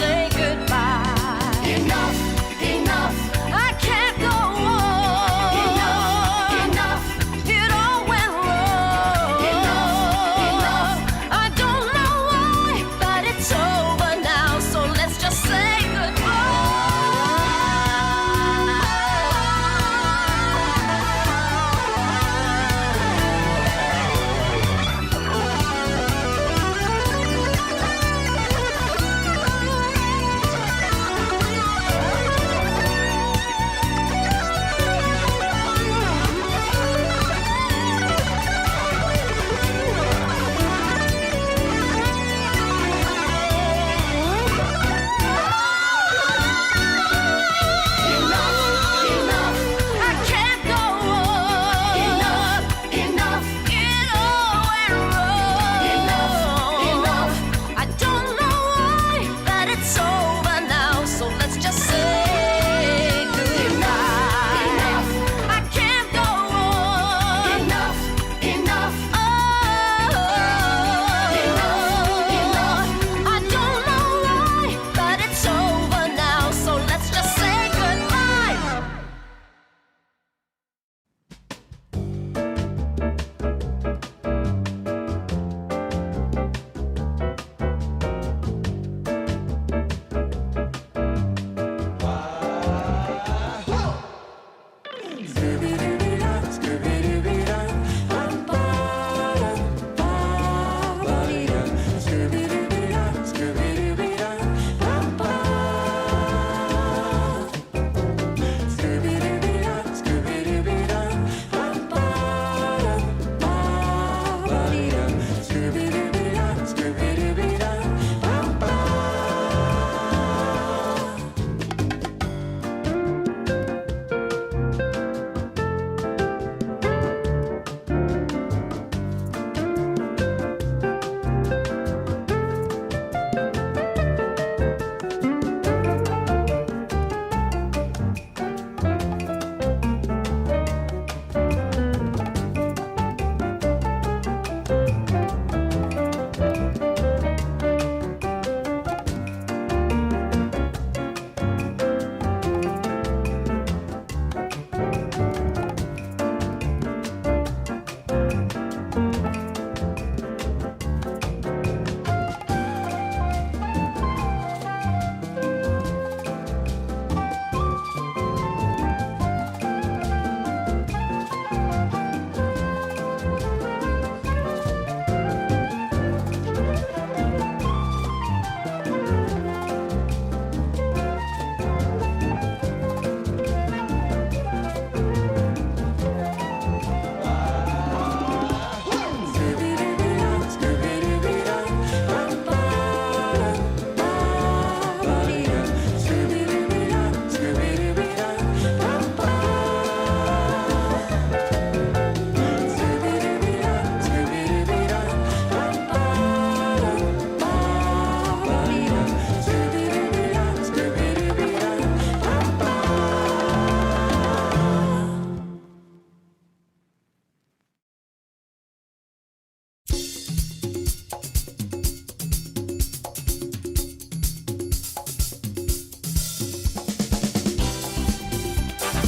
say goodbye. Enough, enough, I can't go on. Enough, enough, it all went wrong. Enough, enough, I don't know why, but it's over now, so let's just say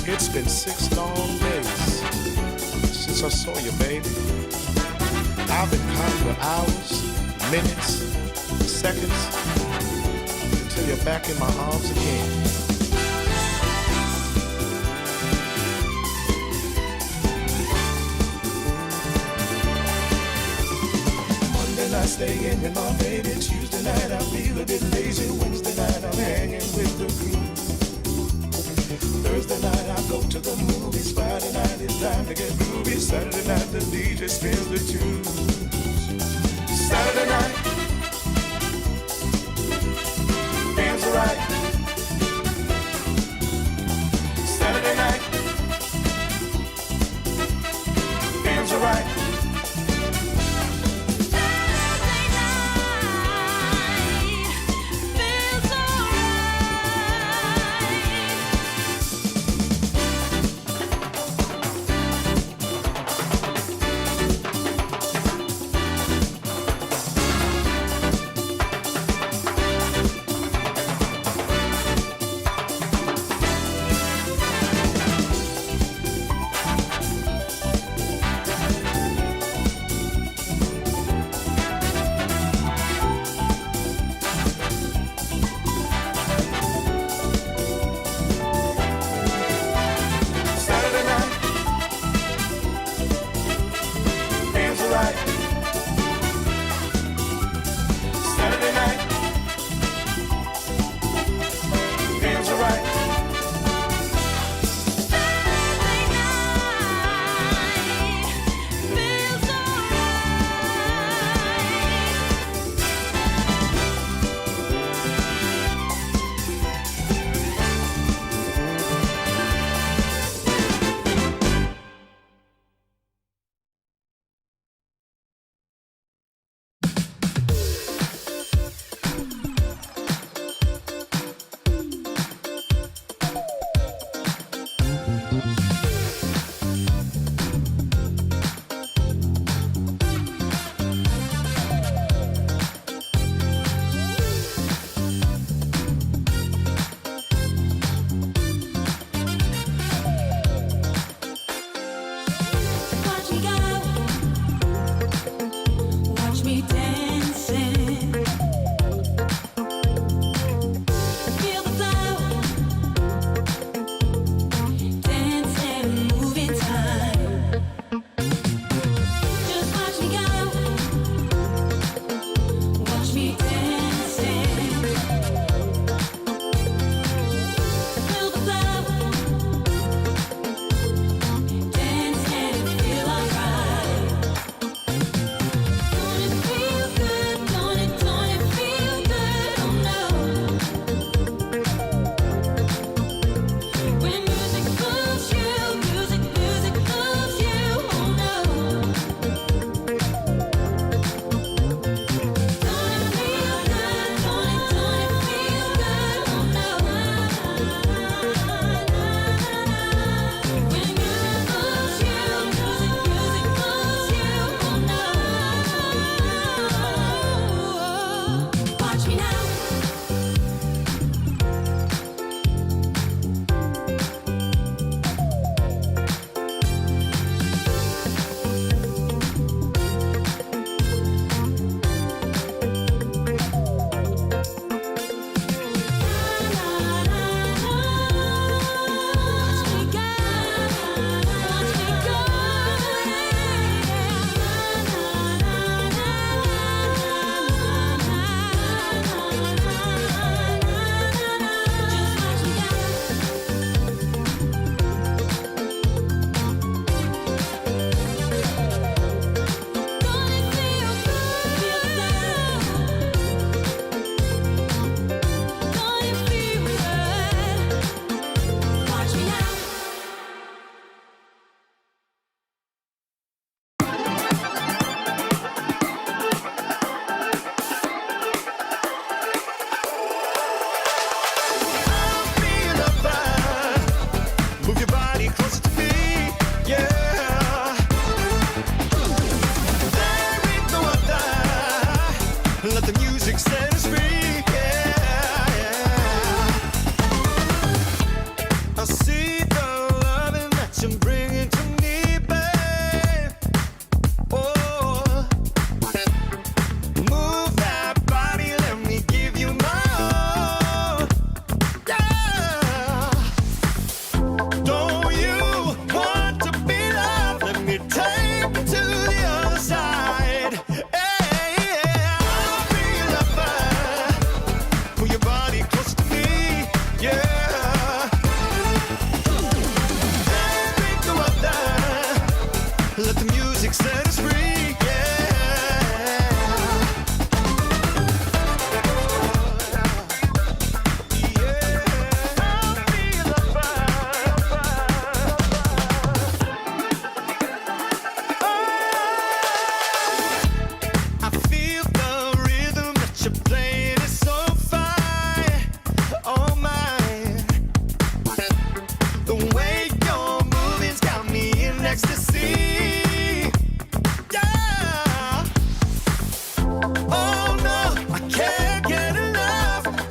It's been 6 long days since I saw you, baby. I've been counting the hours, minutes, seconds, until you're back in my arms again. Monday night staying with my baby. Tuesday night I feel a bit lazy. Wednesday night I'm hanging with the crew. Thursday night I go to the movies. Friday night it's time to get groovy. Saturday night the DJ spins the tunes. Saturday night feels right. Saturday night feels right.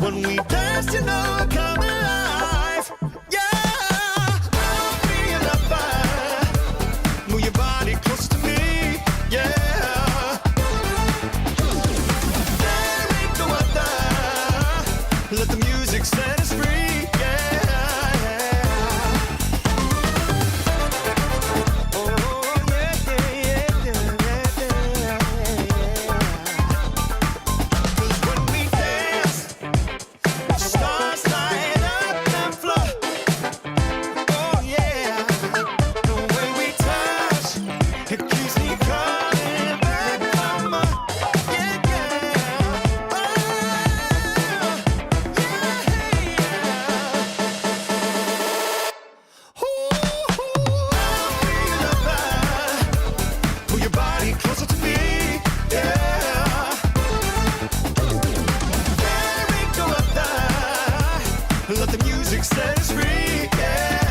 When we dance, you know I come alive. Yeah, I'll be your fire. Move your body close to me. Yeah, there ain't no other. Let the music set us free. Let the music set us free, yeah.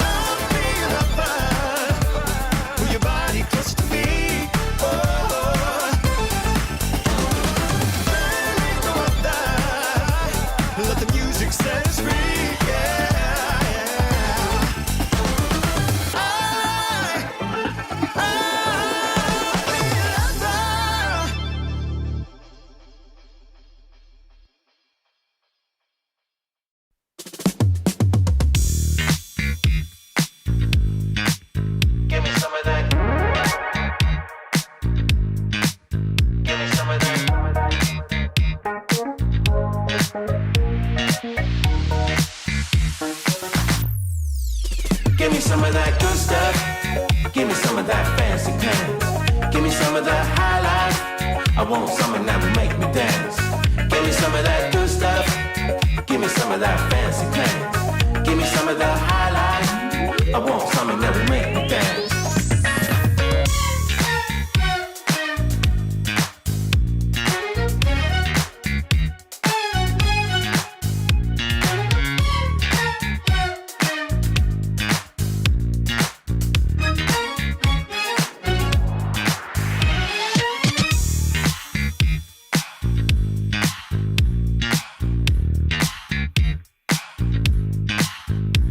I'll be your lover. Put your body closer to me. Oh, there ain't no other. Let the music set us free, yeah. I'll be your lover. Give me some of that. Give me some of that. Give me some of that good stuff. Give me some of that fancy pants. Give me some of that high life. I want something that will make me dance. Give me some of that good stuff. Give me some of that fancy pants. Give me some of that high life. I want something that will make me dance.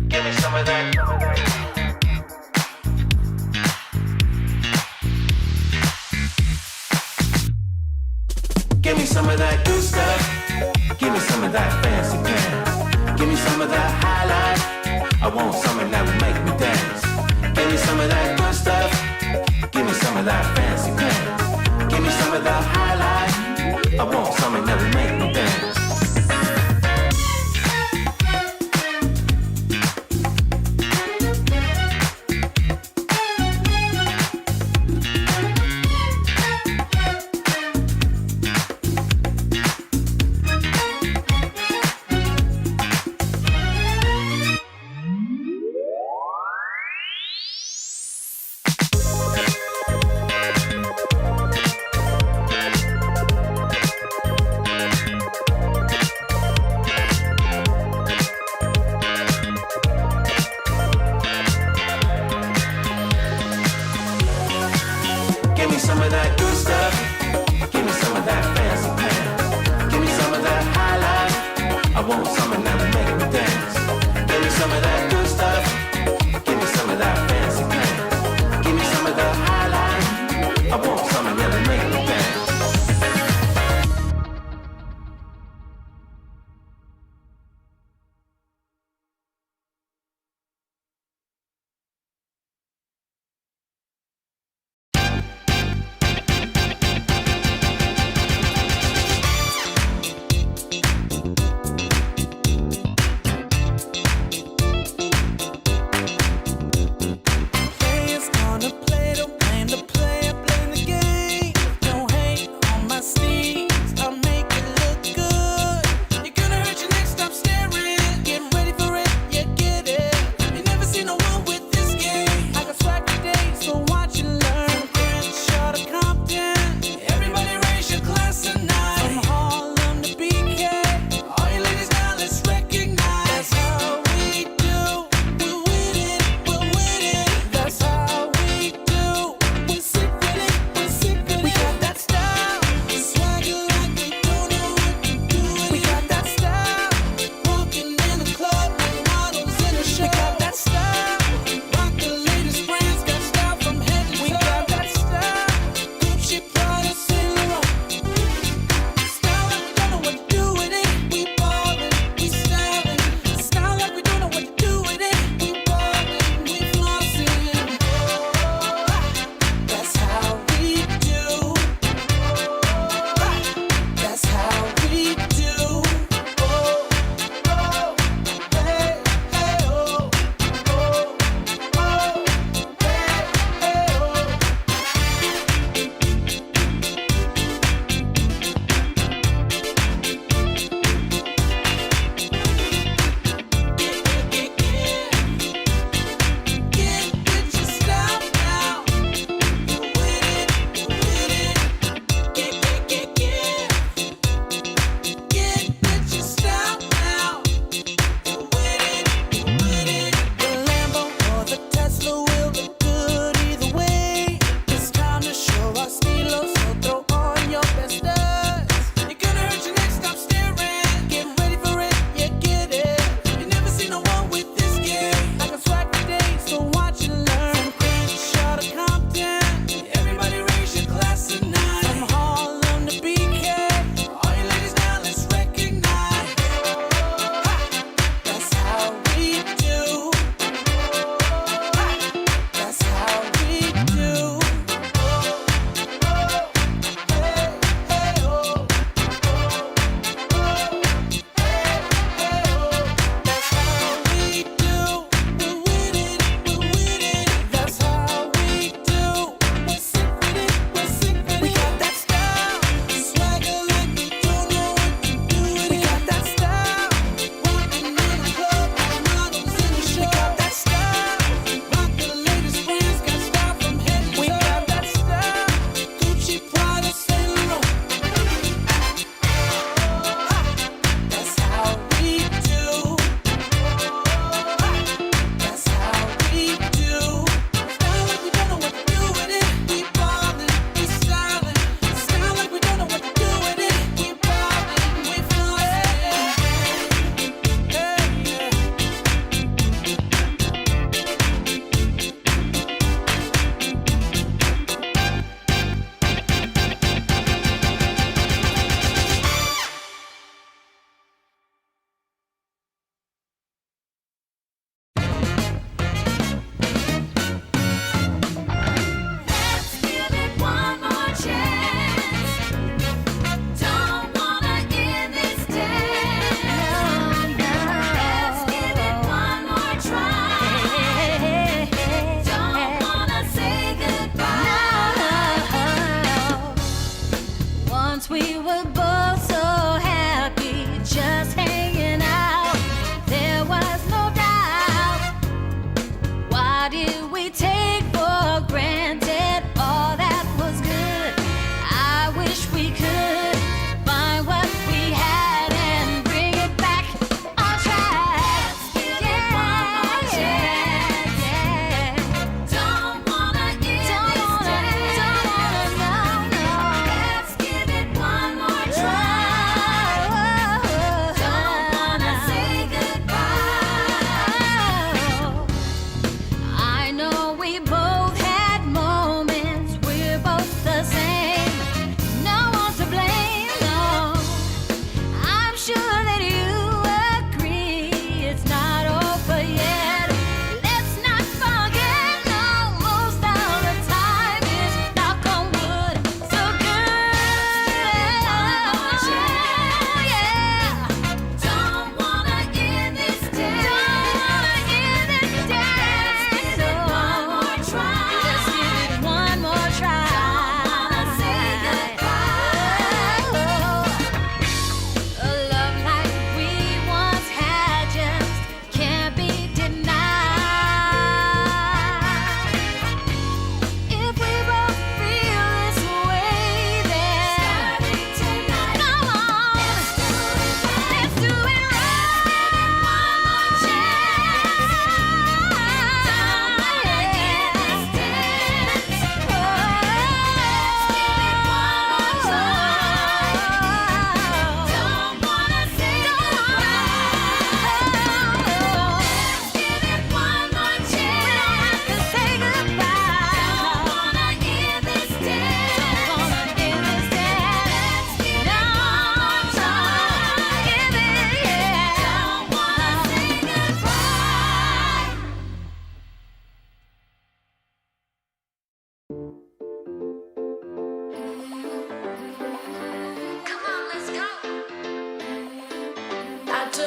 Give me some of that. Give me some of that good stuff. Give me some of that fancy pants. Give me some of that high life. I want something that will make me dance. Give me some of that good stuff. Give me some of that fancy pants. Give me some of that high life. I want something that will make me dance.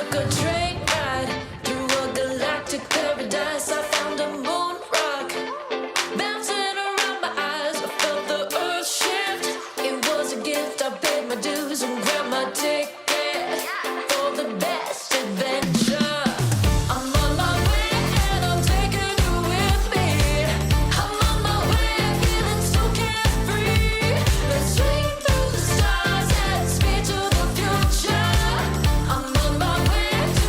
took a train ride through a galactic paradise. I found a moon rock bouncing around my eyes. I felt the earth shift. It was a gift. I paid my dues and grabbed my ticket for the best adventure. I'm on my way and I'm taking you with me. I'm on my way, feeling so carefree. Let's swing through the stars and speed to the future. I'm on my way to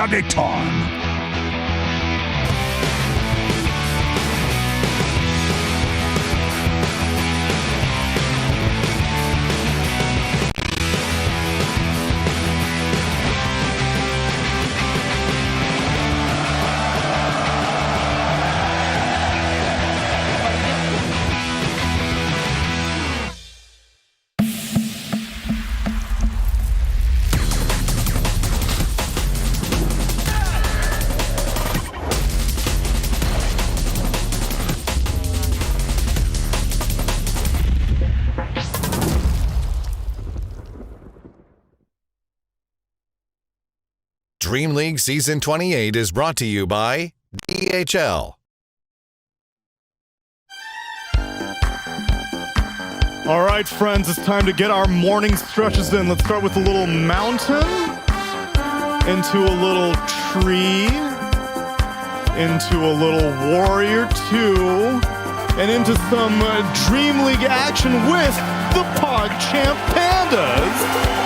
Planet Time. DreamLeague Season 28 is brought to you by DHL. All right, friends, it's time to get our morning stretches in. Let's start with a little mountain, into a little tree, into a little warrior 2, and into some DreamLeague action with the PogChamp Pandas.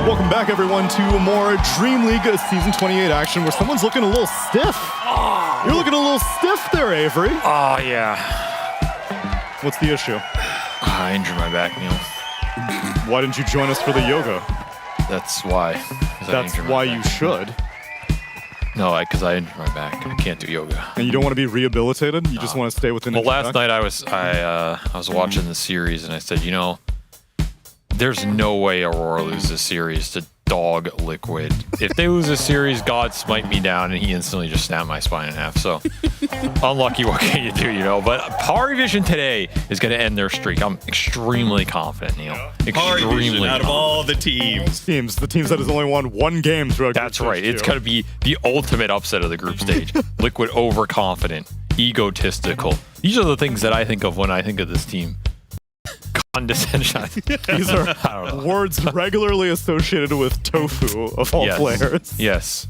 Welcome back, everyone, to more DreamLeague Season 28 action where someone's looking a little stiff. Oh. You're looking a little stiff there, Avery. Oh, yeah. What's the issue? I injured my back, Neil. Why didn't you join us for the yoga? That's why. That's why you should. No, because I injured my back. I can't do yoga. And you don't want to be rehabilitated? You just want to stay within Well, last night I was watching the series and I said, you know, there's no way Aurora loses this series to Dog Liquid. If they lose this series, God smite me down, and he instantly just snapped my spine in half. So, unlucky, what can you do, you know? But PARIVISION today is going to end their streak. I'm extremely confident, Neil. Extremely out of all the teams. The teams that has only won one game throughout. That's right. It's going to be the ultimate upset of the group stage. Liquid overconfident, egotistical. These are the things that I think of when I think of this team. Condescension. These are words regularly associated with tofu of all players. Yes.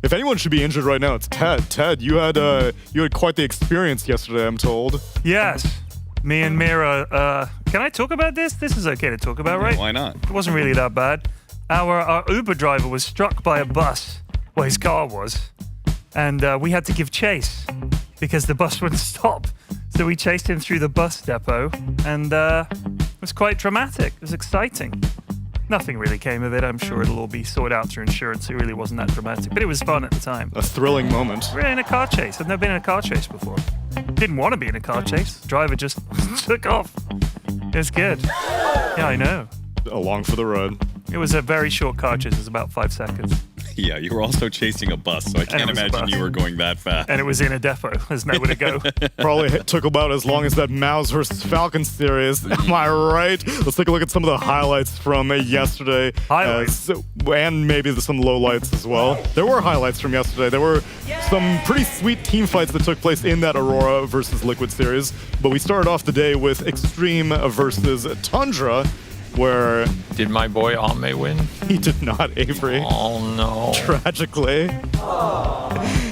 If anyone should be injured right now, it's Ted. Ted, you had quite the experience yesterday, I'm told. Yes. Me and Mira, can I talk about this? This is okay to talk about, right? Why not? It wasn't really that bad. Our Uber driver was struck by a bus. Well, his car was. And we had to give chase because the bus wouldn't stop. So we chased him through the bus depot, and it was quite dramatic. It was exciting. Nothing really came of it. I'm sure it'll all be sorted out through insurance. It really wasn't that dramatic, but it was fun at the time. A thrilling moment. We were in a car chase. I've never been in a car chase before. Didn't want to be in a car chase. The driver just took off. It was good. Yeah, I know. Along for the ride. It was a very short car chase. It was about 5 seconds. Yeah, you were also chasing a bus, so I can't imagine you were going that fast. And it was in a depot. There's nowhere to go. Probably took about as long as that MOUZ versus Falcons series. Am I right? Let's take a look at some of the highlights from yesterday. Highlights? And maybe some lowlights as well. There were highlights from yesterday. There were some pretty sweet team fights that took place in that Aurora versus Liquid series. But we started off the day with Xtreme versus Tundra, where... Did my boy Ame win? He did not, Avery. Oh, no. Tragically.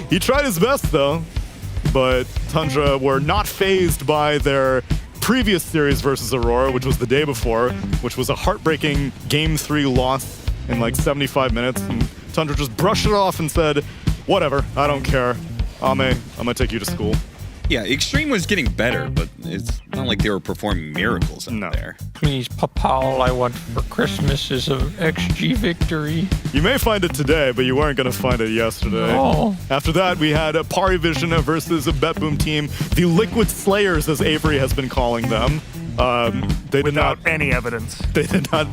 He tried his best, though. But Tundra were not fazed by their previous series versus Aurora, which was the day before, which was a heartbreaking Game 3 loss in like 75 minutes. And Tundra just brushed it off and said, whatever, I don't care. Ame, I'm going to take you to school. Yeah, Xtreme was getting better, but it's not like they were performing miracles out there. Please, Papa, all I want for Christmas is an XG victory. You may find it today, but you weren't going to find it yesterday. No. After that, we had a PARIVISION versus a BetBoom team, the Liquid Slayers, as Avery has been calling them. They did not any evidence. They did not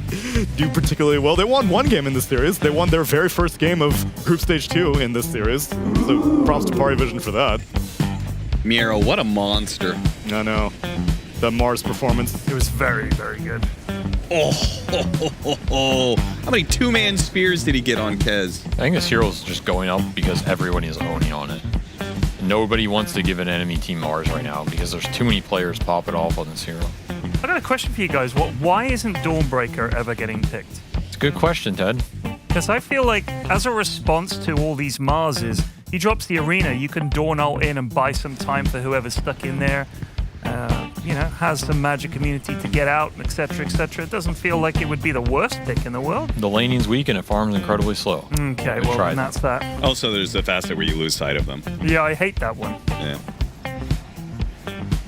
do particularly well. They won one game in this series. They won their very first game of Group Stage 2 in this series. So props to PARIVISION for that. Miero, what a monster. I know. That Mars performance. It was very, very good. Oh. How many two-man spears did he get on Kez? I think this hero's just going up because everyone is owning on it. Nobody wants to give an enemy team Mars right now because there's too many players popping off on this hero. I got a question for you guys. Why isn't Dawnbreaker ever getting picked? It's a good question, Ted. Because I feel like as a response to all these MOUZs, he drops the arena, you can door null in and buy some time for whoever's stuck in there. Has some magic community to get out, etc., etc. It doesn't feel like it would be the worst pick in the world. The laning's weak and it farms incredibly slow. Okay, well, then that's that. Also, there's the facet where you lose sight of them. Yeah, I hate that one. Yeah.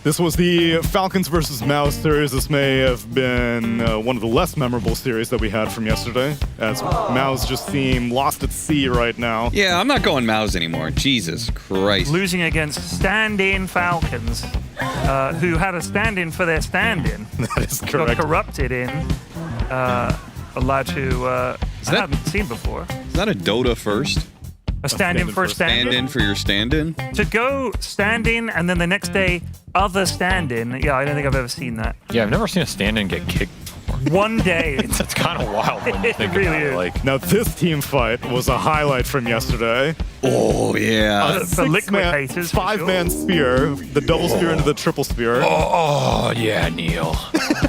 This was the Falcons versus MOUZ series. This may have been one of the less memorable series that we had from yesterday, as MOUZ just seem lost at sea right now. Yeah, I'm not going MOUZ anymore. Jesus Christ. Losing against stand-in Falcons, who had a stand-in for their stand-in. That is Got correct. corrupted in. A lad who I hadn't seen before. Is that a Dota first? A stand-in for a stand-in? Stand-in for your stand-in? To go stand-in and then the next day, other stand-in. Yeah, I don't think I've ever seen that. Yeah, I've never seen a stand-in get kicked before. One day. That's kind of wild when you It think really about is. it. Like, Now, this team fight was a highlight from yesterday. Oh, yeah. For liquid Six-man, haters, for five-man spear, the double spear into the triple spear. oh yeah, Neil.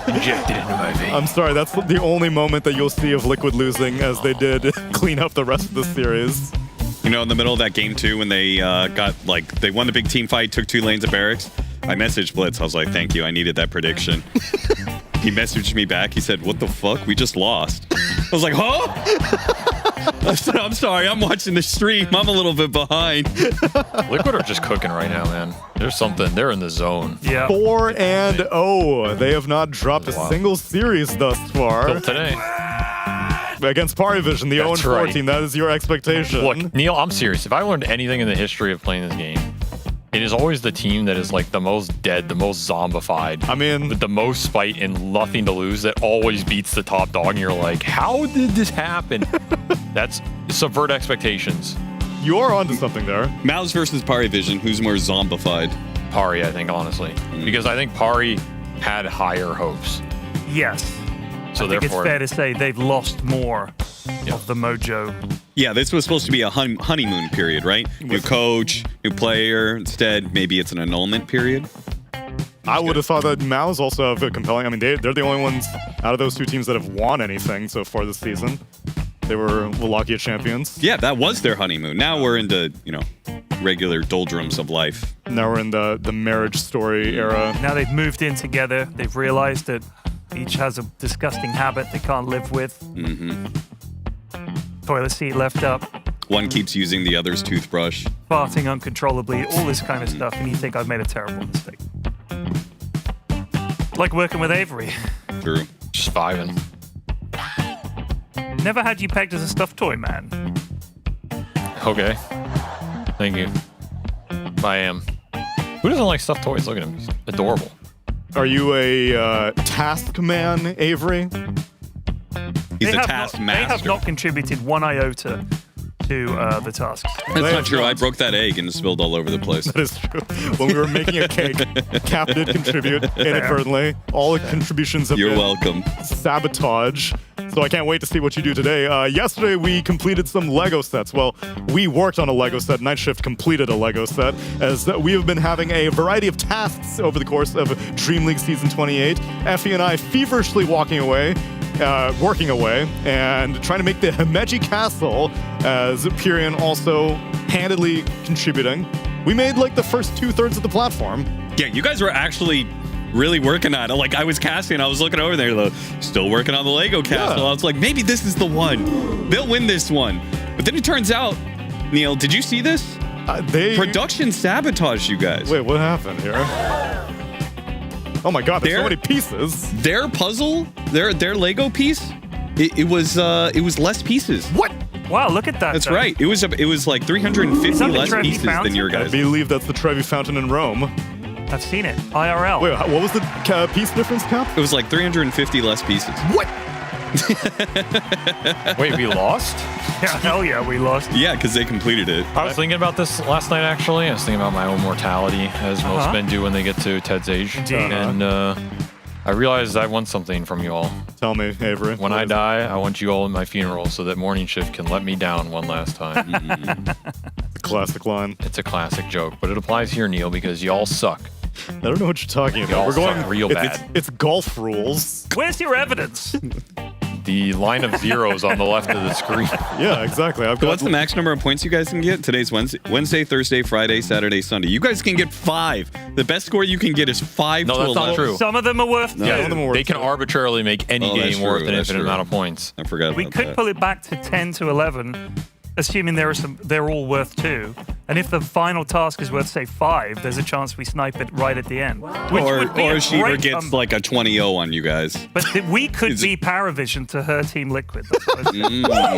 Injected into my vein. I'm sorry, that's the only moment that you'll see of Liquid losing, as they did clean up the rest of the series. You know, in the middle of that game, too, when they they won the big team fight, took 2 lanes of barracks, I messaged Blitz. I was like, thank you. I needed that prediction. He messaged me back. He said, what the fuck? We just lost. I was like, huh? I said, I'm sorry. I'm watching the stream. I'm a little bit behind. Liquid are just cooking right now, man. There's something. They're in the zone. Yeah. 4-0. They have not dropped a Wow. single series thus far. Till today. Against PARIVISION, the That's 0-14, right. that is your expectation. Look, Neil, I'm serious. If I learned anything in the history of playing this game, it is always the team that is like the most dead, the most zombified. I mean- with the most spite and nothing to lose that always beats the top dog. And you're like, how did this happen? That's subvert expectations. You are onto something there. MOUZ versus PARIVISION. Who's more zombified? Pari, I think, honestly. Because I think Pari had higher hopes. Yes. So I think it's therefore, fair to say they've lost more of the mojo. Yeah, this was supposed to be a honeymoon period, right? New coach, new player. Instead, maybe it's an annulment period. I would have thought that MOUZ also have a compelling. I mean, they're the only ones out of those two teams that have won anything so far this season. They were Wallachia champions. Yeah, that was their honeymoon. Now we're into, regular doldrums of life. Now we're in the marriage story era. Now they've moved in together. They've realized that each has a disgusting habit they can't live with. Mm-hmm. Toilet seat left up, One keeps using the other's toothbrush. farting uncontrollably, all this kind of stuff, and you think I've made a terrible mistake. Like working with Avery. True. just vibing. Never had you pegged as a stuffed toy, man. Okay. Thank you. I am. Who doesn't like stuffed toys? Look at him. He's adorable. Are you a task man, Avery? He's They a have task not, They have master. not contributed one iota to the tasks. That's They not have true. I not. broke that egg and it spilled all over the place. That is true. When we were making a cake, Cap did contribute inadvertently. All the contributions have You're been welcome. sabotage. So I can't wait to see what you do today. Yesterday, we completed some Lego sets. Well, we worked on a Lego set. Night Shift completed a Lego set, as we have been having a variety of tasks over the course of DreamLeague Season 28. Effie and I feverishly working away, and trying to make the Himeji Castle, as Pyrian also handedly contributing. We made like the first 2/3 of the platform. Yeah, you guys were actually really working on it. Like, I was casting, I was looking over there, like, still working on the Lego castle. Yeah. I was like, maybe this is the one. They'll win this one. But then it turns out, Neil, did you see this? Production sabotaged you guys. Wait, what happened here? Oh my god, there's so many pieces. Their puzzle, their Lego piece, it was less pieces. What? Wow, look at that. That's though. right. It was like 350 Is that the less Trevi pieces than Fountain? your I guys. believe that's the Trevi Fountain in Rome. I've seen it. IRL. Wait, what was the piece difference, Cap? It was like 350 less pieces. What? Wait, we lost? Yeah, hell yeah, we lost. Yeah, because they completed it. I was thinking about this last night, actually. I was thinking about my own mortality, as most Uh-huh. men do when they get to Ted's age. Indeed. And I realized I want something from you all. Tell me, Avery. When I die, I want you all in my funeral so that Morning Shift can let me down one last time. The classic line. It's a classic joke, but it applies here, Neil, because y'all suck. I don't know what you're talking about. Y'all We're going suck real bad. It's golf rules. Where's your evidence? the line of zeros on the left of the screen. Yeah, exactly. I've So got what's the max number of points you guys can get? Today's Wednesday, Thursday, Friday, Saturday, Sunday. You guys can get 5. The best score you can get is 5 No, to that's 11. not true. Some of them are worth 2. some of them are worth They can 2. arbitrarily make any Oh, that's game worth true, an that's infinite true. amount of points. I forgot We about could that. pull it back to 10 to 11, assuming they're all worth 2. And if the final task is worth, say, 5, there's a chance we snipe it right at the end. Which would be a Sheever great gets comeback. like a 20-0 on you guys. But we could be PARIVISION to her Team Liquid. That's what I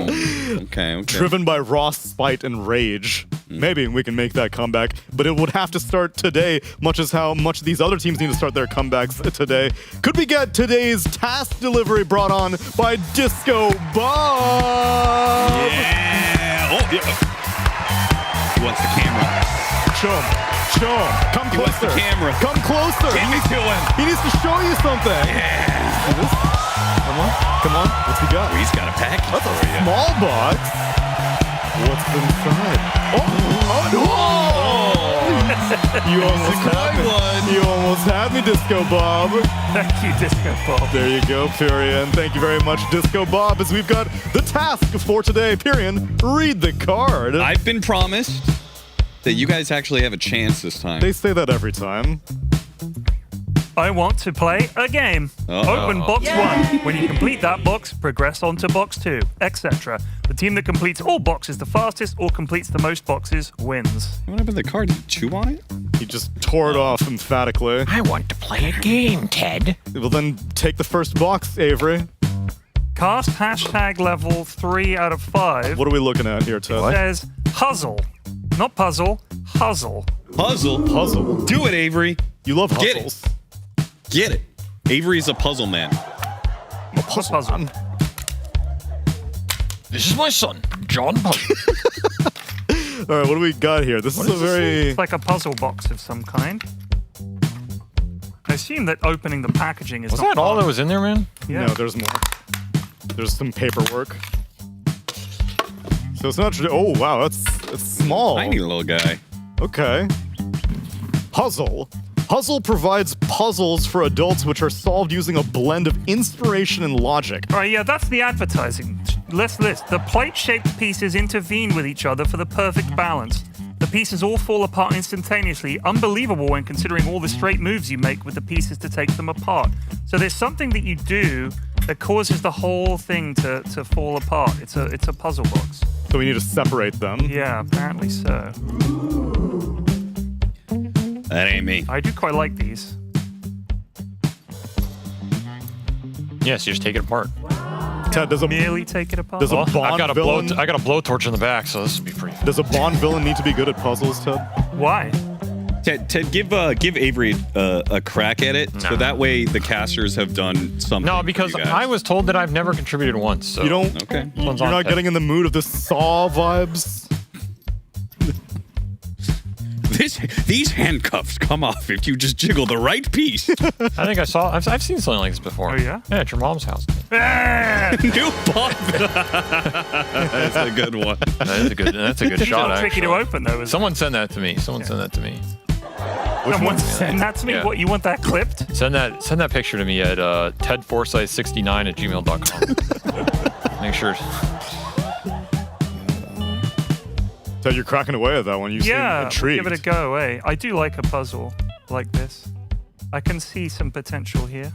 was Okay. Driven by raw spite and rage. Maybe we can make that comeback, but it would have to start today, much as how much these other teams need to start their comebacks today. Could we get today's task delivery brought on by Disco Bob? Yeah. Oh, yeah. He wants the camera. Show him. Come He wants closer. the camera. Come closer. Give me to him. He needs to show you something. Yeah. See this? Come on. What's he got? Oh, he's got a package That's for a you. small box. What's inside? You almost had me. You almost had me, Disco Bob. Thank you, Disco Bob. There you go, Pyrian. Thank you very much, Disco Bob, as we've got the task for today. Pyrian, read the card. I've been promised that you guys actually have a chance this time. They say that every time. I want to play a game. Uh-oh. Open box 1. When you complete that box, progress on to box 2, etc. The team that completes all boxes the fastest or completes the most boxes wins. What happened to the card? Did you chew on it? He just tore it off emphatically. I want to play a game, Ted. Well, then take the first box, Avery. Cast hashtag level 3 out of 5. What are we looking at here, Ted? Says puzzle. Not puzzle, puzzle. Puzzle. Puzzle. Do it, Avery. You love Get it. puzzles. Get it. Avery's a puzzle man. A puzzle. Puzzle. This is my son, John Puzzle. All right, what do we got here? This is a very... It's like a puzzle box of some kind. I assume that opening the packaging is Was not that all part- that was in there, man? Yeah. No, there's more. There's some paperwork. So it's not... Oh, wow, that's small. Tiny little guy. Okay. Puzzle. Puzzle provides puzzles for adults which are solved using a blend of inspiration and logic. All right, yeah, that's the advertising. Let's list. The plate-shaped pieces intervene with each other for the perfect balance. The pieces all fall apart instantaneously. Unbelievable when considering all the straight moves you make with the pieces to take them apart. So there's something that you do that causes the whole thing to fall apart. It's a puzzle box. So we need to separate them. Yeah, apparently so. That ain't me. I do quite like these. Yes, you just take it apart. Ted, does a Merely take it apart. Does a Well, Bond I've got a villain... I got a blowtorch in the back, so this would be pretty. Does a Bond villain need to be good at puzzles, Ted? Why? Ted, give Avery a crack at it, so Nah. that way the casters have done something. No, for because you guys. I was told that I've never contributed once. So You don't... Okay. You're One's on not Ted. getting in the mood of the Saw vibes? These handcuffs come off if you just jiggle the right piece. I think I've seen something like this before. Oh, yeah? Yeah, at your mom's house. Ah! New Bond. That's a good one. That's a good It's shot. tricky Actually. to open, though. Isn't Someone send that to me. Someone send that to me. Someone send that to me? Yeah. What, you want that clipped? Send that picture to me at tedforsyth69@gmail.com. Make sure. Ted, you're cracking away at that one. You Yeah, seem intrigued. give it a go, eh? I do like a puzzle like this. I can see some potential here.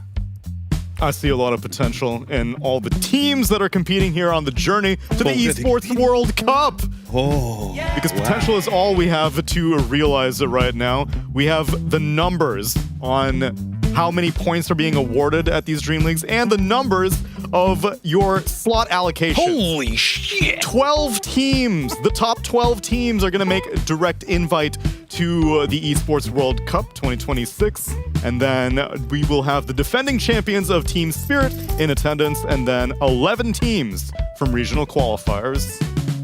I see a lot of potential in all the teams that are competing here on the journey to the Esports World Cup. Oh. Because potential is all we have to realize right now. We have the numbers on how many points are being awarded at these Dream Leagues and the numbers of your slot allocation. Holy shit! 12 teams. The top 12 teams are going to make a direct invite to the Esports World Cup 2026. And then we will have the defending champions of Team Spirit in attendance, and then 11 teams from regional qualifiers.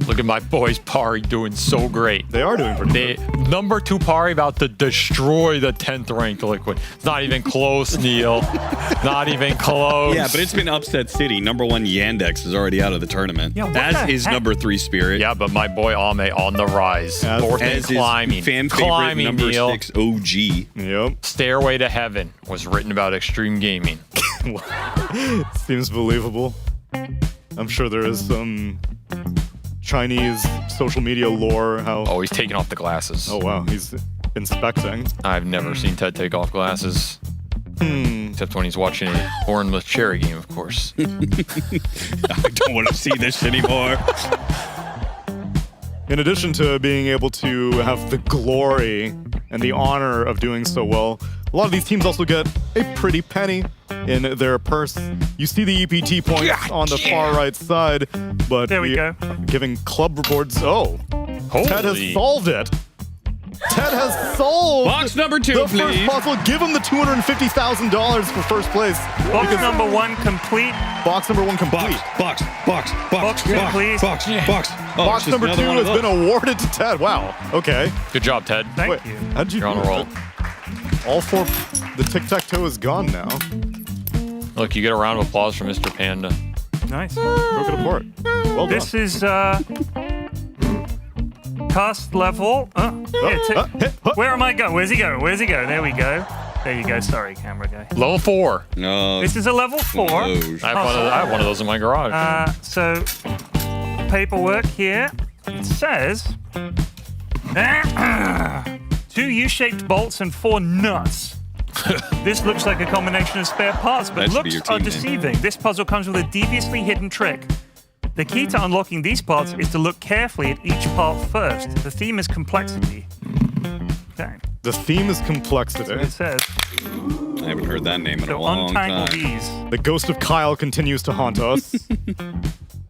Look at my boys Pari doing so great. They are doing pretty good. Number 2 Pari about to destroy the 10th ranked Liquid. It's not even close, Neil. Not even close. Yeah, but it's been upset city. Number 1 Yandex is already out of the tournament. Yeah, what as the is heck? number 3 Spirit. Yeah, but my boy Ame on the rise. As- Fourth As and climbing. is fan favorite climbing, number Neil. 6 OG. Yep. Stairway to Heaven was written about Xtreme Gaming. Seems believable. I'm sure there is some Chinese social media lore. How? Oh, he's taking off the glasses. Oh wow, he's inspecting. I've never seen Ted take off glasses. Except when he's watching a Bournemouth Cherry game, of course. I don't want to see this anymore. In addition to being able to have the glory and the honor of doing so well, a lot of these teams also get a pretty penny in their purse. You see the EPT points on the far right side, but There we go. Giving club rewards. Oh, Holy. Ted has solved it. Ted has solved Box number 2, the first please. puzzle. Give him the $250,000 for first place. Box Because number 1 complete. box number 1 complete. Box, Box two, please. box. Oh, Box it's just number 2 another one of has been those. awarded to Ted. Wow. Okay. Good job, Ted. Thank Wait, you. how'd you You're on do a roll. that? All 4. The tic-tac-toe is gone now. Look, you get a round of applause from Mr. Panda. Nice. Broke it apart. Well done. This is cast level. Where am I going? Where's he going? Where's he going? There we go. There you go. Sorry, camera guy. Level 4. No. This is a level 4. Oh, I have one of those in my garage. So, paperwork here. It says 2 U-shaped bolts and 4 nuts. This looks like a combination of spare parts, but That should be looks your are team name. deceiving. This puzzle comes with a deviously hidden trick. The key to unlocking these parts is to look carefully at each part first. The theme is complexity. Okay, The theme is complexity. it says. I haven't heard that name in a So long untangle time. these. The ghost of Kyle continues to haunt us.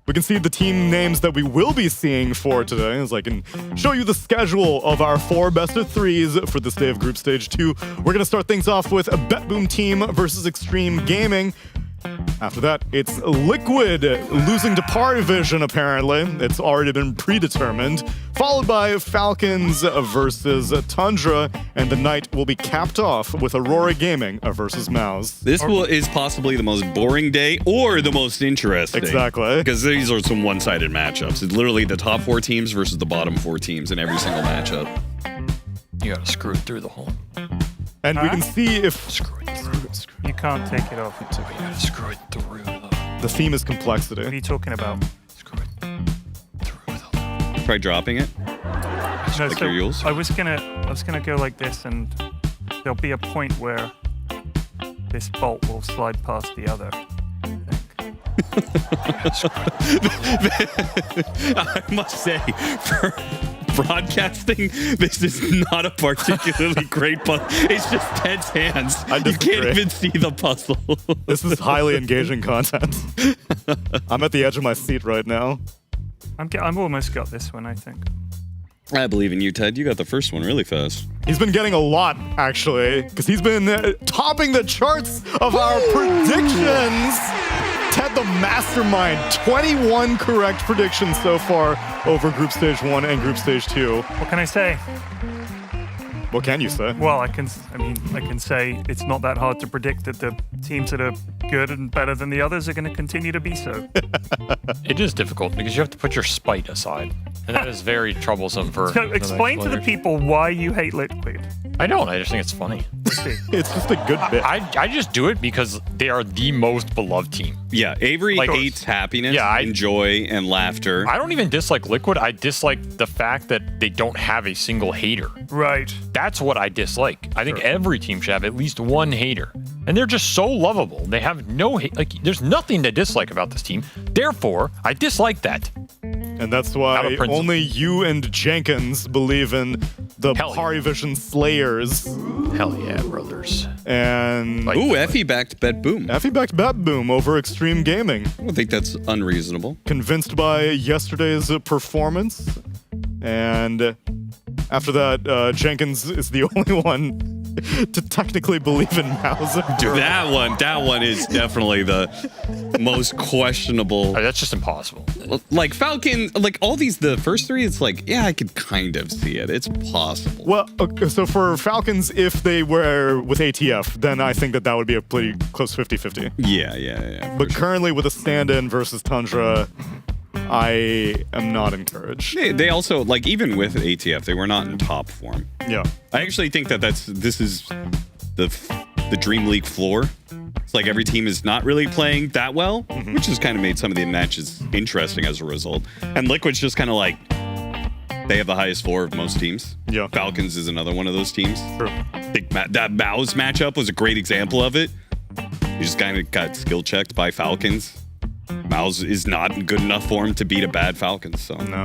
We can see the team names that we will be seeing for today, as I can show you the schedule of our 4 best of 3s for this day of Group Stage 2. We're going to start things off with a BetBoom team versus Xtreme Gaming. After that, it's Liquid losing to PARIVISION, apparently. It's already been predetermined. Followed by Falcons versus Tundra, and the night will be capped off with Aurora Gaming versus MOUZ. This is possibly the most boring day or the most interesting. Exactly. Because these are some one-sided matchups. It's literally the top 4 teams versus the bottom 4 teams in every single matchup. You gotta screw it through the hole. And we can see if Screw it through. You can't take it off. You gotta screw it through the. the theme is What are complexity. you talking about? Screw it through the. Try dropping it. No, Like your Yules? I was gonna go like this, and there'll be a point where this bolt will slide past the other. I must say, for broadcasting, this is not a particularly great puzzle. It's just Ted's hands. I You can't disagree. even see the puzzle. This is highly engaging content. I'm at the edge of my seat right now. I'm almost got this one, I think. I believe in you, Ted. You got the first one really fast. He's been getting a lot, actually, because he's been topping the charts of our predictions. Ted the Mastermind, 21 correct predictions so far over Group Stage 1 and Group Stage 2. What can I say? What can you say? Well, I can say it's not that hard to predict that the teams that are good and better than the others are going to continue to be so. It is difficult because you have to put your spite aside, and that is very troublesome for. So explain to the players. people why you hate Liquid. I don't. I just think it's funny. It's just a good bit. I just do it because they are the most beloved team. Yeah, Avery Like- hates happiness, Yeah, and joy, and laughter. I don't even dislike Liquid. I dislike the fact that they don't have a single hater. Right. That's what I dislike. I think every team should have at least one hater. And they're just so lovable. They have no hate. Like, there's nothing to dislike about this team. Therefore, I dislike that. And that's Out why of principle. only you and Jenkins believe in the Hell yeah. PARIVISION Slayers. Hell yeah, brothers. And Like- Ooh, Effie backed BetBoom. Effie backed BetBoom over Xtreme Gaming. I don't think that's unreasonable. Convinced by yesterday's performance. And after that, Jenkins is the only one to technically believe in MOUZ. Dude, that one is definitely the most questionable. That's just impossible. Like Falcon, like all these, the first 3, it's like, yeah, I could kind of see it. It's possible. Well, okay, so for Falcons, if they were with ATF, then I think that would be a pretty close 50-50. Yeah. But currently with a stand-in versus Tundra, I am not encouraged. They also, like, even with ATF, they were not in top form. Yeah. I actually think that this is the DreamLeague floor. It's like every team is not really playing that well, which has kind of made some of the matches interesting as a result. And Liquid's just kind of like, they have the highest floor of most teams. Yeah. Falcons is another one of those teams. True. That MOUZ matchup was a great example of it. He just kind of got skill checked by Falcons. MOUZ is not in good enough form to beat a bad Falcons. So No.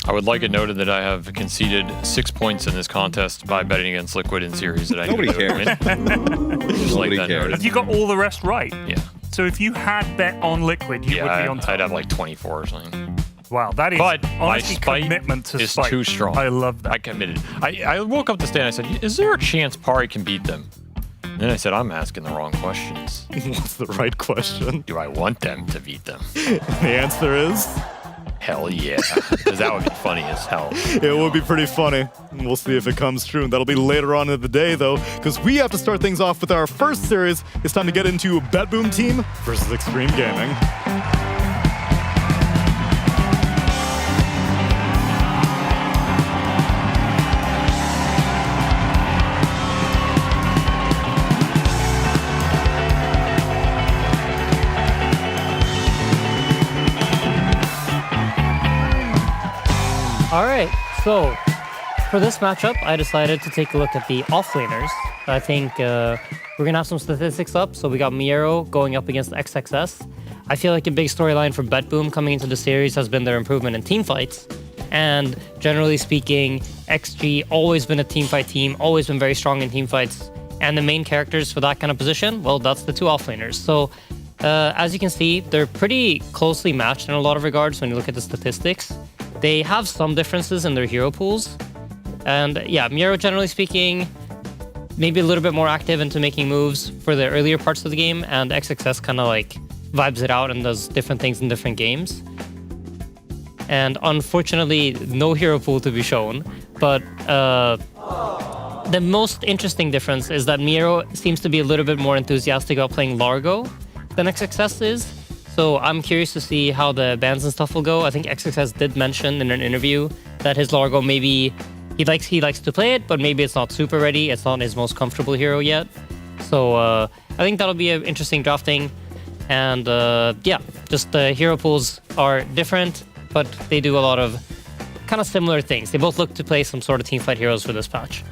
I would like it noted that I have conceded 6 points in this contest by betting against Liquid in series that I Nobody knew they would win. Just like Nobody that cares. noted. You got all the rest right. Yeah. So if you had bet on Liquid, you would be on top. I'd have like 24 or something. Wow, that is But my honestly spite commitment to is spite. too strong. I love that. I committed. I woke up this day and I said, is there a chance Pari can beat them? And then I said, I'm asking the wrong questions. What's the right question? Do I want them to beat them? The answer is, Hell yeah. Because that would be funny as hell. it would be pretty funny. We'll see if it comes true. And that'll be later on in the day, though, because we have to start things off with our first series. It's time to get into BetBoom team versus Xtreme Gaming. All right, so for this matchup, I decided to take a look at the offlaners. I think we're gonna have some statistics up. So we got Miero going up against XXS. I feel like a big storyline for BetBoom coming into the series has been their improvement in team fights. And generally speaking, XG always been a team fight team, always been very strong in team fights. And the main characters for that kind of position, well, that's the two offlaners. So as you can see, they're pretty closely matched in a lot of regards when you look at the statistics. They have some differences in their hero pools. And yeah, Miero, generally speaking, maybe a little bit more active into making moves for the earlier parts of the game, and XXS kind of like vibes it out and does different things in different games. And unfortunately, no hero pool to be shown. But the most interesting difference is that Miero seems to be a little bit more enthusiastic about playing Largo than XXS is. So I'm curious to see how the bans and stuff will go. I think XXS did mention in an interview that his Largo maybe he likes to play it, but maybe it's not super ready. It's not his most comfortable hero yet. So I think that'll be an interesting drafting. And yeah, just the hero pools are different, but they do a lot of kind of similar things. They both look to play some sort of teamfight heroes for this patch.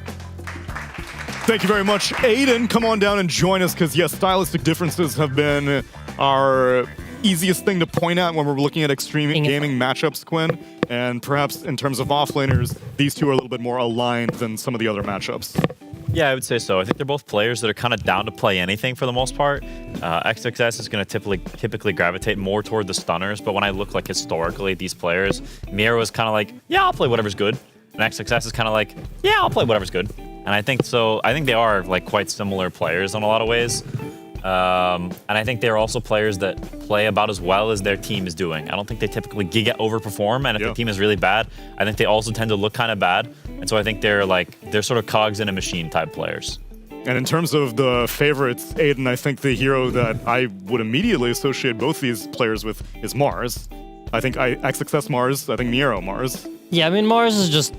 Thank you very much, Aiden. Come on down and join us, because yes, stylistic differences have been our easiest thing to point at when we're looking at extreme gaming matchups, Quinn. And perhaps in terms of offlaners, these two are a little bit more aligned than some of the other matchups. Yeah, I would say so. I think they're both players that are kind of down to play anything for the most part. XXS is going to typically gravitate more toward the stunners, but when I look like historically at these players, Miero is kind of like, yeah, I'll play whatever's good. And XXS is kind of like, yeah, I'll play whatever's good. And I think so. I think they are like quite similar players in a lot of ways. And I think they're also players that play about as well as their team is doing. I don't think they typically get overperform, and if the team is really bad, I think they also tend to look kind of bad. And so I think they're sort of cogs in a machine type players. And in terms of the favorites, Aiden, I think the hero that I would immediately associate both these players with is MOUZ. I think XXS MOUZ, I think Miero MOUZ. Yeah, I mean, MOUZ is just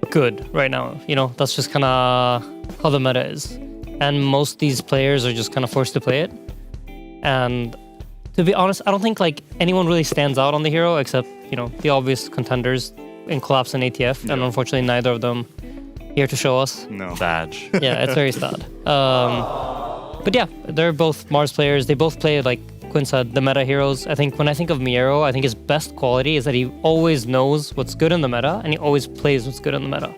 good right now. You know, that's just kind of how the meta is. And most of these players are just kind of forced to play it. And to be honest, I don't think like anyone really stands out on the hero except, you know, the obvious contenders in Collapse and ATF. And unfortunately, neither of them here to show us. No. Badge. Yeah, it's very sad. But yeah, they're both MOUZ players. They both play, like Quinn said, the meta heroes. I think when I think of Miero, I think his best quality is that he always knows what's good in the meta, and he always plays what's good in the meta.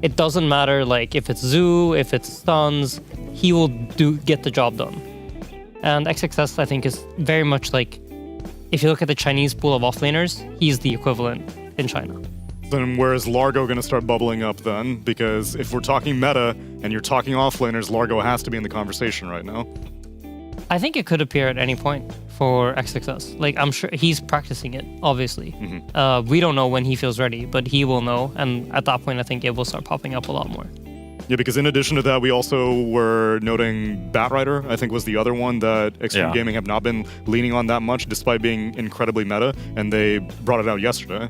It doesn't matter like if it's Zoo, if it's stuns, he will get the job done. And XXS, I think, is very much like, if you look at the Chinese pool of offlaners, he's the equivalent in China. Then where's Largo going to start bubbling up then? Because if we're talking meta and you're talking offlaners, Largo has to be in the conversation right now. I think it could appear at any point for XXS. Like, I'm sure he's practicing it, obviously. We don't know when he feels ready, but he will know. And at that point, I think it will start popping up a lot more. Yeah, because in addition to that, we also were noting Batrider, I think was the other one that Xtreme Gaming have not been leaning on that much, despite being incredibly meta, and they brought it out yesterday.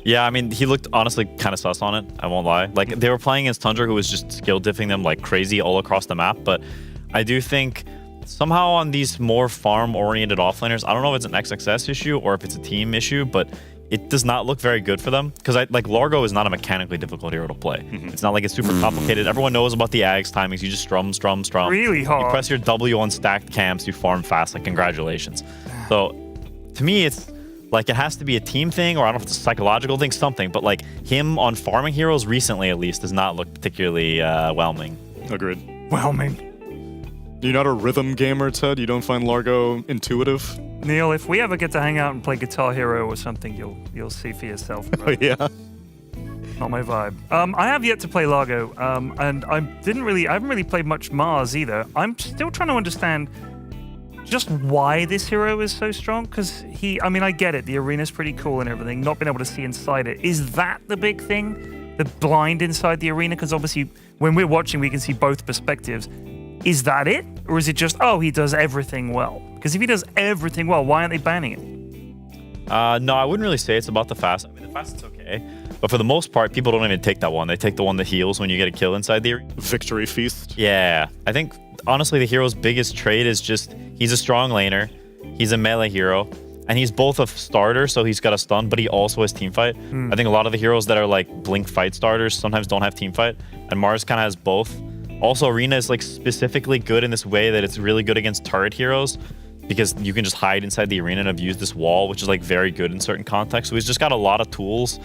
Yeah, I mean, he looked honestly kind of sus on it, I won't lie. Like, they were playing against Tundra, who was just skill diffing them like crazy all across the map, but I do think somehow on these more farm-oriented offlaners, I don't know if it's an XXS issue or if it's a team issue, but it does not look very good for them. Because like Largo is not a mechanically difficult hero to play. It's not like it's super complicated. Everyone knows about the Ags timings. You just strum. Really hard. You press your W on stacked camps, you farm fast. Like, congratulations. So to me, it's like it has to be a team thing, or I don't know if it's a psychological thing, something. But like him on farming heroes recently, at least, does not look particularly whelming. Agreed. Whelming. You're not a rhythm gamer, Ted? You don't find Largo intuitive? Neil, if we ever get to hang out and play Guitar Hero or something, you'll see for yourself. Oh, yeah. Not my vibe. I have yet to play Largo, and I haven't really played much MOUZ either. I'm still trying to understand just why this hero is so strong, because I get it, the arena's pretty cool and everything, not being able to see inside it. Is that the big thing? The blind inside the arena? Because obviously, when we're watching, we can see both perspectives. Is that it? Or is it just, he does everything well? Because if he does everything well, why aren't they banning it? No, I wouldn't really say it's about the fast. I mean, the fast is okay. But for the most part, people don't even take that one. They take the one that heals when you get a kill inside the arena. Victory feast. Yeah. I think, honestly, the hero's biggest trait is just he's a strong laner. He's a melee hero. And he's both a starter, so he's got a stun, but he also has teamfight. I think a lot of the heroes that are like blink fight starters sometimes don't have teamfight. And Mars kind of has both. Also, Arena is like specifically good in this way that it's really good against turret heroes, because you can just hide inside the arena and abuse this wall, which is like very good in certain contexts. So he's just got a lot of tools,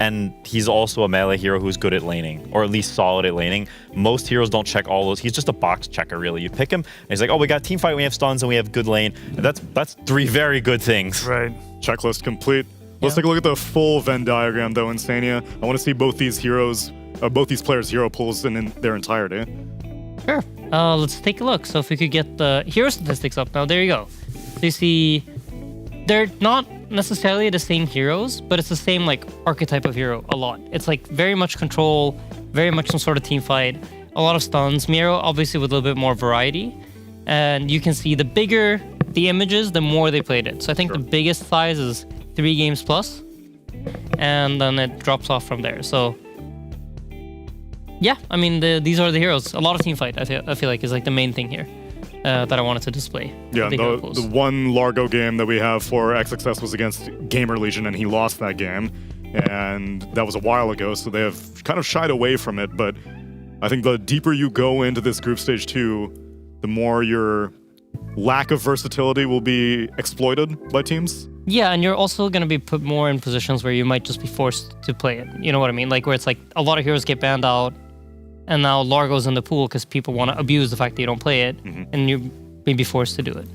and he's also a melee hero who's good at laning, or at least solid at laning. Most heroes don't check all those. He's just a box checker, really. You pick him, and he's like, we got teamfight, we have stuns, and we have good lane. And that's three very good things. Right. Checklist complete. Let's take a look at the full Venn diagram, though, Insania. I want to see both these players' hero pools in their entirety. Sure. Let's take a look. So if we could get the hero statistics up now, there you go. So you see, they're not necessarily the same heroes, but it's the same like archetype of hero a lot. It's like very much control, very much some sort of team fight, a lot of stuns. Miero obviously with a little bit more variety, and you can see the bigger the images, the more they played it. So I think the biggest size is 3 games plus, and then it drops off from there. So yeah, I mean, these are the heroes. A lot of team fight, I feel like, is like the main thing here that I wanted to display. Yeah, the one Largo game that we have for XXS was against Gamer Legion, and he lost that game. And that was a while ago, so they have kind of shied away from it. But I think the deeper you go into this group stage 2, the more your lack of versatility will be exploited by teams. Yeah, and you're also going to be put more in positions where you might just be forced to play it. You know what I mean? Like where it's like a lot of heroes get banned out, and now Largo's in the pool because people want to abuse the fact that you don't play it, and you may be forced to do it.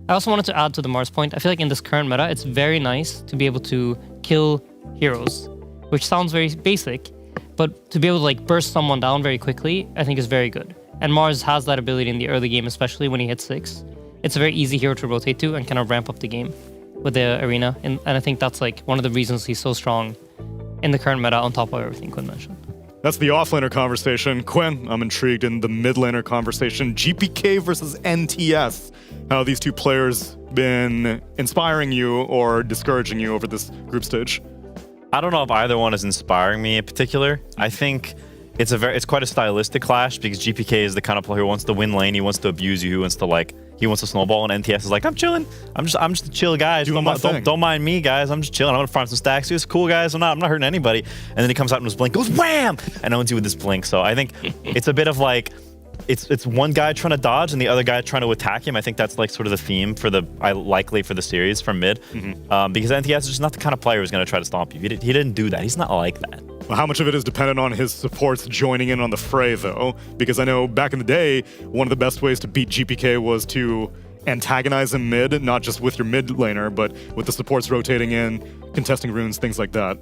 I also wanted to add to the Mars point, I feel like in this current meta, it's very nice to be able to kill heroes, which sounds very basic, but to be able to like burst someone down very quickly, I think is very good. And Mars has that ability in the early game, especially when he hits 6. It's a very easy hero to rotate to and kind of ramp up the game with the arena. And I think that's like one of the reasons he's so strong in the current meta on top of everything Quinn mentioned. That's the offlaner conversation. Quinn, I'm intrigued in the mid laner conversation. GPK versus NTS. How have these two players been inspiring you or discouraging you over this group stage? I don't know if either one is inspiring me in particular. I think it's quite a stylistic clash, because GPK is the kind of player who wants to win lane, he wants to abuse you, he wants to snowball, and NTS is like, I'm chilling. I'm just a chill guy. Don't mind me, guys. I'm just chilling. I'm gonna farm some stacks. It's cool, guys. I'm not hurting anybody. And then he comes out in his blink, goes wham, and owns you with this blink. So I think it's a bit of like, it's one guy trying to dodge and the other guy trying to attack him. I think that's like sort of the theme for likely for the series from mid, because NTS is just not the kind of player who's gonna try to stomp you. He didn't do that. He's not like that. Well, how much of it is dependent on his supports joining in on the fray, though? Because I know back in the day, one of the best ways to beat GPK was to antagonize him mid, not just with your mid laner, but with the supports rotating in, contesting runes, things like that.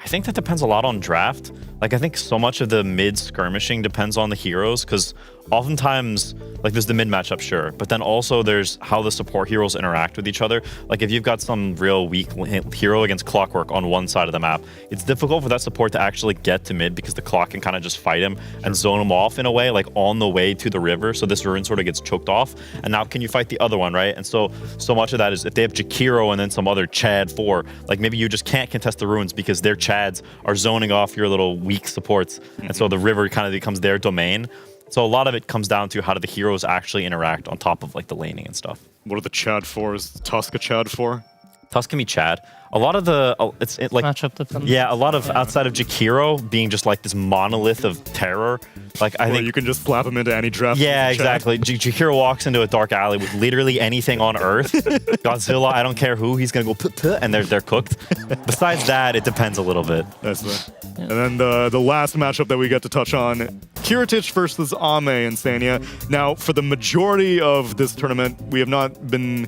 I think that depends a lot on draft. Like, I think so much of the mid skirmishing depends on the heroes, because oftentimes, like, there's the mid matchup, sure, but then also there's how the support heroes interact with each other. Like, if you've got some real weak hero against Clockwork on one side of the map, it's difficult for that support to actually get to mid, because the Clock can kind of just fight him and zone him off in a way, like on the way to the river, so this rune sort of gets choked off. And now can you fight the other one, right? And so much of that is if they have Jakiro and then some other Chad 4, like maybe you just can't contest the runes because their Chads are zoning off your little weak supports, and so the river kind of becomes their domain. So a lot of it comes down to how do the heroes actually interact on top of like the laning and stuff. What are the Chad 4s? Tusk a Chad 4? Tusk can be Chad. A lot of the like Matchup depends. yeah, a lot of outside of Jakiro being just like this monolith of terror. Like I think you can just slap him into any draft. yeah, with Chad. exactly. Jakiro walks into a dark alley with literally anything on Earth. Godzilla, I don't care who, he's gonna go put and they're cooked. Besides that, it depends a little bit. That's it. And then the last matchup that we get to touch on, Kiritich versus Ame and Sanya. Now, for the majority of this tournament, we have not been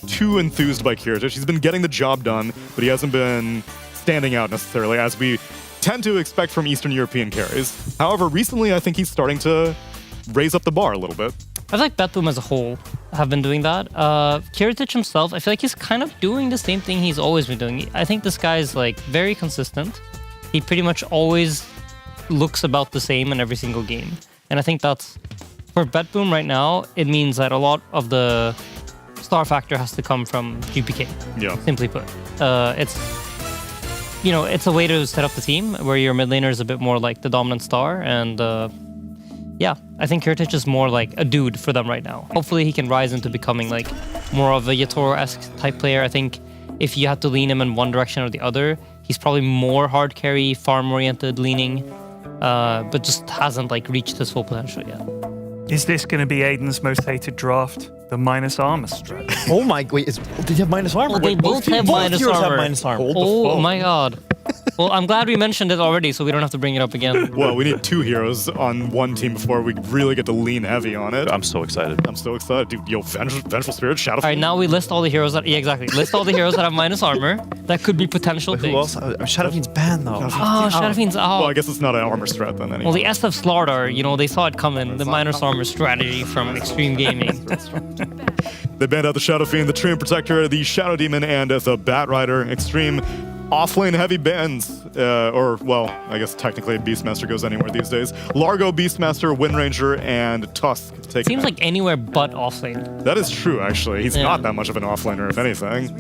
too enthused by Kiritich. He's been getting the job done, but he hasn't been standing out necessarily, as we tend to expect from Eastern European carries. However, recently I think he's starting to raise up the bar a little bit. I feel like BetBoom as a whole have been doing that. Kiritich himself, I feel like he's kind of doing the same thing he's always been doing. I think this guy is like very consistent. He pretty much always looks about the same in every single game. And I think that's, for BetBoom right now, it means that a lot of the star factor has to come from GPK. Yeah. Simply put. It's a way to set up the team where your mid laner is a bit more like the dominant star. And yeah, I think Kiritich is more like a dude for them right now. Hopefully he can rise into becoming like more of a Yatoro-esque type player. I think if you had to lean him in one direction or the other, he's probably more hard carry, farm-oriented leaning, but just hasn't like reached his full potential yet. Is this going to be Aiden's most hated draft? The minus armor strat? Oh my, wait, did he have minus armor? Oh, they both have minus heroes armor. have minus armor. Oh my god. Well, I'm glad we mentioned it already, so we don't have to bring it up again. Well, we need 2 heroes on one team before we really get to lean heavy on it. I'm so excited. I'm so excited. Dude, yo, Vengeful Spirit, Shadow. All right, now we list all the heroes that... Yeah, exactly. List all the heroes that have minus armor. That could be potential Who things. else? Shadow Fiend's banned though. Oh, Shadow Fiend's out. Well, I guess it's not an armor strat then anyway. Well, the SF Slardar, they saw it coming. The minus armor strategy from Xtreme Gaming. They banned out the Shadow Fiend, the Treant Protector, the Shadow Demon, and the Bat Rider. Extreme offlane heavy bans. I guess technically Beastmaster goes anywhere these days. Largo, Beastmaster, Windranger, and Tusk. Seems like anywhere but offlane. That is true, actually. He's not that much of an offlaner, if anything.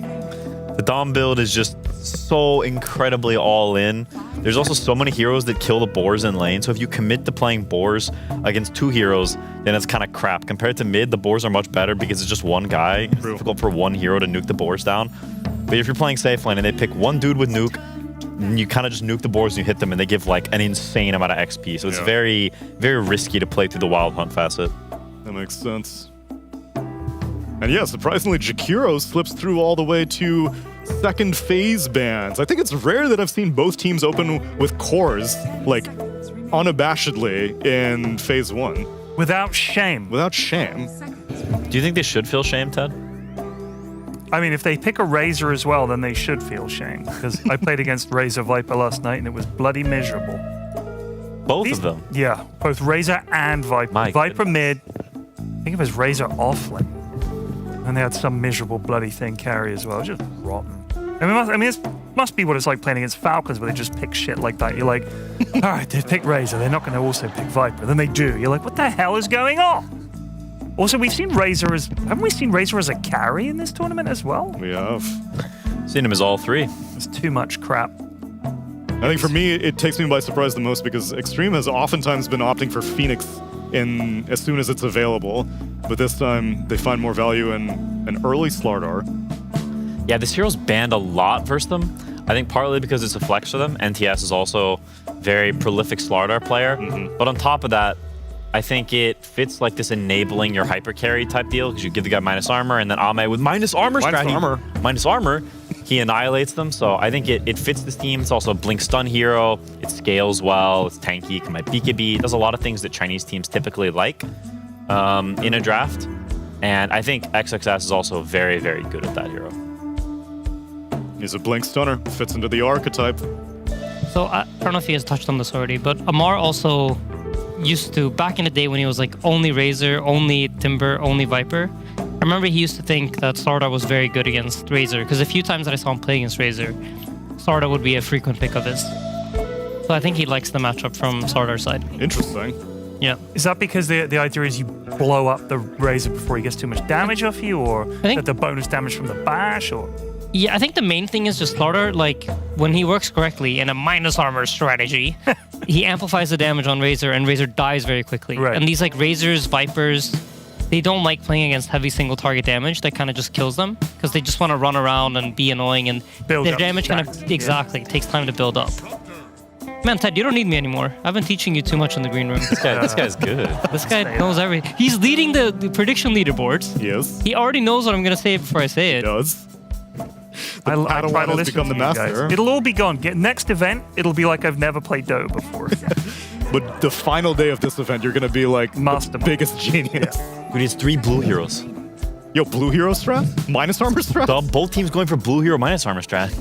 The Dom build is just so incredibly all in. There's also so many heroes that kill the boars in lane, so if you commit to playing boars against 2 heroes, then it's kind of crap. Compared to mid, the boars are much better because it's just one guy. It's difficult for one hero to nuke the boars down. But if you're playing safe lane and they pick one dude with nuke, you kind of just nuke the boars and you hit them and they give like an insane amount of XP. So it's very, very risky to play through the Wild Hunt facet. That makes sense. And yeah, surprisingly, Jakiro slips through all the way to second phase bans. I think it's rare that I've seen both teams open with cores, like, unabashedly in phase 1. Without shame. Without shame. Do you think they should feel shame, Ted? I mean, if they pick a Razor as well, then they should feel shame. Because I played against Razor Viper last night and it was bloody miserable. Both of them? Yeah, both Razor and Viper. My Viper mid. I think it was Razor offlane. And they had some miserable bloody thing carry as well. Just rotten. It must be what it's like playing against Falcons where they just pick shit like that. You're like, all right, they pick Razor. They're not going to also pick Viper. Then they do. You're like, what the hell is going on? Also, haven't we seen Razor as a carry in this tournament as well? We have. Seen him as all 3. It's too much crap. I think for me, it takes me by surprise the most because Xtreme has oftentimes been opting for Phoenix as soon as it's available. But this time, they find more value in an early Slardar. Yeah, this hero's banned a lot versus them. I think partly because it's a flex for them. NTS is also a very prolific Slardar player. But on top of that, I think it fits like this enabling your hyper carry type deal because you give the guy minus armor and then Ame with minus armor minus armor, he annihilates them. So I think it fits this team. It's also a blink stun hero. It scales well. It's tanky. It can buy BKB. It does a lot of things that Chinese teams typically like in a draft. And I think XXS is also very, very good at that hero. He's a blink stunner. Fits into the archetype. So I don't know if he has touched on this already, but Amar also used to, back in the day when he was like only Razor, only Timber, only Viper, I remember he used to think that Slardar was very good against Razor, because a few times that I saw him play against Razor, Slardar would be a frequent pick of his. So I think he likes the matchup from Sardar's side. Interesting. Yeah. Is that because the idea is you blow up the Razor before he gets too much damage off you, or that the bonus damage from the bash, or? Yeah, I think the main thing is just Slardar, like, when he works correctly in a minus armor strategy, he amplifies the damage on Razor, and Razor dies very quickly. Right. And these like Razors, Vipers, they don't like playing against heavy single target damage. That kind of just kills them because they just want to run around and be annoying, and Build their up damage kind stacks. of exactly takes time to build up. Man, Ted, you don't need me anymore. I've been teaching you too much in the green room. This guy's good. This guy knows everything. He's leading the prediction leaderboards. Yes. He already knows what I'm gonna say before I say He it. does. I try Padawan to has listen become to the you guys. master. It'll all be gone. Next event, it'll be like I've never played Dota before. But the final day of this event, you're gonna be like the Mastermind. biggest genius. Dude, he's 3 blue heroes. Yo, blue hero strat? Minus armor strat? Both teams going for blue hero minus armor strat.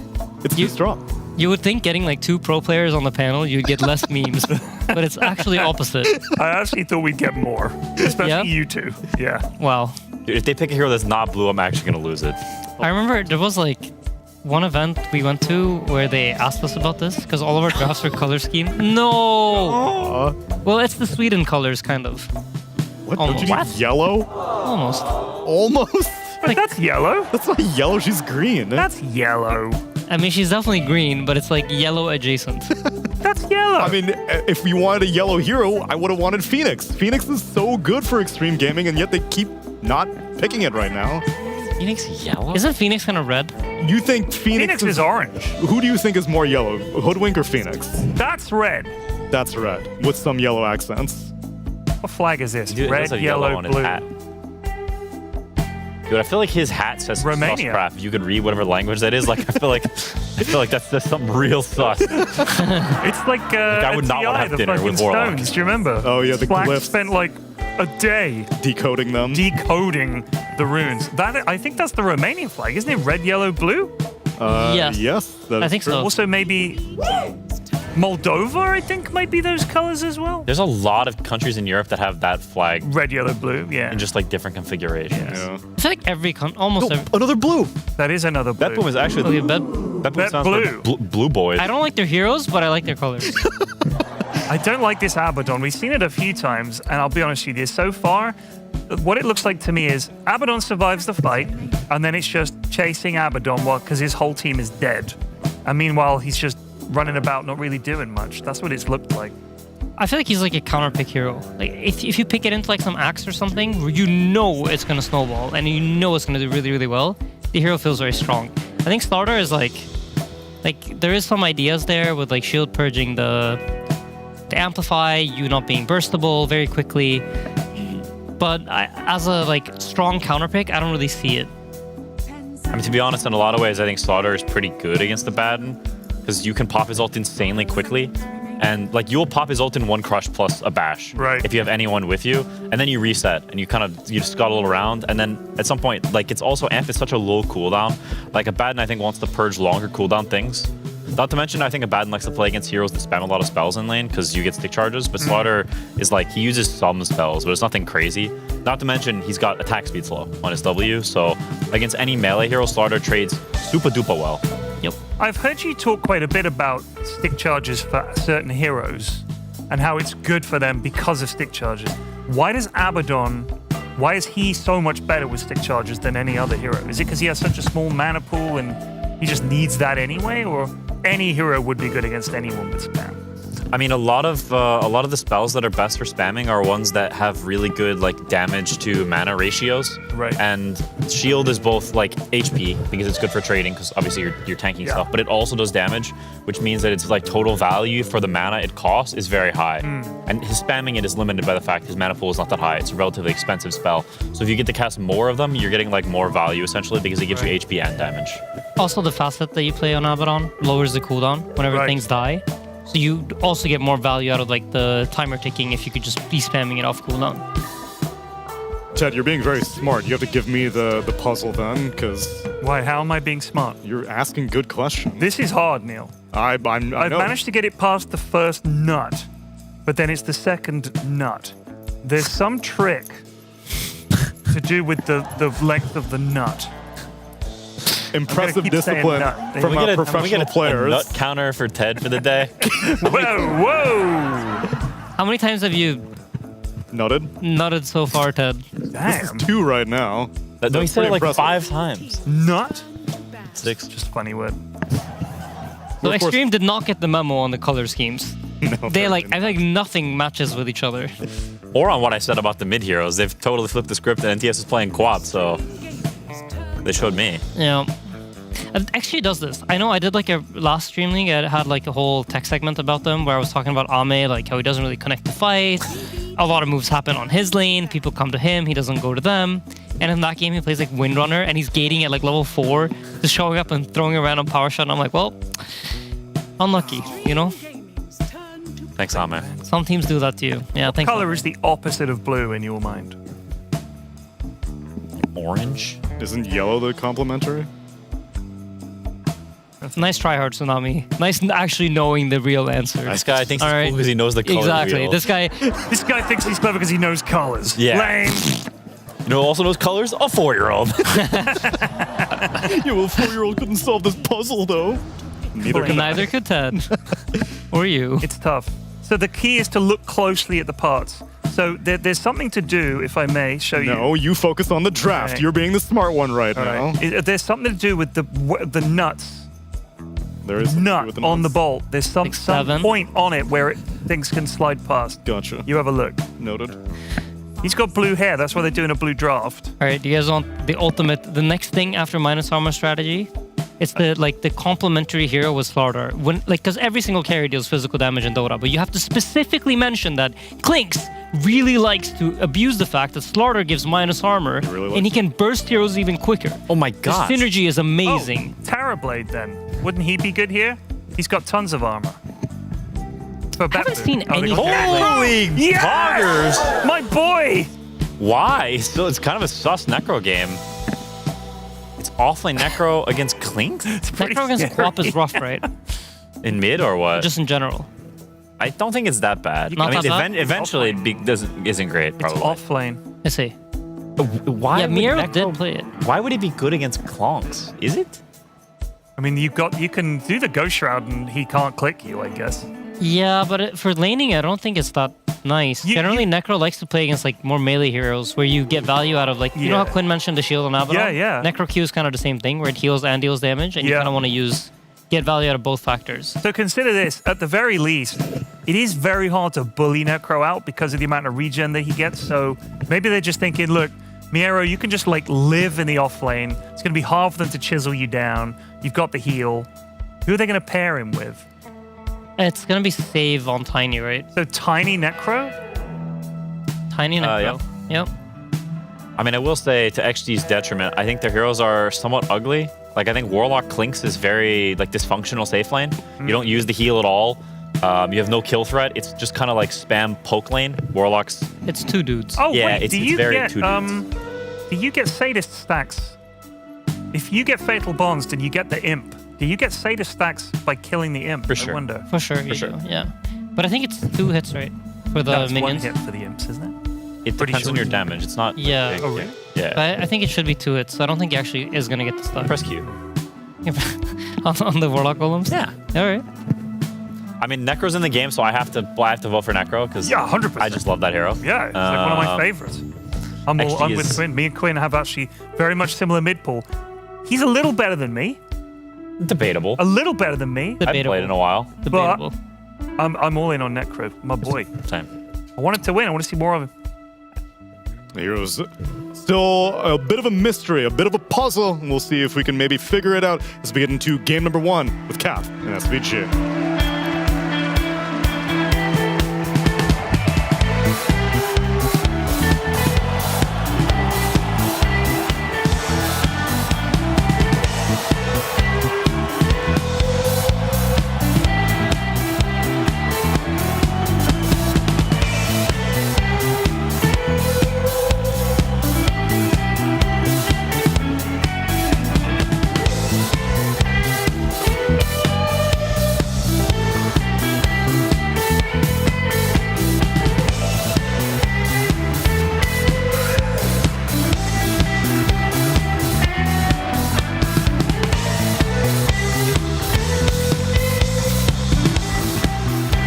It's too strong. You would think getting like 2 pro players on the panel, you'd get less memes, but it's actually opposite. I actually thought we'd get more, especially Yep. you two. Yeah. Wow. Dude, if they pick a hero that's not blue, I'm actually gonna lose it. I remember there was like one event we went to where they asked us about this because all of our drafts were color scheme. No. Well, it's the Sweden colors, kind of. What? Don't you need Almost. yellow? Almost. Almost? But that's yellow. That's not yellow, she's green. That's yellow. I mean, she's definitely green, but it's like yellow adjacent. That's yellow. I mean, if we wanted a yellow hero, I would have wanted Phoenix. Phoenix is so good for extreme gaming, and yet they keep not picking it right now. Phoenix yellow? Isn't Phoenix kind of red? You think Phoenix is orange. Who do you think is more yellow, Hoodwink or Phoenix? That's red. That's red, with some yellow accents. What flag is this? Dude, it Red, does have yellow, on his blue. hat. Dude, I feel like his hat says Romania. sus crap. If you could read whatever language that is, like I feel like that's something real sus. It's like I would not want to have the dinner fucking with Warlock. Stones. Do you remember? Oh, yeah, the Slack glyphs. spent like a day Decoding them. decoding the runes. I think that's the Romanian flag, isn't it? Red, yellow, blue. Yes. Yes, that I is think true. so. Also, maybe Moldova. I think might be those colors as well. There's a lot of countries in Europe that have that flag Red, yellow, blue. Yeah. in just like different configurations. Yeah. I feel like almost every. Another blue. That is another blue. BetBoom is actually Oh, yeah, BetBoom Bet stands blue. for blue boys. I don't like their heroes, but I like their colors. I don't like this Abaddon. We've seen it a few times, and I'll be honest with you, so far, what it looks like to me is Abaddon survives the fight, and then it's just chasing Abaddon because his whole team is dead. And meanwhile, he's just running about, not really doing much. That's what it's looked like. I feel like he's like a counter pick hero. Like if you pick it into like some axe or something, you know it's gonna snowball and you know it's gonna do really, really well. The hero feels very strong. I think Starter is like there is some ideas there with like shield purging the amplify, you not being burstable very quickly. But as a like strong counter pick, I don't really see it. I mean, to be honest, in a lot of ways, I think Slaughter is pretty good against the Baden because you can pop his ult insanely quickly. And like you'll pop his ult in 1 crush plus a bash if you have anyone with you, and then you reset and you just scuttle around, and then at some point, like it's also Amp is such a low cooldown. Like a Baden I think wants to purge longer cooldown things. Not to mention, I think a Baden likes to play against heroes that spam a lot of spells in lane because you get stick charges, but Slaughter is like, he uses some spells, but it's nothing crazy. Not to mention, he's got attack speed slow on his W, so against any melee hero, Slaughter trades super duper well. Yep. I've heard you talk quite a bit about stick charges for certain heroes and how it's good for them because of stick charges. Why is he so much better with stick charges than any other hero? Is it because he has such a small mana pool and he just needs that anyway, or any hero would be good against anyone with spam? I mean, a lot of the spells that are best for spamming are ones that have really good like damage to mana ratios. Right. And shield is both like HP because it's good for trading because obviously you're tanking stuff, but it also does damage, which means that its like total value for the mana it costs is very high. And his spamming it is limited by the fact his mana pool is not that high. It's a relatively expensive spell. So if you get to cast more of them, you're getting like more value essentially because it gives you HP and damage. Also, the facet that you play on Abaddon lowers the cooldown whenever things die. So you also get more value out of like the timer ticking if you could just be spamming it off cooldown. Ted, you're being very smart. You have to give me the puzzle then, because Why? How am I being smart? you're asking good questions. This is hard, Neil. I I've know. managed to get it past the first nut, but then it's the second nut. There's some trick to do with the length of the nut. Impressive keep saying discipline nut. from We our get a professional a players. nut counter for Ted for the day. Whoa! How many times have you Nutted? nutted so far, Ted? Damn. 2 right now. No, he said it pretty like impressive. 5 times. Nut? 6. Just a funny word. So Of course- Xtreme did not get the memo on the color schemes. They like, I think nothing matches with each other. Or on what I said about the mid heroes, they've totally flipped the script and NTS is playing quad, so they showed me. Yeah. It actually does this. I know I did like a last DreamLeague, I had like a whole tech segment about them where I was talking about Ame, like how he doesn't really connect the fight. A lot of moves happen on his lane, people come to him, he doesn't go to them. And in that game he plays like Windrunner and he's gating at like level 4, just showing up and throwing a random power shot, and I'm like, well, unlucky, you know? Thanks, Ame. Some teams do that to you. Yeah, thanks. Color is the opposite of blue in your mind? Orange? Isn't yellow the complementary? Nice try hard, Tsunami. Nice actually knowing the real answer. This guy thinks he's All right. cool because he knows the color Exactly. wheel. This guy, This guy thinks he's clever because he knows colors. Yeah. Lame. You know who also knows colors? A 4-year-old. Yo, a 4-year-old couldn't solve this puzzle, though. Neither can I. neither could Ted. Or you. It's tough. So the key is to look closely at the parts. So there's something to do, if I may show you. No, you focus on the draft. Okay. You're being the smart one right All now. right. There's something to do with the nuts. There is something Nut with the on the nuts. bolt. There's some Like 7. point on it where things can slide past. Gotcha. You have a look. Noted. He's got blue hair. That's why they're doing a blue draft. All right, do you guys want the ultimate, the next thing after minus armor strategy? It's the complementary hero with Slardar. Because every single carry deals physical damage in Dota, but you have to specifically mention that Clinks really likes to abuse the fact that Slardar gives minus armor, really and he likes can burst heroes even quicker. Oh my The god. synergy is amazing. Oh, Terrorblade then. Wouldn't he be good here? He's got tons of armor. For I haven't BetBoom. seen Oh, they any got Terrorblade. Holy Yes! poggers! My boy! Why? Still, it's kind of a sus Necro game. It's offlane Necro against Clink? Necro against Quap is rough, right? In mid or what? Just in general. I don't think it's that bad. Not I mean, that bad? eventually it isn't great, It's probably. off lane. Let's see. Why Yeah, would Miro Necro- did play it. Why would he be good against Clonks? Is it? I mean, you can do the Ghost Shroud and he can't click you, I guess. Yeah, but for laning, I don't think it's that nice. Generally, Necro likes to play against like more melee heroes where you get value out of like, you know how Yeah. Quinn mentioned the shield on Abaddon? Yeah, yeah. Necro Q is kind of the same thing where it heals and deals damage, and you Yeah. kind of want to get value out of both factors. So consider this, at the very least, it is very hard to bully Necro out because of the amount of regen that he gets. So maybe they're just thinking, look, Miero, you can just like live in the off lane. It's going to be hard for them to chisel you down. You've got the heal. Who are they going to pair him with? It's going to be save on Tiny, right? So Tiny Necro? Tiny Necro. Yep. I mean, I will say to XG's detriment, I think their heroes are somewhat ugly. Like, I think Warlock Clinks is very like dysfunctional safe lane. You don't use the heal at all. You have no kill threat. It's just kind of like spam poke lane. Warlock's. It's 2 dudes. Oh, Yeah, wait, it's do you very get, two dudes. do you get Sadist stacks? If you get Fatal Bonds, then you get the Imp. Do you get Sadist stacks by killing the Imp? For I sure. wonder. For sure, you sure. do. Yeah. But I think it's 2 hits, right? For the That's minions. one hit for the Imps, isn't it? It Pretty depends on sure. your damage. It's not. Yeah. big. Oh, really? Yeah. But I think it should be 2 hits, so I don't think he actually is going to get the stun. Press Q. on the Warlock Golems? Yeah. All right. I mean, Necro's in the game, so I have to vote for Necro because Yeah, 100%. I just love that hero. Yeah, it's like one of my favorites. I'm XG with is- Quinn. Me and Quinn have actually very much similar mid pool. He's a little better than me. Debatable. A little better than me. I haven't played in a while. Debatable. I'm all in on Necro, my boy. Same. I wanted to win. I want to see more of him. The hero's still a bit of a mystery, a bit of a puzzle. We'll see if we can maybe figure it out as we get into game number 1 with Cap and SVG.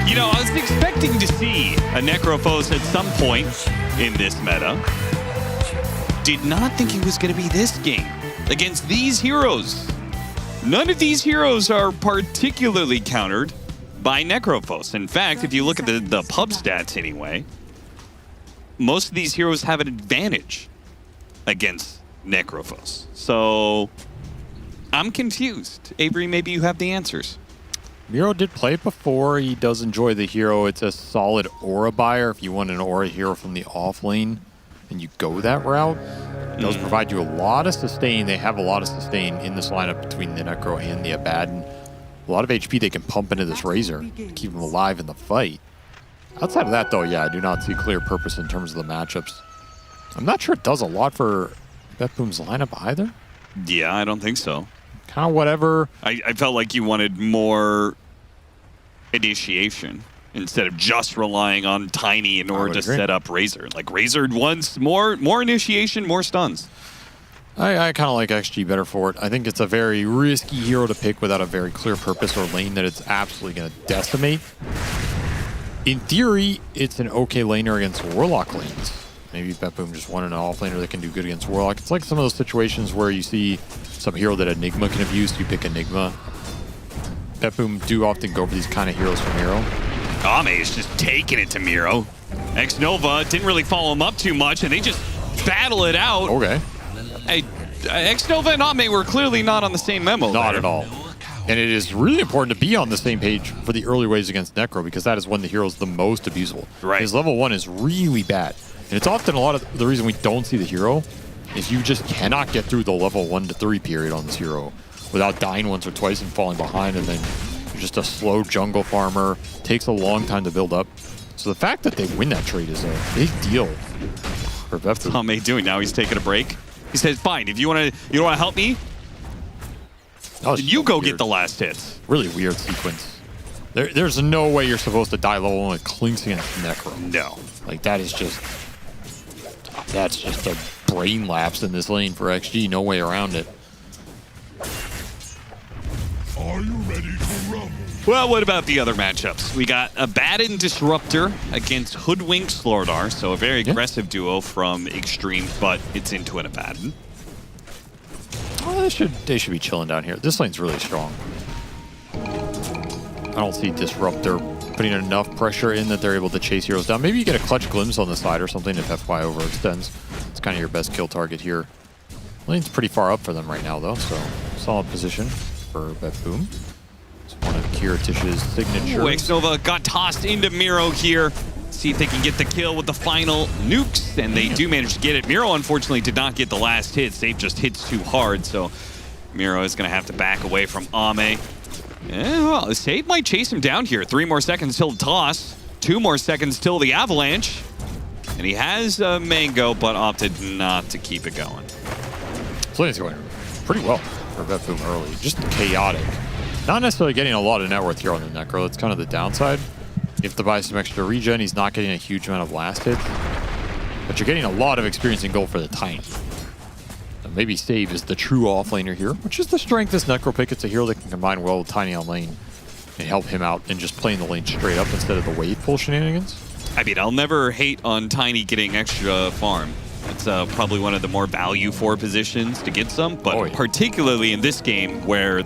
You know, I was expecting to see a Necrophos at some point in this meta. Did not think it was going to be this game against these heroes. None of these heroes are particularly countered. by Necrophos. In fact, if you look at the pub stats anyway, most of these heroes have an advantage against Necrophos. So I'm confused. Avery, maybe you have the answers. Miro did play it before. He does enjoy the hero. It's a solid aura buyer if you want an aura hero from the off lane and you go that route. It does provide you a lot of sustain. They have a lot of sustain in this lineup between the Necro and the Abaddon. A lot of HP they can pump into this Razor, keep him alive in the fight. Outside of that, though, yeah, I do not see clear purpose in terms of the matchups. I'm not sure it does a lot for BetBoom's lineup either. Yeah, I don't think so. Kind of whatever. I felt like you wanted more initiation instead of just relying on Tiny in order to set up Razor. Like, Razor wants more initiation, more stuns. I kind of like XG better for it. I think it's a very risky hero to pick without a very clear purpose or lane that it's absolutely going to decimate. In theory, it's an okay laner against Warlock lanes. Maybe BetBoom just wanted an off laner that can do good against Warlock. It's like some of those situations where you see some hero that Enigma can abuse, you pick Enigma. BetBoom do often go for these kind of heroes from Miro. Ame is just taking it to Miro. X-Nova didn't really follow him up too much, and they just battle it out. Okay. X-Nova and Ame were clearly not on the same memo. Not at all. And it is really important to be on the same page for the early waves against Necro because that is when the hero is the most abusable. Right. His level 1 is really bad. And it's often a lot of the reason we don't see the hero is you just cannot get through the level 1 to 3 period on this hero without dying once or twice and falling behind, and then you're just a slow jungle farmer. Takes a long time to build up. So the fact that they win that trade is a big deal for BetBoom. What's Ame doing now? He's taking a break. He says, "Fine, if you want to help me, you go get the last hits." Really weird sequence. There's no way you're supposed to die level 1 with Clinks against Necro. No. Like, that's just a brain lapse in this lane for XG. No way around it. Are you ready to rumble? Well, what about the other matchups? We got Abaddon Disruptor against Hoodwink Slordar, so a very aggressive duo from Xtreme, but it's into an Abaddon. Oh, they should be chilling down here. This lane's really strong. I don't see Disruptor putting enough pressure in that they're able to chase heroes down. Maybe you get a clutch glimpse on the side or something if FY overextends. It's kind of your best kill target here. Lane's pretty far up for them right now, though, so solid position for BetBoom. It's one of Kiritish's signatures. X-Nova got tossed into Miro here. See if they can get the kill with the final nukes, and they do manage to get it. Miro, unfortunately, did not get the last hit. Save just hits too hard, so Miro is going to have to back away from Ame. Yeah, well, Save might chase him down here. 3 more seconds till the toss. 2 more seconds till the avalanche. And he has a Mango, but opted not to keep it going. So it's going pretty well for BetBoom early. Just chaotic. Not necessarily getting a lot of net worth here on the Necro. That's kind of the downside. You have to buy some extra regen. He's not getting a huge amount of last hits. But you're getting a lot of experience in gold for the Tiny. So maybe Save is the true offlaner here, which is the strength of this Necro pick. It's a hero that can combine well with Tiny on lane and help him out and just playing the lane straight up instead of the wave pull shenanigans. I mean, I'll never hate on Tiny getting extra farm. It's probably one of the more value for positions to get some, but particularly in this game where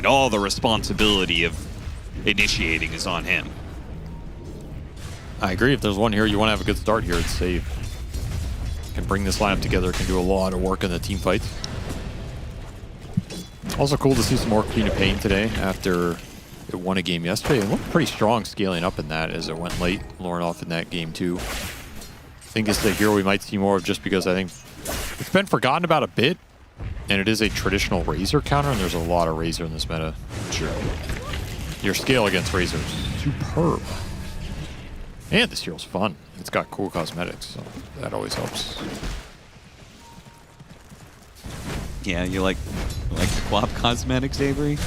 all the responsibility of initiating is on him. I agree. If there's one here you want to have a good start here, it's Save. Can bring this lineup together, can do a lot of work in the team fights. Also cool to see some more Queen of Pain today after it won a game yesterday. It looked pretty strong scaling up in that as it went late, luring off in that game too. I think it's the hero we might see more of just because I think it's been forgotten about a bit, and it is a traditional Razor counter, and there's a lot of Razor in this meta. Sure. Your scale against Razor is superb. And this hero's fun. It's got cool cosmetics, so that always helps. Yeah, you like the Quap cosmetics, Avery?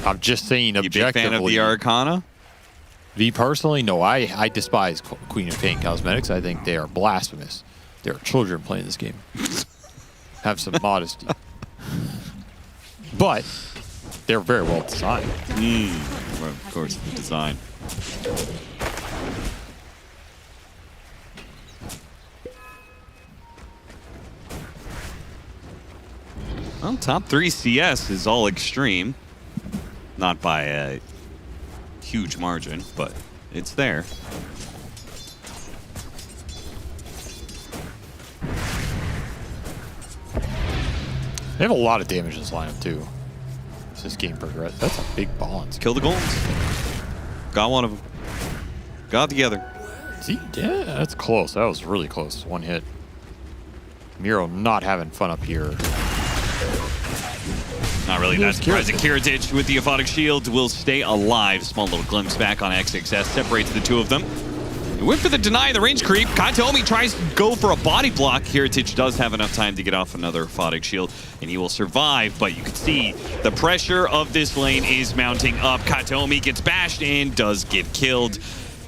I'm just saying objectively. You big fan of the Arcana? Me personally, no. I despise Queen of Pain cosmetics. I think they are blasphemous. There are children playing this game. Have some modesty. But they're very well designed. Well, of course, the design. Well, top 3 CS is all Xtreme. Not by a huge margin, but it's there. They have a lot of damage in this lineup, too. As this game progresses. That's a big balance. Kill the golems. Got one of them. Got the other. See? Yeah, that's close. That was really close. One hit. Miro not having fun up here. Not really that surprising. Kiritich with the Aphotic Shield will stay alive. Small little glimpse back on XXS. Separates the two of them. He went for the deny, the range creep. Katomi tries to go for a body block. Kiritich does have enough time to get off another Aphotic Shield, and he will survive. But you can see the pressure of this lane is mounting up. Katomi gets bashed and does get killed.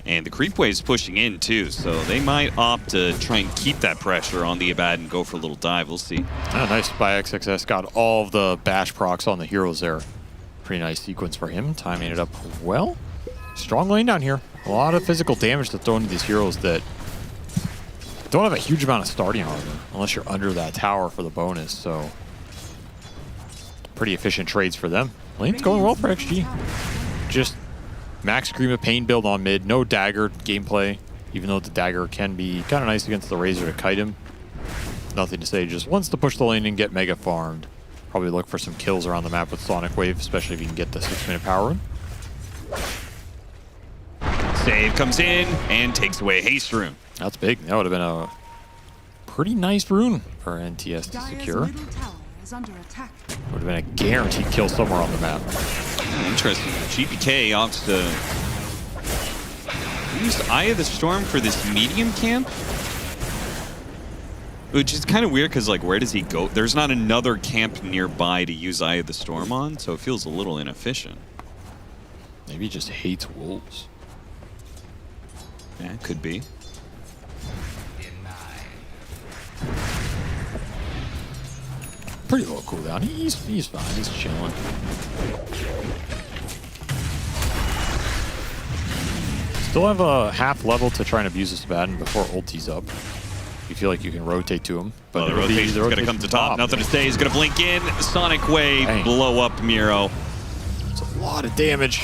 And the creep wave is pushing in too, so they might opt to try and keep that pressure on the Abad and go for a little dive. We'll see. Nice by XXS. Got all of the bash procs on the heroes there. Pretty nice sequence for him. Timing it up well. Strong lane down here. A lot of physical damage to throw into these heroes that don't have a huge amount of starting armor unless you're under that tower for the bonus. So pretty efficient trades for them. Lane's going well for XG. Just max Scream of Pain build on mid. No dagger gameplay, even though the dagger can be kind of nice against the Razor to kite him. Nothing to say, just wants to push the lane and get mega farmed. Probably look for some kills around the map with Sonic Wave, especially if you can get the 6-minute power run. Save comes in and takes away Haste Rune. That's big. That would have been a pretty nice rune for NTS to secure. Would have been a guaranteed kill somewhere on the map. Interesting. GPK opts to use Eye of the Storm for this medium camp. Which is kind of weird because, like, where does he go? There's not another camp nearby to use Eye of the Storm on, so it feels a little inefficient. Maybe he just hates wolves. Yeah, could be. Pretty low cooldown. He's fine. He's chilling. Still have a half level to try and abuse this Abaddon before ulti's up. You feel like you can rotate to him. But the rotation's going to come to top. Nothing to say. He's going to blink in. Sonic Wave, Dang. blow up Miro. It's a lot of damage.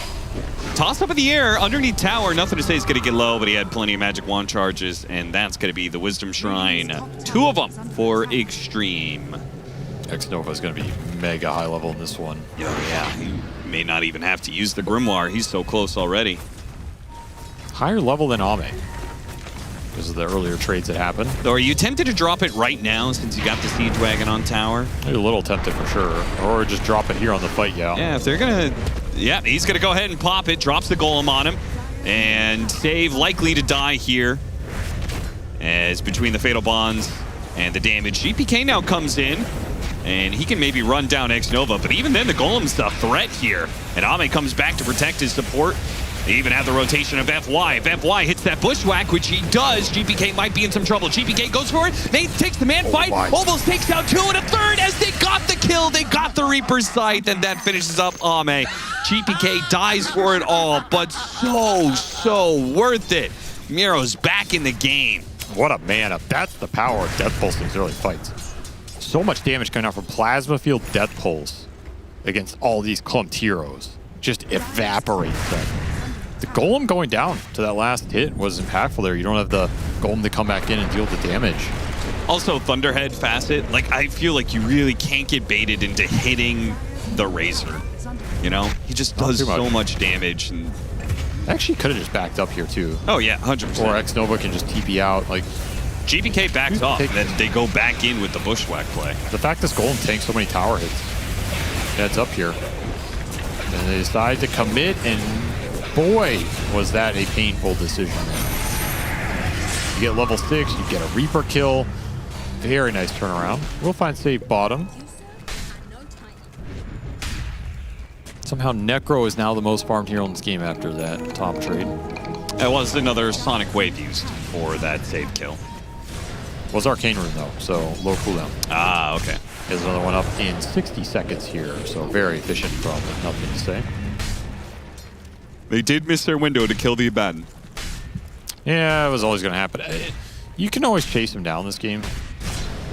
Toss up in the air underneath tower. Nothing to say is going to get low, but he had plenty of magic wand charges, and that's going to be the Wisdom Shrine. 2 of them for Xtreme. X-Nova is going to be mega high level in this one. Oh, yeah. He may not even have to use the Grimoire. He's so close already. Higher level than Ame because of the earlier trades that happened. So are you tempted to drop it right now since you got the Siege Wagon on tower? Maybe a little tempted for sure. Or just drop it here on the fight, yeah. Yeah, if they're going to... Yeah, he's going to go ahead and pop it. Drops the Golem on him. And Save likely to die here. As between the Fatal Bonds and the damage. GPK now comes in. And he can maybe run down X-Nova. But even then, the Golem's a threat here. And Ame comes back to protect his support. They even have the rotation of FY. If FY hits that bushwhack, which he does, GPK might be in some trouble. GPK goes for it. Nate takes the man fight. Almost takes out 2 and a 3rd as they got the kill. They got the Reaper's Sight, and that finishes up Ame. GPK dies for it all, but so worth it. Miro's back in the game. What a mana. That's the power of Death Pulse in these early fights. So much damage coming out from Plasma Field Death Pulse against all these clumped heroes. Just evaporates them. The Golem going down to that last hit was impactful there. You don't have the Golem to come back in and deal the damage. Also, Thunderhead Facet, like, I feel like you really can't get baited into hitting the Razor. You know? He just does so much damage. And actually could have just backed up here, too. Oh, yeah, 100%. Or X-Nova can just TP out. Like, GPK backs off, and then they go back in with the Bushwhack play. The fact this Golem tanks so many tower hits adds up here. And they decide to commit, and boy, was that a painful decision. You get level 6, you get a Reaper kill. Very nice turnaround. We'll find Save bottom. Somehow Necro is now the most farmed hero in this game after that top trade. That was another Sonic Wave used for that save kill. Was Arcane Rune though, so low cooldown. Ah, okay. There's another one up in 60 seconds here, so very efficient from nothing to say. They did miss their window to kill the Abaddon. Yeah, it was always going to happen. You can always chase him down this game.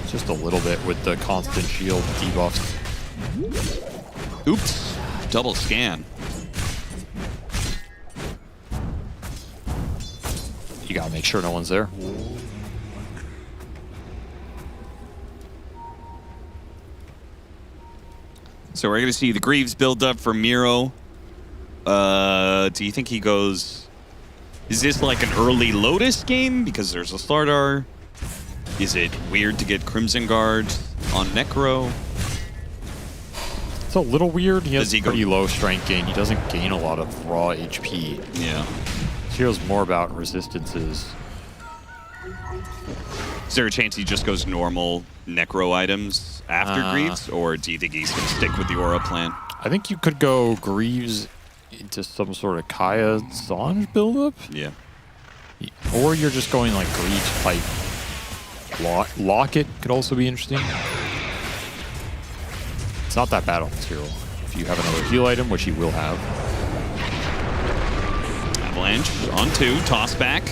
Just a little bit with the constant shield debuffs. Oops. Double scan. to make sure no one's there. So we're going to see the Greaves build up for Miro. Do you think he goes... Is this like an early Lotus game because there's a Slardar? Is it weird to get Crimson Guard on Necro? It's a little weird. He has Does he pretty go- low strength gain. He doesn't gain a lot of raw HP. Yeah. This hero's more about resistances. Is there a chance he just goes normal Necro items after Greaves? Or do you think he's going to stick with the Aura plan? I think you could go Greaves into some sort of Kaya Zanj buildup. Yeah. Or you're just going like Greaves type. Locket could also be interesting. It's not that bad on this hero. If you have another heal item, which he will have. Avalanche on 2, toss back.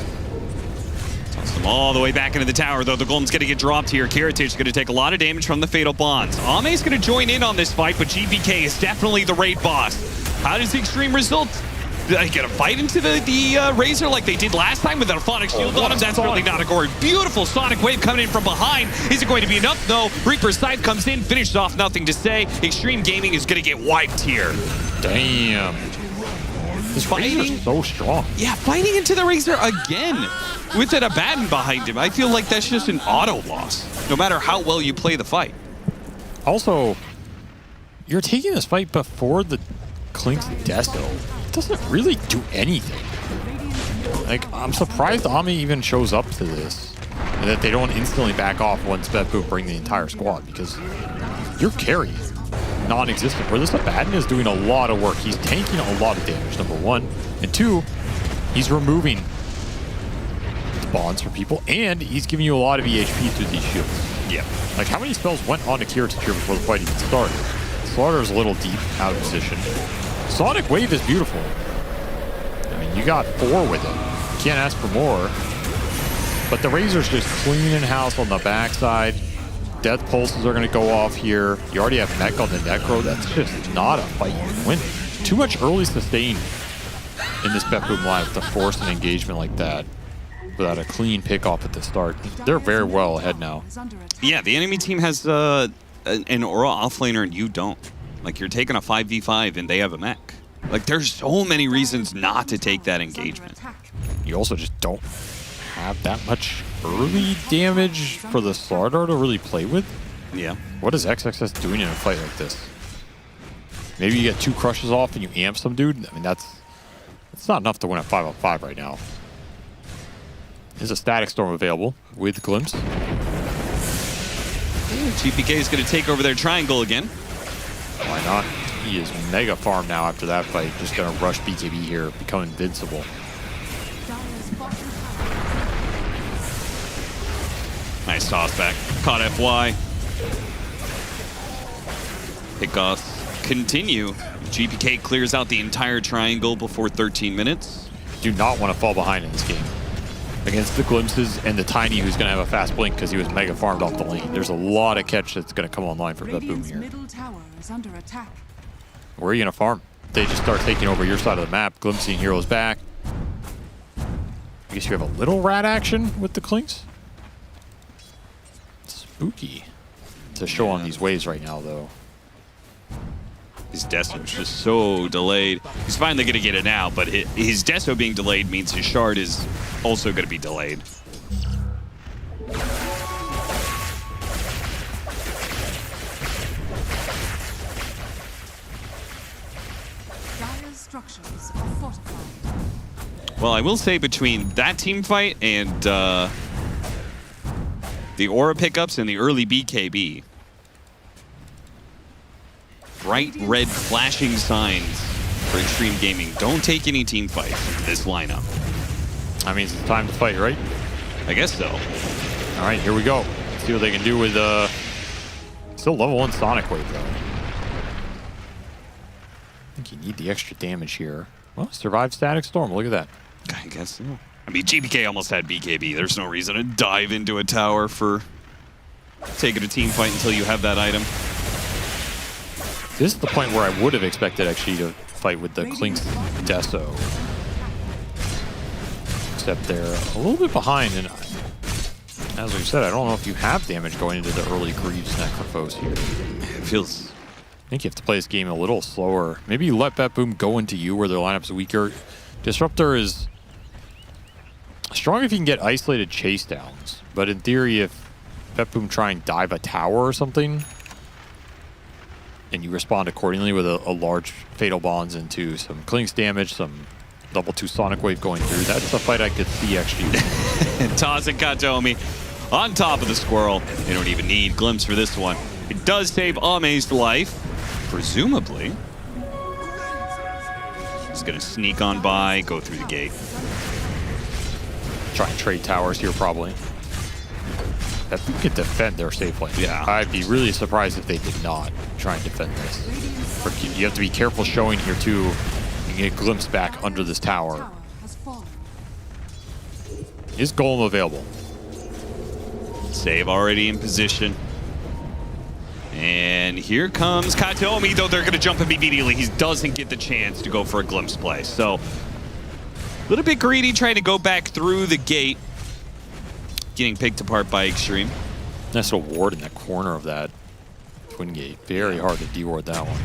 Toss them all the way back into the tower, though the Golem's going to get dropped here. Kiritich going to take a lot of damage from the Fatal Bonds. Ame's going to join in on this fight, but GPK is definitely the raid boss. How does Xtreme result? They get a fight into the Razor like they did last time with a Phonic Shield on him? That's really not a gourd. Beautiful Sonic Wave coming in from behind. Is it going to be enough? No. Reaper's Scythe comes in, finishes off, nothing to say. Extreme Gaming is going to get wiped here. Damn. This Razor's so strong. Yeah, fighting into the Razor again with an Abaddon behind him. I feel like that's just an auto loss, no matter how well you play the fight. Also, you're taking this fight before the Clink's Desto. It doesn't really do anything. Like, I'm surprised Ami even shows up to this. And that they don't instantly back off once BetBoom bring the entire squad, because your carry is non-existent. Where this Abaddon is doing a lot of work. He's tanking a lot of damage, number one. And two, he's removing spawns for people, and he's giving you a lot of EHP through these shields. Yeah. Like, how many spells went on to Kiritich here before the fight even started? Slaughter's a little deep out of position. Sonic Wave is beautiful. I mean, you got 4 with it. Can't ask for more. But the Razor's just cleaning house on the backside. Death Pulses are going to go off here. You already have mech on the Necro. That's just not a fight you can win. Too much early sustain in this BetBoom lineup to force an engagement like that without a clean pick off at the start. They're very well ahead now. Yeah, the enemy team has an Aura offlaner and you don't. Like, you're taking a 5v5 and they have a mech. Like, there's so many reasons not to take that engagement. You also just don't have that much early damage for the Slardar to really play with. Yeah. What is XXS doing in a fight like this? Maybe you get 2 crushes off and you amp some dude. I mean, that's not enough to win a 5-on-5 right now. There's a Static Storm available with Glimpse. GPK is going to take over their triangle again. Why not? He is mega farm now after that fight. Just going to rush BKB here, become invincible. Nice toss back. Caught FY. Pickoffs continue. GPK clears out the entire triangle before 13 minutes. Do not want to fall behind in this game. Against the Glimpses and the Tiny, who's going to have a fast blink because he was mega farmed off the lane. There's a lot of catch that's going to come online for BetBoom here. middle tower is under attack. Where are you going to farm? They just start taking over your side of the map. Glimpsing heroes back. I guess you have a little rat action with the Clinks. Spooky to show on these waves right now, though. His Deso is just so delayed. He's finally going to get it now, but his Deso being delayed means his Shard is also going to be delayed. Dire's structures are fortified. Well, I will say between that team fight and the Aura pickups and the early BKB, bright red flashing signs for Extreme Gaming. Don't take any team fights in this lineup. That means it's time to fight, right? I guess so. All right, here we go. Let's see what they can do with still level 1 Sonic Wave, though. I think you need the extra damage here. Well, survive Static Storm. Look at that. I guess so. I mean, GPK almost had BKB. There's no reason to dive into a tower for taking a team fight until you have that item. This is the point where I would have expected actually to fight with the Clink's Deso. except they're a little bit behind. And as we said, I don't know if you have damage going into the early Greaves Necrophos here. It feels... I think you have to play this game a little slower. Maybe you let BetBoom go into you where their lineup's weaker. Disruptor is strong if you can get isolated chase downs. But in theory, if BetBoom try and dive a tower or something, and you respond accordingly with a large Fatal Bonds into some Clinks damage, some double 2 Sonic Wave going through, that's a fight I could see actually. And Taz and Katomi on top of the Squirrel. They don't even need Glimpse for this one. It does save Ame's life, presumably. He's going to sneak on by, go through the gate. Try and trade towers here, probably. That we could defend their safe lane. Yeah. I'd be really surprised if they did not try and defend this. You have to be careful showing here, too. You can get Glimpse back under this tower. Is Golem available? Save already in position. And here comes Katomi, though they're going to jump him immediately. He doesn't get the chance to go for a glimpse play. So, a little bit greedy trying to go back through the gate. Getting picked apart by Xtreme. Nice little ward in that corner of that twin gate. Very hard to de-ward that one.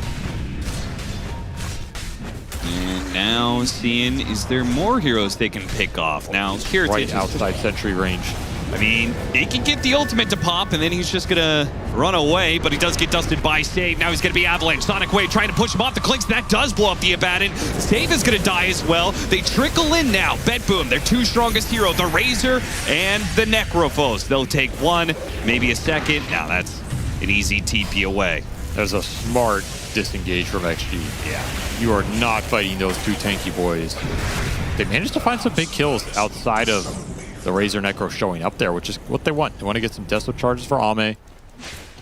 And now seeing, is there more heroes they can pick off? Now, here Right outside sentry range. I mean, he can get the ultimate to pop, and then he's just gonna run away, but he does get dusted by Save. Now he's gonna be Avalanche. Sonic Wave trying to push him off the Clinks. That does blow up the Abaddon. Save is gonna die as well. They trickle in now. BetBoom, their 2 strongest heroes, the Razor and the Necrophos. They'll take one, maybe a second. Now that's an easy TP away. There's a smart disengage from XG. Yeah. You are not fighting those 2 tanky boys. They managed to find some big kills outside of the Razor Necro showing up there, which is what they want. They want to get some Desolate charges for Ame.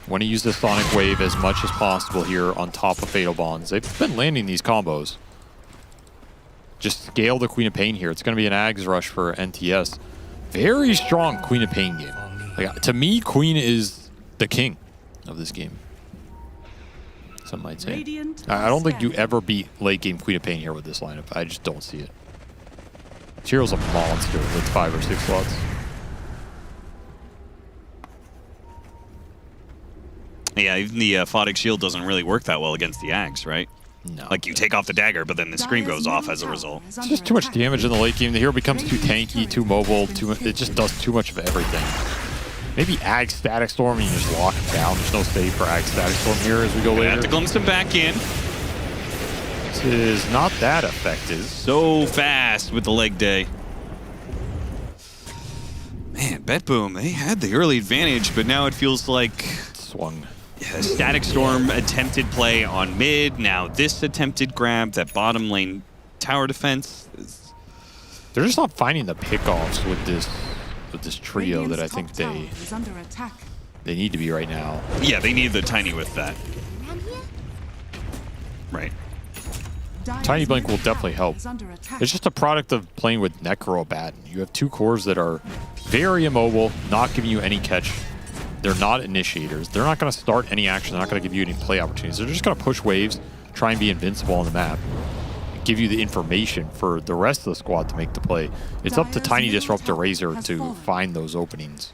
Want to use the Sonic Wave as much as possible here on top of Fatal Bonds. They've been landing these combos. Just scale the Queen of Pain here. It's going to be an Ags rush for NTS. Very strong Queen of Pain game. Like, to me, Queen is the king of this game. Some might say. I don't think you ever beat late game Queen of Pain here with this lineup. I just don't see it. Hero's a monster with 5 or 6 slots. Yeah, even the Photic Shield doesn't really work that well against the Ags, right? No. Like, you take off the dagger, but then the screen goes off as a result. It's just too much damage in the late game. The hero becomes too tanky, too mobile. It just does too much of everything. Maybe Ag Static Storm and you just lock him down. There's no save for Ag Static Storm here as we go later. Have to glimpse him back in. This is not that effective. So fast with the leg day. Man, BetBoom, they had the early advantage, but now it feels like swung. Yeah, Static Storm attempted play on mid. Now this attempted grab, that bottom lane tower defense. They're just not finding the pickoffs with this trio that I think they need to be right now. Yeah, they need the Tiny with that. Right. Tiny Blink will definitely help. It's just a product of playing with Necro Abaddon. You have 2 cores that are very immobile, not giving you any catch. They're not initiators. They're not going to start any action. They're not going to give you any play opportunities. They're just going to push waves, try and be invincible on the map, give you the information for the rest of the squad to make the play. It's up to Tiny Disruptor Razor to find those openings.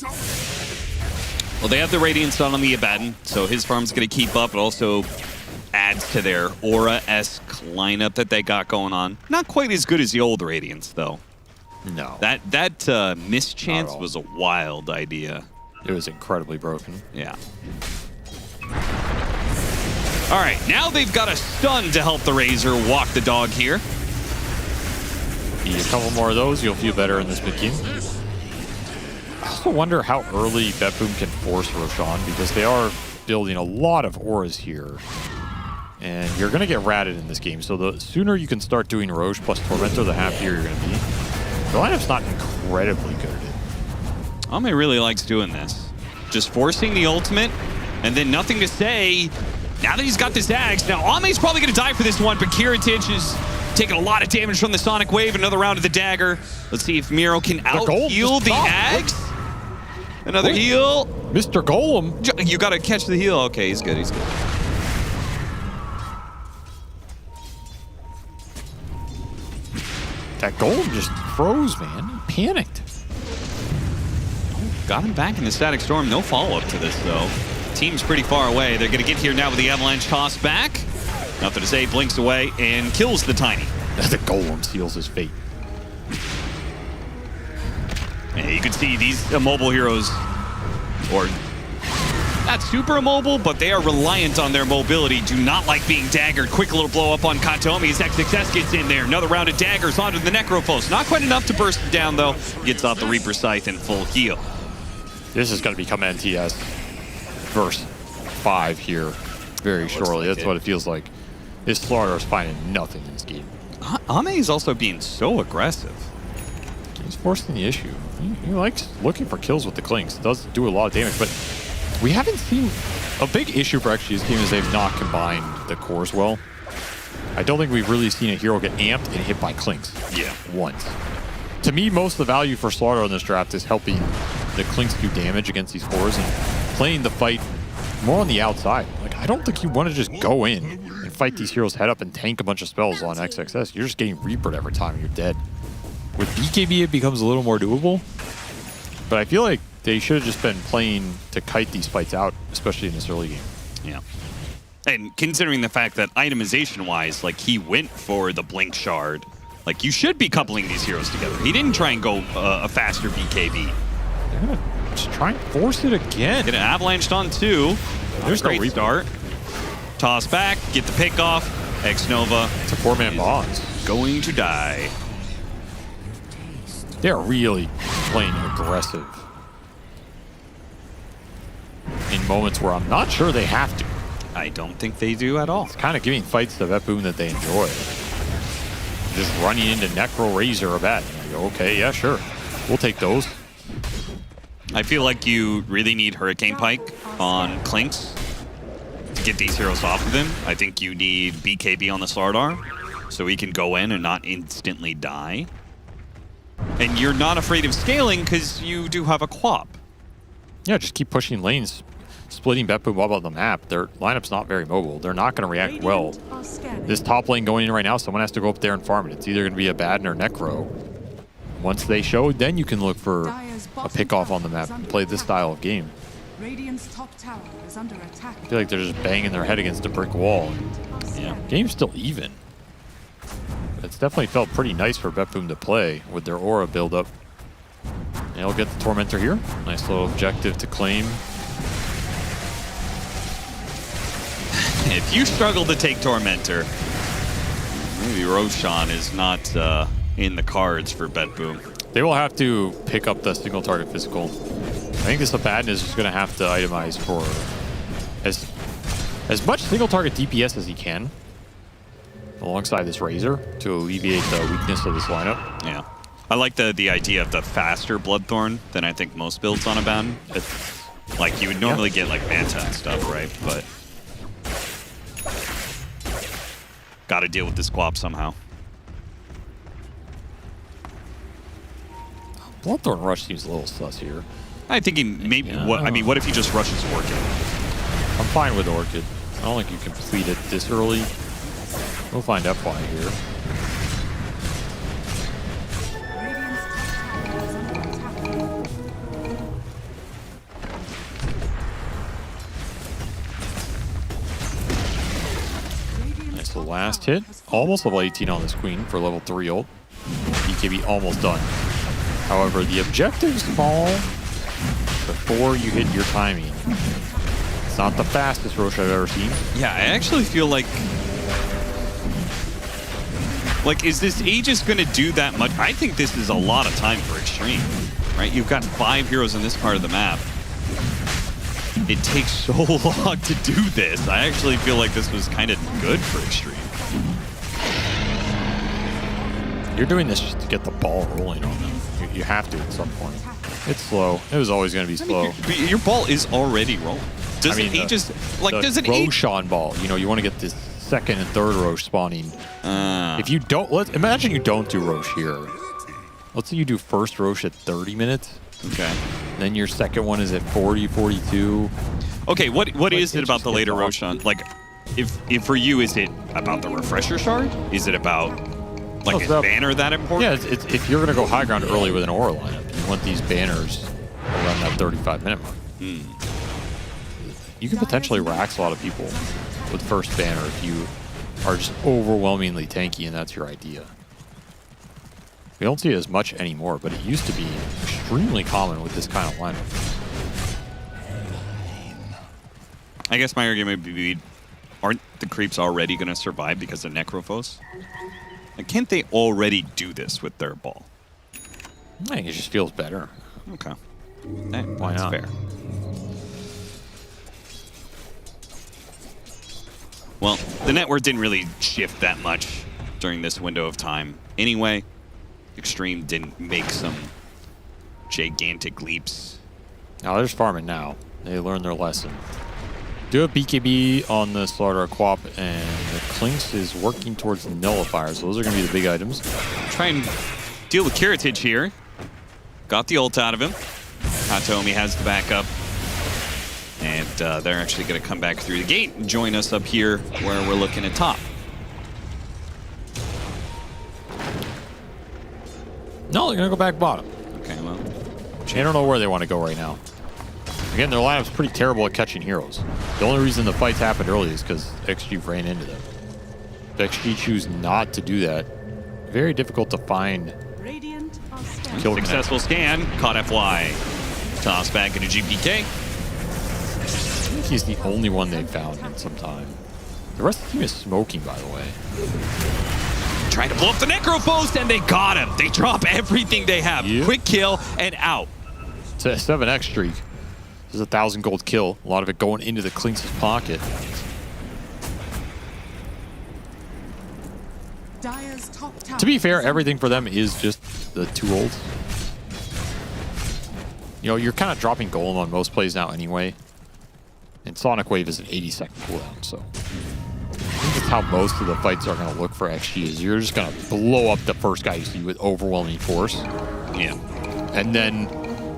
Well, they have the Radiant on the Abaddon, so his farm's going to keep up. It also adds to their Aura-esque lineup that they got going on. Not quite as good as the old Radiants, though. No. That mischance was a wild idea. It was incredibly broken. Yeah. All right, now they've got a stun to help the Razor walk the dog here. A couple more of those, you'll feel better in this mid game. I also wonder how early BetBoom can force Roshan, because they are building a lot of auras here. And you're going to get ratted in this game, so the sooner you can start doing Roche plus Tormentor, the happier you're going to be. The lineup's not incredibly good at it. Ame really likes doing this. Just forcing the ultimate, and then nothing to say. Now that he's got this Axe, now Ame's probably going to die for this one, but Kiritich is taking a lot of damage from the Sonic Wave. Another round of the dagger. Let's see if Miro can out-heal the Axe. Another heal. Mr. Golem. You got to catch the heal. Okay, he's good, he's good. That golem just froze, man. He panicked. Got him back in the Static Storm. No follow-up to this, though. Team's pretty far away. They're going to get here now with the Avalanche toss back. Nothing to say. Blinks away and kills the Tiny. The golem seals his fate. And you can see these immobile heroes, or not super immobile, but they are reliant on their mobility. Do not like being daggered. Quick little blow up on Katomi as XXS gets in there. Another round of daggers onto the Necrophos. Not quite enough to burst him down, though. Gets off the Reaper Scythe in full heal. This is going to become NTS verse 5 here very shortly. That's what it feels like. This Slaughter is finding nothing in this game. Ame is also being so aggressive. He's forcing the issue. He likes looking for kills with the Clinks. It does do a lot of damage, but we haven't seen a big issue for XG's team is they've not combined the cores well. I don't think we've really seen a hero get amped and hit by Clinks. Yeah. Once. To me, most of the value for Slaughter in this draft is helping the Clinks do damage against these cores and playing the fight more on the outside. Like, I don't think you want to just go in and fight these heroes head up and tank a bunch of spells on XXS. You're just getting Reapered every time you're dead. With BKB, it becomes a little more doable, but I feel like they should have just been playing to kite these fights out, especially in this early game. Yeah. And considering the fact that itemization-wise, like, he went for the Blink Shard, like, you should be coupling these heroes together. He didn't try and go a faster BKB. They're going to just try and force it again. Get an Avalanched on 2. There's no great start. Toss back, get the pick off. X-Nova. It's a 4-man boss. Going to die. They're really playing aggressive in moments where I'm not sure they have to. I don't think they do at all. It's kind of giving fights to BetBoom that they enjoy. Just running into Necro Razor or Bat. I go, okay, yeah, sure. We'll take those. I feel like you really need Hurricane Pike on Clinks to get these heroes off of him. I think you need BKB on the Slardar so he can go in and not instantly die. And you're not afraid of scaling because you do have a Quap. Yeah, just keep pushing lanes, splitting BetBoom up on the map. Their lineup's not very mobile. They're not going to react well. This top lane going in right now, someone has to go up there and farm it. It's either going to be a Baden or Necro. Once they show, then you can look for a pick-off on the map and play this style of game. Radiant's top tower is under attack. I feel like they're just banging their head against a brick wall. Yeah, game's still even. It's definitely felt pretty nice for BetBoom to play with their Aura build-up. They'll get the Tormentor here. Nice little objective to claim. If you struggle to take Tormentor, maybe Roshan is not in the cards for BetBoom. They will have to pick up the single target physical. I think this Abaddon is just going to have to itemize for as much single target DPS as he can alongside this Razor to alleviate the weakness of this lineup. Yeah. I like the idea of the faster Bloodthorn than I think most builds on Abaddon. It's like you would normally get like Manta and stuff, right? But got to deal with this Quap somehow. Bloodthorn Rush seems a little sus here. I think he maybe. What if he just rushes Orchid? I'm fine with Orchid. I don't think you can complete it this early. We'll find out why here. Nice little last hit. Almost level 18 on this Queen for level 3 ult. BKB almost done. However, the objectives fall before you hit your timing. It's not the fastest Roche I've ever seen. Yeah, I actually feel like is this Aegis going to do that much? I think this is a lot of time for Xtreme, right? You've got 5 heroes in this part of the map. It takes so long to do this. I actually feel like this was kind of good for Xtreme. You're doing this just to get the ball rolling on them. You have to at some point. It's slow. It was always going to be slow. Your ball is already rolling. Does it Aegis, does it Roshan ball, you want to get this second and third Roche spawning. If you don't, imagine you don't do Roche here. Let's say you do first Roche at 30 minutes. Okay. Then your second one is at 40, 42. Okay, what is it about the later Roshan? Like, if for you, is it about the refresher shard? Is it about Like, Oh, is so- banner that important? Yeah, if you're going to go high ground early with an Aura lineup, you want these banners around that 35-minute mark. You can potentially rax a lot of people with first banner if you are just overwhelmingly tanky and that's your idea. We don't see it as much anymore, but it used to be extremely common with this kind of lineup. I guess my argument would be, aren't the creeps already going to survive because of Necrophos? Like, can't they already do this with their ball? I think it just feels better. Okay. Why That's not? fair. Well, the network didn't really shift that much during this window of time. Anyway, Xtreme didn't make some gigantic leaps. Now they're just farming now. They learned their lesson. Do a BKB on the Slaughter Quap, and the Clinks is working towards the Nullifier, so those are going to be the big items. Try and deal with Kiritage here. Got the ult out of him. Hatomi has the backup. And they're actually going to come back through the gate and join us up here where we're looking at top. No, they're going to go back bottom. Okay, well. I don't know where they want to go right now. Again, their lineup's pretty terrible at catching heroes. The only reason the fights happened early is because XG ran into them. If XG choose not to do that, very difficult to find kill Successful scan, caught FY. Toss back into GPK. I think he's the only one they've found in some time. The rest of the team is smoking, by the way. Trying to blow up the Necrophos, and they got him. They drop everything they have. Yep. Quick kill and out. It's a 7x streak. This is a 1,000 gold kill. A lot of it going into the Clinks' pocket. To be fair, everything for them is just the 2 ults. You know, you're kind of dropping Golem on most plays now anyway. And Sonic Wave is an 80-second cooldown, so I think that's how most of the fights are going to look for XG, is you're just going to blow up the first guy you see with overwhelming force. Yeah. And then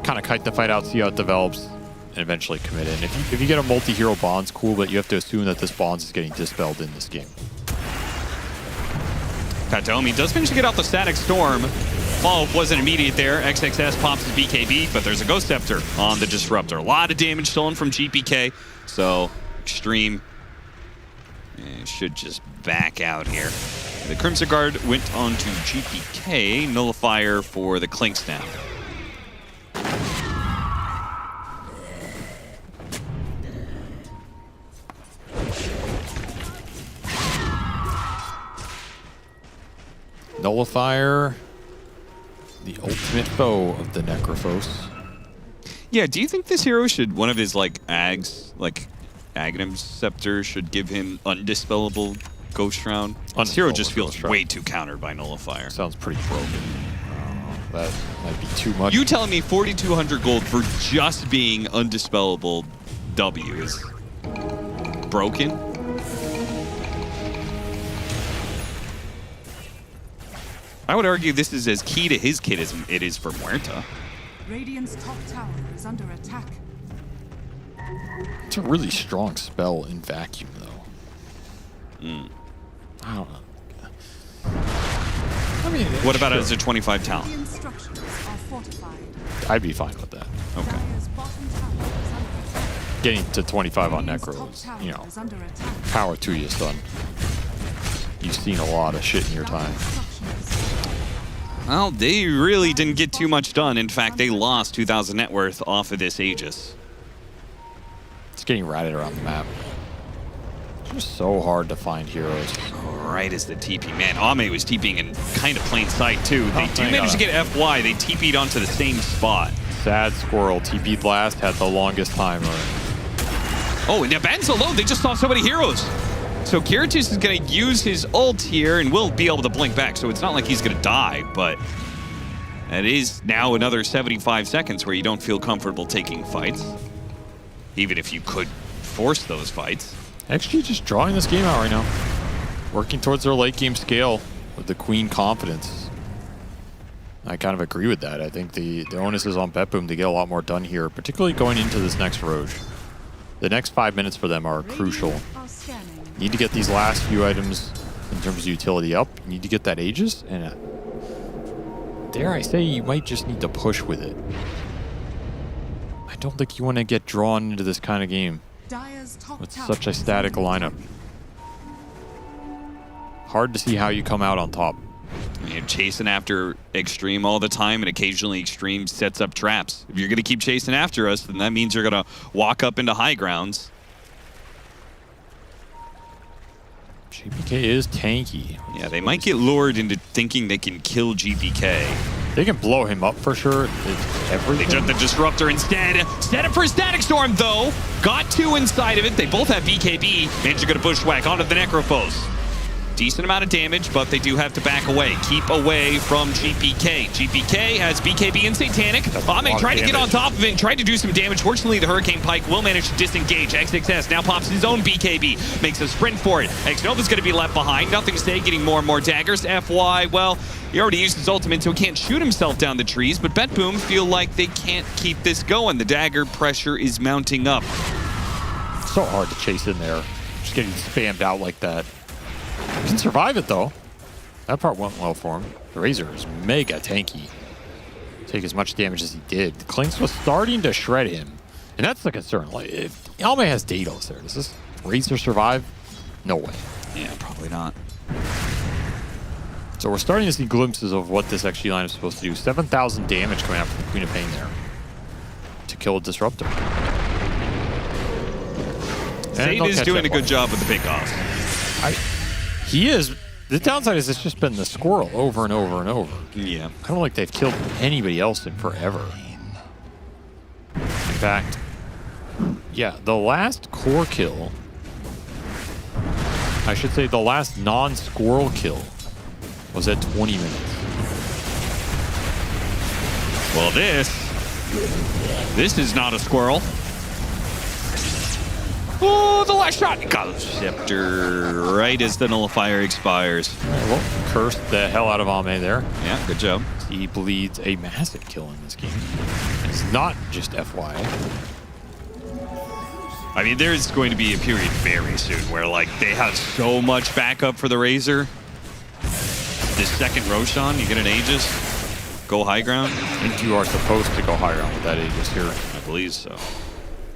kind of kite the fight out, see how it develops, and eventually commit in. If you get a multi-hero bonds, cool, but you have to assume that this bonds is getting dispelled in this game. Katomi does manage to get out the Static Storm. Follow-up wasn't immediate there. XXS pops his BKB, but there's a Ghost Scepter on the Disruptor. A lot of damage stolen from GPK, so Xtreme should just back out here. The Crimson Guard went on to GPK. Nullifier for the Clinks now. Nullifier, the ultimate foe of the Necrophos. Yeah, do you think this hero should, one of his like Ags, like Aghanim Scepter should give him undispellable Ghost Round? This hero just feels way too countered by Nullifier. Sounds pretty broken. That might be too much. You telling me 4,200 gold for just being undispellable W is broken? I would argue this is as key to his kit as it is for Muerta. Radiant's top tower is under attack. It's a really strong spell in vacuum, though. I don't know. I mean, What about sure. as a 25 talent? Radiant structures are fortified. I'd be fine with that. Okay. Dire's bottom tower is under attack. Getting to 25 on Radiant's Necro top is, tower you know, is under attack. power to you, son. You've seen a lot of shit in your time. Well, they really didn't get too much done. In fact, they lost 2,000 net worth off of this Aegis. It's getting ratted around the map. It's just so hard to find heroes. Right as the TP. Man, Ame was TPing in kind of plain sight, too. They do thank manage to God. get FY. They TP'd onto the same spot. Sad Squirrel TP'd last, had the longest time running. Oh, and now Ben's alone. They just saw so many heroes. So Kiritis is going to use his ult here and will be able to blink back. So it's not like he's going to die, but that is now another 75 seconds where you don't feel comfortable taking fights. Even if you could force those fights. XG just drawing this game out right now. Working towards their late game scale with the Queen confidence. I kind of agree with that. I think the onus is on BetBoom to get a lot more done here, particularly going into this next Rogue. The next 5 minutes for them are crucial. Are scanning. Need to get these last few items in terms of utility up. You need to get that Aegis, and dare I say, you might just need to push with it. I don't think you want to get drawn into this kind of game with such a static lineup. Hard to see how you come out on top. You're chasing after Xtreme all the time, and occasionally Xtreme sets up traps. If you're going to keep chasing after us, then that means you're going to walk up into high grounds. GPK is tanky. Yeah, they might get lured into thinking they can kill GPK. They can blow him up for sure. It's everything. They took the Disruptor instead. Set it for a Static Storm, though. Got 2 inside of it. They both have BKB. Managed to get a Bushwhack onto the Necrophos. Decent amount of damage, but they do have to back away. Keep away from GPK. GPK has BKB and Satanic. Ame tried to get on top of it and tried to do some damage. Fortunately, the Hurricane Pike will manage to disengage. XXS now pops his own BKB. Makes a sprint for it. X-Nova's going to be left behind. Nothing to say, getting more and more daggers. FY, well, he already used his ultimate, so he can't shoot himself down the trees, but BetBoom feel like they can't keep this going. The dagger pressure is mounting up. So hard to chase in there. Just getting spammed out like that. He can survive it, though. That part went well for him. The Razor is mega tanky. Take as much damage as he did. Klinks was starting to shred him. And that's the concern. Like, if Alme has Daedalus there, does this Razor survive? No way. Yeah, probably not. So we're starting to see glimpses of what this XG line is supposed to do. 7,000 damage coming out from Queen of Pain there to kill a Disruptor. Zayt is doing a good job with the pickoffs. He is. The downside is it's just been the Squirrel over and over and over. Yeah. I don't like they've killed anybody else in forever. In fact, yeah, the last core kill, I should say the last non-Squirrel kill was at 20 minutes. Well, this is not a Squirrel. Oh, the last shot! Got Scepter right as the nullifier expires. Well, cursed the hell out of Ame there. Yeah, good job. He bleeds a massive kill in this game. It's not just FY. I mean, there's going to be a period very soon where, like, they have so much backup for the Razor. This second Roshan, you get an Aegis, go high ground. I think you are supposed to go high ground with that Aegis here. I believe so.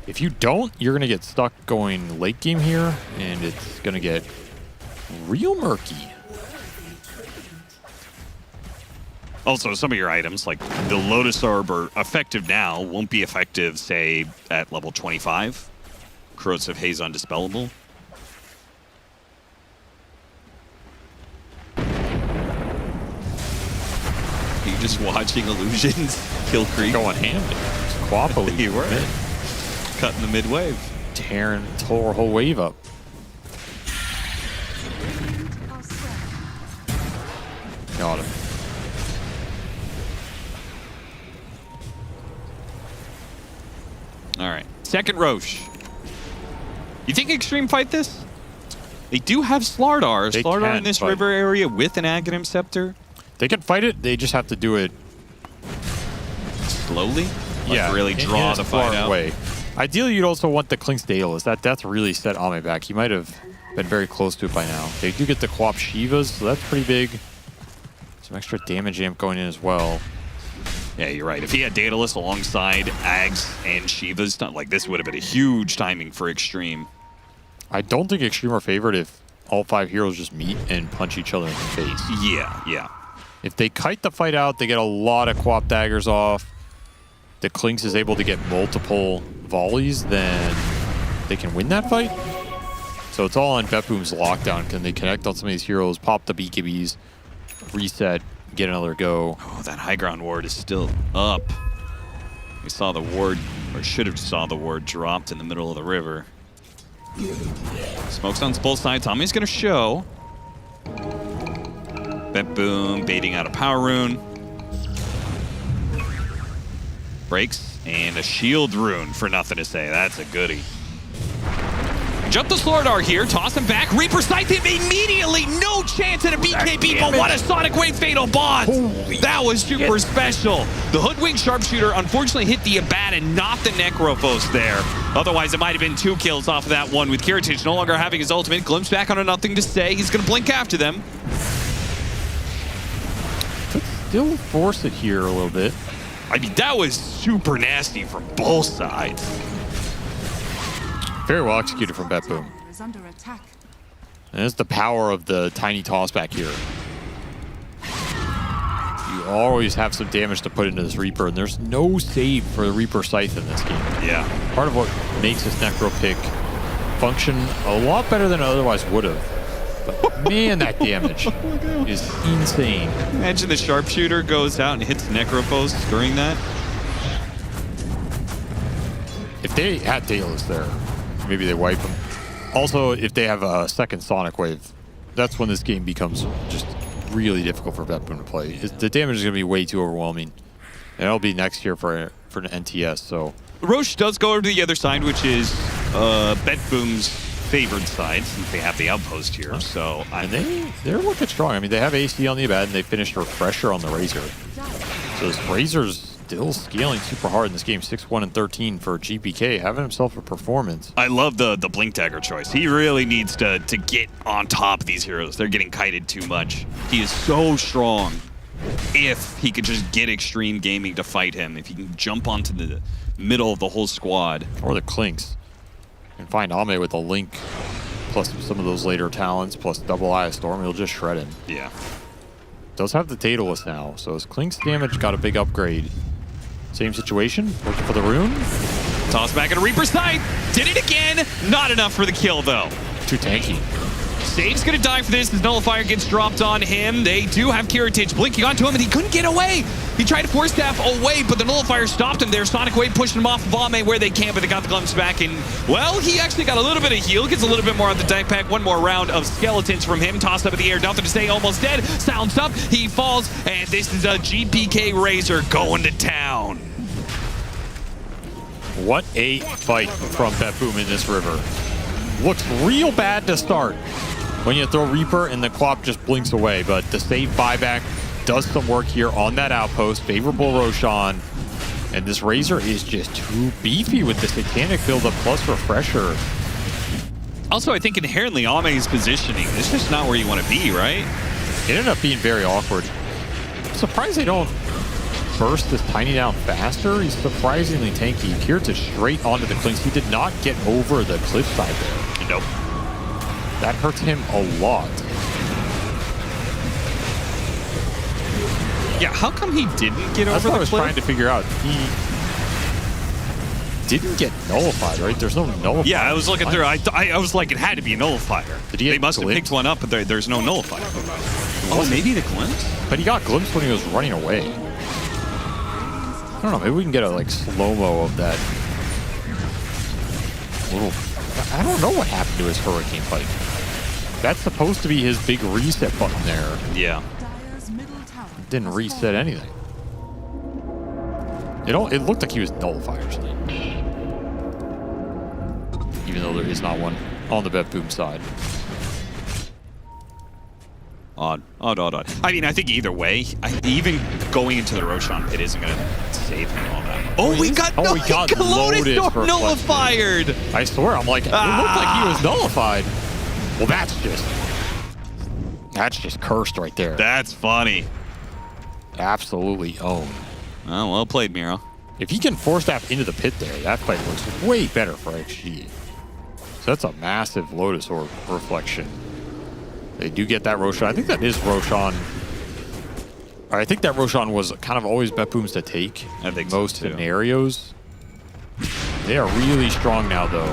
If you don't, you're going to get stuck going late game here, and it's going to get real murky. Also, some of your items, like the Lotus Orb, are effective now, won't be effective, say, at level 25. Corrosive Haze Undispellable. Are you just watching Illusions kill creep? Going ham there. It's Quapoli. You were. Cutting the mid-wave. Tearing the whole wave up. Got him. All right. Second Roche. You think Xtreme fight this? They do have Slardar. They Slardar can in this fight. river area with an Aghanim Scepter. They can fight it. They just have to do it slowly. Like really in draw a the fight smart out. way. Ideally, you'd also want the Klink's Daedalus. That death really set Ame back. He might have been very close to it by now. They do get the Quap Shivas, so that's pretty big. Some extra damage amp going in as well. Yeah, you're right. If he had Daedalus alongside Ags and Shivas, not like this would have been a huge timing for Xtreme. I don't think Xtreme are favored if all 5 heroes just meet and punch each other in the face. Yeah. If they kite the fight out, they get a lot of Quap daggers off. The Klinks is able to get multiple volleys, then they can win that fight. So it's all on BetBoom's lockdown. Can they connect on some of these heroes, pop the BKBs, reset, get another go? Oh, that high ground ward is still up. We saw the ward, or should have saw the ward dropped in the middle of the river. Smokes on both sides. Tommy's going to show. BetBoom baiting out a power rune. Breaks and a shield rune for nothing to say. That's a goodie. jump the Sloridar here, toss him back, Reaper Scythe him immediately, no chance at a BKB, but what a Sonic Wave Fatal Bond! That was super special. The Hoodwink Sharpshooter unfortunately hit the Abat and not the Necrophos there. Otherwise, it might have been 2 kills off of that one with Kiritich no longer having his ultimate. Glimpse back on a nothing to say. He's going to blink after them. Still force it here a little bit. I mean, that was super nasty from both sides. Very well executed from BetBoom. Is under attack. And that's the power of the tiny toss back here. You always have some damage to put into this Reaper, and there's no save for the Reaper Scythe in this game. Yeah. Part of what makes this Necro pick function a lot better than it otherwise would have. But man, that damage is insane. Imagine the Sharpshooter goes out and hits Necrophos during that. If they had Daedalus there, maybe they wipe him. Also, if they have a second Sonic Wave, that's when this game becomes just really difficult for BetBoom to play. The damage is going to be way too overwhelming. And it'll be next year for an NTS, so... Roche does go over to the other side, which is BetBoom's favored side, since they have the outpost here. So and they're looking strong. I mean, they have AC on the Abat, and they finished Refresher on the Razor. So this Razor's still scaling super hard in this game. 6-1 and 13 for GPK, having himself a performance. I love the Blink Dagger choice. He really needs to get on top of these heroes. They're getting kited too much. He is so strong. If he could just get Xtreme Gaming to fight him, if he can jump onto the middle of the whole squad. Or the Clinks. And find Ame with a Link, plus some of those later talents, plus double Eye of Storm, he'll just shred him. Yeah. Does have the Daedalus now, so his Clink's damage got a big upgrade. Same situation, looking for the rune. Toss back at a Reaper Scythe. Did it again. Not enough for the kill, though. Too tanky. Save's gonna die for this. His Nullifier gets dropped on him. They do have Kiritich blinking onto him, and he couldn't get away. He tried to Force Staff away, but the Nullifier stopped him there. Sonic Wave pushing him off of Ame where they can, but they got the glimpse back. And, well, he actually got a little bit of heal. Gets a little bit more on the deck pack. One more round of skeletons from him. Tossed up in the air. Nothing to say. Almost dead. Sounds up. He falls, and this is a GPK Razor going to town. What a fight from BetBoom in this river. Looks real bad to start when you throw Reaper and the Quap just blinks away, but the save buyback does some work here on that outpost. Favorable Roshan, and this Razor is just too beefy with the Satanic build-up plus Refresher. Also, I think inherently Ame's positioning is just not where you want to be, right? It ended up being very awkward. I'm surprised they don't burst this Tiny down faster. He's surprisingly tanky. Kiritich straight onto the Clinks. He did not get over the cliffside there. Nope. That hurts him a lot. Yeah, how come he didn't get That's over what I the was cliff? trying to figure out. He didn't get nullified, right? There's no nullifier. Yeah, I was looking through. I was like, it had to be a nullifier. Did he They must have picked one up, but there's no nullifier. Oh, maybe the glimpse? But he got glimpsed when he was running away. I don't know. Maybe we can get a like slow-mo of that little... I don't know what happened to his Hurricane Pike. That's supposed to be his big reset button there. Yeah. Didn't reset anything. It looked like he was nullifiers. Even though there is not one on the BetBoom side. Odd. I mean, I think either way, even going into the Roshan pit isn't going to save him all that. Oh, we got loaded for nullified. I swear, I'm like, it looked like he was nullified. Well, that's just cursed right there. That's funny. Absolutely owned. Oh, well played, Miro. If he can force staff into the pit there, that fight looks way better for XG. So that's a massive Lotus Orb reflection. They do get that Roshan. I think that is Roshan. I think that Roshan was kind of always BetBoom's to take in most scenarios. They are really strong now, though,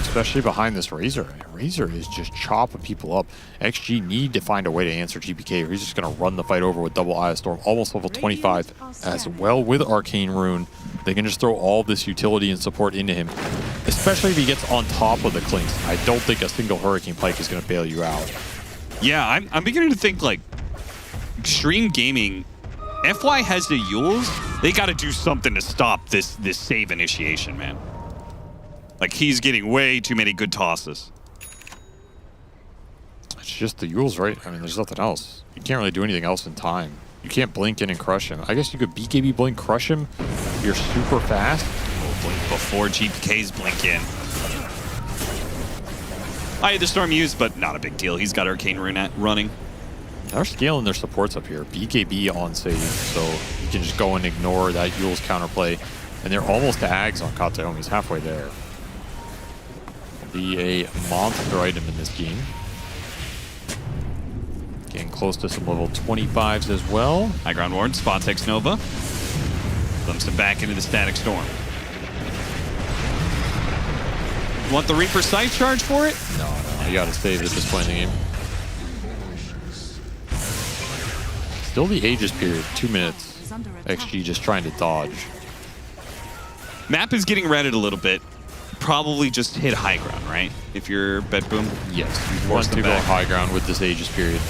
especially behind this Razor. Razor is just chopping people up. XG need to find a way to answer GPK, or he's just going to run the fight over with double Eye of Storm, almost level 25 as well with Arcane Rune. They can just throw all this utility and support into him, especially if he gets on top of the Clinks. I don't think a single Hurricane Pike is going to bail you out. Yeah, I'm beginning to think, like, Xtreme Gaming, FY has the Yules. They got to do something to stop this save initiation, man. Like, he's getting way too many good tosses. It's just the Yules, right? I mean, there's nothing else. You can't really do anything else in time. You can't blink in and crush him. I guess you could BKB blink crush him. You're super fast. Oh, blink before GPK's blink in. I had the Storm used, but not a big deal. He's got Arcane Rune running. They're scaling their supports up here. BKB on save, so you can just go and ignore that Yules counterplay. And they're almost to Ags on Kataomi. He's halfway there. Be a monster item in this game. Getting close to some level 25s as well. High ground ward, spots X Nova. Glimpses him back into the Static Storm. Want the Reaper Scythe charge for it? No, you gotta save at this point in the game. Still the Aegis period, 2 minutes. XG just trying to dodge. Map is getting redded a little bit. Probably just hit high ground, right? If you're BetBoom? Yes, you want to go high ground with this Aegis period.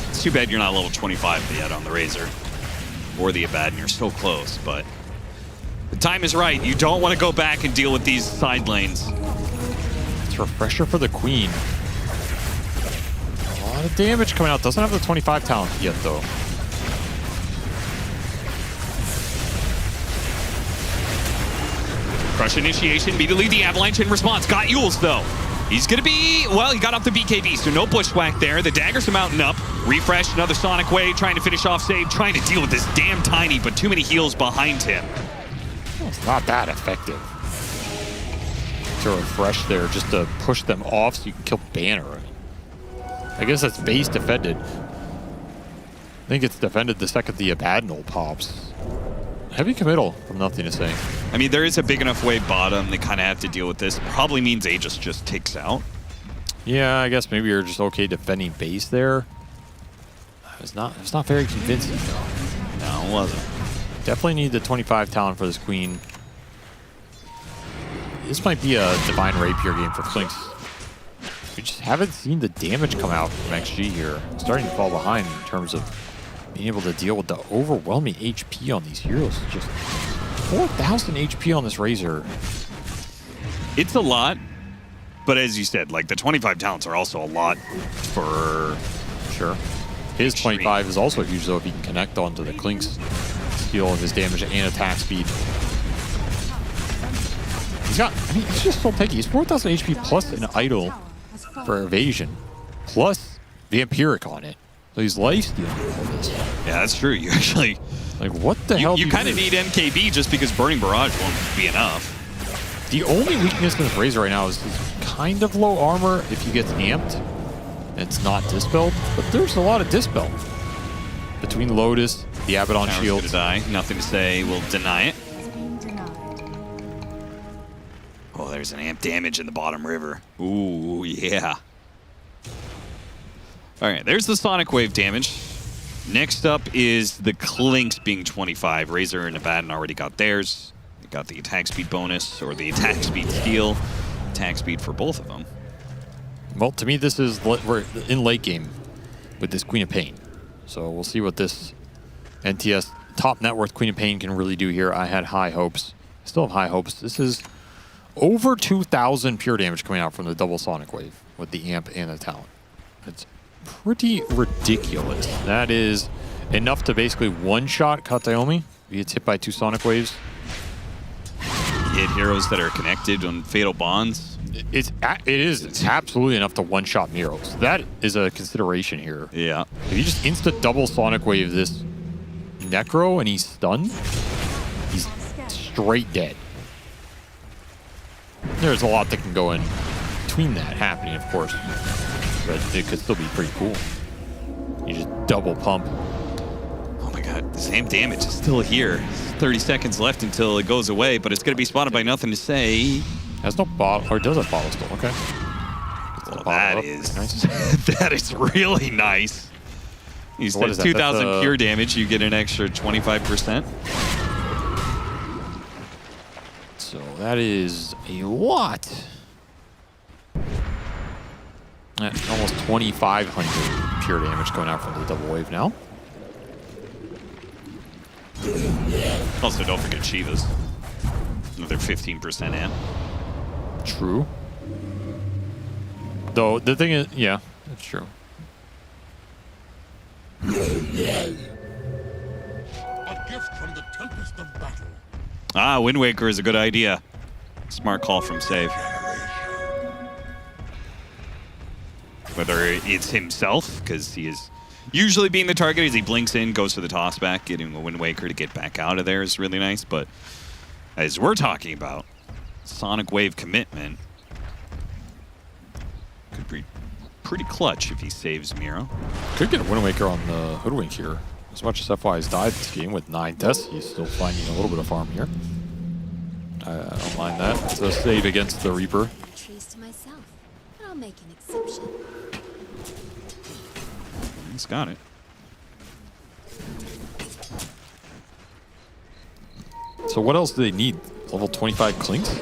It's too bad you're not level 25 yet on the Razor. Or the Abaddon, you're so close, but the time is right. You don't want to go back and deal with these side lanes. It's a refresher for the Queen. A lot of damage coming out. Doesn't have the 25 talent yet, though. Crush initiation, immediately the Avalanche in response. Got Yules, though. He's going to be, well, he got off the BKB, so no bushwhack there. The daggers are mounting up. Refresh, another Sonic Wave, trying to finish off save, trying to deal with this damn tiny, but too many heals behind him. Well, it's not that effective. To refresh there, just to push them off so you can kill Banner. I guess that's base defended. I think it's defended the second the Abaddon pops. Heavy committal from nothing to say. I mean, there is a big enough wave bottom. They kind of have to deal with this. Probably means Aegis just takes out. Yeah, I guess maybe you're just okay defending base there. It's not very convincing. No, it wasn't. Definitely need the 25 talent for this Queen. This might be a Divine Rapier game for Flinks. We just haven't seen the damage come out from XG here. It's starting to fall behind in terms of being able to deal with the overwhelming HP on these heroes. Just 4,000 HP on this Razor. It's a lot, but as you said, like the 25 talents are also a lot for sure. His Xtreme. 25 is also huge though if he can connect onto the Klink's skill of his damage and attack speed. He's got, I mean, he's just so tanky. He's 4,000 HP plus an idol for evasion, plus Vampiric on it. So he's lifestealing all this. Yeah, that's true. You actually... Like, what the hell? You kind of need MKB just because Burning Barrage won't be enough. The only weakness in this Razor right now is he's kind of low armor if he gets amped. It's not dispelled, but there's a lot of dispel. Between Lotus, the Abaddon Tower's shield. gonna die. Nothing to say. We'll deny it. Oh, there's an amp damage in the bottom river. Ooh, yeah. All right, there's the Sonic Wave damage. Next up is the Clinks being 25. Razor and Abaddon already got theirs. They got the attack speed bonus, or the attack speed steal. Attack speed for both of them. Well, to me, this is, we're in late game with this Queen of Pain. So we'll see what this NTS top net worth Queen of Pain can really do here. I had high hopes. I still have high hopes. This is over 2,000 pure damage coming out from the double Sonic Wave with the amp and the talent. It's pretty ridiculous. That is enough to basically one-shot Kataomi. He gets hit by 2 Sonic Waves. Hit heroes that are connected on Fatal Bonds. It's absolutely enough to one-shot Miro. So that is a consideration here. Yeah. If you just insta double Sonic Wave this Necro and he's stunned, he's straight dead. There's a lot that can go in between that happening, of course. But it could still be pretty cool. You just double pump. Oh my god, the same damage is still here. 30 seconds left until it goes away, but it's going to be spotted by nothing to say. Has no bottle, or does it bottle still? Okay. Well, that is nice. That is really nice. You So what said is that? 2,000 pure damage, you get an extra 25%. So that is a lot. Almost 2,500 pure damage going out from the double wave now. Also, don't forget Shivas. Another 15% in. True. Though the thing is, yeah, that's true. A gift from the tempest of battle. Ah, Wind Waker is a good idea. Smart call from Save. Whether it's himself, because he is usually being the target as he blinks in, goes for the toss back, getting a Wind Waker to get back out of there is really nice. But as we're talking about, Sonic Wave commitment could be pretty clutch if he saves Miro. Could get a Wind Waker on the Hoodwink here. As much as FY has died this game with 9 deaths, he's still finding a little bit of farm here. I don't mind that. It's a save against the Reaper. Trees to myself, but I'll make an exception. He's got it. So what else do they need? Level 25 Clinks?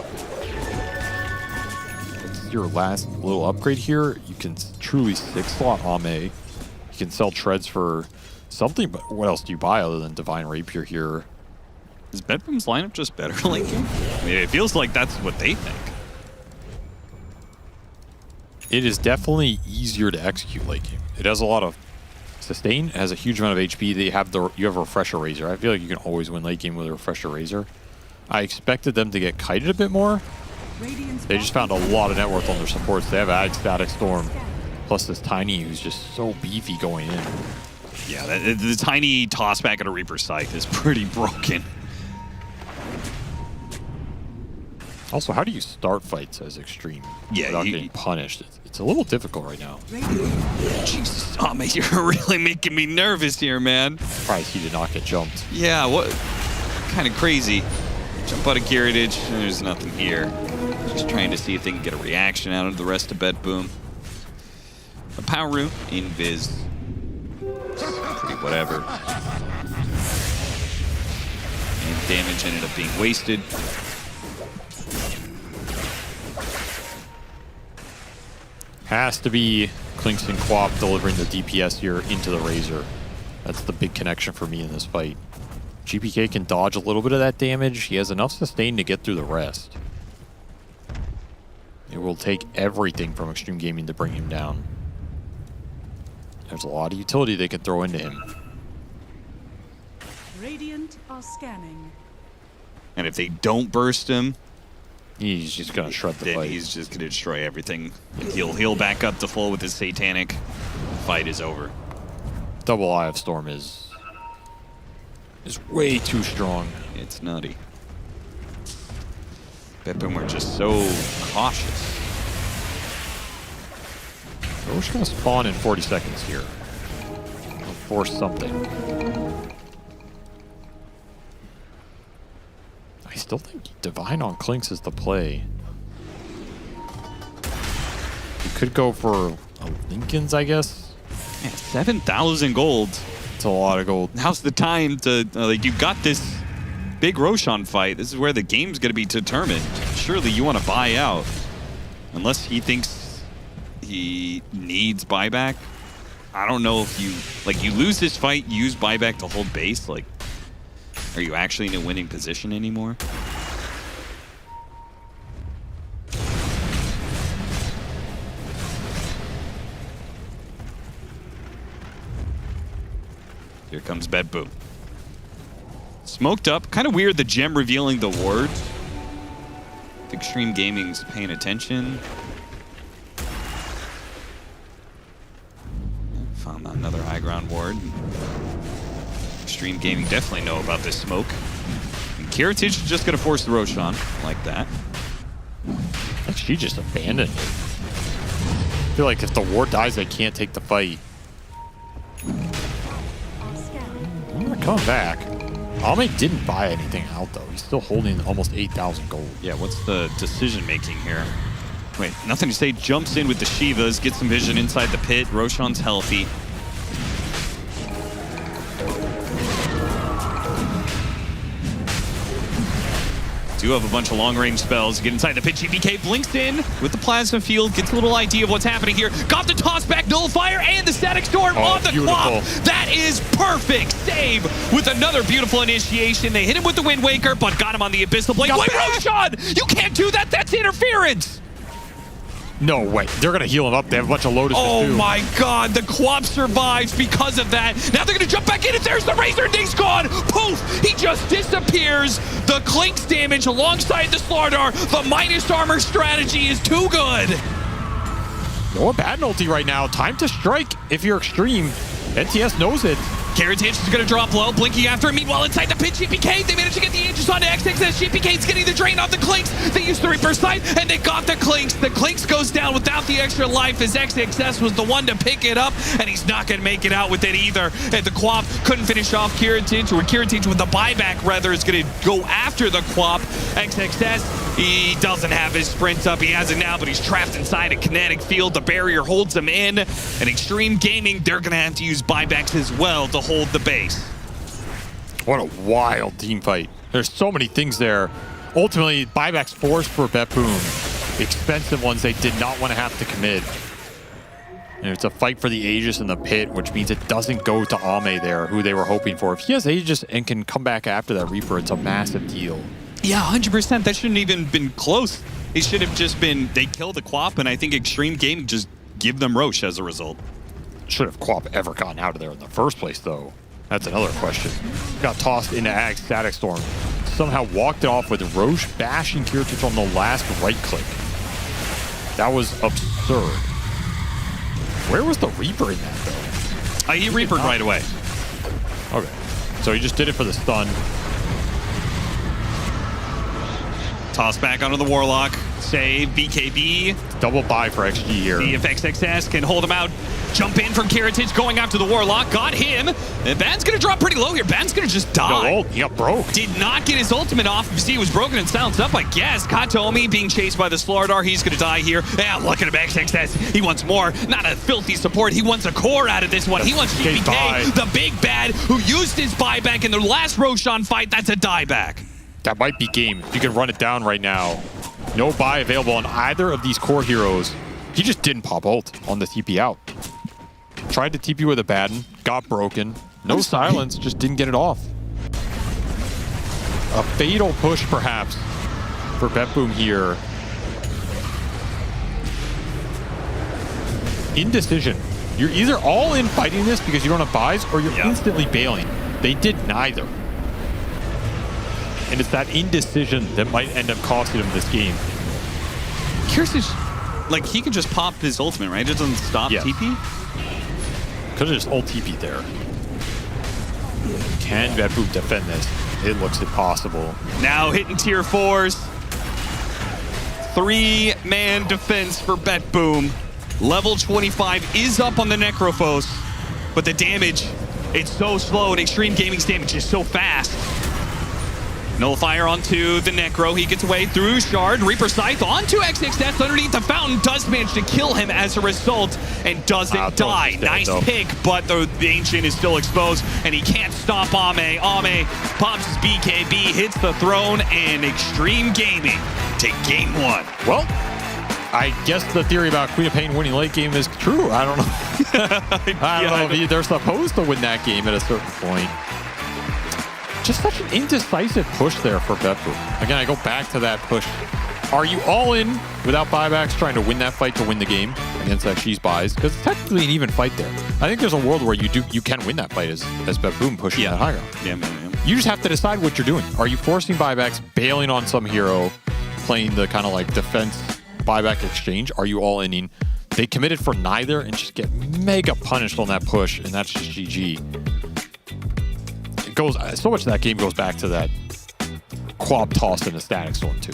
It's your last little upgrade here. You can truly 6-slot Ame. You can sell treads for something, but what else do you buy other than Divine Rapier here? Is BetBoom's lineup just better late game? I mean, it feels like that's what they think. It is definitely easier to execute late game. It has a lot of sustain, it has a huge amount of HP. You have a Refresher Razor. I feel like you can always win late game with a Refresher Razor. I expected them to get kited a bit more. They just found a lot of net worth on their supports. They have Ag Static Storm, plus this Tiny who's just so beefy going in. Yeah, the tiny toss back at a Reaper Scythe is pretty broken. Also, how do you start fights as Xtreme without getting punished? It's a little difficult right now. Jesus, oh man, you're really making me nervous here, man. Surprised he did not get jumped. Yeah, what? Kind of crazy. Jump out of Heritage, and there's nothing here. Just trying to see if they can get a reaction out of the rest of BetBoom. A Power Rune, Invis. Pretty whatever. And damage ended up being wasted. Has to be Clinks and Quap delivering the DPS here into the Razor. That's the big connection for me in this fight. GPK can dodge a little bit of that damage. He has enough sustain to get through the rest. It will take everything from Xtreme Gaming to bring him down. There's a lot of utility they can throw into him. Radiant are scanning. And if they don't burst him, he's just gonna shred the fight. He's just gonna destroy everything. He'll heal back up to full with his Satanic. Fight is over. Double Eye of Storm is way too strong. It's nutty. BetBoom are just so cautious. We're just gonna spawn in 40 seconds here. We'll force something. I still think Divine on Clinks is the play. You could go for a Lincoln's, I guess. Man, 7,000 gold. It's a lot of gold. Now's the time to, like, you've got this big Roshan fight. This is where the game's going to be determined. Surely you want to buy out. Unless he thinks he needs buyback. I don't know if you, like, you lose this fight, you use buyback to hold base. Like, are you actually in a winning position anymore? Here comes BetBoom. Smoked up. Kind of weird, the gem revealing the ward. I think Xtreme Gaming's paying attention. Found another high ground ward. Xtreme Gaming definitely know about this smoke. And Heritage is just going to force the Roshan like that. I think she just abandoned it. I feel like if the ward dies, they can't take the fight. I'm not coming back. Ame didn't buy anything out, though. He's still holding almost 8,000 gold. Yeah, what's the decision making here? Wait, nothing to say. Jumps in with the Shivas, gets some vision inside the pit. Roshan's healthy. Do have a bunch of long-range spells. Get inside the pitch. GPK blinks in with the plasma field. Gets a little idea of what's happening here. Got the toss back, nullifier, and the static storm on the clock. That is perfect. Save with another beautiful initiation. They hit him with the Wind Waker, but got him on the Abyssal Blade. Wait, Roshan! You can't do that. That's interference. No way. They're going to heal him up. They have a bunch of Lotus. Oh my god, the Quap survives because of that. Now they're going to jump back in, and there's the Razor, and he's gone. Poof! He just disappears. The Clink's damage alongside the Slardar. The minus armor strategy is too good. No bad ulti right now. Time to strike if you're Xtreme. NTS knows it. Heritage is going to drop low, blinking after him. Meanwhile, inside the pit, GPK, they managed to get the Aegis onto XXS. GPK's getting the drain off the Clinks. They used the Reaper sight, and they got the Clinks. The Clinks goes down without the extra life as XXS was the one to pick it up, and he's not going to make it out with it either. And the Quap couldn't finish off Heritage, or Heritage with the buyback, rather, is going to go after the Quap. XXS, he doesn't have his sprint up. He has it now, but he's trapped inside a kinetic field. The barrier holds him in. And Xtreme Gaming, they're going to have to use buybacks as well to hold the base. What a wild team fight. There's so many things there. Ultimately, buybacks forced for BetBoom. Expensive ones they did not want to have to commit. And it's a fight for the Aegis in the pit, which means it doesn't go to Ame there, who they were hoping for. If he has Aegis and can come back after that Reaper, it's a massive deal. Yeah, 100%. That shouldn't even been close. It should have just been, they kill the Quap, and I think Xtreme Gaming just give them Roche as a result. Should have Quap ever gotten out of there in the first place, though? That's another question. Got tossed into Ag Static Storm. Somehow walked it off with Roche bashing Kirtich on the last right click. That was absurd. Where was the Reaper in that, though? He Reapered right away. Okay. So he just did it for the stun. Toss back onto the Warlock. Save, BKB. Double buy for XG here. See if XXS can hold him out. Jump in from Karatage, going after the Warlock. Got him. And Ban's going to drop pretty low here. Ban's going to just die. No ult. He got broke. Did not get his ultimate off. See, it was broken and silenced up, I guess. Katomi being chased by the Slardar. He's going to die here. Yeah, look at him, XXS. He wants more. Not a filthy support. He wants a core out of this one. He wants GPK, the big bad, who used his buyback in the last Roshan fight. That's a dieback. That might be game. If you can run it down right now. No buy available on either of these core heroes. He just didn't pop ult on the TP out. Tried to TP with a Baden, got broken. No silence, just didn't get it off. A fatal push, perhaps, for BetBoom here. Indecision. You're either all in fighting this because you don't have buys, or you're instantly bailing. They did neither. And it's that indecision that might end up costing him this game. Kirstich, like, he can just pop his ultimate, right? It doesn't stop TP? Could have just ult TP there. Can BetBoom defend this? It looks impossible. Now hitting tier 4s. 3-man defense for BetBoom. Level 25 is up on the Necrophos, but the damage, it's so slow, and Xtreme Gaming's damage is so fast. Nullifier onto the Necro. He gets away through Shard. Reaper Scythe onto XXS underneath the fountain. Does manage to kill him as a result and doesn't die. Nice pick, but the Ancient is still exposed and he can't stop Ame. Ame pops his BKB, hits the throne, and Xtreme Gaming take game 1. Well, I guess the theory about Queen of Pain winning late game is true. I don't know. I don't know if they're supposed to win that game at a certain point. Just such an indecisive push there for BetBoom. Again, I go back to that push. Are you all in without buybacks trying to win that fight to win the game against XG's buys? Because it's technically an even fight there. I think there's a world where you can win that fight as BetBoom pushing that high ground. Yeah. You just have to decide what you're doing. Are you forcing buybacks, bailing on some hero, playing the kind of like defense buyback exchange? Are you all inning? They committed for neither and just get mega punished on that push, and that's just GG. So much of that game goes back to that Quap toss in the Static Storm too.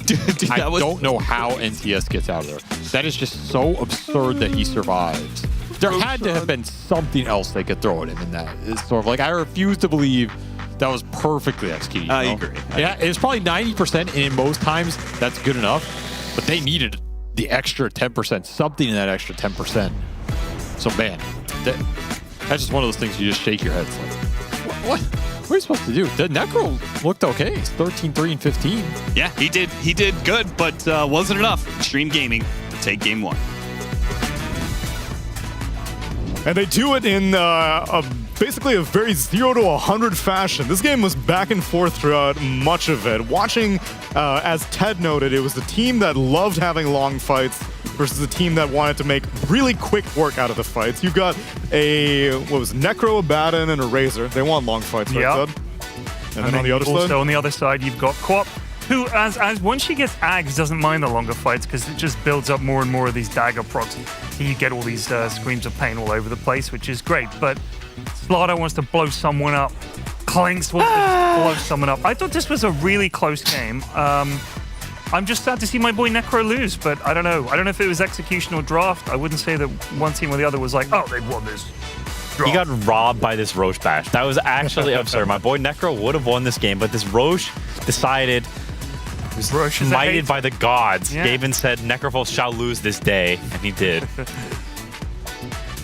I don't know how NTS gets out of there. That is just so absurd that he survives. There had to have been something else they could throw at him in that. It's sort of like, I refuse to believe that was perfectly executed. I agree. Yeah, it was probably 90%, and in most times that's good enough. But they needed the extra 10%, something in that extra 10%. So man, that's just one of those things you just shake your head. It's like, what? What are you supposed to do? The Necro looked okay. It's 13-3 and 15. Yeah, he did good, but wasn't enough. Xtreme Gaming take game 1. And they do it in basically a very 0 to 100 fashion. This game was back and forth throughout much of it. Watching, as Ted noted, it was the team that loved having long fights versus the team that wanted to make really quick work out of the fights. You've got Necro, a Batten, and a Razor. They want long fights, right, Yeah. Ted? And then on the other side? Also on the other side, you've got Quap, who, as once she gets Ags, doesn't mind the longer fights because it just builds up more and more of these dagger procs. So you get all these screams of pain all over the place, which is great. But Slaughter wants to blow someone up. Clinks wants to blow someone up. I thought this was a really close game. I'm just sad to see my boy Necro lose, but I don't know. I don't know if it was execution or draft. I wouldn't say that one team or the other was like, oh, they won this. He got robbed by this Roche bash. That was actually absurd. My boy Necro would have won this game, but this Roche decided, Roche is a smited hater. by the gods, Yeah. gave and said, Necrophos shall lose this day, and he did.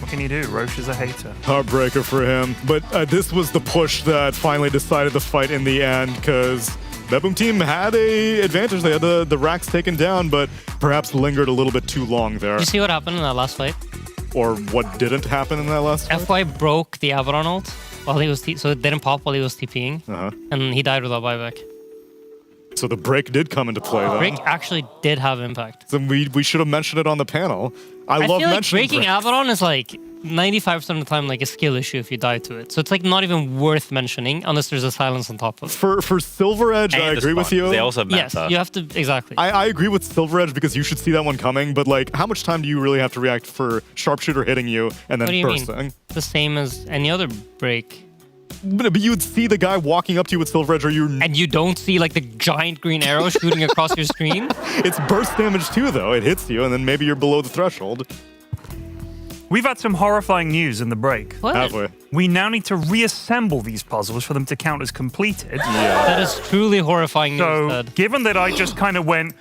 What can you do? Roche is a hater. Heartbreaker for him. But this was the push that finally decided the fight in the end, because BetBoom team had a advantage. They had the racks taken down, but perhaps lingered a little bit too long there. Did you see what happened in that last fight? Or what didn't happen in that last fight? FY broke the Abaddon ult while he was so it didn't pop while he was TPing, and he died without buyback. So the break did come into play, though. Break actually did have impact. So we should have mentioned it on the panel. I love feel like mentioning breaking Abaddon is like 95% of the time like a skill issue if you die to it. So it's like not even worth mentioning unless there's a silence on top of it. For Silver Edge, I agree with you. They also have Yes, meta. you have to exactly. I agree with Silver Edge because you should see that one coming, but like, how much time do you really have to react for Sharpshooter hitting you and then What do you bursting? mean? The same as any other break. But you would see the guy walking up to you with Silver Edge, or you And you don't see like the giant green arrow shooting across your screen. It's burst damage too, though. It hits you, and then maybe you're below the threshold. We've had some horrifying news in the break. What? Have we? We now need to reassemble these puzzles for them to count as completed. That is truly horrifying news, So, Ted. given that I just kind of went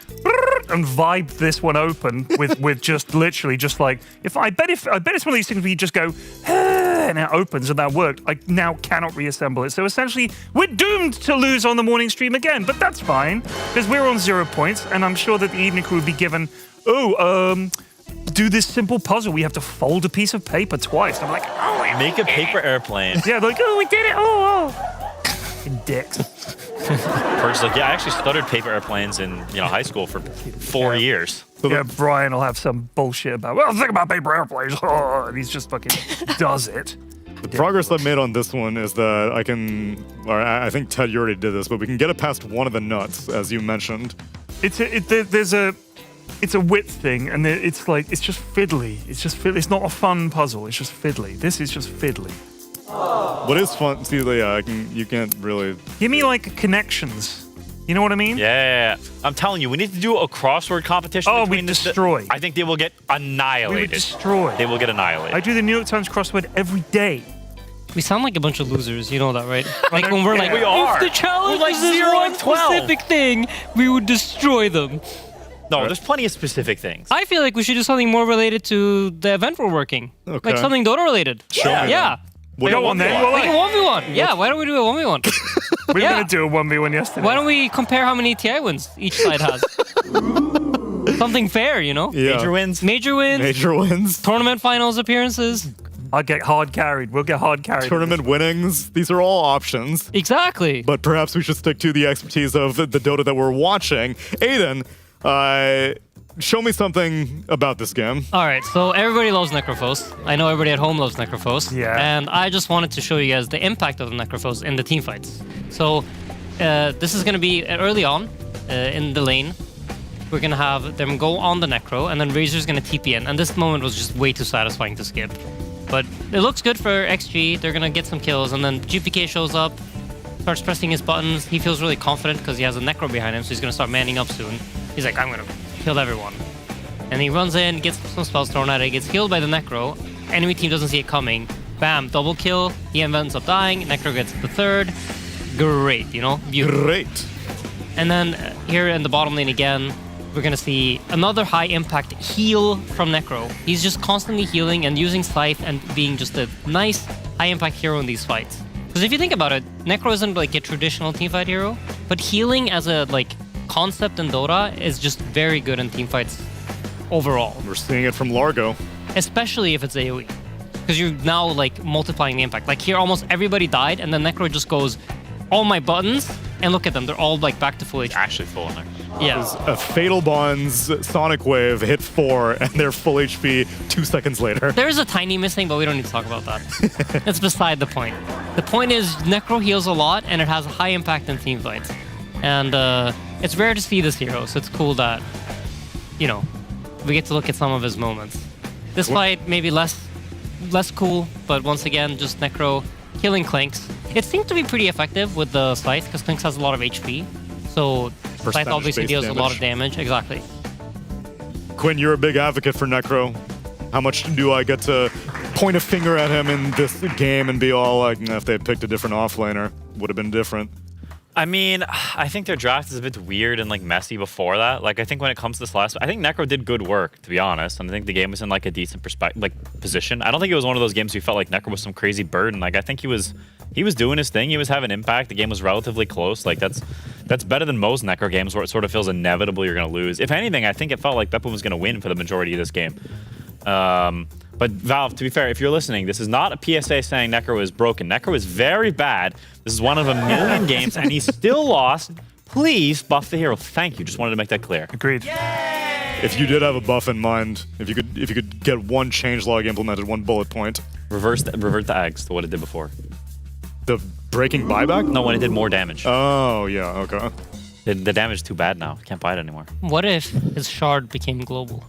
and vibed this one open with just literally just like, I bet it's one of these things where you just go and it opens and that worked. I now cannot reassemble it. So essentially, we're doomed to lose on the morning stream again, but that's fine because we're on 0 points, and I'm sure that the evening crew would be given, do this simple puzzle. We have to fold a piece of paper twice. I'm like, oh, Make a paper airplane. yeah, they're like, oh, we did it. Oh. Dicks. First, like, yeah, I actually stuttered paper airplanes in high school for 4 years. Yeah, Brian will have some bullshit about, well, think about paper airplanes. Oh, and he's just fucking does it. The progress I've made on this one is that I think Ted, you already did this, but we can get it past one of the nuts, as you mentioned. It's a width thing, and it's just fiddly. It's just fiddly. It's not a fun puzzle. It's just fiddly. This is just fiddly. What is fun? See, yeah, you can't really. Give me like connections. You know what I mean? Yeah. I'm telling you, we need to do a crossword competition. Oh, between we destroy. I think they will get annihilated. We would destroy. They will get annihilated. I do the New York Times crossword every day. We sound like a bunch of losers, you know that, right? Like when we're like, We are. if the challenge We're like is this 0 one and 12. specific thing, we would destroy them. No, there's plenty of specific things. I feel like we should do something more related to the event we're working. Okay. Like something Dota related. Yeah. Go on then. Like a 1v1. Yeah, why don't we do a 1v1? We were Yeah. going to do a 1v1 yesterday. Why don't we compare how many TI wins each side has? Something fair, you know? Yeah. Major wins. Major wins, Major wins. tournament finals appearances. I'll get hard carried. We'll get hard carried. Tournament winnings. These are all options. Exactly. But perhaps we should stick to the expertise of the Dota that we're watching. Aiden, show me something about this game. All right, so everybody loves Necrophos. I know everybody at home loves Necrophos. Yeah. And I just wanted to show you guys the impact of the Necrophos in the team fights. So this is going to be early on in the lane. We're going to have them go on the Necro, and then Razor's going to TP in. And this moment was just way too satisfying to skip. But it looks good for XG. They're going to get some kills, and then GPK shows up, starts pressing his buttons. He feels really confident because he has a Necro behind him, so he's going to start manning up soon. He's like, I'm going to kill everyone. And he runs in, gets some spells thrown at it, gets healed by the Necro. Enemy team doesn't see it coming. Bam, double kill. He ends up dying. Necro gets the third. Great, you know? Beautiful. Great. And then here in the bottom lane again, we're going to see another high impact heal from Necro. He's just constantly healing and using Scythe and being just a nice high impact hero in these fights. Because if you think about it, Necro isn't like a traditional teamfight hero, but healing as a like concept in Dota is just very good in teamfights overall. We're seeing it from Largo. Especially if it's AoE. Because you're now like multiplying the impact. Like here almost everybody died and then Necro just goes, all my buttons, and look at them, they're all like back to full HP. Actually full in there. Yeah. A Fatal Bonds Sonic Wave hit 4 and they're full HP 2 seconds later. There's a tiny missing, but we don't need to talk about that. That's beside the point. The point is Necro heals a lot and it has a high impact in team fights. And it's rare to see this hero, so it's cool that, you know, we get to look at some of his moments. This fight maybe less cool, but once again, just Necro killing Clinks. It seemed to be pretty effective with the Scythe because Clinks has a lot of HP. So Scythe obviously deals a lot of damage. Exactly. Quinn, you're a big advocate for Necro. How much do I get to point a finger at him in this game and be all like, if they had picked a different offlaner, would have been different? I mean, I think their draft is a bit weird and like messy before that. Like I think when it comes to this last, I think Necro did good work, to be honest. And I think the game was in like a decent position. I don't think it was one of those games where you felt like Necro was some crazy burden. Like I think he was doing his thing. He was having impact. The game was relatively close. Like that's better than most Necro games where it sort of feels inevitable you're gonna lose. If anything, I think it felt like BetBoom was gonna win for the majority of this game. But Valve, to be fair, if you're listening, this is not a PSA saying Necro is broken. Necro is very bad. This is one of a million games, and he's still lost. Please buff the hero. Thank you. Just wanted to make that clear. Agreed. If you did have a buff in mind, if you could get one changelog implemented, one bullet point. Revert the eggs to what it did before. The breaking buyback? No, when it did more damage. Oh, yeah, okay. The damage is too bad now. Can't buy it anymore. What if his shard became global?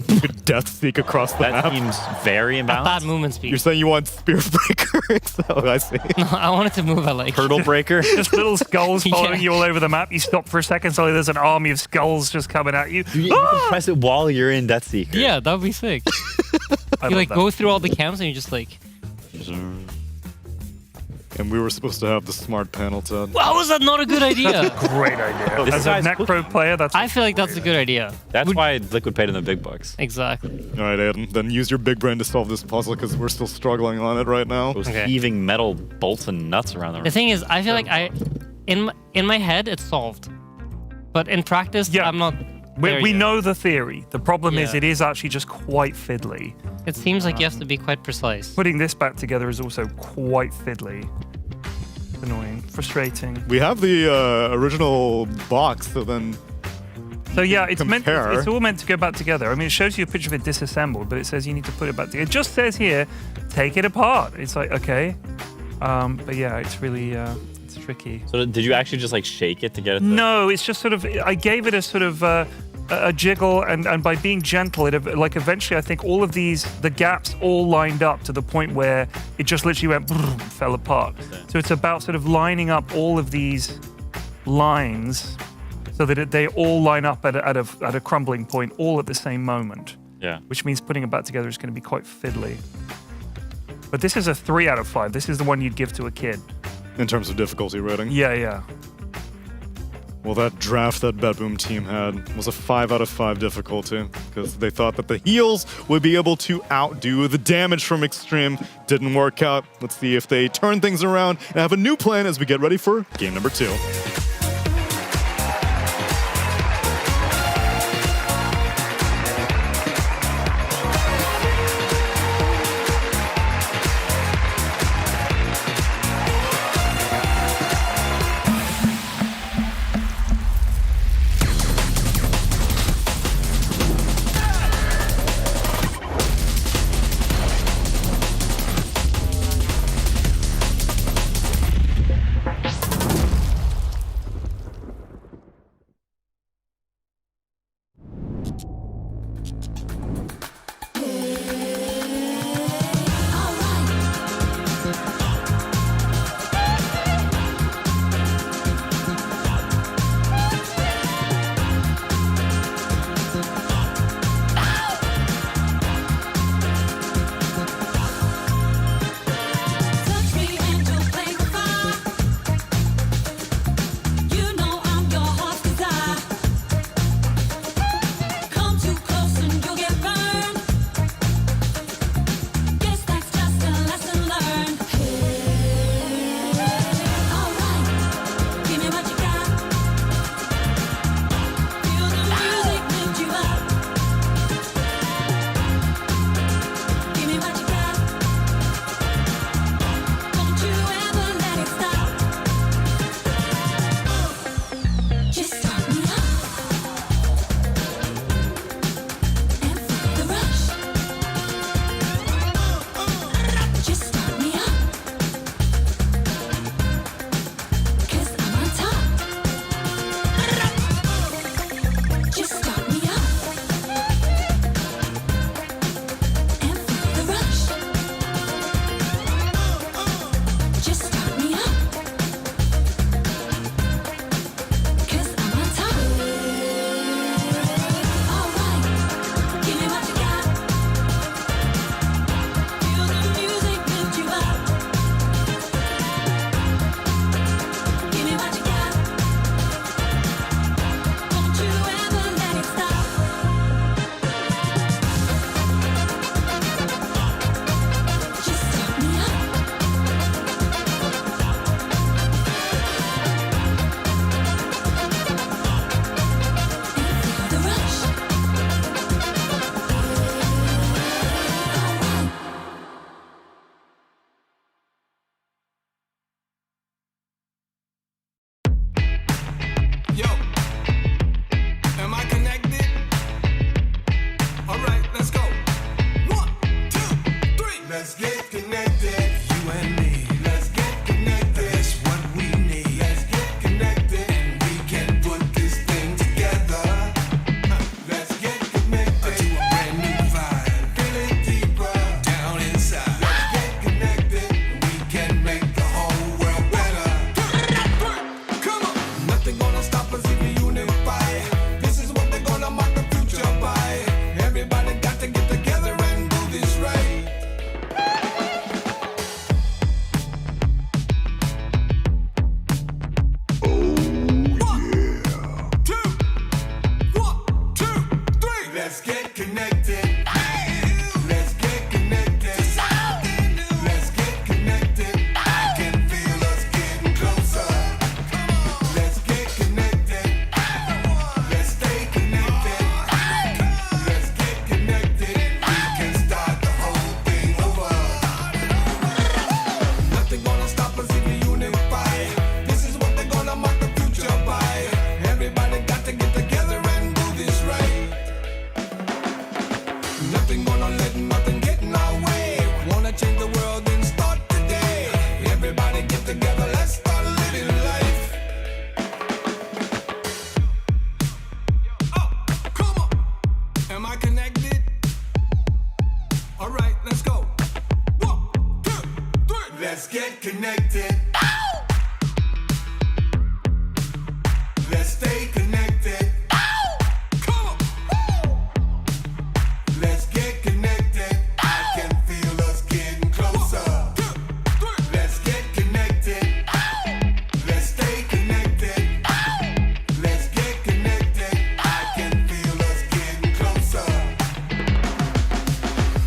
You could death seek across the map. That seems very imbalanced. Bad movement speed. You're saying you want Spear Breaker? So I see. No, I want it to move at like Hurdle Breaker. Just little skulls following Yeah. you all over the map. You stop for a second, suddenly there's an army of skulls just coming at you. You can press it while you're in Death Seeker. Yeah, that would be sick. You like go through all the camps and you just like. And we were supposed to have the smart panel, Ted. How was that not a good idea? Great idea. This As a guy's Necro player, that's I feel like that's a good idea. That's why Liquid paid him the big bucks. Exactly. All right, Aiden, then use your big brain to solve this puzzle because we're still struggling on it right now. Those Okay. heaving metal bolts and nuts around the room. The thing is, I feel like in my head it's solved, but in practice, Yeah. I'm not. there we yet. know the theory. The problem is Yeah. it is actually just quite fiddly. It seems like you have to be quite precise. Putting this back together is also quite fiddly. Annoying, frustrating. We have the original box, so then So yeah, it's compare. it's all meant to go back together. I mean, it shows you a picture of it disassembled, but it says you need to put it back together. It just says here, take it apart. It's like, okay. But yeah, it's really, it's tricky. So did you actually just like shake it to get it? No, it's just sort of, I gave it a sort of a jiggle, and by being gentle, it like eventually I think all of these, the gaps all lined up to the point where it just literally went, fell apart. So it's about sort of lining up all of these lines so that they all line up at a crumbling point all at the same moment. Yeah. Which means putting it back together is going to be quite fiddly. But this is a 3 out of 5. This is the one you'd give to a kid. in terms of difficulty rating. Yeah, yeah. Well, that draft that BetBoom team had was a 5 out of 5 difficulty because they thought that the heals would be able to outdo the damage from Xtreme. Didn't work out. Let's see if they turn things around and have a new plan as we get ready for game number 2. Let's get connected. Let's get connected. Let's get connected. I can feel us getting closer. Let's get connected. Let's stay connected. Let's get connected. We can start the whole thing over. Nothing gonna stop us if we unify. This is what they're gonna mark the future by. Everybody got to get together and do this right. Nothing gonna let nothing get in our way. Wanna change the world and start today. Everybody get together, let's start living life. Oh, come on. Am I connected? All right, let's go. 1, 2, 3. Let's get connected. Let's stay connected. Come on. Let's get connected. I can feel us getting closer. Let's get connected. Let's stay connected. Let's get connected. I can feel us getting closer.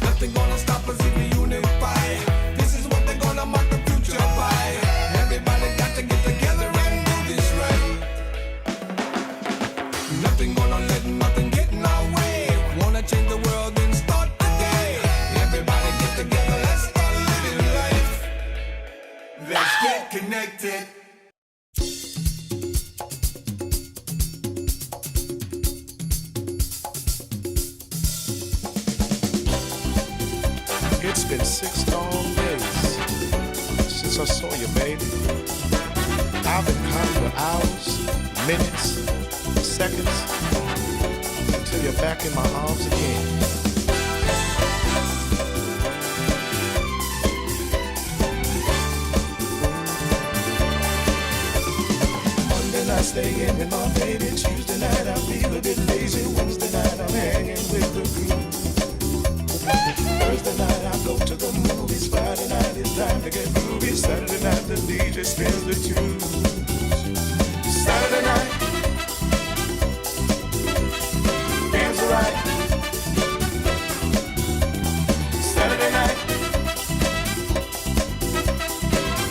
Nothing gonna stop us if we unify. This is what they're gonna mark the future by. Everybody got to get together and do this right. Nothing gonna let nothing get in our way. Wanna change the world and start today. Everybody get together, let's start living life. Let's get connected. It's been 6 long days since I saw you, baby. I've been counting the hours, minutes, seconds, until you're back in my arms again. Monday night staying with my baby. Tuesday night I feel a bit lazy. Wednesday night I'm hanging with the crew. Thursday night I go to the movies. Friday night it's time to get groovy. Saturday night the DJ spins the tunes. Saturday night feels alright. Saturday night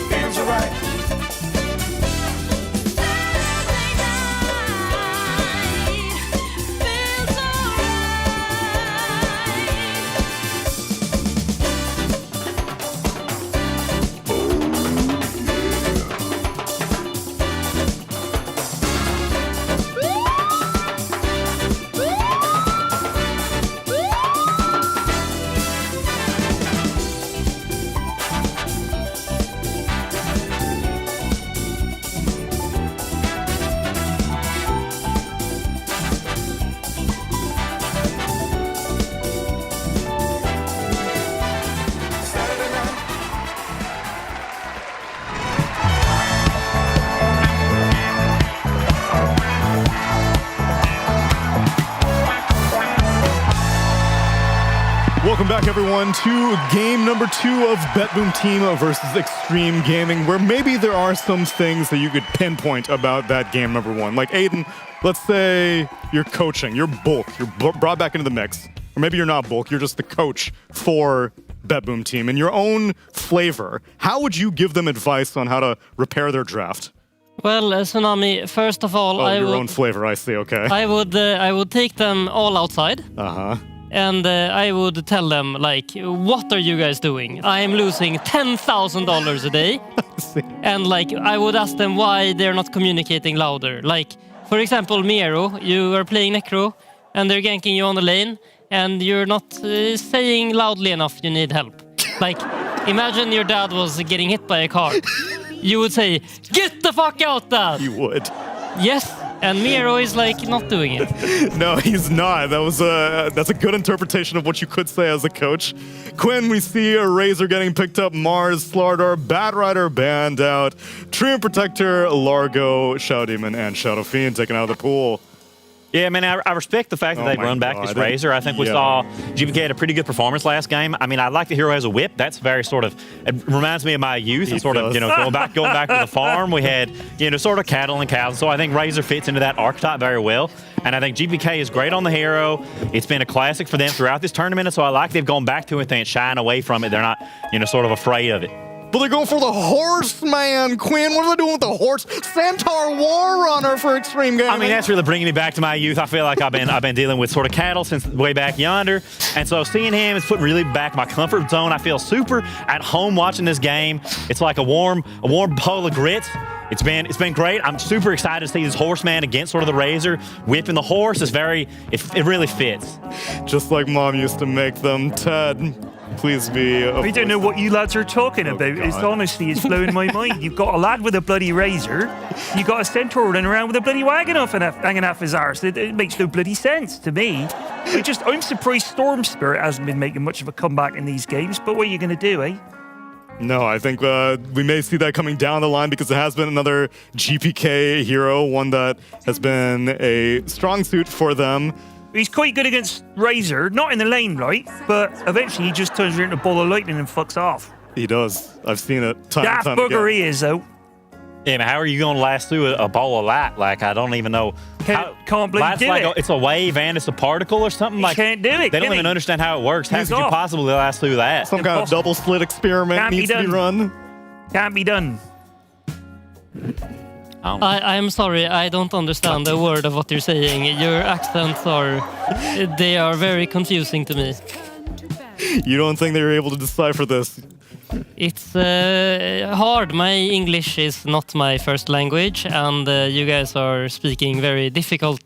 feels alright. Welcome back, everyone, to game number 2 of BetBoom Team versus Xtreme Gaming, where maybe there are some things that you could pinpoint about that game number 1. Like, Aiden, let's say you're coaching, you're bulk, you're brought back into the mix. Or maybe you're not bulk, you're just the coach for BetBoom Team. In your own flavor, how would you give them advice on how to repair their draft? Well, Tsunami, first of all, your own flavor, I see, okay. I would take them all outside. Uh-huh. And I would tell them, like, what are you guys doing? I am losing $10,000 a day. And, like, I would ask them why they're not communicating louder. Like, for example, Miro, you are playing Necro, and they're ganking you on the lane, and you're not saying loudly enough you need help. Like, imagine your dad was getting hit by a car. You would say, get the fuck out, Dad! You would. Yes. And Miro is like not doing it. No, he's not. That's a good interpretation of what you could say as a coach. Quinn, we see a Razor getting picked up, Mars, Slardar, Bat Rider banned out, Treant Protector, Largo, Shadow Demon, and Shadow Fiend taken out of the pool. Yeah, I mean, I respect the fact that they run back this Razor. I think we saw GVK had a pretty good performance last game. I mean, I like the hero has a whip. That's very sort of, it reminds me of my youth and sort of, you know, going back to the farm. We had, you know, sort of cattle and cows. So I think Razor fits into that archetype very well. And I think GPK is great on the hero. It's been a classic for them throughout this tournament, and so I like they've gone back to it. They ain't shying away from it. They're not, sort of afraid of it. But they're going for the horse, man. Quinn, what are they doing with the horse? Centaur War Runner for Xtreme Gaming. I mean, that's really bringing me back to my youth. I feel like I've been dealing with sort of cattle since way back yonder. And so seeing him is putting really back my comfort zone. I feel super at home watching this game. It's like a warm bowl of grits. It's been great. I'm super excited to see this horseman against sort of the Razor whipping the horse. It really fits. Just like Mom used to make them, Ted. Please be. I don't know what you lads are talking about. It's blowing my mind. You've got a lad with a bloody razor. You've got a centaur running around with a bloody wagon hanging off his arse. It makes no bloody sense to me. I'm surprised Storm Spirit hasn't been making much of a comeback in these games. But what are you going to do, eh? No, I think we may see that coming down the line because it has been another GPK hero, one that has been a strong suit for them. He's quite good against Razor, not in the lane, right? But eventually he just turns into a ball of lightning and fucks off. He does. I've seen it time and Daft time bugger again. he is, though. Yeah, man, how are you going to last through a ball of light? Like, I don't even know. Can't bloody Light's do like it. It's a wave and it's a particle or something. Like, can't do it, They don't can even he? understand how it works. How He's could you off. possibly last through that? Some kind of double slit experiment Can't be needs to be done. run. Can't be done. I'm sorry, I don't understand a word of what you're saying. Your accents they are very confusing to me. You don't think they were able to decipher this? It's hard. My English is not my first language, and you guys are speaking very difficult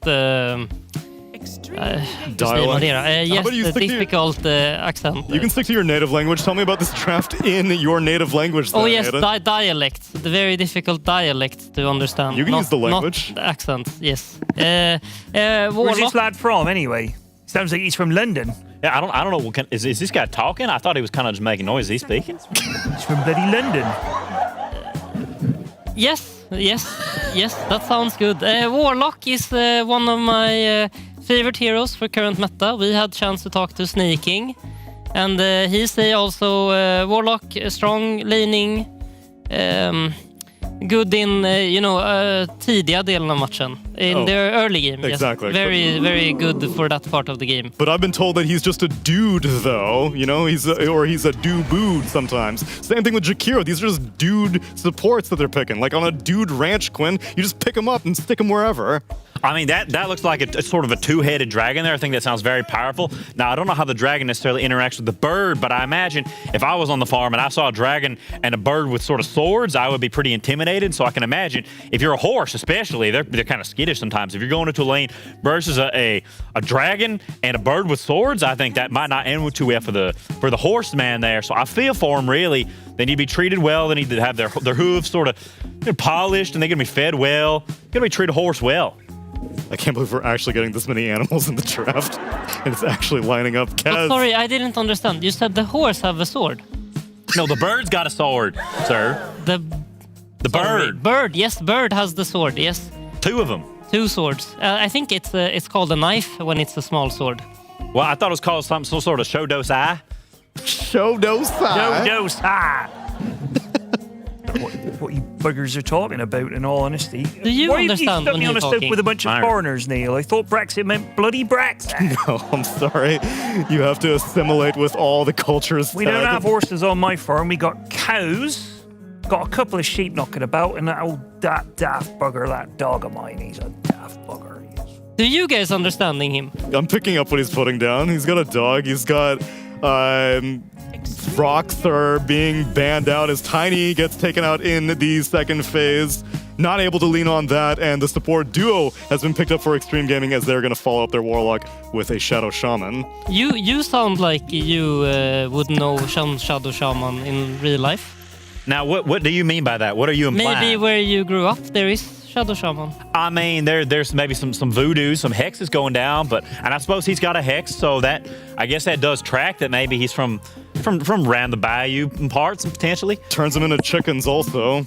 Dialect. Yes, How about you stick to your- difficult accent. You can stick to your native language. Tell me about this draft in your native language. Oh then, yes, Aiden. dialect. The very difficult dialect to understand. You can use the language. Not the accent. Yes. Where's this Warlock. lad from, anyway? Sounds like he's from London. Yeah, I don't know. Is this guy talking? I thought he was kind of just making noise. Is he speaking? He's from bloody London. Yes, that sounds good. Warlock is one of my favorite heroes for current meta. We had chance to talk to Snaking, and he's also Warlock, strong, laning, good in tidiga delen av matchen. In the early game, exactly. Yes. Very good for that part of the game. But I've been told that he's just a dude, though. He's a dude sometimes. Same thing with Jakiro. These are just dude supports that they're picking. Like on a dude ranch, Quinn, you just pick him up and stick him wherever. I mean, that looks like a sort of a two-headed dragon there. I think that sounds very powerful. Now, I don't know how the dragon necessarily interacts with the bird, but I imagine if I was on the farm and I saw a dragon and a bird with sort of swords, I would be pretty intimidated. So I can imagine if you're a horse, especially, they're kind of skittish sometimes. If you're going into a lane versus a dragon and a bird with swords, I think that might not end too well for the horseman there. So I feel for them, really. They need to be treated well. They need to have their hooves sort of polished, and they're going to be fed well. They're going to be treated horse well. I can't believe we're actually getting this many animals in the draft. And it's actually lining up. Kaz. Sorry, I didn't understand. You said the horse have a sword. No, the bird's got a sword, sir. The bird. Bird, yes, bird has the sword, yes. Two of them. Two swords. I think it's called a knife when it's a small sword. Well, I thought it was called some sort of Shodosai. Shodosai. What you buggers are talking about, in all honesty. Do you Why understand have when you stuck me on you're a stoop talking? with a bunch of foreigners, Neil? I thought Brexit meant bloody Brexit. No, I'm sorry. You have to assimilate with all the cultures. We don't have horses on my farm. We got cows, got a couple of sheep knocking about, and that daft bugger, that dog of mine, he's a daft bugger. He is. Do you guys understanding him? I'm picking up what he's putting down. He's got a dog. He's got rocks are being banned out as Tiny gets taken out in the second phase. Not able to lean on that, and the support duo has been picked up for Xtreme Gaming as they're going to follow up their Warlock with a Shadow Shaman. You sound like you would know Shadow Shaman in real life. Now, what do you mean by that? What are you implying? Maybe where you grew up, there is Shadow Shaman. I mean, there's maybe some voodoo, some hexes going down, and I suppose he's got a hex, so that I guess that does track that maybe he's from around the bayou parts potentially. Turns them into chickens also.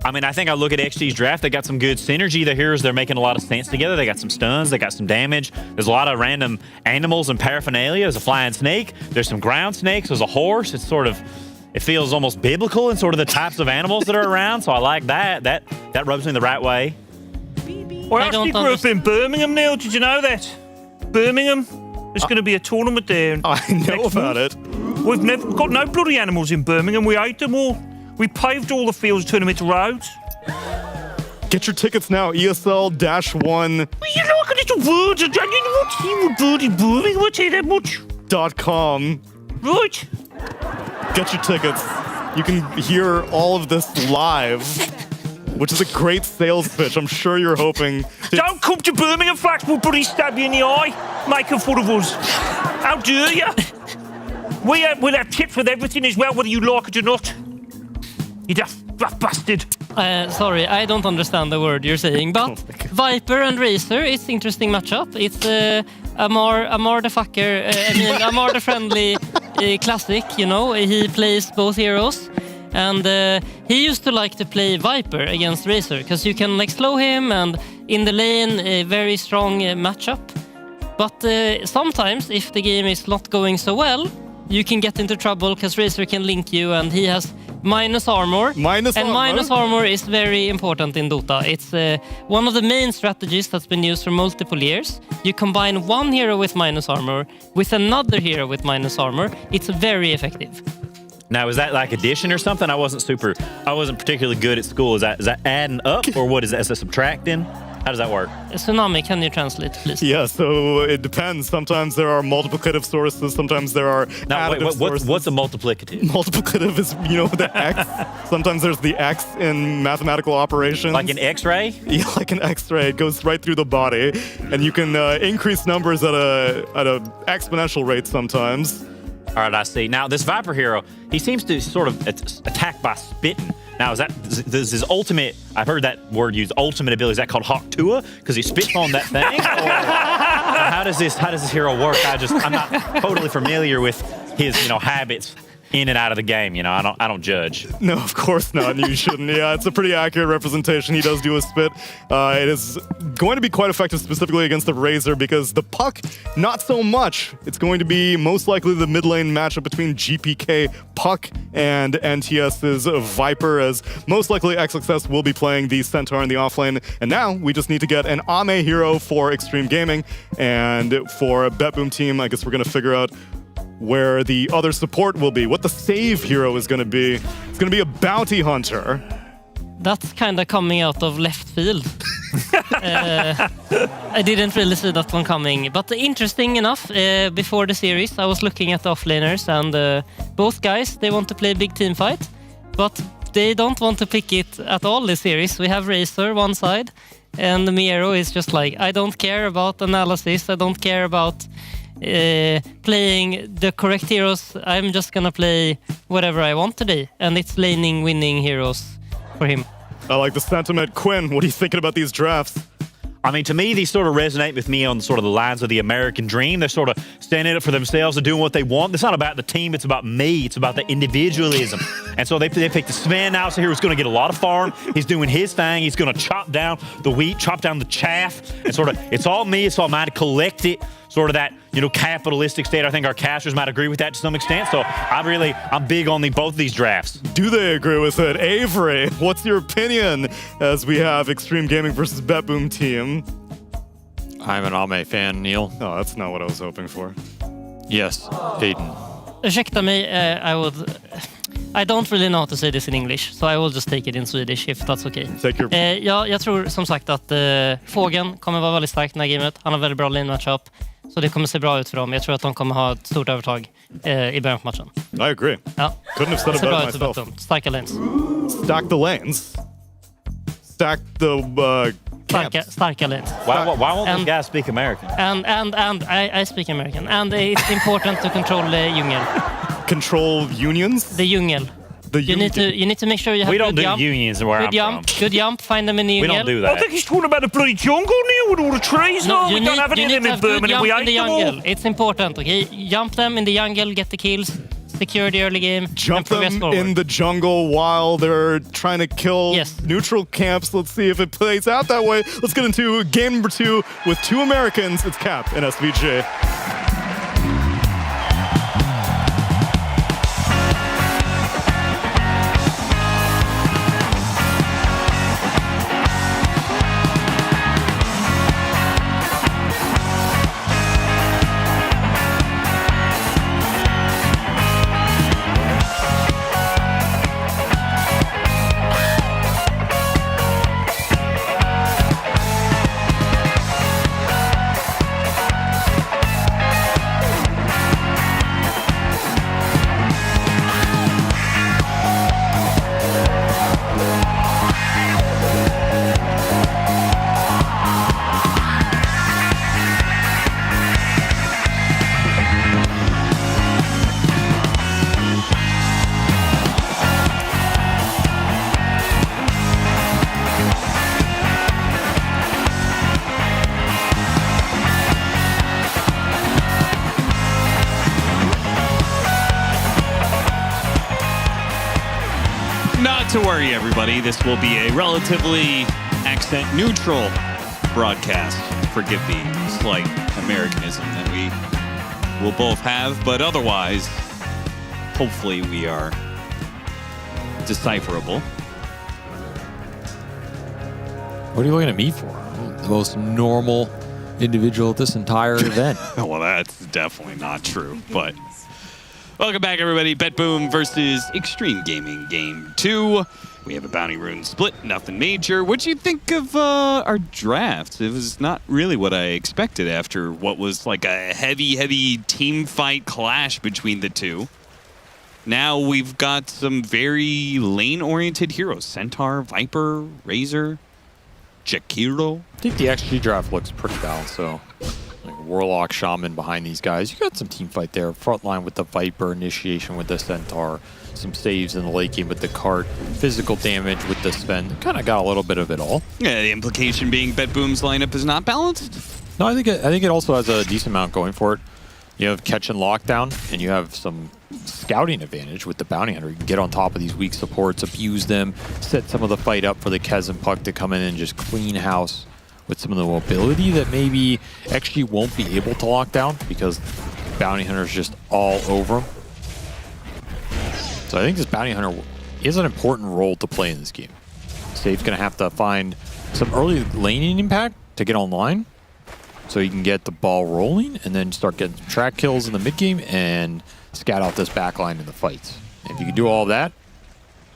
I mean, I think I look at XG's draft. They got some good synergy. The heroes, they're making a lot of sense together. They got some stuns. They got some damage. There's a lot of random animals and paraphernalia. There's a flying snake. There's some ground snakes. There's a horse. It feels almost biblical in sort of the types of animals that are around. So I like that. That rubs me the right way. I actually grew up in Birmingham, Neil. Did you know that? Birmingham. There's going to be a tournament there. I know about it. We've never got no bloody animals in Birmingham. We ate them all. We paved all the fields, turned them into roads. Get your tickets now. ESL-1. Well, you like a little word. I didn't want to hear what birdie booming. I won't say that much. .com. Right. Get your tickets. You can hear all of this live, which is a great sales pitch. I'm sure you're hoping. Don't come to Birmingham, Flax. We'll bloody stab you in the eye, making fun of us. How dare you? We'll have tips with everything as well, whether you like it or not. You daft bastard. Sorry, I don't understand the word you're saying, but Viper and Razor, it's interesting matchup. It's Amar the fucker, Amar the friendly classic, you know. He plays both heroes. And he used to like to play Viper against Razor because you can like slow him, and in the lane a very strong matchup. But sometimes if the game is not going so well, you can get into trouble because Razor can link you, and he has minus armor. Minus armor is very important in Dota. It's one of the main strategies that's been used for multiple years. You combine one hero with minus armor with another hero with minus armor. It's very effective. Now, is that like addition or something? I wasn't particularly good at school. Is that adding up, or what is that? Is that subtracting? How does that work? Tsunami, can you translate, please? Yeah, so it depends. Sometimes there are multiplicative sources. Sometimes there are additive sources. What's a multiplicative? Multiplicative is, the X. Sometimes there's the X in mathematical operations. Like an X-ray? Yeah, like an X-ray. It goes right through the body, and you can increase numbers at a exponential rate sometimes. All right, I see. Now, this Viper hero, he seems to sort of attack by spitting. Now, is his ultimate, I've heard that word used, ultimate ability, is that called Hawk Tua? Because he spits on that thing? Or how does this hero work? I'm not totally familiar with his, habits in and out of the game. I don't judge. No, of course not. You shouldn't. Yeah, it's a pretty accurate representation. He does do a spit. It is going to be quite effective specifically against the Razor because the Puck, not so much. It's going to be most likely the mid lane matchup between GPK Puck and NTS's Viper, as most likely XXS will be playing the Centaur in the offlane. And now we just need to get an Ame hero for Xtreme Gaming, and for a BetBoom team, I guess we're going to figure out where the other support will be, what the save hero is going to be. It's going to be a bounty hunter. That's kind of coming out of left field. I didn't really see that one coming. But interesting enough, before the series, I was looking at the offlaners, and both guys, they want to play big team fight, but they don't want to pick it at all this series. We have Razor one side, and Miero is just like, I don't care about analysis, I don't care about playing the correct heroes. I'm just gonna play whatever I want today, and it's laning winning heroes for him. I like the sentiment. Quinn, what are you thinking about these drafts? I mean, to me, these sort of resonate with me on sort of the lines of the American dream. They're sort of standing up for themselves and doing what they want. It's not about the team. It's about me. It's about the individualism. And so they picked the Sven out here who's going to get a lot of farm. He's doing his thing. He's going to chop down the wheat, chop down the chaff, and sort of, it's all me. It's all mine to collect it. Sort of that, capitalistic state. I think our casters might agree with that to some extent. So I'm big on both of these drafts. Do they agree with it? Avery, what's your opinion as we have Xtreme Gaming versus BetBoom team? I'm an Ame fan, Neil. No, that's not what I was hoping for. Yes, Aiden. Ursäkta mig, I don't really know how to say this in English, so I will just take it in Swedish if that's okay. Jag tror som sagt att Fågeln kommer vara väldigt stark i det här gamet. Han har väldigt bra lane matchup, så det kommer se bra ut för dem. Jag tror att de kommer ha ett stort övertag i början på matchen. I agree. Ja. Couldn't have said it better myself. Starka lanes. Stack the lanes. Stack the Starka lanes. Why won't these guys speak American? And I speak American. And it's important to control the jungle. Control unions? The jungle. You need to make sure you have we don't good do jump. Unions where I'm from. Good jump, find them in the jungle. We don't do that. I think he's talking about the bloody jungle, Neil, with all the trees. No, we don't have any of them in Birmingham. We in the ate them jungle. all. It's important, okay? Jump them in the jungle, get the kills, secure the early game, jump and progress them forward. in the jungle while they're trying to kill neutral camps. Let's see if it plays out that way. Let's get into game number 2 with 2 Americans. It's Cap and SVJ. to worry, everybody. This will be a relatively accent-neutral broadcast. Forgive the slight Americanism that we will both have, but otherwise, hopefully we are decipherable. What are you looking at me for? I'm the most normal individual at this entire event. Well, that's definitely not true, but welcome back, everybody. BetBoom versus Xtreme Gaming Game 2. We have a bounty rune split, nothing major. What'd you think of our draft? It was not really what I expected after what was like a heavy team fight clash between the two. Now we've got some very lane-oriented heroes. Centaur, Viper, Razor, Jakiro. I think the XG draft looks pretty balanced, so like Warlock, Shaman behind these guys. You got some team fight there. Front line with the Viper, initiation with the Centaur, some saves in the late game with the cart, physical damage with the Sven. Kind of got a little bit of it all. Yeah, the implication being BetBoom's lineup is not balanced. No, I think it also has a decent amount going for it. You have catch and lockdown, and you have some scouting advantage with the bounty hunter. You can get on top of these weak supports, abuse them, set some of the fight up for the Kez and Puck to come in and just clean house with some of the mobility that maybe XG won't be able to lock down because bounty hunter's just all over him. So I think this bounty hunter is an important role to play in this game. Safe's going to have to find some early laning impact to get online, so you can get the ball rolling and then start getting some track kills in the mid game and scout out this backline in the fights. And if you can do all that,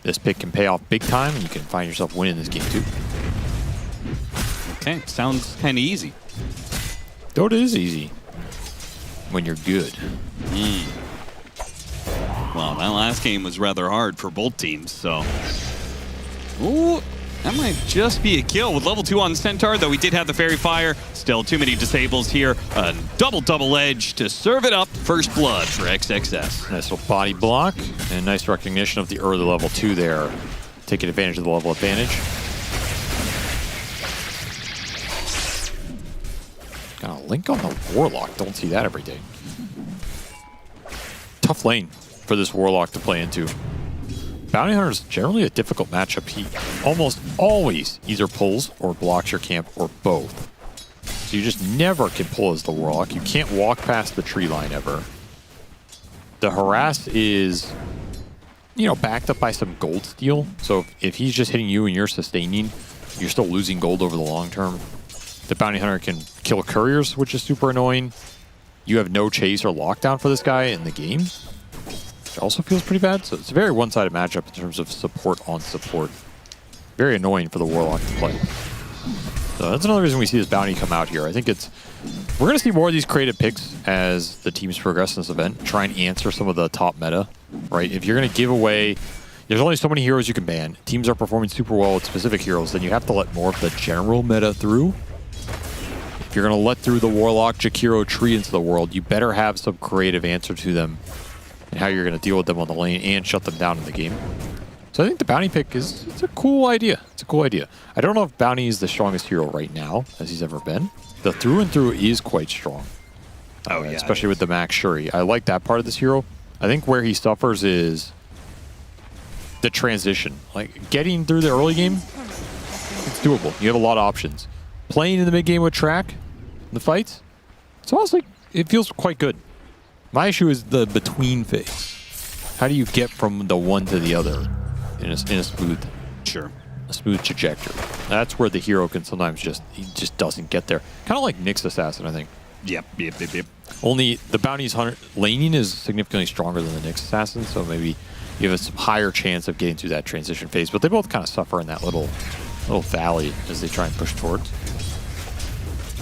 this pick can pay off big time and you can find yourself winning this game too. Okay, sounds kind of easy. Dota is easy when you're good. Well, that last game was rather hard for both teams, so. Ooh, that might just be a kill with level 2 on Centaur, though we did have the Fairy Fire. Still too many disables here. A double edge to serve it up. First blood for XXS. Nice little body block and nice recognition of the early level 2 there. Taking advantage of the level advantage. Got a link on the Warlock. Don't see that every day. Tough lane for this Warlock to play into. Bounty Hunter is generally a difficult matchup. He almost always either pulls or blocks your camp or both. So you just never can pull as the Warlock. You can't walk past the tree line ever. The harass is, you know, backed up by some gold steal. So if he's just hitting you and you're sustaining, you're still losing gold over the long term. The Bounty Hunter can kill couriers, which is super annoying. You have no chase or lockdown for this guy in the game, which also feels pretty bad. So it's a very one-sided matchup in terms of support on support. Very annoying for the Warlock to play. So that's another reason we see this bounty come out here. I think we're going to see more of these creative picks as the teams progress in this event. Try and answer some of the top meta, right? If you're going to give away, there's only so many heroes you can ban. Teams are performing super well with specific heroes, then you have to let more of the general meta through. If you're going to let through the Warlock, Jakiro tree into the world, you better have some creative answer to them and how you're going to deal with them on the lane and shut them down in the game. So I think the bounty pick it's a cool idea. It's a cool idea. I don't know if bounty is the strongest hero right now as he's ever been. The through and through is quite strong. Oh, yeah. Especially with the Max Shuri. I like that part of this hero. I think where he suffers is the transition. Like getting through the early game, it's doable. You have a lot of options. Playing in the mid game with track, the fights, it's honestly, it feels quite good. My issue is the between phase. How do you get from the one to the other in a smooth, a smooth trajectory? That's where the hero can sometimes he just doesn't get there. Kind of like Nyx Assassin, I think. Yep. Only the bounty's hunter laning is significantly stronger than the Nyx Assassin, so maybe you have a higher chance of getting through that transition phase. But they both kind of suffer in that little valley as they try and push towards.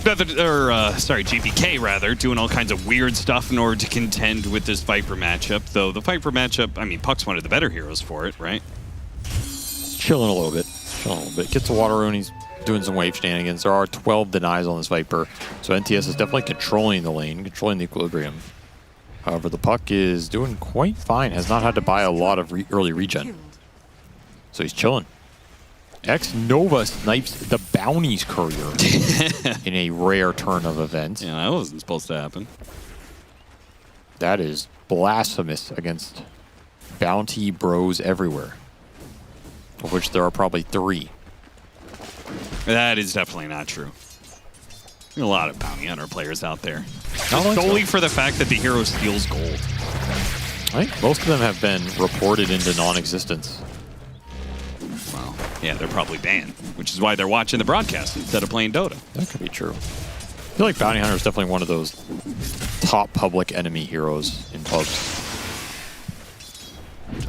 GPK rather, doing all kinds of weird stuff in order to contend with this Viper matchup. Though the Viper matchup, I mean, Puck's one of the better heroes for it, right? Chilling a little bit. Gets a water rune, he's doing some wave shenanigans. There are 12 denies on this Viper, so NTS is definitely controlling the lane, controlling the equilibrium. However, the Puck is doing quite fine, has not had to buy a lot of early regen. So he's chilling. X Nova snipes the Bounty's courier in a rare turn of events. Yeah, that wasn't supposed to happen. That is blasphemous against Bounty bros everywhere. of which there are probably 3. That is definitely not true. There are a lot of bounty hunter players out there. Not only Solely for the fact that the hero steals gold. I think most of them have been reported into non-existence. Well, yeah, they're probably banned, which is why they're watching the broadcast instead of playing Dota. That could be true. I feel like Bounty Hunter is definitely one of those top public enemy heroes in pubs.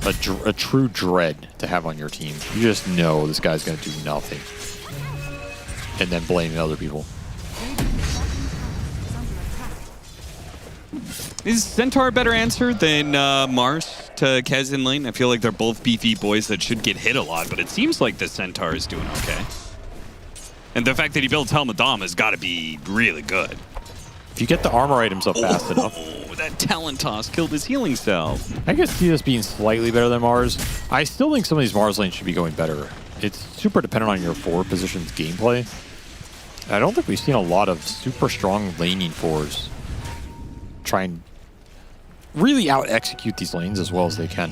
A true dread to have on your team. You just know this guy's going to do nothing. And then blaming other people. Is Centaur a better answer than Mars to Kez in lane? I feel like they're both beefy boys that should get hit a lot, but it seems like the Centaur is doing okay. And the fact that he builds Helmet Dom has got to be really good. If you get the armor items up fast enough. That talent toss killed his healing cell. I could see this being slightly better than Mars. I still think some of these Mars lanes should be going better. It's super dependent on your forward position's gameplay. I don't think we've seen a lot of super strong laning fours try and really out-execute these lanes as well as they can.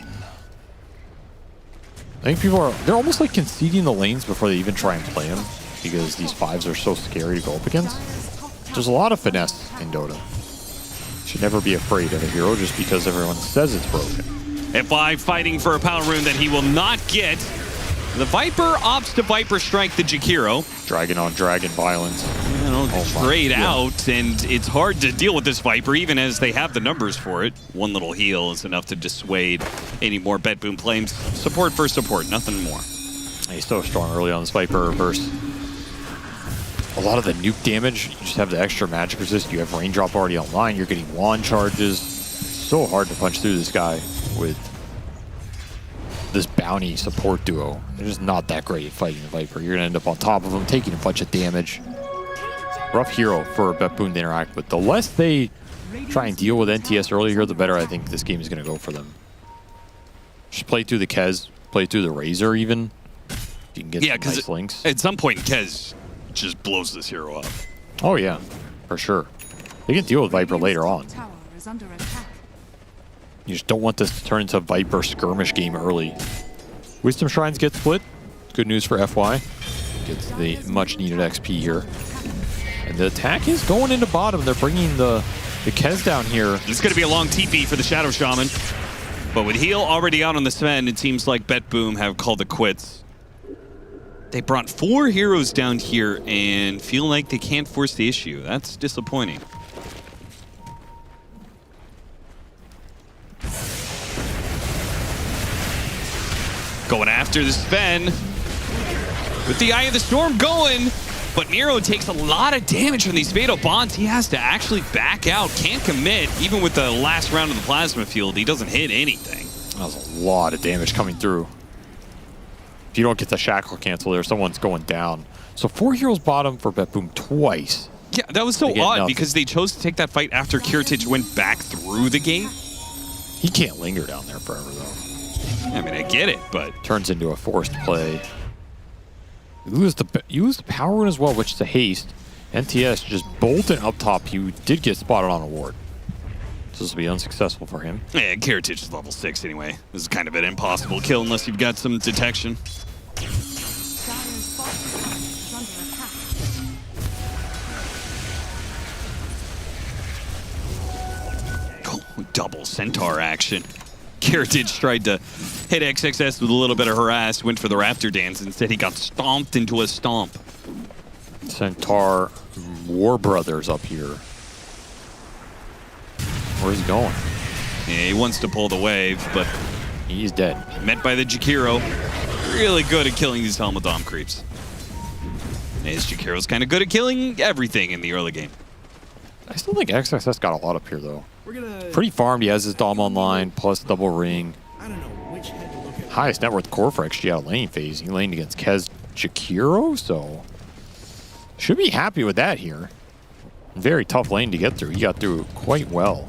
I think people they're almost like conceding the lanes before they even try and play them because these 5s are so scary to go up against. There's a lot of finesse in Dota. Should never be afraid of a hero just because everyone says it's broken. FI fighting for a power rune that he will not get. The Viper opts to Viper strike the Jakiro. Dragon on dragon violence. You know, straight out, and it's hard to deal with this Viper even as they have the numbers for it. One little heal is enough to dissuade any more BetBoom claims. Support for support, nothing more. He's so strong early on this Viper versus a lot of the nuke damage. You just have the extra magic resist. You have raindrop already online. You're getting wand charges. It's so hard to punch through this guy with this bounty support duo. They're just not that great at fighting the Viper. You're gonna end up on top of him, taking a bunch of damage. Rough hero for BetBoom to interact with. The less they try and deal with NTS early here, the better I think this game is gonna go for them. Just play through the Kez, play through the Razor even. You can get some nice links. At some point, Kez just blows this hero up. Oh yeah, for sure. They can deal with Viper later on. Tower is under attack. You just don't want this to turn into a Viper skirmish game early. Wisdom Shrines get split. Good news for FY. Gets the much needed XP here. And the attack is going into bottom. They're bringing the Kez down here. It's going to be a long TP for the Shadow Shaman. But with heal already out on the Sven, it seems like BetBoom have called it quits. They brought 4 heroes down here and feel like they can't force the issue. That's disappointing. Going after the Sven. With the Eye of the Storm going. But Nero takes a lot of damage from these Fatal Bonds. He has to actually back out. Can't commit. Even with the last round of the Plasma Field, he doesn't hit anything. That was a lot of damage coming through. If you don't get the Shackle cancel there, someone's going down. So 4 heroes bottom for BetBoom twice. Yeah, that was so odd because they chose to take that fight after Kiritich went back through the gate. He can't linger down there forever, though. I mean, I get it, but... Turns into a forced play. You lose the power rune as well, which is a haste. NTS just bolting up top. He did get spotted on a ward. So this will be unsuccessful for him. Yeah, Kiritich is level 6 anyway. This is kind of an impossible kill unless you've got some detection. Dire's bottom is under attack. Oh, double Centaur action. Kiritich tried to hit XXS with a little bit of harass, went for the Raptor Dance. Instead, he got stomped into a stomp. Centaur War Brothers up here. Where's he going? Yeah, he wants to pull the wave, but he's dead. Met by the Jakiro. Really good at killing these Helmet Dom creeps. His Jakiro's kind of good at killing everything in the early game. I still think XXS got a lot up here, though. Pretty farmed. He has his Dom online, plus double ring. Highest net worth core for XG out of laning phase. He laned against Kez Jakiro, so should be happy with that here. Very tough lane to get through. He got through quite well.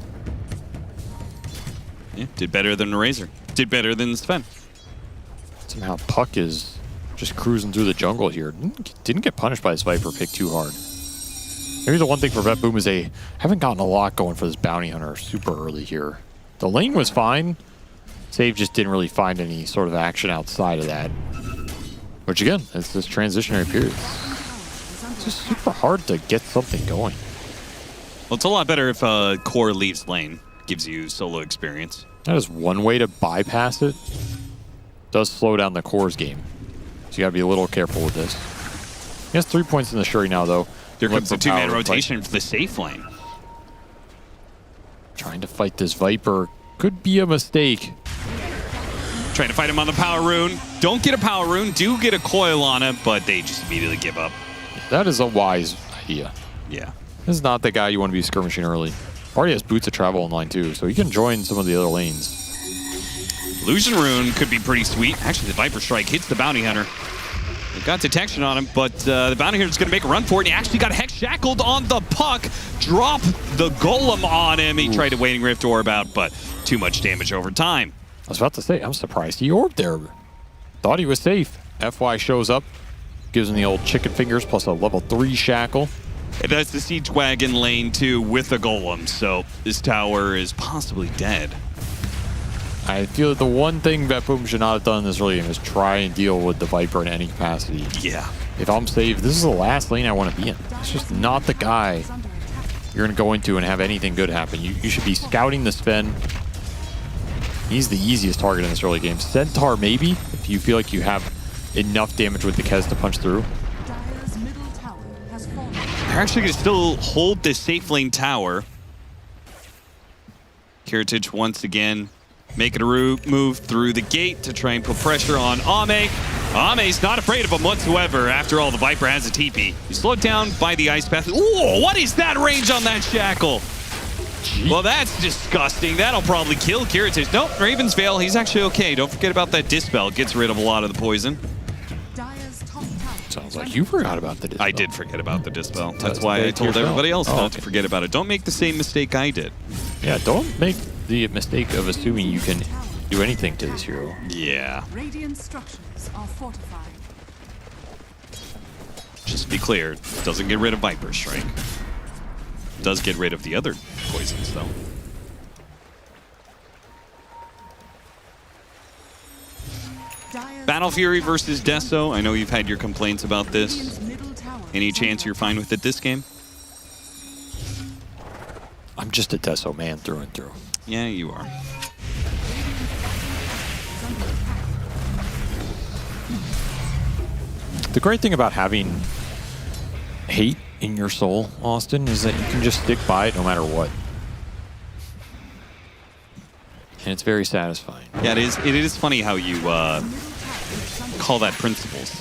Yeah, did better than the Razor. Did better than Sven. Somehow Puck is just cruising through the jungle here. Didn't get punished by this Viper pick too hard. Maybe the one thing for BetBoom is they haven't gotten a lot going for this Bounty Hunter super early here. The lane was fine. Save just didn't really find any sort of action outside of that. Which again, it's this transitionary period. It's just super hard to get something going. Well, it's a lot better if core leaves lane. Gives you solo experience. That is one way to bypass it. Does slow down the core's game. So you gotta be a little careful with this. He has 3 points in the Shuri now, though. Here comes the two-man rotation for the safe lane. Trying to fight this Viper could be a mistake. Trying to fight him on the power rune. Don't get a power rune. Do get a coil on it, but they just immediately give up. That is a wise idea. Yeah. This is not the guy you want to be skirmishing early. Already has boots of travel in line too, so he can join some of the other lanes. Illusion rune could be pretty sweet. Actually, the Viper Strike hits the Bounty Hunter. They've got detection on him, but the Bounty Hunter's going to make a run for it. And he actually got Hex Shackled on the puck. Drop the Golem on him. He tried to Waning Rift Orb out, but too much damage over time. I was about to say, I'm surprised he orbed there. Thought he was safe. FY shows up, gives him the old chicken fingers plus a level 3 shackle. And that's the Siege Wagon lane too with the Golem, so this tower is possibly dead. I feel that the one thing BetBoom should not have done in this early game is try and deal with the Viper in any capacity. Yeah. If I'm safe, this is the last lane I want to be in. It's just not the guy you're going to go into and have anything good happen. You should be scouting the Sven. He's the easiest target in this early game. Centaur maybe, if you feel like you have enough damage with the Kez to punch through. They're actually going to still hold this safe lane tower. Kiritage once again making a move through the gate to try and put pressure on Ame. Ame's not afraid of him whatsoever. After all, the Viper has a TP. He's slowed down by the Ice Path. Ooh, what is that range on that Shackle? Jeez. Well, that's disgusting. That'll probably kill Kiritage. Nope, Raven's Veil, he's actually okay. Don't forget about that Dispel. Gets rid of a lot of the poison. Sounds like you forgot about the Dispel. I did forget about the Dispel. That's why I told everybody else not to forget about it. Don't make the same mistake I did. Yeah, don't make the mistake of assuming you can do anything to this hero. Yeah. Radiant structures are fortified. Just to be clear, doesn't get rid of Viper Strike. Does get rid of the other poisons, though. Battle Fury versus Deso. I know you've had your complaints about this. Any chance you're fine with it this game? I'm just a Deso man through and through. Yeah, you are. The great thing about having hate in your soul, Austin, is that you can just stick by it no matter what. And it's very satisfying. Yeah, it is. It is funny how you call that principles.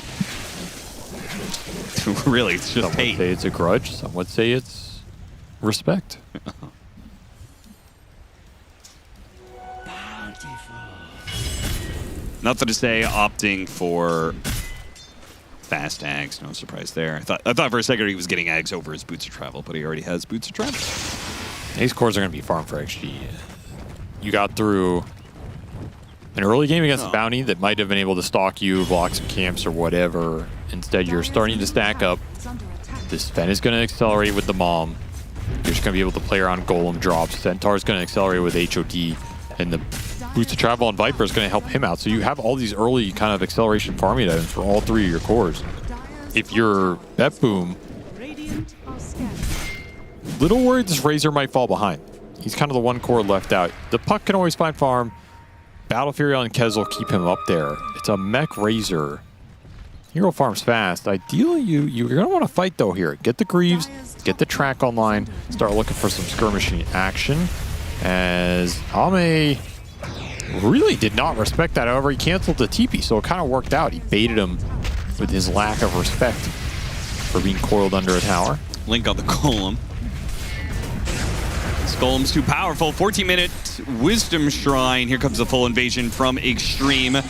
Really, it's just hate. Some would say it's a grudge. Some would say it's respect. Nothing to say, opting for fast Ags. No surprise there. I thought for a second he was getting Ags over his Boots of Travel, but he already has Boots of Travel. These cores are going to be farmed for XG. You got through an early game against a bounty that might have been able to stalk you, block some camps or whatever. Instead, you're starting to stack up. This Sven is going to accelerate with the Mom. You're just going to be able to play around Golem drops. Centaur is going to accelerate with HOD. And the Boots of Travel on Viper is going to help him out. So you have all these early kind of acceleration farming items for all three of your cores. If you're BetBoom, little worried this Razor might fall behind. He's kind of the one core left out. The Puck can always find farm. Battle Fury on Kez will keep him up there. It's a mech Razor. Hero farms fast. Ideally, you're going to want to fight, though, here. Get the Greaves, get the track online, start looking for some skirmishing action. As Ame really did not respect that. However, he canceled the TP, so it kind of worked out. He baited him with his lack of respect for being coiled under a tower. Link on the Golem. This Golem's too powerful. 14-minute Wisdom Shrine. Here comes the full invasion from Xtreme.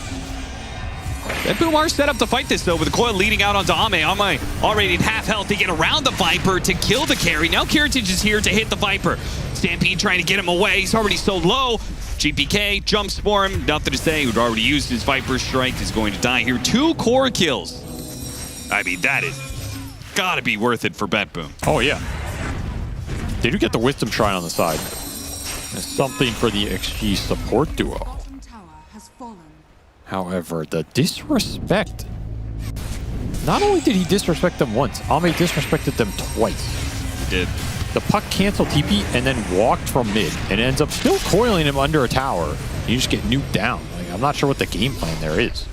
BetBoom are set up to fight this, though, with the coil leading out onto Ame. Ame already at half health to get around the Viper to kill the carry. Now Kiritage is here to hit the Viper. Stampede trying to get him away. He's already so low. GPK jumps for him. Nothing to say. Who'd already used his Viper Strike is going to die here. 2 core kills. I mean, that is gotta be worth it for BetBoom. Oh, yeah. They do get the Wisdom Shrine on the side. There's something for the XG support duo. However, the disrespect Not only did he disrespect them once, Ame disrespected them twice. He did. The puck canceled TP and then walked from mid and ends up still coiling him under a tower. You just get nuked down. Like, I'm not sure what the game plan there is.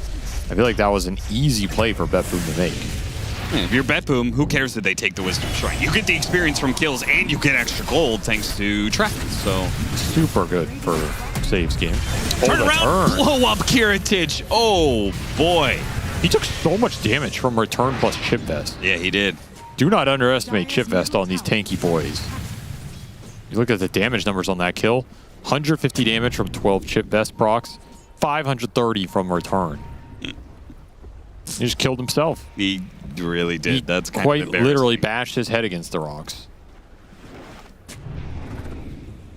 I feel like that was an easy play for BetBoom to make. Yeah, if you're BetBoom, who cares that they take the Wisdom Shrine? You get the experience from kills and you get extra gold thanks to track. So super good for saves game. Turn around, blow up Kiritich. Oh boy. He took so much damage from return plus chip vest. Yeah, he did. Do not underestimate chip vest on these tanky boys. You look at the damage numbers on that kill. 150 damage from 12 chip vest procs. 530 from return. He just killed himself. He really did. He That's kind quite of literally bashed his head against the rocks.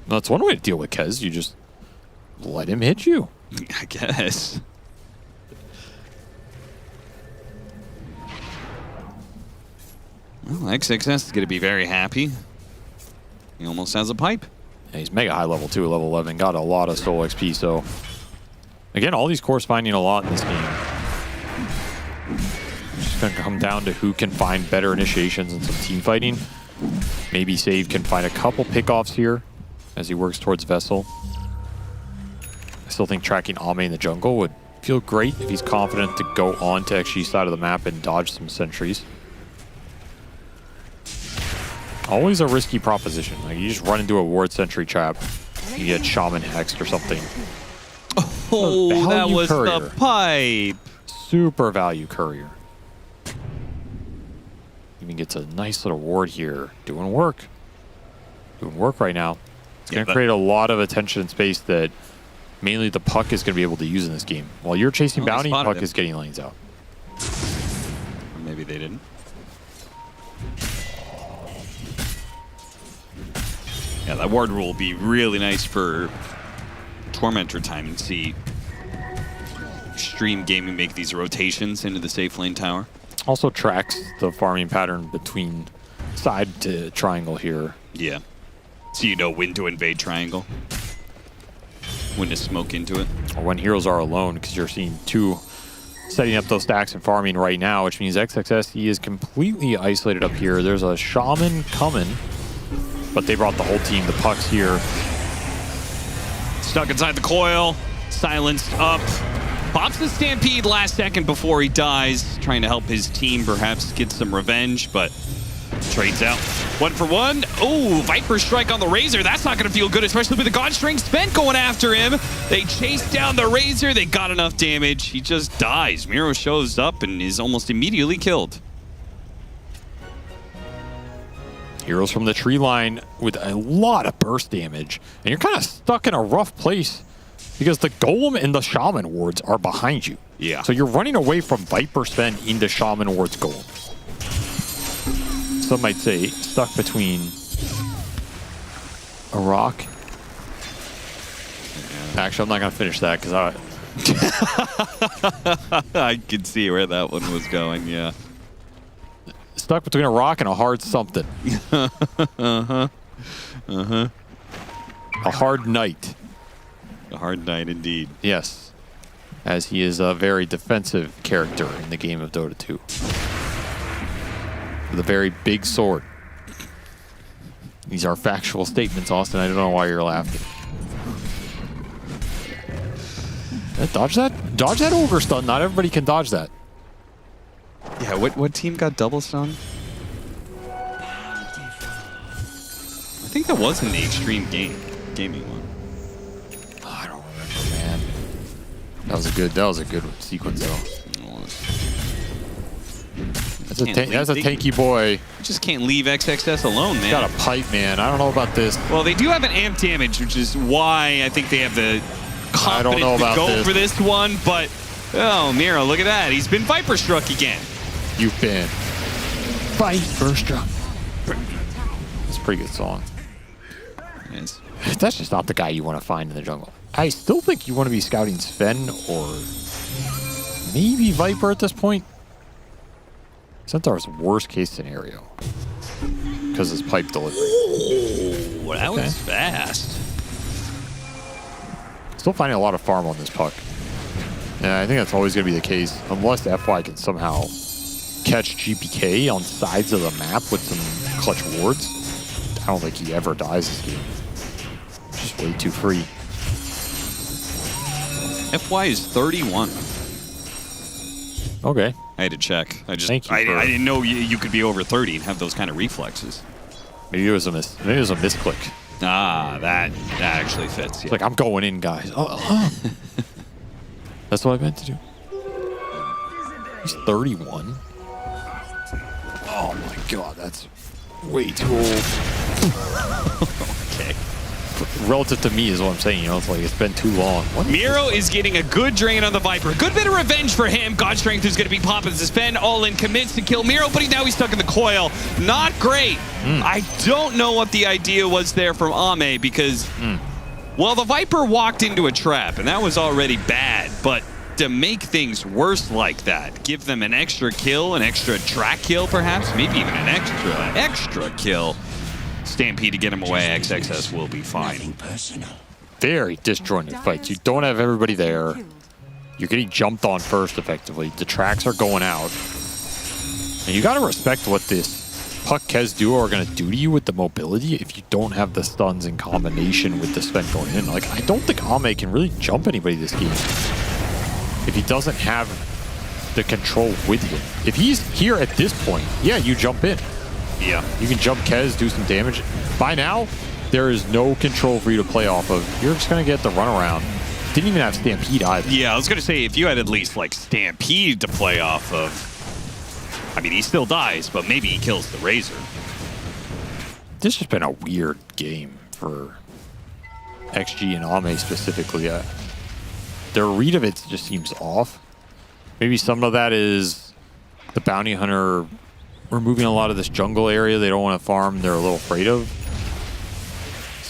That's one way to deal with Kez. You just let him hit you. I guess. Well, XXS is going to be very happy. He almost has a pipe. Yeah, he's mega high level too, level 11. Got a lot of soul XP, so... Again, all these cores finding a lot in this game. It's just going to come down to who can find better initiations and some team fighting. Maybe Save can find a couple pickoffs here as he works towards Vessel. I still think tracking Ame in the jungle would feel great if he's confident to go on to XG side of the map and dodge some sentries. Always a risky proposition. Like, you just run into a ward sentry trap, you get shaman hexed or something. Oh, that was courier. the pipe. Super value courier. Even gets a nice little ward here. Doing work. Doing work right now. It's going to create a lot of attention and space that mainly the puck is going to be able to use in this game. While you're chasing bounty, puck is getting lanes out. Or maybe they didn't. Yeah, that ward rule will be really nice for Tormentor time and see Xtreme Gaming make these rotations into the safe lane tower. Also tracks the farming pattern between side to triangle here. Yeah. So you know when to invade triangle. When to smoke into it. Or when heroes are alone, because you're seeing two setting up those stacks and farming right now, which means XXS, he is completely isolated up here. There's a shaman coming, but they brought the whole team. The puck's here. Stuck inside the coil, silenced up. Pops the Stampede last second before he dies, trying to help his team perhaps get some revenge, but trades out. 1 for 1. Oh, Viper Strike on the Razor. That's not going to feel good, especially with the Godstring Spent going after him. They chase down the Razor. They got enough damage. He just dies. Miro shows up and is almost immediately killed. Heroes from the tree line with a lot of burst damage. And you're kind of stuck in a rough place because the Golem and the Shaman wards are behind you. Yeah. So you're running away from Viper Spend into Shaman wards Golem. Some might say stuck between a rock. Actually, I'm not going to finish that because I could see where that one was going, yeah. Stuck between a rock and a hard something. Uh-huh. Uh-huh. A hard knight. A hard knight indeed. Yes. As he is a very defensive character in the game of Dota 2. With a very big sword. These are factual statements, Austin. I don't know why you're laughing. Dodge that? Dodge that ogre stun. Not everybody can dodge that. Yeah, what team got double stun? I think that was in the Xtreme gaming one. Oh, I don't remember, man. That was a good sequence though. That's a tanky boy. You just can't leave XXS alone, man. Got a pipe, man. I don't know about this. Well, they do have an amp damage, which is why I think they have the confidence to go for this one, but oh, Miro, look at that. He's been Viper struck again. You've been Viper struck. It's a pretty good song. Yes. That's just not the guy you want to find in the jungle. I still think you want to be scouting Sven or maybe Viper at this point. Centaur's worst case scenario because his pipe delivery. Oh, that was fast. Still finding a lot of farm on this puck. Yeah, I think that's always going to be the case unless FY can somehow catch GPK on sides of the map with some clutch wards, I don't think he ever dies this game. Just way too free. FY is 31. Okay. I had to check. I Thank you I for- didn't know you could be over 30 and have those kind of reflexes. Maybe it was a misclick. Ah, that actually fits. Yeah. It's like, I'm going in, guys. That's what I meant to do. He's 31. Oh my god, that's way too old. Okay. Relative to me is what I'm saying. You know, it's like it's been too long. What? Miro is getting a good drain on the Viper. A good bit of revenge for him. God Strength is going to be popping suspend. All in commits to kill Miro, but now he's stuck in the coil. Not great. I don't know what the idea was there from Ame because, well, the Viper walked into a trap, and that was already bad. But to make things worse like that, give them an extra kill, an extra track kill perhaps, maybe even an extra kill. Stampede to get him away. XXS will be fine. Very disjointed fights. You don't have everybody there. You're getting jumped on first, effectively. The tracks are going out. And you got to respect what this Puck-Kez duo are going to do to you with the mobility if you don't have the stuns in combination with the spend going in. Like, I don't think Ame can really jump anybody this game if he doesn't have the control with him. If he's here at this point, yeah, you jump in. Yeah. You can jump Kez, do some damage. By now, there is no control for you to play off of. You're just going to get the runaround. Didn't even have Stampede either. Yeah, I was going to say, if you had at least, like, Stampede to play off of, I mean, he still dies, but maybe he kills the Razor. This has been a weird game for XG and Ame specifically. Their read of it just seems off. Maybe some of that is the Bounty Hunter removing a lot of this jungle area they don't want to farm. They're a little afraid of.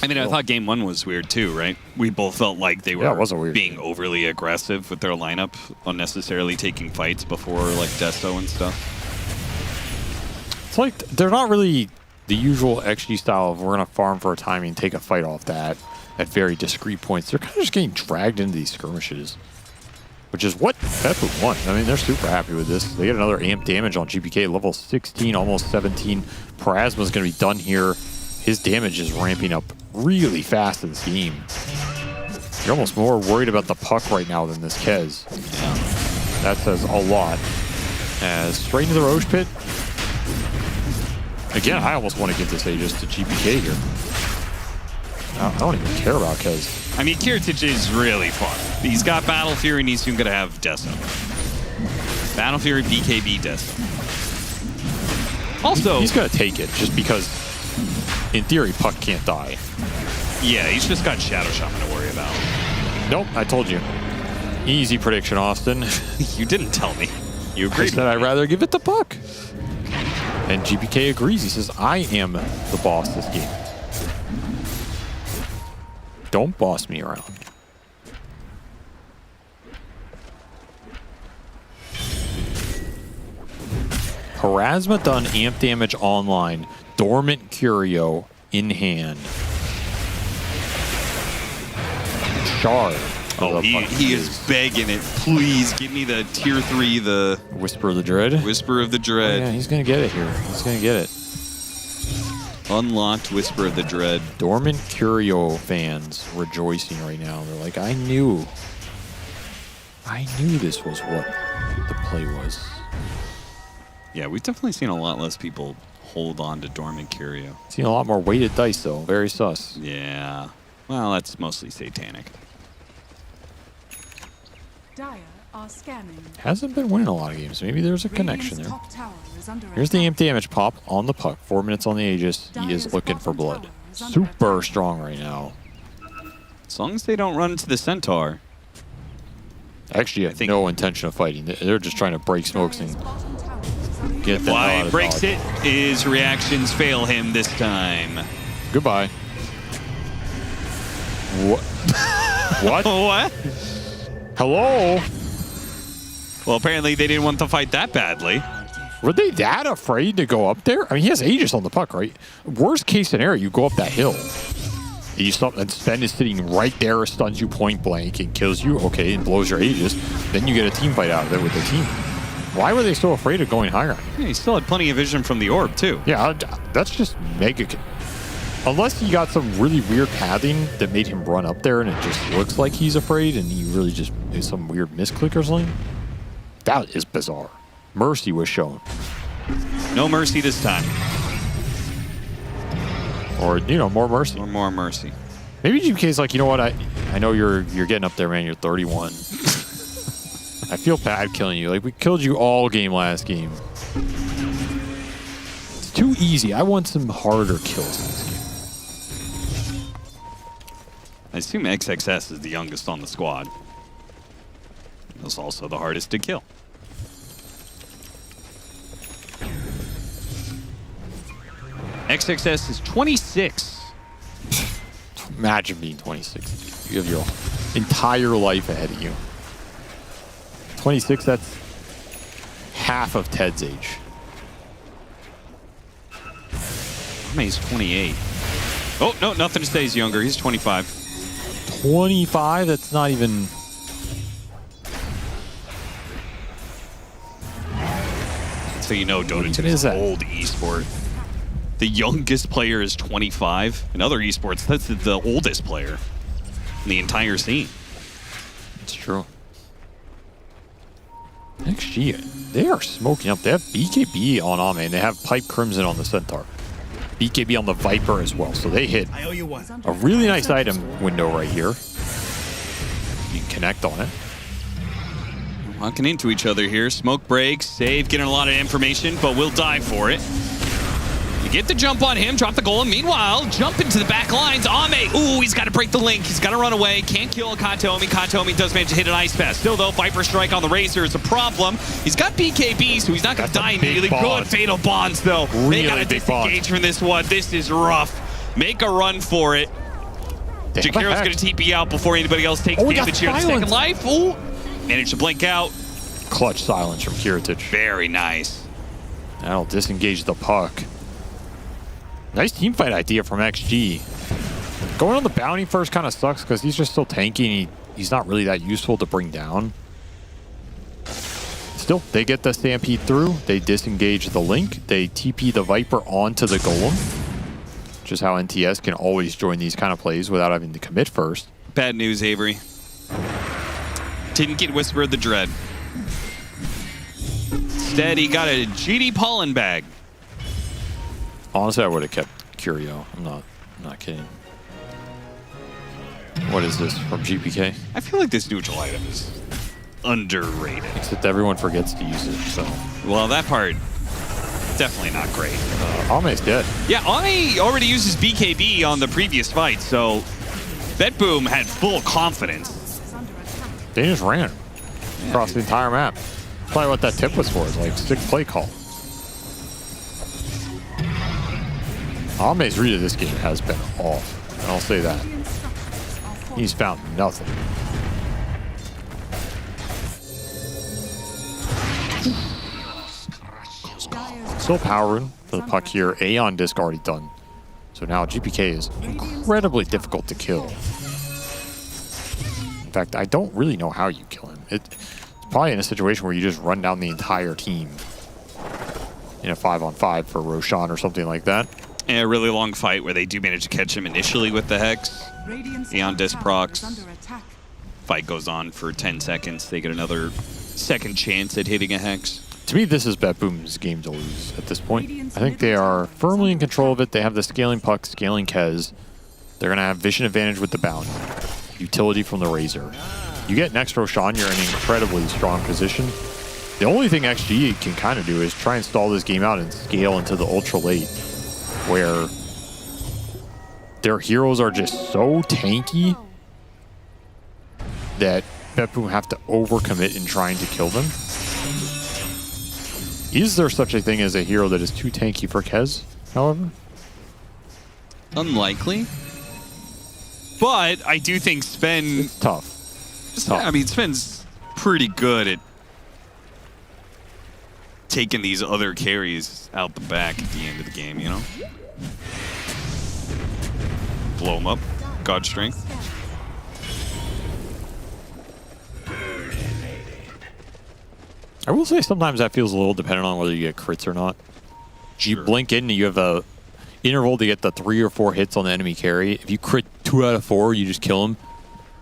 I mean, I thought game one was weird too, right? We both felt like they were Yeah, it was a weird being overly aggressive with their lineup, unnecessarily taking fights before like Desto and stuff. It's like they're not really the usual XG style of we're going to farm for a time and take a fight off that at very discrete points. They're kind of just getting dragged into these skirmishes, which is what BetBoom won. I mean, they're super happy with this. They get another amp damage on GPK, level 16, almost 17. Parasma's going to be done here. His damage is ramping up really fast in this game. You're almost more worried about the Puck right now than this Kez. Yeah. That says a lot. As straight into the Roche Pit. Again, I almost want to get this Aegis to GPK here. I don't even care about Kez. I mean, Kiritich is really fun. He's got Battle Fury and he's soon going to have Desto. Battle Fury, BKB, Desto. Also, he's going to take it just because, in theory, Puck can't die. Yeah, he's just got Shadow Shaman to worry about. Nope, I told you. Easy prediction, Austin. You didn't tell me. You I agreed. said I'd rather give it to Puck. And GPK agrees. He says, I am the boss this game. Don't boss me around. Parasma done amp damage online. Dormant Curio in hand. Shard. Oh, he is begging it. Please give me the tier 3, the Whisper of the Dread. Whisper of the Dread. Oh, yeah, he's going to get it here. He's going to get it. Unlocked Whisper of the Dread. Dormant Curio fans rejoicing right now. They're like, I knew this was what the play was. Yeah, we've definitely seen a lot less people hold on to Dormant Curio. Seen a lot more weighted dice, though. Very sus. Yeah. Well, that's mostly satanic. Dire are scanning. Hasn't been winning a lot of games. Maybe there's a connection there. Top tower is under Here's the amp damage pop on the Puck. 4 minutes on the Aegis. He is looking for blood. Super strong right now. As long as they don't run into the Centaur. Actually, I think no intention of fighting. They're just trying to break smokes and get the hell out Why of breaks Dodge. it, his reactions fail him this time. Goodbye. What? What? What? Hello? Well, apparently they didn't want to fight that badly. Were they that afraid to go up there? I mean, he has Aegis on the Puck, right? Worst case scenario, you go up that hill. You stop, and Sven is sitting right there, stuns you point blank and kills you. Okay, and blows your Aegis. Then you get a team fight out of it with the team. Why were they so afraid of going higher? Yeah, he still had plenty of vision from the orb, too. Yeah, that's just mega. Unless he got some really weird pathing that made him run up there and it just looks like he's afraid and he really just is some weird misclick or something. That is bizarre. Mercy was shown. No mercy this time. Or, you know, more mercy. Or more mercy. Maybe GPK's like, you know what, I know you're getting up there, man. You're 31. I feel bad killing you. Like, we killed you all game last game. It's too easy. I want some harder kills in this game. I assume XXS is the youngest on the squad. That's also the hardest to kill. XXS is 26. Imagine being 26. You have your entire life ahead of you. 26, that's half of Ted's age. He's 28. Oh, no, nothing stays younger. He's 25. 25? That's not even... So you know Dota 2 is an old esport. The youngest player is 25. In other esports, that's the oldest player in the entire scene. It's true. XG, they are smoking up. They have BKB on Ame, and they have Pipe Crimson on the Centaur. BKB on the Viper as well, so they hit a really nice item window right here. You can connect on it. Walking into each other here. Smoke breaks. Save getting a lot of information, but we'll die for it. You get the jump on him, drop the goal, and meanwhile, jump into the back lines. Ame, ooh, he's got to break the link. He's got to run away. Can't kill Katomi. Katomi does manage to hit an Ice Fest. Still, though, Viper Strike on the Razor is a problem. He's got BKB, so he's not going to die immediately. Good Fatal Bonds, though. They got to disengage from this one. This is rough. Make a run for it. Jakiro's going to TP out before anybody else takes damage here. The second life. Ooh. Managed to blink out. Clutch silence from Kiritich. Very nice. That'll disengage the puck. Nice teamfight idea from XG. Going on the bounty first kind of sucks because he's just so tanky and he's not really that useful to bring down. Still, they get the Stampede through. They disengage the link. They TP the Viper onto the Golem. Which is how NTS can always join these kind of plays without having to commit first. Bad news, Avery. Didn't get Whisper of the Dread. Instead, he got a GD Pollen bag. Honestly, I would have kept Curio. I'm not kidding. What is this from GPK? I feel like this neutral item is underrated. Except everyone forgets to use it, so. Well, that part, definitely not great. Ame's dead. Yeah, Ame already uses BKB on the previous fight, so BetBoom had full confidence. They just ran across the entire map. Probably what that tip was for, is like 6 play call. Ame's read of this game has been off, and I'll say that. He's found nothing. Still power rune for the puck here. Aeon disc already done. So now GPK is incredibly difficult to kill. In fact, I don't really know how you kill him. It's probably in a situation where you just run down the entire team in a 5-on-5 for Roshan or something like that. And a really long fight where they do manage to catch him initially with the Hex. Aeon disc procs. Fight goes on for 10 seconds. They get another second chance at hitting a Hex. To me, this is BetBoom's game to lose at this point. I think they are firmly in control of it. They have the scaling puck, scaling Kez. They're going to have vision advantage with the bounty. Utility from the Razor. You get next Roshan, you're in an incredibly strong position. The only thing XG can kind of do is try and stall this game out and scale into the ultra late, where their heroes are just so tanky that BetBoom have to overcommit in trying to kill them. Is there such a thing as a hero that is too tanky for Kez, however? Unlikely. But I do think Sven... It's tough. It's tough. I mean, Sven's pretty good at taking these other carries out the back at the end of the game, you know? Blow him up. God strength. I will say sometimes that feels a little dependent on whether you get crits or not. You blink in and you have a interval to get the 3 or 4 hits on the enemy carry. If you crit 2 out of 4, you just kill him.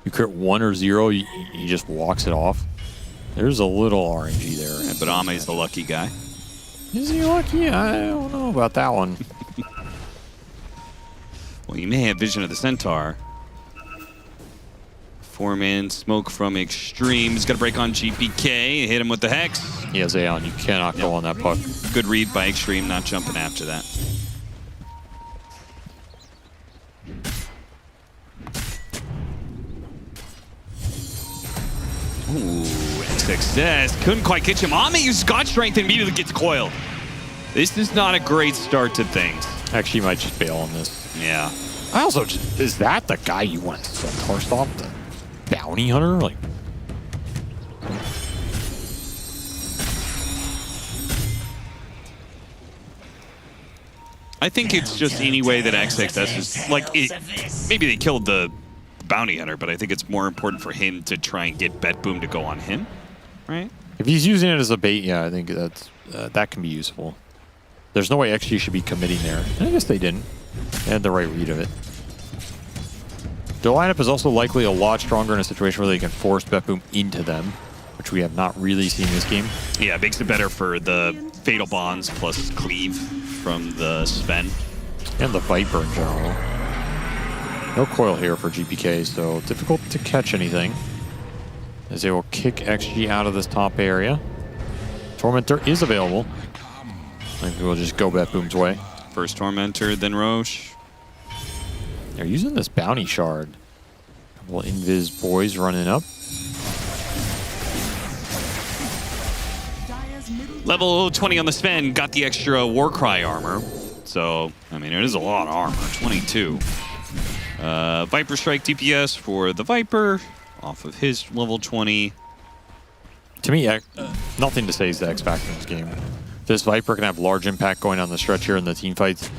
You crit 1 or 0, he just walks it off. There's a little RNG there. Yeah, but Ame's the lucky guy. Is he lucky? I don't know about that one. Well, you may have vision of the Centaur. 4-man smoke from Xtreme. He's got to break on GPK. Hit him with the Hex. He has Aeon. You cannot go on that puck. Good read by Xtreme, not jumping after that. Ooh, success. Couldn't quite catch him. Ame uses God Strength and immediately gets coiled. This is not a great start to things. Actually, you might just bail on this. Yeah. I also just, is that the guy you want to Centaur stop? The bounty hunter? Like, I think it's just any way that XXS is like maybe they killed the bounty hunter, but I think it's more important for him to try and get BetBoom to go on him, right? if he's using it as a bait, yeah, I think that's that can be useful. There's no way XG should be committing there. And I guess they didn't. They had the right read of it. Their lineup is also likely a lot stronger in a situation where they can force BetBoom into them, which we have not really seen this game. Yeah, it makes it better for the Fatal Bonds plus Cleave from the Sven. And the Viper in general. No coil here for GPK, so difficult to catch anything. As they will kick XG out of this top area. Tormentor is available. I think we'll just go BetBoom's way. First Tormentor, then Roche. They're using this bounty shard. Couple Invis boys running up. Level 20 on the Sven, got the extra Warcry armor. So, I mean, it is a lot of armor, 22. Viper Strike DPS for the Viper, off of his level 20. To me, nothing to say is the X factor in this game. This Viper can have large impact going on the stretch here in the team fights.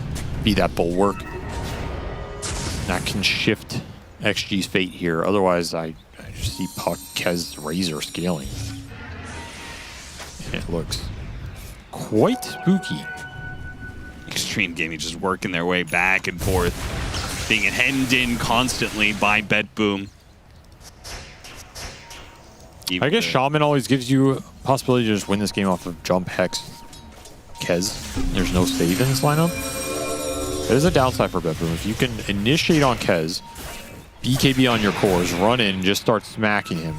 Be that bulwark. That can shift XG's fate here. Otherwise, I just see Puck, Kez, Razor scaling. And it looks quite spooky. Xtreme Gaming just working their way back and forth, being hemmed in constantly by BetBoom. I guess Shaman always gives you a possibility to just win this game off of jump, Hex, Kez. There's no save in this lineup. There's a downside for BetBoom. If you can initiate on Kez, BKB on your cores, run in, and just start smacking him,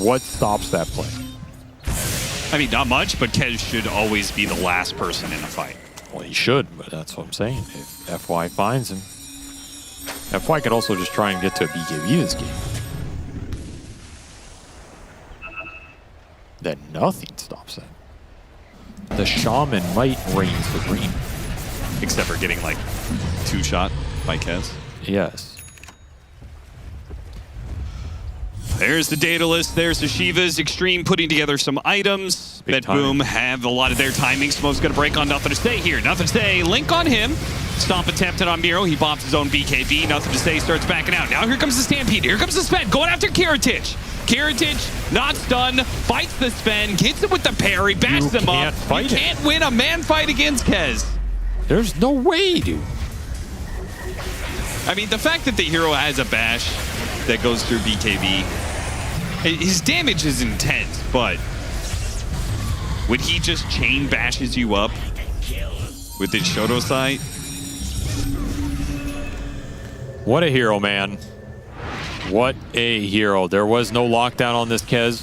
what stops that play? I mean, not much, but Kez should always be the last person in a fight. Well, he should, but that's what I'm saying. If FY finds him, FY could also just try and get to a BKB this game. Then nothing stops that. The Shaman might reign supreme. Except for getting, like, 2-shot by Kez. Yes. There's the data list. There's the Shivas. Xtreme putting together some items. BetBoom have a lot of their timing. Smoke's going to break on Nothing to Say here. Nothing to Say. Link on him. Stomp attempted on Miro. He bops his own BKB. Nothing to Say starts backing out. Now here comes the Stampede. Here comes the Sven going after Kiritich. Kiritich, not stunned, fights the Sven, gets him with the parry, bashes him up. You can't win a man fight against Kez. There's no way, dude. I mean, the fact that the hero has a bash that goes through BKB, his damage is intense, but would he just chain bashes you up with his Shoto sight? What a hero, man. What a hero. There was no lockdown on this Kez.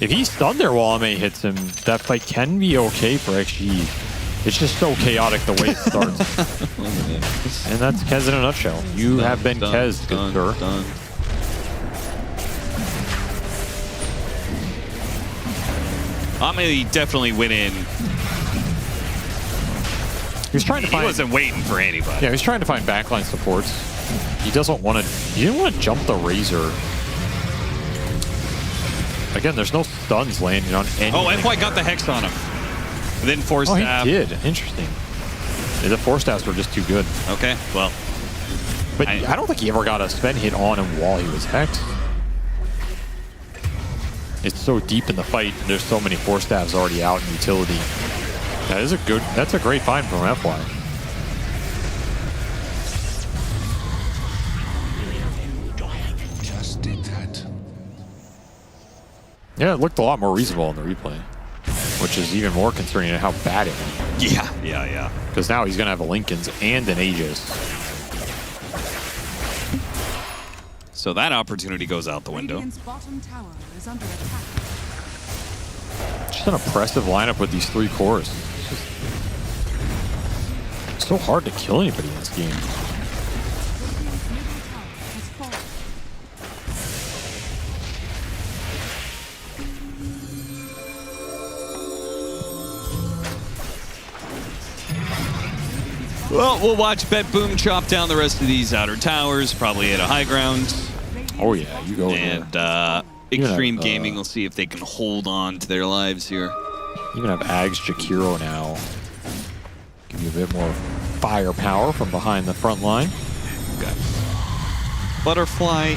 If he's stunned there while Ame hits him, that fight can be okay for XG. It's just so chaotic the way it starts. And that's Kez in a nutshell. You have been Kez, good sir. Ame definitely went in. He's trying to find. He wasn't waiting for anybody. Yeah, he's trying to find backline supports. He doesn't want to. He didn't want to jump the Razor. Again, there's no stuns landing on anything. Oh, FY got the Hex on him. And then Force Oh, Staff. he did. Interesting. The Force Staffs were just too good. Okay, well. But I don't think he ever got a Sven hit on him while he was Hexed. it's so deep in the fight. And there's so many force staffs already out in utility. That's a great find from FY. Just did that. Yeah, it looked a lot more reasonable in the replay, which is even more concerning at how bad it went. Yeah. Because now he's going to have a Lincoln's and an Aegis. So that opportunity goes out the window. Radiant's bottom tower is under attack. Just an oppressive lineup with these 3 cores. It's so hard to kill anybody in this game. Radiant's middle tower has fallen. Well, we'll watch BetBoom chop down the rest of these outer towers, probably at a high ground. Oh yeah, you go. And Xtreme Gaming will see if they can hold on to their lives here. Even have Ags Jakiro now. Give you a bit more firepower from behind the front line. Got Butterfly,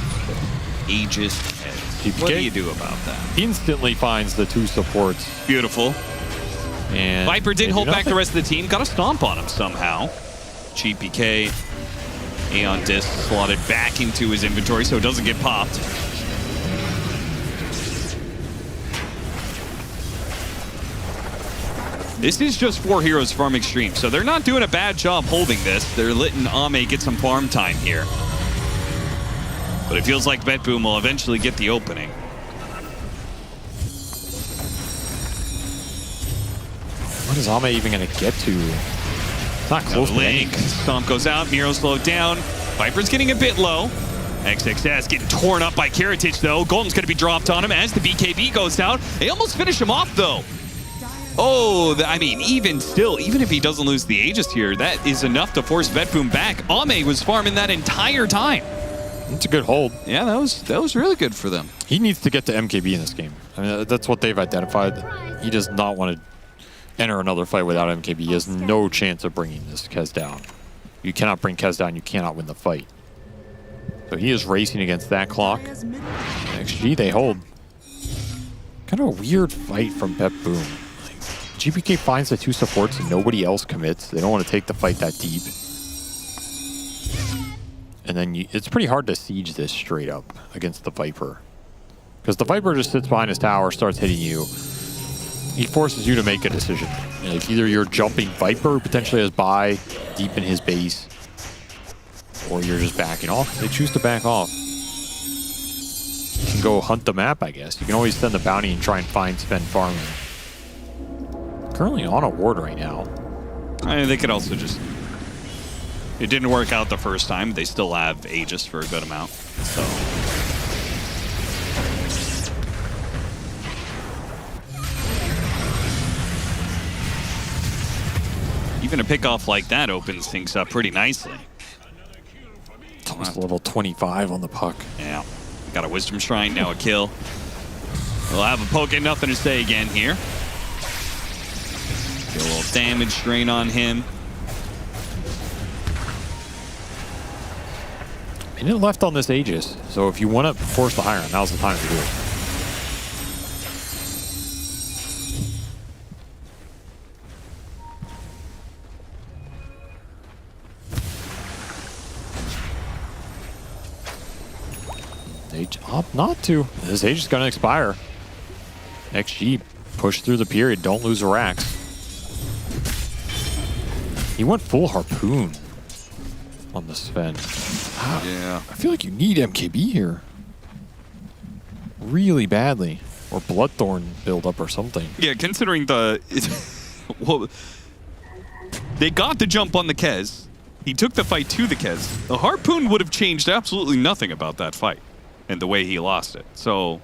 Aegis, Edge. What do you do about that? Instantly finds the 2 supports. Beautiful. And Viper did they hold do back the nothing. rest of the team. Got a stomp on him somehow. Cheap PK. Aeon Disc slotted back into his inventory so it doesn't get popped. This is just 4 heroes from Xtreme, so they're not doing a bad job holding this. They're letting Ame get some farm time here. But it feels like BetBoom will eventually get the opening. What is Ame even going to get to? It's not close to Link. anything. Stomp goes out. Miro slowed down. Viper's getting a bit low. XXS getting torn up by Kiritich, though. Golden's going to be dropped on him as the BKB goes down. They almost finish him off, though. Oh, I mean, even still, even if he doesn't lose the Aegis here, that is enough to force BetBoom back. Ame was farming that entire time. It's a good hold. Yeah, that was really good for them. He needs to get to MKB in this game. I mean, that's what they've identified. He does not want to enter another fight without MKB. He has no chance of bringing this Kez down. You cannot bring Kez down. You cannot win the fight. So he is racing against that clock. XG, they hold. Kind of a weird fight from BetBoom. GPK finds the 2 supports and nobody else commits. They don't want to take the fight that deep. And then it's pretty hard to siege this straight up against the Viper. Because the Viper just sits behind his tower, starts hitting you. He forces you to make a decision. Like either you're jumping Viper, who potentially has buy deep in his base, or you're just backing off. They choose to back off. You can go hunt the map, I guess. You can always send the bounty and try and find Sven farming. Currently on a ward right now. I mean, they could also just... It didn't work out the first time. They still have Aegis for a good amount. So... Even a pickoff like that opens things up pretty nicely. It's almost level 25 on the puck. Yeah. Got a Wisdom Shrine, now a kill. We'll have a poke and nothing to say again here. Get a little damage drain on him. Minute left on this Aegis, so if you want to force the high ground, now's the time to do it. They opt not to. This Aegis is going to expire. XG, push through the period, don't lose a Rax. He went full harpoon on the Sven. Yeah. I feel like you need MKB here. Really badly. Or Bloodthorn build up or something. Yeah, considering the... well, they got the jump on the Kez. He took the fight to the Kez. The Harpoon would have changed absolutely nothing about that fight and the way he lost it. So...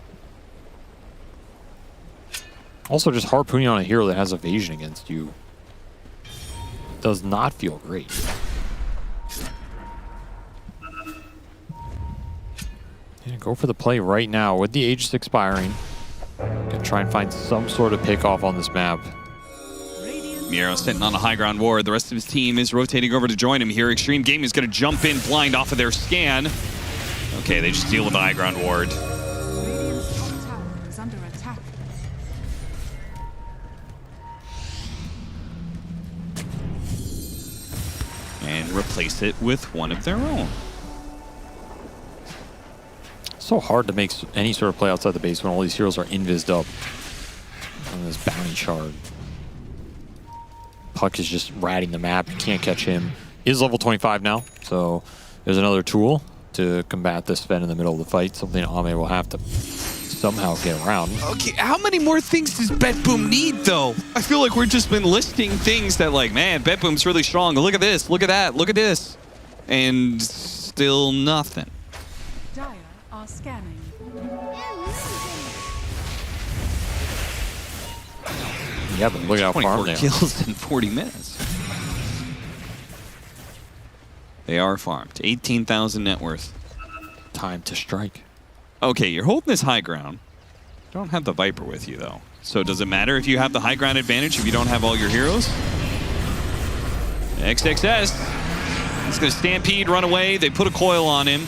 Also, just harpooning on a hero that has evasion against you does not feel great. Yeah, go for the play right now with the Aegis expiring. Gonna try and find some sort of pick off on this map. Miro sitting on a high ground ward. The rest of his team is rotating over to join him here. Xtreme Gaming is going to jump in blind off of their scan. Okay, they just deal with the high ground ward. replace it with one of their own. So hard to make any sort of play outside the base when all these heroes are invised up on this bounty shard. Puck is just ratting the map. You can't catch him. He is level 25 now, so there's another tool to combat this Sven in the middle of the fight. Something Ame will have to somehow get around. Okay, how many more things does BetBoom need, though? I feel like we've just been listing things that, like, man, BetBoom's really strong. Look at this, look at that, look at this. And still nothing. Dire are scanning. Yeah, but look at how 24 farmed they are. kills in 40 minutes. They are farmed. 18,000 net worth. Time to strike. Okay, you're holding this high ground. Don't have the Viper with you, though. So does it matter if you have the high ground advantage if you don't have all your heroes? XXS. He's going to stampede, run away. They put a coil on him.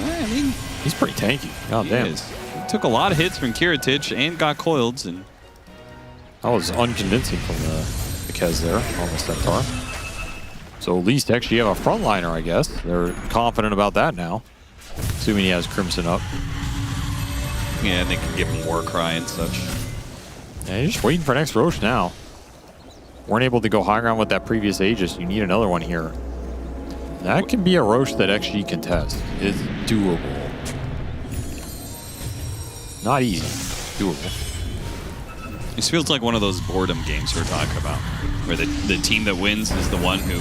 I mean, he's pretty tanky. God damn. He took a lot of hits from Kiritich and got coiled. And that was unconvincing from the Kez there on the Centaur. So at least actually have a frontliner, I guess. They're confident about that now. Assuming he has Crimson up. Yeah, they can give him Warcry and such. Yeah, you're just waiting for next Roche now. Weren't able to go high ground with that previous Aegis. You need another one here. That can be a Roche that XG can test. It's doable. Not easy. Doable. This feels like one of those boredom games we're talking about, where the team that wins is the one who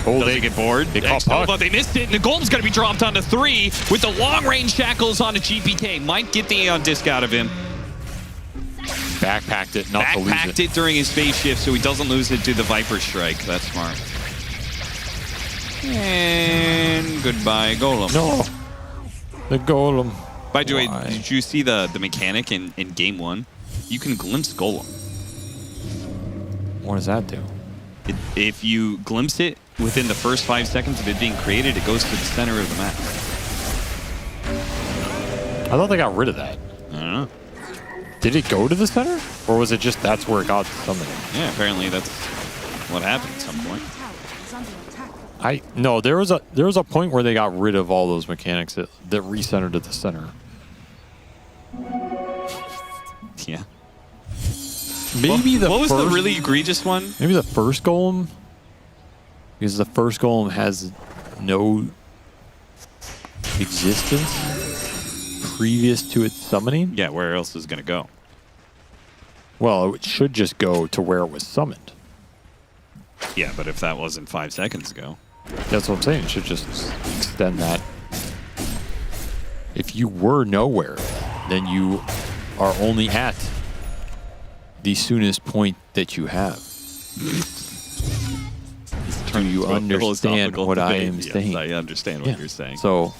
doesn't get bored. They call puck. But they missed it, and the Golden's going to be dropped onto 3 with the long-range shackles on a GPK. Might get the Aeon disc out of him. Backpacked it, not to lose it. Backpacked it during his phase shift so he doesn't lose it to the Viper Strike. That's smart. And goodbye, Golem. No. The Golem. By the way, did you see the mechanic in Game 1? You can glimpse Golem. What does that do? If you glimpse it within the first 5 seconds of it being created, it goes to the center of the map. I thought they got rid of that. I don't know. Did it go to the center? Or was it just that's where it got summoned? Yeah, apparently that's what happened at some point. No, there was a point where they got rid of all those mechanics that recentered at the center. Yeah. Maybe what was the really egregious one? Maybe the first Golem? Because the first Golem has no existence previous to its summoning? Yeah, where else is it going to go? Well, it should just go to where it was summoned. Yeah, but if that wasn't 5 seconds ago. That's what I'm saying. It should just extend that. If you were nowhere, then you are only at the soonest point that you have. Do you understand what I am saying? Yes, I understand what you're saying. So,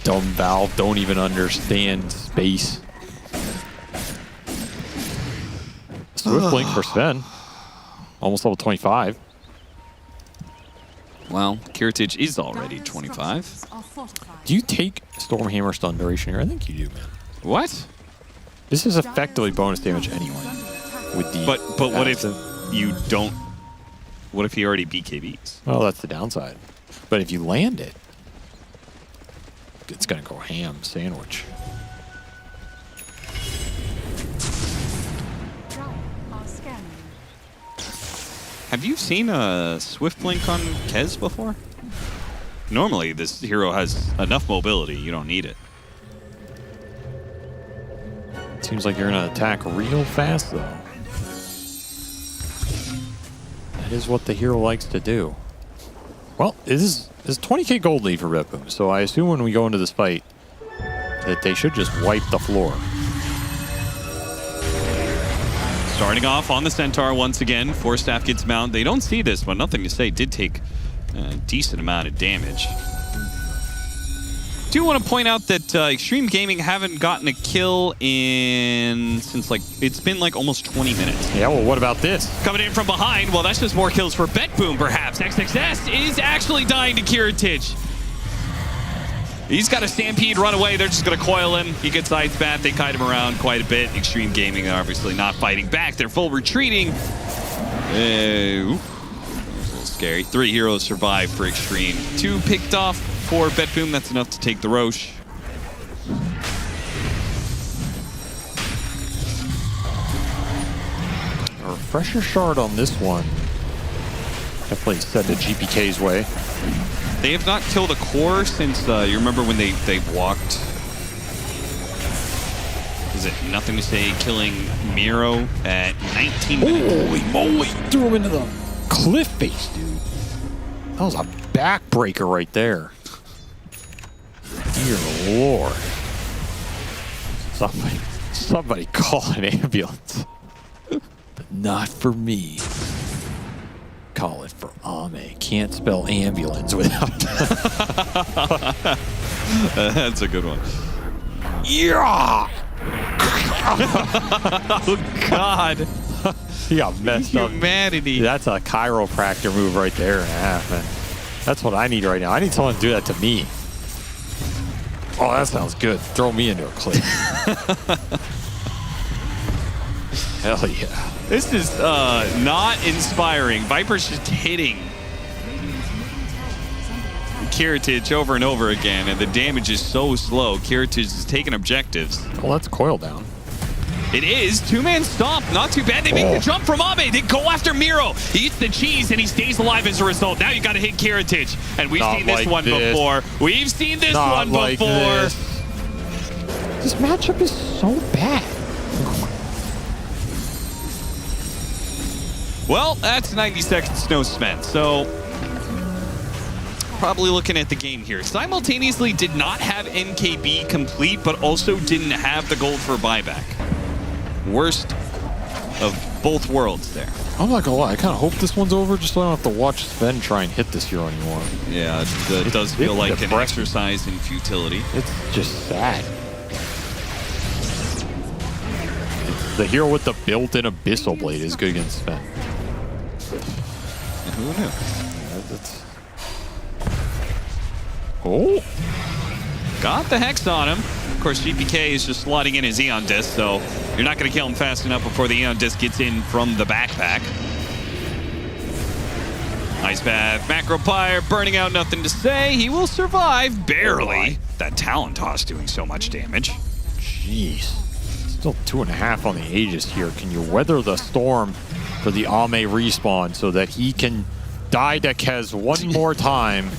dumb Valve don't even understand space. Swift Blink for Sven. Almost level 25. Well, Kiritich is already 25. Do you take Stormhammer stun duration here? I think you do, man. What? This is effectively bonus damage anyway. With the but what if you don't? What if he already BKBs? Well, that's the downside. But if you land it, it's gonna go ham sandwich. Have you seen a Swift Blink on Kez before? Normally, this hero has enough mobility. You don't need it. Seems like you're gonna attack real fast, though. That is what the hero likes to do. Well, this is 20k gold lead for BetBoom, so I assume when we go into this fight that they should just wipe the floor. Starting off on the Centaur once again. Force Staff gets mount. They don't see this, but nothing to say. Did take a decent amount of damage. Do want to point out that Xtreme Gaming haven't gotten a kill since it's been like almost 20 minutes. Yeah, well, what about this? Coming in from behind. Well, that's just more kills for BetBoom, perhaps. XXS is actually dying to Kiritich. He's got a stampede run away. They're just going to coil him. He gets ice bat. They kite him around quite a bit. Xtreme Gaming obviously not fighting back. They're full retreating. Ooh. A little scary. 3 heroes survive for Xtreme. 2 picked off for BetBoom. That's enough to take the Roche. A refresher shard on this one. Definitely set the GPK's way. They have not killed a core since, you remember when they walked, is it Nothing to Say, killing Miro at 19 minutes? Holy moly, threw him into the cliff face, dude. That was a backbreaker right there. Dear Lord. Somebody call an ambulance. But not for me. Call it for Ame. Can't spell ambulance without That's a good one. Yeah! Oh, God. He got messed up. Humanity. That's a chiropractor move right there and a half, man. That's what I need right now. I need someone to do that to me. Oh, that sounds good. Throw me into a cliff. Hell yeah. This is not inspiring. Viper's just hitting Kiritich over and over again, and the damage is so slow. Kiritich is taking objectives. Well, that's coil down. It is. 2-man stomp. Not too bad. They make the jump from Ame. They go after Miro. He eats the cheese, and he stays alive as a result. Now you got to hit Kiritich. And we've seen this one before. We've seen this one before. This matchup is so bad. Well, that's 90 seconds no spent. So probably looking at the game here. Simultaneously did not have NKB complete, but also didn't have the gold for buyback. Worst of both worlds there. I'm not gonna lie, I kind of hope this one's over just so I don't have to watch Sven try and hit this hero anymore. Yeah, it does feel like an exercise in futility. It's just sad. The hero with the built-in Abyssal Blade is good against Sven. Who knew? Oh! Got the Hex on him. Of course, GPK is just slotting in his Eon Disc, so you're not going to kill him fast enough before the Eon Disc gets in from the backpack. Ice Bath, Macro Pyre, burning out, Nothing to Say. He will survive, barely. That Talon Toss doing so much damage. Jeez. Still 2.5 on the Aegis here. Can you weather the storm for the Ame respawn so that he can die to Kez one more time?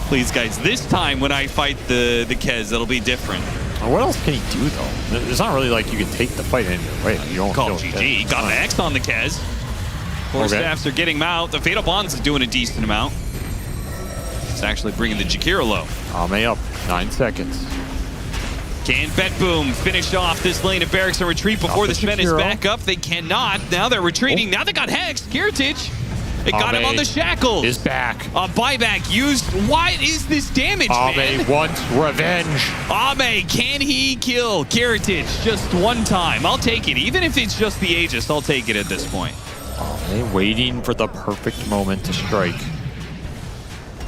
Please, guys, this time when I fight the Kez, it'll be different. What else can he do, though? It's not really like you can take the fight in your way. You don't Call GG. Got the X on the Kez. Force staffs are getting him out. The Fatal Bonds is doing a decent amount. It's actually bringing the Jakira low. Ame up. 9 seconds. Can BetBoom finish off this lane of barracks and retreat before the Sven is back up? They cannot. Now they're retreating. Now they got Hex. Kiritich. It got him on the shackles. Is back. A buyback used. Why is this damage, man? Ame wants revenge. Ame, can he kill Kiritich just one time? I'll take it. Even if it's just the Aegis, I'll take it at this point. Ame waiting for the perfect moment to strike.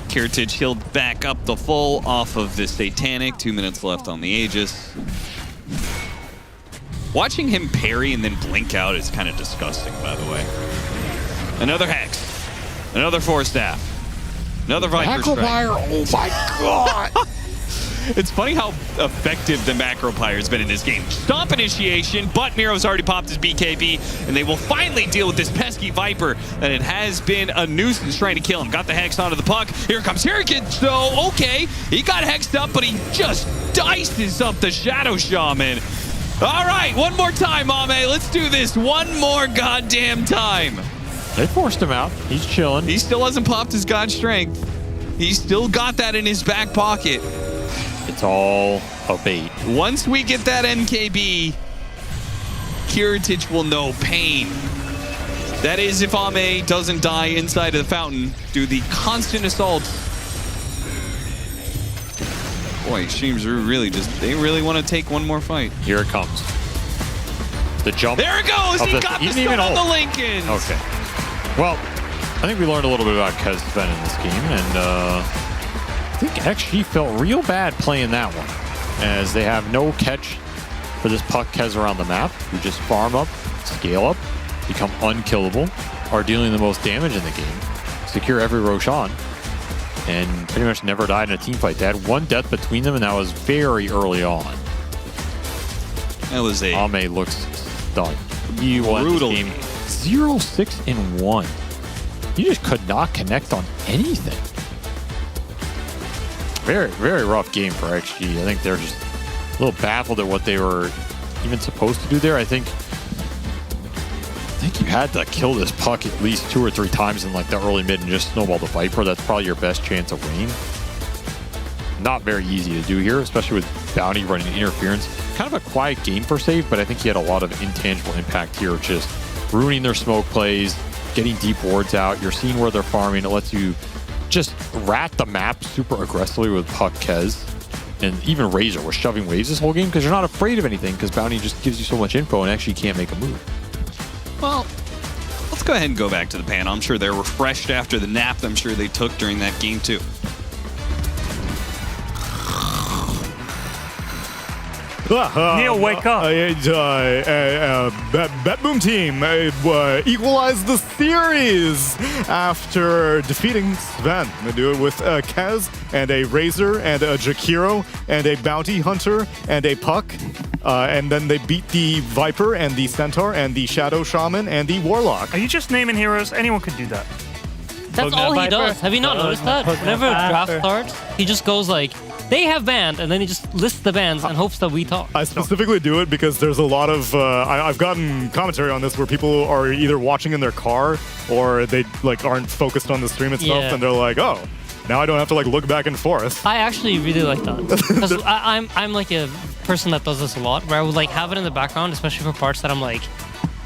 Kiritich healed back up the full off of the Satanic. 2 minutes left on the Aegis. Watching him parry and then blink out is kind of disgusting, by the way. Another Hex. Another Force Staff. Another Viper Strike. Oh my god! It's funny how effective the Macro Pyre has been in this game. Stomp initiation, but Miro's already popped his BKB, and they will finally deal with this pesky Viper that it has been a nuisance trying to kill him. Got the Hex onto the puck. Here comes Hurricane. So, okay, he got hexed up, but he just dices up the Shadow Shaman. All right, one more time, Ame. Let's do this one more goddamn time. They forced him out. He's chilling. He still hasn't popped his God Strength. He's still got that in his back pocket. It's all a bait. Once we get that NKB, Kiritich will know pain. That is if Ame doesn't die inside of the fountain due to the constant assault. Boy, Extremes are really they really want to take one more fight. Here it comes. The jump. There it goes! He got the stun on the Lincolns! Okay. Well, I think we learned a little bit about Kez Sven in this game, and think XG felt real bad playing that one, as they have no catch for this puck Kez around the map. You just farm up, scale up, become unkillable, are dealing the most damage in the game, secure every Roshan, and pretty much never died in a team fight. They had one death between them, and that was very early on. That was a Ame looks stunned. He won this brutal game 0-6-1. He just could not connect on anything. Very, very rough game for XG. I think they're just a little baffled at what they were even supposed to do there. I think you had to kill this puck at least 2 or 3 times in like the early mid and just snowball the Viper. That's probably your best chance of winning. Not very easy to do here, especially with Bounty running interference. Kind of a quiet game for Save, but I think he had a lot of intangible impact here, just ruining their smoke plays, getting deep wards out. You're seeing where they're farming. It lets you just rat the map super aggressively with puck Kez. And even Razor was shoving waves this whole game because you're not afraid of anything because Bounty just gives you so much info and actually can't make a move. Well, let's go ahead and go back to the panel. I'm sure they're refreshed after the nap I'm sure they took during that game too. Neil, wake up. BetBoom team equalized the series after defeating Sven. They do it with Kez and a Razor and a Jakiro and a Bounty Hunter and a Puck. And then they beat the Viper and the Centaur and the Shadow Shaman and the Warlock. Are you just naming heroes? Anyone could do that. That's all he does. Have you not noticed that? Whenever a draft starts, he just goes like, they have banned, and then he just lists the bans and hopes that we talk. I specifically do it because there's a lot of I've gotten commentary on this where people are either watching in their car or they like aren't focused on the stream itself, and they're like, oh, now I don't have to like look back and forth. I actually really like that because I'm like a person that does this a lot, where I would like have it in the background, especially for parts that I'm like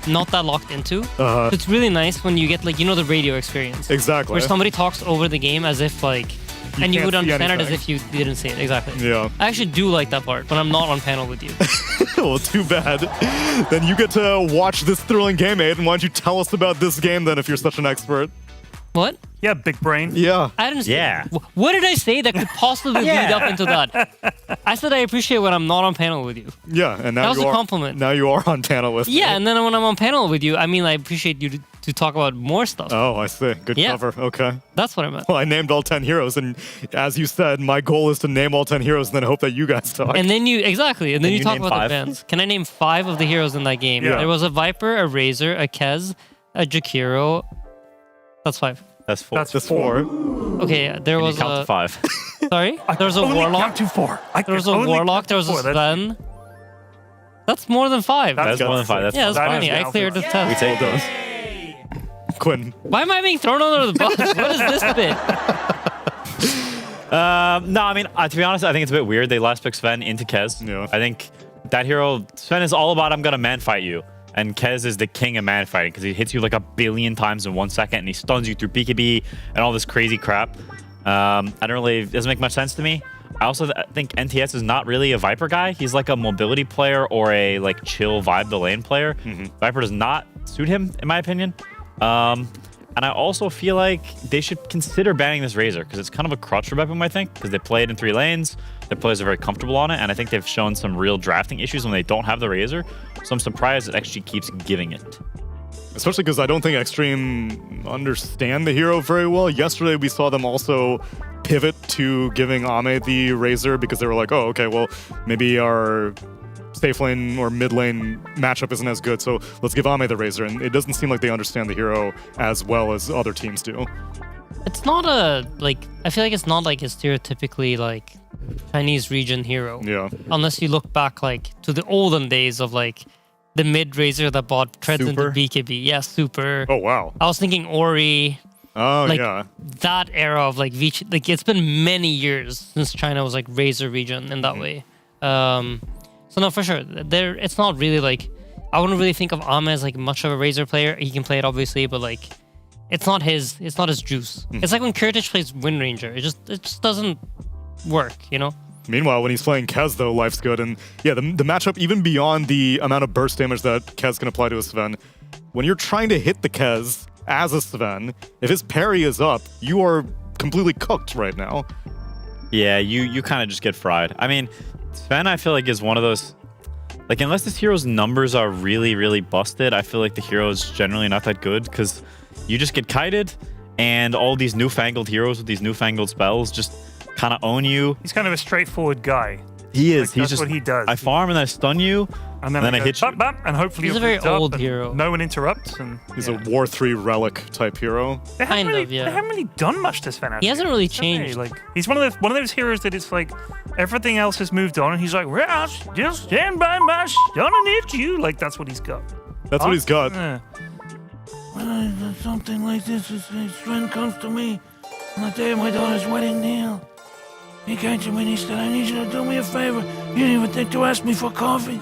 not that locked into. It's really nice when you get like, you know, the radio experience. Exactly. Where somebody talks over the game as if like, and you would understand it as if you didn't see it. Exactly. Yeah. I actually do like that part when I'm not on panel with you. Well, too bad. Then you get to watch this thrilling game, Aiden. Why don't you tell us about this game then if you're such an expert? What? Yeah, big brain. Yeah. I didn't say. What did I say that could possibly lead up into that? I said I appreciate when I'm not on panel with you. Yeah, and now that was you a are, compliment. Now you are on panel with me. Yeah, and then when I'm on panel with you, I mean, I appreciate you to talk about more stuff. Oh, I see. Good cover. Okay. That's what I meant. Well, I named all 10 heroes, and as you said, my goal is to name all 10 heroes and then hope that you guys talk. And then you talk about 5? the bands. Can I name 5 of the heroes in that game? Yeah. There was a Viper, a Razor, a Kez, a Jakiro. That's 5. That's 4. That's 4. Okay, there was count a... to 5. Sorry? There was a Only Warlock. count to 4. There was a Warlock. There was a Sven. That's more than 5. That's more than 5. That's yeah, that's that funny. is I now cleared the fine. test. We take those. Quinn. Why am I being thrown under the bus? What is this bit? No, I mean, to be honest, I think it's a bit weird. They last picked Sven into Kez. Yeah. I think that hero, Sven is all about, I'm going to man fight you. And Kez is the king of man fighting because he hits you like a billion times in 1 second and he stuns you through BKB and all this crazy crap. It doesn't make much sense to me. I also think NTS is not really a Viper guy. He's like a mobility player or a like chill vibe the lane player. Viper does not suit him, in my opinion. And I also feel like they should consider banning this Razor because it's kind of a crutch for BetBoom, I think, because they play it in 3 lanes. Their players are very comfortable on it, and I think they've shown some real drafting issues when they don't have the Razor. So I'm surprised it actually keeps giving it. Especially because I don't think Xtreme understand the hero very well. Yesterday we saw them also pivot to giving Ame the Razor because they were like, oh, okay, well, maybe our safe lane or mid lane matchup isn't as good, so let's give Ame the Razor. And it doesn't seem like they understand the hero as well as other teams do. It's not a, like, I feel like it's not like a stereotypically, like, Chinese region hero. Yeah. Unless you look back, like, to the olden days of, like, the mid Razor that bought treads into BKB. Yeah, Super. Oh, wow. I was thinking Ori. Oh, like, yeah. That era of, like, like, it's been many years since China was, like, Razor region in that way. So, no, for sure. It's not really, like, I wouldn't really think of Ame as, like, much of a Razor player. He can play it, obviously, but, like, it's not his juice. It's like when Kurtic plays Wind Ranger. It just doesn't work, you know? Meanwhile, when he's playing Kez, though, life's good. And yeah, the matchup, even beyond the amount of burst damage that Kez can apply to a Sven, when you're trying to hit the Kez as a Sven, if his parry is up, you are completely cooked right now. Yeah, you kind of just get fried. I mean, Sven, I feel like is one of those. Like, unless this hero's numbers are really, really busted, I feel like the hero is generally not that good because you just get kited, and all these newfangled heroes with these newfangled spells just kind of own you. He's kind of a straightforward guy. He is. Like, He's that's just what he does. I farm and I stun you, and then I hit you. bap, bap, and hopefully He's a you're very picked up old and hero. No one interrupts. And He's a War 3 relic type hero. They haven't Kind of, really, yeah. They haven't really done much to Sven. He hasn't really have they? changed. Like he's one of those heroes that it's like everything else has moved on, and he's like, well, I'll just stand by my stun and hit you. Like that's what he's got. That's what he's got. Yeah. When something like this, his friend comes to me on the day of my daughter's wedding, Neil. He came to me and he said, I need you to do me a favor. You didn't even think to ask me for coffee.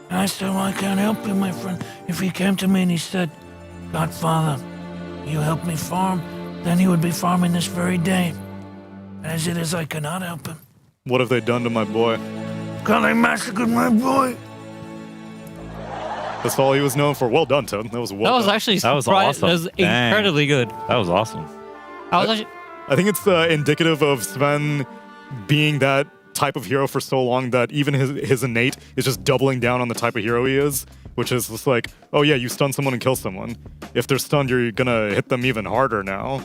And I said, well, I can't help you, my friend. If he came to me and he said, Godfather, you help me farm, then he would be farming this very day. As it is, I cannot help him. What have they done to my boy? God, they massacred my boy. That's all he was known for. Well done, Toad. That was well That was done. actually That was surpri- awesome. That was Dang. incredibly good. That was awesome. I was actually, I think it's indicative of Sven being that type of hero for so long that even his innate is just doubling down on the type of hero he is, which is just like, oh yeah, you stun someone and kill someone. If they're stunned, you're gonna hit them even harder now.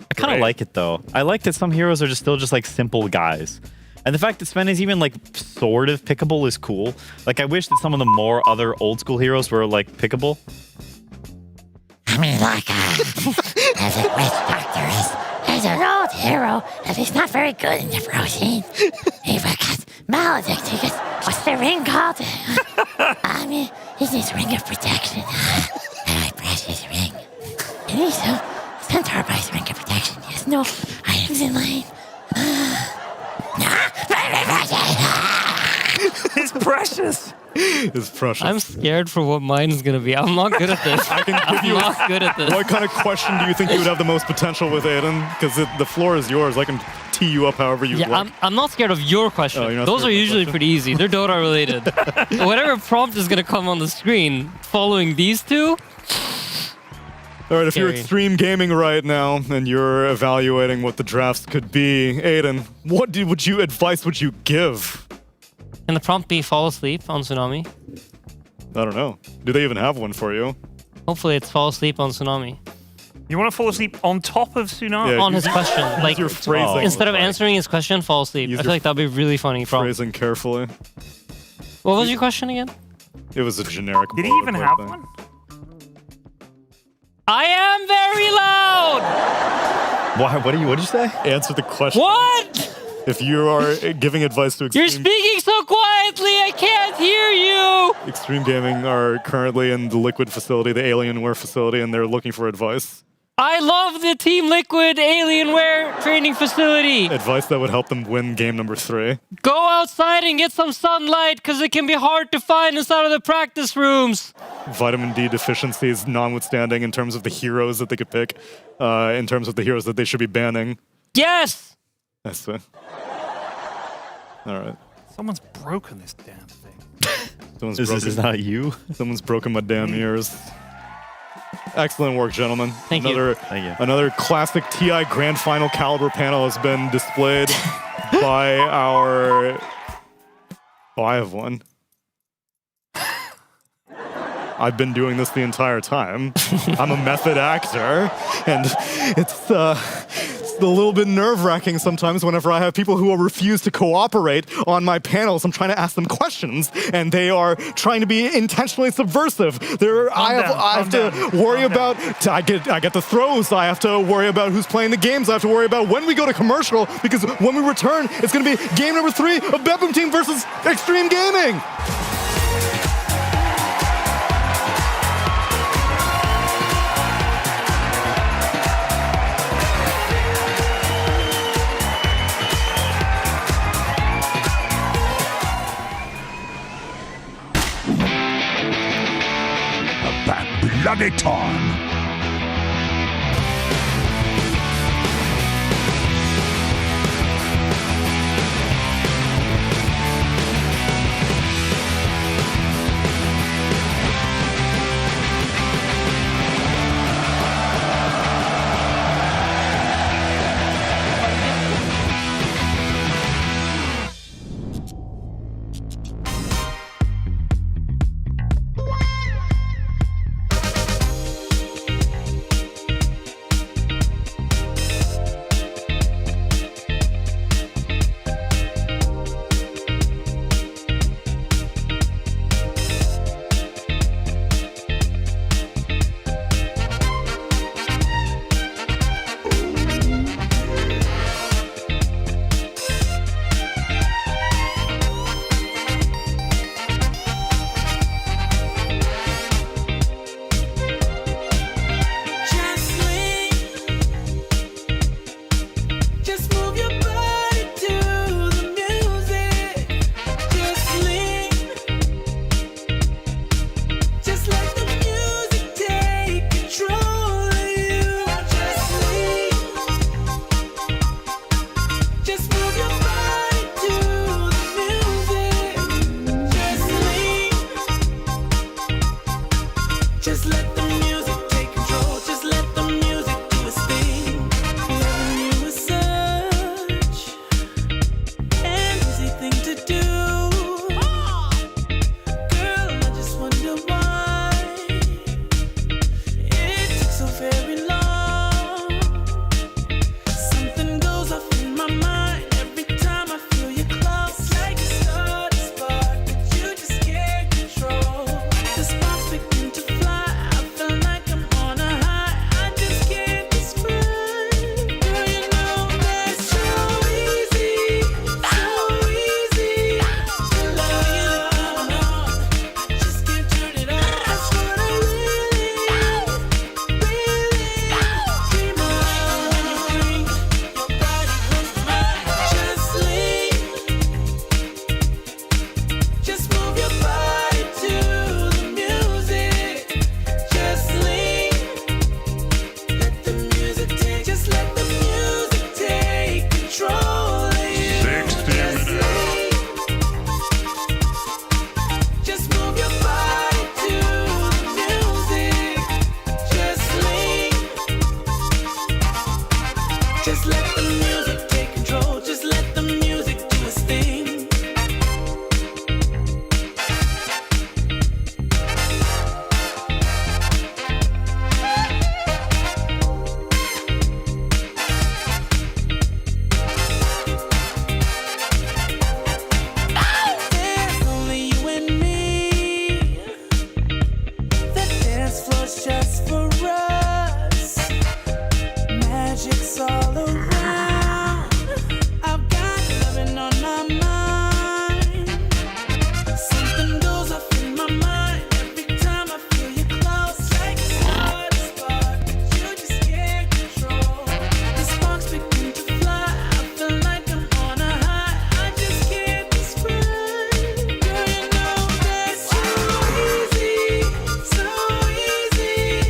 I kind of like it though. I like that some heroes are just still just like simple guys. And the fact that Sven is even like sort of pickable is cool. Like I wish that some of the more other old school heroes were like pickable. I mean, like, as a witch doctor is an old hero, and he's not very good in the protein. He got maledict. He gets, what's the ring called? I mean, he needs ring of protection. And I press his ring. And he's Centaur buys ring of protection. He has no items in lane. It's precious. It's precious. I'm scared for what mine's gonna be. I'm not good at this. I can give you. I'm not good at this. What kind of question do you think you would have the most potential with, Aiden? Because the floor is yours. I can tee you up however you Yeah, like. I'm not scared of your question. Oh, you're not Those scared are of my usually question? pretty easy. They're Dota related. Whatever prompt is gonna come on the screen following these two. All right, if you're Scary. Extreme Gaming right now and you're evaluating what the drafts could be, Aiden, what advice would you give? Can the prompt be fall asleep on Tsunami? I don't know. Do they even have one for you? Hopefully it's fall asleep on Tsunami. You want to fall asleep on top of Tsunami? Yeah, On use- his question. Like your phrasing. instead of answering his question, fall asleep. Use I feel your like that'd be really funny. Prompt. Phrasing carefully. What was your question again? It was a generic. Did he even boilerplate have thing. one? I am very loud. Why? What did you say? Answer the question. What? If you are giving advice to You're Extreme, speaking so quietly, I can't hear you. Extreme Gaming are currently in the Liquid facility, the Alienware facility, and they're looking for advice. I love the Team Liquid Alienware training facility. Advice that would help them win game number 3. Go outside and get some sunlight because it can be hard to find inside of the practice rooms. Vitamin D deficiencies notwithstanding in terms of the heroes that they could pick, in terms of the heroes that they should be banning. Yes. I see. All right. Someone's broken this damn thing. Someone's This broken. is not you. Someone's broken my damn ears. Excellent work, gentlemen. Thank you. Another classic TI Grand Final caliber panel has been displayed by our. Oh, I have one. I've been doing this the entire time. I'm a method actor, and it's a little bit nerve-wracking sometimes whenever I have people who refuse to cooperate on my panels. I'm trying to ask them questions, and they are trying to be intentionally subversive. I have to worry about. I get the throws. I have to worry about who's playing the games. I have to worry about when we go to commercial, because when we return, it's going to be game number 3 of BetBoom Team versus Extreme Gaming. Bloody time. us. Magic's all around. I've got loving on my mind. Something goes off in my mind every time I feel you close. Like a spark, you just can't control. The sparks begin to fly. I feel like I'm on a high. I just can't describe. Girl, you know that's so easy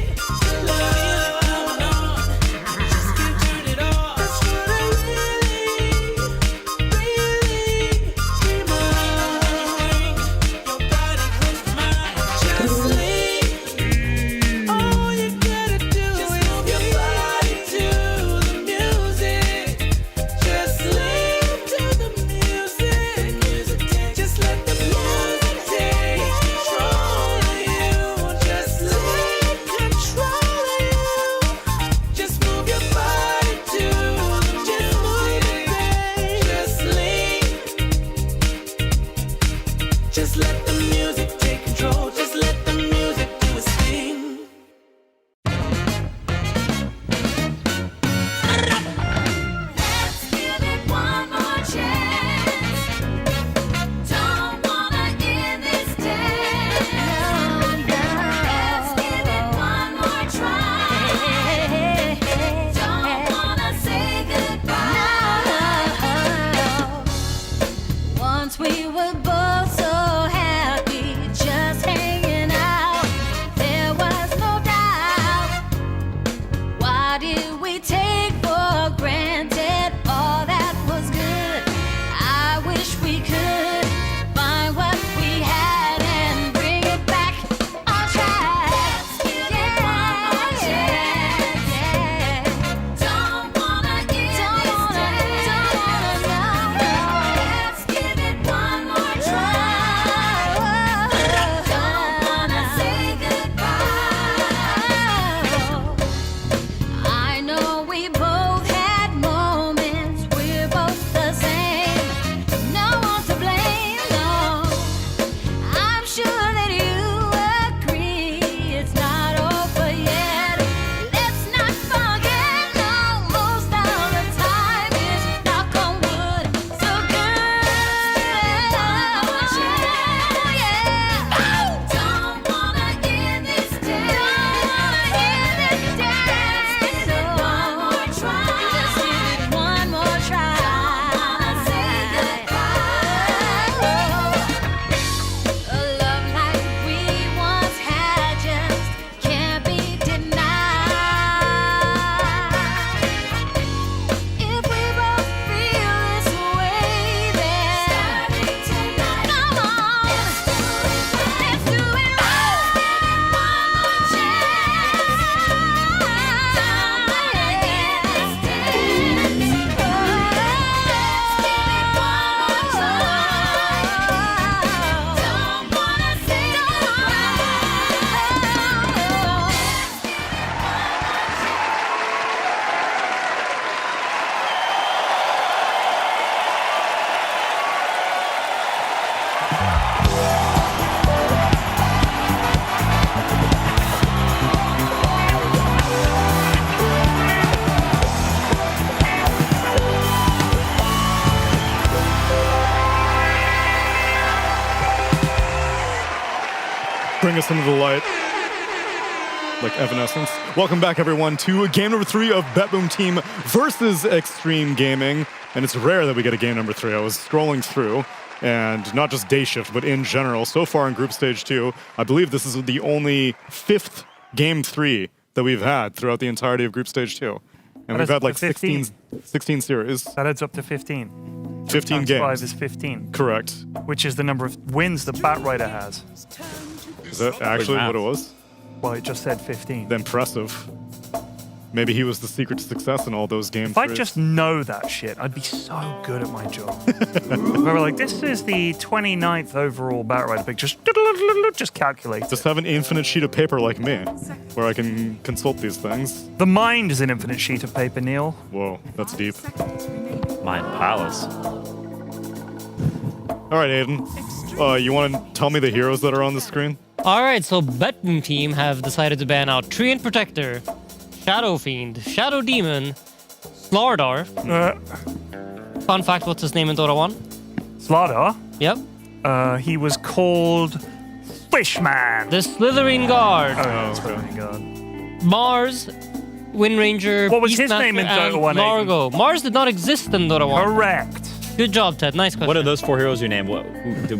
to love. I just can't turn it off. That's what I really dream of. Your body close to mine. Just lean. All you gotta do is move your body to the music. Just lean to the music. Just let the music take control of you. Just let control of you. Just move your body to the music. Just lean. Just let the music take control. Just let the music do its thing. Let's give it one more chance. Don't wanna end this dance. Let's give it one more try. Don't wanna say goodbye. Once we were both so happy, just hanging out. There was no doubt. Why did we take for granted all that was good? I wish we could find what we had and bring it back on track. Let's give it one more chance. Don't wanna end this dance. Let's give it one more try. Don't wanna say goodbye. I know we both had moments. We're both the same. No one to blame, no. I'm sure that you agree it's not over yet. Let's not forget, no, most of the time is knock on wood. So good. Don't wanna end this dance. One more try. Just give it one more try. Don't wanna say goodbye. A love like we once had just can't be denied. If we both feel this way, then starting tonight, come on, let's do it right. One more chance. Don't wanna end this dance. Let's give it one more try. Don't wanna say Bring us into the light. Like Evanescence. Welcome back, everyone, to game number 3 of BetBoom Team versus Xtreme Gaming. And it's rare that we get a game number 3. I was scrolling through, and not just day shift, but in general. So far in Group Stage 2, I believe this is the only 5th game 3 that we've had throughout the entirety of Group Stage 2. And we've had like 16 series. That adds up to 15. 15 Times games. 5 is 15. Correct. Which is the number of wins the Batrider has. Is that actually what it was? Well, it just said 15. Impressive. Maybe he was the secret to success in all those games. If I just know that shit, I'd be so good at my job. We were like, this is the 29th overall Batrider pick. Just calculate. Just have an infinite sheet of paper like me, where I can consult these things. The mind is an infinite sheet of paper, Neil. Whoa, that's deep. Mind Palace. All right, Aiden. You want to tell me the heroes that are on the screen? All right, so BetBoom team have decided to ban out Treant Protector, Shadow Fiend, Shadow Demon, Slardar. Fun fact, what's his name in Dota 1? Slardar? Yep. He was called Fishman. The Slithering Guard. Oh, Slithering Guard. Mars, Wind Ranger, What was his Beastmaster, name in and Dota 1? Largo. Mars did not exist in Dota 1. Correct. Good job, Ted. Nice question. What are those 4 heroes you named? What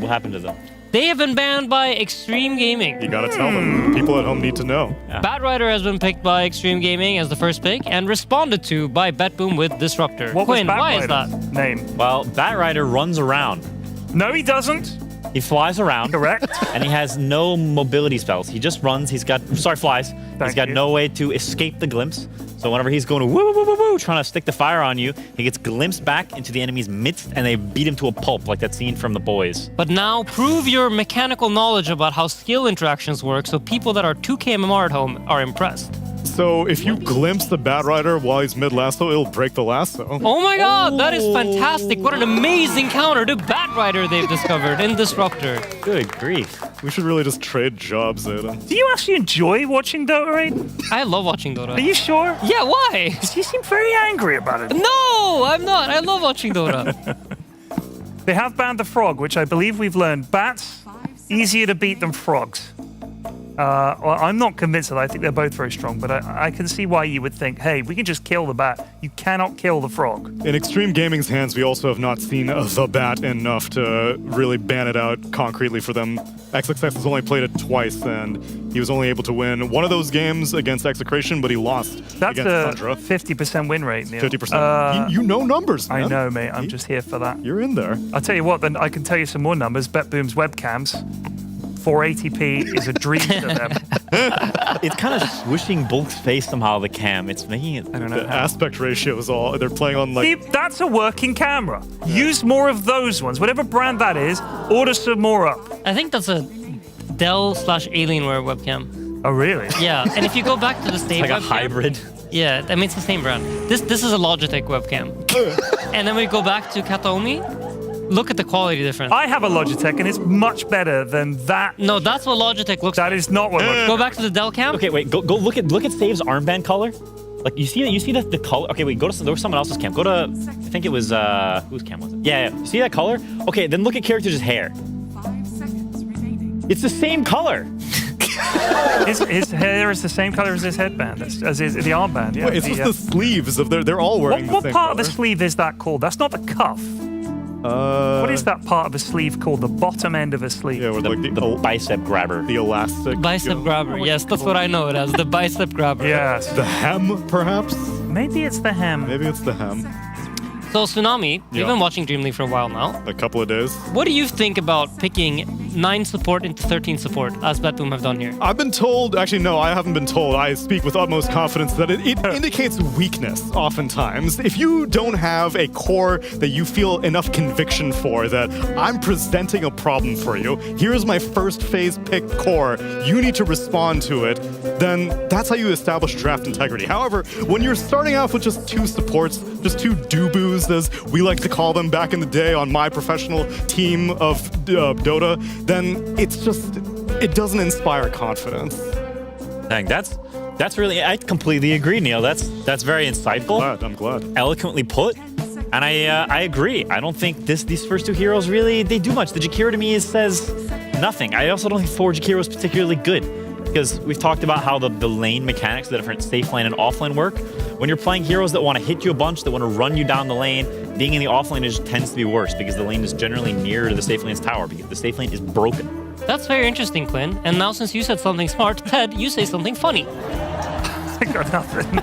happened to them? They have been banned by Xtreme Gaming. You gotta tell them. People at home need to know. Batrider has been picked by Xtreme Gaming as the first pick and responded to by BetBoom with Disruptor. What Quinn, was why is that? Batrider's name? Well, Batrider runs around. No, he doesn't. He flies around. Correct. And he has no mobility spells. He just runs. He's got flies. He's got no way to escape the glimpse. So whenever he's going woo woo woo woo trying to stick the fire on you, he gets glimpsed back into the enemy's midst and they beat him to a pulp like that scene from The Boys. But now prove your mechanical knowledge about how skill interactions work so people that are 2K MMR at home are impressed. So if you glimpse the Batrider while he's mid-lasso, it'll break the lasso. Oh my god, that is fantastic. What an amazing counter to Batrider they've discovered in Disruptor. Good grief. We should really just trade jobs, Aiden. Do you actually enjoy watching Dota, Aiden? I love watching Dota. Are you sure? Yeah, why? Because you seem very angry about it. No, I'm not. I love watching Dota. They have banned the frog, which I believe we've learned. Bats, easier to beat than frogs. Well, I'm not convinced of that. I think they're both very strong, but I can see why you would think, hey, we can just kill the bat. You cannot kill the frog. In Xtreme Gaming's hands, we also have not seen the bat enough to really ban it out concretely for them. XXX has only played it twice, and he was only able to win one of those games against Execration, but he lost That's against a Tundra. 50% win rate, Neil. 50%. You know numbers, man. I know, mate. I'm just here for that. You're in there. I'll tell you what, then I can tell you some more numbers. BetBoom's webcams. 480p is a dream to them. It's kind of swishing Bulk's face somehow, the cam. It's making it... I don't know The aspect ratio is all... They're playing on like... See, that's a working camera. Use more of those ones. Whatever brand that is, order some more up. I think that's a Dell/Alienware webcam. Oh, really? Yeah, and if you go back to the same Like a webcam, hybrid. Yeah, I mean, it's the same brand. This is a Logitech webcam. And then we go back to Katomi. Look at the quality difference. I have a Logitech, and it's much better than that. No, that's what Logitech looks like. That is not what Logitech... Go back to the Dell cam. Okay, wait. Go look at Save's armband color. Like you see the color. Okay, wait. Go to there was someone else's cam. Go to I think it was whose cam was it? Yeah. You see that color? Okay, then look at Character's hair. 5 seconds remaining. It's the same color. His hair is the same color as his headband, as the armband. Yeah. Wait, it's just the sleeves of they're all wearing the What same part of color. the sleeve is that called? That's not the cuff. What is that part of a sleeve called? The bottom end of a sleeve. Yeah, with like The bicep grabber. the elastic. Bicep grabber. Yes, that's what I know it as. The bicep grabber. Yes. The hem, perhaps? Maybe it's the hem. Maybe it's the hem. So, Tsunami, Yeah. you've been watching DreamLeague for a while now. A couple of days. What do you think about picking 9 support into 13 support, as BetBoom have done here? I've been told, actually, no, I haven't been told. I speak with utmost confidence that it indicates weakness oftentimes. If you don't have a core that you feel enough conviction for, that I'm presenting a problem for you, here's my first phase pick core, you need to respond to it, then that's how you establish draft integrity. However, when you're starting off with just 2 supports, just 2 doo-boos, as we like to call them back in the day on my professional team of Dota, then it doesn't inspire confidence. Dang, that's really. I completely agree, Neil. That's very insightful. I'm glad. Eloquently put. And I agree. I don't think these first 2 heroes really they do much. The Jakiro to me says nothing. I also don't think 4 Jakiro is particularly good. Because we've talked about how the lane mechanics, the different safe lane and off lane work. When you're playing heroes that want to hit you a bunch, that want to run you down the lane, being in the off lane just tends to be worse because the lane is generally nearer to the safe lane's tower because the safe lane is broken. That's very interesting, Quinn. And now since you said something smart, Ted, you say something funny. I got nothing.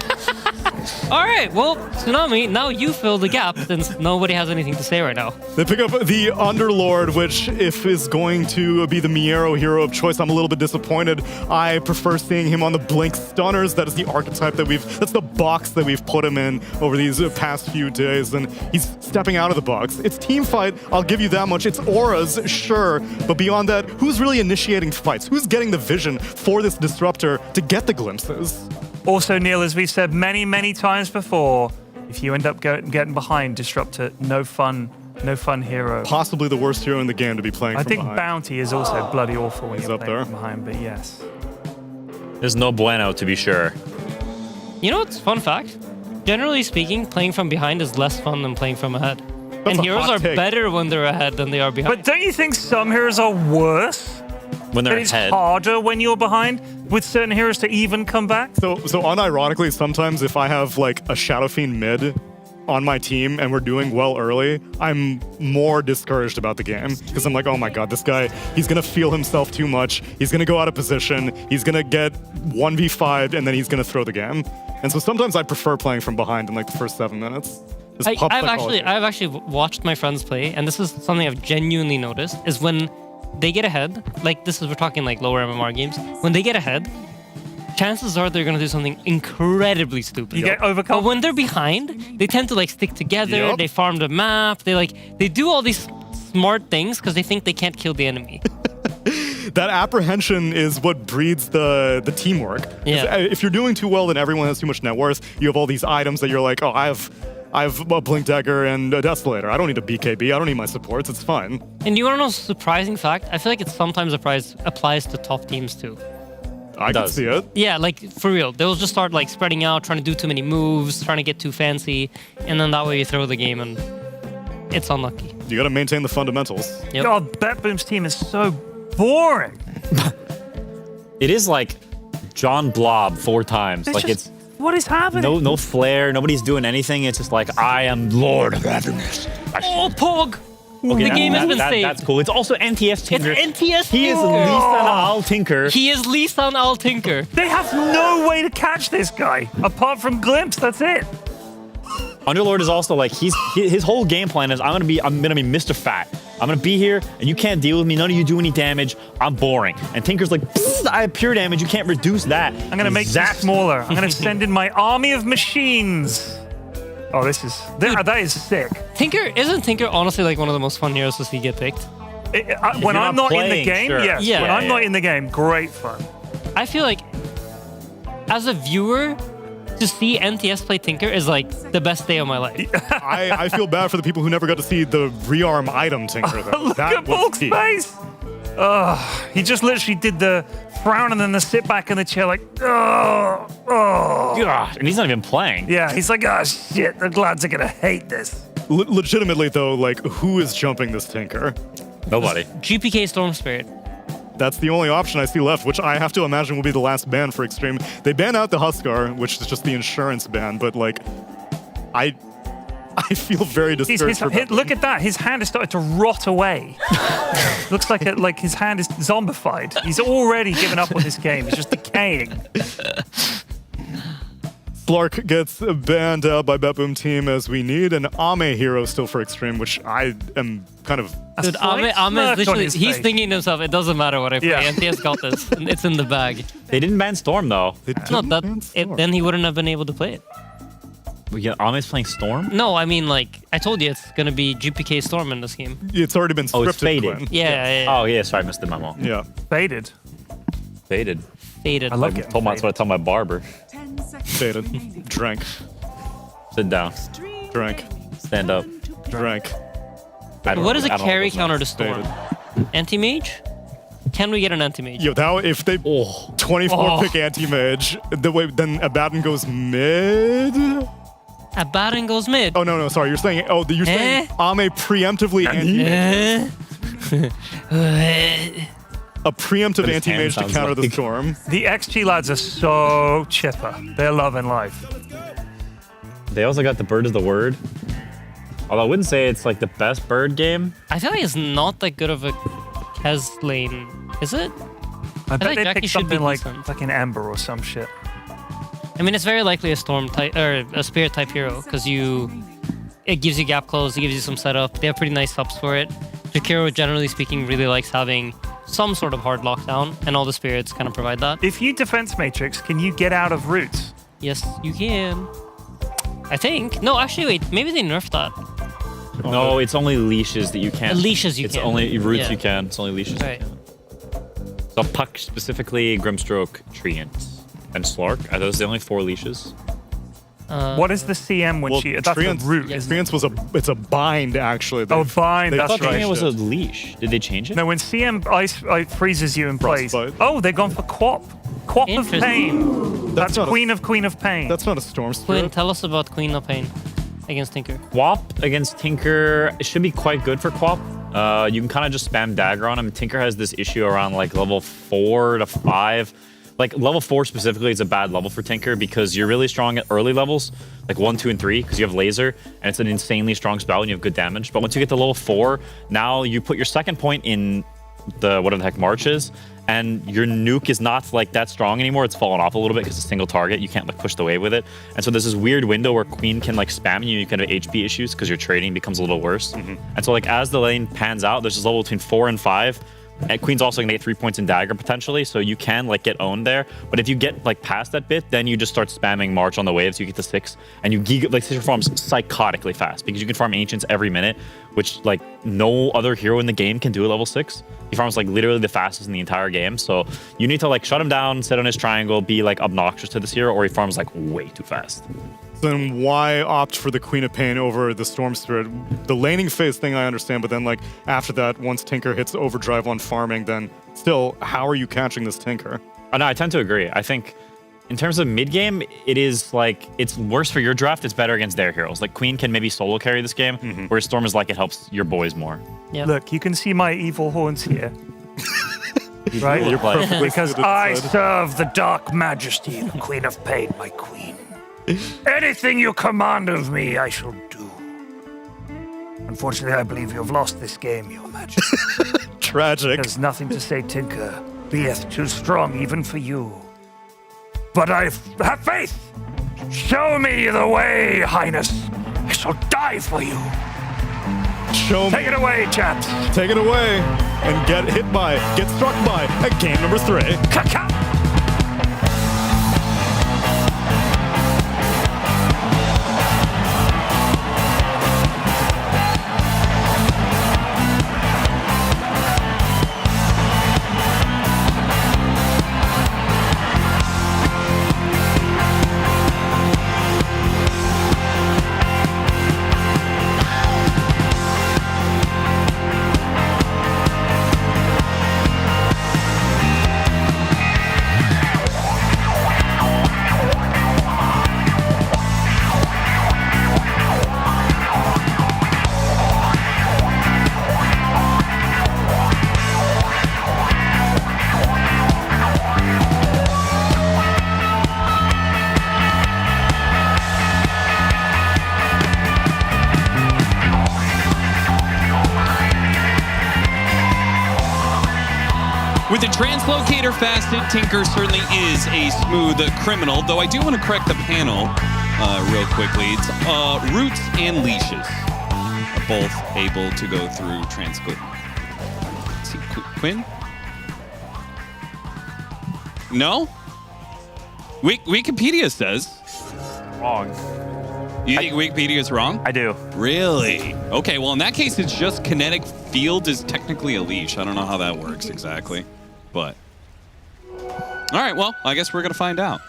All right, well, Tsunami, now you fill the gap since nobody has anything to say right now. They pick up the Underlord, which if is going to be the Miero hero of choice, I'm a little bit disappointed. I prefer seeing him on the Blink Stunners. That is the archetype that's the box that we've put him in over these past few days, and he's stepping out of the box. It's team fight, I'll give you that much. It's auras, sure, but beyond that, who's really initiating fights? Who's getting the vision for this disruptor to get the glimpses? Also, Neil, as we've said many, many times before, if you end up getting behind Disruptor, no fun No fun hero. Possibly the worst hero in the game to be playing I from think behind. Bounty is also bloody awful when He's you're up playing there. from behind, but yes. There's no bueno, to be sure. You know what's fun fact? Generally speaking, playing from behind is less fun than playing from ahead. That's and a heroes hot are take. better when they're ahead than they are behind. But don't you think some heroes are worse? When they're That it's ahead. harder when you're behind with certain heroes to even come back? So unironically, sometimes if I have like a Shadow Fiend mid on my team and we're doing well early, I'm more discouraged about the game because I'm like, oh my god, this guy, he's gonna feel himself too much. He's gonna go out of position. He's gonna get 1v5'd and then he's gonna throw the game. And so sometimes I prefer playing from behind in like the first 7 minutes. Just pop psychology. I've actually watched my friends play, and this is something I've genuinely noticed, is when they get ahead, like we're talking like lower MMR games, when they get ahead, chances are they're gonna do something incredibly stupid. You get overcome. But when they're behind, they tend to like stick together, Yep. they farm the map, they do all these smart things because they think they can't kill the enemy. That apprehension is what breeds the teamwork. Yeah. If you're doing too well, then everyone has too much net worth. You have all these items that you're like, oh, I have a Blink Dagger and a Desolator. I don't need a BKB. I don't need my supports. It's fine. And you wanna know a surprising fact? I feel like it sometimes applies to top teams too. I can see it. Yeah, like for real. They'll just start like spreading out, trying to do too many moves, trying to get too fancy, and then that way you throw the game and it's unlucky. You got to maintain the fundamentals. Yep. God, BetBoom's team is so boring. It is like John Blob 4 times. Like just- what is happening? no flair. Nobody's doing anything. It's just like, I am Lord of Happiness. Oh, Pog! Okay, the game has been saved. That's cool. It's also NTS Tinker. It's NTS He is Tinker. Lisan Al Tinker. He is Lisan Al Tinker. They have no way to catch this guy apart from glimpse. That's it. Underlord is also like his whole game plan is I'm gonna be Mr. Fat. I'm gonna be here and you can't deal with me. None of you do any damage. I'm boring. And Tinker's like, I have pure damage. You can't reduce that. I'm gonna make that smaller. I'm gonna send in my army of machines. Oh, that is sick. Isn't Tinker honestly like one of the most fun heroes to see get picked? When I'm not in the playing, game, sure. yes. Yeah, when I'm yeah. not in the game, great fun. I feel like as a viewer, to see NTS play Tinker is like the best day of my life. I feel bad for the people who never got to see the rearm item Tinker, though. Look That at was Bulk's key. face. He just literally did the frown and then the sit back in the chair like, oh. God, and he's not even playing. Yeah, he's like, oh shit, the lads are gonna hate this. Legitimately, though, like, who is jumping this Tinker? Nobody. GPK Storm Spirit. That's the only option I see left, which I have to imagine will be the last ban for Xtreme. They ban out the Huskar, which is just the insurance ban, but like, I feel very discouraged. Look at that. His hand is starting to rot away. Looks like his hand is zombified. He's already given up on this game. He's just decaying. Slark gets banned out by BetBoom team as we need an Ame hero still for Xtreme, which I am kind of... Dude, Ame is literally, he's thinking to himself, it doesn't matter what I play. Yeah. NTS got this. It's in the bag. They didn't ban Storm though. Then he wouldn't have been able to play it. Ame's playing Storm? No, I mean, like, I told you it's going to be GPK Storm in this game. It's already been scripted, it's faded. Quinn. Yeah. Oh, yeah, sorry, I missed the memo. Yeah. Faded. Faded. Faded. I like I it. told that's what I told my barber. Faded. Drank. Sit down. Drank. Stand up. Drank. What is a I don't know carry those counter to names. Storm? Anti-mage? Can we get an anti-mage? Yo, if they 24 pick anti-mage, then Abaddon goes mid? Abaddon goes mid. Oh, no, sorry. You're saying saying Ame preemptively anti-mage. A preemptive But his anti-mage to hand counter sounds the like- storm. The XG lads are so chipper. They're loving life. They also got the bird is the word. Although I wouldn't say it's like the best bird game. I feel like it's not that good of a Kez lane, is it? I bet like they Jackie picked should be something like decent. fucking Ember or some shit. I mean, it's very likely a Storm type or a Spirit type hero because it gives you gap close, it gives you some setup. They have pretty nice subs for it. Jakiro, generally speaking, really likes having some sort of hard lockdown, and all the spirits kind of provide that. If you defense matrix, can you get out of roots? Yes, you can. I think. No, actually, wait. Maybe they nerfed that. No, it's only leashes that you can't. Leashes you it's can. only roots Yeah. you can. It's only leashes. Right. So Puck specifically, Grimstroke, Treant, and Slark. Are those the only 4 leashes? What is the CM when she? That's the root. Treants it's a bind actually. Oh, bind. I That's thought right. it was a leash. Did they change it? No, when CM ice freezes you in place. Oh, they've gone for Quap. Quap of Pain. That's Queen of Pain. That's not a Storm Spirit. Quinn, tell us about Queen of Pain against Tinker. Quap against Tinker, it should be quite good for Quap. You can kind of just spam dagger on him. Tinker has this issue around like level 4 to 5. Like level 4 specifically is a bad level for Tinker because you're really strong at early levels, like 1, 2, and 3, because you have laser, and it's an insanely strong spell and you have good damage. But once you get to level 4, now you put your second point in the whatever the heck March is, and your nuke is not like that strong anymore. It's fallen off a little bit because it's a single target. You can't like push the wave with it. And so there's this weird window where Queen can like spam you. You can have HP issues because your trading becomes a little worse. And so like as the lane pans out, there's this level between 4 and 5. And Queen's also gonna get 3 points in dagger potentially, so you can like get owned there. But if you get like past that bit, then you just start spamming March on the wave, so you get to 6, and you like Citrus farms psychotically fast because you can farm Ancients every minute, which like no other hero in the game can do at level 6. He farms like literally the fastest in the entire game, so you need to like shut him down, sit on his triangle, be like obnoxious to this hero, or he farms like way too fast. Then why opt for the Queen of Pain over the Storm Spirit? The laning phase thing I understand, but then like after that, once Tinker hits overdrive on farming, then still, how are you catching this Tinker? No, I tend to agree. I think in terms of mid game, it is like it's worse for your draft. It's better against their heroes. Like Queen can maybe solo carry this game, whereas Storm is like it helps your boys more. Yeah. Look, you can see my evil horns here. Right? You're perfectly Because I serve the Dark Majesty, the Queen of Pain, my queen. Anything you command of me, I shall do. Unfortunately, I believe you have lost this game, Your Majesty. Tragic. There's nothing to say, Tinker. Beeth too strong even for you. But I have faith. Show me the way, Highness. I shall die for you. Show me. Take it away, chaps. Take it away and get struck by at game number 3. Ka-ka! With the translocator fasted, Tinker certainly is a smooth criminal, though I do want to correct the panel real quickly. It's roots and leashes are both able to go through translocator. See, Quinn? No? Wikipedia says. Wrong. You think Wikipedia is wrong? I do. Really? Okay, well, in that case, it's just kinetic field is technically a leash. I don't know how that works exactly, but... All right, well, I guess we're going to find out.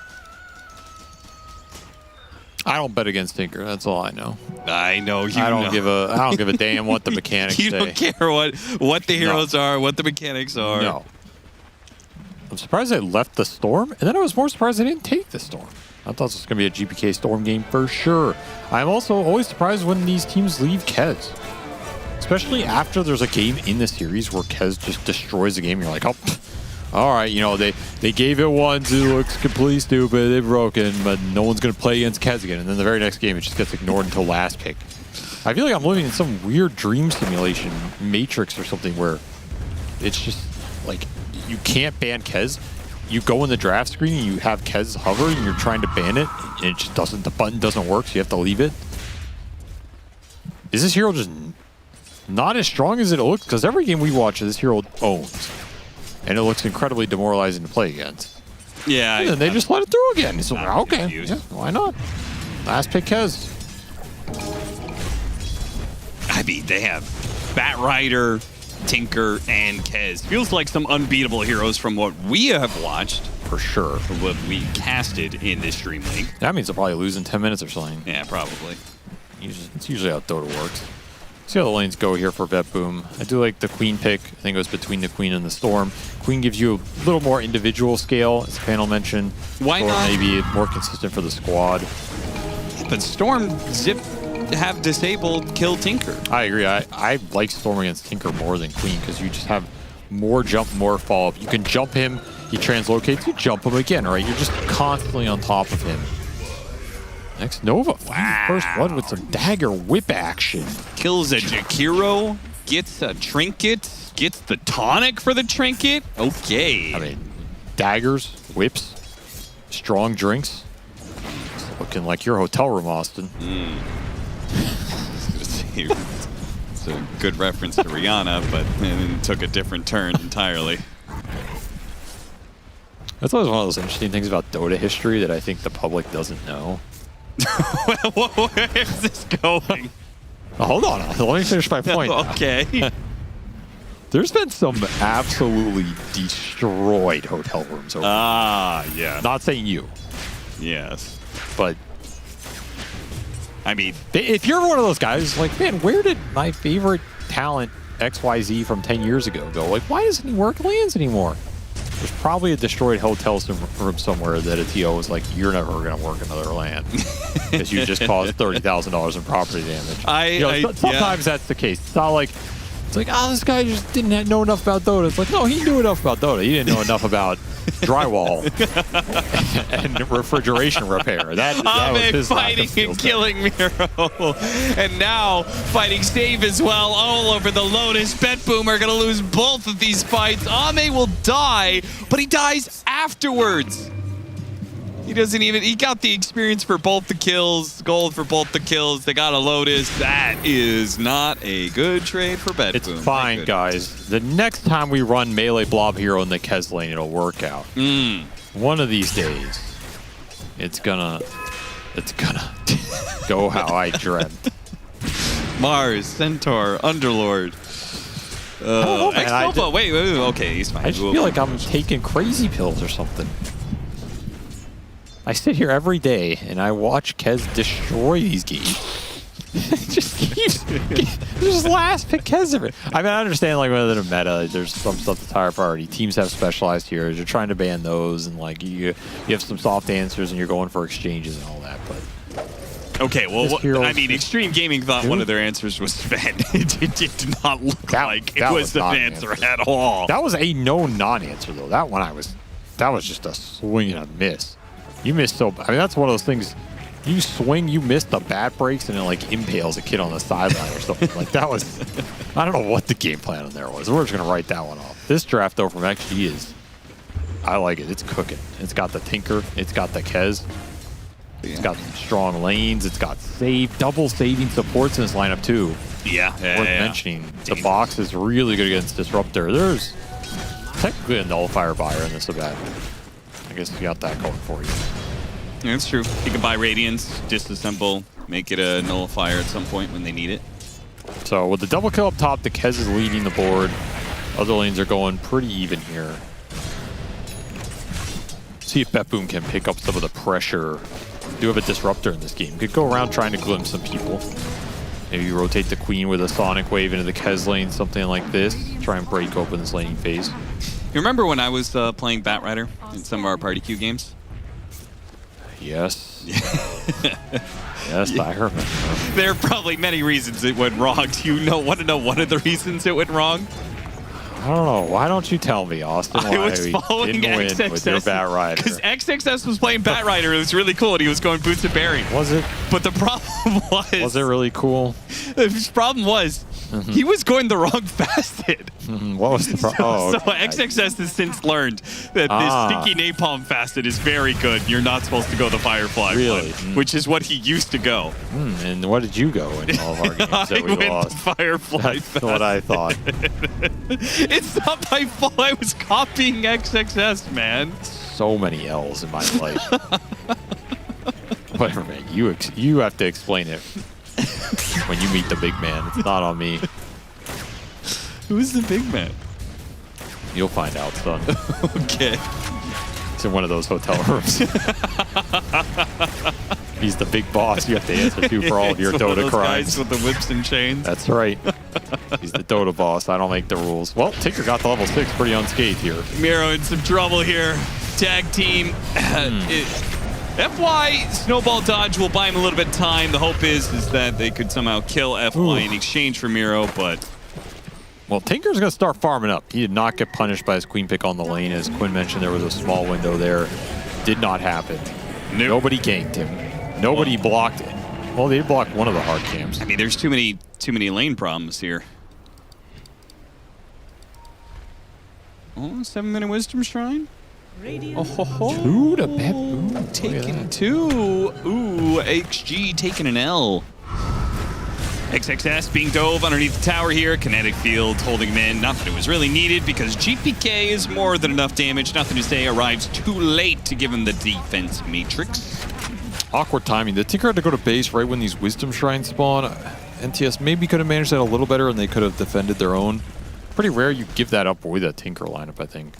I don't bet against Tinker. That's all I know. I know you. I don't give a damn what the mechanics You say. don't care what the heroes are, what the mechanics are. No. I'm surprised they left the Storm, and then I was more surprised they didn't take the Storm. I thought this was going to be a GPK Storm game for sure. I'm also always surprised when these teams leave Kez. Especially after there's a game in the series where Kez just destroys the game. You're like, oh, all right, you know, they gave it once, it looks completely stupid, they're broken, but no one's going to play against Kez again. And then the very next game, it just gets ignored until last pick. I feel like I'm living in some weird dream simulation matrix or something where it's just like you can't ban Kez. You go in the draft screen and you have Kez hover and you're trying to ban it and it just doesn't, the button doesn't work, so you have to leave it. Is this hero just not as strong as it looks? Because every game we watch, this hero owns. And it looks incredibly demoralizing to play against. Yeah. And then they just let it through again. So, okay, yeah, why not? Last pick Kez. I mean, they have Bat Rider, Tinker, and Kez. Feels like some unbeatable heroes from what we have watched. for sure. What we casted in this DreamLeague. That means they'll probably lose in 10 minutes or something. Yeah, probably. It's usually how Dota works. See how the lanes go here for BetBoom. I do like the Queen pick. I think it was between the Queen and the Storm. Queen gives you a little more individual scale, as the panel mentioned. Why Storm not? maybe more consistent for the squad. But Storm, Zip have disabled Kill Tinker. I agree. I like Storm against Tinker more than Queen because you just have more jump, more follow-up. You can jump him, he translocates, you jump him again, right? You're just constantly on top of him. Next Nova, first blood with some dagger whip action. Kills a Jakiro, gets a trinket, gets the tonic for the trinket. Okay. I mean, daggers, whips, strong drinks. It's looking like your hotel room, Austin. It's a good reference to Rihanna, but it took a different turn entirely. That's always one of those interesting things about Dota history that I think the public doesn't know. Where is this going? Hold on, let me finish my point. Okay. There's been some absolutely destroyed hotel rooms over yeah. Not saying you. Yes. But I mean, if you're one of those guys, like, man, where did my favorite talent XYZ from 10 years ago go? Like, why doesn't he work lands anymore? There's probably a destroyed hotel room somewhere that a TO was like, you're never going to work another land because you just caused $30,000 in property damage. Sometimes that's the case. It's not like, it's like, oh, this guy just didn't know enough about Dota. It's like, no, he knew enough about Dota. He didn't know enough about drywall and refrigeration repair. That was his fighting and killing Miro. And now fighting Save as well all over the Lotus. BetBoom are going to lose both of these fights. Ame will die, but he dies afterwards. He doesn't even, he got the experience for both the kills, gold for both the kills. They got a Lotus. That is not a good trade for BetBoom. It's fine, guys. The next time we run Melee Blob Hero in the Kez lane, it'll work out. One of these days, it's gonna go how I dreamt. Mars, Centaur, Underlord. X-Nova, wait, okay, he's fine. I just feel like I'm taking crazy pills or something. I sit here every day and I watch Kez destroy these games. just last pick Kez. I mean, I understand like whether the meta, there's some stuff that's higher priority. Teams have specialized heroes. You're trying to ban those, and like you have some soft answers, and you're going for exchanges and all that. But okay, well, I mean, Xtreme Gaming thought one of their answers was spent. It did not look like it was an answer at all. That was a known non-answer though. That one that was just a swing and a miss. You missed so. I mean, that's one of those things. You swing, you miss the bat breaks, and it like impales a kid on the sideline or something. Like that was. I don't know what the game plan on there was. We're just gonna write that one off. This draft though from XG is. I like it. It's cooking. It's got the Tinker. It's got the Kez. It's got some strong lanes. It's got double saving supports in this lineup too. Yeah, worth mentioning. The box is really good against Disruptor. There's technically a nullifier buyer in this event. I guess you got that going for you. Yeah, that's true. You can buy Radiance, disassemble, make it a nullifier at some point when they need it. So with the double kill up top, the Kez is leading the board. Other lanes are going pretty even here. See if BetBoom can pick up some of the pressure. Do have a Disruptor in this game. Could go around trying to glimpse some people. Maybe you rotate the Queen with a Sonic Wave into the Kez lane, something like this. Try and break open this laning phase. You remember when I was playing Batrider in some of our party queue games? Yes. Yes, I remember. There are probably many reasons it went wrong. Do you want to know one of the reasons it went wrong? I don't know. Why don't you tell me, Austin? Why I was following didn't win with your Batrider? Because XXS was playing Batrider. It was really cool, and he was going boots and berry. Was it? But the problem was... Was it really cool? The problem was... He was going the wrong facet. What was the problem? So XXS has since learned that this sticky napalm facet is very good. You're not supposed to go the Firefly one, which is what he used to go. And what did you go in all of our games that we lost? The Firefly That's facet. what I thought. It's not my fault. I was copying XXS, man. So many L's in my life. Whatever, man. You have to explain it. When you meet the big man, it's not on me. Who's the big man? You'll find out, son. Okay. He's in one of those hotel rooms. He's the big boss you have to answer to for all of your It's one of Dota those crimes. guys with the whips and chains. That's right. He's the Dota boss. I don't make the rules. Well, Tinker got to level 6 pretty unscathed here. Miro in some trouble here. Tag team. FY Snowball Dodge will buy him a little bit of time. The hope is that they could somehow kill FY in exchange for Miro, but... Well, Tinker's going to start farming up. He did not get punished by his queen pick on the lane. As Quinn mentioned, there was a small window there. Did not happen. Nope. Nobody ganked him. Nobody blocked it. Well, they blocked one of the hard camps. I mean, there's too many lane problems here. Oh, 7-minute Wisdom Shrine. Oh, ho, ho. 2 to BetBoom. Taking 2. Ooh, XG taking an L. XXS being dove underneath the tower here. Kinetic field holding him in. Not that it was really needed because GPK is more than enough damage. Nothing to say arrives too late to give him the defense matrix. Awkward timing. The Tinker had to go to base right when these Wisdom Shrines spawn. NTS maybe could have managed that a little better and they could have defended their own. Pretty rare you give that up with a Tinker lineup, I think.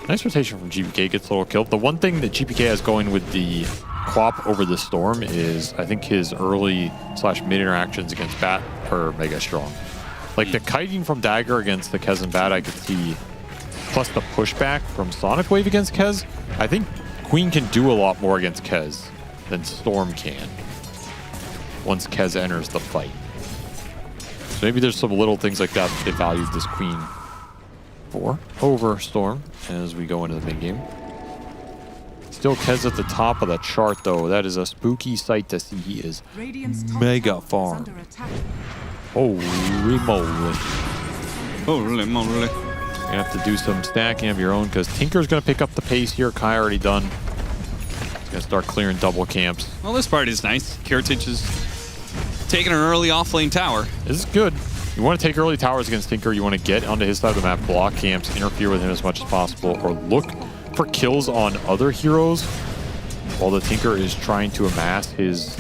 Nice rotation from GPK, gets a little kill. The one thing that GPK has going with the Quap over the Storm is I think his early/mid interactions against Bat are mega strong. Like the kiting from Dagger against the Kez and Bat I could see, plus the pushback from Sonic Wave against Kez. I think Queen can do a lot more against Kez than Storm can once Kez enters the fight. So maybe there's some little things like that they value this Queen for over Storm as we go into the mid game. Still Kez at the top of the chart though. That is a spooky sight to see. He is mega farm. Holy moly. Holy moly. You have to do some stacking of your own because Tinker's going to pick up the pace here. Kai already done. He's going to start clearing double camps. Well, this part is nice. Kiritich is taking an early off-lane tower. This is good. You want to take early towers against Tinker. You want to get onto his side of the map, block camps, interfere with him as much as possible, or look for kills on other heroes while the Tinker is trying to amass his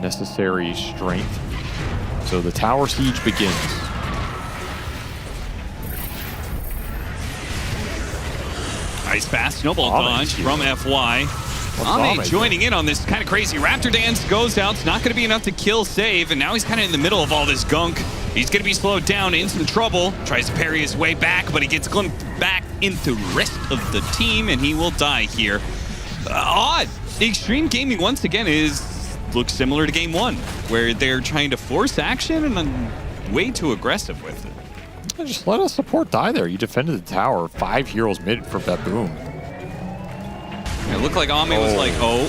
necessary strength. So the tower siege begins. Nice fast snowball dodge from FY. Ame joining in on this kind of crazy Raptor dance. Goes out. It's not going to be enough to kill save. And now he's kind of in the middle of all this gunk. He's going to be slowed down into the trouble. Tries to parry his way back, but he gets glimpsed back into the rest of the team, and he will die here. Odd. Xtreme Gaming, once again, looks similar to Game 1, where they're trying to force action and then way too aggressive with it. Just let a support die there. You defended the tower. 5 heroes mid for BetBoom. It looked like Ame was like, oh,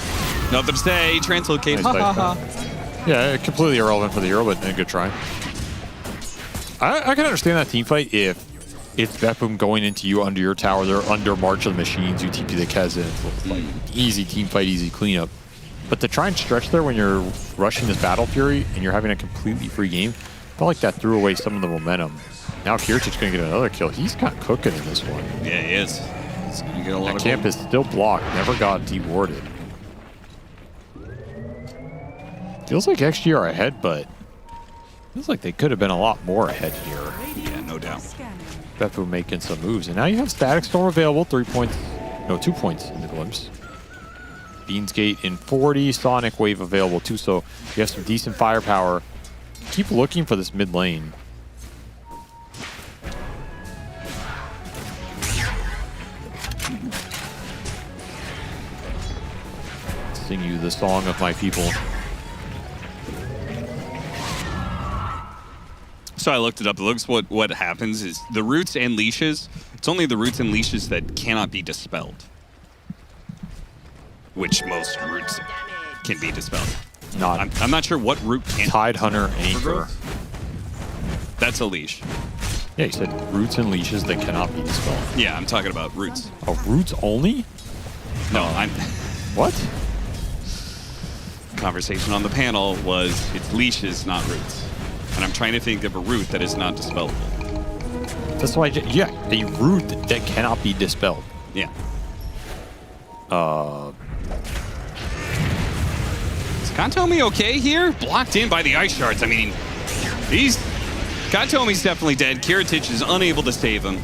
nothing to say, translocate. Nice yeah, completely irrelevant for the hero, but a good try. I can understand that team fight if it's BetBoom going into you under your tower. They're under March of the Machines. You TP the Kez in. It's like easy team fight, easy cleanup. But to try and stretch there when you're rushing this Battle Fury and you're having a completely free game, I felt like that threw away some of the momentum. Now Kiritich going to get another kill. He's kind of cooking in this one. Yeah, he is. He's going to get a lot that of camp gold. is still blocked. Never got dewarded. Feels like XG are ahead, but feels like they could have been a lot more ahead here. Yeah, no doubt. BetBoom making some moves. And now you have Static Storm available. 2 points in the glimpse. Beansgate in 40. Sonic Wave available too. So you have some decent firepower. Keep looking for this mid lane. Sing you the song of my people. So I looked it up. It looks what happens is the roots and leashes. It's only the roots and leashes that cannot be dispelled, which most roots can be dispelled. I'm not sure what root can. Tide Hunter Anchor. That's a leash. Yeah, you said roots and leashes that cannot be dispelled. Yeah, I'm talking about roots. Oh, roots only? No, I'm. What? Conversation on the panel was it's leashes, not roots. And I'm trying to think of a root that is not dispellable. That's why, yeah, a root that cannot be dispelled. Yeah. Is Kantomi okay here? Blocked in by the ice shards. I mean, Kantomi's definitely dead. Kiritich is unable to save him.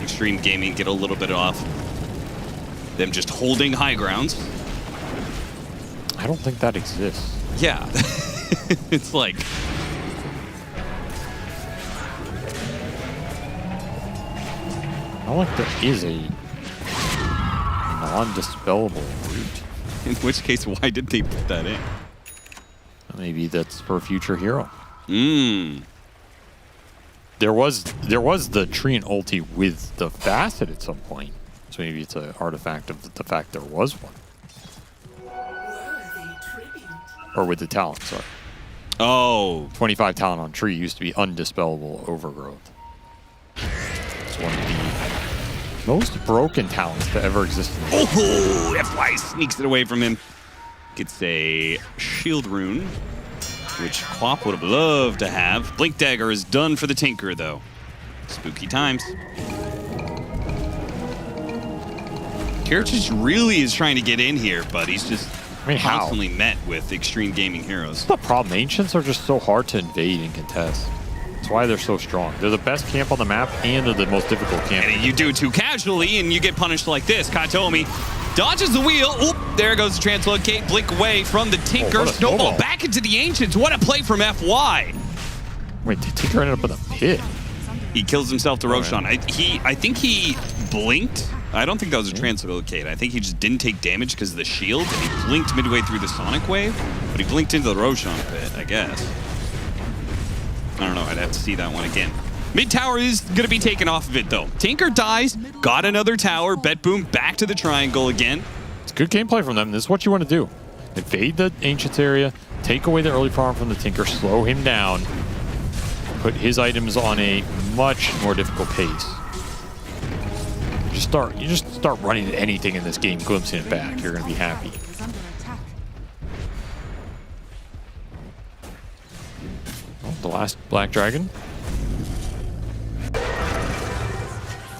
Xtreme Gaming get a little bit off. them just holding high grounds. I don't think that exists. Yeah. It's like... I don't think there is a non-dispellable route. In which case, why did they put that in? Maybe that's for a future hero. There was the Treant ulti with the facet at some point. So maybe it's an artifact of the fact there was one. Or with the talent, sorry. Oh. 25 talent on tree used to be undispellable overgrowth. It's one of the most broken talents to ever exist in the game. Oh, FY sneaks it away from him. Gets a shield rune, which Quap would have loved to have. Blink Dagger is done for the Tinker, though. Spooky times. Kirchich really is trying to get in here, but he's just constantly met with extreme gaming heroes. That's the problem. Ancients are just so hard to invade and contest. That's why they're so strong. They're the best camp on the map, and they're the most difficult camp. And you do it too casually, and you get punished like this. Katomi dodges the wheel. Oop, there goes the translocate. Blink away from the Tinker. Snowball back into the Ancients. What a play from FY. Wait, the Tinker ended up in a pit. He kills himself to Roshan. I think he blinked. I don't think that was a translocate. I think he just didn't take damage because of the shield, and he blinked midway through the Sonic Wave, but he blinked into the Roshan pit, I guess. I don't know. I'd have to see that one again. Mid tower is going to be taken off of it, though. Tinker dies, got another tower. BetBoom back to the triangle again. It's good gameplay from them. This is what you want to do. Invade the Ancients area, take away the early farm from the Tinker, slow him down, put his items on a much more difficult pace. You just start running at anything in this game, glimpsing it back. You're going to be happy. Oh, the last Black Dragon.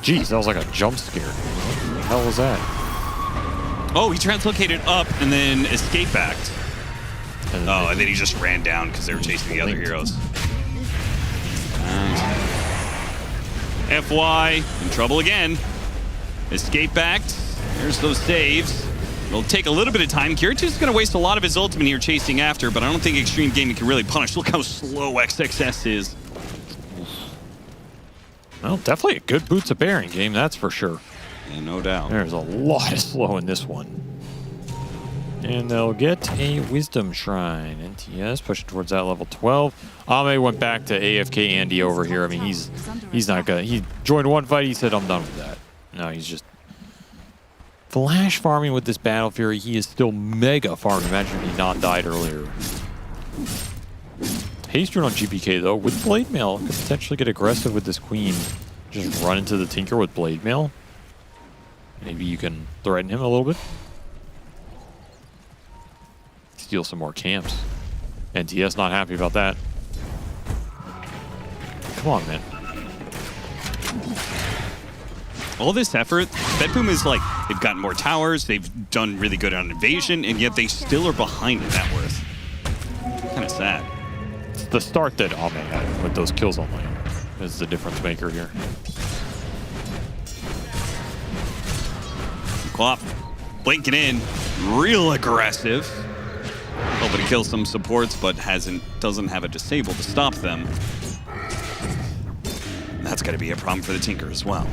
Jeez, that was like a jump scare. What the hell was that? Oh, he translocated up and then escape backed. And then he just ran down because they were chasing the other heroes. FY in trouble again. Escape backed. There's those saves. It'll take a little bit of time. Kirich is going to waste a lot of his ultimate here chasing after, but I don't think Extreme Gaming can really punish. Look how slow XXS is. Well, definitely a good Boots of Bearing game, that's for sure. Yeah, no doubt. There's a lot of slow in this one. And they'll get a Wisdom Shrine. NTS pushing towards that level 12. Ame went back to AFK Andy over here. I mean, he's not gonna. He joined one fight. He said, "I'm done with that." No, he's just flash farming with this Battle Fury. He is still mega farming. Imagine if he not died earlier. Haste rune on GPK though with Blade Mail could potentially get aggressive with this Queen. Just run into the Tinker with Blade Mail. Maybe you can threaten him a little bit. Steal some more camps. NTS not happy about that. Come on, man. All this effort, BetBoom is like, they've gotten more towers, they've done really good on invasion, and yet they still are behind in net worth. Kind of sad. It's the start that Ame had with those kills on lane is the difference maker here. Clop blinking in, real aggressive. Hoping to kill some supports, but doesn't have a disable to stop them. And that's going to be a problem for the Tinker as well.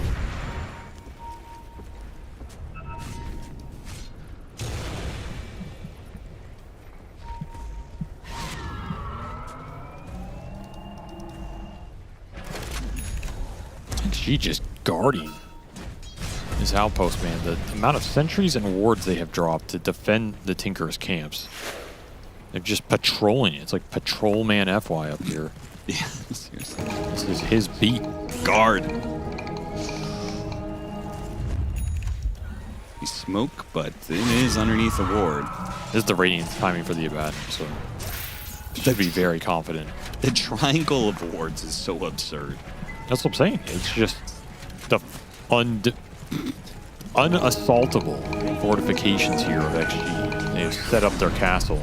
She just guarding his outpost, man. The amount of sentries and wards they have dropped to defend the Tinker's camps. They're just patrolling it. It's like Patrol Man FY up here. Yeah, seriously. This is his beat. Guard. We smoke, but it is underneath the ward. This is the Radiant timing for the Abaddon, so should be very confident. The triangle of wards is so absurd. That's what I'm saying. It's just the unassaultable fortifications here of XG. They've set up their castle.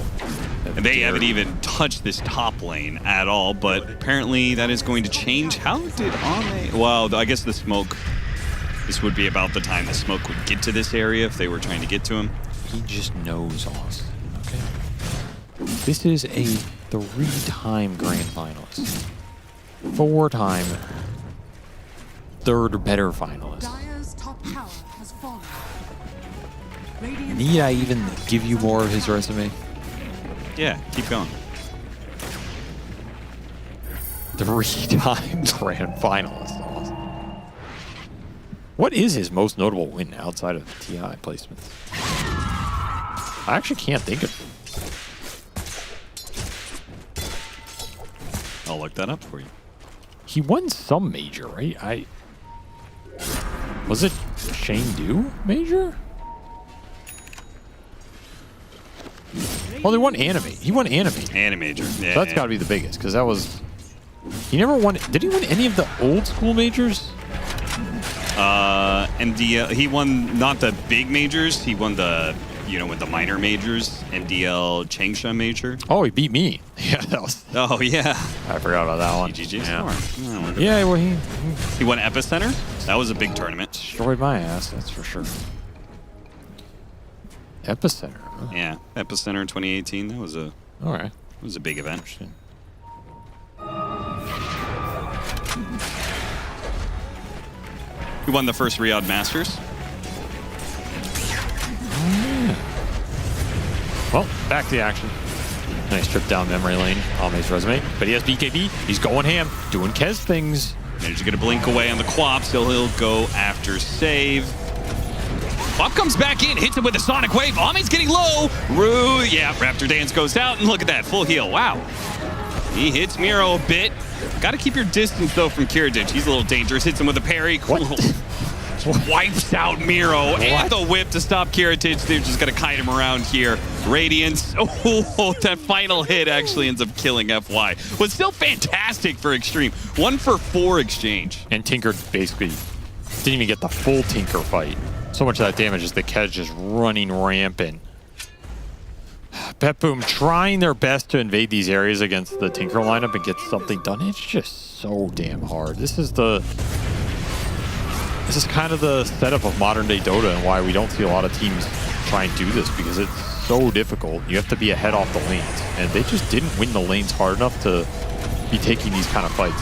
And they haven't even touched this top lane at all, but apparently that is going to change. How did Ame... Well, I guess the smoke This would be about the time the smoke would get to this area if they were trying to get to him. He just knows Austin. Okay. This is a 3-time grand finalist. 4-time third or better finalist. Dire's top tower has fallen. Radiant Need I even give you more of his resume? Yeah, keep going. 3-time grand finalist. What is his most notable win outside of TI placements? I actually can't think of it. I'll look that up for you. He won some major, right? Was it Shane Du major? Well, they won anime. He won anime. Animator. Yeah, So that's got to be the biggest, because that was... He never won... Did he win any of the old school majors? MDL. He won not the big majors. He won the, with the minor majors. MDL Changsha major. Oh, he beat me. Yeah, that was... Oh, yeah. I forgot about that one. GG Yeah. Yeah, well, he won Epicenter. That was a big tournament. Destroyed my ass, that's for sure. Epicenter. Huh? Yeah, Epicenter in 2018. That was a... All right. It was a big event. He won the first Riyadh Masters. Well, back to the action. Nice trip down memory lane on his resume. But he has BKB. He's going ham, doing Kez things. Managed to get a blink away on the Quap, so he'll go after save. Pop comes back in, hits him with a Sonic Wave. Ame's getting low. Yeah, Raptor Dance goes out, and look at that, full heal. Wow. He hits Miro a bit. Got to keep your distance, though, from Kiradich. He's a little dangerous. Hits him with a parry. Cool. Wipes out Miro and the whip to stop Kiradich. They're just going to kite him around here. Radiance. Oh, that final hit actually ends up killing FY. Was still fantastic for Xtreme. 1 for 4 exchange. And Tinker basically didn't even get the full Tinker fight. So much of that damage is the Kez just running rampant. BetBoom trying their best to invade these areas against the Tinker lineup and get something done. It's just so damn hard. This is kind of the setup of modern day Dota and why we don't see a lot of teams try and do this, because it's so difficult. You have to be ahead off the lanes, and they just didn't win the lanes hard enough to be taking these kind of fights.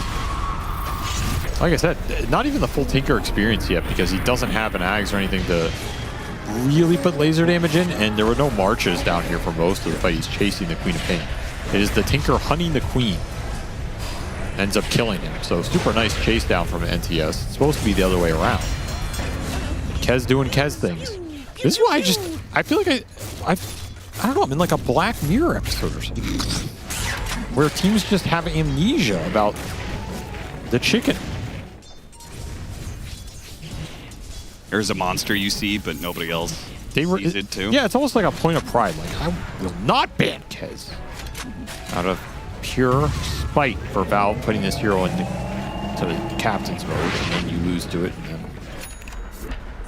Like I said, not even the full Tinker experience yet, because he doesn't have an Ags or anything to really put laser damage in, and there were no marches down here for most of the fight. He's chasing the Queen of Pain. It is the Tinker hunting the Queen. Ends up killing him. So super nice chase down from NTS. It's supposed to be the other way around. Kez doing Kez things. This is why I feel like I don't know, I'm in like a Black Mirror episode or something. Where teams just have amnesia about the chicken. There's a monster you see, but nobody else sees it too. Yeah, it's almost like a point of pride. Like, I will not ban Kez. Out of pure spite for Valve putting this hero into the captain's mode, and then you lose to it, and then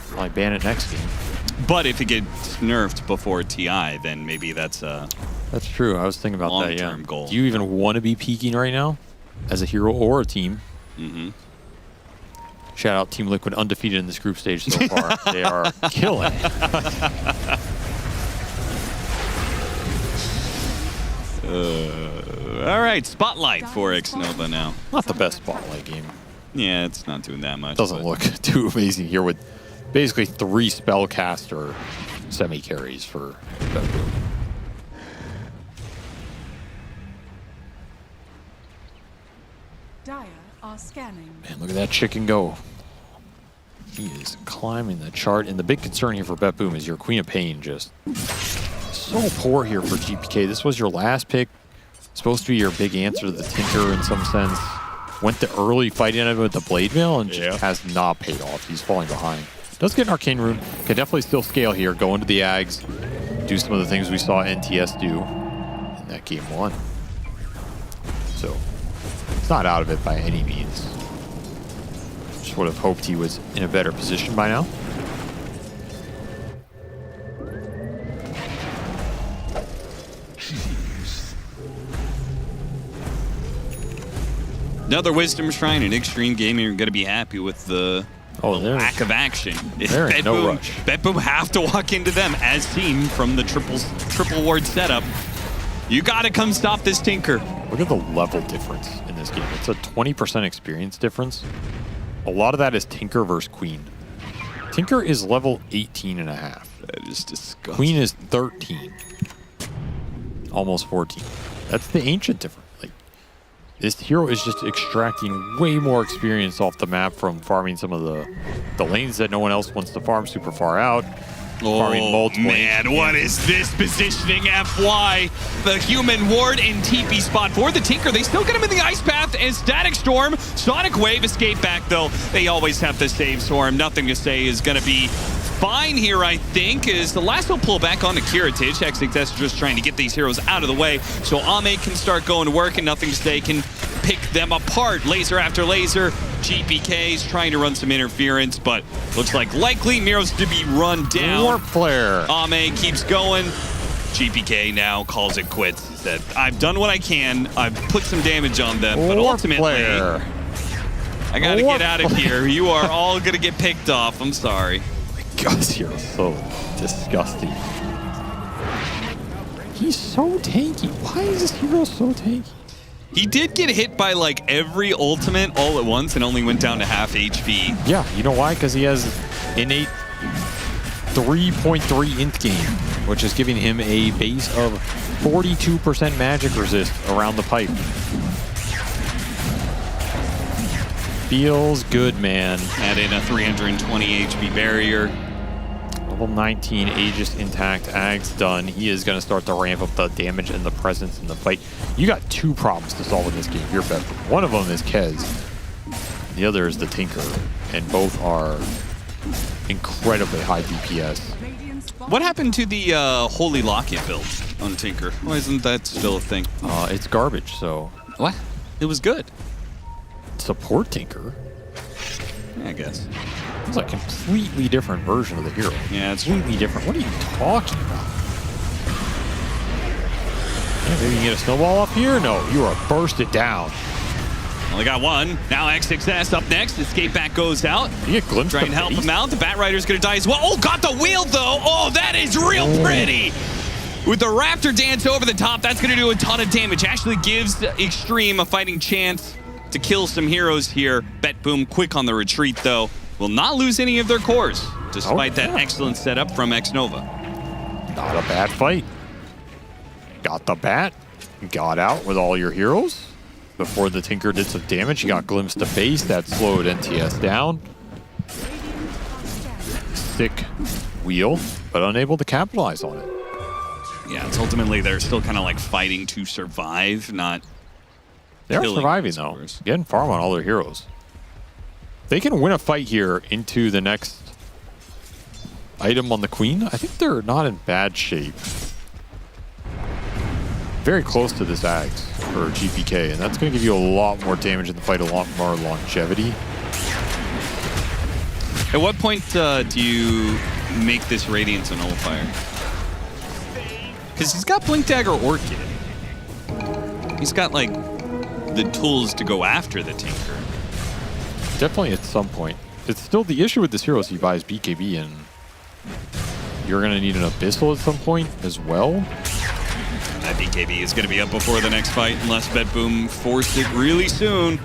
probably ban it next game. But if it gets nerfed before TI, then maybe that's a... That's true. I was thinking about that, yeah. long-term goal. Do you even want to be peaking right now as a hero or a team? Mm-hmm. Shout out Team Liquid, undefeated in this group stage so far. They are killing it. All right, Spotlight for Xnova now. Not the best Spotlight game. Yeah, it's not doing that much. Doesn't look too amazing here with basically 3 spellcaster semi-carries for BetBoom. Dire are scanning. Man, look at that chicken go. He is climbing the chart. And the big concern here for BetBoom is your Queen of Pain just so poor here for GPK. This was your last pick. Supposed to be your big answer to the Tinker in some sense. Went the early fighting out of it with the Blade Mail and just has not paid off. He's falling behind. Does get an Arcane Rune. Can definitely still scale here. Go into the Ags. Do some of the things we saw NTS do in that game 1. So it's not out of it by any means. Just would have hoped he was in a better position by now. Another Wisdom Shrine and Xtreme Gaming are going to be happy with the lack of action. There ain't no rush. BetBoom have to walk into them as seen from the triple ward setup. You gotta come stop this Tinker. Look at the level difference in this game. It's a 20% experience difference. A lot of that is Tinker versus Queen. Tinker is level 18 and a half. That is disgusting. Queen is 13. Almost 14. That's the ancient difference. Like, this hero is just extracting way more experience off the map from farming some of the lanes that no one else wants to farm super far out. Farming multiple man, what is this positioning, FY? The human ward in TP spot for the Tinker. They still get him in the ice path and Static Storm. Sonic Wave escape back, though. They always have to save Storm. Nothing to say is going to be fine here, I think, is the last will pull back onto Kiritich. XXS is just trying to get these heroes out of the way so Ame can start going to work and Nothing to Say can pick them apart. Laser after laser. GPK's trying to run some interference, but looks like likely Miro's to be run down. Warp Flare. Ame keeps going. GPK now calls it quits. He said, I've done what I can. I've put some damage on them, but Warp ultimately, Flare. I gotta get out of here. You are all gonna get picked off. I'm sorry. God, this hero's so disgusting. He's so tanky. Why is this hero so tanky? He did get hit by like every ultimate all at once and only went down to half HP. Yeah, you know why? Because he has innate 3.3 int game, which is giving him a base of 42% magic resist around the pipe. Feels good, man. Add in a 320 HP barrier. Level 19, Aegis intact, Ag's done. He is going to start to ramp up the damage and the presence in the fight. You got two problems to solve in this game. You're better. One of them is Kez. The other is the Tinker. And both are incredibly high DPS. What happened to the Holy Locket build on Tinker? Why isn't that still a thing? It's garbage, so... What? It was good. Support Tinker? Yeah, I guess. It's a completely different version of the hero. Yeah, it's completely different. What are you talking about? Yeah, maybe you can get a snowball up here? No, you are bursted down. Only got one. Now XXS up next. Escape back goes out. You get glimpsed. Trying to help him out. The Bat Rider's going to die as well. Oh, got the wheel, though. Oh, that is real pretty. With the Raptor dance over the top, that's going to do a ton of damage. Actually gives Xtreme a fighting chance to kill some heroes here. BetBoom quick on the retreat, though. Will not lose any of their cores, despite that excellent setup from Xnova. Not a bad fight. Got the bat. Got out with all your heroes. Before the Tinker did some damage, he got glimpsed to base. That slowed NTS down. Sick wheel, but unable to capitalize on it. Yeah, it's ultimately they're still kind of like fighting to survive, not They are surviving, though. Getting farm on all their heroes. They can win a fight here into the next item on the Queen. I think they're not in bad shape. Very close to this Axe for GPK, and that's going to give you a lot more damage in the fight, a lot more longevity. At what point do you make this Radiance a Nullifier? Because he's got Blink Dagger Orchid. He's got, like, the tools to go after the Tinker. Definitely at some point. It's still the issue with this hero is he buys BKB, and you're going to need an Abyssal at some point as well. That BKB is going to be up before the next fight unless BetBoom forced it really soon.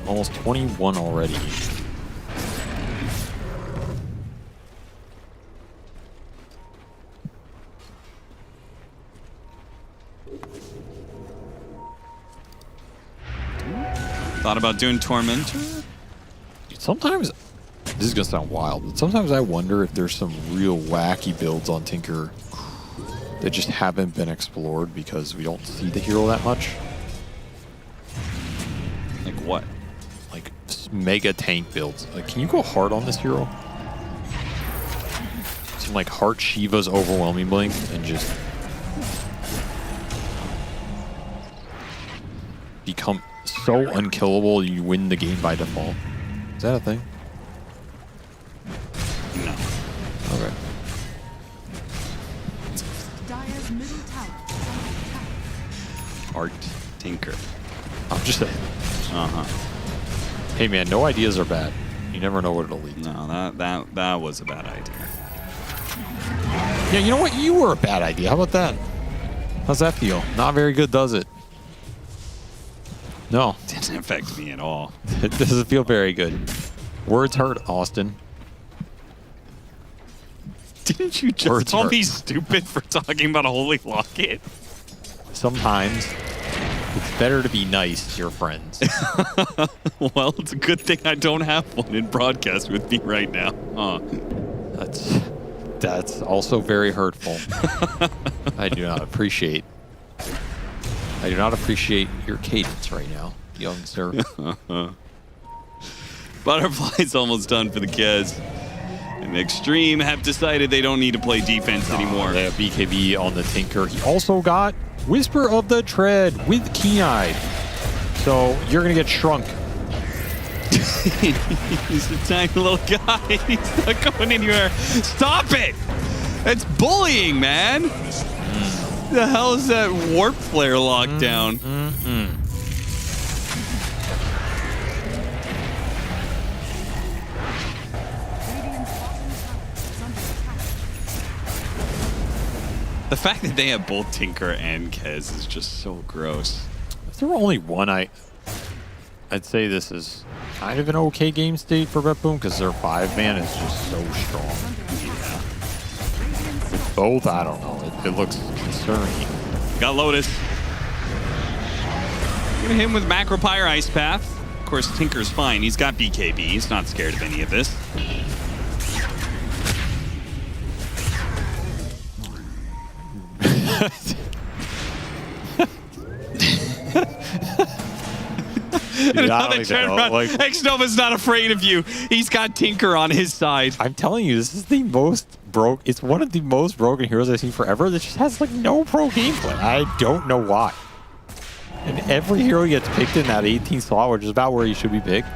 Almost 21 already. Thought about doing Tormentor? Sometimes, this is going to sound wild, but sometimes I wonder if there's some real wacky builds on Tinker that just haven't been explored because we don't see the hero that much. Like what? Like mega tank builds. Like, can you go hard on this hero? Some like Heart Shiva's Overwhelming Blink and just become so unkillable you win the game by default. Is that a thing? No. Okay. Dire's middle tower. Art Tinker. I'm just saying. Hey man, no ideas are bad. You never know what it'll lead to. No, that was a bad idea. Yeah, you know what? You were a bad idea. How about that? How's that feel? Not very good, does it? No. Didn't affect me at all. It doesn't feel very good. Words hurt, Austin. Didn't you just Words call hurt. me stupid for talking about a holy locket? Sometimes it's better to be nice to your friends. Well, it's a good thing I don't have one in broadcast with me right now. That's also very hurtful. I do not appreciate your cadence right now, young sir. Butterfly's almost done for the Kez. And Xtreme have decided they don't need to play defense anymore. They have BKB on the Tinker. He also got Whisper of the Tread with Keen-Eyed. So you're going to get shrunk. He's a tiny little guy. He's not going anywhere. Stop it! That's bullying, man. The hell is that warp flare lockdown? The fact that they have both Tinker and Kez is just so gross. If there were only one, I'd say this is kind of an okay game state for BetBoom because their 5-man is just so strong. Yeah. With both, I don't know. It looks concerning. Got Lotus. Gonna hit him with Macropyre Ice Path. Of course, Tinker's fine. He's got BKB. He's not scared of any of this. X-Nova's not afraid of you. He's got Tinker on his side. I'm telling you, this is the most broke. It's one of the most broken heroes I've seen forever that just has like no pro gameplay. I don't know why. And every hero gets picked in that 18 slot, which is about where he should be picked.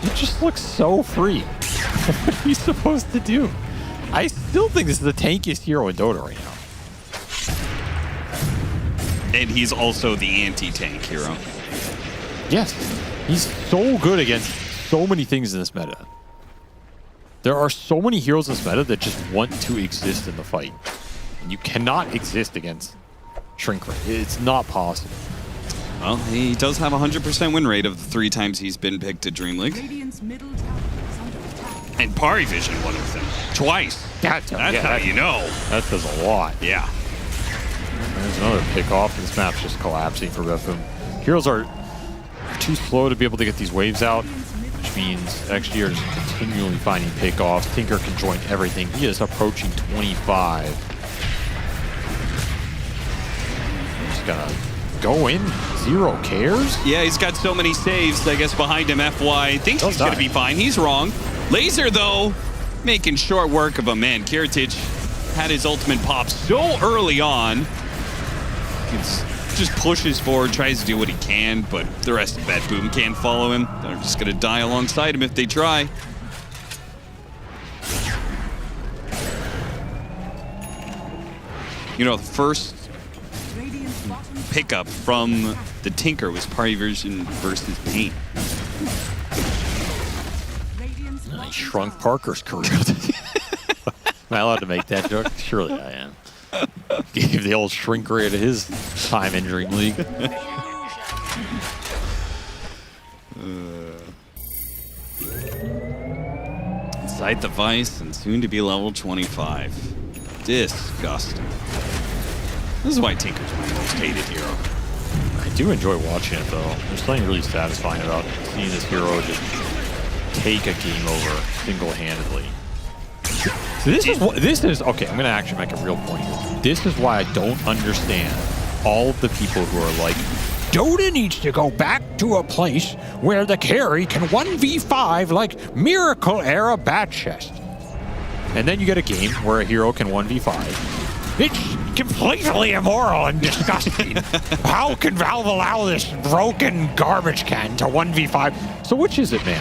It just looks so free. What are you supposed to do? I still think this is the tankiest hero in Dota right now. And he's also the anti-tank hero. Yes, he's so good against so many things in this meta. There are so many heroes in this meta that just want to exist in the fight. And you cannot exist against Shrink Ray. It's not possible. Well, he does have a 100% win rate of the 3 times he's been picked to DreamLeague. And PARIVISION one of them. Twice. That's how you know. That says a lot. Yeah. There's another pick off. This map's just collapsing for BetBoom. Heroes are too slow to be able to get these waves out, which means XG are just continually finding pick-offs. Tinker can join everything. He is approaching 25. Just gonna go in, 0 cares. Yeah, he's got so many saves, I guess, behind him. FY thinks he's going to be fine. He's wrong. Laser, though, making short work of him. Man, Kiritich had his ultimate pop so early on. It's just pushes forward, tries to do what he can, but the rest of BetBoom can't follow him. They're just going to die alongside him if they try. You know, the first pickup from the Tinker was PARIVISION versus Pain. I shrunk Parker's career. Am I allowed to make that joke? Surely I am. Gave the old shrink rate of his time in DreamLeague. Sight the Vice and soon to be level 25. Disgusting. This is why Tinker's my most hated hero. I do enjoy watching it though. There's something really satisfying about seeing this hero just take a game over single-handedly. So this is okay. I'm gonna actually make a real point here. This is why I don't understand all of the people who are like, Dota needs to go back to a place where the carry can 1v5 like Miracle Era Bat Chest. And then you get a game where a hero can 1v5. It's completely immoral and disgusting. How can Valve allow this broken garbage can to 1v5? So which is it, man?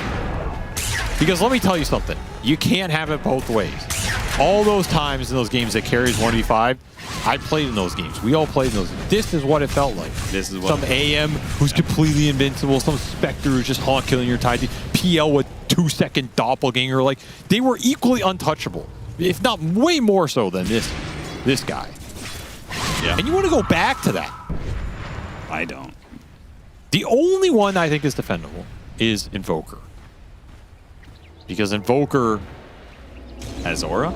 Because let me tell you something. You can't have it both ways. All those times in those games that carries 1v5, I played in those games. We all played in those. This is what it felt like. This is what some AM who's completely invincible, some Spectre who's just haunt killing your Tide, PL with 2-second doppelganger. Like, they were equally untouchable, if not way more so than this guy. Yeah. And you want to go back to that. I don't. The only one I think is defendable is Invoker. Because Invoker as Aura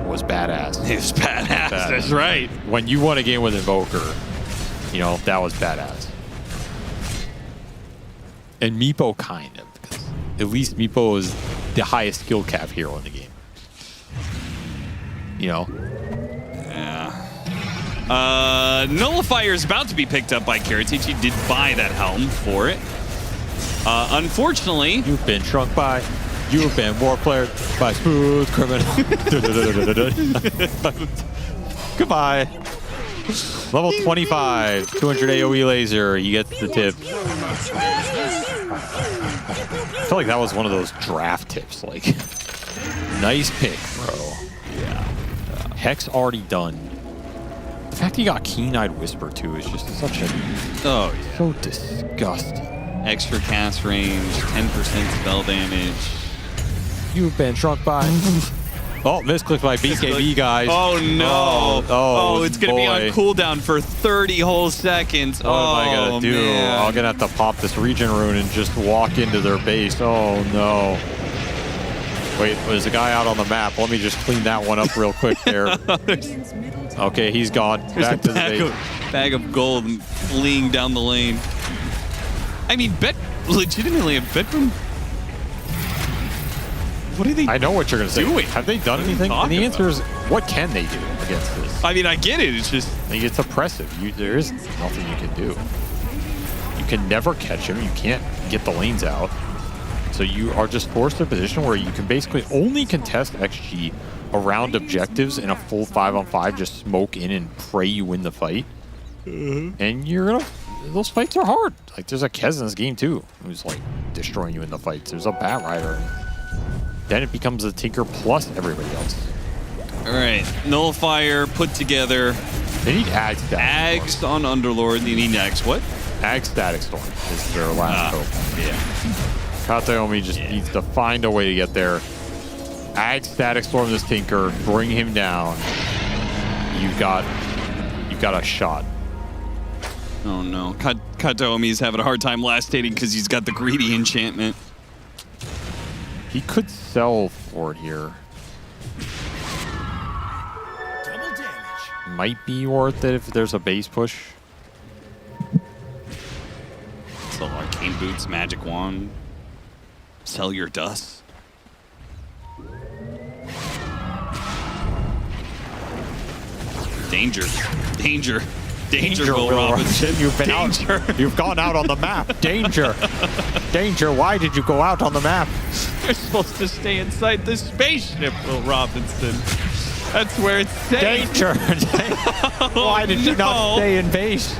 was badass. It's badass. That's right. When you won a game with Invoker, you know, that was badass. And Meepo kind of. Because at least Meepo is the highest skill cap hero in the game. You know? Yeah. Nullifier is about to be picked up by Kiritich. He did buy that helm for it. Unfortunately, you've been shrunk by. You've been war player by Smooth Criminal. Goodbye. Level 25, 200 AoE laser. He gets the tip. I feel like that was one of those draft tips. Like, nice pick, bro. Yeah. Hex already done. The fact he got Keen-Eyed Whisper too is just such a so disgusting. Extra cast range, 10% spell damage. You've been shrunk by. Oh, misclicked by BKB, guys. Oh, no. Oh, it's going to be on cooldown for 30 whole seconds. What am I going to do? Man. I'm going to have to pop this regen rune and just walk into their base. Oh, no. Wait, there's a guy out on the map. Let me just clean that one up real quick there. Okay, he's gone. Back to the base. Bag of gold fleeing down the lane. I mean, legitimately, a BetBoom. What are they doing? I know what you're going to say. Have they done anything? And the answer is, what can they do against this? I mean, I get it. It's just... Like, it's oppressive. There is nothing you can do. You can never catch him. You can't get the lanes out. So you are just forced to a position where you can basically only contest XG around objectives in a full 5-on-5, just smoke in and pray you win the fight. And you're going to... Those fights are hard. Like, there's a Kez in this game, too, who's, like, destroying you in the fights. There's a Bat Rider. Then it becomes a Tinker plus everybody else. All right. Nullifier put together. They need Ag Static Ags on Underlord. They need Ags what? Ag Static Storm is their last hope. Yeah. Kataomi just needs to find a way to get there. Ag Static Storm this Tinker. Bring him down. You've got a shot. Oh no, Kataomi's having a hard time last stating because he's got the greedy enchantment. He could sell for it here. Double damage. Might be worth it if there's a base push. So Arcane Boots, Magic Wand, sell your dust. Danger, danger. Danger, Will Robinson. You've been out. You've gone out on the map. Danger. Danger. Why did you go out on the map? You're supposed to stay inside the spaceship, Will Robinson. That's where it's safe. Danger. Why did you not stay in base?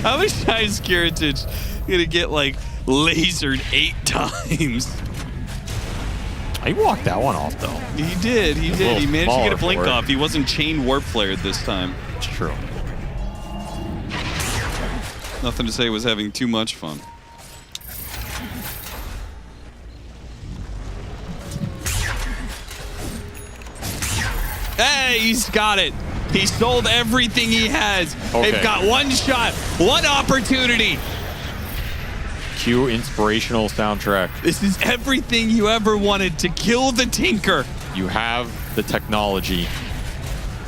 How many times Kiritich gonna get like lasered 8 times? He walked that one off though. He did. He did. He managed to get a blink for it. off. He wasn't chain warp flared this time. It's true. Nothing to say was having too much fun. Hey, he's got it. He sold everything he has. Okay. They've got one shot, one opportunity. Cue inspirational soundtrack. This is everything you ever wanted to kill the Tinker. You have the technology.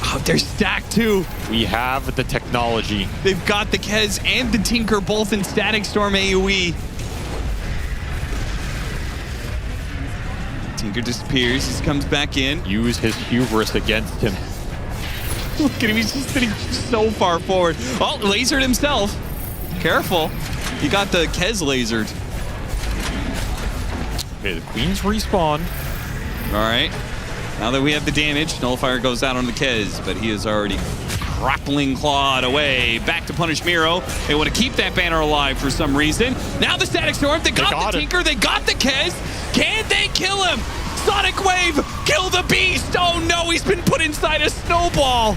Oh, they're stacked too. We have the technology. They've got the Kez and the Tinker both in Static Storm AoE. Tinker disappears. He comes back in. Use his hubris against him. Look at him. He's just sitting so far forward. Oh, lasered himself. Careful. He got the Kez lasered. Okay, the Queens respawn. All right. Now that we have the damage, Nullifier goes out on the Kez, but he is already grappling clawed away. Back to punish Miro. They want to keep that banner alive for some reason. Now the Static Storm. They got the Tinker. They got the Kez. Can they kill him? Sonic Wave, kill the beast. Oh no, he's been put inside a snowball.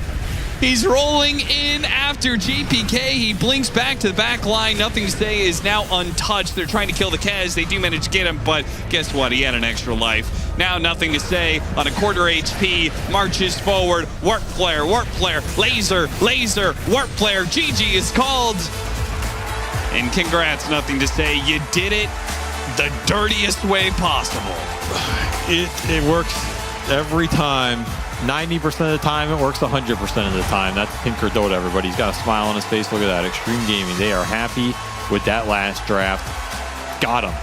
He's rolling in after JPK. He blinks back to the back line. Nothing to say is now untouched. They're trying to kill the Kez. They do manage to get him, but guess what? He had an extra life. Now nothing to say on a quarter HP. Marches forward. Warp flare, laser, warp flare. GG is called. And congrats, nothing to say. You did it the dirtiest way possible. It works every time. 90% of the time, it works 100% of the time. That's Tinker Dota, everybody. He's got a smile on his face. Look at that. Xtreme Gaming. They are happy with that last draft. Got him.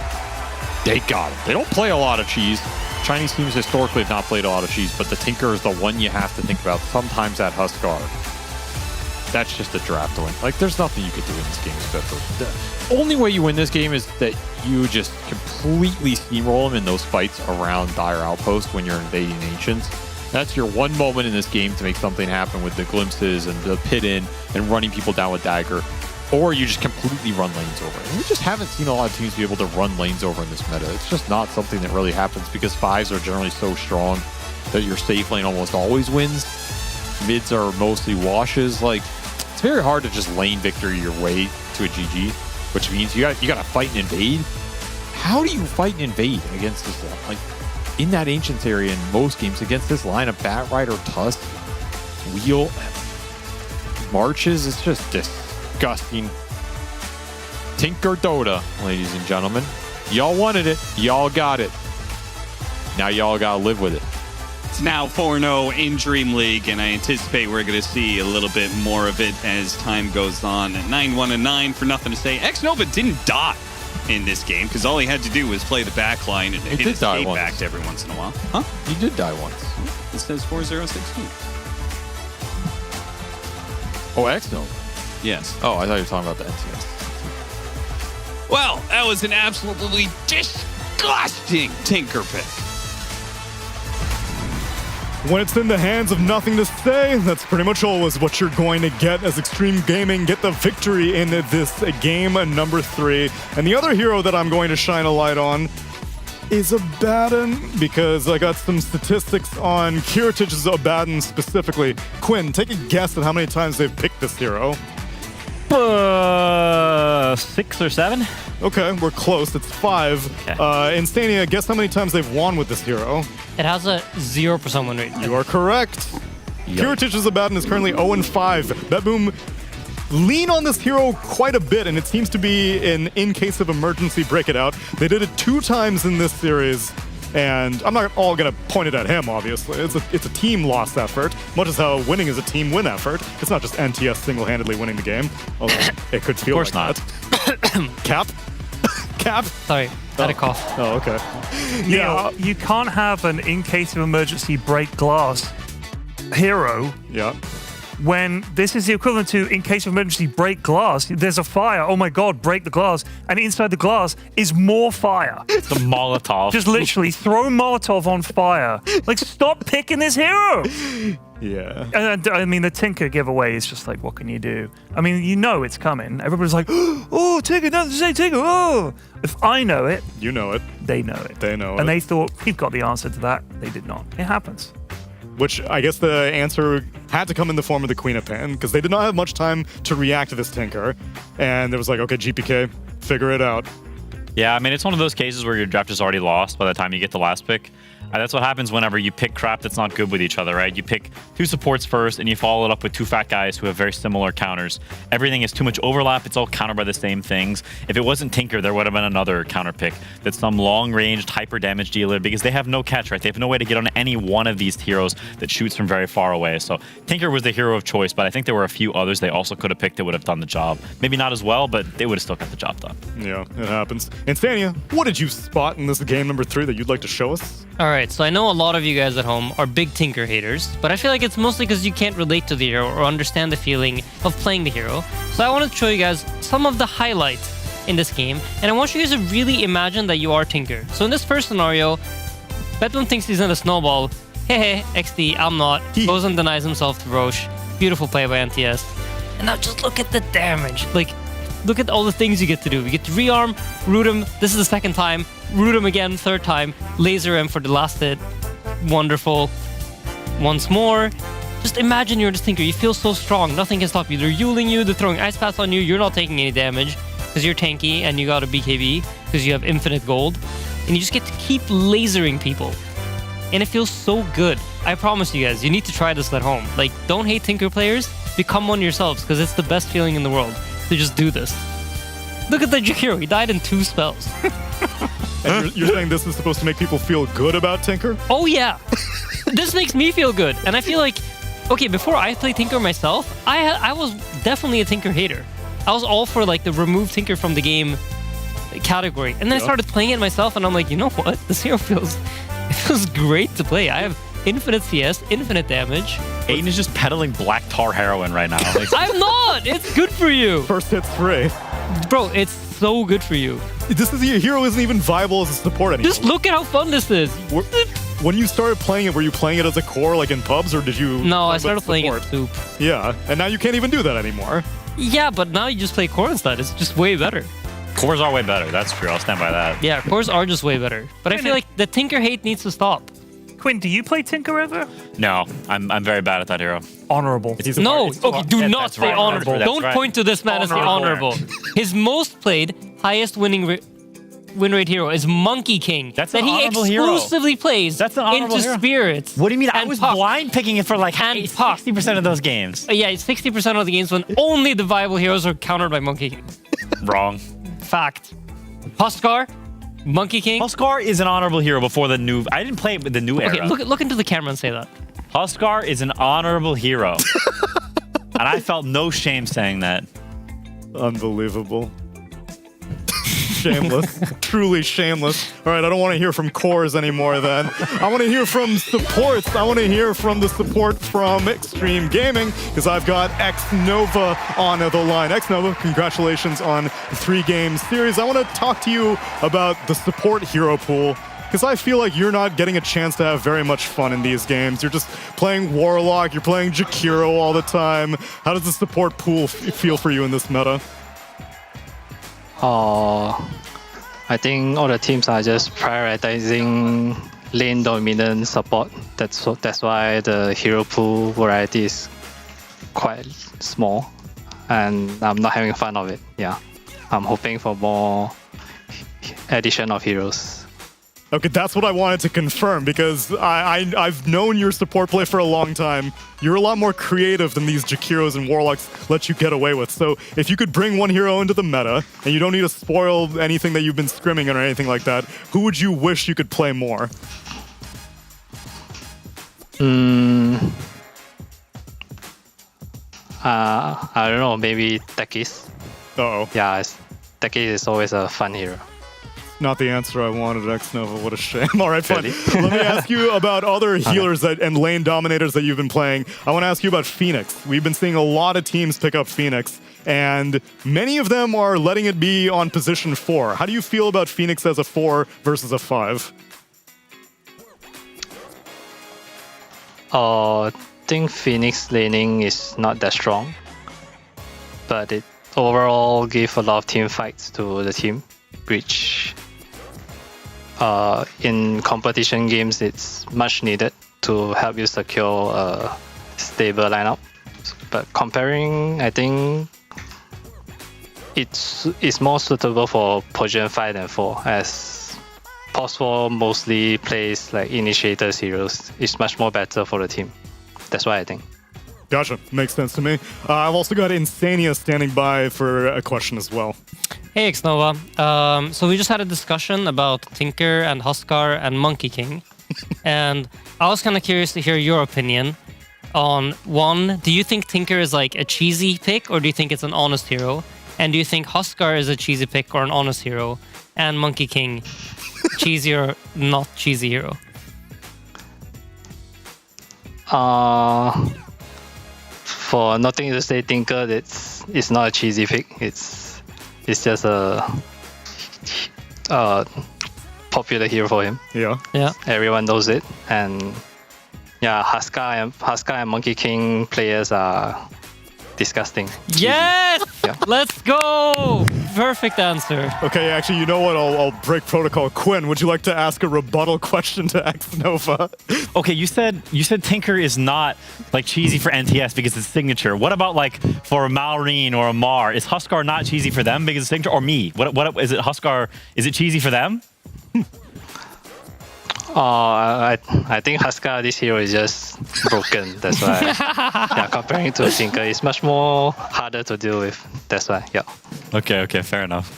They got him. They don't play a lot of cheese. Chinese teams historically have not played a lot of cheese, but the Tinker is the one you have to think about. Sometimes that Huskar. That's just a draft win. Like, there's nothing you could do in this game except for the only way you win this game is that you just completely steamroll them in those fights around Dire Outpost when you're invading Ancients. That's your one moment in this game to make something happen with the glimpses and the pit in and running people down with Dagger. Or you just completely run lanes over. And we just haven't seen a lot of teams be able to run lanes over in this meta. It's just not something that really happens because 5s are generally so strong that your safe lane almost always wins. Mids are mostly washes. Like, it's very hard to just lane victory your way to a GG, which means you got to fight and invade. How do you fight and invade against this? Like, in that Ancients area in most games against this line of Bat Rider, Tusk, Wheel, Marches, it's just disgusting. Tinker Dota, ladies and gentlemen. Y'all wanted it. Y'all got it. Now y'all got to live with it. It's now 4-0 in Dream League, and I anticipate we're going to see a little bit more of it as time goes on. 9-1-9 for nothing to say. Xnova didn't die in this game because all he had to do was play the back line and hit his skate back every once in a while. Huh? He did die once. It says 4-0-16. Oh, Xnova? Yes. Oh, I thought you were talking about the NTS. Well, that was an absolutely disgusting Tinker pick. When it's in the hands of nothing to say, that's pretty much always what you're going to get as Xtreme Gaming get the victory in this game number 3. And the other hero that I'm going to shine a light on is Abaddon, because I got some statistics on Kiritich's Abaddon specifically. Quinn, take a guess at how many times they've picked this hero. 6 or 7. Okay, we're close. It's 5. Okay. Instania, guess how many times they've won with this hero? It has a 0% win rate. You are correct. Kiritich's Abaddon is currently 0-5. BetBoom lean on this hero quite a bit, and it seems to be an in case of emergency break it out. They did it 2 times in this series, and I'm not all going to point it at him, obviously. It's a team loss effort, much as how winning is a team win effort. It's not just NTS single-handedly winning the game, although it could feel like not. that. Cap? Cap? Sorry, I had a cough. Oh, okay. Yeah, you can't have an in case of emergency break glass hero. Yeah. When this is the equivalent to in case of emergency break glass, there's a fire. Oh my God, break the glass. And inside the glass is more fire. It's a Molotov. Just literally throw Molotov on fire. Like, stop picking this hero. Yeah. And I mean, the Tinker giveaway is just like, what can you do? I mean, you know it's coming. Everybody's like, oh, Tinker, nothing to say, Tinker, oh. If I know it. You know it. They know it. They know it. And they thought, we've got the answer to that. They did not. It happens. Which I guess the answer had to come in the form of the Queen of Pan, because they did not have much time to react to this Tinker. And there was like, okay, GPK, figure it out. Yeah, I mean, it's one of those cases where your draft is already lost by the time you get the last pick. That's what happens whenever you pick crap that's not good with each other, right? You pick 2 supports first, and you follow it up with 2 fat guys who have very similar counters. Everything is too much overlap. It's all countered by the same things. If it wasn't Tinker, there would have been another counter pick that's some long-ranged hyper damage dealer, because they have no catch, right? They have no way to get on any one of these heroes that shoots from very far away. So Tinker was the hero of choice, but I think there were a few others they also could have picked that would have done the job. Maybe not as well, but they would have still got the job done. Yeah, it happens. Instania, what did you spot in this game number 3 that you'd like to show us? All right, so I know a lot of you guys at home are big Tinker haters, but I feel like it's mostly because you can't relate to the hero or understand the feeling of playing the hero. So I wanted to show you guys some of the highlights in this game, and I want you guys to really imagine that you are Tinker. So in this first scenario, BetBoom thinks he's in a snowball. Hey, XD, I'm not. Goes and denies himself to Roche. Beautiful play by NTS. And now just look at the damage. Like, look at all the things you get to do. You get to rearm, root him. This is the second time. root him again, third time, laser him for the last hit. Wonderful. Once more. Just imagine you're the Tinker. You feel so strong. Nothing can stop you. They're yuling you. They're throwing ice paths on you. You're not taking any damage because you're tanky and you got a BKB because you have infinite gold. And you just get to keep lasering people. And it feels so good. I promise you guys, you need to try this at home. Like, don't hate Tinker players. Become one yourselves because it's the best feeling in the world to just do this. Look at the Jakiro. He died in 2 spells. And you're saying this is supposed to make people feel good about Tinker? Oh, yeah. This makes me feel good. And I feel like, okay, before I played Tinker myself, I was definitely a Tinker hater. I was all for like the remove Tinker from the game category. And then I started playing it myself and I'm like, you know what? This hero feels great to play. I have infinite CS, infinite damage. Aiden is just peddling black tar heroin right now. Like, I'm not! It's good for you! First hit's free. Bro, it's so good for you. Your hero isn't even viable as a support anymore. Just look at how fun this is. When you started playing it, were you playing it as a core, like in pubs, or did you... No, I started playing it soup. Yeah, and now you can't even do that anymore. Yeah, but now you just play core instead. It's just way better. Cores are way better. That's true. I'll stand by that. Yeah, cores are just way better. But I feel like the Tinker hate needs to stop. Quinn, do you play Tinker ever? No, I'm very bad at that hero. Honorable. No, okay, do not say honorable. Don't point to this man as the honorable. His most played, highest win rate hero is Monkey King. That's that an he honorable hero. exclusively plays That's an honorable into hero. spirits. What do you mean? I and was Puck. blind picking it for like And 60% of those games. Yeah, 60% of the games when only the viable heroes are countered by Monkey King. Wrong. Fact. Huskar, Monkey King. Huskar is an honorable hero before the new... I didn't play it with the new era. Okay, look into the camera and say that. Huskar is an honorable hero. And I felt no shame saying that. Unbelievable. Shameless. Truly shameless. All right, I don't want to hear from cores anymore then. I want to hear from supports. I want to hear from the support from Xtreme Gaming because I've got X-Nova on the line. X-Nova, congratulations on the 3-game series. I want to talk to you about the support hero pool because I feel like you're not getting a chance to have very much fun in these games. You're just playing Warlock, you're playing Jakiro all the time. How does the support pool feel for you in this meta? I think all the teams are just prioritizing lane dominant support. That's why the hero pool variety is quite small, and I'm not having fun of it. Yeah, I'm hoping for more addition of heroes. Okay, that's what I wanted to confirm because I've known your support play for a long time. You're a lot more creative than these Jakiros and Warlocks let you get away with. So if you could bring one hero into the meta, and you don't need to spoil anything that you've been scrimming or anything like that, who would you wish you could play more? I don't know, maybe Tekis. Uh-oh. Yeah, Tekis is always a fun hero. Not the answer I wanted, X-Nova. What a shame. All right, fine. Let me ask you about other healers and lane dominators that you've been playing. I want to ask you about Phoenix. We've been seeing a lot of teams pick up Phoenix, and many of them are letting it be on position 4. How do you feel about Phoenix as a 4 versus a 5? I think Phoenix laning is not that strong, but it overall gave a lot of team fights to the team, which in competition games it's much needed to help you secure a stable lineup. But comparing, I think it's more suitable for position 5 than 4, as Pos 4 mostly plays like initiators heroes. It's much more better for the team. That's what I think. Gotcha. Makes sense to me. I've also got Insania standing by for a question as well. Hey, Xnova. So we just had a discussion about Tinker and Huskar and Monkey King. And I was kind of curious to hear your opinion on, one, do you think Tinker is like a cheesy pick or do you think it's an honest hero? And do you think Huskar is a cheesy pick or an honest hero? And Monkey King, cheesy or not cheesy hero? For nothing to say, Tinker, it's not a cheesy pick. It's just a popular hero for him. Yeah. Everyone knows it, and yeah, Huskar and Monkey King players are disgusting. Yes! Yeah. Let's go! Perfect answer. Okay, actually, you know what? I'll break protocol. Quinn, would you like to ask a rebuttal question to Xnova? Okay, you said Tinker is not like cheesy for NTS because it's signature. What about like for a Maureen or a Mar? Is Huskar not cheesy for them because it's signature? Or me? What is it? Huskar? Is it cheesy for them? I think Huskar, this hero is just broken. That's why. Yeah, comparing to Tinker, it's much more harder to deal with. That's why. Yeah. Okay, fair enough.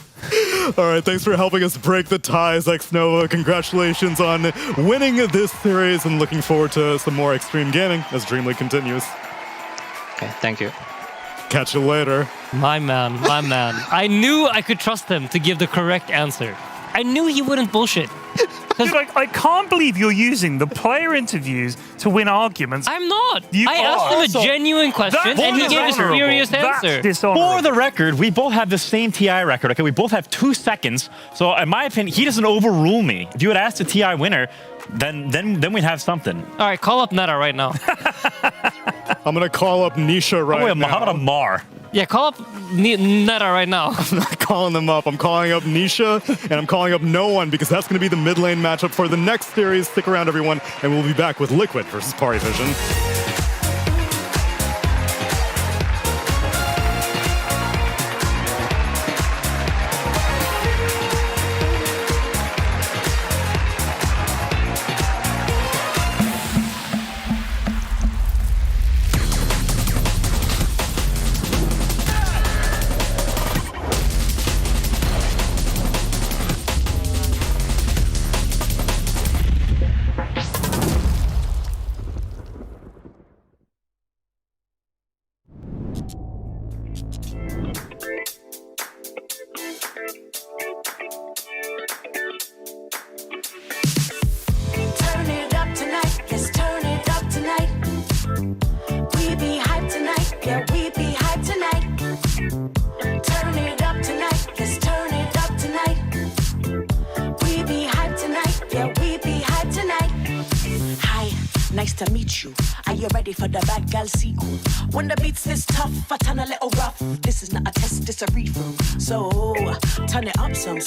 All right, thanks for helping us break the ties, Xnova. Congratulations on winning this series and looking forward to some more extreme gaming as DreamLeague continues. Okay, thank you. Catch you later. My man. I knew I could trust him to give the correct answer. I knew he wouldn't bullshit. Dude, I can't believe you're using the player interviews to win arguments. I'm not. You I asked him a genuine question and he gave a serious answer. For the record, we both have the same TI record. Okay, we both have 2 seconds. So in my opinion, he doesn't overrule me. If you had asked the TI winner, then we'd have something. All right, call up Neta right now. I'm gonna call up Nisha right now. How about a Mar? Yeah, call up Neta right now. I'm not calling them up. I'm calling up Nisha, and I'm calling up no one because that's going to be the mid lane matchup for the next series. Stick around, everyone, and we'll be back with Liquid versus PARIVISION. Turn it up tonight, let's turn it up tonight. We be hyped tonight, yeah, we be hyped tonight. Turn it up tonight, let's turn it up tonight. We be hyped tonight, yeah, we be hyped tonight. Hi, nice to meet you. Are you ready for the bad gal sequel? When the beat's this tough, I turn a little rough. This is not a test, it's a refill. So, turn it up some.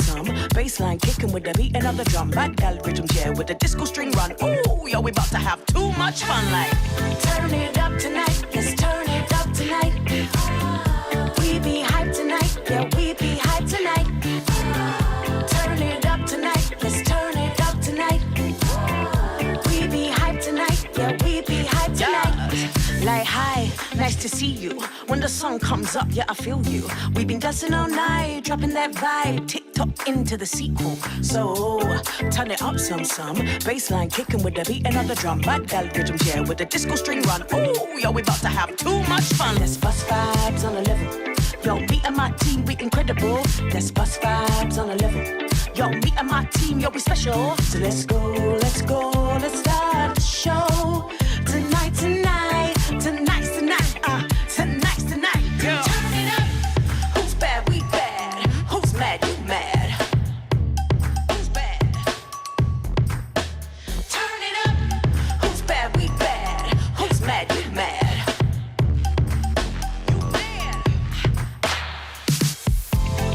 Bassline kicking with the beating of the drum. Bad gal rhythm, yeah, with the disco string run. Ooh, yo, we about to have too much fun. Like, turn it up tonight, let's turn it up tonight. We be hyped tonight, yeah, we be hyped tonight. Turn it up tonight, let's turn it up tonight. We be hyped tonight, yeah, we be hyped tonight. Like, hi, nice to see you. When the song comes up, yeah, I feel you. We've been dancing all night, dropping that vibe, TikTok into the sequel. So, turn it up some. Bassline kicking with the beating of the drum. Bad gal rhythm, yeah, with the disco string run. Ooh, yo, we about to have too much fun. Let's bust vibes on a level. Yo, me and my team, we incredible. Let's bust vibes on a level. Yo, me and my team, yo, we special. So let's go, let's start the show. Tonight's the night, tonight's the night. Yo. Turn it up. Who's bad? We bad. Who's mad? You mad. Who's bad? Turn it up. Who's bad? We bad. Who's mad? You mad. You mad.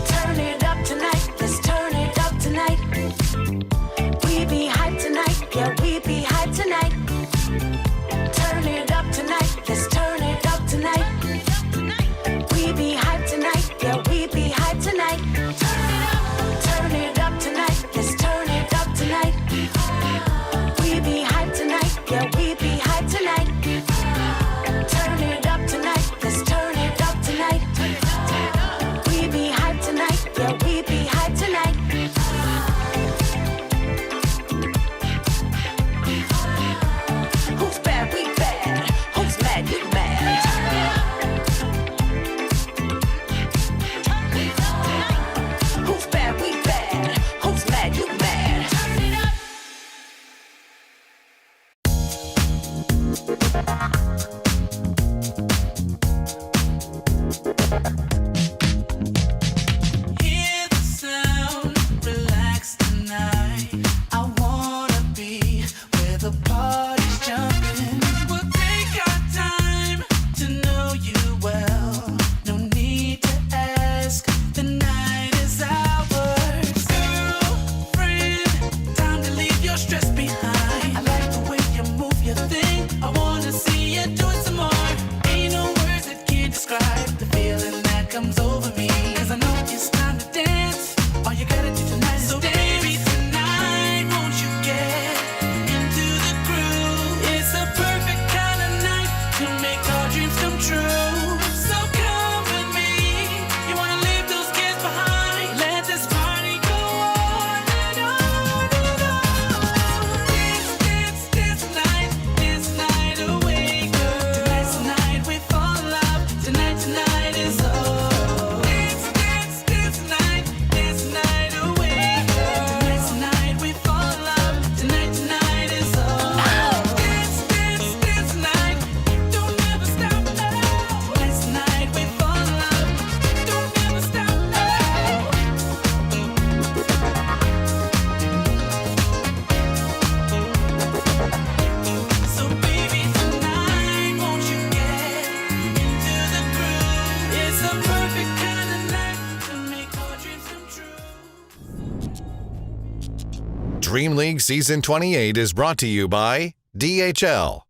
Turn it up tonight. Let's turn it up tonight. We be hyped tonight. Yeah, we be hyped tonight. Turn it up tonight. Let's turn it up tonight. We be hyped tonight. Yeah, we be hyped tonight. Turn it up tonight. Let's turn it up tonight. We be hyped tonight. Yeah, we be hyped tonight. Turn it up tonight. Let's turn it up tonight. We be hyped tonight. Yeah, we be hyped tonight. Who's bad? We bad. Who's mad? You mad. Who's bad? We bad. Who's mad? You mad. Hear the sound, relax tonight. I wanna be where the party's jumping. We'll take our time to know you well. DreamLeague Season 28 is brought to you by DHL.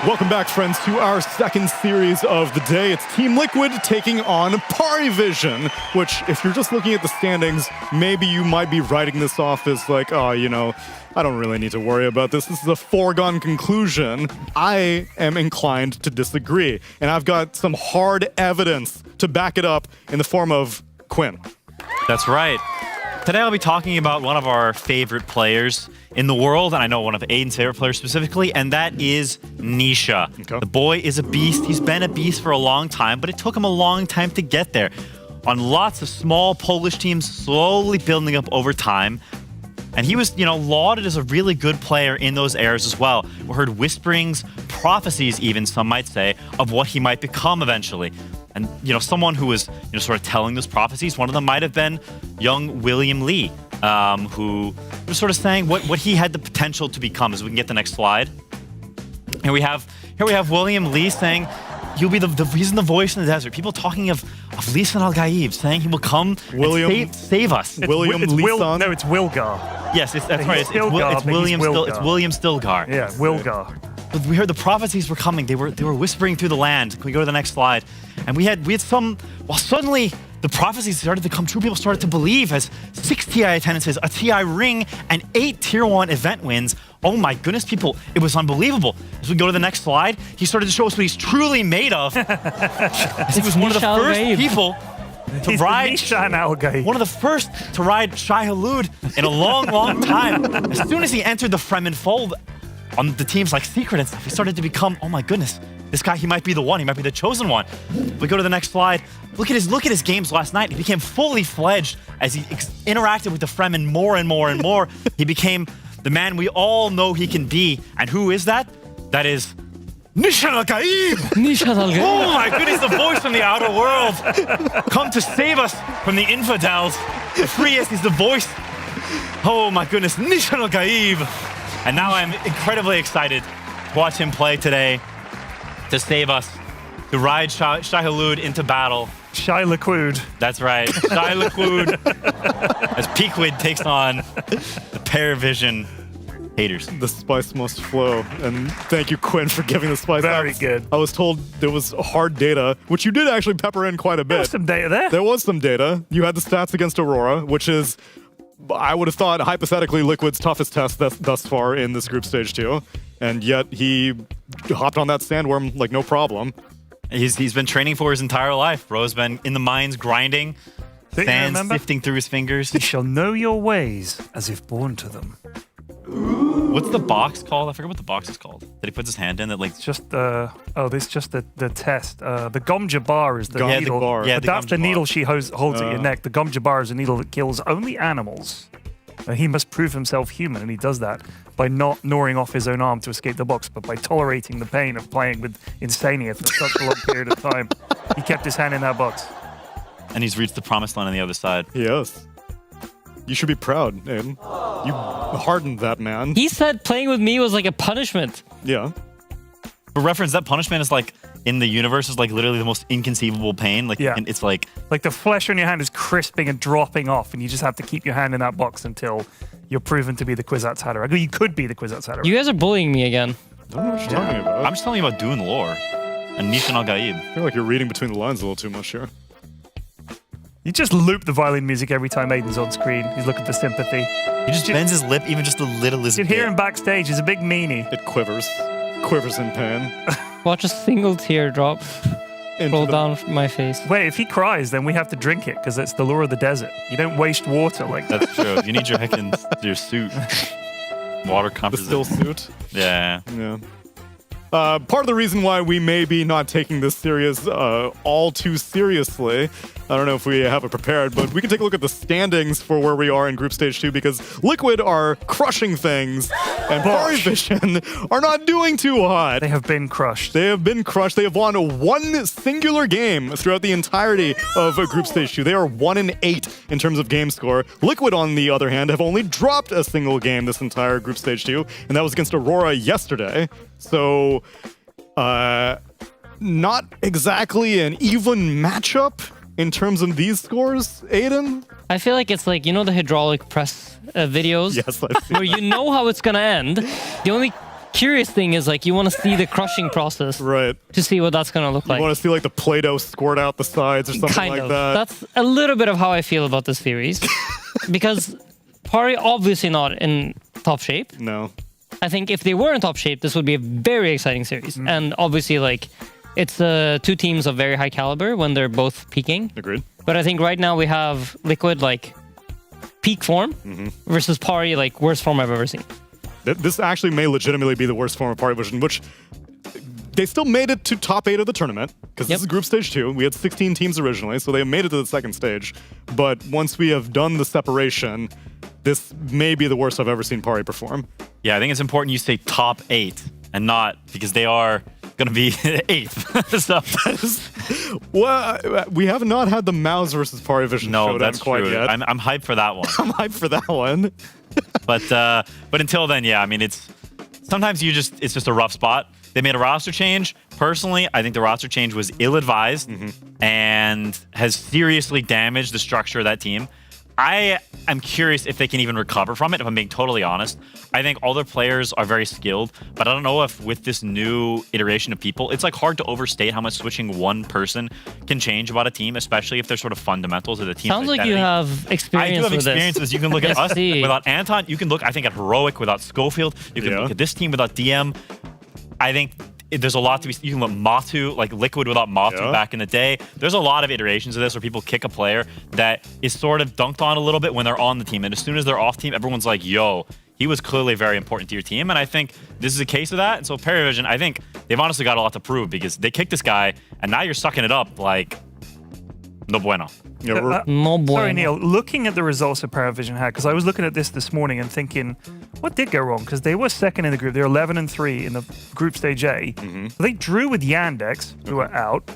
Welcome back, friends, to our second series of the day. It's Team Liquid taking on PARIVISION, which, if you're just looking at the standings, maybe you might be writing this off as like, oh, you know, I don't really need to worry about this. This is a foregone conclusion. I am inclined to disagree, and I've got some hard evidence to back it up in the form of Quinn. That's right. Today I'll be talking about one of our favorite players in the world, and I know one of Aiden's favorite players specifically, and that is Nisha. Okay. The boy is a beast. He's been a beast for a long time, but it took him a long time to get there. On lots of small Polish teams, slowly building up over time. And he was, lauded as a really good player in those eras as well. We heard whisperings, prophecies even, some might say, of what he might become eventually. And, someone who was, sort of telling those prophecies, one of them might have been young William Lee, who was sort of saying what he had the potential to become. As we can get the next slide. Here we have William Lee saying, he'll be he's the voice in the desert. People talking of Lisan al-Gaib, saying he will come and save us. It's Wilgar. Yes, that's right. It's William Stilgar. Yeah, Wilgar. We heard the prophecies were coming. They were whispering through the land. Can we go to the next slide? And we had some. Well, suddenly the prophecies started to come true. People started to believe as 6 TI attendances, a TI ring, and 8 Tier 1 event wins. Oh my goodness, people! It was unbelievable. As we go to the next slide, he started to show us what he's truly made of. He was one of the first people to ride one of the first to ride Shai Hulud in a long, long time. As soon as he entered the Fremen fold on the teams like Secret and stuff, he started to become, oh my goodness, this guy, he might be the one. He might be the chosen one. We go to the next slide. Look at his games last night. He became fully fledged as he interacted with the Fremen more and more and more. He became the man we all know he can be. And who is that? That is Nishan al-Gaib! Nishan al-Gaib. Oh my goodness, the voice from the outer world. Come to save us from the infidels. To free us, he's the voice. Oh my goodness, Nishan al-Gaib. And now I'm incredibly excited to watch him play today, to save us, to ride Shai Hulud into battle. Shai Liquid. That's right, Shai Liquid. As Peakwid takes on the PARIVISION haters. The spice must flow. And thank you, Quinn, for giving the spice. Very good. I was told there was hard data, which you did actually pepper in quite a bit. There was some data there. There was some data. You had the stats against Aurora, which is, I would have thought, hypothetically, Liquid's toughest test thus far in this group stage 2. And yet he hopped on that sandworm like no problem. He's been training for his entire life. Bro's been in the mines grinding, sand sifting through his fingers. You shall know your ways as if born to them. What's the box called? I forget what the box is called. That he puts his hand in. That like just this is just the test. The Gomja bar is the needle. Bar. Yeah, that's the needle she holds at your neck. The Gomja bar is a needle that kills only animals. He must prove himself human, and he does that by not gnawing off his own arm to escape the box, but by tolerating the pain of playing with Insania for such a long period of time. He kept his hand in that box. And he's reached the promised land on the other side. Yes. You should be proud, Aiden. You hardened that man. He said playing with me was like a punishment. Yeah. For reference, that punishment is like, in the universe, is like literally the most inconceivable pain. Like, and it's like the flesh on your hand is crisping and dropping off, and you just have to keep your hand in that box until you're proven to be the Kwisatz Haderach. You could be the Kwisatz Haderach. You guys are bullying me again. I don't know what you're talking about. I'm just telling you about Dune lore and Nishan al-Gaib. I feel like you're reading between the lines a little too much here. You just loop the violin music every time Aiden's on screen. He's looking for sympathy. He just bends his lip even just the littlest bit. You can hear bit. him backstage. He's a big meanie. It quivers. Quivers in pain. Watch a single tear drop roll down my face. Wait, if he cries, then we have to drink it because it's the law of the desert. You don't waste water like that. That's true. You need your your suit. Water composition. The still suit? Yeah. Yeah. Part of the reason why we may be not taking this series all too seriously I don't know if we have it prepared, but we can take a look at the standings for where we are in Group Stage 2 because Liquid are crushing things and PARIVISION are not doing too hot. They have been crushed. They have been crushed. They have won one singular game throughout the entirety of Group Stage 2. They are 1-8 in terms of game score. Liquid, on the other hand, have only dropped a single game this entire Group Stage 2, and that was against Aurora yesterday. So, not exactly an even matchup in terms of these scores, Aiden? I feel like it's like, you know the hydraulic press videos? Yes, I've seen where you know how it's going to end. The only curious thing is like you want to see the crushing process. Right. To see what that's going to look like. You want to see like the Play-Doh squirt out the sides or something kind like of. that. That's a little bit of how I feel about this series. Because Pari obviously not in top shape. No. I think if they were in top shape, this would be a very exciting series. And obviously like it's two teams of very high caliber when they're both peaking. Agreed. But I think right now we have Liquid like peak form versus Pari like worst form I've ever seen. This actually may legitimately be the worst form of PARIVISION, which they still made it to top 8 of the tournament because this is Group Stage 2. We had 16 teams originally, so they made it to the second stage. But once we have done the separation, this may be the worst I've ever seen Pari perform. Yeah, I think it's important you say top 8 and not because they are going to be 8th. So well, we have not had the MOUZ versus PARIVISION showdown that's quite true. yet. I'm hyped for that one. I'm hyped for that one. but until then, yeah, I mean, sometimes it's just a rough spot. They made a roster change. Personally, I think the roster change was ill-advised and has seriously damaged the structure of that team. I am curious if they can even recover from it, if I'm being totally honest. I think all their players are very skilled, but I don't know if with this new iteration of people, it's like hard to overstate how much switching one person can change about a team, especially if they're sort of fundamentals of the team. Sounds like you have experience. I do have with experience this. You can look at us see. without Anton. You can look, I think, at Heroic without Schofield. You can look at this team without DM. I think there's a lot to be. You can look MOUZ, like Liquid without MOUZ back in the day. There's a lot of iterations of this where people kick a player that is sort of dunked on a little bit when they're on the team, and as soon as they're off team, everyone's like, "Yo, he was clearly very important to your team." And I think this is a case of that. And so PARIVISION, I think they've honestly got a lot to prove because they kicked this guy, and now you're sucking it up like no bueno. No bueno. Sorry, Neil. Looking at the results that PARIVISION had, because I was looking at this morning and thinking, what did go wrong? Because they were second in the group. They're 11-3 in the group stage A. So they drew with Yandex, who are out.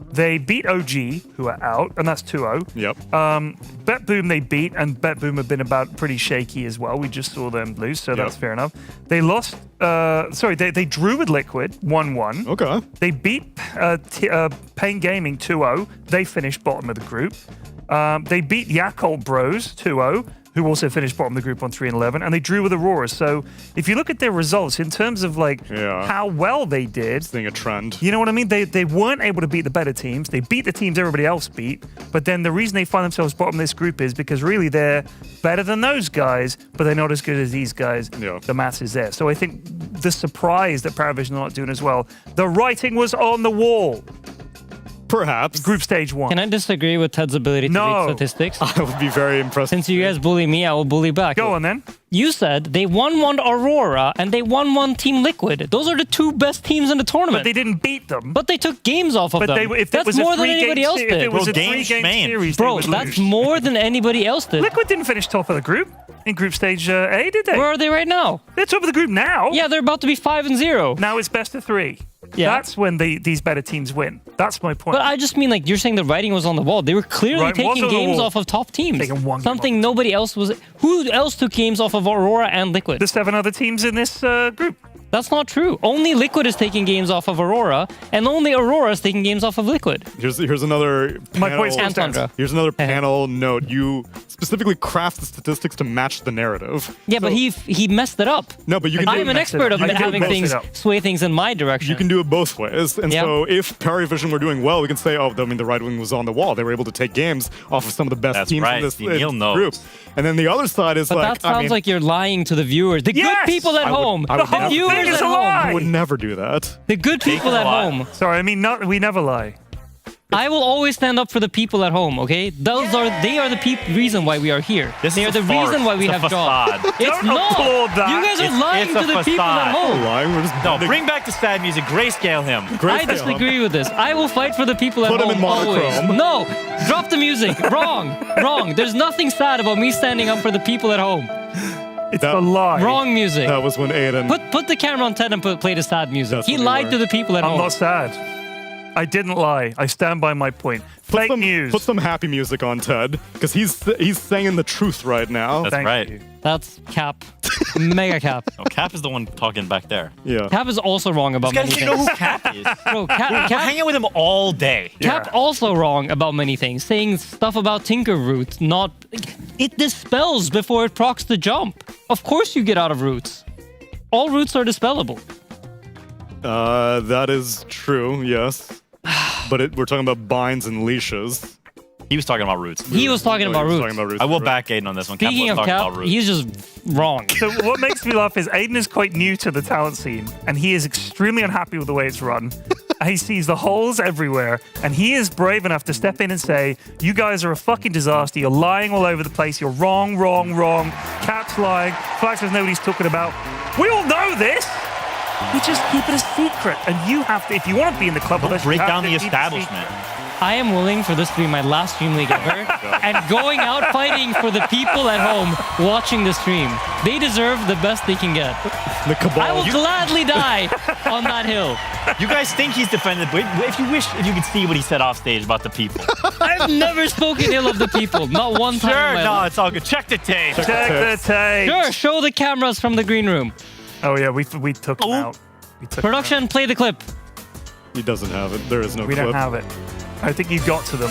They beat OG, who are out, and that's 2-0. Yep. BetBoom they beat, and BetBoom have been about pretty shaky as well. We just saw them lose, so that's fair enough. They lost. They drew with Liquid 1-1. Okay. They beat Pain Gaming 2-0. They finished bottom of the group. They beat Yakult Bros 2-0, who also finished bottom of the group on 3-11, and they drew with Aurora. So if you look at their results in terms of like how well they did, seeing a trend. You know what I mean? They weren't able to beat the better teams. They beat the teams everybody else beat. But then the reason they find themselves bottom of this group is because really they're better than those guys, but they're not as good as these guys. The maths is there. So I think the surprise that PARIVISION are not doing as well, the writing was on the wall. Perhaps. Group stage 1. Can I disagree with Ted's ability to read statistics? I would be very impressed. Since you guys bully me, I will bully back. Go on then. You said they won one Aurora and they won one Team Liquid. Those are the two best teams in the tournament. But they didn't beat them. But they took games off of them. If that's was more a than anybody else If did. it was a 3-game series, Bro, that's more than anybody else did. Liquid didn't finish top of the group in group stage A, did they? Where are they right now? They're top of the group now. Yeah, they're about to be 5-0. Now it's best of 3. Yeah. That's when these better teams win. That's my point. But I just mean, like, you're saying the writing was on the wall. They were clearly Writing was taking on the games wall. off of top teams. Taking one game Something nobody else was. Who else took games off of Aurora and Liquid? The 7 other teams in this group. That's not true. Only Liquid is taking games off of Aurora, and only Aurora is taking games off of Liquid. Here's another My panel. point stands. Tundra. Here's another panel note. You specifically craft the statistics to match the narrative. Yeah, but he messed it up. No, but you can. I'm an expert of having things sway things in my direction. You can do it both ways. And Yeah. so if PARIVISION were doing well, we can say, oh, I mean, the writing was on the wall. They were able to take games off of some of the best That's teams right. in this Neil knows. group. And then the other side is But like, that sounds like you're lying to the viewers. The Yes! good people at home. I would The never- viewers Thing is at a lie. I would never do that. The good people at home. Sorry, I mean, we never lie. I will always stand up for the people at home, okay? They are the reason why we are here. They are the reason why we have jobs. It's not. You guys are lying to the people at home. No, bring back the sad music. Grayscale him. I disagree with this. I will fight for the people at home. Put him in monochrome. No, drop the music. Wrong. There's nothing sad about me standing up for the people at home. It's a lie. Wrong music. That was when Aiden... Put the camera on Ted and play the sad music. He lied to the people at home. I'm not sad. I didn't lie. I stand by my point. Fake news. Put some happy music on Ted, because he's saying the truth right now. That's right. you. That's Cap. Mega Cap. No, Cap is the one talking back there. Yeah. Cap is also wrong about many things. You know who Cap is? Bro, We're hanging with him all day. Cap also wrong about many things, saying stuff about Tinker Roots. It dispels before it procs the jump. Of course you get out of roots. All roots are dispellable. That is true, yes. But we're talking about binds and leashes. He was talking about roots. He was talking about roots. I will back Aiden on this one. Speaking of Cap, he's just wrong. So what makes me laugh is Aiden is quite new to the talent scene, and he is extremely unhappy with the way it's run. He sees the holes everywhere, and he is brave enough to step in and say, you guys are a fucking disaster. You're lying all over the place. You're wrong. Cap's lying. Flax says nobody's talking about. We all know this. You just keep it a secret, and you have to, if you want to be in the club with us, break down the establishment. I am willing for this to be my last DreamLeague ever, and going out fighting for the people at home watching the stream. They deserve the best they can get. The cabal. I will gladly die on that hill. You guys think he's defended, but if you could see what he said off stage about the people. I've never spoken ill of the people, not one time. Sure, in my no, life. it's all good. Check the tape. Check the tape. Sure, show the cameras from the green room. Oh yeah, we took him out. Production, play the clip. He doesn't have it. There is no We clip. don't have it. I think he got to them.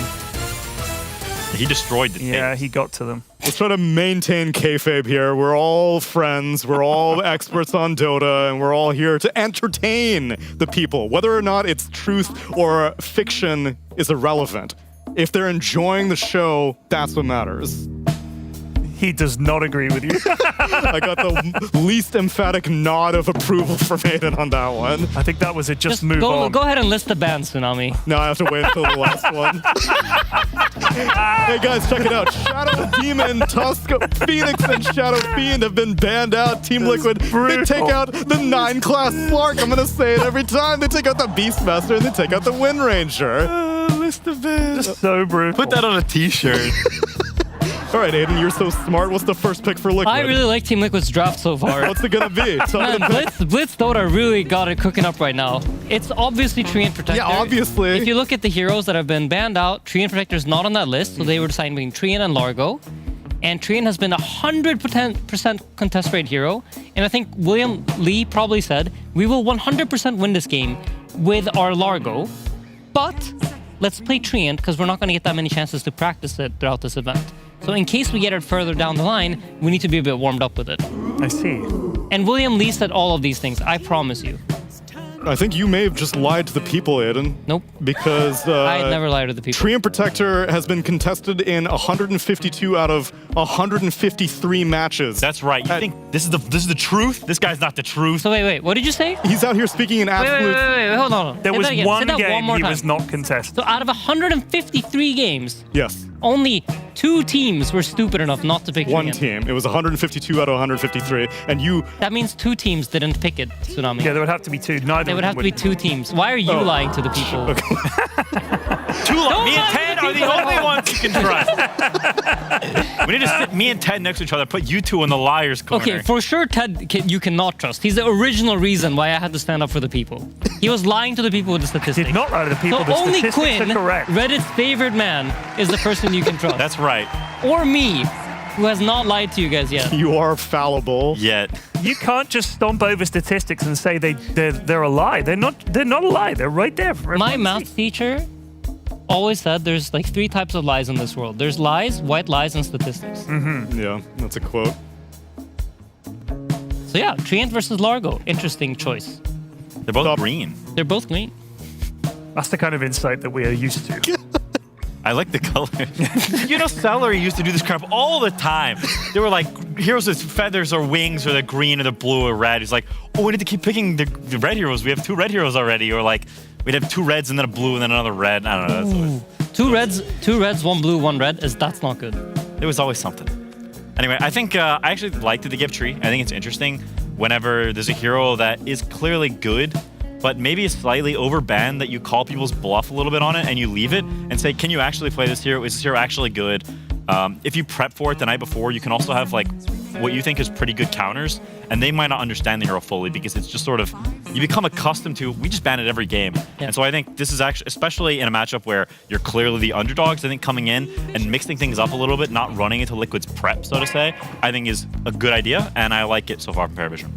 He destroyed the tape. Yeah, he got to them. Let's try to maintain kayfabe here. We're all friends. We're all experts on Dota, and we're all here to entertain the people. Whether or not it's truth or fiction is irrelevant. If they're enjoying the show, that's what matters. He does not agree with you. I got the least emphatic nod of approval from Aiden on that one. I think that was it. Just move on. Go ahead and list the band, Tsunami. No, I have to wait until the last one. Hey guys, check it out. Shadow Demon, Tusk, Phoenix, and Shadow Fiend have been banned out. Team Liquid, they take out the 9-class Slark. I'm gonna say it every time. They take out the Beastmaster and they take out the Wind Ranger. List of bands. Just so brutal. Put that on a t-shirt. All right, Aiden, you're so smart. What's the first pick for Liquid? I really like Team Liquid's draft so far. What's it gonna be? Man, Blitz Dota really got it cooking up right now. It's obviously Treant Protector. Yeah, obviously. If you look at the heroes that have been banned out, Treant Protector is not on that list, so they were deciding between Treant and Largo. And Treant has been a 100% contest rate hero. And I think William Lee probably said, we will 100% win this game with our Largo, but let's play Treant because we're not going to get that many chances to practice it throughout this event. So in case we get it further down the line, we need to be a bit warmed up with it. I see. And William Lee said all of these things, I promise you. I think you may have just lied to the people, Aiden. Nope. Because I had never lied to the people. Treant Protector has been contested in 152 out of 153 matches. That's right. You think this is the truth? This guy's not the truth. So wait, what did you say? He's out here speaking in absolute... Wait, hold on. There was one game he time. was not contested. So out of 153 games, yes, only 2 teams were stupid enough not to pick one Treant. team. It was 152 out of 153, and you... That means 2 teams didn't pick it, Tsunami. Yeah, there would have to be 2. There would have to be 2 teams. Why are you lying to the people? Me and Ted are the only ones you can trust. We need to sit me and Ted next to each other, put you two in the liar's corner. Okay, for sure Ted you cannot trust. He's the original reason why I had to stand up for the people. He was lying to the people with the statistics. Did not lie to the people. So The only statistics Quinn, are correct. Reddit's favorite man, is the person you can trust. That's right. Or me, who has not lied to you guys yet. You are fallible. Yet. You can't just stomp over statistics and say they're a lie. They're not a lie. They're right there. For My math teacher always said there's like 3 types of lies in this world. There's lies, white lies, and statistics. Mm-hmm. Yeah, that's a quote. So yeah, Treant versus Largo. Interesting choice. They're both green. They're both green. That's the kind of insight that we are used to. I like the color. You know, Celery used to do this crap all the time. They were like, heroes with feathers or wings or the green or the blue or red. He's like, oh, we need to keep picking the red heroes. We have 2 red heroes already. Or like, we'd have 2 reds and then a blue and then another red. I don't know. That's always... 2 reds, 1 blue, 1 red. That's not good. There was always something. Anyway, I think I actually liked the give tree. I think it's interesting whenever there's a hero that is clearly good, but maybe it's slightly overbanned, that you call people's bluff a little bit on it and you leave it and say, can you actually play this hero? Is this hero actually good? If you prep for it the night before, you can also have like what you think is pretty good counters, and they might not understand the hero fully because it's just sort of, you become accustomed to, we just ban it every game. And so I think this is actually, especially in a matchup where you're clearly the underdogs, I think coming in and mixing things up a little bit, not running into Liquid's prep, so to say, I think is a good idea, and I like it so far from PARIVISION.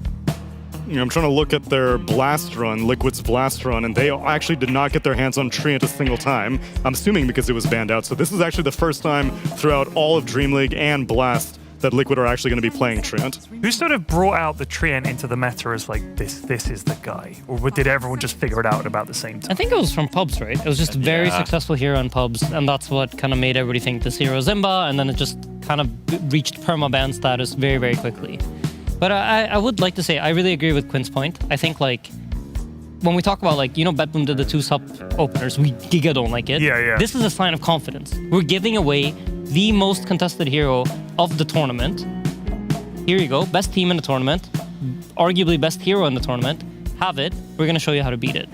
You know, I'm trying to look at their blast run, Liquid's blast run, and they actually did not get their hands on Treant a single time. I'm assuming because it was banned out. So this is actually the first time throughout all of DreamLeague and Blast that Liquid are actually going to be playing Treant. Who sort of brought out the Treant into the meta as like, this is the guy? Or did everyone just figure it out at about the same time? I think it was from pubs, right? It was just a very successful hero in pubs, and that's what kind of made everybody think this hero is Zimba, and then it just kind of reached permaban status very, very quickly. But I would like to say, I really agree with Quinn's point. I think, like, when we talk about, like, you know, BetBoom did the 2 sub openers, we giga don't like it. Yeah. This is a sign of confidence. We're giving away the most contested hero of the tournament. Here you go, best team in the tournament, arguably best hero in the tournament. Have it. We're gonna show you how to beat it.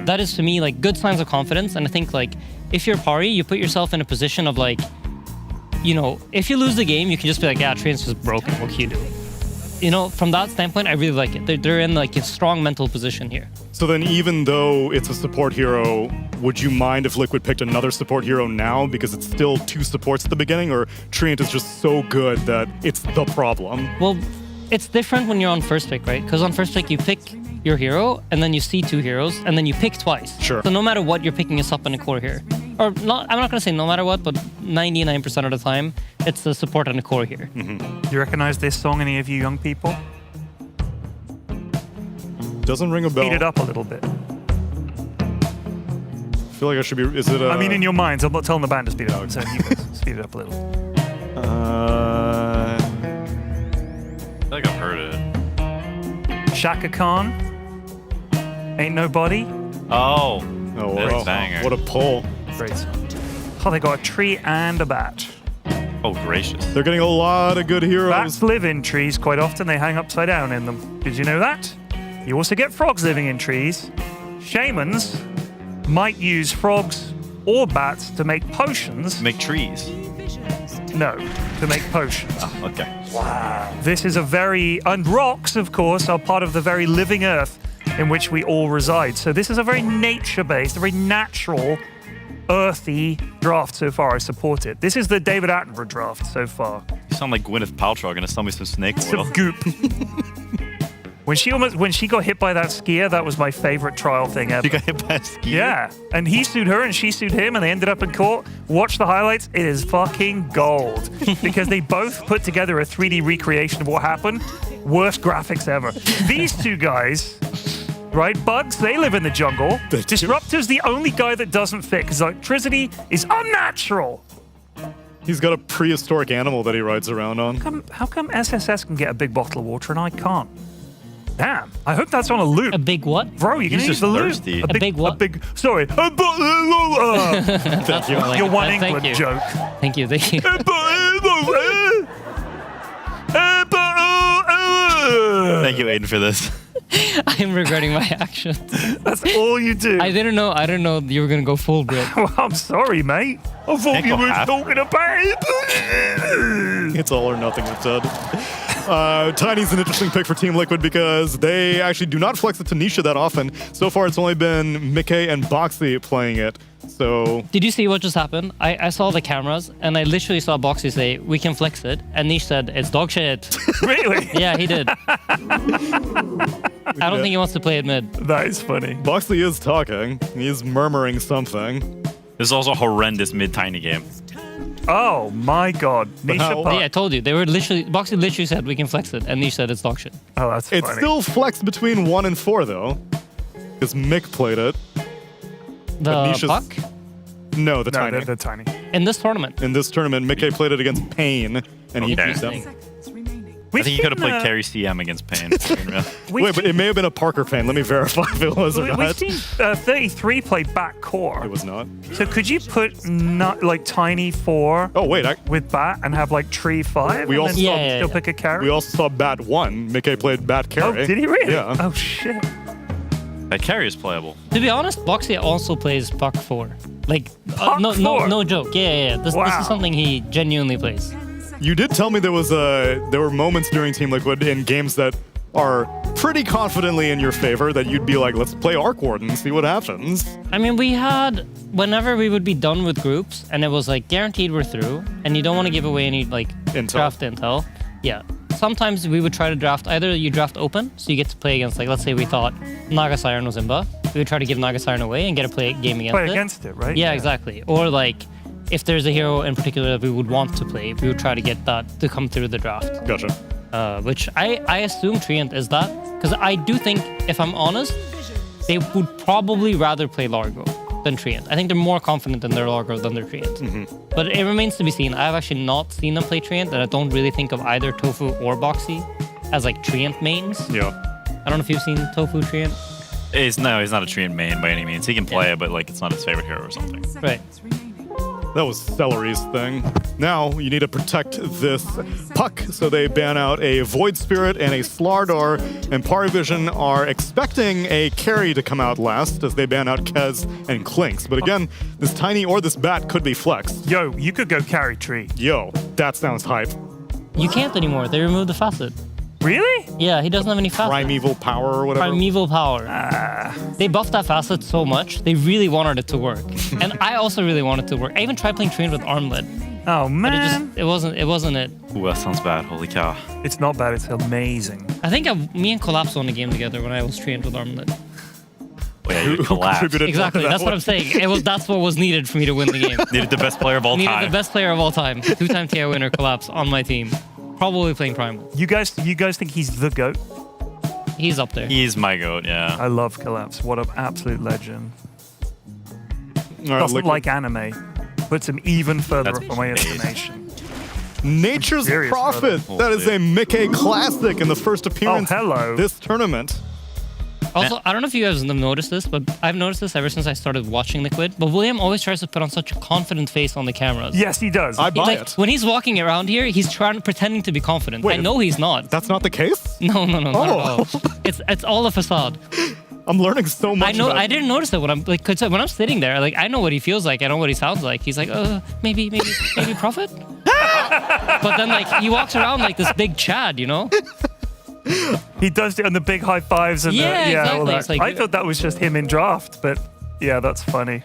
That is, to me, like, good signs of confidence. And I think, like, if you're Pari, you put yourself in a position of, like, you know, if you lose the game, you can just be like, yeah, Treant's just broken. What can you do? You know, from that standpoint, I really like it. They're in like a strong mental position here. So then even though it's a support hero, would you mind if Liquid picked another support hero now because it's still 2 supports at the beginning, or Treant is just so good that it's the problem? Well, it's different when you're on first pick, right? Because on first pick, you pick your hero, and then you see 2 heroes, and then you pick twice. Sure. So no matter what, you're picking a sup and a core here. Or not, I'm not going to say no matter what, but 99% of the time, it's the support and the core here. You recognize this song, any of you young people? Doesn't ring a bell. Speed it up a little bit. I feel like I should be, is it I mean, in your minds, I'm not telling the band to speed it up, so you guys speed it up a little. I feel like I've heard it. Shaka Khan, Ain't Nobody. Oh, wow. Banger. What a pull. Great song. Oh, they got a tree and a bat. Oh, gracious. They're getting a lot of good heroes. Bats live in trees quite often. They hang upside down in them. Did you know that? You also get frogs living in trees. Shamans might use frogs or bats to make potions. Make trees? No, to make potions. Oh, okay. Wow. This is a very... And rocks, of course, are part of the very living earth in which we all reside. So this is a very nature-based, a very natural, earthy draft so far. I support it. This is the David Attenborough draft so far. You sound like Gwyneth Paltrow gonna sell me some snake oil. Some goop. When she got hit by that skier, that was my favorite trial thing ever. She got hit by a skier? Yeah, and he sued her and she sued him and they ended up in court. Watch the highlights. It is fucking gold. Because they both put together a 3D recreation of what happened. Worst graphics ever. These 2 guys, right? Bugs, they live in the jungle. Disruptor's the only guy that doesn't fit because electricity is unnatural. He's got a prehistoric animal that he rides around on. How come SSS can get a big bottle of water and I can't? Damn. I hope that's on a loop. A big what? Bro, you're going to use the thirsty. loop. A big what? A big... Sorry. Thank you. Your one Thank England you. joke. Thank you. Thank you. Thank you, Aiden, for this. I'm regretting my actions. That's all you do. I didn't know you were gonna go full Brit. Well, I'm sorry, mate. I thought you were talking about it. It's all or nothing with Tud. Tiny's an interesting pick for Team Liquid because they actually do not flex it to Nisha that often. So far, it's only been Mickey and Boxy playing it. So did you see what just happened? I saw the cameras and I literally saw Boxy say, "We can flex it," and Nish said, "It's dog shit." Really? Yeah, he did. I don't think he wants to play it mid. That is funny. Boxy is talking. He's murmuring something. This is also a horrendous mid-tiny game. Oh my god. Nisha Yeah, I told you. Boxy literally said, "We can flex it," and Nish said, "It's dog shit." Oh, that's funny. It's still flexed between 1 and 4 though. Because Mick played it. The Nisha's- puck? No, the No, Tiny. they're tiny. In this tournament. In this tournament, Mickey played it against Pain, and he beat them. I think he could have played Carry CM against Pain. Wait, but it may have been a Parker Pain. Let me verify if it was or We've not. seen 33 play back core. It was not. So could you put like Tiny 4 with Bat and have like Tree 5? We and also then still pick a carry? We also saw Bat 1. Mickey played Bat Carry. Oh, did he really? Yeah. Oh, shit. That Carry is playable. To be honest, Boxy also plays Puck 4. Like, Puck no 4? no joke. Yeah. This is something he genuinely plays. You did tell me there were moments during Team Liquid in games that are pretty confidently in your favor that you'd be like, let's play Arc Warden, see what happens. I mean, we had, whenever we would be done with groups, and it was like guaranteed we're through, and you don't want to give away any like draft intel. Yeah. Sometimes we would try to draft, either you draft open, so you get to play against, like, let's say we thought Naga Siren was Imba. We would try to give Naga Siren away and get a game against it. Play against it, right? Yeah, exactly. Or like, if there's a hero in particular that we would want to play, we would try to get that to come through the draft. Gotcha. Which I assume Treant is that, because I do think, if I'm honest, they would probably rather play Largo than Treant. I think they're more confident in their Largo than their Treant. But it remains to be seen. I've actually not seen them play Treant, and I don't really think of either Tofu or Boxy as like Treant mains. Yeah. I don't know if you've seen Tofu Treant. He's not a Treant main by any means. He can play it, but like it's not his favorite hero or something. Right. That was Celery's thing. Now you need to protect this puck, so they ban out a Void Spirit and a Slardar, and PARIVISION are expecting a carry to come out last as they ban out Kez and Clinks. But again, this Tiny or this Bat could be flexed. Yo, you could go carry Tree. Yo, that sounds hype. You can't anymore. They removed the facet. Really? Yeah, he doesn't have any facet. Primeval Power or whatever. Primeval Power. They buffed that facet so much, they really wanted it to work. And I also really wanted it to work. I even tried playing Treant with Armlet. Oh, man. But it wasn't it. Ooh, that sounds bad. Holy cow. It's not bad. It's amazing. I think me and Collapse won a game together when I was Treant with Armlet. Oh, yeah, you collapsed. Exactly, that's what I'm saying. That's what was needed for me to win the game. Needed the best player of all Needed time. the best player of all time. 2-time TI winner Collapse on my team. Probably playing Primal. You guys think he's the GOAT? He's up there. He's my GOAT, yeah. I love Collapse. What an absolute legend. All right, Doesn't like anime. Puts him even further up on my estimation. Nature's Serious, Prophet. brother. That is a Mickey classic in the first appearance hello. this tournament. Also, I don't know if you guys have noticed this, but I've noticed this ever since I started watching Liquid. But William always tries to put on such a confident face on the cameras. Yes, he does. I buy Like, it. when he's walking around here, he's pretending to be confident. Wait, I know he's not. That's not the case? No, not at all. It's all a facade. I'm learning so much. I know. about I didn't notice it when I'm like, 'cause when I'm sitting there, like I know what he feels like. I know what he sounds like. He's like, maybe Prophet. But then like he walks around like this big Chad, you know. He does it on the big high fives and Yeah, all exactly. that. It's like- I thought that was just him in draft, but yeah, that's funny.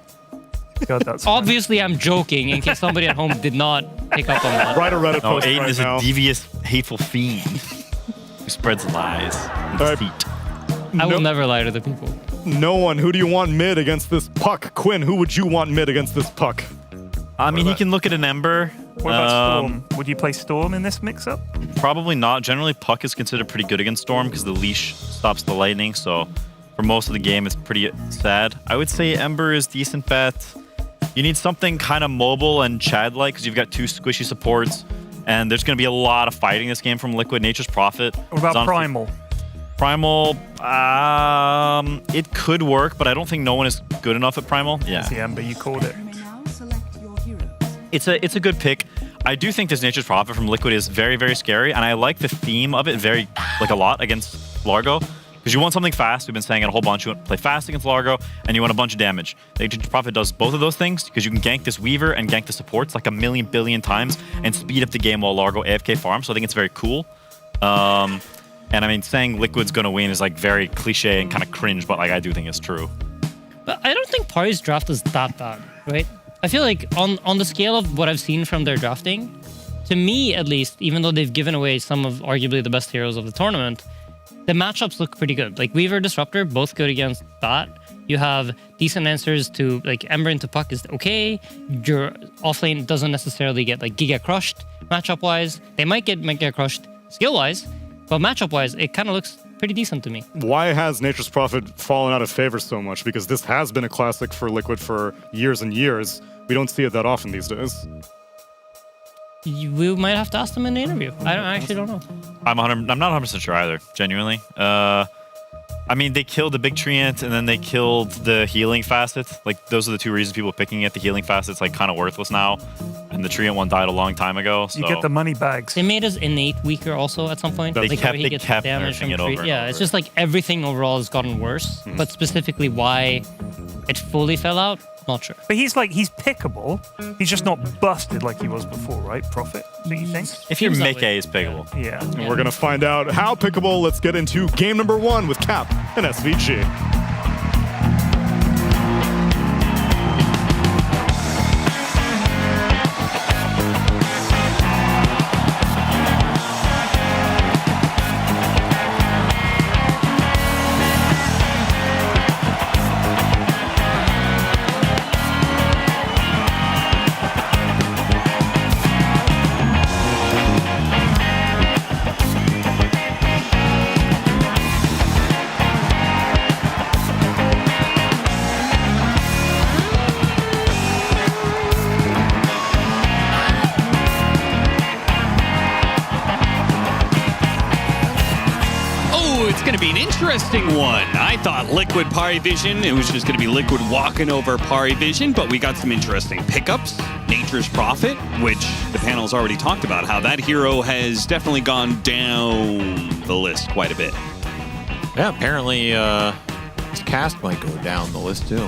God, that's Obviously, I'm joking in case somebody at home did not pick up on that. Write a Reddit No, post Aiden right is now. a devious, hateful fiend who spreads lies and All right. deceit. I will never lie to the people. No one. Who do you want mid against this puck? Quinn, who would you want mid against this puck? I mean, he can look at an Ember. What about Storm? Would you play Storm in this mix-up? Probably not. Generally, Puck is considered pretty good against Storm because the leash stops the lightning. So for most of the game, it's pretty sad. I would say Ember is decent bet. You need something kind of mobile and Chad-like because you've got two squishy supports. And there's going to be a lot of fighting this game from Liquid. Nature's Prophet. What about Primal? Primal, it could work, but I don't think no one is good enough at Primal. Yeah. It's the Ember, you called it. It's a good pick. I do think this Nature's Prophet from Liquid is very, very scary, and I like the theme of it a lot against Largo. Because you want something fast, we've been saying it a whole bunch. You want to play fast against Largo, and you want a bunch of damage. The Nature's Prophet does both of those things, because you can gank this Weaver and gank the supports like a million billion times, and speed up the game while Largo AFK farms, so I think it's very cool. And I mean, saying Liquid's gonna win is like very cliche and kind of cringe, but like I do think it's true. But I don't think Pari's draft is that bad, right? I feel like on the scale of what I've seen from their drafting, to me at least, even though they've given away some of arguably the best heroes of the tournament, the matchups look pretty good. Like Weaver, Disruptor, both good against that. You have decent answers to like Ember into Puck is okay. Your offlane doesn't necessarily get like Giga crushed matchup wise. They might get Giga crushed skill wise, but matchup wise, it kind of looks pretty decent to me. Why has Nature's Prophet fallen out of favor so much? Because this has been a classic for Liquid for years and years. We don't see it that often these days. We might have to ask them in the interview. I actually don't know. I'm not 100% sure either, genuinely. I mean, they killed the big treant and then they killed the healing facet. Like, those are the two reasons people are picking it. The healing facet's like kind of worthless now, and the treant one died a long time ago. So You get the money bags. They made us innate weaker also at some point. They Like, kept- he they gets kept damage nerfing from it over and Yeah, over. it's just like everything overall has gotten worse. But specifically why it fully fell out, not sure. But he's pickable. He's just not busted like he was before, right? Profit, do you think? If you're Seems that Mickey, it's pickable. Yeah. And we're going to find out how pickable. Let's get into game number 1 with Cap and SVG. Oh, it's going to be an interesting one. I thought Liquid PARIVISION, it was just going to be Liquid walking over PARIVISION, but we got some interesting pickups. Nature's Prophet, which the panel's already talked about, how that hero has definitely gone down the list quite a bit. Yeah, apparently his cast might go down the list too.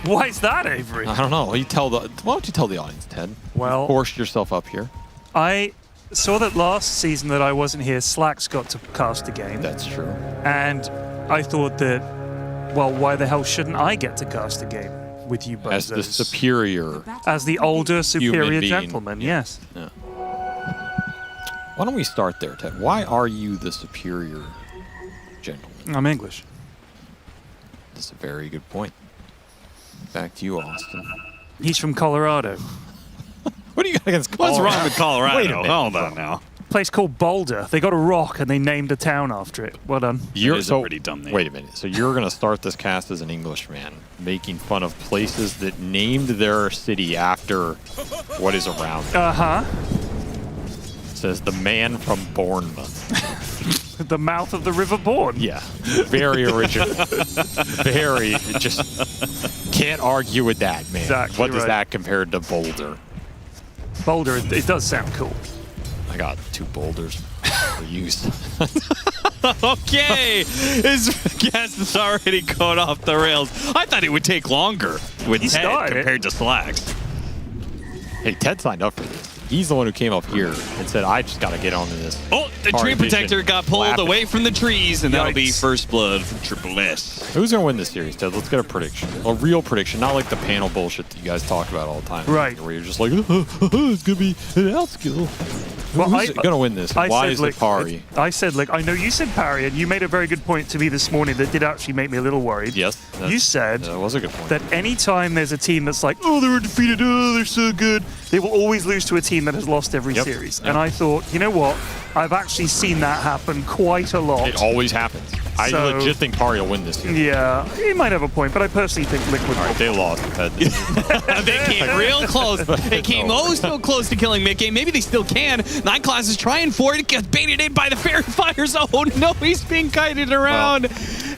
Why is that, Avery? I don't know. Why don't you tell the audience, Ted? Well, You forced yourself up here. I saw that last season that I wasn't here, Slacks got to cast a game. That's true. And I thought that, well, why the hell shouldn't I get to cast a game with you both? As the superior. As the older, superior being. gentleman, yes. Yeah. Why don't we start there, Ted? Why are you the superior gentleman? I'm English. That's a very good point. Back to you, Austin. He's from Colorado. What do you got against Colorado? What's wrong with Colorado? Wait a minute. Hold on now. Place called Boulder. They got a rock and they named a town after it. Well done. You're is a pretty dumb name. Wait a minute. So you're going to start this cast as an Englishman, making fun of places that named their city after what is around them. Uh-huh. Says the man from Bournemouth. The mouth of the River Bourne. Yeah. Very original. Very, just can't argue with that, man. Exactly what does right. that compare to Boulder? Boulder, it does sound cool. I got 2 boulders for use. Okay, his guest is already going off the rails. I thought it would take longer with He Ted started it. compared to Slacks. Hey, Ted signed up for this. He's the one who came up here and said, I just got to get onto this. Oh, the tree PARIVISION protector got pulled Lapping. away from the trees, and that'll be Yikes. first blood from Triple S. Who's going to win this series, Ted? Let's get a prediction. A real prediction, not like the panel bullshit that you guys talk about all the time. Right. Where you're just like, it's going to be an outskill. Well, Who's going to win this? Why is it Pari? I said Lick. I know you said Parry, and you made a very good point to me this morning that did actually make me a little worried. Yes. You said That was a good point. that anytime there's a team that's like, oh, they're undefeated, oh, they're so good, they will always lose to a team that has lost every Yep. series. Yep. And I thought, you know what? I've actually seen that happen quite a lot. It always happens. I So- legit think Pari will win this series. Yeah, he might have a point, but I personally think Liquid All right, they lost. Ted. They came real close. They came so close to killing Mickey. Maybe they still can. 9 Class is trying for it. It gets baited in by the Fairy Fires. Oh no, he's being kited around.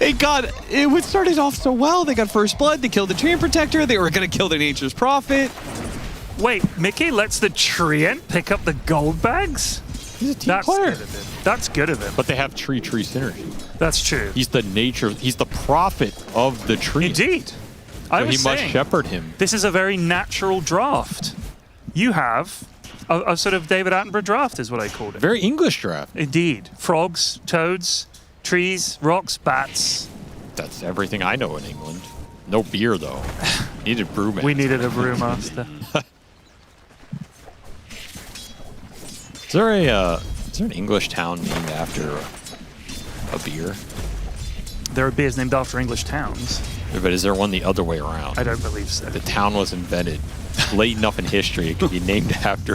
It started off so well. They got first blood. They killed the Treant Protector. They were going to kill the Nature's Prophet. Wait, Mickey lets the Treant pick up the gold bags? He's a team That's player. good of him. That's good of him. But they have tree synergy. That's true. He's the prophet of the tree. Indeed. I So was he must saying, shepherd him. this is a very natural draft. You have a sort of David Attenborough draft is what I called it. Very English draft. Indeed. Frogs, toads, trees, rocks, bats. That's everything I know in England. No beer, though. Needed brewmaster. We needed a brewmaster. Is there an English town named after a beer? There are beers named after English towns. But is there one the other way around? I don't believe so. The town was invented late enough in history it could be named after.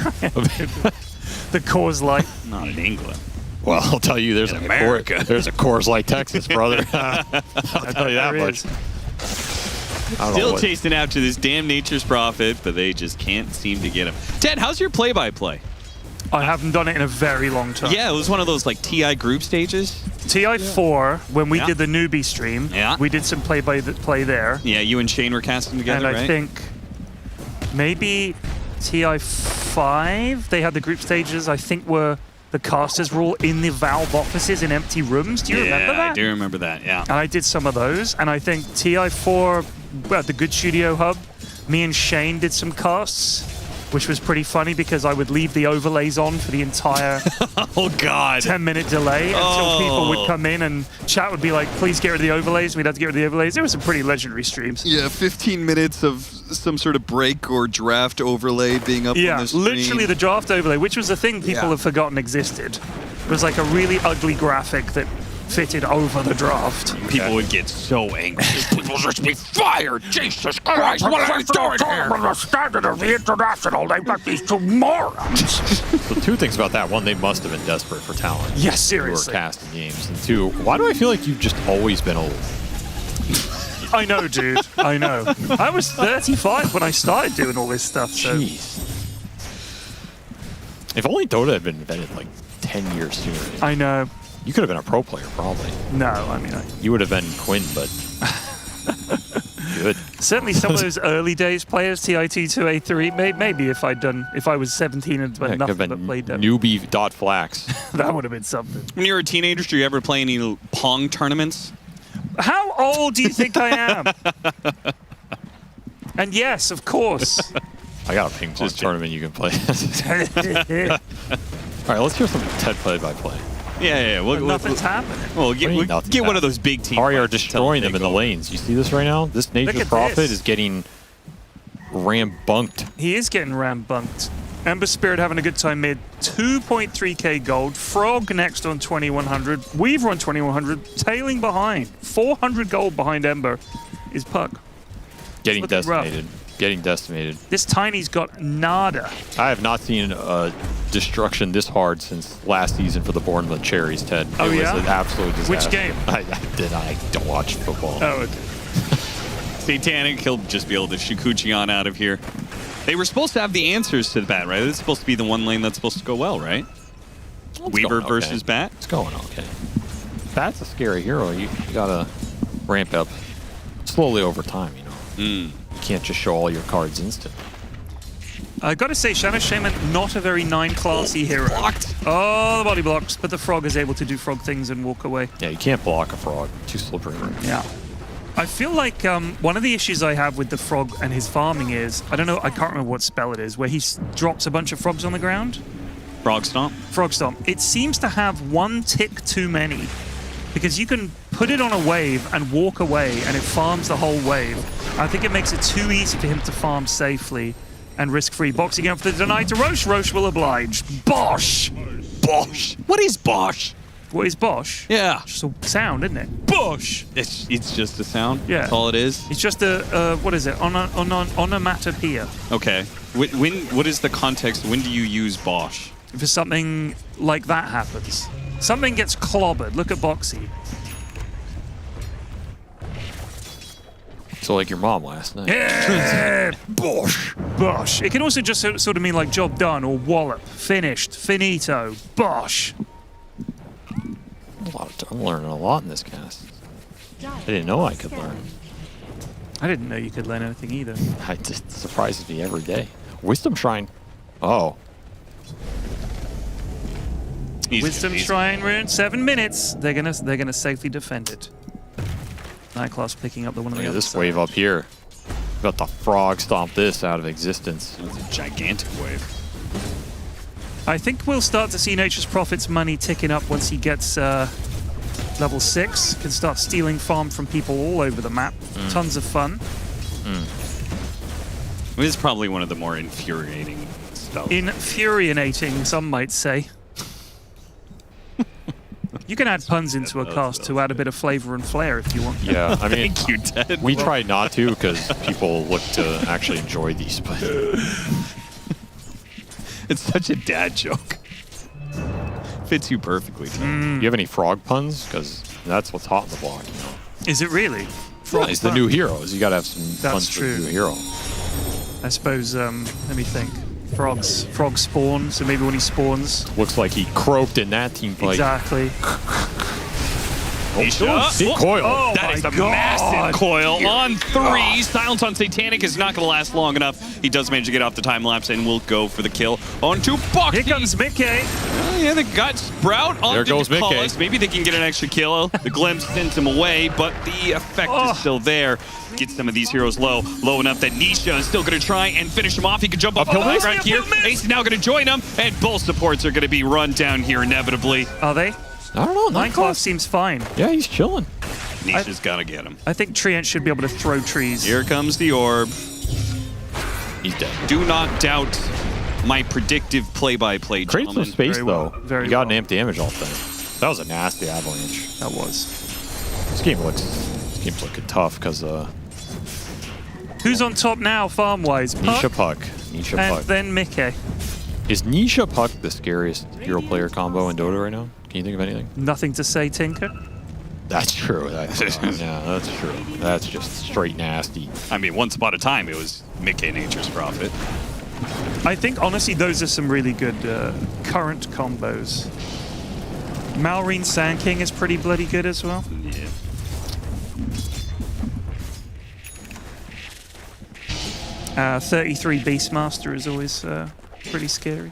The Coors Light. Not in England. Well, I'll tell you, there's In a America. There's a Coors Light, Texas, brother. I'll tell you that There much. is. Still chasing after this damn Nature's Prophet, but they just can't seem to get him. Ted, how's your play-by-play? I haven't done it in a very long time. Yeah, it was one of those like TI group stages. TI4, when we did the newbie stream, we did some play-by-play there. Yeah, you and Shane were casting together, and I right? think maybe TI5, they had the group stages, I think were the casters were all in the Valve offices in empty rooms. Do you remember that? Yeah, I do remember that, yeah. And I did some of those. And I think TI4 at the Good Studio Hub, me and Shane did some casts, which was pretty funny because I would leave the overlays on for the entire 10-minute delay until people would come in and chat would be like, please get rid of the overlays. We'd have to get rid of the overlays. There were some pretty legendary streams. Yeah, 15 minutes of some sort of break or draft overlay being up on the stream. Literally the draft overlay, which was the thing people have forgotten existed. It was like a really ugly graphic that fitted over the draft. People would get so angry. People just be fired. Jesus Christ, what are we doing here? The standard of the international, they've got these two morons. So two things about that. One, they must have been desperate for talent. Yes, seriously. Who were casting games. And two, why do I feel like you've just always been old? I know, dude. I know. I was 35 when I started doing all this stuff. So. Jeez. If only Dota had been invented like 10 years sooner. I know. You could have been a pro player, probably. No, I mean... You would have been Quinn, but... good. Certainly some of those early days players, TI2, 2A3, maybe if I was 17 and done nothing but played them. Newbie.flax. That would have been something. When you were a teenager, did you ever play any Pong tournaments? How old do you think I am? And yes, of course. I got a ping pong tournament you can play. All right, let's hear some Ted play-by-play. Yeah. Nothing's happening. Well, get one of those big teams. Ari are destroying them in the lanes. You see this right now? This Nature's Prophet is getting rambunked. He is getting rambunked. Ember Spirit having a good time mid. 2.3k gold. Frog next on 2100. Weaver on 2100. Tailing behind. 400 gold behind Ember is Puck. Getting decimated. Getting decimated. This Tiny's got nada. I have not seen destruction this hard since last season for the Bournemouth Cherries, Ted. Oh, it was yeah? an absolute disaster. Which game? I don't watch football. Oh, okay. Satanic, he'll just be able to Shikuchi on out of here. They were supposed to have the answers to the bat, right? It's supposed to be the one lane that's supposed to go well, right? Weaver versus Bat? It's going okay. Bat's a scary hero. You gotta ramp up slowly over time, you know. You can't just show all your cards instantly. I gotta say, Shadow Shaman, not a very 9-classy hero. Blocked. Oh, the body blocks, but the frog is able to do frog things and walk away. Yeah, you can't block a frog. Too slippery. Yeah. I feel like one of the issues I have with the frog and his farming is, I don't know, I can't remember what spell it is, where he drops a bunch of frogs on the ground. Frog Stomp? Frog Stomp. It seems to have one tick too many, because you can put it on a wave and walk away, and it farms the whole wave. I think it makes it too easy for him to farm safely and risk-free. Boxing out for the deny to Roche. Roche will oblige. Bosh! Bosh! What is Bosh? What is Bosh? Yeah. Just a sound, isn't it? Bosh! It's just a sound? Yeah. That's all it is? It's just a, what is it? Onomatopoeia. Okay. What is the context? When do you use Bosh? If something like that happens. Something gets clobbered. Look at Boxy. So like your mom last night. Yeah! Bosh! Bosh. It can also just sort of mean like job done or wallop, finished, finito, bosh. I'm learning a lot in this cast. I didn't know I could learn. I didn't know you could learn anything either. It just surprises me every day. Wisdom Shrine. Oh. Wisdom Shrine rune, 7 minutes. They're gonna safely defend it. Nightclass picking up the one on the other This side. wave up here. Got the frog stomp this out of existence. It's a gigantic wave. I think we'll start to see Nature's Prophet's money ticking up once he gets level 6. Can start stealing farm from people all over the map. Tons of fun. This is probably one of the more infuriating spells. Infuriating, some might say. You can add puns into a cast to add a bit of flavor and flair if you want. Yeah, I mean, Thank you, Ted. we try not to because people look to actually enjoy these. But it's such a dad joke. Fits you perfectly. Do you have any frog puns? Because that's what's hot in the block. You know? Is it really? Frog. He's the new hero. You got to have some fun That's with true. the new hero. I suppose. Let me think. Frogs spawn. So maybe when he spawns. Looks like he croaked in that team fight. Exactly. Big coil. Oh That my is a God. massive coil on 3. Silence on Satanic is not going to last long enough. He does manage to get off the time lapse and will go for the kill onto Boxy. Here comes Mickey. Yeah, they got Sprout on There goes Mickey. Maybe they can get an extra kill. The glimpse sends him away, but the effect is still there. Gets some of these heroes low enough that Nisha is still going to try and finish him off. He can jump up on the ground here. Ace is now going to join him, and both supports are going to be run down here inevitably. Are they? I don't know. Minecraft seems fine. Yeah, he's chilling. Nisha's got to get him. I think Treant should be able to throw trees. Here comes the orb. He's dead. Do not doubt my predictive play-by-play, Create some gentlemen. space, Very well. though. Very you got well. an amp damage off that. That was a nasty avalanche. That was. This game's looking tough because Who's on top now, farm-wise? Nisha Puck. Nisha and Puck. then Mickey. Is Nisha Puck the scariest hero player combo in Dota right now? Can you think of anything? Nothing to say, Tinker. That's true. That's true. That's just straight nasty. I mean, once upon a time, it was Mickey Nature's Prophet. I think, honestly, those are some really good current combos. Malrine Sand King is pretty bloody good as well. Yeah. Uh, 33 Beastmaster is always pretty scary.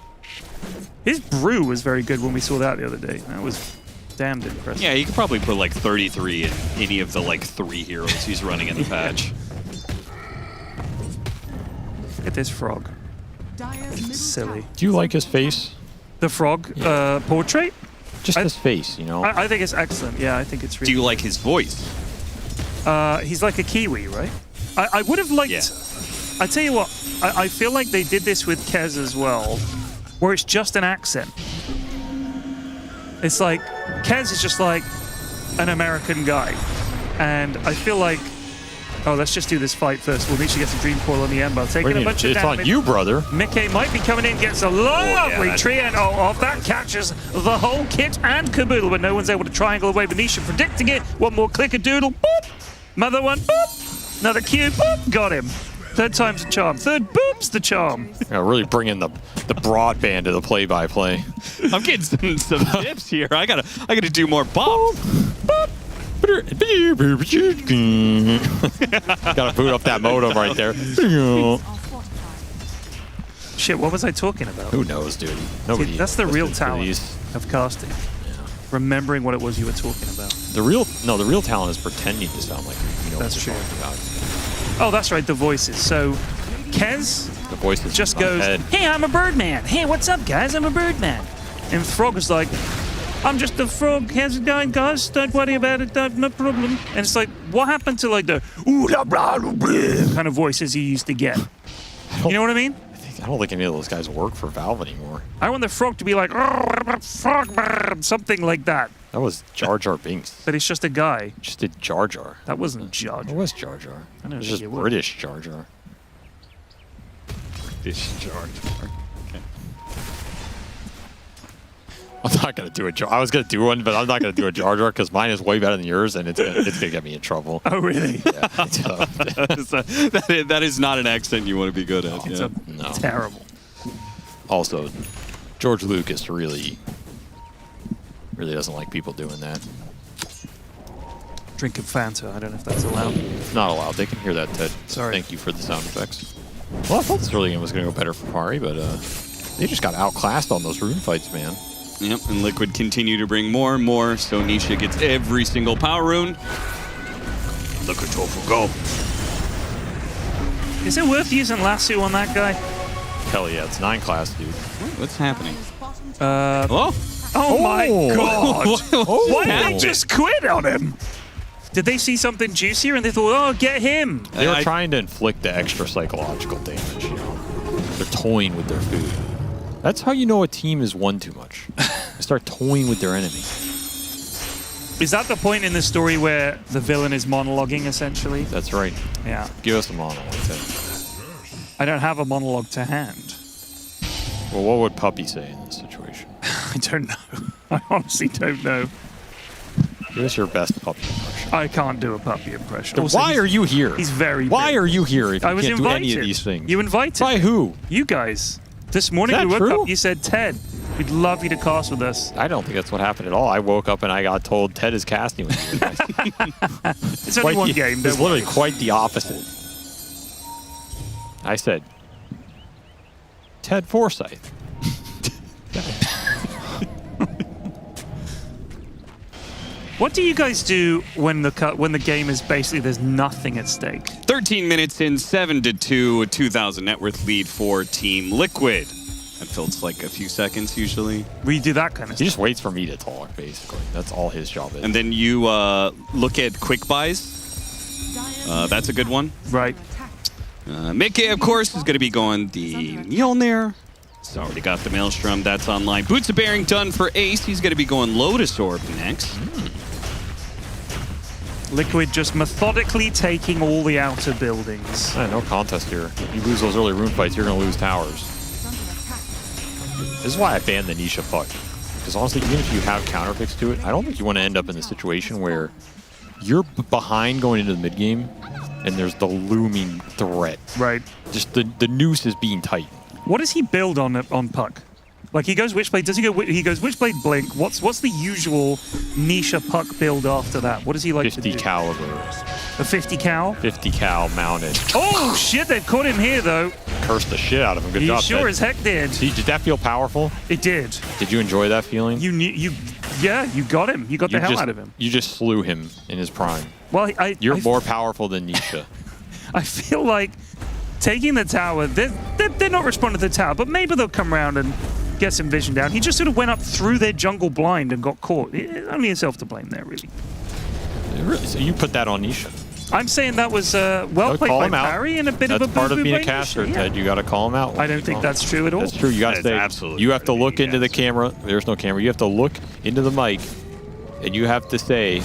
His brew was very good when we saw that the other day. That was damned impressive. Yeah, you could probably put like 33 in any of the like 3 heroes he's running in the patch. Look at this frog. Silly. Do you like his face? The frog portrait? Just his face, you know? I think it's excellent. Yeah, I think it's really Do you like his voice? He's like a Kiwi, right? I would have liked... Yeah. I tell you what, I feel like they did this with Kez as well, where it's just an accent. It's like, Kez is just like an American guy. And I feel like, oh, let's just do this fight first. We'll need to get some Dream Coil on the end, but taking a bunch of It's damage. on you, brother. Mickey might be coming in, gets a lovely tree and off. That catches the whole kit and caboodle, but no one's able to triangle away Venetia, predicting it. One more click a doodle, boop. Another one, boop. Another cube, boop. Got him. Third time's a charm. Third boop's the charm. Yeah, really bringing the broadband to the play-by-play. I'm getting some tips here. I gotta do more bops. Gotta boot up that modem right there. Shit, what was I talking about? Who knows, dude? Nobody. See, that's the real listens to talent these. of casting. Remembering what it was you were talking about. The real talent is pretending to sound like you know That's what you're true. talking about. Oh, that's right, the voices. So, Kez The voices just in my goes, head. hey, I'm a Birdman. Hey, what's up, guys? I'm a Birdman. And Frog is like, I'm just a frog. How's it going, guys? Don't worry about it. No problem. And it's like, what happened to like the ooh la blah blah blah kind of voices you used to get? You know what I mean? I don't think any of those guys work for Valve anymore. I want the frog to be like, oh, frog, something like that. That was Jar Jar Binks. But it's just a guy. Just did Jar Jar. That wasn't Jar Jar. It was Jar Jar. I don't It was think just it was. British Jar Jar. British Jar Jar. Okay. I'm not gonna do a Jar. I was gonna do one, but I'm not gonna do a Jar Jar because mine is way better than yours, and it's gonna get me in trouble. Oh really? Yeah. That is not an accent you want to be good at. It's yeah. No. terrible. Also, George Lucas really doesn't like people doing that. Drinking Fanta. I don't know if that's allowed. It's not allowed. They can hear that, Ted. Sorry. Thank you for the sound effects. Well, I thought this early game was gonna go better for Pari, but they just got outclassed on those rune fights, man. Yep, and Liquid continue to bring more and more, so Nisha gets every single power rune. Liquid Tofu, go. Is it worth using Lasso on that guy? Hell yeah, it's 9 class, dude. What's happening? Oh my god! Why did they just quit on him? Did they see something juicier and they thought, oh, get him? They were trying to inflict the extra psychological damage, you know. They're toying with their food. That's how you know a team is won too much. They start toying with their enemy. Is that the point in the story where the villain is monologuing, essentially? That's right. Yeah. Give us a monologue, Ted. I don't have a monologue to hand. Well, what would Puppy say in this situation? I don't know. I honestly don't know. Give us your best Puppy impression. I can't do a puppy impression. Then why are you here? He's very Why big. are you here if you I was can't invited. do any of these things? You invited. By who? You guys. This morning Is we that woke true? up, you said, Ted, we'd love you to cast with us. I don't think that's what happened at all. I woke up and I got told Ted is casting with you guys. It's only one game. It's literally quite the opposite. I said, Ted Forsyth. What do you guys do when the game is basically there's nothing at stake? 13 minutes in, 7-2, a 2,000 net worth lead for Team Liquid. That feels like a few seconds usually. We do that kind of He just waits for me to talk, basically. That's all his job is. And then you look at quick buys. That's a good one. Right. Mickey, of course, is going to be going the Mjolnir. He's already got the Maelstrom. That's online. Boots of Bearing done for Ace. He's going to be going Lotus Orb next. Liquid just methodically taking all the outer buildings. No contest here. You lose those early rune fights, you're going to lose towers. This is why I banned the Nisha puck. Because honestly, even if you have counterpicks to it, I don't think you want to end up in the situation where you're behind going into the mid game and there's the looming threat. Right. Just the noose is being tight. What does he build on puck? Like he goes Witchblade. Does he go? He goes Witchblade Blink. What's the usual Nisha puck build after that? What does he like to do? 50 caliber. A 50 cal? 50 cal mounted. Oh shit! They've caught him here though. Cursed the shit out of him. Good He job. sure Ted. as heck did. See, did that feel powerful? It did. Did you enjoy that feeling? Yeah, you got him. You got the hell out of him. You just slew him in his prime. Well, You're more powerful than Nisha. I feel like taking the tower. They're not responding to the tower, but maybe they'll come around and get some vision down. He just sort of went up through their jungle blind and got caught. Only himself to blame there, really. So you put that on Nisha. I'm saying that was well played by Parry and a bit That's of a part of boo-boo being a by caster, Nisha, Ted. You got to call him out. I don't think that's true at all. That's true. You got to say. Absolutely. You have to look into the camera. There's no camera. You have to look into the mic, and you have to say,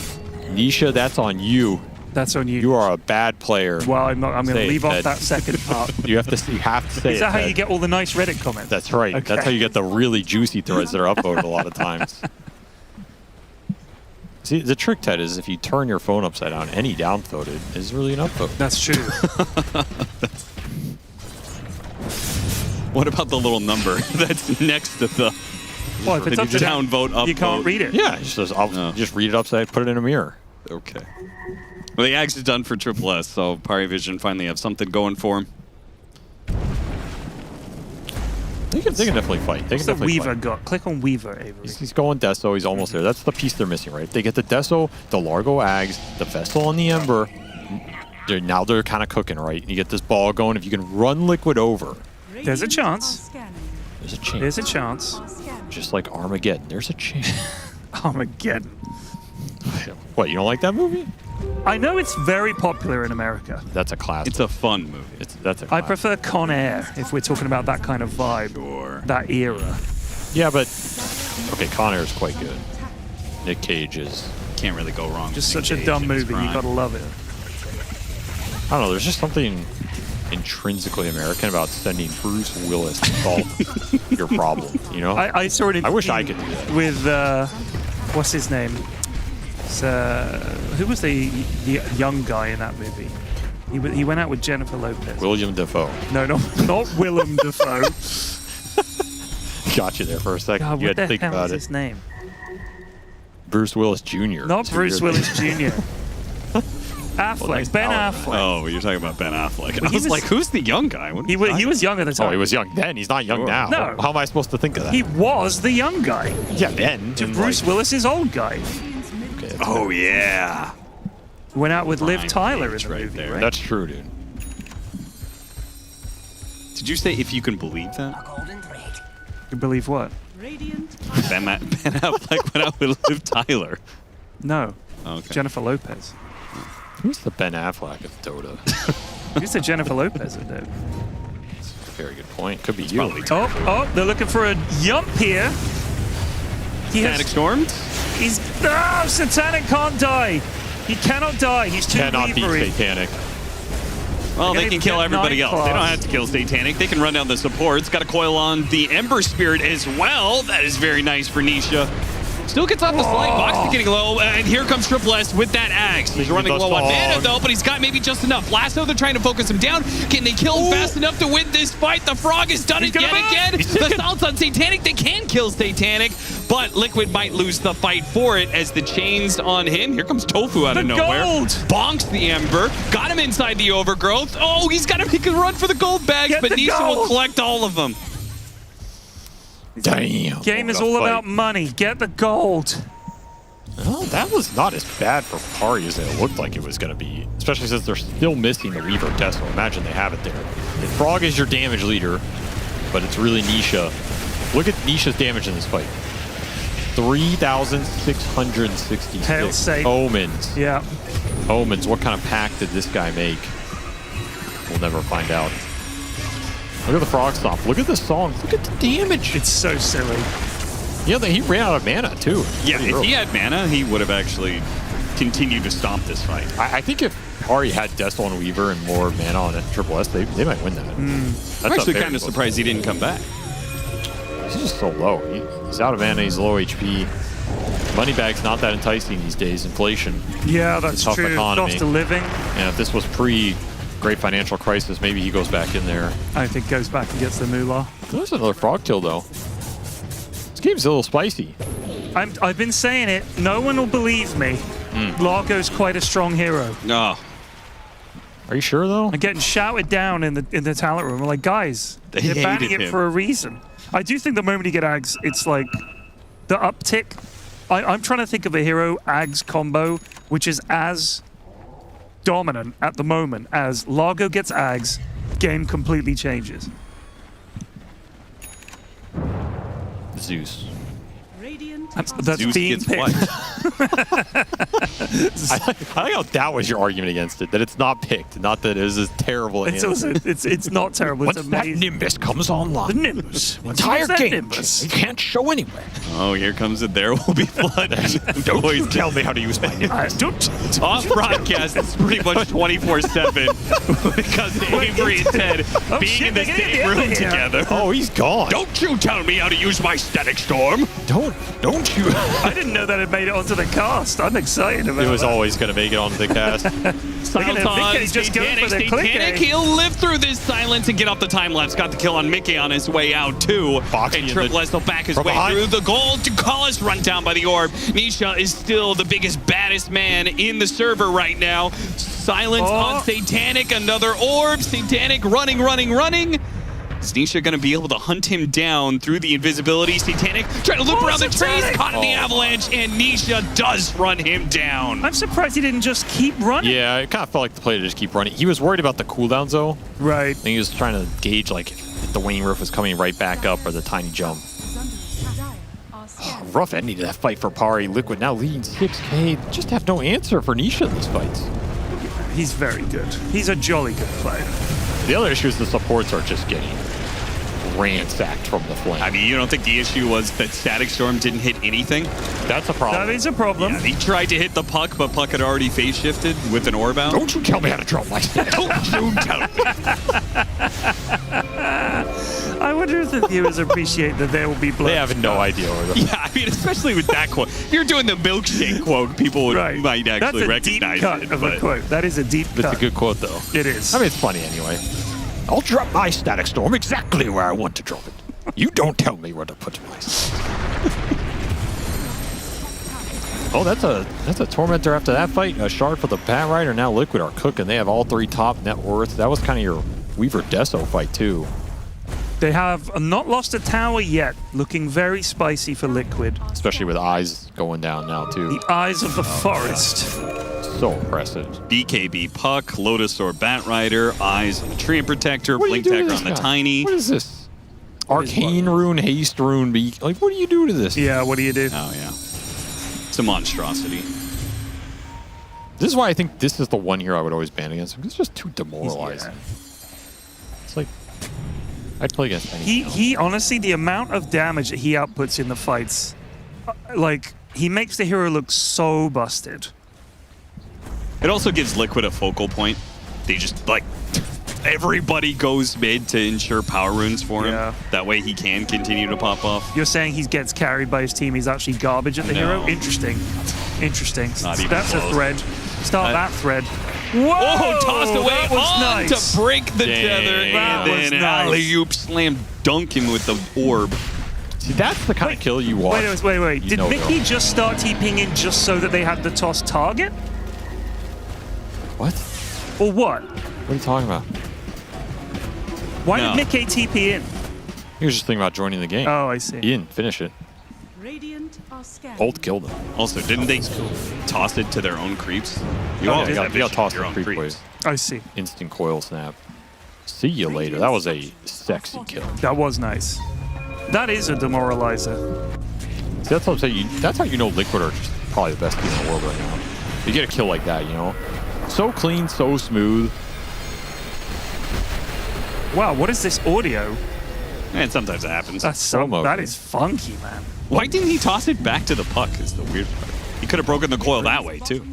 Nisha, that's on you. That's on you. You are a bad player. Well, I'm going to Say it, leave off Ted. that second part. You have to say Is that it, how Ted. you get all the nice Reddit comments? That's right. Okay. That's how you get the really juicy threads that are upvoted a lot of times. See, the trick, Ted, is if you turn your phone upside down, any downvoted is really an upvote. That's true. What about the little number that's next to the Well, if it's upside down, downvote, upvote? you can't read it. Yeah, just read it upside, put it in a mirror. Okay. Well, the Axe is done for Triple S, so PARIVISION finally have something going for him. They can definitely fight. They What's can the definitely Weaver fight. got? Click on Weaver, Avery. He's going Deso. He's almost there. That's the piece they're missing, right? If they get the Deso, the Largo Ags, the Vessel, and the Ember, now they're kind of cooking, right? You get this ball going. If you can run Liquid over, There's a chance. there's a chance. There's a chance. Just like Armageddon, there's a chance. Armageddon. What, you don't like that movie? I know it's very popular in America. That's a classic. It's a fun movie. That's a I prefer Con Air if we're talking about that kind of vibe or that era. Yeah, but okay, Con Air is quite good. Nick Cage is. Can't really go wrong. Just with such a Nick Cage dumb in his movie. You prime. gotta love it. I don't know. There's just something intrinsically American about sending Bruce Willis to solve your problem. You know? I saw it in I wish I could do that. with what's his name? It's, who was the young guy in that movie? He went out with Jennifer Lopez. William Dafoe. No, not Willem Dafoe. Got you there for a second. God, you what had to the think hell about is it. his name? Bruce Willis Jr. Not Bruce Willis Jr. Affleck, Ben Oh, Affleck. Oh, you're talking about Ben Affleck. Well, I was like, who's the young guy? What are He you was talking young at the time. Oh, he was young then. He's not young now. No. How am I supposed to think of that? He was the young guy. Yeah, then. To and, Bruce like, Willis's old guy. okay, about? Oh, yeah. Went out with Liv Prime Tyler in age the right movie, there. right? That's true, dude. Did you say if you can believe that? You believe what? Ben Affleck went out with Liv Tyler. No. Okay. Jennifer Lopez. Who's the Ben Affleck of Dota? Who's the Jennifer Lopez of Dota? Very good point. Could be you. Oh, they're looking for a yump here. Satanic Storm? He's Satanic can't die. He cannot die. He's too Cannot beat weavery. Satanic. Well, They're they gonna can kill get everybody 9 else. They don't claws. have to kill Satanic. They can run down the supports. Got a coil on the Ember Spirit as well. That is very nice for Nisha. Still gets off the slide. Box is getting low, and here comes Triple S with that axe. He's running low on mana, though, but he's got maybe just enough. Lasso, they're trying to focus him down. Can they kill him fast enough to win this fight? The Frog has done it yet again. The Salt's on Satanic. They can kill Satanic, but Liquid might lose the fight for it as the chains on him. Here comes Tofu out of nowhere. Bonks the Ember. Got him inside the Overgrowth. Oh, he's got to make a run for the gold bags, but Nisha will collect all of them. Damn. Game is all about money. Get the gold. Well, that was not as bad for Pari as it looked like it was going to be, especially since they're still missing the Weaver Deso. Imagine they have it there. And Frog is your damage leader, but it's really Nisha. Look at Nisha's damage in this fight. 3,666. Hail safe. Omens. Yeah. Omens. What kind of pack did this guy make? We'll never find out. Look at the Frog Stomp. Look at the song. Look at the damage. It's so silly. Yeah, he ran out of mana, too. Yeah, if he had mana, he would have actually continued to stomp this fight. I think if Ari had Deso and Weaver and more mana on it, Triple S, they might win that. I'm actually kind of surprised he didn't come back. He's just so low. He's out of mana. He's low HP. Moneybag's not that enticing these days. Inflation. Yeah, that's tough true. Economy. Cost of living. And if this was pre-Great Financial Crisis, maybe he goes back in there. I think goes back and gets the moolah. There's another Frog kill, though. This game's a little spicy. I've been saying it. No one will believe me. Largo's quite a strong hero. No. Are you sure, though? I'm getting shouted down in the talent room. I'm like, guys, They you're banning hated it him. for a reason. I do think the moment you get Ags, it's like the uptick. I'm trying to think of a hero Ags combo which is as dominant at the moment as Largo gets Ags, game completely changes. Zeus. That's Zeus being gets picked. what? I like how that was your argument against it, that it's not picked, not that it was as terrible. It's also it's not terrible. It's Once that amazing. Nimbus comes online, The Nimbus. entire That game Nimbus. you can't show anywhere. Oh, here comes it. There will be blood. Don't you tell me how to use my Nimbus. Don't. Off broadcast, it's pretty much 24/7 because of Avery and Ted being in the same room together. Oh, he's gone. Don't you tell me how to use my Static Storm. Don't you? I didn't know that it made it onto the cast. I'm excited about It was that. always going to make it onto the cast. Look at him, Mickey just going for the click Satanic, A. he'll live through this silence and get off the time lapse. Got the kill on Mickey on his way out, too. Foxy And in Triple the- S will back his from way behind. through the goal to call us run down by the orb. Nisha is still the biggest, baddest man in the server right now. Silence on Satanic, another orb. Satanic running. Is Nisha going to be able to hunt him down through the invisibility? Satanic trying to loop around the trees, caught in the avalanche, and Nisha does run him down. I'm surprised he didn't just keep running. Yeah, it kind of felt like the play to just keep running. He was worried about the cooldowns, though. Right. I think he was trying to gauge, like, if the waning roof was coming right back up or the tiny jump. Rough ending to that fight for Pari. Liquid now leading 6K. Just have no answer for Nisha in these fights. He's very good. He's a jolly good player. The other issue is the supports are just getting ransacked from the flame. I mean, you don't think the issue was that Static Storm didn't hit anything? That's a problem. That is a problem. Yeah, he tried to hit the puck, but puck had already phase shifted with an orb out. Don't you tell me how to draw my Static. Don't you tell me. I wonder if the viewers appreciate that there will be blood. They have no idea where the... Yeah, I mean, especially with that quote. If you're doing the milkshake quote, people would, Right. might actually That's a deep recognize cut it. of a But quote. That is a deep It's cut. a good quote, though. It is. I mean, it's funny anyway. I'll drop my Static Storm exactly where I want to drop it. You don't tell me where to put mine. Oh, that's a Tormentor after that fight. A Shard for the Bat Rider. Now Liquid are cooking. They have all three top net worth. That was kind of your Weaver Deso fight, too. They have not lost a tower yet. Looking very spicy for Liquid. Especially with Eyes going down now, too. The eyes of the forest. So impressive. BKB Puck, Lotus or Bat Rider, Eyes on the Tree and Protector, What do you Blink do to Dagger this on the guy? Tiny. What is this? Arcane Rune, Haste Rune, like, what do you do to this? Yeah, what do you do? Oh, yeah. It's a monstrosity. This is why I think this is the one hero I would always ban against. It's just too demoralizing. It's like, I'd play against anything. He honestly, the amount of damage that he outputs in the fights, like, he makes the hero look so busted. It also gives Liquid a focal point. They just, like, everybody goes mid to ensure power runes for him. That way he can continue to pop off. You're saying he gets carried by his team. He's actually garbage at the hero? Interesting. Interesting. Not even That's close. a thread. Start that thread. Whoa! Oh, tossed away that was on nice. to break the tether. That And was then nice. alley-oop slam dunk him with the orb. See, that's the kind of kill you watch. Wait. You Did know Mickey they'll- just start TPing in just so that they had the toss target? What? Or what? What are you talking about? Why No. did Mickey TP in? He was just thinking about joining the game. Oh, I see. He didn't finish it. Radiant are scared. Ult killed him. Also, didn't they toss it to their own creeps? You always got have vision tossed of your the own creep creeps. wave. I see. Instant coil snap. See you later. That was a sexy kill. That was nice. That is a demoralizer. See, that's what I'm saying. That's how you know Liquid are just probably the best team in the world right now. You get a kill like that, you know? So clean, so smooth. Wow, what is this audio? And sometimes it happens. That is funky, man. Why didn't he toss it back to the puck is the weird part. He could have broken the coil that way, too.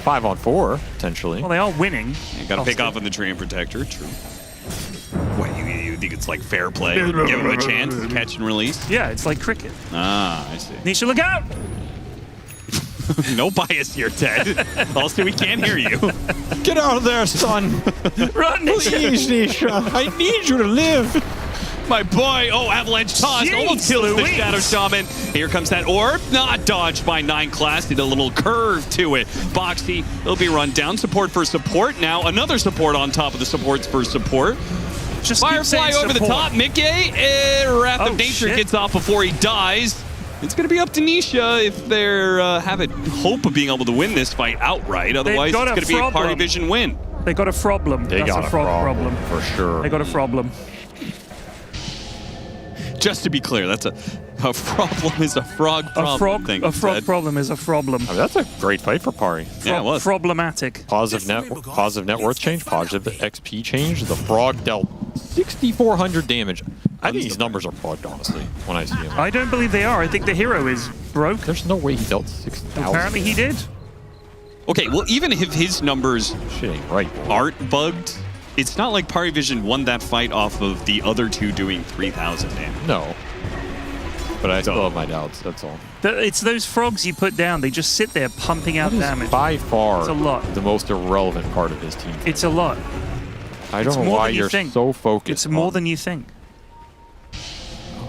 5-on-4, potentially. Well, they are winning. You got to pick off on the Treant Protector, true. What, you think it's like fair play? Give him a chance, catch and release? Yeah, it's like cricket. Ah, I see. Nisha, look out! No bias here, Ted. Also, we can't hear you. Get out of there, son! Run, Nisha! Please, Nisha! I need you to live! My boy, oh, avalanche toss, almost kills the Louise. Shadow Shaman. Here comes that orb, not dodged by 9 class, did a little curve to it. Boxy, it'll be run down, support for support. Now another support on top of the supports for support. Just keep Firefly saying over the support. top, Mickey, Wrath of Nature shit. gets off before he dies. It's going to be up to Nisha if they're have a hope of being able to win this fight outright. Otherwise, it's got a going to be a problem. PARIVISION win. They got a problem. They That's got a frog problem. for sure. They got a problem. Just to be clear, that's a problem is a frog problem thing. A frog Ted. problem is a problem. I mean, that's a great fight for Pari. Yeah, it was. Problematic. Positive net worth change, positive XP change. The frog dealt 6,400 damage. I think these numbers are plugged, honestly, when I see him. I don't believe they are. I think the hero is broke. There's no way he dealt 6,000. Apparently he did. Okay, well, even if his numbers Shit ain't right. aren't bugged, it's not like PARIVISION won that fight off of the other two doing 3,000 damage. No. But I still have my doubts, that's all. It's those frogs you put down. They just sit there pumping out That is damage. by far It's a lot. the most irrelevant part of this team. It's a lot. I It's don't know more why than you you're think. so focused. It's more than you think.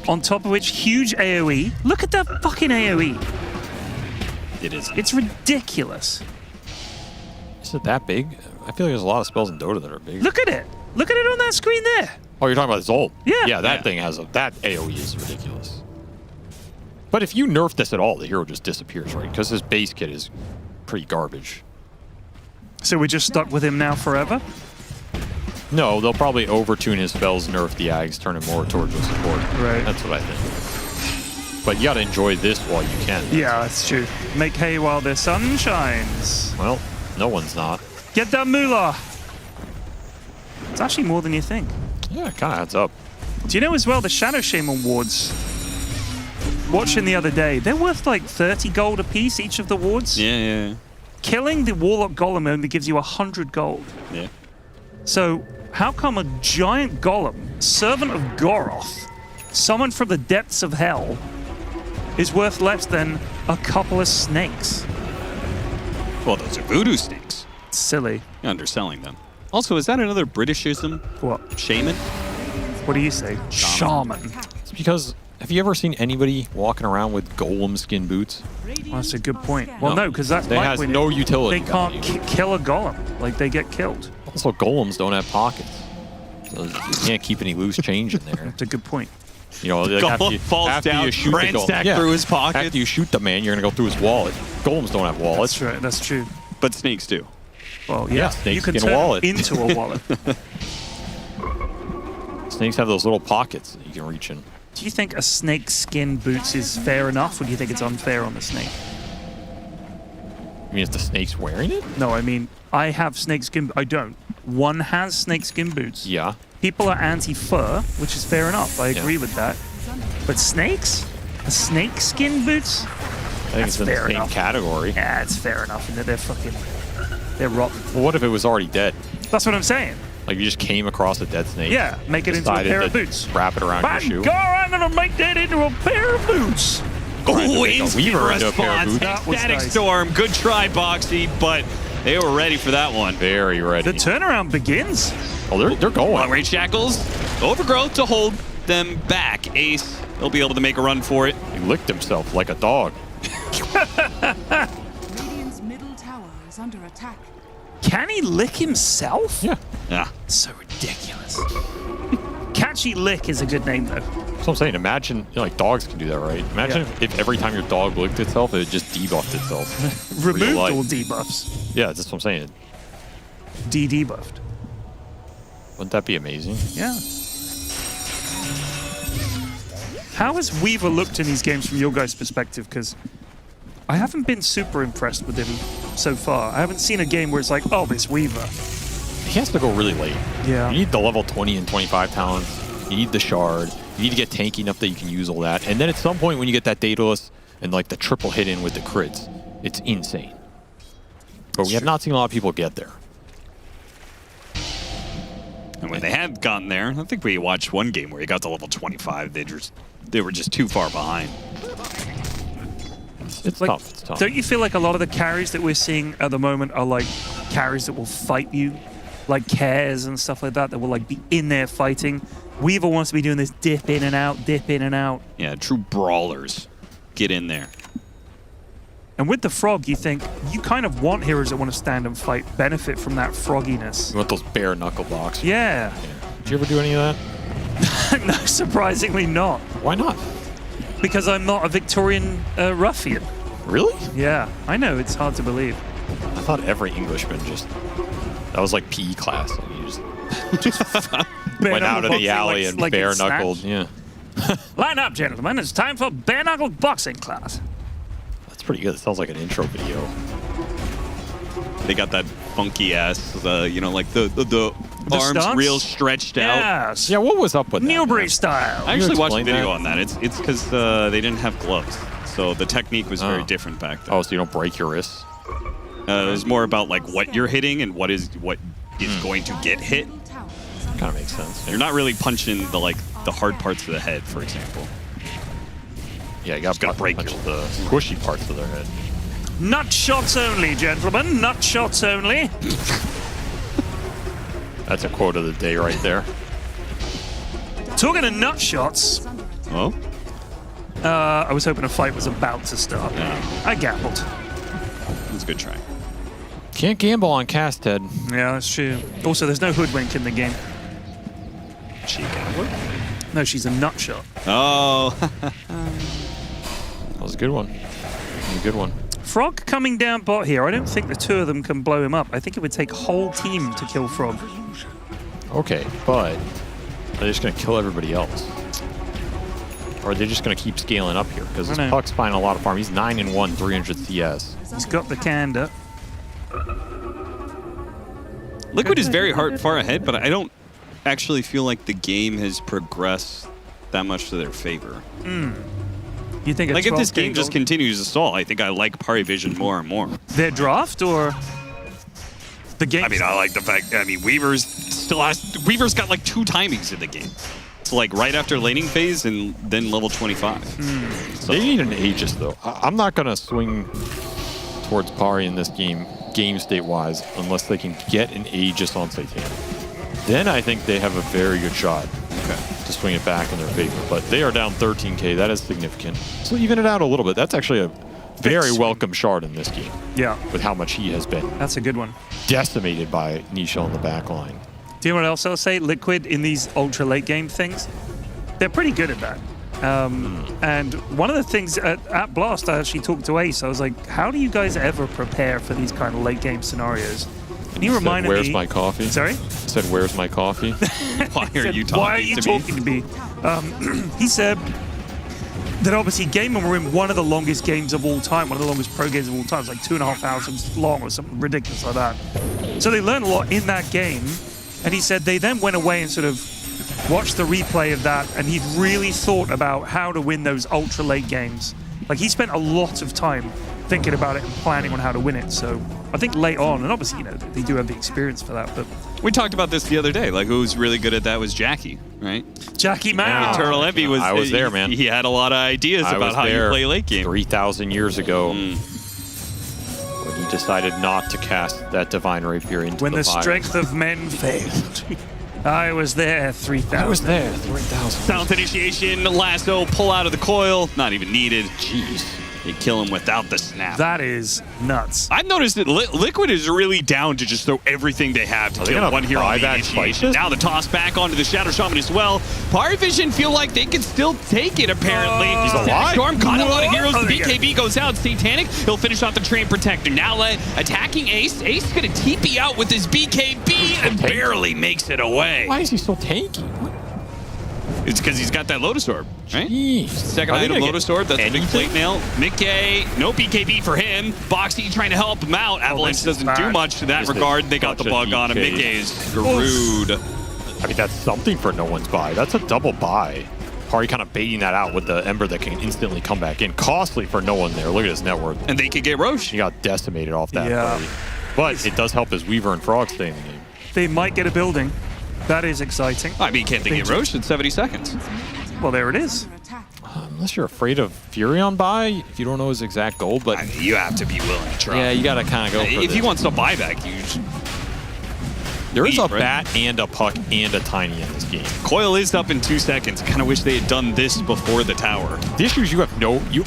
On top of which, huge AoE. Look at that fucking AoE. It is. It's ridiculous. Is it that big? I feel like there's a lot of spells in Dota that are big. Look at it. Look at it on that screen there. Oh, you're talking about his ult? Yeah. Yeah, that thing has that AoE is ridiculous. But if you nerf this at all, the hero just disappears, right? Because his base kit is pretty garbage. So we're just stuck with him now forever? No, they'll probably overtune his spells, nerf the Ags, turn him more towards the support. Right. That's what I think. But you gotta enjoy this while you can. Yeah, that's true. Make hay while the sun shines. Well, no one's not. Get that moolah. It's actually more than you think. Yeah, it kind of adds up. Do you know as well the Shadow Shaman wards? Watching the other day, they're worth like 30 gold a piece, each of the wards. Yeah. Killing the Warlock Golem only gives you 100 gold. Yeah. So how come a giant golem, servant of Goroth, summoned from the depths of hell, is worth less than a couple of snakes? Well, those are voodoo snakes. Silly. You're underselling them. Also, is that another Britishism? What? Shaman? What do you say? Shaman. It's because, have you ever seen anybody walking around with golem skin boots? Well, that's a good point. Well, no, because that's They my has point. no utility They can't value. kill a golem. Like, they get killed. Also, golems don't have pockets. So you can't keep any loose change in there. That's a good point. You know, like Golem falls down, ransack through his pockets. After you shoot the man, you're gonna go through his wallet. Golems don't have wallets. That's right. That's true. But snakes do. Well, Yeah, yeah. snakes You can get a turn wallet. it into a wallet. Snakes have those little pockets that you can reach in. Do you think a snake skin boots is fair enough, or do you think it's unfair on the snake? I mean, if the snake's wearing it? No, I mean, I have snake skin. I don't. One has snake skin boots. Yeah. People are anti-fur, which is fair enough. I agree with that. But snakes? A snake skin boots? I think That's it's in the fair same enough. category. Yeah, it's fair enough. And they're fucking... They're rotten. Well, what if it was already dead? That's what I'm saying. Like you just came across a dead snake. Yeah, make it into a decided pair of to boots. Wrap it around your shoe. God, I'm gonna make that into a pair of boots. Oh, make a instant Weaver into a pair of response. boots. That was Static nice. Storm. Good try, Boxy, but they were ready for that one. Very ready. The turnaround begins. Oh, they're going. Long range shackles. Overgrowth to hold them back. Ace, they'll be able to make a run for it. He licked himself like a dog. Radiant's middle tower is under attack. Can he lick himself? Yeah. Yeah. So ridiculous. Catchy Lick is a good name, though. That's what I'm saying. Imagine, like dogs can do that, right? Imagine if every time your dog licked itself, it just debuffed itself. Removed life. all debuffs. Yeah, that's what I'm saying. Debuffed. Wouldn't that be amazing? Yeah. How has Weaver looked in these games from your guys' perspective? Because I haven't been super impressed with him so far. I haven't seen a game where it's like, oh, this Weaver. He has to go really late. Yeah. You need the level 20 and 25 talents. You need the shard. You need to get tanky enough that you can use all that. And then at some point when you get that Daedalus and like the triple hit in with the crits, it's insane. But we have not seen a lot of people get there. And when they have gotten there, I think we watched one game where he got to level 25. They were just too far behind. It's Like, tough. It's tough. Don't you feel like a lot of the carries that we're seeing at the moment are like carries that will fight you? Like Cares and stuff like that will like be in there fighting. Weaver wants to be doing this dip in and out, dip in and out. Yeah, true brawlers. Get in there. And with the frog, you think you kind of want heroes that want to stand and fight, benefit from that frogginess. You want those bare knuckle blocks. Yeah. Did you ever do any of that? No, surprisingly not. Why not? Because I'm not a Victorian ruffian. Really? Yeah, I know, it's hard to believe. I thought every Englishman just... That was like PE class. And you just went out of the alley and like bare it's knuckled. Snatch. Yeah. Line up, gentlemen. It's time for bare knuckle boxing class. That's pretty good. It sounds like an intro video. They got that funky ass, like the arms stance? real stretched out. Yes. Yeah, what was up with that? Newbury style. I actually watched a explain video that? on that. It's because they didn't have gloves, so the technique was very different back then. Oh, so you don't break your wrists? It was more about like what you're hitting and what is going to get hit. Kind of makes sense. You're not really punching the hard parts of the head, for example. Yeah, you got to break the squishy parts of their head. Nut shots only, gentlemen. Nut shots only. That's a quote of the day right there. Talking of nut shots. Oh? I was hoping a fight was about to start. Yeah. I gambled. That's a good try. Can't gamble on cast head. Yeah, that's true. Also, there's no hoodwink in the game. She gambler? No, she's a nut shot. Oh. That was a good one. A good one. Frog coming down bot here. I don't think the two of them can blow him up. I think it would take a whole team to kill Frog. Okay, but they're just going to kill everybody else. Or are they just going to keep scaling up here? Because this Puck's finding a lot of farm. He's 9-1, 300 CS. He's got the candor. Liquid is very far ahead, but I don't actually feel like the game has progressed that much to their favor. You think like if this game just continues to stall, I think I like PARIVISION more and more. Their draft or the game? I mean, I like the fact. I mean, Weaver's got like 2 timings in the game. It's like right after laning phase and then level 25. So. They need an Aegis though. I'm not going to swing towards Pari in this game state wise unless they can get an Aegis on Satan. Then I think they have a very good shot to swing it back in their favor. But they are down 13k. That is significant. So even it out a little bit. That's actually a very welcome shard in this game. Yeah. With how much he has been. That's a good one. Decimated by Nisha on the back line. Do you know what else I'll say? Liquid in these ultra late game things, they're pretty good at that. And one of the things at Blast, I actually talked to Ace. I was like, how do you guys ever prepare for these kind of late game scenarios? And he reminded me. Where's my coffee? Sorry? Said, where's my coffee? Why are you talking to me? He said that obviously Gaming were in one of the longest games of all time, one of the longest pro games of all time. It's like 2.5 hours long or something ridiculous like that. So they learned a lot in that game. And he said they then went away and sort of watched the replay of that, and he'd really thought about how to win those ultra late games. Like he spent a lot of time thinking about it and planning on how to win it. So I think late on, and obviously, they do have the experience for that, but We talked about this the other day. Like, who's really good at that was Jackie, right? Jackie Mao. Eternal Envy was. I was there, man. He had a lot of ideas about how you play late game. 3,000 years ago. When he decided not to cast that Divine Rapier into When the fire. strength of men failed. I was there, 3,000. I was there, 3,000. Silent initiation, lasso, pull out of the coil. Not even needed. Jeez. They kill him without the snap. That is nuts. I've noticed that Liquid is really down to just throw everything they have to kill one hero on the initiation. Now the toss back onto the Shadow Shaman as well. PARIVISION feel like they can still take it, apparently. He's alive. Storm caught a lot of heroes. Oh, The BKB goes out. Satanic, he'll finish off the Train Protector. Now attacking Ace. Ace gonna TP out with his BKB and barely makes it away. Why is he so tanky? It's because he's got that Lotus Orb, right? Jeez. Second item, Lotus Orb. That's a big plate nail. Mickey, no BKB for him. Boxy trying to help him out. Avalanche doesn't do much in that regard. They got the bug on him. Mickey is screwed. I mean, that's something for no one's buy. That's a double buy. Pari kind of baiting that out with the Ember that can instantly come back in. Costly for no one there. Look at his net worth. And they could get Roche. He got decimated off that Yeah. play. But it does help his Weaver and Frog stay in the game. They might get a building. That is exciting. I mean, can't they get Roche in 70 seconds? Well, there it is. Unless you're afraid of Furion buy, if you don't know his exact goal, but I mean, you have to be willing to try. yeah, you gotta kind of go for If he wants some buyback, you should. There is a bat and a puck and a tiny in this game. Coil is up in 2 seconds. Kind of wish they had done this before the tower. The issue is you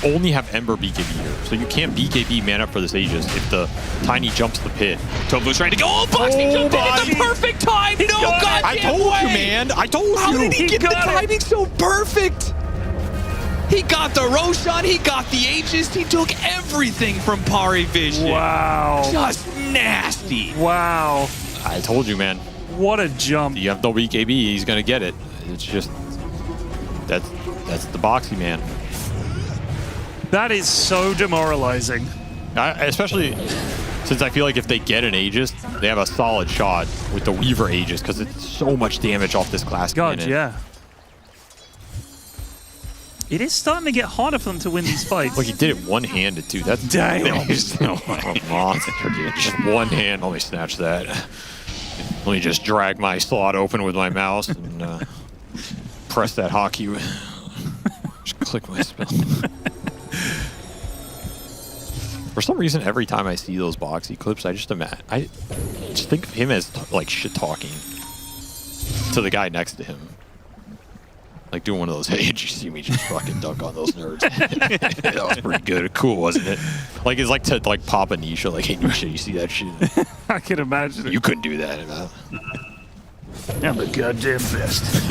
only have Ember BKB here, so you can't BKB man up for this Aegis if the tiny jumps the pit. Tobo's trying to go. Oh, Boxy jumped in at the perfect time. No, goddamn I told way. you, man. I told you. How did he get the timing so perfect? He got the Roshan. He got the Aegis. He took everything from PARIVISION. Wow. Just nasty. Wow. I told you, man. What a jump. You have no BKB, he's gonna get it. It's just that's the Boxy, man. That is so demoralizing. Especially since I feel like if they get an Aegis, they have a solid shot with the Weaver Aegis because it's so much damage off this class. God, cannon. yeah. It is starting to get harder for them to win these fights. Like he did it one-handed too. That's damn. Just one hand. Let me snatch that. Let me just drag my slot open with my mouse and press that hockey. Just click my spell. For some reason, every time I see those Boxy clips, I just think of him as like shit talking to the guy next to him. Like doing one of those, hey, did you see me just fucking dunk on those nerds? That was pretty good. Cool, wasn't it? Like, it's like to like pop a Nisha, like, hey, Nisha, you see that shit? I can imagine it. You couldn't do that. Man. I'm the goddamn best.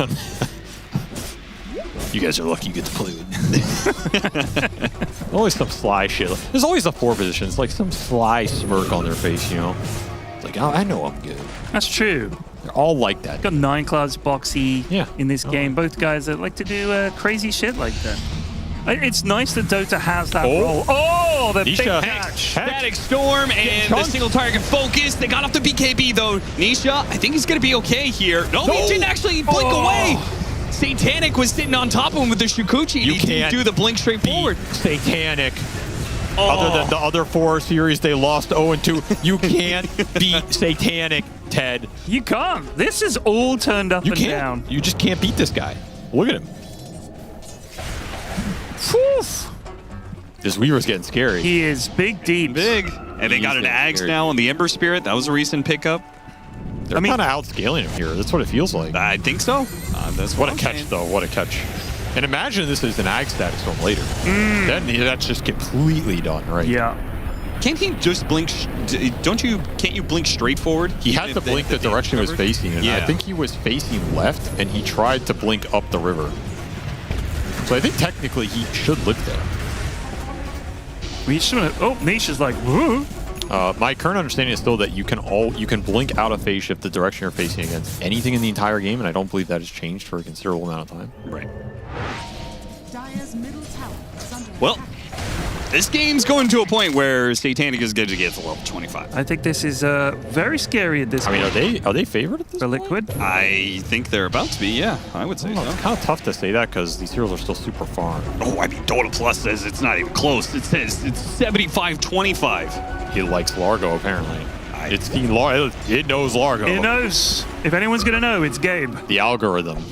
You guys are lucky you get to play with me. Always some sly shit. There's always the 4 positions, like some sly smirk on their face, you know? It's like, oh, I know I'm good. That's true. They're all like that. Got 9 Clouds, Boxy in this game. Both guys that like to do crazy shit like that. It's nice that Dota has that role. Oh, the big catch. Static Storm and the single target focus. They got off the BKB though. Nisha, I think he's going to be okay here. No, he didn't actually blink away. Satanic was sitting on top of him with the Shukuchi. And he didn't do the blink straight forward. Satanic. Other than the other 4 series they lost 0-2, you can't beat Satanic, Ted. You can't. This is all turned up and down. You just can't beat this guy. Look at him. Whew. This Weaver's getting scary. He is big deep. Big. And they got an Ags now on the Ember Spirit. That was a recent pickup. They're kind of outscaling him here. That's what it feels like. I think so. That's what a catch, though. What a catch. And imagine this is an Ag status storm later. Then that's just completely done, right? Yeah. Can't he just blink? Can't you blink straight forward? He had to blink the direction he was facing, and I think he was facing left, and he tried to blink up the river. So I think technically he should live there. Oh, Nisha's like, woo. My current understanding is still that you can blink out of phase shift the direction you're facing against anything in the entire game, and I don't believe that has changed for a considerable amount of time. Right. Well, this game's going to a point where Satanic is going to get to level 25. I think this is very scary at this point. I mean, are they favored at this for Liquid? I think they're about to be, yeah. I would say so. It's kind of tough to say that because these heroes are still super far. Oh, I mean, Dota Plus says it's not even close. It says it's 75-25. He likes Largo, apparently. It knows Largo. It knows. If anyone's going to know, it's Gabe. The algorithm.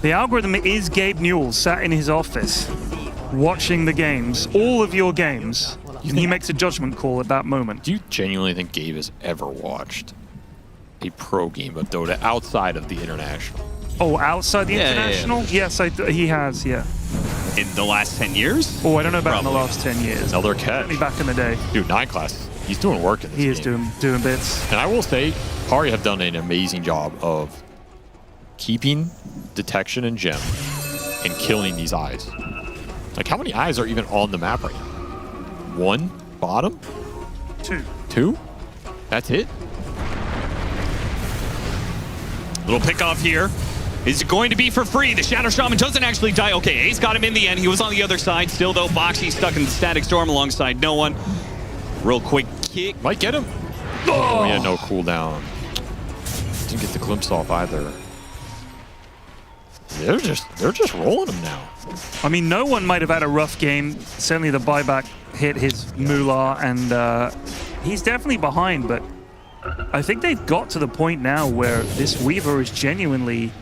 The algorithm is Gabe Newell sat in his office watching the games, all of your games. And he makes a judgment call at that moment. Do you genuinely think Gabe has ever watched a pro game of Dota outside of the international? Oh, outside the international? Yeah. Yes, he has, yeah. In the last 10 years? Oh, I don't know about in the last 10 years. Another catch. Certainly back in the day. Dude, 9 class. He's doing work in this He is game. doing bits. And I will say, Pari have done an amazing job of keeping detection and gem and killing these eyes. Like, how many eyes are even on the map right now? 1 bottom? 2. 2? That's it? Little pick off here. Is it going to be for free? The Shadow Shaman doesn't actually die. Okay, Ace got him in the end. He was on the other side. Still, though, Boxy stuck in the Static Storm alongside no one. Real quick kick. Might get him. Oh, yeah, no cooldown. Didn't get the glimpse off either. They're just rolling him now. I mean, no one might have had a rough game. Certainly the buyback hit his moolah, and he's definitely behind, but I think they've got to the point now where this Weaver is genuinely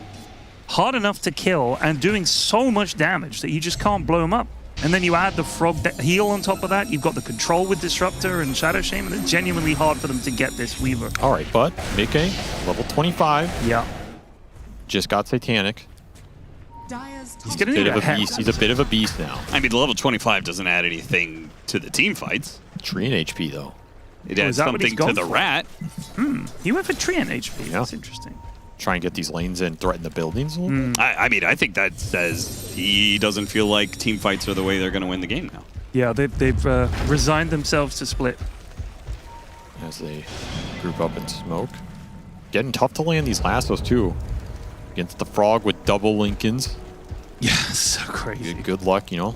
hard enough to kill and doing so much damage that you just can't blow him up. And then you add the frog heal on top of that. You've got the control with Disruptor and Shadow Shaman. It's genuinely hard for them to get this Weaver. All right, but Mickey, level 25. Yeah. Just got Satanic. He's gonna need a beast. He's a bit of a beast now. I mean, the level 25 doesn't add anything to the team fights. Tree and HP, though. It adds something to the rat. He went for tree and HP. Yeah. That's interesting. Try and get these lanes in, threaten the buildings a little bit. I mean, I think that says he doesn't feel like team fights are the way they're going to win the game now. Yeah, they've resigned themselves to split. As they group up in smoke. Getting tough to land these lassos, too. Against the frog with double Lincolns. Yeah, so crazy. Good luck, you know.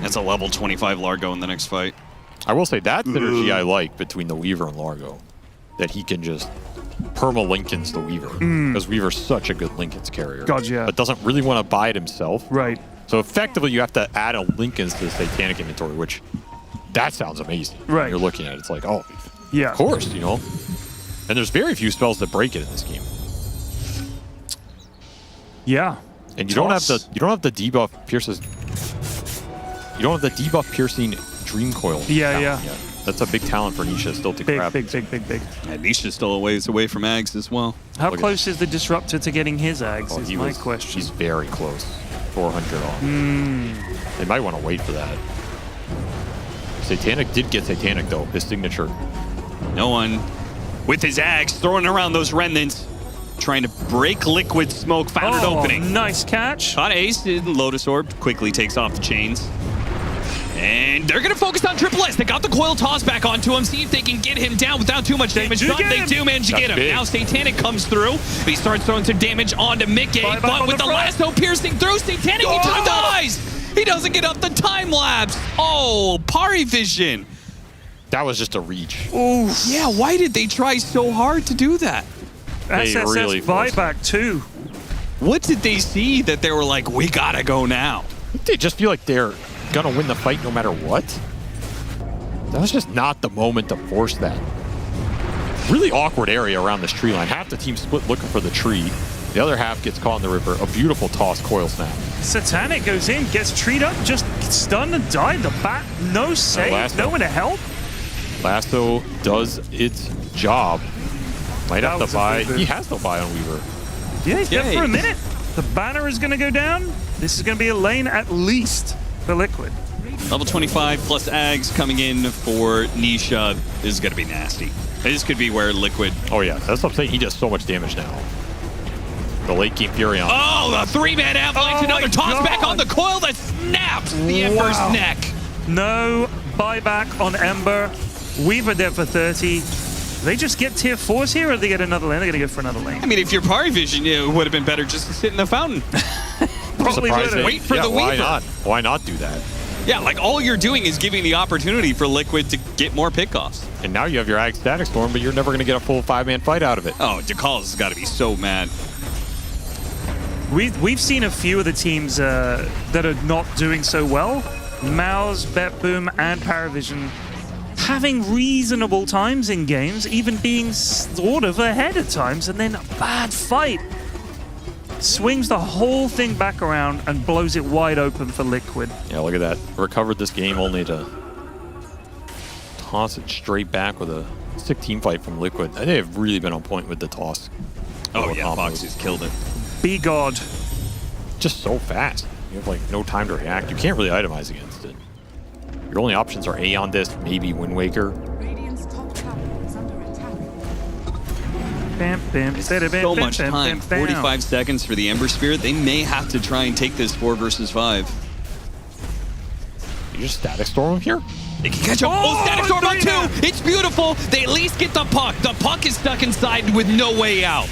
That's a level 25 Largo in the next fight. I will say that synergy I like between the Weaver and Largo. That he can just perma-Lincolns the Weaver. Because Weaver's such a good Lincolns carrier. God, yeah. But doesn't really want to buy it himself. Right. So effectively you have to add a Lincolns to the Satanic inventory, which that sounds amazing. Right. When you're looking at it. It's like, oh, yeah, of course, you know. And there's very few spells that break it in this game. Yeah. And you don't have the debuff pierces. You don't have the debuff piercing Dream Coil. Yeah. Yet. That's a big talent for Nisha still to grab. Big. And Nisha's still a ways away from Ags as well. How close is the Disruptor to getting his Ags is my question. He's very close. 400 off. They might want to wait for that. Satanic did get Satanic, though. His signature. No one with his Ags throwing around those remnants. Trying to break Liquid Smoke. Found an opening. Nice catch. Caught Ace in Lotus Orb. Quickly takes off the chains. And they're going to focus on Triple S. They got the coil toss back onto him. See if they can get him down without too much damage. They do manage to get him. Big. Now Satanic comes through. He starts throwing some damage onto Mickey. But with the lasso piercing through, Satanic, he dies. He doesn't get up the time lapse. Oh, PARIVISION. That was just a reach. Oh, yeah. Why did they try so hard to do that? SSS really buyback too. What did they see that they were like, we gotta go now? They just feel like they're gonna win the fight no matter what. That was just not the moment to force that. Really awkward area around this tree line. Half the team split looking for the tree. The other half gets caught in the river. A beautiful toss coil snap. Satanic goes in, gets treed up, just stunned and died. The bat, no save, no one to help. Lasso does its job. Might have to buy. He has to buy on Weaver. Yeah, he's dead for a minute. The banner is going to go down. This is going to be a lane at least for Liquid. Level 25 plus Ags coming in for Nisha. This is going to be nasty. This could be where Liquid... Oh, yeah. That's what I'm saying. He does so much damage now. The late game Furion. Oh, the three-man avalanche. Another toss back on the coil that snaps the Ember's neck. No buyback on Ember. Weaver dead for 30. They just get tier 4s here, or they get another lane? They're going to go for another lane. I mean, if you're PARIVISION, it would have been better just to sit in the fountain. Probably would have. Wait for the why Weaver. not? Why not do that? Yeah, like all you're doing is giving the opportunity for Liquid to get more pickoffs. And now you have your Ag Static Storm, but you're never going to get a full 5-man fight out of it. Oh, DeCalls has got to be so mad. We've seen a few of the teams that are not doing so well. MOUZ, BetBoom, and PARIVISION having reasonable times in games, even being sort of ahead at times, and then a bad fight swings the whole thing back around and blows it wide open for Liquid. Yeah, look at that. Recovered this game only to toss it straight back with a sick team fight from Liquid. They have really been on point with the toss. Oh yeah, Foxy's killed it. Be God. Just so fast. You have like no time to react. You can't really itemize against it. Your only options are Aeon Disc, maybe Wind Waker. Radiant's top tower is under attack. Bam, bam, So much time. 45 seconds for the Ember Spirit. They may have to try and take this 4 versus 5. You just Static Storm him here? They can catch up. Oh, Static Storm on 2! It's beautiful! They at least get the puck. The puck is stuck inside with no way out.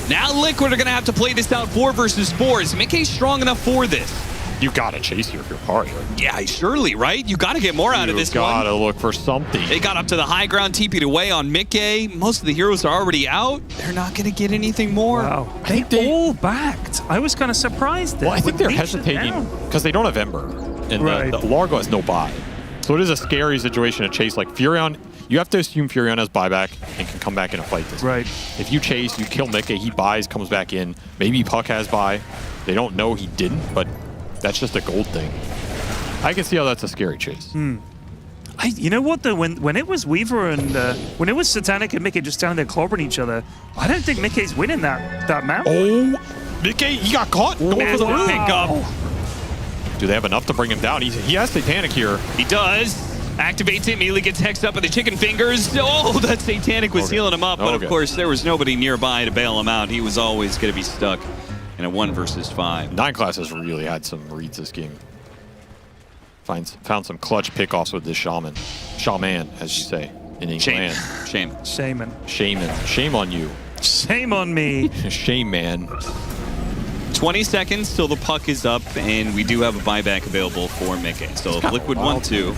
Now Liquid are going to have to play this out 4 versus 4. Is Mickey strong enough for this? You gotta chase here if you're Pari. Yeah, surely, right? You gotta get more out of this one. You gotta look for something. They got up to the high ground, TP'd away on Mickey. Most of the heroes are already out. They're not gonna get anything more. Wow. They all backed. I was kind of surprised. Well, I think they're hesitating because they don't have Ember. And the Largo has no buy. So it is a scary situation to chase. Like Furion, you have to assume Furion has buyback and can come back in a fight this right. Game. If you chase, you kill Mickey, he buys, comes back in. Maybe Puck has buy. They don't know he didn't, but that's just a gold thing. I can see how that's a scary chase. You know what though? When it was Weaver and when it was Satanic and Mickey just standing there clobbering each other, I don't think Mickey's winning that map. Oh, Mickey, he got caught going for the pick up. Do they have enough to bring him down? He has Satanic here. He does. Activates it, immediately gets hexed up by the chicken fingers. Oh, that Satanic was healing him up, but of course there was nobody nearby to bail him out. He was always going to be stuck in a 1 versus 5. 9 class has really had some reads this game. Found some clutch pickoffs with this Shaman, as you say in England. Shaman. Shame on you. Shame on me. Shame, man. 20 seconds till the puck is up, and we do have a buyback available for Mickey. So if Liquid want to.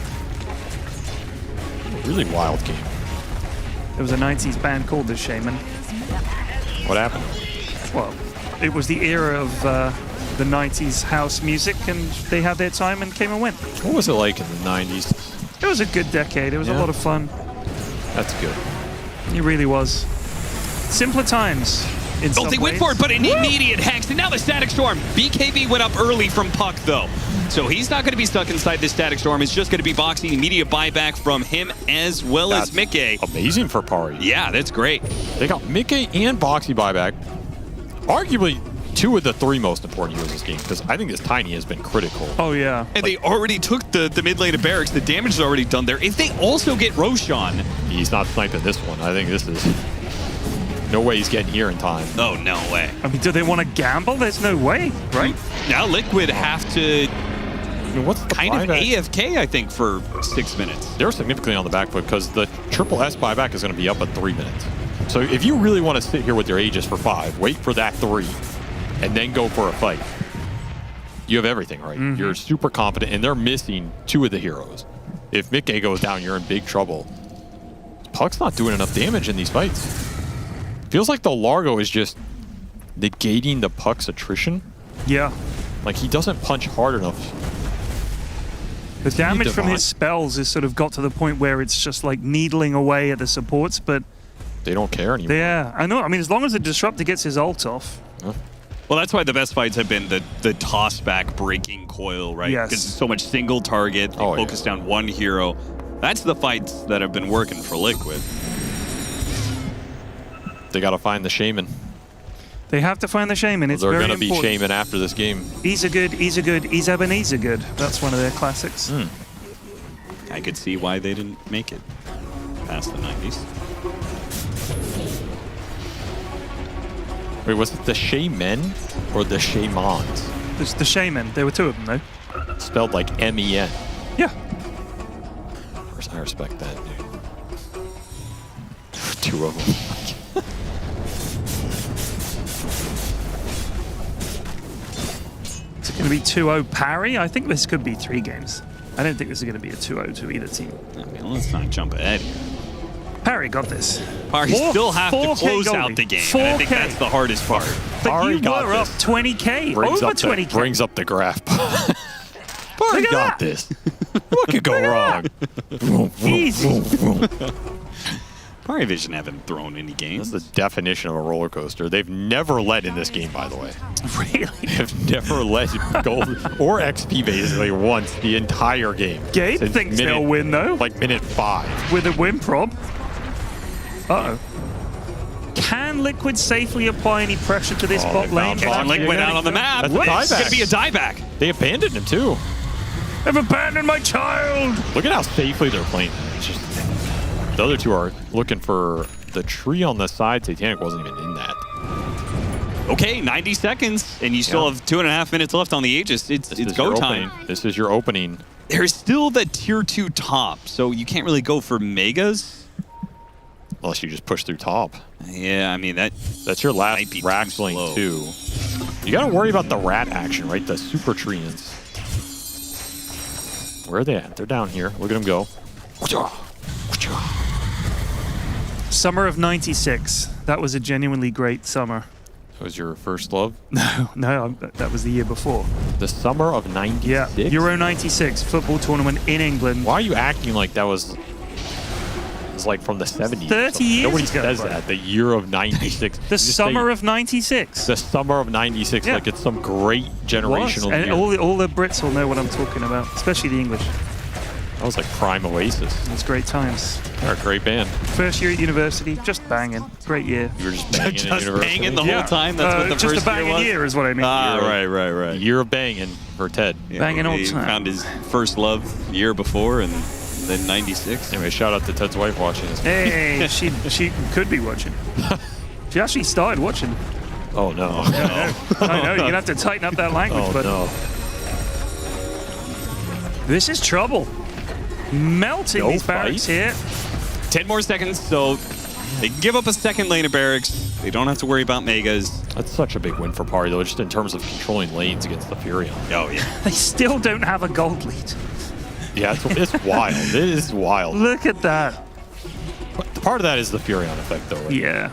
Really wild game. There was a 90s band called the Shaman. What happened? Well, it was the era of the 90s house music, and they had their time and came and went. What was it like in the 90s? It was a good decade. It was a lot of fun. That's good. It really was. Simpler times. They went for it, but an immediate hex, and now the Static Storm. BKB went up early from Puck, though. So he's not going to be stuck inside this Static Storm. It's just going to be boxing. Immediate buyback from him as well as Mickey. Amazing for Pari. Yeah, that's great. They got Mickey and Boxy buyback. Arguably 2 of the 3 most important heroes this game, because I think this Tiny has been critical. Oh, yeah. And they already took the mid lane of Barracks. The damage is already done there. If they also get Roshan. He's not sniping this one. I think this is... No way he's getting here in time. Oh, no way. I mean, do they want to gamble? There's no way, right? Now Liquid have to what's the kind buyback? of AFK, I think, for 6 minutes. They're significantly on the back foot because the triple S buyback is going to be up at 3 minutes. So if you really want to sit here with your Aegis for 5, wait for that 3, and then go for a fight. You have everything, right? You're super confident, and they're missing 2 of the heroes. If Mickey goes down, you're in big trouble. Puck's not doing enough damage in these fights. Feels like the Largo is just negating the Puck's attrition. Yeah. Like, he doesn't punch hard enough. The damage from his spells has sort of got to the point where it's just like needling away at the supports, but... They don't care anymore. Yeah, I know. I mean, as long as the Disruptor gets his ult off. Huh? Well, that's why the best fights have been the toss-back breaking coil, right? Yes. Because it's so much single target, they focus down one hero. That's the fights that have been working for Liquid. They got to find the Shaman. They have to find the Shaman. It's very important. They're going to be Shaman after this game. He's a good, he's Ebenezer good. That's one of their classics. I could see why they didn't make it past the 90s. Wait, was it the Shaman or the Shamans? It's the Shaman. There were 2 of them, though. Spelled like M-E-N. Yeah. I respect that, dude. 2 of them. Is it going to be 2-0 parry? I think this could be 3 games. I don't think this is going to be a 2-0 to either team. I mean, let's not jump ahead here. Parry got this. Parry still have to close out the game. And I think that's the hardest part. But you were up 20K, over 20K. Brings up the graph. Pari got this. What could go wrong? Easy. PARIVISION haven't thrown any games. That's the definition of a roller coaster. They've never led in this game, by the way. Really? They've never led gold or XP basically once the entire game. Gabe Since thinks they'll win, though. Like minute 5. With a win prob. Uh-oh. Can Liquid safely apply any pressure to this bot lane? Liquid out on the map. That's a It's going to be a dieback. They abandoned him, too. I've abandoned my child! Look at how safely they're playing. It's just... The other two are looking for the tree on the side. Satanic wasn't even in that. Okay, 90 seconds, and you still have 2.5 minutes left on the Aegis. It's go time. This is your opening. There's still the tier 2 top, so you can't really go for megas. Unless you just push through top. Yeah, I mean, that's your last rack lane, too. You got to worry about the rat action, right? The super treants. Where are they at? They're down here. Look at them go. Summer of 96. That was a genuinely great summer. That was your first love? No, that was the year before. The summer of 96? Yeah, Euro 96, football tournament in England. Why are you acting like that was like from the 70s? 30 years Nobody ago, says bro. that. The year of 96. The summer of 96. The summer of 96, Yeah. like it's some great generational And year. all the Brits will know what I'm talking about, especially the English. That was like prime Oasis. It was great times. They're a great band. First year at university, just banging. Great year. You were just banging Just at university? banging the whole time? That's what the just first a banging year was? year is what I mean. Right. Year of banging for Ted. Banging all the He time. found his first love the year before, and then 96. Anyway, shout out to Ted's wife watching this. Hey, she could be watching. She actually started watching. Oh, no. I know, you're going to have to tighten up that language, Oh, but no. this is trouble. Melting No these barracks here. 10 more seconds, so they give up a second lane of barracks. They don't have to worry about megas. That's such a big win for Pari, though, just in terms of controlling lanes against the Furion. Oh, yeah. They still don't have a gold lead. Yeah, it's wild. It is wild. Look at that. Part of that is the Furion effect, though, right? Yeah.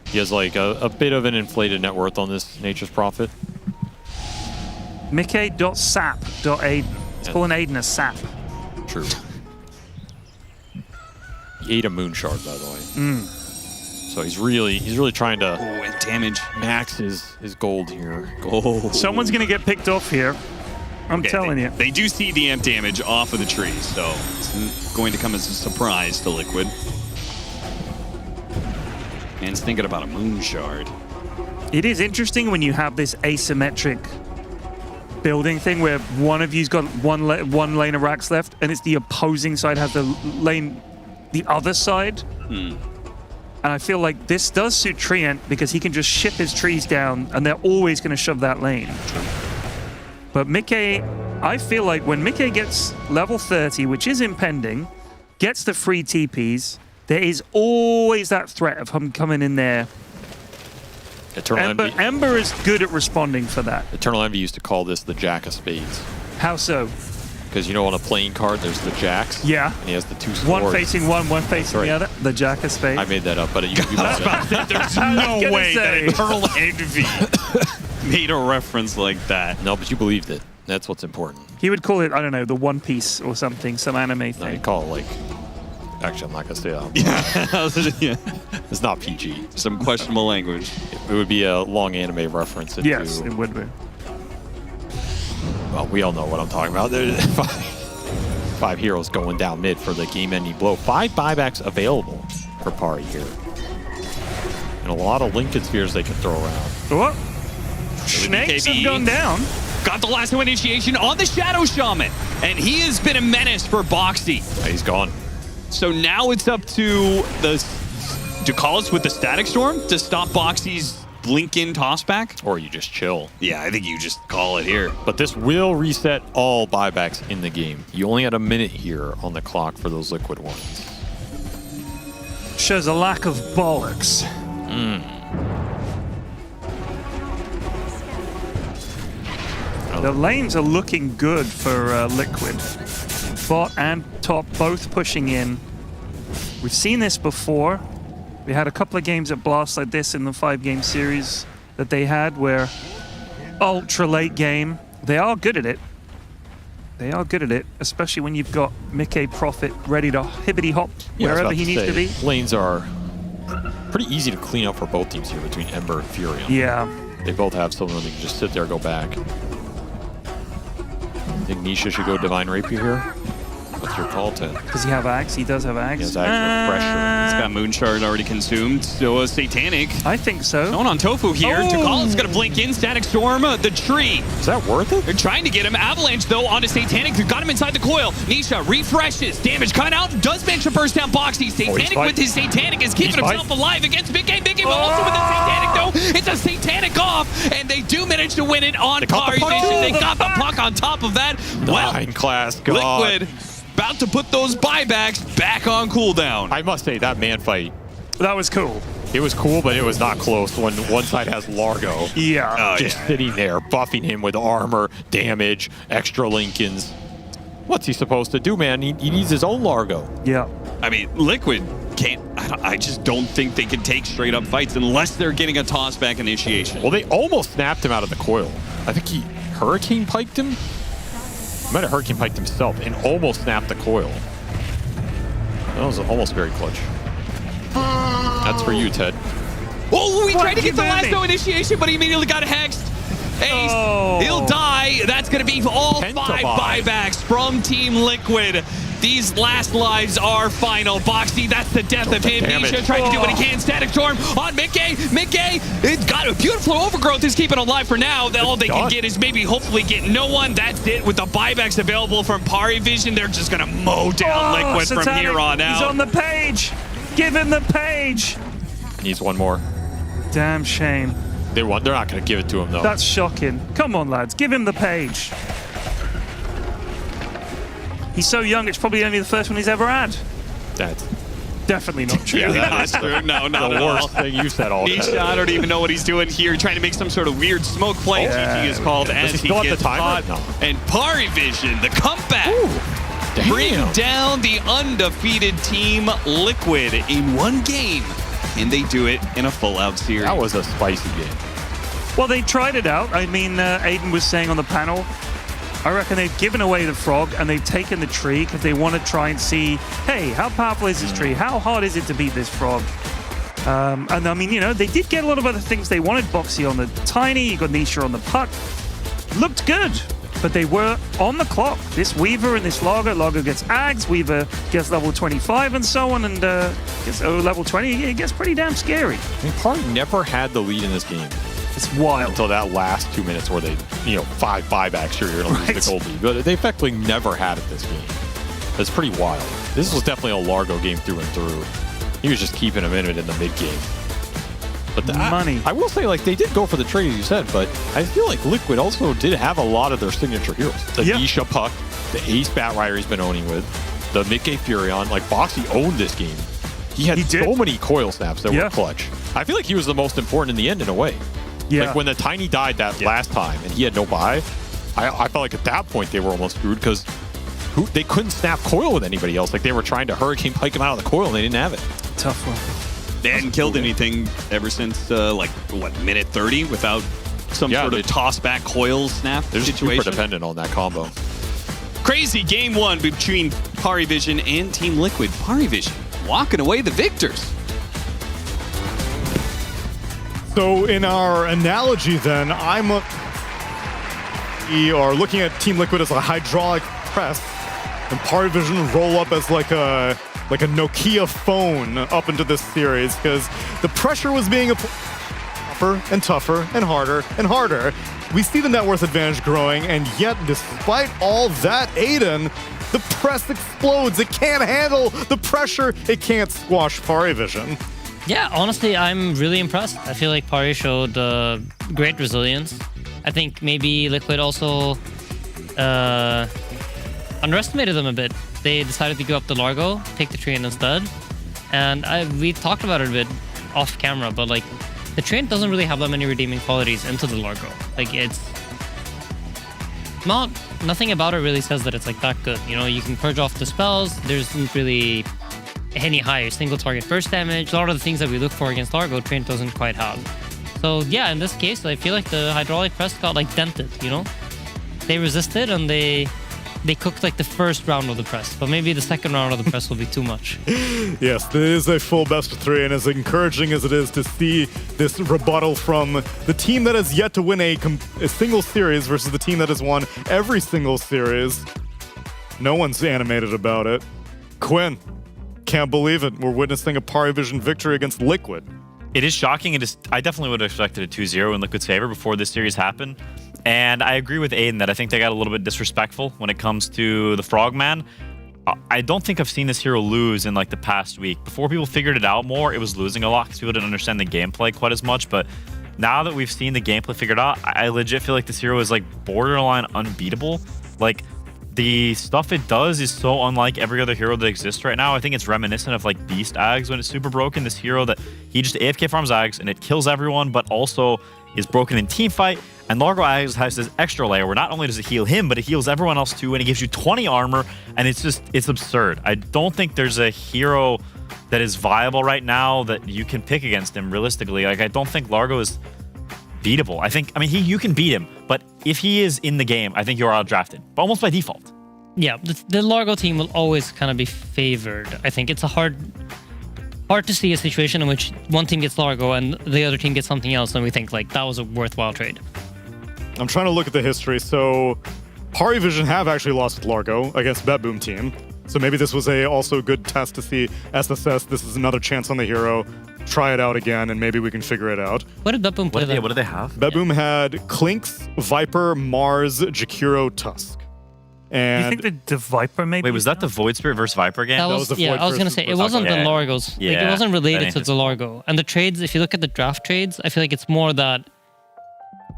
He has like a bit of an inflated net worth on this Nature's Prophet. Mickey.sap.aiden. It's calling Aiden a sap. True. He ate a moon shard, by the way. So he's really trying to and damage max his gold here. Someone's going to get picked off here. I'm telling you. They do see the amp damage off of the tree, so it's going to come as a surprise to Liquid. Man's thinking about a moon shard. It is interesting when you have this asymmetric building thing where one of you's got one lane of racks left, and it's the opposing side has the lane the other side. And I feel like this does suit Treant because he can just ship his trees down, and they're always going to shove that lane. But Mickey, I feel like when Mickey gets level 30, which is impending, gets the free TPs, there is always that threat of him coming in there. Ember is good at responding for that. Eternal Envy used to call this the Jack of Spades. How so? Because you know on a playing card there's the jacks. Yeah. And he has the two swords. One facing one facing the other. The Jack of Spades. I made that up, but it used to be like that. There's no way that Eternal Envy made a reference like that. No, but you believed it. That's what's important. He would call it, I don't know, the One Piece or something, some anime thing. No, he'd call it like... Actually, I'm not going to say that. Yeah. It's not PG. Some questionable language. It would be a long anime reference. Yes, it would be. Well, we all know what I'm talking about. There's five heroes going down mid for the game-ending blow. 5 buybacks available for Pari here. And a lot of Lincoln Spheres they can throw around. What? Snakes have gone down. Got the last initiation on the Shadow Shaman. And he has been a menace for Boxy. Yeah, he's gone. So now it's up to the Ducalis with the Static Storm to stop Boxy's blink-in tossback. Or you just chill. Yeah, I think you just call it here. But this will reset all buybacks in the game. You only had a minute here on the clock for those liquid ones. Shows a lack of bollocks. The lanes are looking good for Liquid. Bot and top both pushing in. We've seen this before. We had a couple of games at Blast like this in the 5-game series that they had where ultra late game. They are good at it. They are good at it, especially when you've got Mickey Prophet ready to hibbity hop Yeah, I was wherever about he needs to be. Lanes are pretty easy to clean up for both teams here between Ember and Furion. Yeah. They both have someone they can just sit there and go back. I think Nisha should go Divine Rapier here. What's your call, Ted? Does he have Ags? He does have Ags. He has Ags with pressure. He's got Moonshard already consumed. So Satanic. I think so. Going on Tofu here. Oh. Tukal's going to blink in. Static Storm, the tree. Is that worth it? They're trying to get him. Avalanche, though, onto Satanic. They've got him inside the coil. Nisha refreshes. Damage coming out. Does manage to burst down Boxy. Satanic with his Satanic is keeping himself alive against Big Game. Big Game also with the Satanic, though. It's a Satanic off, and they do manage to win it on PARIVISION. They got the puck on top of that. Well, 9 class, God. Liquid about to put those buybacks back on cooldown. I must say, that man fight. That was cool. It was cool, but it was not close when one side has Largo. Yeah. Just sitting there, buffing him with armor, damage, extra Lincolns. What's he supposed to do, man? He needs his own Largo. Yeah. I mean, Liquid can't. I just don't think they can take straight up fights unless they're getting a toss back initiation. Well, they almost snapped him out of the coil. I think he Hurricane Piked him. He might have Hurricane Piked himself and almost snapped the coil. That was almost very clutch. That's for you, Ted. Oh, we tried to get the last no initiation, but he immediately got hexed. Ace, he'll die. That's going to be all 5 buybacks from Team Liquid. These last lives are final. Boxy, that's the death of him. Nisha trying to do what he can. Static Storm on Mickey. Mickey, it's got a beautiful overgrowth. Is keeping alive for now. All they can get is maybe hopefully get no one. That's it with the buybacks available from PARIVISION. They're just going to mow down Liquid from here on out. He's on the page. Give him the page. Needs one more. Damn shame. They're not going to give it to him, though. That's shocking. Come on, lads. Give him the page. He's so young, it's probably only the first one he's ever had. That's definitely not true. Yeah, that is true. No, not the at all. worst thing you said all day. Nisha, I don't even know what he's doing here. Trying to make some sort of weird smoke play. GG is called as he still have gets the timer? caught. No. And PARIVISION, the comeback. Bring down the undefeated Team Liquid in one game. And they do it in a full-out series. That was a spicy game. Well, they tried it out. I mean, Aiden was saying on the panel, I reckon they've given away the frog and they've taken the tree because they want to try and see, hey, how powerful is this tree? How hard is it to beat this frog? And I mean, you know, they did get a lot of other things they wanted. Boxy on the tiny, you got Nisha on the puck. Looked good, but they were on the clock. This Weaver and this Largo gets Ags, Weaver gets level 25 and so on, and gets level 20, it gets pretty damn scary. I mean, Par never had the lead in this game. It's wild. Until that last 2 minutes where they, 5 buybacks, sure, you're going to lose the gold lead. But they effectively never had it this game. It's pretty wild. This was definitely a Largo game through and through. He was just keeping him in it in the mid game. But money. I will say, they did go for the trade, as you said, but I feel like Liquid also did have a lot of their signature heroes. The Nisha Puck, the Ace Batrider he's been owning with, the Mickey Furion. Boxy owned this game. He had so many coil snaps that were clutch. I feel like he was the most important in the end, in a way. Yeah. When the Tiny died that last time and he had no buy, I felt like at that point they were almost screwed because they couldn't snap coil with anybody else. They were trying to Hurricane Pike him out of the coil and they didn't have it. Tough one. They hadn't killed anything ever since, minute 30 without some sort of toss-back coil snap They're just situation. super dependent on that combo. Crazy game one between PARIVISION and Team Liquid. PARIVISION walking away the victors. So in our analogy then, we are looking at Team Liquid as a hydraulic press and PARIVISION roll up as like a Nokia phone up into this series because the pressure was being tougher and tougher and harder and harder. We see the net worth advantage growing, and yet despite all that, Aiden, the press explodes. It can't handle the pressure. It can't squash PARIVISION. Yeah, honestly, I'm really impressed. I feel like Pari showed great resilience. I think maybe Liquid also underestimated them a bit. They decided to give up the Largo, take the train instead. And we talked about it a bit off camera, but the train doesn't really have that many redeeming qualities into the Largo. It's nothing about it really says that it's that good. You can purge off the spells. There isn't really any higher single target burst damage. A lot of the things that we look for against Largo, Train doesn't quite have. So yeah, in this case, I feel like the hydraulic press got dented, They resisted and they they cooked like the first round of the press, but maybe the second round of the press will be too much. Yes, it is a full best of 3, and as encouraging as it is to see this rebuttal from the team that has yet to win a single series versus the team that has won every single series, no one's animated about it. Quinn, can't believe it. We're witnessing a PARIVISION victory against Liquid. It is shocking. I definitely would have expected a 2-0 in Liquid's favor before this series happened. And I agree with Aiden that I think they got a little bit disrespectful when it comes to the Frogman. I don't think I've seen this hero lose in like the past week. Before people figured it out more, it was losing a lot because people didn't understand the gameplay quite as much. But now that we've seen the gameplay figured out, I legit feel like this hero is like borderline unbeatable. Like, the stuff it does is so unlike every other hero that exists right now. I think it's reminiscent of like Beast Ags when it's super broken. This hero that he just AFK farms Ags and it kills everyone, but also is broken in team fight. And Largo Ags has this extra layer where not only does it heal him, but it heals everyone else too, and it gives you 20 armor, and it's absurd. I don't think there's a hero that is viable right now that you can pick against him realistically. Like, I don't think Largo is beatable. I mean, you can beat him, but if he is in the game, I think you're outdrafted, almost by default. Yeah, the Largo team will always kind of be favored. I think it's a hard to see a situation in which one team gets Largo and the other team gets something else, and we think like that was a worthwhile trade. I'm trying to look at the history. So PARIVISION have actually lost with Largo against BetBoom team. So maybe this was also a good test to see SSS. This is another chance on the hero. Try it out again, and maybe we can figure it out. What did BetBoom play? What did they have? BetBoom had Clinks, Viper, Mars, Jakiro, Tusk. And you think the Viper maybe? Wait, was that the Void Spirit versus Viper game? That was the I was going to say, it wasn't the Largos. Like, it wasn't related to the Largo. And the trades, if you look at the draft trades, I feel like it's more that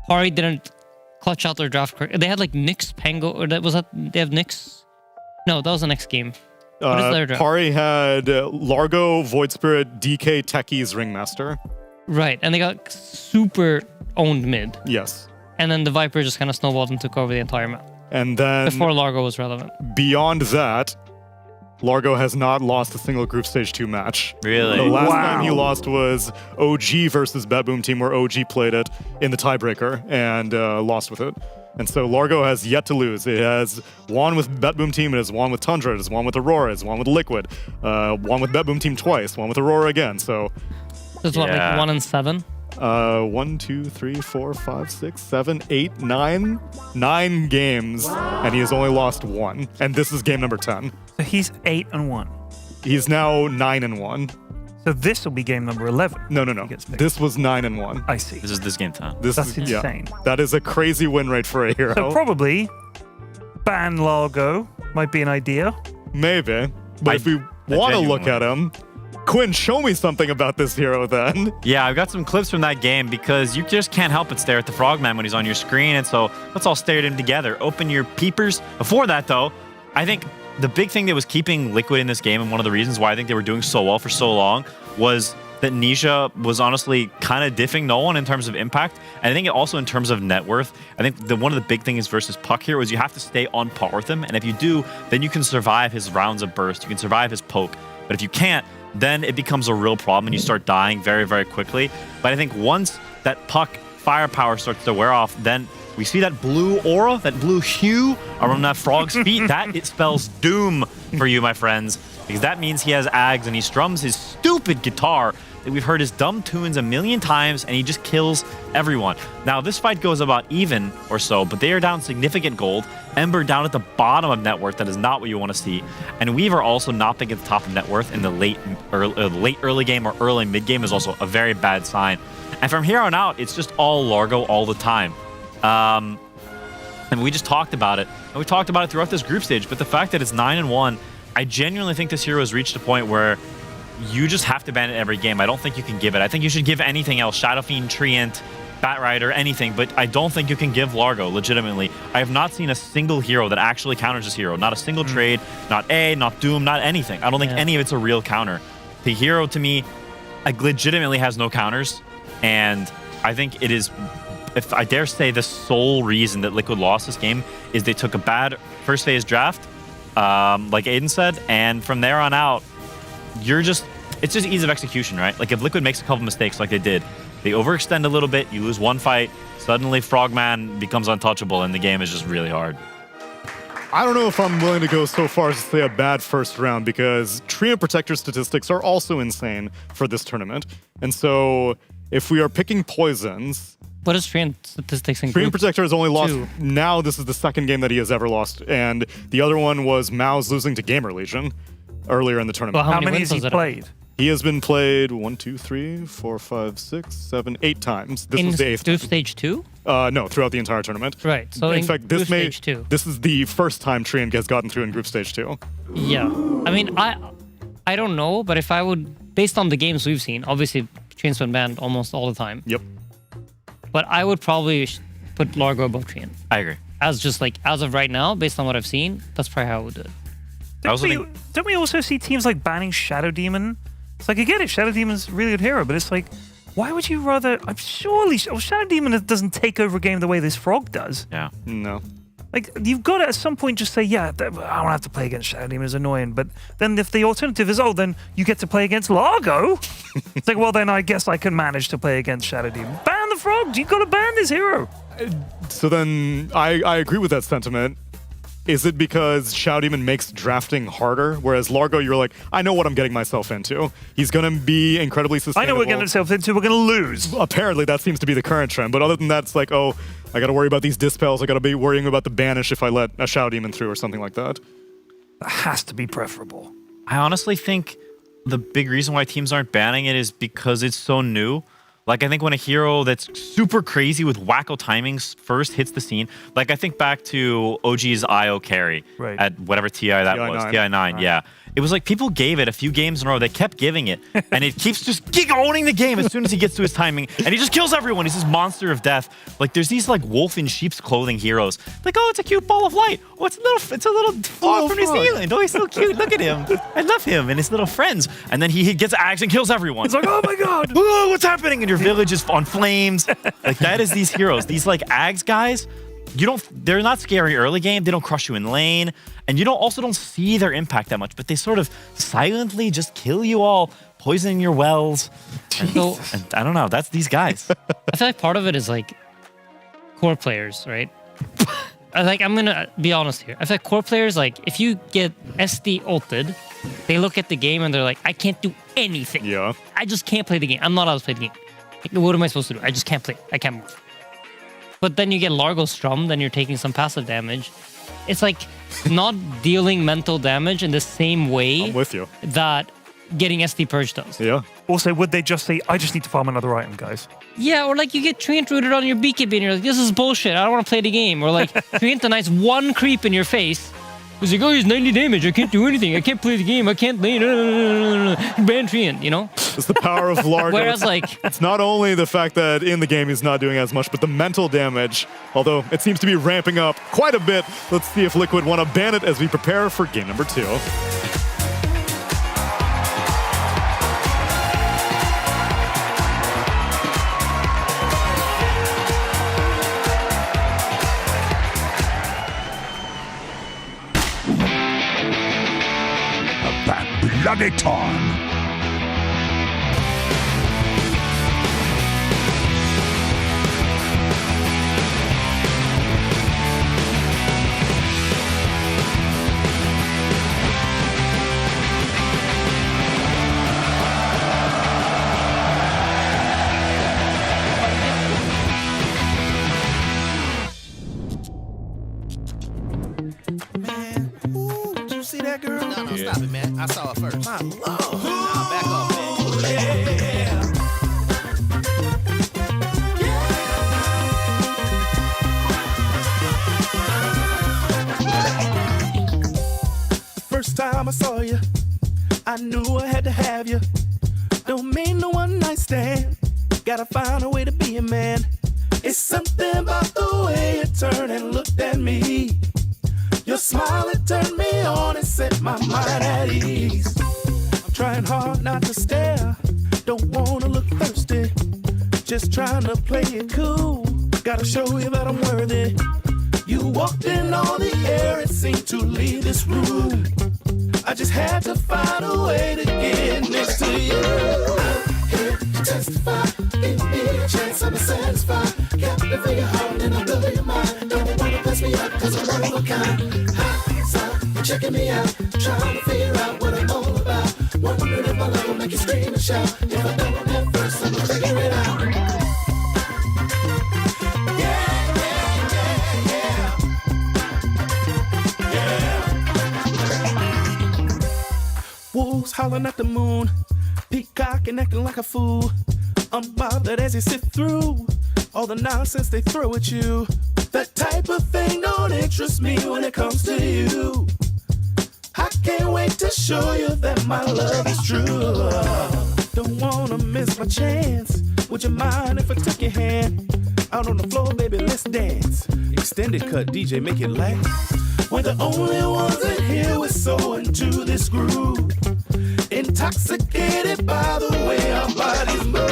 Pari didn't clutch out their draft. They had like Nyx, Pango, or was that, they have Nyx? No, that was the next game. What is their draft? Pari had Largo, Void Spirit, DK, Techies, Ringmaster. Right, and they got super owned mid. Yes. And then the Viper just kind of snowballed and took over the entire map. And then before Largo was relevant. Beyond that, Largo has not lost a single Group Stage 2 match. Really? The last time he lost was OG versus BetBoom team, where OG played it in the tiebreaker and lost with it. And so Largo has yet to lose. It has won with BetBoom team, it has won with Tundra, it has won with Aurora, it has won with Liquid, won with BetBoom team twice, won with Aurora again. So it's what, like 1-7? 1, 2, 3, 4, 5, 6, 7, 8, 9. 9 games, and he has only lost 1. And this is game number 10. So he's 8-1. He's now 9-1. So this will be game number 11. No. This was 9-1. I see. This is this game 10. That's insane. That is a crazy win rate for a hero. So probably ban Largo might be an idea. Maybe. But if we want to look at him, Quinn, show me something about this hero then. Yeah, I've got some clips from that game because you just can't help but stare at the Frogman when he's on your screen, and so let's all stare at him together. Open your peepers. Before that, though, I think the big thing that was keeping Liquid in this game, and one of the reasons why I think they were doing so well for so long, was that Nisha was honestly kind of diffing no one in terms of impact, and I think also in terms of net worth. I think one of the big things versus Puck here was you have to stay on par with him, and if you do, then you can survive his rounds of burst, you can survive his poke, but if you can't, then it becomes a real problem and you start dying very, very quickly. But I think once that Puck firepower starts to wear off, then we see that blue aura, that blue hue around that frog's feet. That it spells doom for you, my friends, because that means he has Ags and he strums his stupid guitar that we've heard his dumb tunes a million times, and he just kills everyone. Now, this fight goes about even or so, but they are down significant gold. Ember down at the bottom of net worth. That is not what you want to see. And Weaver also not being at the top of net worth in the late early game or early mid game is also a very bad sign. And from here on out, it's just all Largo all the time. And we just talked about it. And we talked about it throughout this group stage. But the fact that it's 9-1, I genuinely think this hero has reached a point where you just have to ban it every game. I don't think you can give it. I think you should give anything else. Shadow Fiend, Treant, Batrider, anything. But I don't think you can give Largo, legitimately. I have not seen a single hero that actually counters this hero. Not a single trade, not A, not Doom, not anything. I don't think any of it's a real counter. The hero, to me, legitimately has no counters. And I think it is, if I dare say, the sole reason that Liquid lost this game is they took a bad first phase draft, like Aiden said, and from there on out, it's just ease of execution, right? Like if Liquid makes a couple mistakes like they did, they overextend a little bit, you lose one fight, suddenly Frogman becomes untouchable and the game is just really hard. I don't know if I'm willing to go so far as to say a bad first round because Treant Protector statistics are also insane for this tournament. And so if we are picking poisons... What is Treant statistics in Treant Protector has only lost... two? Now this is the second game that he has ever lost. And the other one was MOUZ losing to Gamer Legion earlier in the tournament. Well, How many has he played? He has been played 1, 2, 3, 4, 5, 6, 7, 8 times. This in was the 8th through time. stage 2? No, throughout the entire tournament. Right. So in fact, this group stage 2. This is the first time Treant has gotten through in group stage 2. Yeah. I mean, I don't know, but if I would, based on the games we've seen, obviously Treant's been banned almost all the time. Yep. But I would probably put Largo above Treant. I agree. As of right now, based on what I've seen, that's probably how I would do it. Don't we also see teams like banning Shadow Demon? It's like, I get it, Shadow Demon's a really good hero, but it's like, why would you rather... Shadow Demon doesn't take over a game the way this Frog does. Yeah. No. Like, you've got to at some point just say, yeah, I don't have to play against Shadow Demon, it's annoying. But then if the alternative is, then you get to play against Largo, it's like, well, then I guess I can manage to play against Shadow Demon. Ban the Frog! You've got to ban this hero! So then, I agree with that sentiment. Is it because Shadow Demon makes drafting harder? Whereas Largo, you're like, I know what I'm getting myself into. He's going to be incredibly sustainable. I know what we're getting ourselves into, we're going to lose. Apparently, that seems to be the current trend. But other than that, it's like, I got to worry about these dispels. I got to be worrying about the banish if I let a Shadow Demon through or something like that. That has to be preferable. I honestly think the big reason why teams aren't banning it is because it's so new. Like, I think when a hero that's super crazy with wacko timings first hits the scene, like, I think back to OG's IO carry at whatever TI that was, TI9, yeah. It was like people gave it a few games in a row. They kept giving it, and it keeps just owning the game as soon as he gets to his timing, and he just kills everyone. He's this monster of death. Like, there's these, like, wolf in sheep's clothing heroes. Like, oh, it's a cute ball of light. Oh, it's a little frog from New Zealand. Oh, he's so cute. Look at him. I love him and his little friends. And then he gets ags and kills everyone. It's like, oh my god. Oh, what's happening? And your village is on flames. Like, that is these heroes. These, like, ags guys, they're not scary early game. They don't crush you in lane. And you don't see their impact that much, but they sort of silently just kill you all, poisoning your wells. And I don't know. That's these guys. I feel like part of it is like core players, right? I'm gonna be honest here. I feel like core players, like, if you get SD ulted, they look at the game and they're like, I can't do anything. Yeah. I just can't play the game. I'm not allowed to play the game. Like, what am I supposed to do? I just can't play. I can't move. But then you get Largo Strum, then you're taking some passive damage. It's like not dealing mental damage in the same way I'm with you. that getting SD Purge does. Yeah. Also, would they just say, I just need to farm another item, guys? Yeah, or like you get Treant rooted on your BKB and you're like, this is bullshit. I don't want to play the game. Or like Treant denies one creep in your face. He's like, oh, he's 90 damage. I can't do anything. I can't play the game. I can't lane. Ban Treant, you know? It's the power of Largo. Whereas, like... It's not only the fact that in the game he's not doing as much, but the mental damage, although it seems to be ramping up quite a bit. Let's see if Liquid want to ban it as we prepare for game number 2. Bloody time. See that girl? No, stop it, man. I saw her first. My lord. Nah, back off, man. The first time I saw you, I knew I had to have you. Don't mean no one night stand. Gotta find a way to be a man. It's something about the way you turned and looked at me. Your smile, it turned me on and set my mind at ease. I'm trying hard not to stare, don't wanna look thirsty. Just trying to play it cool, gotta show you that I'm worthy. You walked in on the air and seemed to leave this room. I just had to find a way to get next to you. I'm here to testify, give me a chance, I'm satisfied. Captivate your heart and I'll blow your mind. Don't wanna pass me up cause I'm one of a kind. checking me out, trying to figure out what I'm all about. Wondering if my love will make you scream and shout. If I don't know at first, I'm gonna figure it out. Wolves howling at the moon, peacock and acting like a fool. I'm bothered as you sift through all the nonsense they throw at you. That type of thing don't interest me when it comes to you. I can't wait to show you that my love is true. Don't wanna miss my chance. Would you mind if I took your hand? Out on the floor, baby, let's dance. Extended cut, DJ, make it last. We're the only ones in here, we're so into this groove. Intoxicated by the way our bodies move.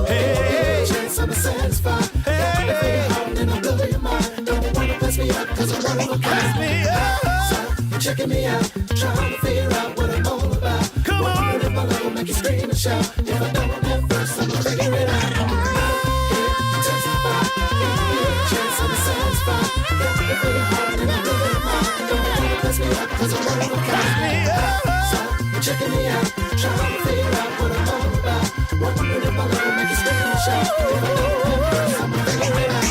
Hey, chance I'm satisfied. Hey, and I'll blow your mind. Don't wanna pass me up, cause I'm running with pass me up. So, you're checking me out, trying to figure out what I'm all about. Come on, if my love will make you scream and shout. If I don't at first, I'm gonna figure it out. Chance I'm satisfied. So, you're checking me out, trying to figure out what I'm all about. Wondering if my love will make you scream and shout. If I don't at first, I'm gonna figure it out.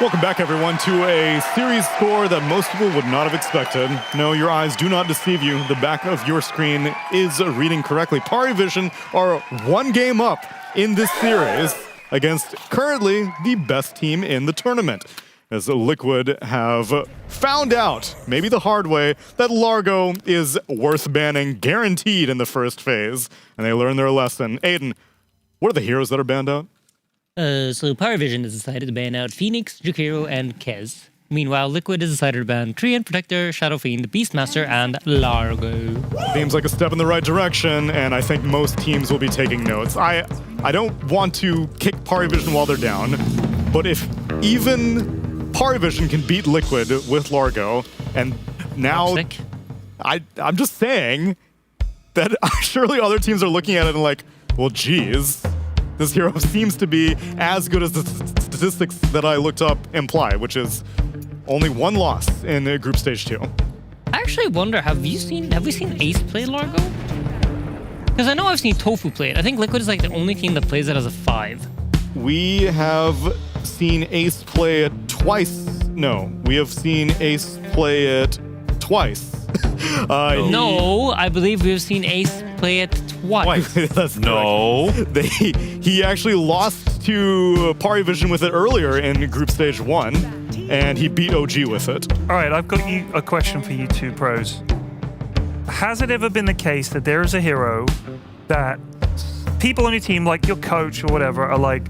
Welcome back, everyone, to a series score that most people would not have expected. No, your eyes do not deceive you. The back of your screen is reading correctly. PARIVISION are one game up in this series against currently the best team in the tournament, as Liquid have found out, maybe the hard way, that Largo is worth banning guaranteed in the first phase, and they learned their lesson. Aiden, what are the heroes that are banned out? So PARIVISION has decided to ban out Phoenix, Jakiro, and Kez. Meanwhile, Liquid has decided to ban Treant, Protector, Shadow Fiend, Beastmaster, and Largo. Seems like a step in the right direction, and I think most teams will be taking notes. I don't want to kick PARIVISION while they're down, but if even PARIVISION can beat Liquid with Largo, and now I'm just saying that surely other teams are looking at it and like, well, geez. This hero seems to be as good as the statistics that I looked up imply, which is only one loss in Group Stage 2. I actually wonder, have we seen Ace play Largo? Because I know I've seen Tofu play it. I think Liquid is like the only team that plays it as a 5. We have seen Ace play it twice. No, we have seen Ace play it twice. No, I believe we've seen Ace play it twice. That's no. He actually lost to PARIVISION with it earlier in Group Stage 1, and he beat OG with it. All right, I've got a question for you two pros. Has it ever been the case that there is a hero that people on your team, like your coach or whatever, are like,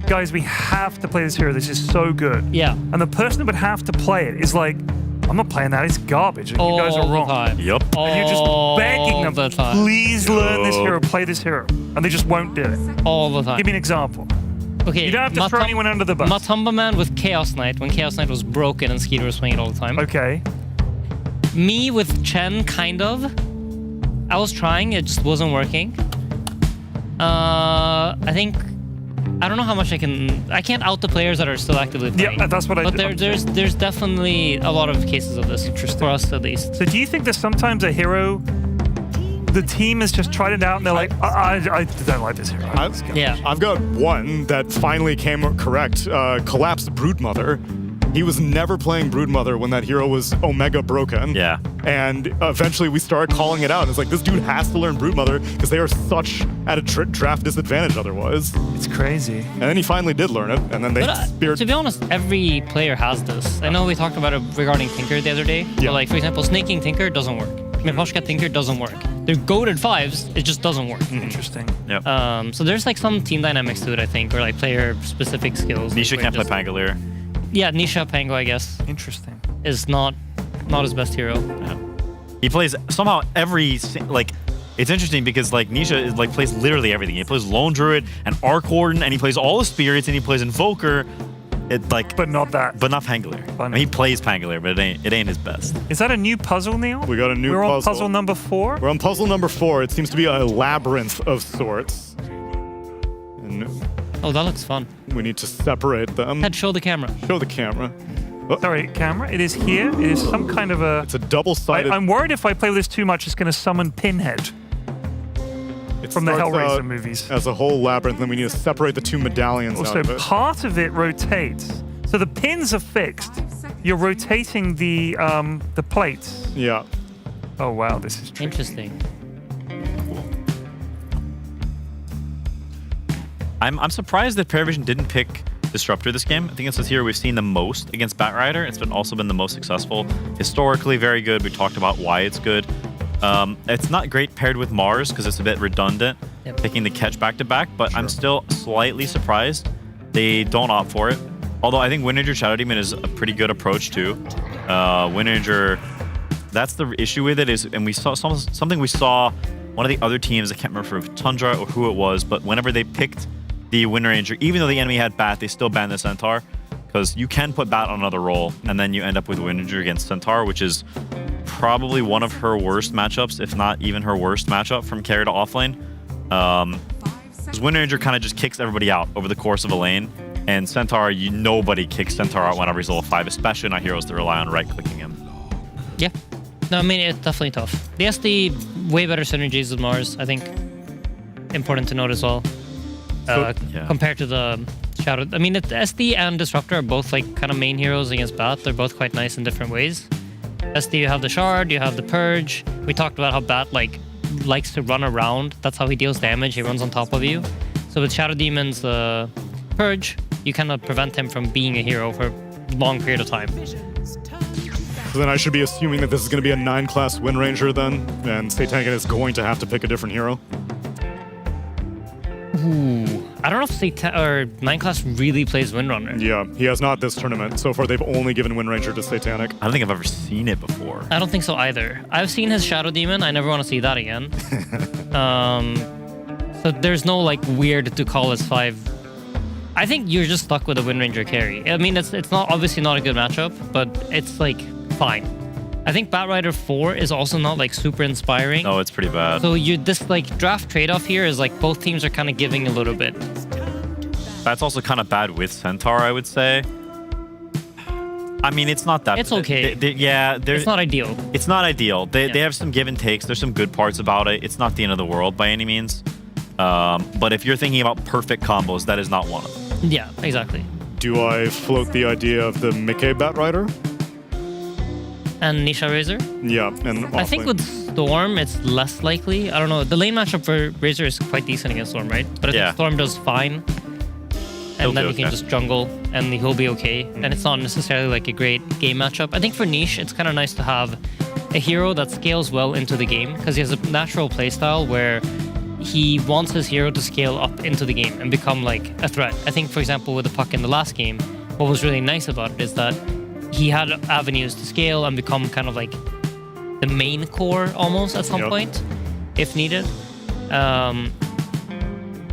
guys, we have to play this hero. This is so good. Yeah. And the person that would have to play it is like, I'm not playing that. It's garbage. And you guys are wrong. Yep. And you're just begging them, the time. please learn this hero, play this hero. And they just won't do it. All the time. Give me an example. Okay. You don't have to throw anyone under the bus. Matumba Man with Chaos Knight, when Chaos Knight was broken and Skeeter was playing it all the time. Okay. Me with Chen, kind of. I was trying, it just wasn't working. I think, I don't know how much I can't out the players that are still actively playing. Yeah, that's what But there's definitely a lot of cases of this, for us at least. So do you think there's sometimes a hero, the team has just tried it out and they're like, I don't like this hero. I've got one that finally came correct. Collapsed Broodmother. He was never playing Broodmother when that hero was Omega broken. Yeah. And eventually we started calling it out. It's like, this dude has to learn Broodmother because they are such at a draft disadvantage otherwise. It's crazy. And then he finally did learn it, and then they speared. To be honest, every player has this. I know we talked about it regarding Tinker the other day. Yeah. But like, for example, snaking Tinker doesn't work. Miposhka Tinker doesn't work. They're goated 5s, it just doesn't work. Interesting. Yep. So there's like some team dynamics to it, I think, or like player-specific skills. Nisha can't play Pangolier. Yeah, Nisha Pango, I guess. Interesting. Is not his best hero. Yeah. He plays somehow like. It's interesting because like Nisha is like plays literally everything. He plays Lone Druid and Arc Warden, and he plays all the spirits, and he plays Invoker. It like, but not that. But not Pangolier. I mean, he plays Pangolier, but it ain't his best. Is that a new puzzle, Neil? We got a new puzzle. We're on puzzle number 4? We're on puzzle number 4. It seems to be a labyrinth of sorts. And oh, that looks fun. We need to separate them. Head, show the camera. Show the camera. Oh. Sorry, camera. It is here. It is some kind of a... It's a double-sided... I'm worried if I play with this too much, it's going to summon Pinhead. From the Hellraiser movies. As a whole labyrinth, then we need to separate the 2 medallions out Also, of it. part of it rotates. So the pins are fixed. You're rotating the plates. Yeah. Oh, wow. This is tricky. Interesting. I'm surprised that PARIVISION didn't pick Disruptor this game. I think it's this year we've seen the most against Batrider. It's also been the most successful. Historically, very good. We talked about why it's good. It's not great paired with Mars because it's a bit redundant, picking the catch back-to-back, but I'm still slightly surprised they don't opt for it. Although I think Windranger Shadow Demon is a pretty good approach too. Windranger, that's the issue with it is, and we saw something we saw one of the other teams, I can't remember if Tundra or who it was, but whenever they picked the Windranger, even though the enemy had Bat, they still banned the Centaur because you can put Bat on another role and then you end up with Windranger against Centaur, which is probably one of her worst matchups, if not even her worst matchup from carry to offlane. Because Windranger kind of just kicks everybody out over the course of a lane, and Centaur, nobody kicks Centaur out whenever he's level 5, especially not heroes that rely on right-clicking him. Yeah. No, I mean, it's definitely tough. The SD, way better synergies with Mars, I think. Important to note as well. Compared to the Shadow. I mean, the SD and Disruptor are both like kind of main heroes against Bat. They're both quite nice in different ways. SD, you have the Shard, you have the Purge. We talked about how Bat likes to run around. That's how he deals damage. He runs on top of you. So with Shadow Demon's Purge, you cannot prevent him from being a hero for a long period of time. So then I should be assuming that this is going to be a 9-class Windranger then, and Satanic is going to have to pick a different hero. Ooh. I don't know if 9-class really plays Windrunner. Yeah, he has not this tournament. So far, they've only given Windranger to Satanic. I don't think I've ever seen it before. I don't think so either. I've seen his Shadow Demon. I never want to see that again. So there's no like weird to call as 5. I think you're just stuck with a Windranger carry. I mean, it's not obviously not a good matchup, but it's like fine. I think Batrider 4 is also not like super inspiring. No, it's pretty bad. So this like draft trade-off here is like both teams are kind of giving a little bit. That's also kind of bad with Centaur, I would say. I mean, it's not that. It's okay. It's not ideal. It's not ideal. They have some give and takes. There's some good parts about it. It's not the end of the world by any means. But if you're thinking about perfect combos, that is not one of them. Yeah, exactly. Do I float the idea of the Mickey Batrider? And Nisha Razor? Yeah, and I think with Storm, it's less likely. I don't know. The lane matchup for Razor is quite decent against Storm, right? But I think Storm does fine. and He'll then be he can okay. just jungle, and he'll be okay. And it's not necessarily like a great game matchup. I think for niche, it's kind of nice to have a hero that scales well into the game because he has a natural playstyle where he wants his hero to scale up into the game and become like a threat. I think, for example, with the puck in the last game, what was really nice about it is that he had avenues to scale and become kind of like the main core almost at some point, if needed.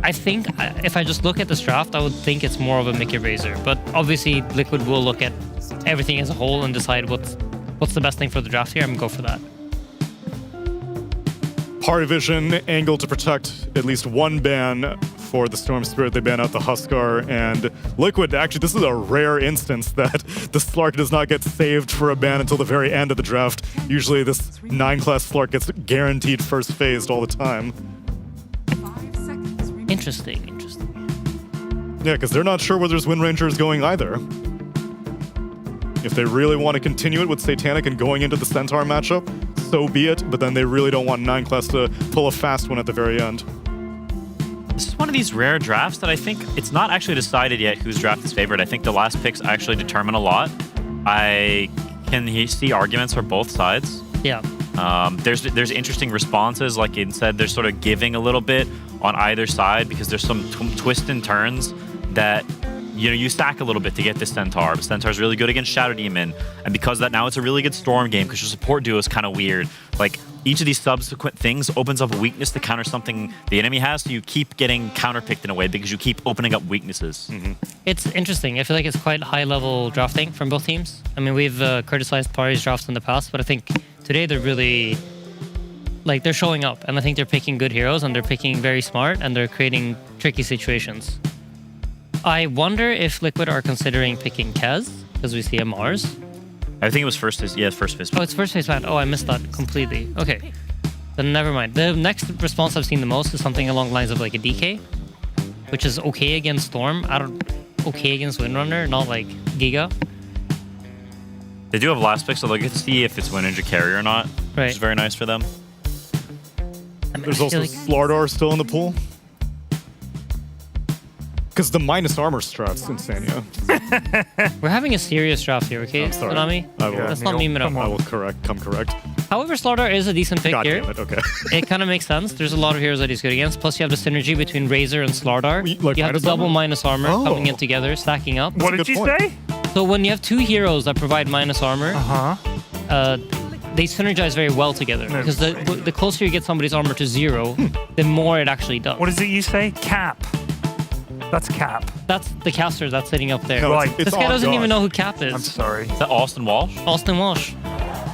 I think if I just look at this draft, I would think it's more of a Mickey Razor. But obviously, Liquid will look at everything as a whole and decide what's the best thing for the draft here and go for that. PARIVISION angle to protect at least one ban for the Storm Spirit. They ban out the Huskar, and Liquid, actually, this is a rare instance that the Slark does not get saved for a ban until the very end of the draft. Usually this 9-class Slark gets guaranteed first phased all the time. Interesting. Yeah, because they're not sure where there's Wind Rangers going either. If they really want to continue it with Satanic and going into the Centaur matchup, so be it, but then they really don't want 9-class to pull a fast one at the very end. This is one of these rare drafts that I think it's not actually decided yet whose draft is favored. I think the last picks actually determine a lot. I can see arguments for both sides. Yeah. There's interesting responses. Like it said, they're sort of giving a little bit on either side because there's some twists and turns that you stack a little bit to get this Centaur. But Centaur's really good against Shadow Demon, and because of that, now it's a really good Storm game because your support duo is kind of weird. Like each of these subsequent things opens up a weakness to counter something the enemy has, so you keep getting counterpicked in a way because you keep opening up weaknesses. It's interesting. I feel like it's quite high-level drafting from both teams. I mean, we've criticized Pari's drafts in the past, but I think today they're really they're showing up, and I think they're picking good heroes, and they're picking very smart, and they're creating tricky situations. I wonder if Liquid are considering picking Kaz, because we see a Mars. I think it was first phase. Yeah, first phase. Oh, it's first phase ban. Oh, I missed that completely. Okay. Then never mind. The next response I've seen the most is something along the lines of like a DK, which is okay against Storm. Okay against Windrunner, not like Giga. They do have last pick, so they'll get to see if it's Wind Ninja carry or not, Right. which is very nice for them. There's also Slardar still in the pool. Because the minus armor strat's insane, yeah. We're having a serious draft here, okay, I'm sorry. Tsunami? I will. Let's not meme it up. I will come correct. However, Slardar is a decent pick God here. damn it, okay. It kind of makes sense. There's a lot of heroes that he's good against. Plus, you have the synergy between Razor and Slardar. Like you have the minus double armor? minus armor Oh. coming in together, stacking up. What did you say? So when you have two heroes that provide minus armor, they synergize very well together. Because the closer you get somebody's armor to 0, the more it actually does. What is it you say? Cap. That's Cap. That's the caster that's sitting up there. No, it's- This it's guy on doesn't God. even know who Cap is. I'm sorry. Is that Austin Walsh? Austin Walsh.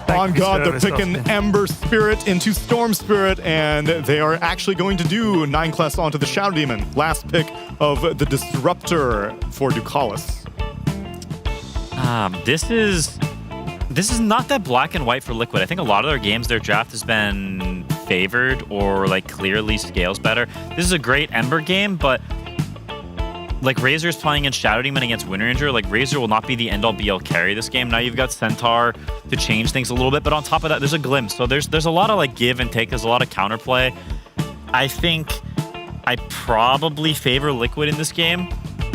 On God, they're service, picking Ember Spirit into Storm Spirit, and they are actually going to do 9-class onto the Shadow Demon. Last pick of the Disruptor for Ducalis. This is not that black and white for Liquid. I think a lot of their games, their draft has been favored or like clearly scales better. This is a great Ember game, but like Razor's playing against Shadow Demon against Wind Ranger. Like Razor will not be the end all be all carry this game. Now you've got Centaur to change things a little bit, but on top of that, there's a glimpse. So there's a lot of like give and take. There's a lot of counterplay. I think I probably favor Liquid in this game,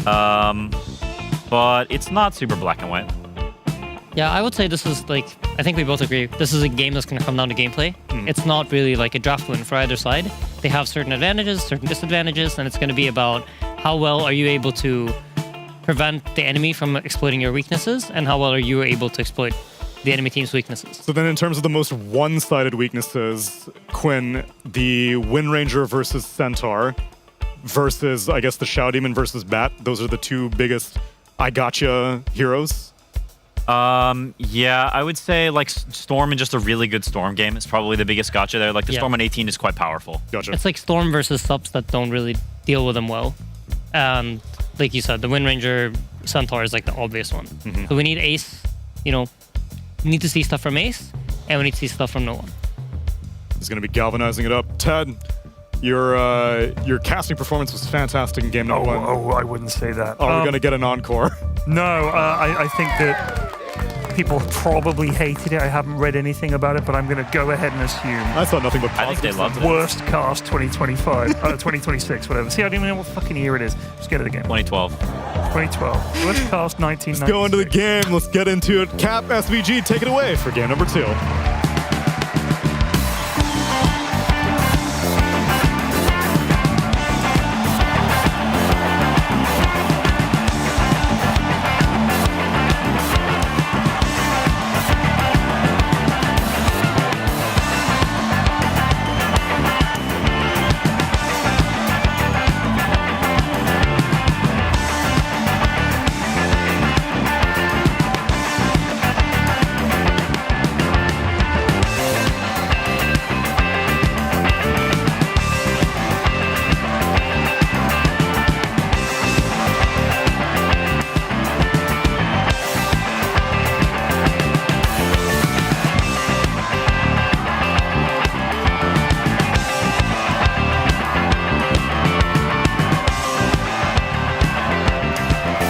but it's not super black and white. Yeah, I would say this is like, I think we both agree, this is a game that's going to come down to gameplay. It's not really like a draft win for either side. They have certain advantages, certain disadvantages, and it's going to be about how well are you able to prevent the enemy from exploiting your weaknesses, and how well are you able to exploit the enemy team's weaknesses. So then in terms of the most one-sided weaknesses, Quinn, the Wind Ranger versus Centaur versus, I guess, the Shadow Demon versus Bat, those are the two biggest I gotcha heroes. Yeah, I would say like Storm and just a really good Storm game is probably the biggest gotcha there. Like the Storm on 18 is quite powerful. Gotcha. It's like Storm versus subs that don't really deal with them well. And like you said, the Wind Ranger Centaur is like the obvious one. So we need Ace, we need to see stuff from Ace, and we need to see stuff from no one. He's going to be galvanizing it up. Ted, your casting performance was fantastic in game number 1. Oh, I wouldn't say that. Oh, we're going to get an encore. No, I think that people probably hated it. I haven't read anything about it, but I'm going to go ahead and assume. I saw nothing but I think they loved it. Worst cast 2025, 2026, whatever. See, I don't even know what fucking year it is. Just get it again. 2012. 2012. West Coast 1996. Let's go into the game. Let's get into it. Cap, SVG, take it away for game number 2.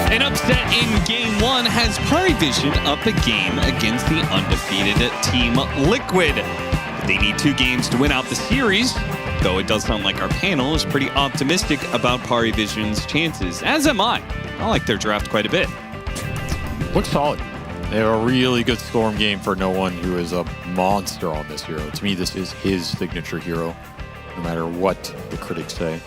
An upset in Game 1 has PARIVISION up a game against the undefeated Team Liquid. They need 2 games to win out the series, though it does sound like our panel is pretty optimistic about PARIVISION's chances, as am I. I like their draft quite a bit. Looks solid. They have a really good Storm game for no one who is a monster on this hero. To me, this is his signature hero, no matter what the critics say.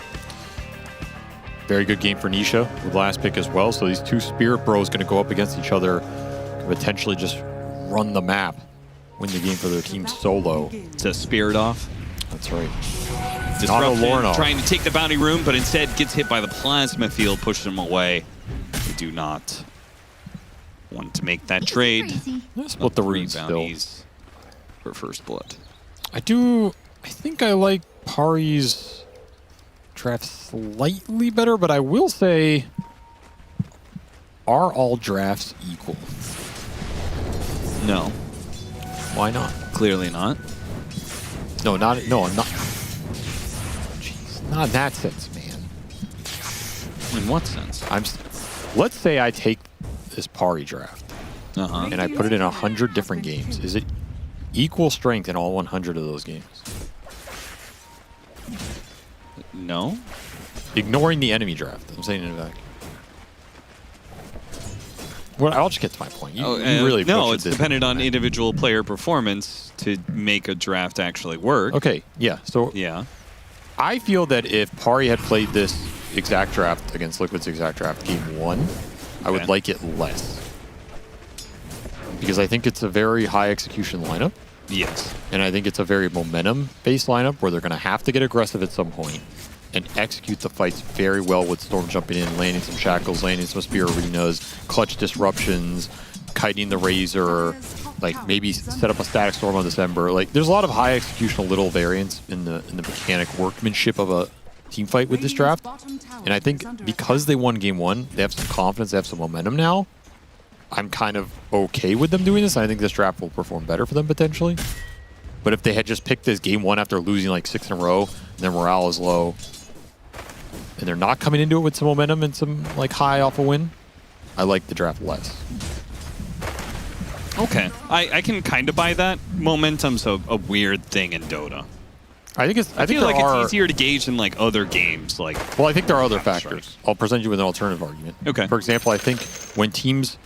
Very good game for Nisha with last pick as well. So these 2 Spirit Bros going to go up against each other, can potentially just run the map, win the game for their team solo. It's a Spirit off. That's right. Disruption trying to take the bounty room, but instead gets hit by the plasma field, pushes him away. They do not want to make that trade. Split the runes bounties for first blood. I think I like Pari's draft slightly better, but I will say, are all drafts equal? No. Why not? Clearly not. No, not. Jeez, not in that sense, man. In what sense? Let's say I take this Pari draft and I put it in 100 different games. Is it equal strength in all 100 of those games? No. Ignoring the enemy draft. I'm saying in a vacuum. Well, I'll just get to my point. You really no, it's this dependent on individual player performance to make a draft actually work. Okay, yeah. So yeah, I feel that if Pari had played this exact draft against Liquid's exact draft game 1, I would like it less. Because I think it's a very high execution lineup. Yes. And I think it's a very momentum-based lineup where they're going to have to get aggressive at some point and execute the fights very well with Storm jumping in, landing some shackles, landing some spear arenas, clutch disruptions, kiting the Razor, like maybe set up a static Storm on December. Like there's a lot of high executional little variants in the mechanic workmanship of a team fight with this draft. And I think because they won game 1, they have some confidence, they have some momentum now. I'm kind of okay with them doing this. I think this draft will perform better for them potentially. But if they had just picked this game 1 after losing like 6 in a row, and their morale is low, and they're not coming into it with some momentum and some like high off a win, I like the draft less. Okay, I can kind of buy that. Momentum's a weird thing in Dota. I feel like it's easier to gauge in like other games. Like, well, I think there are other factors. I'll present you with an alternative argument. Okay. For example, I think when teams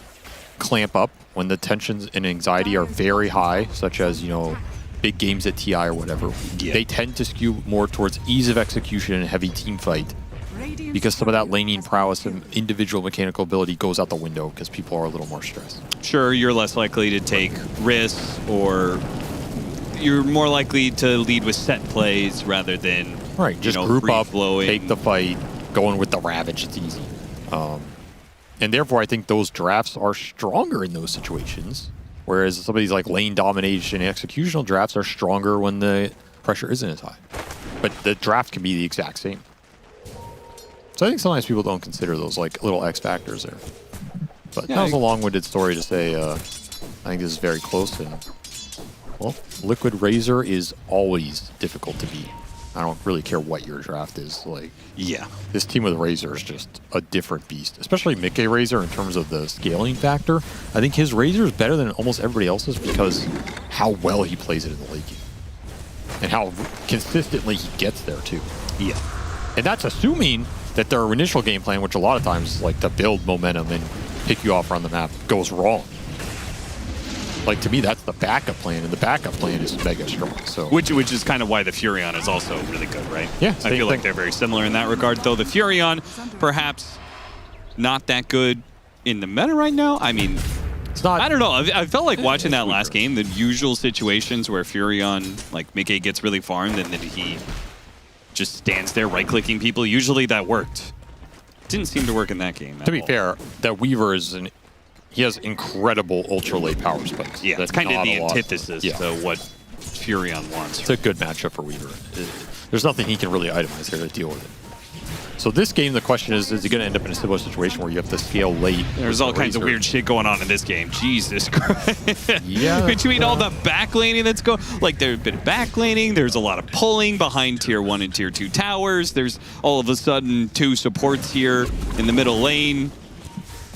clamp up, when the tensions and anxiety are very high, such as, you know, big games at TI or whatever, they tend to skew more towards ease of execution and heavy team fight because some of that laning prowess and individual mechanical ability goes out the window because people are a little more stressed. Sure, you're less likely to take risks, or you're more likely to lead with set plays rather than just group up, take the fight, going with the Ravage. It's easy. And therefore, I think those drafts are stronger in those situations, whereas some of these like lane domination executional drafts are stronger when the pressure isn't as high. But the draft can be the exact same. So I think sometimes people don't consider those like little X factors there. But that was a long-winded story to say I think this is very close. And, well, Liquid Razor is always difficult to beat. I don't really care what your draft is. Like, this team with Razor is just a different beast, especially Mickey Razor in terms of the scaling factor. I think his Razor is better than almost everybody else's because how well he plays it in the late game and how consistently he gets there too. Yeah. And that's assuming that their initial game plan, which a lot of times like to build momentum and pick you off around the map, goes wrong. Like, to me, that's the backup plan, and the backup plan is mega strong. So, which is kind of why the Furion is also really good, right? Yeah, I feel like they're very similar in that regard. Though the Furion, perhaps not that good in the meta right now. I mean, it's not. I don't know. I felt like watching that last game, the usual situations where Furion, like Mickey, gets really farmed and then he just stands there right-clicking people. Usually that worked. Didn't seem to work in that game. To be fair, that Weaver is he has incredible ultra late power spikes. Yeah, That's it's kind of not the a lot. antithesis Yeah. to what Furion wants. It's a good matchup for Weaver. There's nothing he can really itemize here to deal with it. So this game, the question is he going to end up in a similar situation where you have to scale late? There's all kinds of weird shit going on in this game. Jesus Christ. Yeah. Between all the backlaning that's going, like there's been backlaning, there's a lot of pulling behind tier 1 and tier 2 towers. There's all of a sudden 2 supports here in the middle lane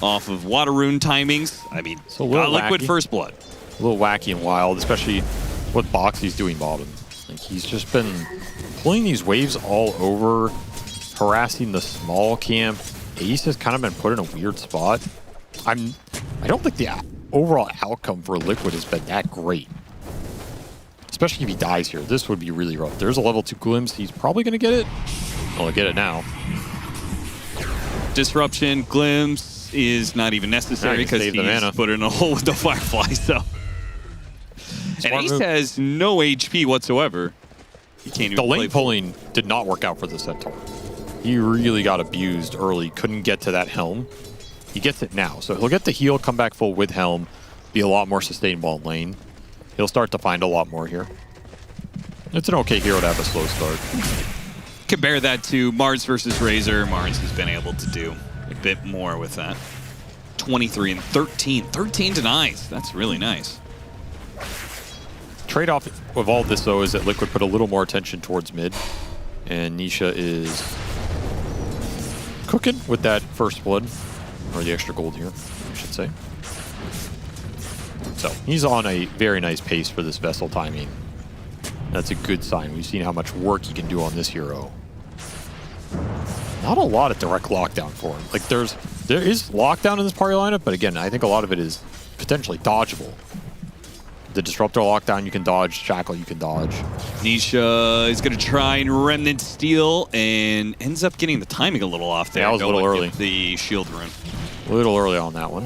off of water rune timings. I mean, got Liquid first blood. A little wacky and wild, especially what Boxy's doing bottom. Like, he's just been pulling these waves all over, harassing the small camp. Ace has kind of been put in a weird spot. I don't think the overall outcome for Liquid has been that great. Especially if he dies here. This would be really rough. There's a level 2 glimpse. He's probably going to get it. Well, get it now. Disruption, glimpse is not even necessary because he's put in a hole with the Firefly. So, and Ace has no HP whatsoever. He can't even the lane pulling did not work out for the Centaur. He really got abused early. Couldn't get to that Helm. He gets it now. So he'll get the heal, come back full with Helm, be a lot more sustainable in lane. He'll start to find a lot more here. It's an okay hero to have a slow start. Compare that to Mars versus Razor. Mars has been able to do a bit more with that. 23 and 13. 13 denies. That's really nice. Trade-off of all this, though, is that Liquid put a little more attention towards mid. And Nisha is cooking with that first blood. Or the extra gold here, I should say. So he's on a very nice pace for this Vessel timing. That's a good sign. We've seen how much work he can do on this hero. Not a lot of direct lockdown for him. Like there is lockdown in this party lineup, but again, I think a lot of it is potentially dodgeable. The Disruptor lockdown you can dodge, Shackle you can dodge. Nisha is going to try and Remnant Steal and ends up getting the timing a little off there. Yeah, that was a little early. The shield rune. A little early on that one.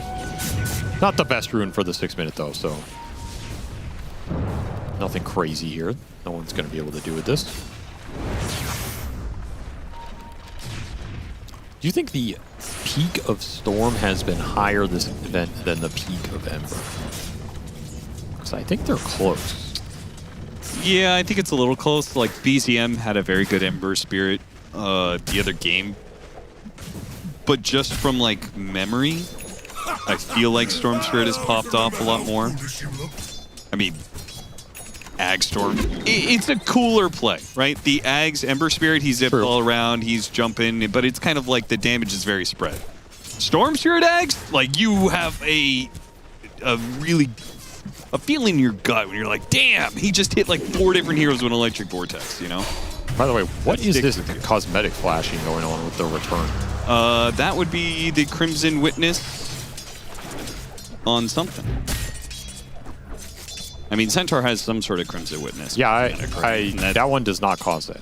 Not the best rune for the 6 minute though, so nothing crazy here. No one's going to be able to do with this. Do you think the peak of Storm has been higher this event than the peak of Ember? Because I think they're close. Yeah, I think it's a little close. Like BZM had a very good Ember Spirit the other game. But just from like memory, I feel like Storm Spirit has popped off a lot more. I mean, Ag Storm, it's a cooler play, right? The Ag's Ember Spirit, he's zipped all around, he's jumping, but it's kind of like the damage is very spread. Storm Spirit Ags, like you have a feeling in your gut when you're like, damn, he just hit like 4 different heroes with an Electric Vortex, you know? By the way, what is this cosmetic flashing going on with the return? That would be the Crimson Witness on something. I mean, Centaur has some sort of Crimson Witness. Yeah, that one does not cause that.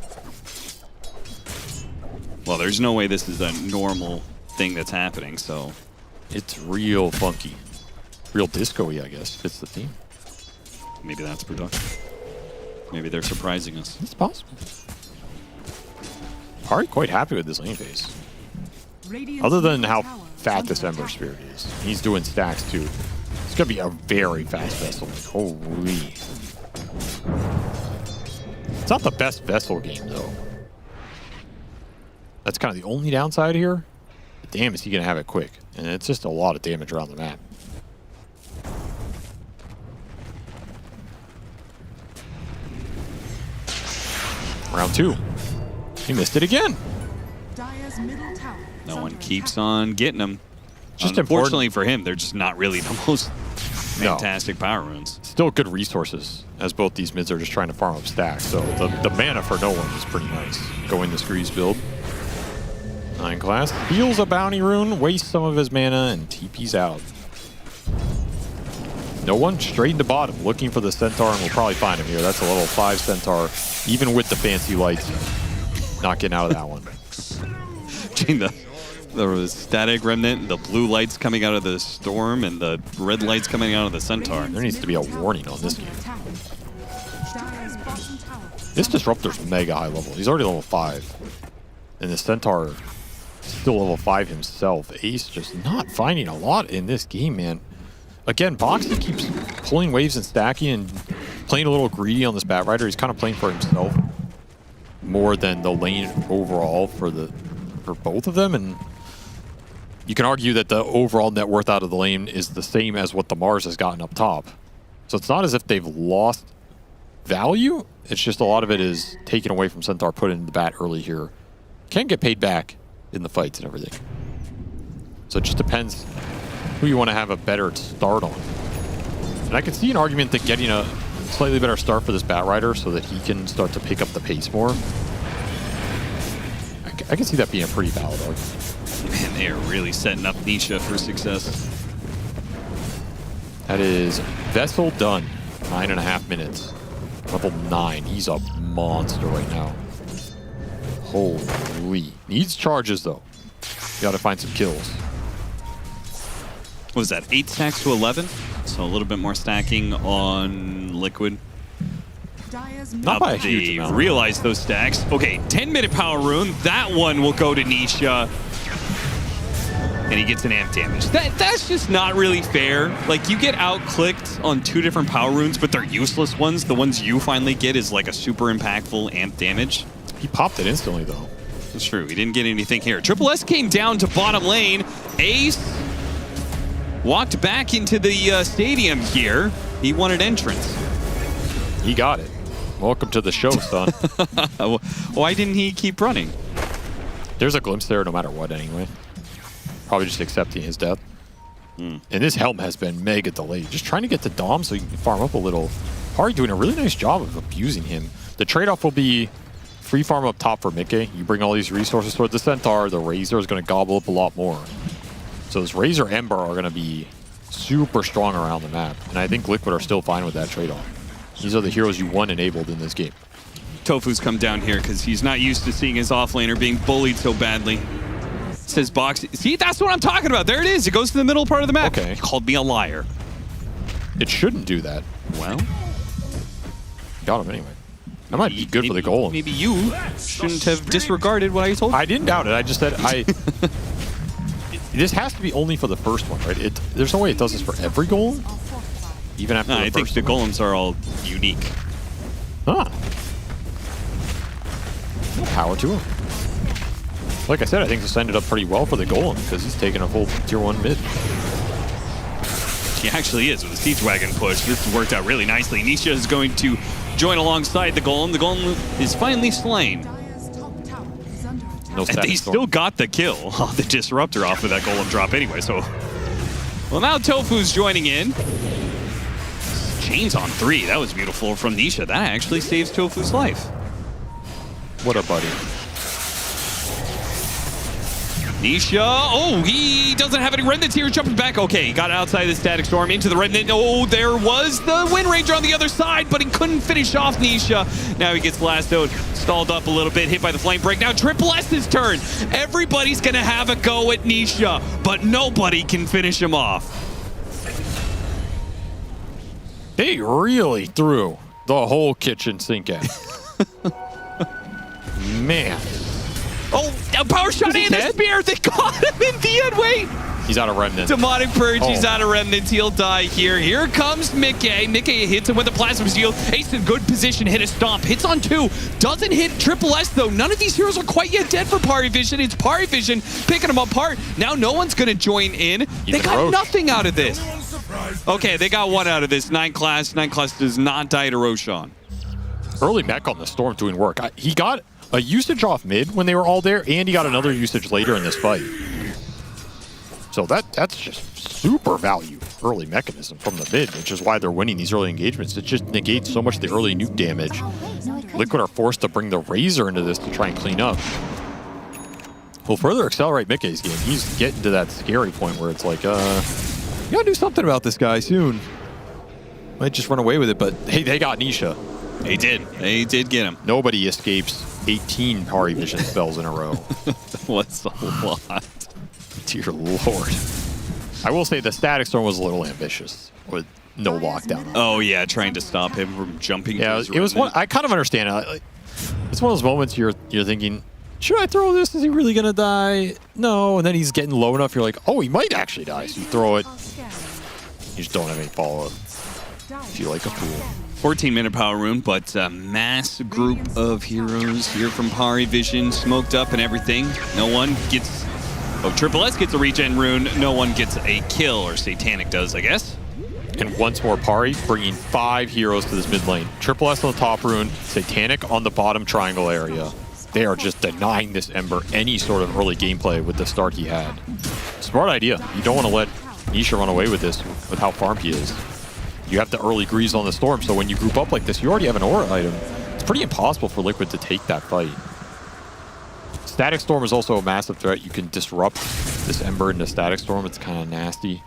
Well, there's no way this is a normal thing that's happening, so... It's real funky. Real disco-y, I guess, fits the theme. Maybe that's production. Maybe they're surprising us. It's possible. Pari quite happy with this lane phase. Other than how fat this Ember Spirit is. He's doing stacks, too. It's going to be a very fast Vessel. Like, holy. It's not the best Vessel game, though. That's kind of the only downside here. But damn, is he going to have it quick. And it's just a lot of damage around the map. Round 2. He missed it again. No one keeps on getting them. Just unfortunately for him, they're just not really the most fantastic power runes. Still good resources, as both these mids are just trying to farm up stacks. So the mana for no one is pretty nice. Going the Screes build. 9 class steals a bounty rune, wastes some of his mana, and TP's out. No one, straight into bottom, looking for the Centaur, and we'll probably find him here. That's a level 5 Centaur, even with the fancy lights. Not getting out of that one. The static remnant, the blue lights coming out of the storm, and the red lights coming out of the Centaur. There needs to be a warning on this game. This Disruptor's mega high level. He's already level 5. And the Centaur still level 5 himself. Ace just not finding a lot in this game, man. Again, Boxy keeps pulling waves and stacking and playing a little greedy on this Batrider. He's kind of playing for himself more than the lane overall for both of them. And you can argue that the overall net worth out of the lane is the same as what the MOUZ has gotten up top. So it's not as if they've lost value. It's just a lot of it is taken away from Centaur, put in the bat early here. Can get paid back in the fights and everything. So it just depends who you want to have a better start on. And I can see an argument that getting a slightly better start for this Batrider so that he can start to pick up the pace more. I can see that being a pretty valid argument. Man, they are really setting up Nisha for success. That is Vessel done. 9.5 minutes. Level 9. He's a monster right now. Holy. Needs charges, though. You gotta find some kills. What was that, 8 stacks to 11? So a little bit more stacking on Liquid. Not by a huge amount. Realize those stacks. Okay, 10-minute power rune. That one will go to Nisha. And he gets an amp damage. That's just not really fair. Like, you get out-clicked on 2 different power runes, but they're useless ones. The ones you finally get is like a super impactful amp damage. He popped it instantly, though. That's true. He didn't get anything here. Triple S came down to bottom lane. Ace walked back into the stadium here. He wanted entrance. He got it. Welcome to the show, son. Why didn't he keep running? There's a glimpse there no matter what anyway. Probably just accepting his death. And this helm has been mega delayed. Just trying to get to Dom so you can farm up a little. Pari doing a really nice job of abusing him. The trade-off will be free farm up top for Mickey. You bring all these resources toward the Centaur, the Razor is going to gobble up a lot more. So this Razor Ember are going to be super strong around the map. And I think Liquid are still fine with that trade-off. These are the heroes you want enabled in this game. Tofu's come down here because he's not used to seeing his offlaner being bullied so badly. Says Box. See, that's what I'm talking about. There it is. It goes to the middle part of the map. Okay. He called me a liar. It shouldn't do that. Well. Got him anyway. That might be good for the goal. Maybe you shouldn't have disregarded what I told you. I didn't doubt it. I just said this has to be only for the first one, right? There's no way it does this for every golem? Even after the I think the golems are all unique. Huh. Power to him. Like I said, I think this ended up pretty well for the golem because he's taking a full tier 1 mid. He actually is with the Siege Wagon push. This has worked out really nicely. Nisha is going to join alongside the golem. The golem is finally slain. No and they still got the kill on the Disruptor off of that golem drop anyway, so... Well, now Tofu's joining in. Chains on 3. That was beautiful from Nisha. That actually saves Tofu's life. What a buddy. Nisha, oh, he doesn't have any remnants here, jumping back. Okay, he got outside the Static Storm into the remnant. Oh, there was the Wind Ranger on the other side, but he couldn't finish off Nisha. Now he gets lassoed, stalled up a little bit, hit by the Flame Break. Now Triple S's turn. Everybody's gonna have a go at Nisha, but nobody can finish him off. They really threw the whole kitchen sink at him. Man. Oh, a power shot and a spear. They caught him in the end. Wait. He's out of remnant. Demonic Purge. He's out of remnants. He'll die here. Here comes Mickey. Mickey hits him with the Plasma Shield. Ace in good position. Hit a stomp. Hits on 2. Doesn't hit Triple S, though. None of these heroes are quite yet dead for PARIVISION. It's PARIVISION picking them apart. Now no one's going to join in. They got nothing out of this. Okay, they got 1 out of this. 9 class. 9 class does not die to Roshan. Early mech on the Storm doing work. He got a usage off mid when they were all there, and he got another usage later in this fight. So that's just super value early mechanism from the mid, which is why they're winning these early engagements. It just negates so much of the early nuke damage. Liquid are forced to bring the Razor into this to try and clean up. will further accelerate Mickey's game. He's getting to that scary point where it's like, you gotta do something about this guy soon. Might just run away with it, but hey, they got Nisha. They did. They did get him. Nobody escapes 18 PARIVISION spells in a row. What's a lot? Dear Lord. I will say the Static Storm was a little ambitious with no lockdown. Oh, yeah, trying to stop him from jumping. Yeah, it was one. I kind of understand it. It's one of those moments you're thinking, should I throw this? Is he really going to die? No. And then he's getting low enough, you're like, oh, he might actually die. So you throw it. You just don't have any follow-up. Feel like a fool. 14-minute power rune, but a mass group of heroes here from PARIVISION, smoked up and everything. No one gets... Oh, Triple S gets a regen rune. No one gets a kill, or Satanic does, I guess. And once more, Pari bringing 5 heroes to this mid lane. Triple S on the top rune, Satanic on the bottom triangle area. They are just denying this Ember any sort of early gameplay with the start he had. Smart idea. You don't want to let Nisha run away with this, with how farmed he is. You have the early grease on the Storm, so when you group up like this, you already have an Aura item. It's pretty impossible for Liquid to take that fight. Static Storm is also a massive threat. You can disrupt this Ember into Static Storm. It's kind of nasty.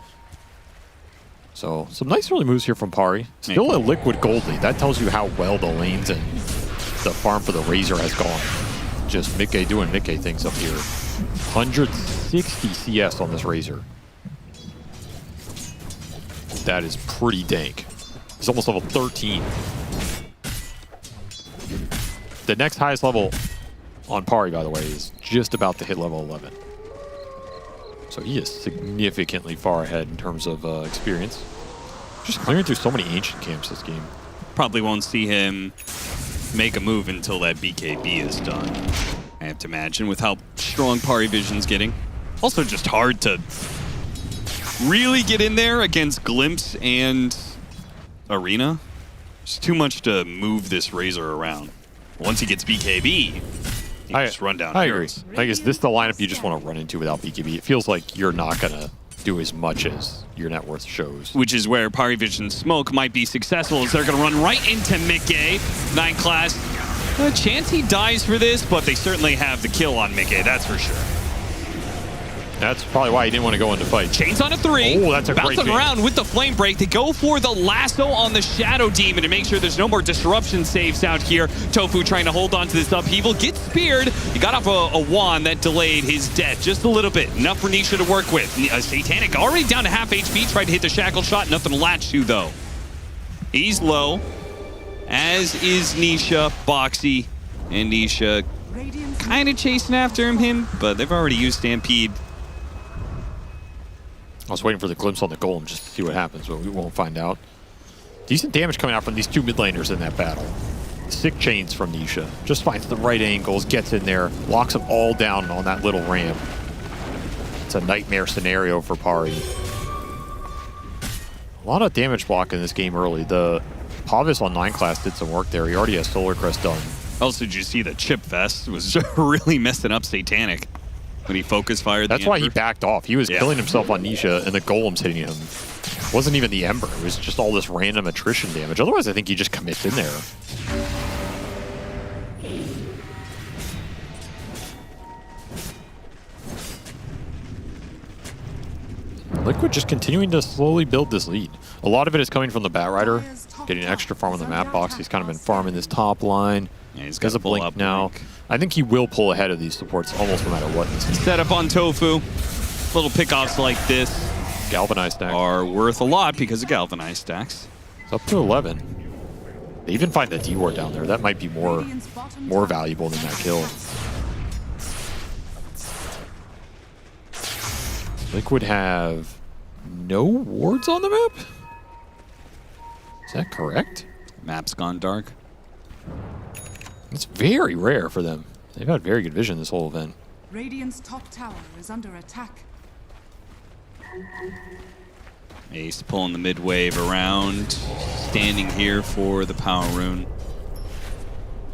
So, some nice early moves here from Pari. Still a Liquid gold lead. That tells you how well the lanes and the farm for the Razor has gone. Just Mickey doing Mickey things up here. 160 CS on this Razor. That is pretty dank. He's almost level 13. The next highest level on Pari, by the way, is just about to hit level 11. So he is significantly far ahead in terms of experience. Just clearing through so many ancient camps this game. Probably won't see him make a move until that BKB is done. I have to imagine, with how strong PARIVISION's getting. Also just hard to really get in there against Glimpse and Arena. It's too much to move this Razor around. Once he gets BKB, you just run down. I agree. I guess this is the lineup you just want to run into without BKB. It feels like you're not going to do as much as your net worth shows. Which is where PARIVISION's smoke might be successful, as they're going to run right into Mickey. 9 class. A chance he dies for this, but they certainly have the kill on Mickey, that's for sure. That's probably why he didn't want to go into fight. Chains on a 3. Oh, that's a great Bouncing chain. around with the flame break. They go for the lasso on the Shadow Demon to make sure there's no more disruption saves out here. Tofu trying to hold on to this upheaval. Gets speared. He got off a wand that delayed his death just a little bit. Enough for Nisha to work with. Satanic already down to half HP. Tried to hit the shackle shot. Nothing to latch to, though. He's low, as is Nisha, Boxy, and Nisha kind of chasing after him, but they've already used Stampede. I was waiting for the glimpse on the Golem just to see what happens, but we won't find out. Decent damage coming out from these 2 mid laners in that battle. Sick chains from Nisha. Just finds the right angles, gets in there, locks them all down on that little ramp. It's a nightmare scenario for Pari. A lot of damage block in this game early. The Pavis on 9 class did some work there. He already has Solar Crest done. Also, did you see the Chip Fest was really messing up Satanic when he focus fired? That's why he backed off. He was killing himself on Nisha, and the Golem's hitting him. It wasn't even the Ember. It was just all this random attrition damage. Otherwise, I think he just commits in there. Liquid just continuing to slowly build this lead. A lot of it is coming from the Batrider, getting extra farm on the map box. He's kind of been farming this top line. Yeah, he's got a blink now. I think he will pull ahead of these supports almost no matter what. Set up on Tofu. Little pickoffs like this. Galvanized stacks are worth a lot because of galvanized stacks. It's up to 11. They even find the D-Ward down there. That might be more valuable than that kill. Liquid have no wards on the map? Is that correct? Map's gone dark. It's very rare for them. They've had very good vision this whole event. Radiant's top tower is under attack. Ace pulling the mid wave around, standing here for the power rune.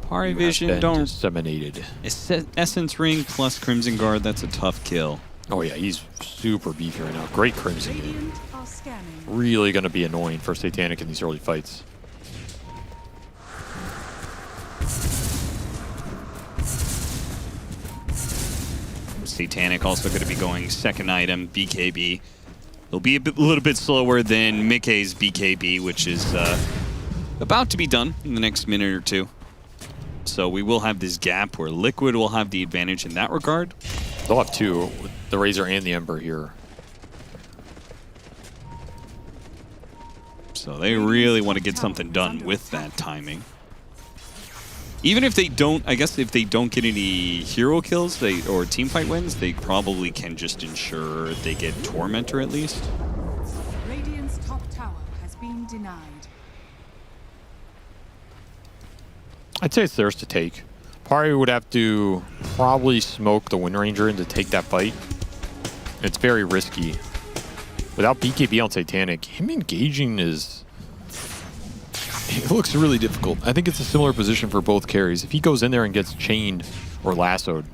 PARIVISION don't disseminated. Essence Ring plus Crimson Guard. That's a tough kill. Oh yeah, he's super beefy right now. Great Crimson game. Really going to be annoying for Satanic in these early fights. Satanic also going to be going second item, BKB. It'll be a little bit slower than Mickey's BKB, which is about to be done in the next minute or two. So we will have this gap where Liquid will have the advantage in that regard. They'll have two, the Razor and the Ember here. So they really want to get something done with that timing. Even if they don't, I guess if they don't get any hero kills or teamfight wins, they probably can just ensure they get Tormentor at least. Radiant's top tower has been denied. I'd say it's theirs to take. Pari would have to probably smoke the Wind Ranger in to take that fight. It's very risky. Without BKB on Satanic, him engaging is... It looks really difficult. I think it's a similar position for both carries. If he goes in there and gets chained or lassoed,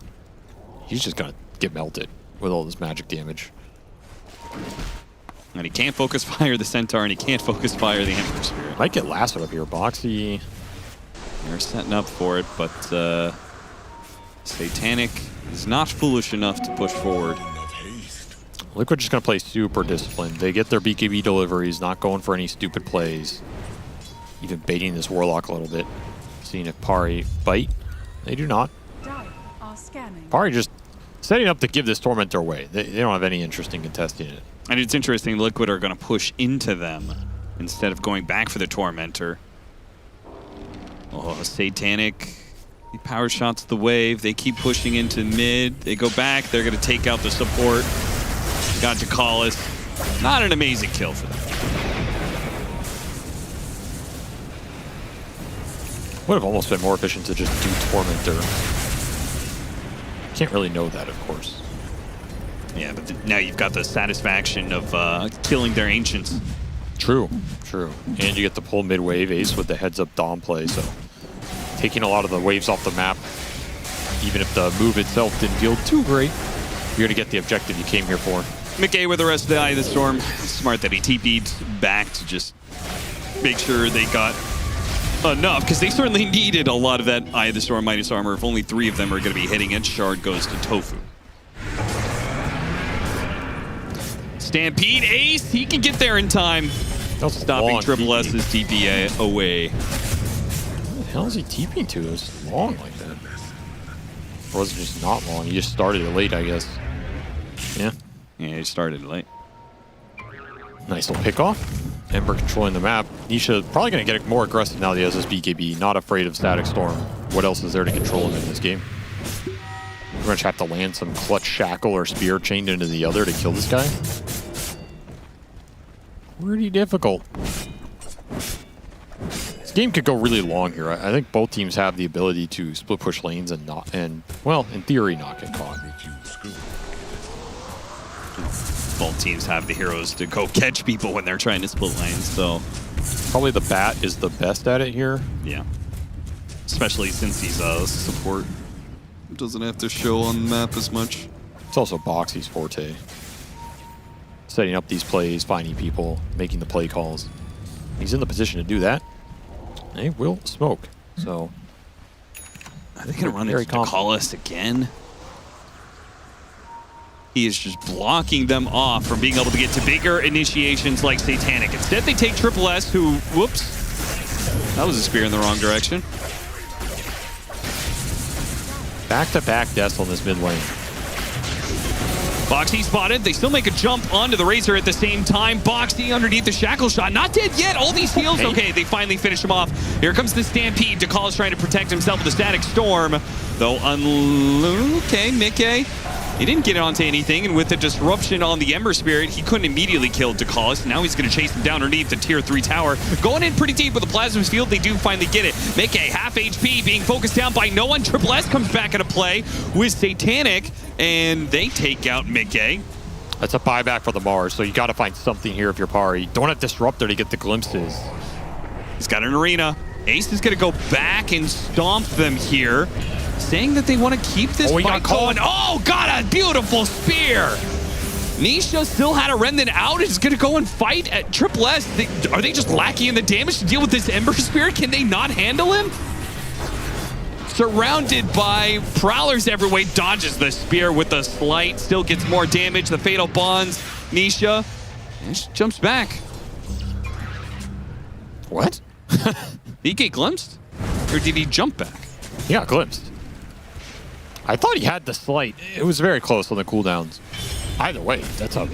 he's just going to get melted with all this magic damage. And he can't focus fire the Centaur, and he can't focus fire the Ember Spirit. Might get lassoed up here. Boxy... They're setting up for it, but Satanic is not foolish enough to push forward. Liquid just going to play super disciplined. They get their BKB deliveries, not going for any stupid plays. Even baiting this Warlock a little bit. Seeing if Pari bite. They do not. Pari just setting up to give this Tormentor away. They don't have any interest in contesting it. And it's interesting, Liquid are going to push into them instead of going back for the Tormentor. Oh, Satanic, he power shots the wave. They keep pushing into mid. They go back. They're going to take out the support. Got to call it. Not an amazing kill for them. Would have almost been more efficient to just do Tormentor. Can't really know that, of course. Yeah, but now you've got the satisfaction of killing their Ancients. True, true. And you get to pull mid-wave Ace with the heads-up Dom play, so taking a lot of the waves off the map, even if the move itself didn't feel too great, you're going to get the objective you came here for. McKay with the rest of the Eye of the Storm. Smart that he TP'd back to just make sure they got enough, because they certainly needed a lot of that Eye of the Storm Midas armor. If only 3 of them are going to be hitting it, Shard goes to Tofu. Stampede Ace, he can get there in time. Stopping Triple S's DPA away. What the hell is he TPing to? It's long like that. Or was it just not long? He just started it late, I guess. Yeah. Yeah, he started late. Nice little pick off. Ember controlling the map. Nisha probably going to get more aggressive now that he has his BKB. Not afraid of Static Storm. What else is there to control him in this game? We're going to have to land some clutch shackle or spear chained into the other to kill this guy. Pretty difficult. This game could go really long here. I think both teams have the ability to split push lanes and not, well, in theory, not get caught. Both teams have the heroes to go catch people when they're trying to split lanes, so... Probably the Bat is the best at it here. Yeah. Especially since he's a support. Doesn't have to show on the map as much. It's also Boxy's forte. Setting up these plays, finding people, making the play calls. He's in the position to do that. They will smoke. So are they going to run into Callis again? He is just blocking them off from being able to get to bigger initiations like Satanic. Instead, they take Triple S, who, whoops, that was a spear in the wrong direction. Back-to-back deaths on this mid lane. Boxy spotted. They still make a jump onto the Razor at the same time. Boxy underneath the shackle shot. Not dead yet. All these heals. Okay, they finally finish him off. Here comes the Stampede. DeCall is trying to protect himself with the Static Storm. Though, okay, Mickey. He didn't get onto anything, and with the disruption on the Ember Spirit, he couldn't immediately kill DeCall. Now he's going to chase him down underneath the Tier 3 tower. Going in pretty deep with the Plasma's Field. They do finally get it. Mickey, half HP, being focused down by no one. Triple S comes back into play with Satanic, and they take out Mickey. That's a buyback for the Mars, so you got to find something here if you're Pari. Don't have Disruptor to get the glimpses. He's got an arena. Ace is going to go back and stomp them here, saying that they want to keep this fight going. Oh, got a beautiful spear. Nisha still had a remnant out. Is going to go and fight at Triple S. Are they just lacking in the damage to deal with this Ember Spirit? Can they not handle him? surrounded by prowlers everywhere. Dodges the spear with a slight, still gets more damage. The fatal bonds, Nisha, and she jumps back. What? Did he get glimpsed? Or did he jump back? Yeah, glimpsed. I thought he had the slight. It was very close on the cooldowns. Either way, that's a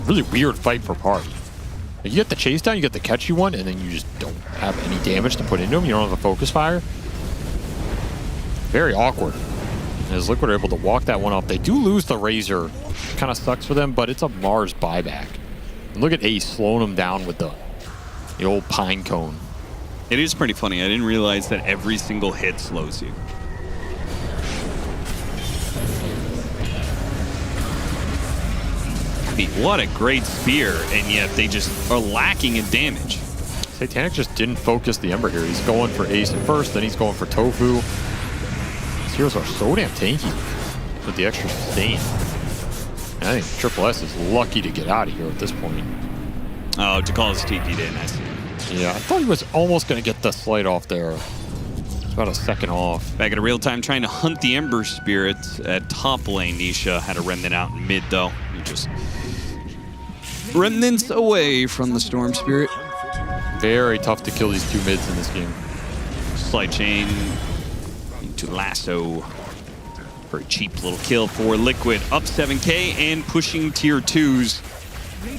really weird fight for Pari. You get the chase down, you get the catchy one, and then you just don't have any damage to put into him. You don't have a focus fire. Very awkward. As Liquid are able to walk that one off, they do lose the Razor. Kind of sucks for them, but it's a Mars buyback. And look at Ace slowing him down with the old pine cone. It is pretty funny. I didn't realize that every single hit slows you. I mean, what a great spear, and yet they just are lacking in damage. Satanic just didn't focus the Ember here. He's going for Ace at first, then he's going for Tofu. These heroes are so damn tanky with the extra sustain. And I think Triple S is lucky to get out of here at this point. Oh, to call his TP'd in, I see. Yeah, I thought he was almost going to get the slight off there. It's about a second off. Back at a real time, trying to hunt the Ember Spirits at top lane. Nisha had a remnant out in mid, though. He just remnants away from the Storm Spirit. Very tough to kill these two mids in this game. Slide chain into lasso for a cheap little kill for Liquid. Up 7K and pushing tier 2s.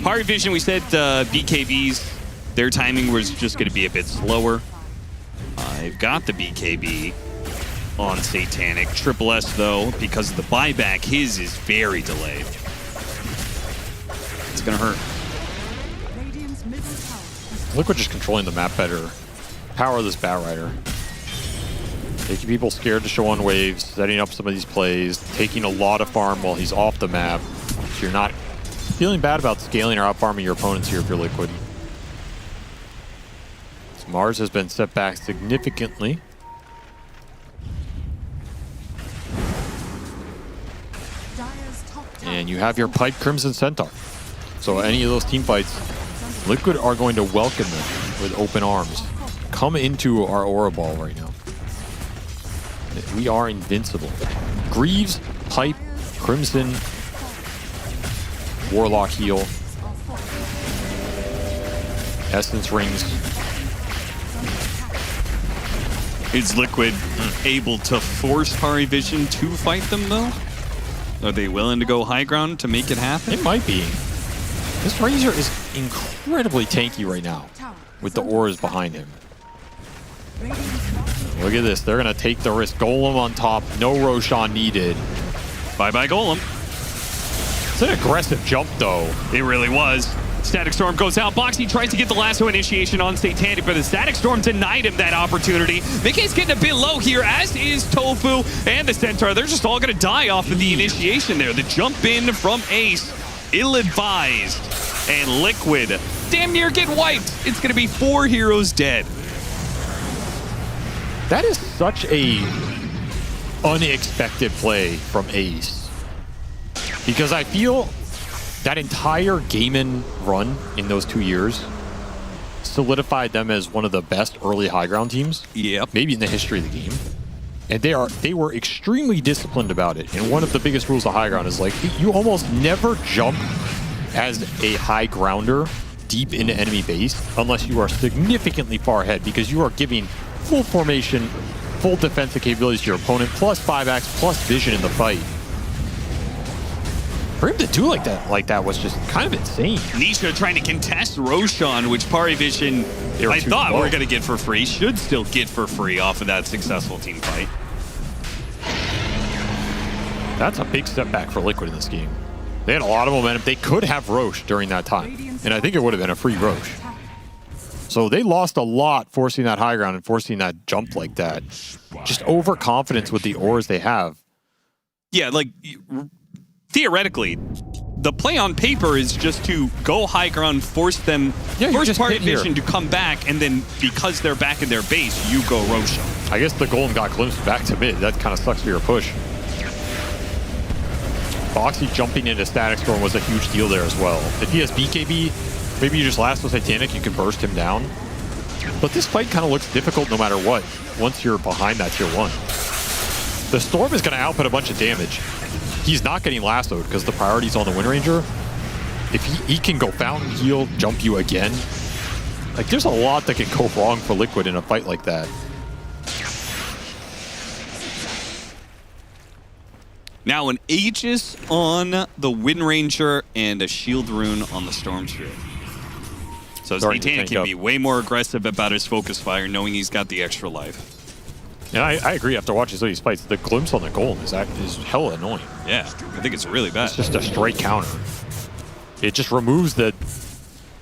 PARIVISION, we said BKBs. Their timing was just going to be a bit slower. They've got the BKB on Satanic. Triple S, though, because of the buyback, his is very delayed. It's going to hurt. Liquid just controlling the map better. Power this Batrider. Making people scared to show on waves, setting up some of these plays, taking a lot of farm while he's off the map. So you're not feeling bad about scaling or out-farming your opponents here if you're Liquid. Mars has been set back significantly. And you have your Pipe Crimson Centaur. So any of those team fights, Liquid are going to welcome them with open arms. Come into our Aura Ball right now. We are invincible. Greaves, Pipe, Crimson, Warlock heal, Essence rings. Is Liquid able to force PARIVISION to fight them, though? Are they willing to go high ground to make it happen? It might be. This Razor is incredibly tanky right now with the auras behind him. Look at this. They're going to take the risk. Golem on top. No Roshan needed. Bye-bye, Golem. It's an aggressive jump, though. It really was. Static Storm goes out. Boxy tries to get the lasso initiation on Satanic, but the Static Storm denied him that opportunity. Mickey's getting a bit low here, as is Tofu and the Centaur. They're just all going to die off of the initiation there. The jump in from Ace, ill-advised. And Liquid damn near get wiped. It's going to be 4 heroes dead. That is such a unexpected play from Ace. Because I feel that entire Gaiman run in those 2 years solidified them as one of the best early high ground teams. Yep. Maybe in the history of the game. And they were extremely disciplined about it. And one of the biggest rules of high ground is like, you almost never jump as a high grounder deep into enemy base unless you are significantly far ahead, because you are giving full formation, full defensive capabilities to your opponent, plus 5x, plus vision in the fight. For him to do like that was just kind of insane. Nisha trying to contest Roshan, which PARIVISION, I thought we were going to get for free. Should still get for free off of that successful team fight. That's a big step back for Liquid in this game. They had a lot of momentum. They could have Roche during that time, and I think it would have been a free Roche. So they lost a lot forcing that high ground and forcing that jump like that. Just overconfidence with the auras they have. Yeah, like, theoretically, the play on paper is just to go high ground, force them, force PARIVISION to come back, and then because they're back in their base, you go Roshan. I guess the Golem got glimpsed back to mid. That kind of sucks for your push. Boxy jumping into Static Storm was a huge deal there as well. If he has BKB, maybe you just lasso Satanic, you can burst him down. But this fight kind of looks difficult no matter what, once you're behind that tier 1. The Storm is going to output a bunch of damage. He's not getting lassoed because the priority's on the Wind Ranger. If he can go Fountain Heal, jump you again. Like, there's a lot that can go wrong for Liquid in a fight like that. Now an Aegis on the Wind Ranger and a Shield Rune on the Storm Shield. So Satanic can be way more aggressive about his focus fire, knowing he's got the extra life. And I agree, after watching some of these fights, the glimpse on the golem is hella annoying. Yeah, I think it's really bad. It's just a straight counter. It just removes the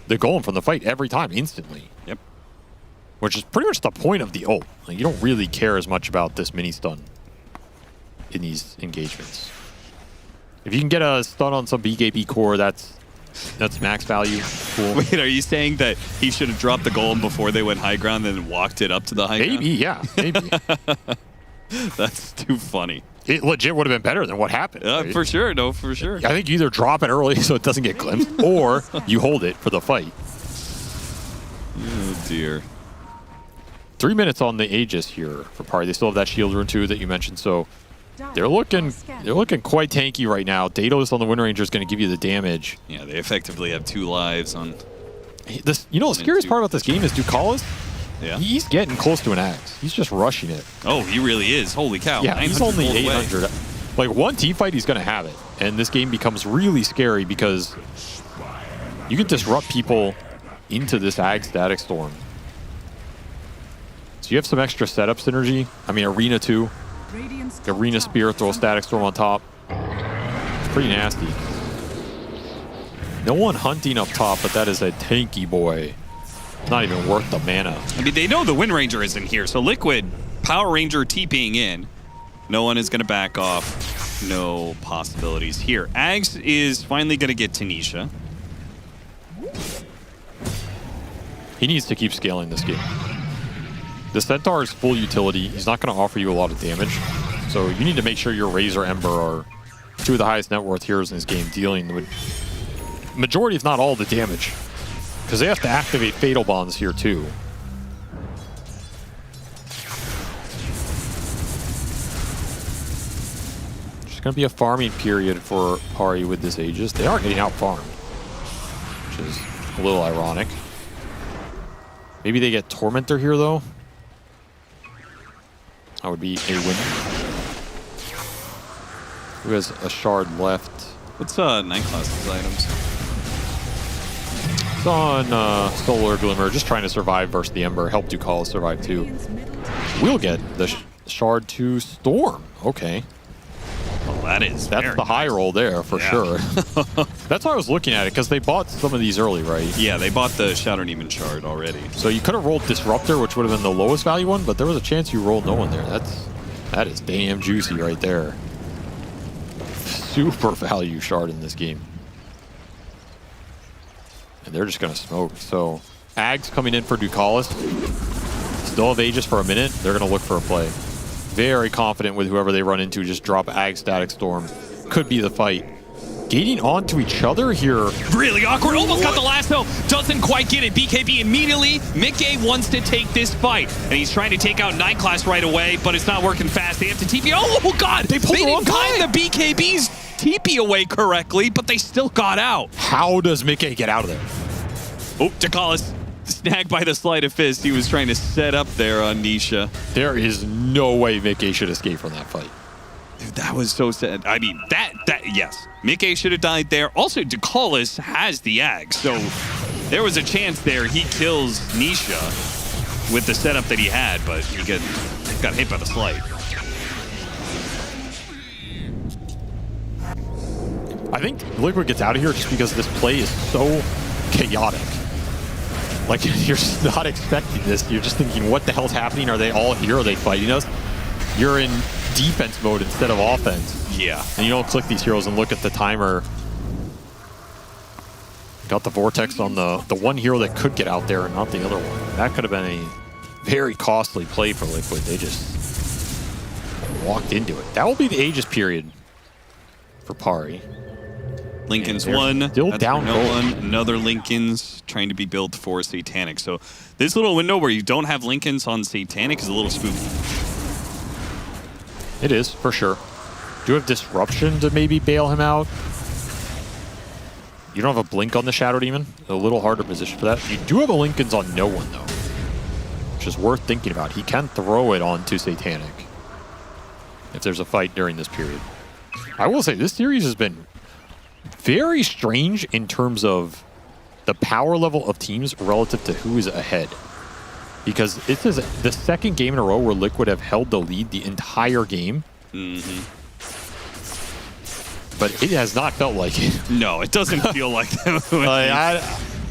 golem from the fight every time, instantly. Yep. Which is pretty much the point of the ult. Like, you don't really care as much about this mini stun in these engagements. If you can get a stun on some BKB core, that's max value. Cool. Wait, are you saying that he should have dropped the golem before they went high ground and then walked it up to the high ground? Maybe, yeah, maybe. That's too funny. It legit would have been better than what happened. Right? For sure, no, for sure. I think you either drop it early so it doesn't get glimpsed, or you hold it for the fight. Oh, dear. 3 minutes on the Aegis here for Pari. They still have that Shield Rune too that you mentioned, so they're looking quite tanky right now. Daedalus on the Wind Ranger is going to give you the damage. Yeah, they effectively have 2 lives on. This, you know, the scariest part about this game is Ducalis. Yeah. He's getting close to an axe. He's just rushing it. Oh, he really is. Holy cow. Yeah, he's only 800. Like, one team fight, he's going to have it. And this game becomes really scary because you can disrupt people into this Ag Static Storm. So you have some extra setup synergy. I mean, Arena too. Arena Spear, throw a Static Storm on top. It's pretty nasty. No one hunting up top, but that is a tanky boy. Not even worth the mana. I mean, they know the Wind Ranger isn't here, so Liquid, Power Ranger TPing in. No one is going to back off. No possibilities here. Ags is finally going to get Tanisha. He needs to keep scaling this game. The Centaur is full utility. He's not going to offer you a lot of damage. So you need to make sure your Razor Ember are 2 of the highest net worth heroes in this game, dealing with majority, if not all, the damage. Because they have to activate Fatal Bonds here too. There's going to be a farming period for Pari with this Aegis. They are getting out farmed, which is a little ironic. Maybe they get Tormentor here though. That would be a win. Who has a shard left? What's Night Class's items? It's on Solar Glimmer, just trying to survive versus the Ember. Help Ducalis survive too. We'll get the shard to Storm. Okay. Well, that's the high roll there for sure. That's why I was looking at it, because they bought some of these early, right? Yeah, they bought the Shadow Demon shard already. So you could have rolled Disruptor, which would have been the lowest value one, but there was a chance you rolled no one there. That is damn juicy right there. Super value shard in this game. And they're just going to smoke. So Ags coming in for Ducalis. Still have Aegis for a minute. They're going to look for a play. Very confident with whoever they run into. Just drop Ag Static Storm. Could be the fight. Gating onto each other here. Really awkward. Almost got the lasso. Doesn't quite get it. BKB immediately. Mickey wants to take this fight. And he's trying to take out Night Class right away, but it's not working fast. They have to TP. Oh, God. They didn't time the BKB's TP away correctly, but they still got out. How does Mickey get out of there? Oh, Ducalis snagged by the sleight of fist. He was trying to set up there on Nisha. There is no way Mickey should escape from that fight. Dude, that was so sad. I mean, yes. Mickey should have died there. Also, Ducalis has the Ag, so there was a chance there he kills Nisha with the setup that he had, but he got hit by the sleight. I think Liquid gets out of here just because this play is so chaotic. Like, you're just not expecting this. You're just thinking, what the hell's happening? Are they all here? Are they fighting us? You're in defense mode instead of offense. Yeah. And you don't click these heroes and look at the timer. Got the Vortex on the one hero that could get out there and not the other one. That could have been a very costly play for Liquid. They just walked into it. That will be the Aegis period for Pari. Lincoln's one. Still down no one. Another Lincoln's trying to be built for Satanic. So this little window where you don't have Lincoln's on Satanic is a little spooky. It is, for sure. Do you have Disruption to maybe bail him out? You don't have a Blink on the Shadow Demon? A little harder position for that. You do have a Lincoln's on no one, though. Which is worth thinking about. He can throw it onto Satanic if there's a fight during this period. I will say, this series has been very strange in terms of the power level of teams relative to who is ahead. Because this is the second game in a row where Liquid have held the lead the entire game. Mm-hmm. But it has not felt like it. No, it doesn't feel like that.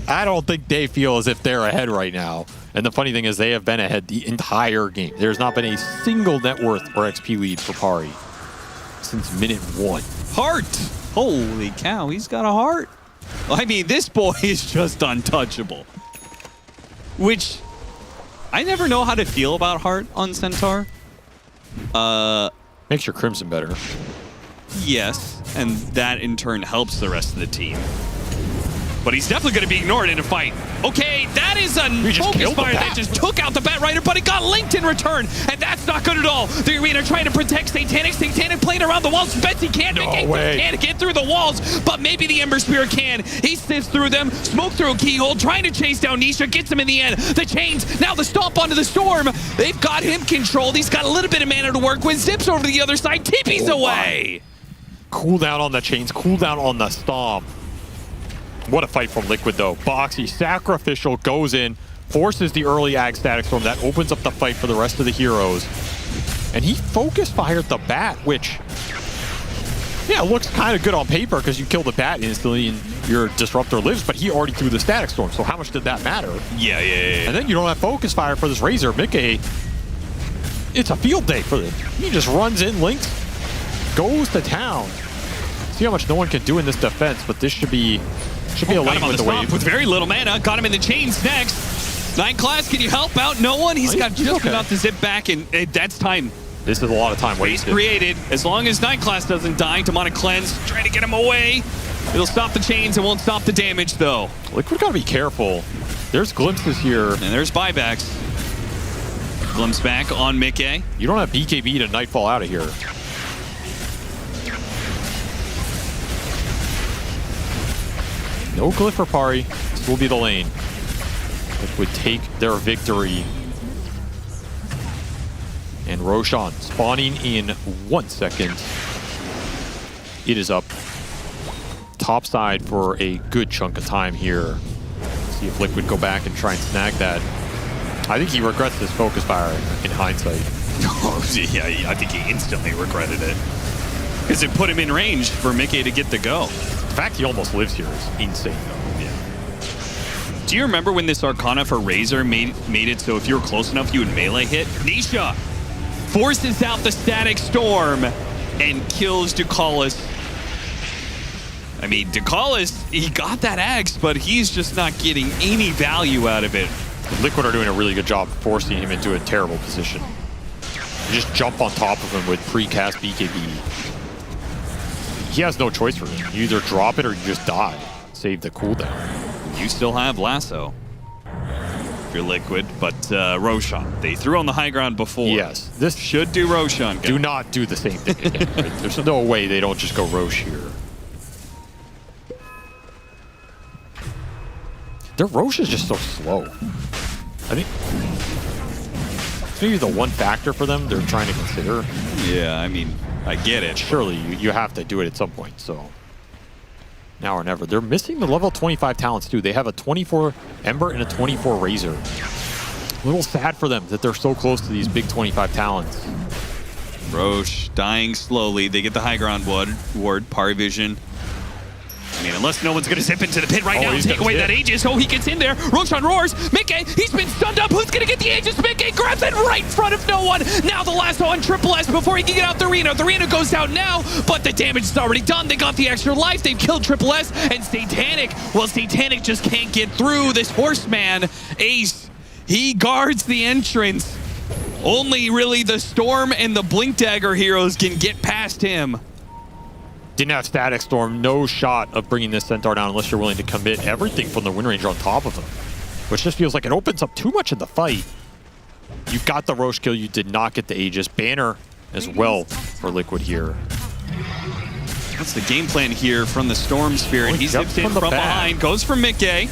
I don't think they feel as if they're ahead right now. And the funny thing is they have been ahead the entire game. There's not been a single net worth or XP lead for Pari since minute 1. Heart! Holy cow, he's got a heart. I mean, this boy is just untouchable. Which, I never know how to feel about heart on Centaur. Makes your Crimson better. Yes, and that in turn helps the rest of the team. But he's definitely going to be ignored in a fight. Okay, that is a focus fire that just took out the Batrider, but it got linked in return, and that's not good at all. The Arena trying to protect Satanic. Satanic playing around the walls. Betsy can't can't get through the walls, but maybe the Ember Spirit can. He sifts through them, smoke through a keyhole, trying to chase down Nisha, gets him in the end. The chains, now the stomp onto the Storm. They've got him controlled. He's got a little bit of mana to work with. Zips over to the other side, TP's away. Cool down on the chains, cool down on the stomp. What a fight from Liquid, though. Boxy, sacrificial, goes in, forces the early Ag Static Storm. That opens up the fight for the rest of the heroes. And he focus fired the Bat, which, yeah, looks kind of good on paper because you kill the Bat instantly and your Disruptor lives, but he already threw the Static Storm, so how much did that matter? Yeah. And then you don't have focus fire for this Razor. Mickey, it's a field day for him. He just runs in, links, goes to town. See how much no one can do in this defense, but this should be a lane with the wave. With very little mana. Got him in the chains next. 9 class, can you help out? No one. He's got just enough to zip back, and that's time. This is a lot of time wasted. Created. As long as 9 class doesn't die, Demonic Cleanse, trying to get him away. It'll stop the chains. It won't stop the damage, though. Liquid gotta be careful. There's glimpses here. And there's buybacks. Glimpse back on Mickey. You don't have BKB to Nightfall out of here. No glyph for Pari. This will be the lane. It would take their victory. And Roshan spawning in 1 second. It is up. Top side for a good chunk of time here. See if Liquid go back and try and snag that. I think he regrets this focus fire in hindsight. Oh, yeah, I think he instantly regretted it. Because it put him in range for Mickey to get the go. The fact he almost lives here is insane, though. Yeah. Do you remember when this Arcana for Razor made it so if you were close enough, you would melee hit? Nisha forces out the Static Storm and kills Ducalis. I mean, Ducalis, he got that axe, but he's just not getting any value out of it. Liquid are doing a really good job forcing him into a terrible position. You just jump on top of him with precast BKB. He has no choice for him. You either drop it or you just die. Save the cooldown. You still have Lasso. If you're Liquid, but Roshan. They threw on the high ground before. Yes. This should do Roshan. Do not do the same thing again. Right? There's no way they don't just go Rosh here. Their Rosh is just so slow. I think it's maybe the one factor for them they're trying to consider. Yeah, I mean, I get it. Surely you have to do it at some point, so now or never. They're missing the level 25 talents too. They have a 24 Ember and a 24 Razor. A little sad for them that they're so close to these big 25 talents. Roche dying slowly. They get the high ground ward, PARIVISION. I mean, unless no one's going to zip into the pit right now and take away that Aegis. Oh, he gets in there. Roshan roars. Mickey, he's been stunned up. Who's going to get the Aegis? Mickey grabs it right in front of no one. Now the lasso on Triple S before he can get out the arena. The arena goes down now, but the damage is already done. They got the extra life. They've killed Triple S and Satanic. Well, Satanic just can't get through. This horseman, Ace, he guards the entrance. Only really the Storm and the Blink Dagger heroes can get past him. Didn't have Static Storm, no shot of bringing this Centaur down unless you're willing to commit everything from the Wind Ranger on top of him. Which just feels like it opens up too much in the fight. You got the Roche kill, you did not get the Aegis. Banner as well for Liquid here. That's the game plan here from the Storm Spirit. He jumps zips in from the from back. behind, goes for Mickey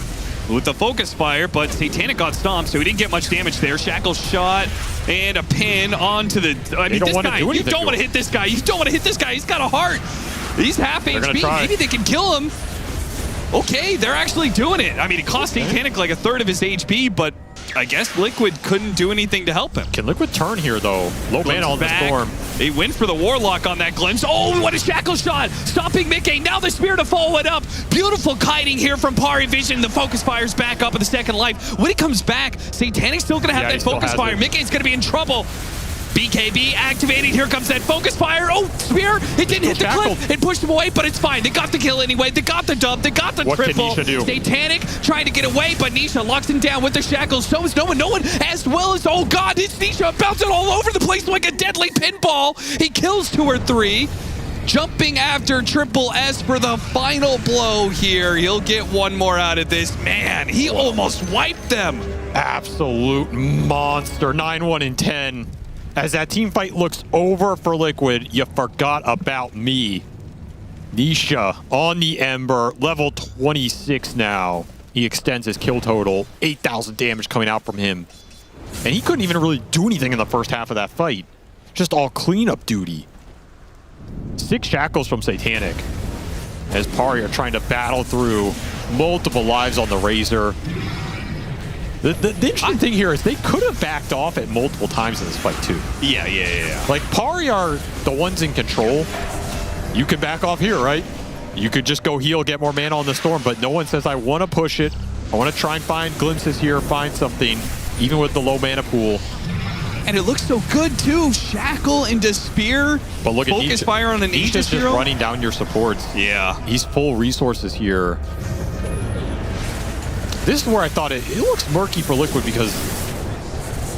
with the focus fire, but Satanic got stomped, so he didn't get much damage there. Shackle shot and a pin onto the. I mean, don't this wanna guy. do You anything don't to want to him. hit this guy. You don't want to hit this guy. He's got a heart. He's half They're gonna HP. try. Maybe they can kill him. Okay, they're actually doing it. I mean, it cost Satanic like a third of his HP, but I guess Liquid couldn't do anything to help him. Can Liquid turn here, though? Low mana on the Storm. They went for the Warlock on that glimpse. Oh, what a shackle shot! Stopping Mickey. Now the Spirit to follow it up. Beautiful kiting here from PARIVISION. The focus fire's back up at the second life. When it comes back, Satanic's still going to have Yeah, he that still focus has fire. it. Mickey's going to be in trouble. BKB activating. Here comes that focus fire. Oh, Spear. It didn't hit the cliff. It pushed him away, but it's fine. They got the kill anyway. They got the dub. They got the What can triple. Nisha do? Satanic trying to get away, but Nisha locks him down with the shackles. So is no one. No one as well as, oh God, it's Nisha bouncing all over the place like a deadly pinball. He kills 2 or 3. Jumping after Triple S for the final blow here. He'll get one more out of this. Man, he almost wiped them. Absolute monster. 9-1 and 10. As that team fight looks over for Liquid, you forgot about me. Nisha on the Ember, level 26 now. He extends his kill total. 8,000 damage coming out from him. And he couldn't even really do anything in the first half of that fight. Just all cleanup duty. 6 shackles from Satanic. As Pari are trying to battle through multiple lives on the Razor. The interesting thing here is they could have backed off at multiple times in this fight too. Yeah. Like, Pari are the ones in control. You can back off here, right? You could just go heal, get more mana on the Storm, but no one says, I want to push it. I want to try and find glimpses here, find something, even with the low mana pool. And it looks so good too. Shackle into Spear. But look at focus fire on an Aegis just hero. running down your supports. Yeah. He's full resources here. This is where I thought it looks murky for Liquid because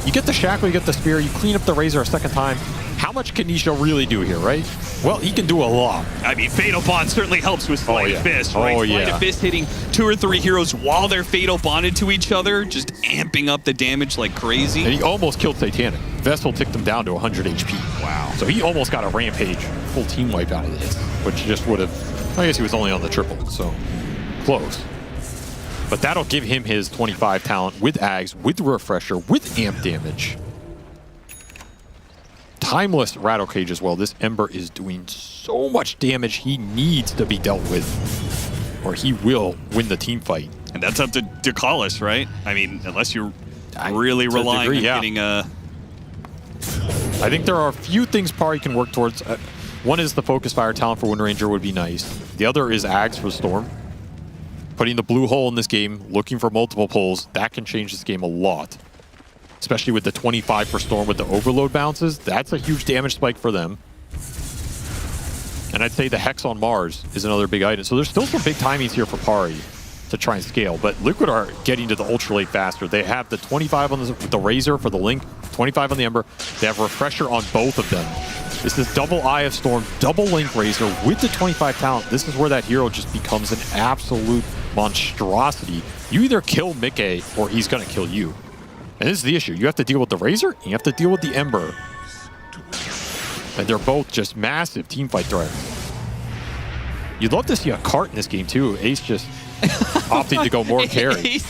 you get the Shackle, you get the Spear, you clean up the Razor a second time. How much can Nisha really do here, right? Well, he can do a lot. I mean, Fatal Bond certainly helps with Sleight of Fist, right? Sleight of Fist hitting 2 or 3 heroes while they're Fatal Bonded to each other, just amping up the damage like crazy. And he almost killed Satanic. Vessel ticked him down to 100 HP. Wow. So he almost got a Rampage, full team wipe out of this, which just would have, I guess he was only on the triple, so close. But that'll give him his 25 talent with Ags, with Refresher, with amp damage. Timeless Rattle Cage as well. This Ember is doing so much damage he needs to be dealt with, or he will win the team fight. And that's up to Dakalis, right? I mean, unless you're really relying on getting a... I think there are a few things Pari can work towards. One is the Focus Fire talent for Wind Ranger would be nice. The other is Ags for Storm. Putting the blue hole in this game, looking for multiple pulls, that can change this game a lot. Especially with the 25 for Storm with the overload bounces. That's a huge damage spike for them. And I'd say the Hex on Mars is another big item. So there's still some big timings here for Pari to try and scale. But Liquid are getting to the Ultra Late faster. They have the 25 on the Razor for the Link, 25 on the Ember. They have Refresher on both of them. This is double Eye of Storm, double Link Razor with the 25 talent. This is where that hero just becomes an absolute monstrosity. You either kill Mickey or he's going to kill you. And this is the issue. You have to deal with the Razor and you have to deal with the Ember. And they're both just massive teamfight threats. You'd love to see a cart in this game too. Ace just opting to go more carry.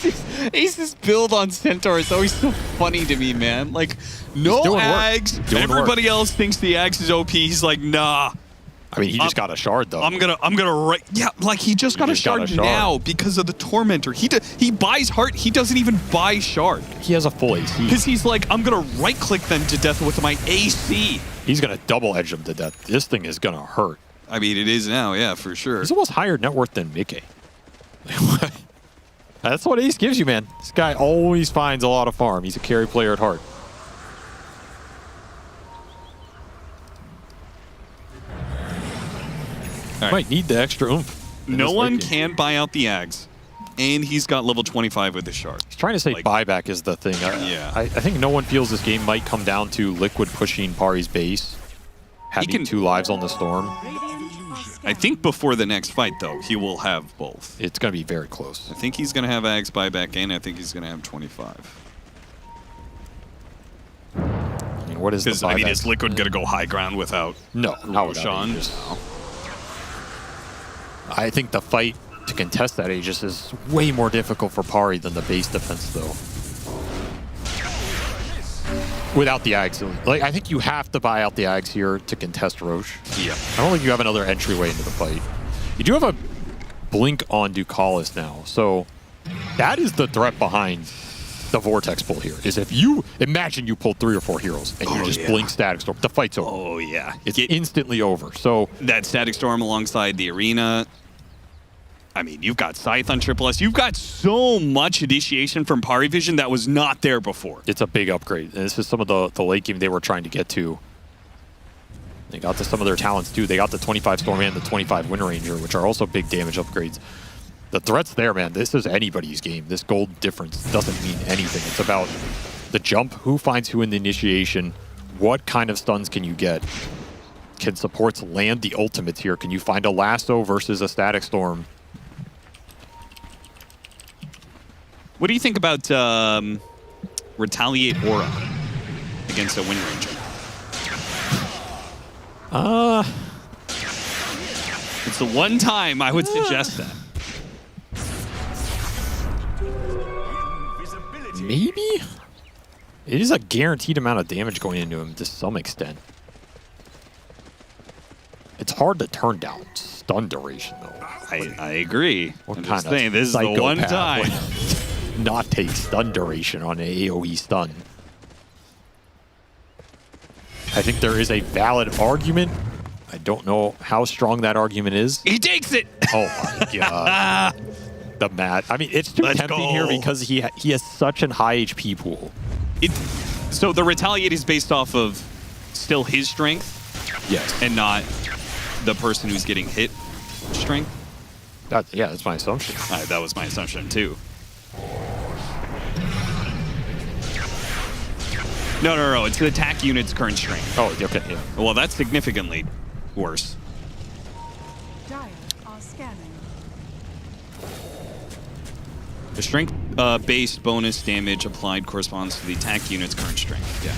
Ace's build on Centaur is always so funny to me, man. Like, no Ags. Everybody else thinks the Ags is OP. He's like, nah. I mean, he just got a shard though. I'm gonna yeah, like he just got a shard now because of the Tormentor. He buys heart. He doesn't even buy shard. He has a full AC. Because he's like, I'm gonna right click them to death with my AC. He's gonna double edge them to death. This thing is gonna hurt. I mean, it is now, yeah, for sure. He's almost higher net worth than Mickey. That's what Ace gives you, man. This guy always finds a lot of farm. He's a carry player at heart. Might need the extra oomph. No one can buy out the Ags, and he's got level 25 with the shard. He's trying to say buyback is the thing. I think no one feels this game might come down to Liquid pushing Pari's base, having 2 lives on the Storm. I think before the next fight, though, he will have both. It's going to be very close. I think he's going to have Ags buyback, and I think he's going to have 25. mean, what is the 'Cause, 5x? I mean, is Liquid going to go high ground without Roshan? I think the fight to contest that Aegis is way more difficult for Pari than the base defense, though. Without the Ags. Like, I think you have to buy out the Ags here to contest Roche. Yeah. I don't think you have another entryway into the fight. You do have a blink on Ducalis now, so that is the threat behind the Vortex pull here. Is if you imagine you pulled 3 or 4 heroes and you just blink Static Storm, the fight's over. Oh yeah, it's instantly over. So that Static Storm alongside the arena. I mean, you've got Scythe on Triple S. You've got so much initiation from PARIVISION that was not there before. It's a big upgrade. And this is some of the late game they were trying to get to. They got to some of their talents too. They got the 25 Storm and the 25 Wind Ranger, which are also big damage upgrades. The threat's there, man. This is anybody's game. This gold difference doesn't mean anything. It's about the jump, who finds who in the initiation, what kind of stuns can you get? Can supports land the ultimates here? Can you find a lasso versus a Static Storm? What do you think about Retaliate Aura against a Wind Ranger? It's the one time I would suggest that. Maybe? It is a guaranteed amount of damage going into him to some extent. It's hard to turn down stun duration, though. I agree. What I'm kind just of saying, this is the one psychopath time. would not take stun duration on an AoE stun. I think there is a valid argument. I don't know how strong that argument is. He takes it! Oh my god. The mat. I mean, it's too tempting here because he has such an high HP pool. So the Retaliate is based off of still his strength? Yes. And not the person who's getting hit strength? Yeah, that's my assumption. That was my assumption too. No. It's the attack unit's current strength. Oh, okay, yeah. Well, that's significantly worse. Dire are scanning. The strength-based bonus damage applied corresponds to the attack unit's current strength. Yeah.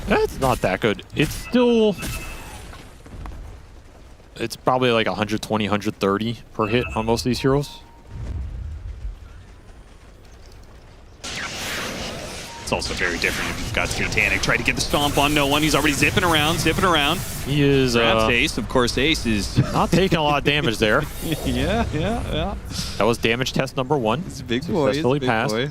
That's not that good. It's still... It's probably like 120, 130 per hit on most of these heroes. It's also very different if you've got Satanic. Try to get the stomp on no one. He's already zipping around. He is... Grabs Ace. Of course, Ace is... not taking a lot of damage there. Yeah. That was damage test number 1. He's a big boy. Successfully passed. Boy.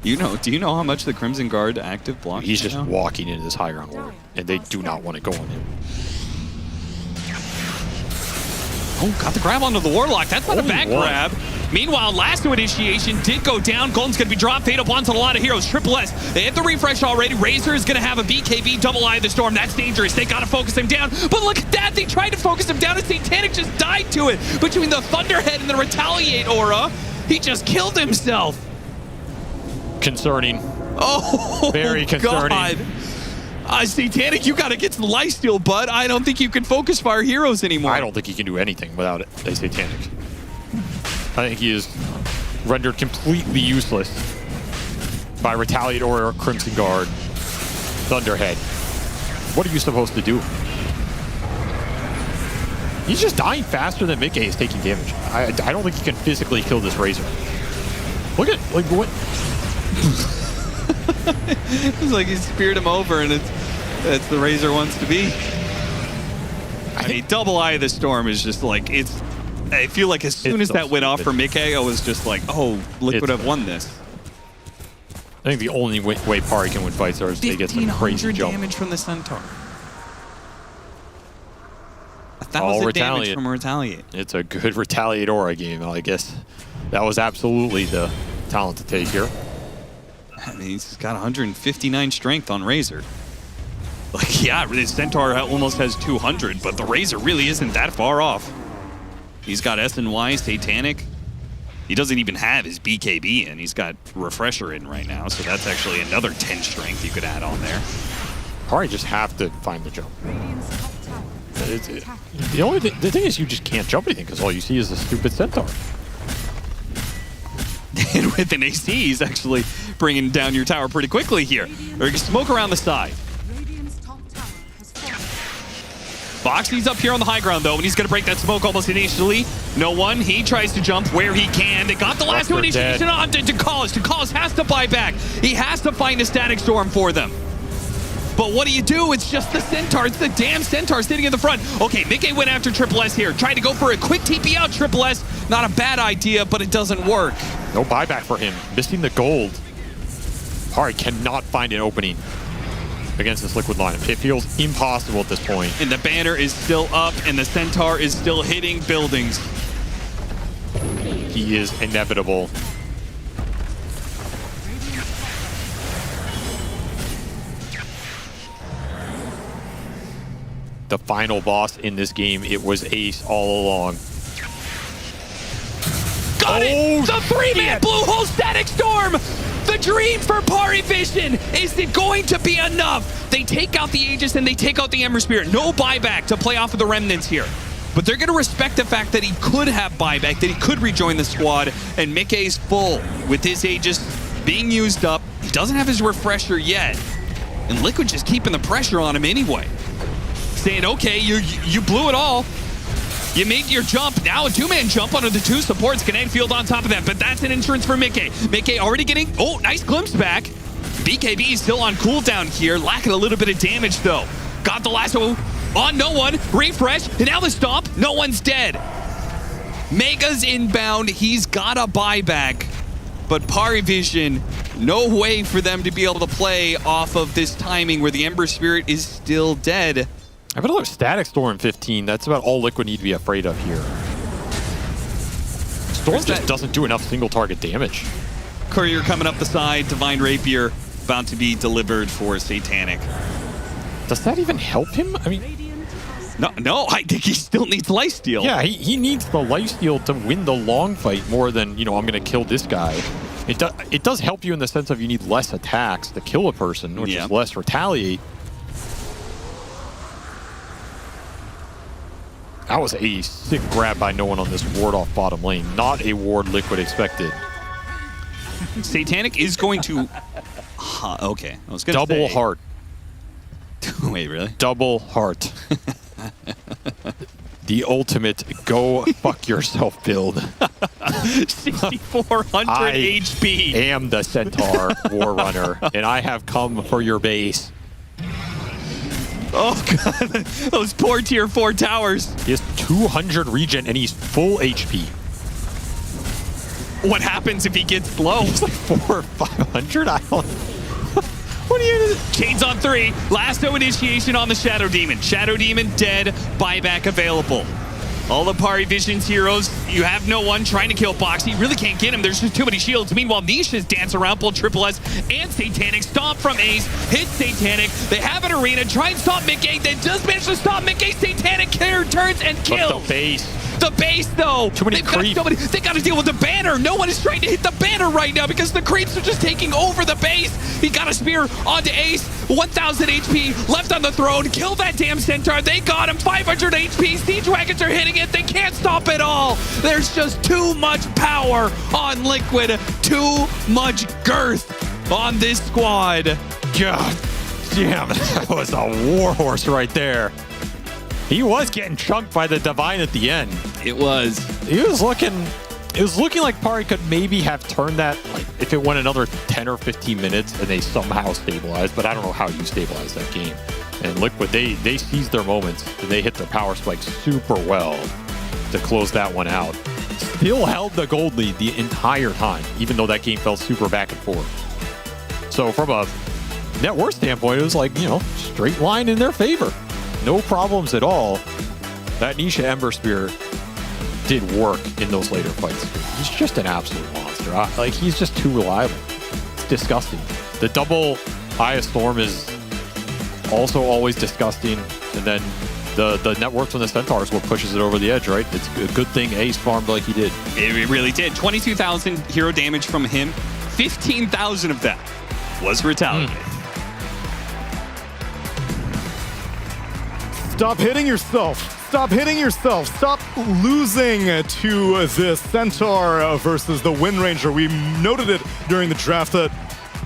Do you know how much the Crimson Guard active blocks? He's just now? walking into this high ground ward, and they do not want to go on him. Oh, got the grab onto the Warlock. That's not a bad one. grab. Meanwhile, lasso initiation did go down. Golden's going to be dropped. Fade up onto a lot of heroes. Triple S, they hit the refresh already. Razor is going to have a BKB, double Eye of the Storm. That's dangerous. They got to focus him down. But look at that. They tried to focus him down, and Satanic just died to it. Between the Thunderhead and the Retaliate Aura, he just killed himself. Concerning. Oh, very concerning. God. Satanic, you got to get to the lifesteal, bud. I don't think you can focus fire heroes anymore. I don't think he can do anything without a Satanic. I think he is rendered completely useless by Retaliate or Crimson Guard, Thunderhead. What are you supposed to do? He's just dying faster than Mickey is taking damage. I don't think he can physically kill this Razor. Look at, like, what? It's like he speared him over, and it's the Razor wants to be. I mean, double Eye of the Storm is just like, I feel like as soon as that went off for Mickey, I was just like, oh, Liquid have won this. I think the only way Pari can win fights is they get some crazy jump. damage from the Centaur. 1,000 All damage from Retaliate. It's a good Retaliate Aura game. I guess that was absolutely the talent to take here. I mean, he's got 159 strength on Razor. Like, yeah, the Centaur almost has 200, but the Razor really isn't that far off. He's got SNY, Satanic. He doesn't even have his BKB in. He's got Refresher in right now, so that's actually another 10 strength you could add on there. Probably just have to find the jump. The thing is, you just can't jump anything because all you see is a stupid Centaur. And with an AC, he's actually bringing down your tower pretty quickly here. Or smoke around the side. Boxy's up here on the high ground, though, and he's going to break that smoke almost initially. No one. He tries to jump where he can. They got the last one initiation on to Callis. Callis has to buy back. He has to find a static storm for them. But what do? It's just the Centaur. It's the damn Centaur sitting in the front. Okay, Mickey went after Triple S here. Tried to go for a quick TP out Triple S. Not a bad idea, but it doesn't work. No buyback for him. Missing the gold. Pari cannot find an opening against this Liquid lineup. It feels impossible at this point. And the banner is still up, and the Centaur is still hitting buildings. He is inevitable. The final boss in this game, it was Ace all along. Got it! The three-man blue hole static storm! The dream for PARIVISION! Is it going to be enough? They take out the Aegis and they take out the Ember Spirit. No buyback to play off of the remnants here. But they're going to respect the fact that he could have buyback, that he could rejoin the squad, and Mickey's full with his Aegis being used up. He doesn't have his refresher yet. And Liquid just keeping the pressure on him anyway. Saying, okay, you blew it all. You make your jump. Now a two-man jump under the two supports. Kinetic Field on top of that, but that's an insurance for Mickey. Mickey already getting, oh, nice glimpse back. BKB is still on cooldown here, lacking a little bit of damage though. Got the lasso on no one. Refresh, and now the stomp. No one's dead. Mega's inbound. He's got a buyback. But PARIVISION, no way for them to be able to play off of this timing where the Ember Spirit is still dead. I have another static storm 15. That's about all Liquid need to be afraid of here. Storm just doesn't do enough single target damage. Courier coming up the side. Divine Rapier about to be delivered for Satanic. Does that even help him? I mean, no, I think he still needs lifesteal. Yeah, he needs the lifesteal to win the long fight more than, you know, I'm going to kill this guy. It does help you in the sense of you need less attacks to kill a person, which is less retaliate. That was a sick grab by no one on this ward off bottom lane. Not a ward Liquid expected. Satanic is going to... okay, I was going to Double heart. Wait, really? Double heart. The ultimate go fuck yourself build. 6,400 HP. I am the Centaur War Runner, and I have come for your base. Oh god, those poor tier 4 towers. He has 200 regen and he's full HP. What happens if he gets low? He's like 400 or 500. I don't. What are you? Chains on 3. Lasso initiation on the Shadow Demon. Shadow Demon dead. Buyback available. All the PARIVISION's heroes, you have no one trying to kill Boxy. Really can't get him. There's just too many shields. Meanwhile, Nisha's dance around, pull Triple S and Satanic. Stomp from Ace. Hit Satanic. They have an arena. Try and stop Mickey. They just managed to stop Mickey. Satanic turns and kills. But the base. The base, though. Too many creeps. They got to deal with the banner. No one is trying to hit the banner right now because the creeps are just taking over the base. He got a spear onto Ace. 1,000 HP left on the throne. Kill that damn Centaur. They got him. 500 HP. Siege Wagons are hitting it. They can't stop it all. There's just too much power on Liquid. Too much girth on this squad. God damn, that was a warhorse right there. He was getting chunked by the Divine at the end. It was. It was looking like Pari could maybe have turned that, like, if it went another 10 or 15 minutes and they somehow stabilized, but I don't know how you stabilize that game. And Liquid, they seized their moments and they hit their power spike super well to close that one out. Still held the gold lead the entire time, even though that game felt super back and forth. So from a net worth standpoint, it was like, you know, straight line in their favor. No problems at all. That Nisha Ember Spear did work in those later fights. He's just an absolute monster. Like, he's just too reliable. It's disgusting. The double Eye of Storm is also always disgusting. And then the net worth from the Centaur is what pushes it over the edge, right? It's a good thing Ace farmed like he did. It really did. 22,000 hero damage from him. 15,000 of that was retaliate. Stop hitting yourself. Stop hitting yourself. Stop losing to the Centaur versus the Wind Ranger. We noted it during the draft that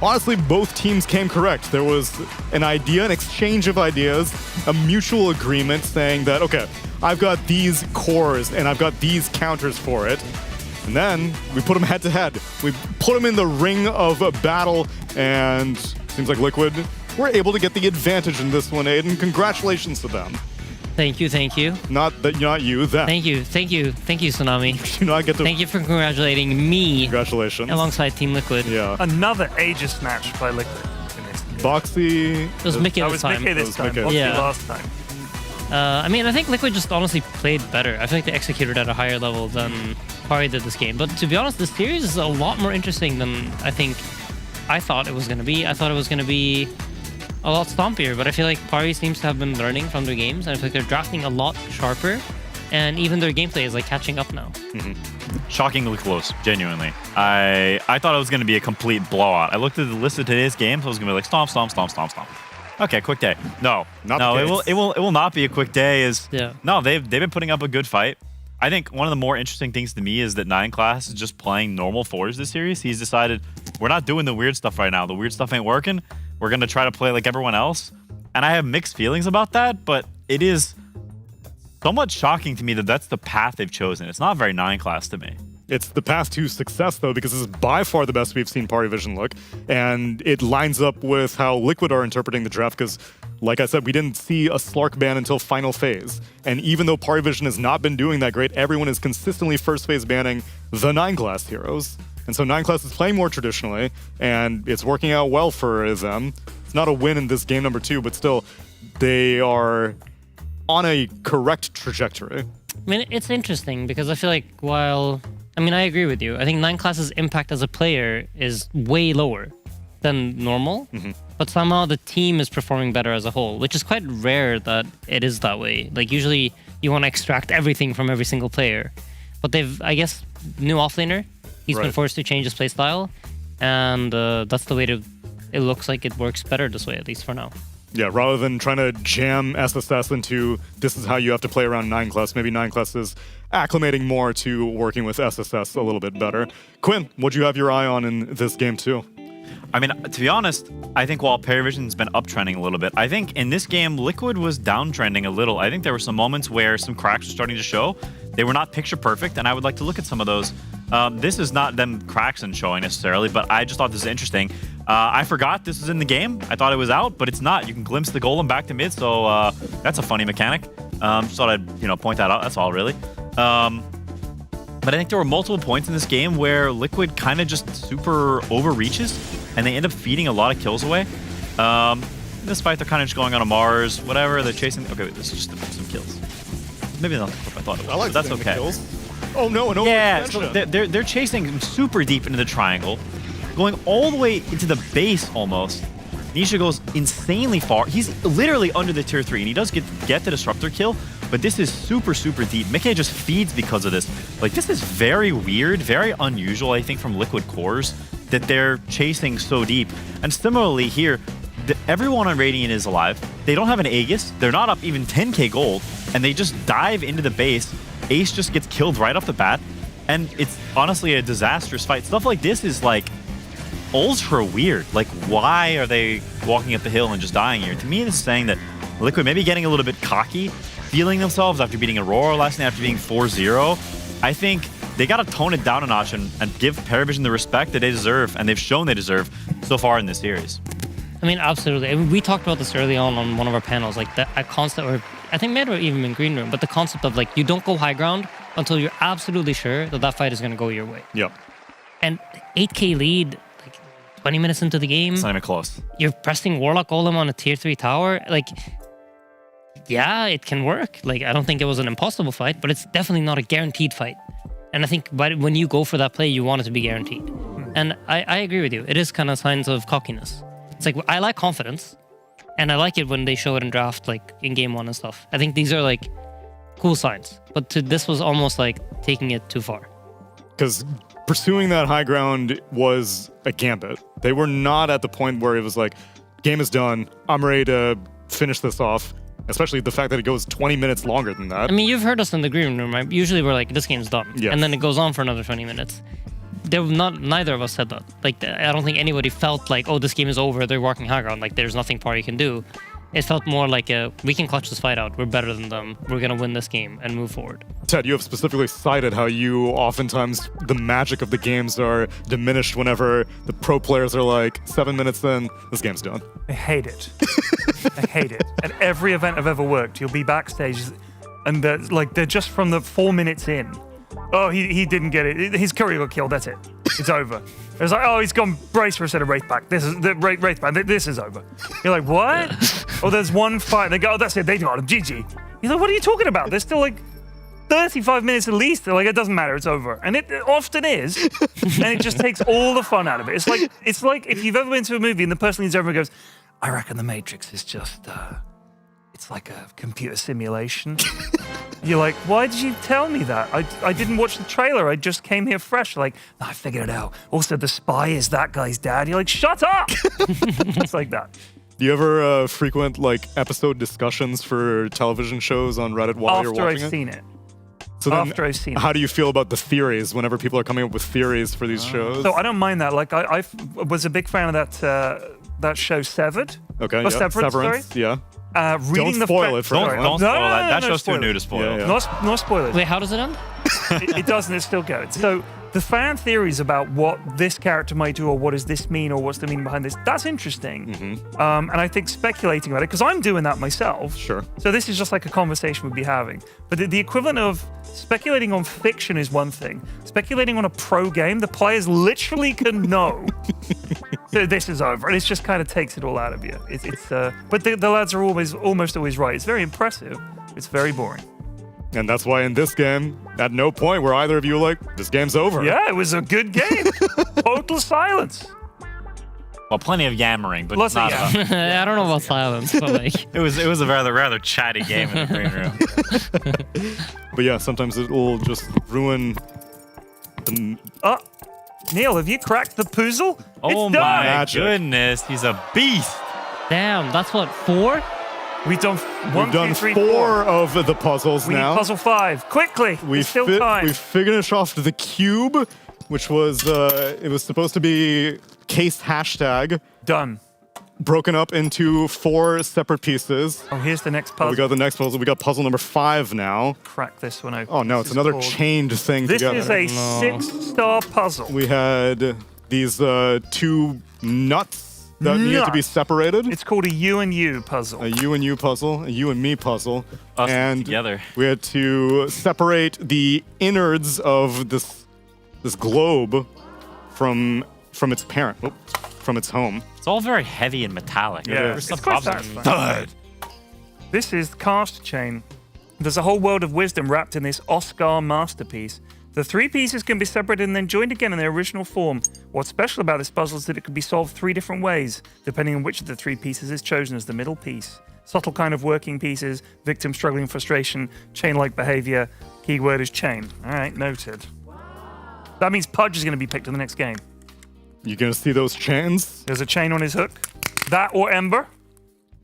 honestly both teams came correct. There was an idea, an exchange of ideas, a mutual agreement saying that, okay, I've got these cores and I've got these counters for it. And then we put them head to head. We put them in the ring of battle, and seems like Liquid were able to get the advantage in this one, Aiden. Congratulations to them. Thank you. Not you, them. Thank you, Tsunami. Do not get to. Thank you for congratulating me. Congratulations. Alongside Team Liquid. Yeah. Another Aegis match by Liquid. Boxy. It was Mickey this time. Mickey this time. Boxy last time. I mean, I think Liquid just honestly played better. I feel like they executed at a higher level than Pari did this game. But to be honest, this series is a lot more interesting than I thought it was going to be. I thought it was going to be a lot stompier, but I feel like Pari seems to have been learning from their games, and I feel like they're drafting a lot sharper, and even their gameplay is like catching up now. Shockingly close, genuinely. I thought it was going to be a complete blowout. I looked at the list of today's games, so I was going to be like stomp, stomp, stomp, stomp, stomp. Okay, quick day. No, it will not be a quick day. No, they've been putting up a good fight. I think one of the more interesting things to me is that 9class is just playing normal fours this series. He's decided we're not doing the weird stuff right now. The weird stuff ain't working. We're going to try to play like everyone else. And I have mixed feelings about that, but it is somewhat shocking to me that that's the path they've chosen. It's not very 9class to me. It's the path to success, though, because this is by far the best we've seen PARIVISION look. And it lines up with how Liquid are interpreting the draft, because, like I said, we didn't see a Slark ban until final phase. And even though PARIVISION has not been doing that great, everyone is consistently first phase banning the 9class heroes. And so 9class is playing more traditionally, and it's working out well for them. It's not a win in this game number 2, but still, they are on a correct trajectory. I mean, it's interesting because I feel like I agree with you. I think 9class's impact as a player is way lower than normal, but somehow the team is performing better as a whole, which is quite rare that it is that way. Like, usually you want to extract everything from every single player. But they've, I guess, new offlaner, he's been forced to change his play style, and that's the way it looks like it works better this way, at least for now. Yeah, rather than trying to jam SSS into this is how you have to play around 9class, maybe 9class is acclimating more to working with SSS a little bit better. Quinn, what'd you have your eye on in this game too? I mean, to be honest, I think while PARIVISION's been uptrending a little bit, I think in this game, Liquid was downtrending a little. I think there were some moments where some cracks were starting to show. They were not picture perfect, and I would like to look at some of those. This is not them cracks and showing necessarily, but I just thought this was interesting. I forgot this was in the game. I thought it was out, but it's not. You can glimpse the golem back to mid, so that's a funny mechanic. Just thought I'd point that out. That's all really. But I think there were multiple points in this game where Liquid kind of just super overreaches, and they end up feeding a lot of kills away. Despite they're kind of just going on a Mars, whatever. They're chasing. Okay, wait, this is just some kills. Maybe not the clip I thought it was. I like but that's okay. Kills. Oh no, an yeah, so they're chasing super deep into the triangle, going all the way into the base almost. Nisha goes insanely far. He's literally under the tier 3, and he does get the disruptor kill, but this is super, super deep. Mickey just feeds because of this. Like, this is very weird, very unusual, I think, from Liquid cores, that they're chasing so deep. And similarly here, everyone on Radiant is alive. They don't have an Aegis. They're not up even 10k gold, and they just dive into the base. Ace just gets killed right off the bat, and it's honestly a disastrous fight. Stuff like this is like ultra weird. Like, why are they walking up the hill and just dying here? To me, this is saying that Liquid maybe getting a little bit cocky, feeling themselves after beating Aurora last night, after being 4-0. I think they got to tone it down a notch and give PARIVISION the respect that they deserve, and they've shown they deserve so far in this series. I mean, absolutely. We talked about this early on one of our panels, like that concept, or I think maybe even in Green Room, but the concept of like, you don't go high ground until you're absolutely sure that fight is going to go your way. Yep. And 8k lead, like 20 minutes into the game. It's not even close. You're pressing Warlock Golem on a tier 3 tower. Like, yeah, it can work. Like, I don't think it was an impossible fight, but it's definitely not a guaranteed fight. And I think when you go for that play, you want it to be guaranteed. And I agree with you. It is kind of signs of cockiness. It's like, I like confidence, and I like it when they show it in draft, like in game 1 and stuff. I think these are like cool signs, but this was almost like taking it too far. Because pursuing that high ground was a gambit. They were not at the point where it was like, game is done, I'm ready to finish this off. Especially the fact that it goes 20 minutes longer than that. I mean, you've heard us in the green room, right? Usually we're like, this game's done. Yes. And then it goes on for another 20 minutes. Neither of us said that. Like, I don't think anybody felt like, oh, this game is over. They're walking high ground. Like, there's nothing Pari can do. It felt more like we can clutch this fight out. We're better than them. We're going to win this game and move forward. Ted, you have specifically cited how you oftentimes, the magic of the games are diminished whenever the pro players are like, 7 minutes in, this game's done. I hate it. I hate it. At every event I've ever worked, you'll be backstage and they're just from the 4 minutes in. Oh, he didn't get it. His courier got killed. That's it. It's over. It's like, oh, he's gone brace for instead of wraith back. This is the wraith back. This is over. You're like, what? Oh, there's one fight. They go, oh, that's it. They got him. GG. You're like, what are you talking about? There's still like 35 minutes at least. They're like, it doesn't matter. It's over. And it often is. And it just takes all the fun out of it. It's like if you've ever been to a movie and the person leans over and goes, I reckon the Matrix is just, it's like a computer simulation. You're like, why did you tell me that? I didn't watch the trailer. I just came here fresh. Like, no, I figured it out. Also, the spy is that guy's dad. You're like, shut up! It's like that. Do you ever frequent like episode discussions for television shows on Reddit while you're watching it? After I've seen it. So then, After I've seen it. How do you feel about the theories whenever people are coming up with theories for these shows? So I don't mind that. Like, I was a big fan of that show Severed. Okay, Oh, yeah. Severance, Severance, sorry. yeah. Reading Don't spoil the it for Don't everyone. spoil that. No, That show's too spoil new it. to spoil. Yeah. No spoilers. Wait, how does it end? It doesn't. It's still going. So the fan theories about what this character might do or what does this mean or what's the meaning behind this, that's interesting. And I think speculating about it, because I'm doing that myself. Sure. So this is just like a conversation we'd be having. But the equivalent of speculating on fiction is one thing. Speculating on a pro game, the players literally can know that this is over. And it just kind of takes it all out of you. But the lads are almost always right. It's very impressive. It's very boring. And that's why in this game, at no point were either of you like, this game's over. Yeah, it was a good game. Total silence. Well, plenty of yammering, but Lots of not enough. I don't know about silence, but like... It was a rather chatty game in the green room. But yeah, sometimes it will just ruin the... Oh, Neil, have you cracked the puzzle? Oh It's my done. Magic. goodness, he's a beast. Damn, that's what, 4? We've done We've done 4 of the puzzles We now. need puzzle 5. Quickly. There's still time. We finished off the cube, which was it was supposed to be case hashtag. Done. Broken up into 4 separate pieces. Oh, here's the next puzzle. We got the next puzzle. We got puzzle number 5 now. Crack this one open. Oh no, This it's is another called- chained thing This together. is a 6-star puzzle. We had these 2 nuts that needed to be separated. It's called a you and you puzzle. A you and you puzzle, a you and me puzzle. Us and together. we had to separate the innards of this globe from its parent, from its home. It's all very heavy and metallic. Yeah, There's it's some quite problems. satisfying. This is Cast Chain. There's a whole world of wisdom wrapped in this Oscar masterpiece. The 3 pieces can be separated and then joined again in their original form. What's special about this puzzle is that it can be solved 3 different ways, depending on which of the 3 pieces is chosen as the middle piece. Subtle kind of working pieces, victim struggling frustration, chain-like behavior. Keyword is chain. All right, noted. That means Pudge is going to be picked in the next game. You gonna see those chains? There's a chain on his hook. That or Ember.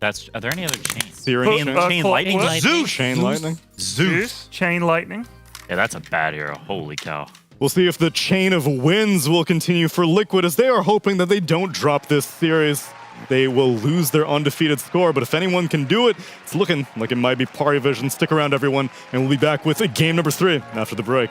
Are there any other chains? Searing Chain, chain? chain lightning? Clockwork. Zeus! Chain lightning? Zeus. Chain lightning. Yeah, that's a bad hero. Holy cow. We'll see if the chain of wins will continue for Liquid, as they are hoping that they don't drop this series. They will lose their undefeated score, but if anyone can do it, it's looking like it might be PARIVISION. Stick around, everyone, and we'll be back with game number 3 after the break.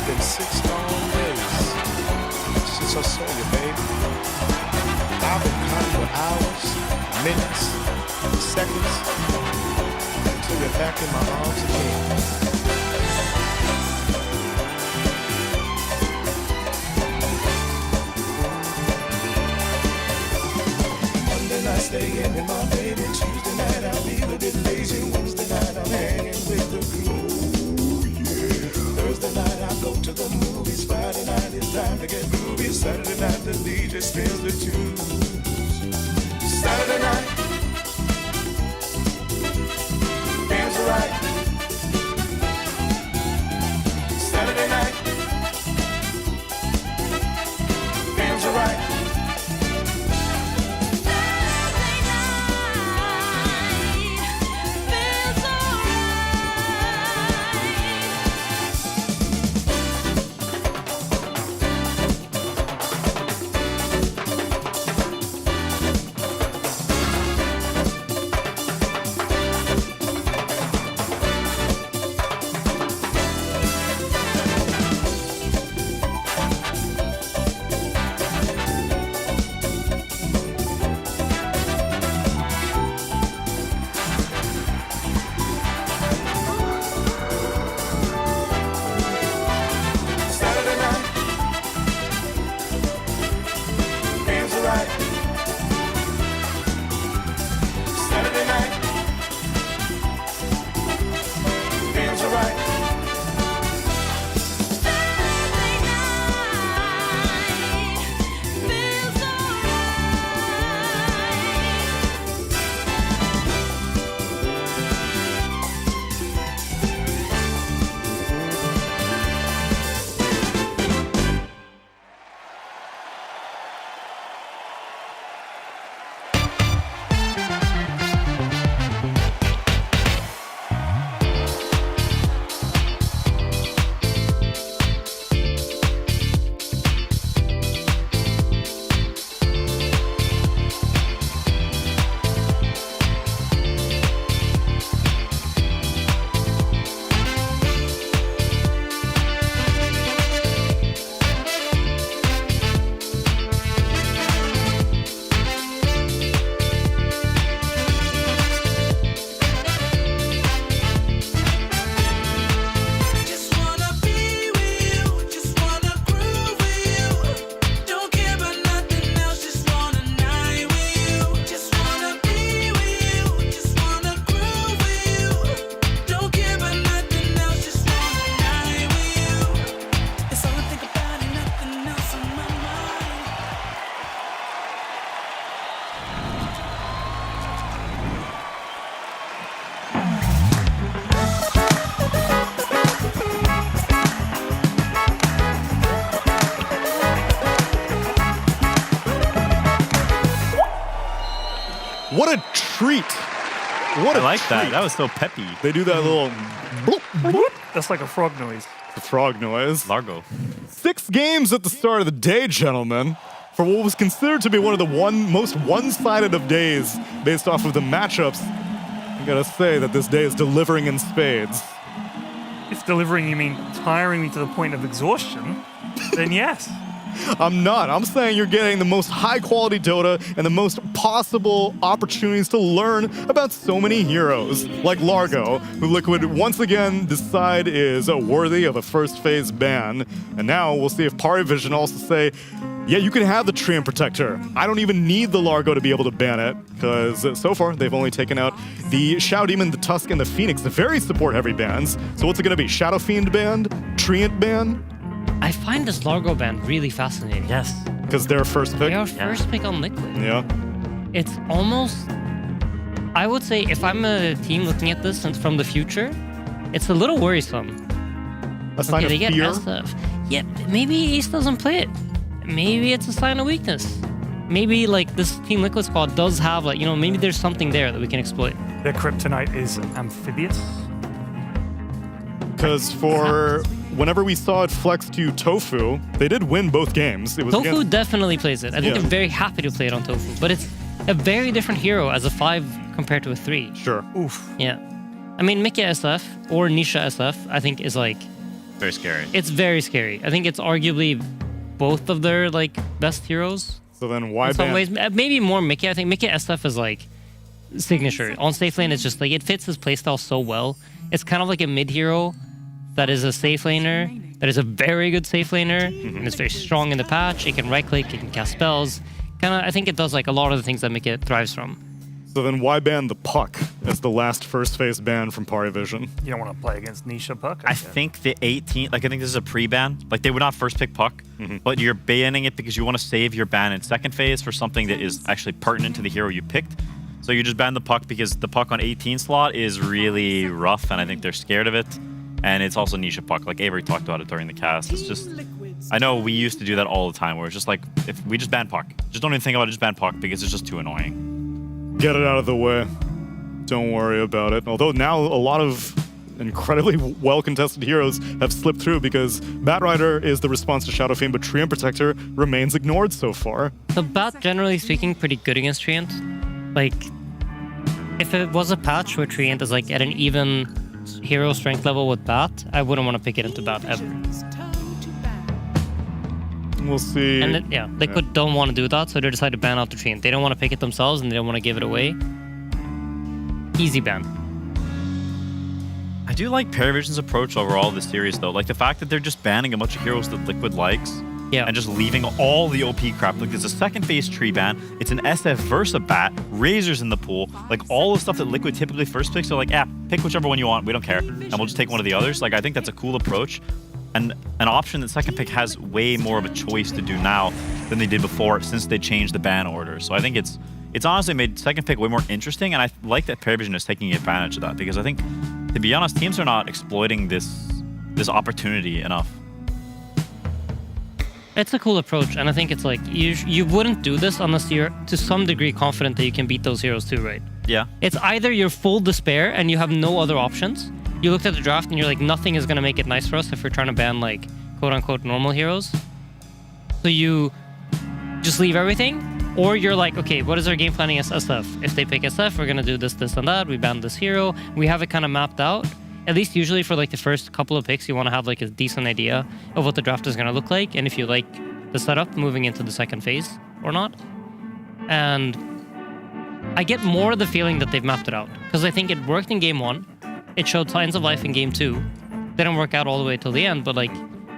It's been 6 long days since I saw you, baby. I've been counting the hours, minutes, seconds, until you're back in my arms again. Monday night staying with my baby. Tuesday night I'll be a bit lazy. Wednesday night I'm hanging with the crew. Thursday night I go to the movies. Friday night it's time to get groovy. Saturday night the DJ spins the tunes. Saturday night feels right. Saturday night feels right. What a treat. What I a like treat. that. That was so peppy. They do that little bloop, bloop. That's like a frog noise. The frog noise. Largo. 6 games at the start of the day, gentlemen, for what was considered to be one of the most one-sided of days based off of the matchups. I gotta say that this day is delivering in spades. If delivering you mean tiring me to the point of exhaustion, then yes. I'm not. I'm saying you're getting the most high-quality Dota and the most possible opportunities to learn about so many heroes, like Largo, who Liquid once again decide is worthy of a first phase ban. And now we'll see if PARIVISION also say, yeah, you can have the Treant Protector. I don't even need the Largo to be able to ban it, because so far they've only taken out the Shadow Demon, the Tusk, and the Phoenix, the very support-heavy bans. So what's it going to be? Shadow Fiend ban? Treant ban? I find this Largo band really fascinating. Yes. Because they're first pick? They are first pick on Liquid. Yeah. It's almost... I would say if I'm a team looking at this from the future, it's a little worrisome. A sign of they get fear? SF. Yeah, maybe Ace doesn't play it. Maybe it's a sign of weakness. Maybe like this Team Liquid squad does have like, maybe there's something there that we can exploit. Their kryptonite is amphibious. Because for whenever we saw it flex to Tofu, they did win both games. It was Tofu against... definitely plays it. I think Yeah. they're very happy to play it on Tofu, but it's a very different hero as a 5 compared to a 3. Sure. Oof. Yeah. I mean, Mika SF or Nisha SF, I think is like Very scary. It's very scary. I think it's arguably both of their like best heroes. So then why in some ban? ways, maybe more Mickey. I think Mickey SF is like signature. On safe lane, it's just like it fits his playstyle so well. It's kind of like a mid hero that is a safe laner, that is a very good safe laner, and it's very strong in the patch. It can right click, it can cast spells. Kind of, I think it does like a lot of the things that Mickey thrives from. So then why ban the Puck as the last first phase ban from PARIVISION? You don't want to play against Nisha Puck. I think the 18, like I think this is a pre-ban. Like they would not first pick Puck, but you're banning it because you want to save your ban in second phase for something that is actually pertinent to the hero you picked. So you just ban the Puck because the Puck on 18 slot is really rough, and I think they're scared of it. And it's also Nisha Puck. Like Avery talked about it during the cast. It's just, I know we used to do that all the time, where it's just like, if we just ban Puck, just don't even think about it, just ban Puck because it's just too annoying. Get it out of the way. Don't worry about it. Although now a lot of incredibly well-contested heroes have slipped through because Batrider is the response to Shadow Fiend, but Treant Protector remains ignored so far. The Bat, generally speaking, pretty good against Treant. Like, if it was a patch where Treant is like at an even hero strength level with Bat, I wouldn't want to pick it into Bat ever. We'll see. And Liquid don't want to do that, so they decide to ban out the Treant. They don't want to pick it themselves, and they don't want to give it away. Easy ban. I do like PARIVISION's approach overall this series, though. Like the fact that they're just banning a bunch of heroes that Liquid likes, and just leaving all the OP crap. Like there's a second phase tree ban. It's an SF versus a Bat. Razor's in the pool. Like all the stuff that Liquid typically first picks. So like, pick whichever one you want. We don't care, and we'll just take one of the others. Like I think that's a cool approach. And an option that second pick has way more of a choice to do now than they did before since they changed the ban order. So I think it's honestly made second pick way more interesting, and I like that PARIVISION is taking advantage of that because I think, to be honest, teams are not exploiting this opportunity enough. It's a cool approach, and I think it's like you wouldn't do this unless you're to some degree confident that you can beat those heroes too, right? Yeah. It's either you're full despair and you have no other options. You looked at the draft and you're like, nothing is going to make it nice for us if we're trying to ban like quote-unquote normal heroes. So you just leave everything, or you're like, okay, what is our game planning as SF? If they pick SF, we're going to do this, this, and that. We ban this hero. We have it kind of mapped out. At least usually for like the first couple of picks, you want to have like a decent idea of what the draft is going to look like, and if you like the setup moving into the second phase or not. And I get more of the feeling that they've mapped it out, because I think it worked in game 1. It showed signs of life in game 2. Didn't work out all the way till the end, but like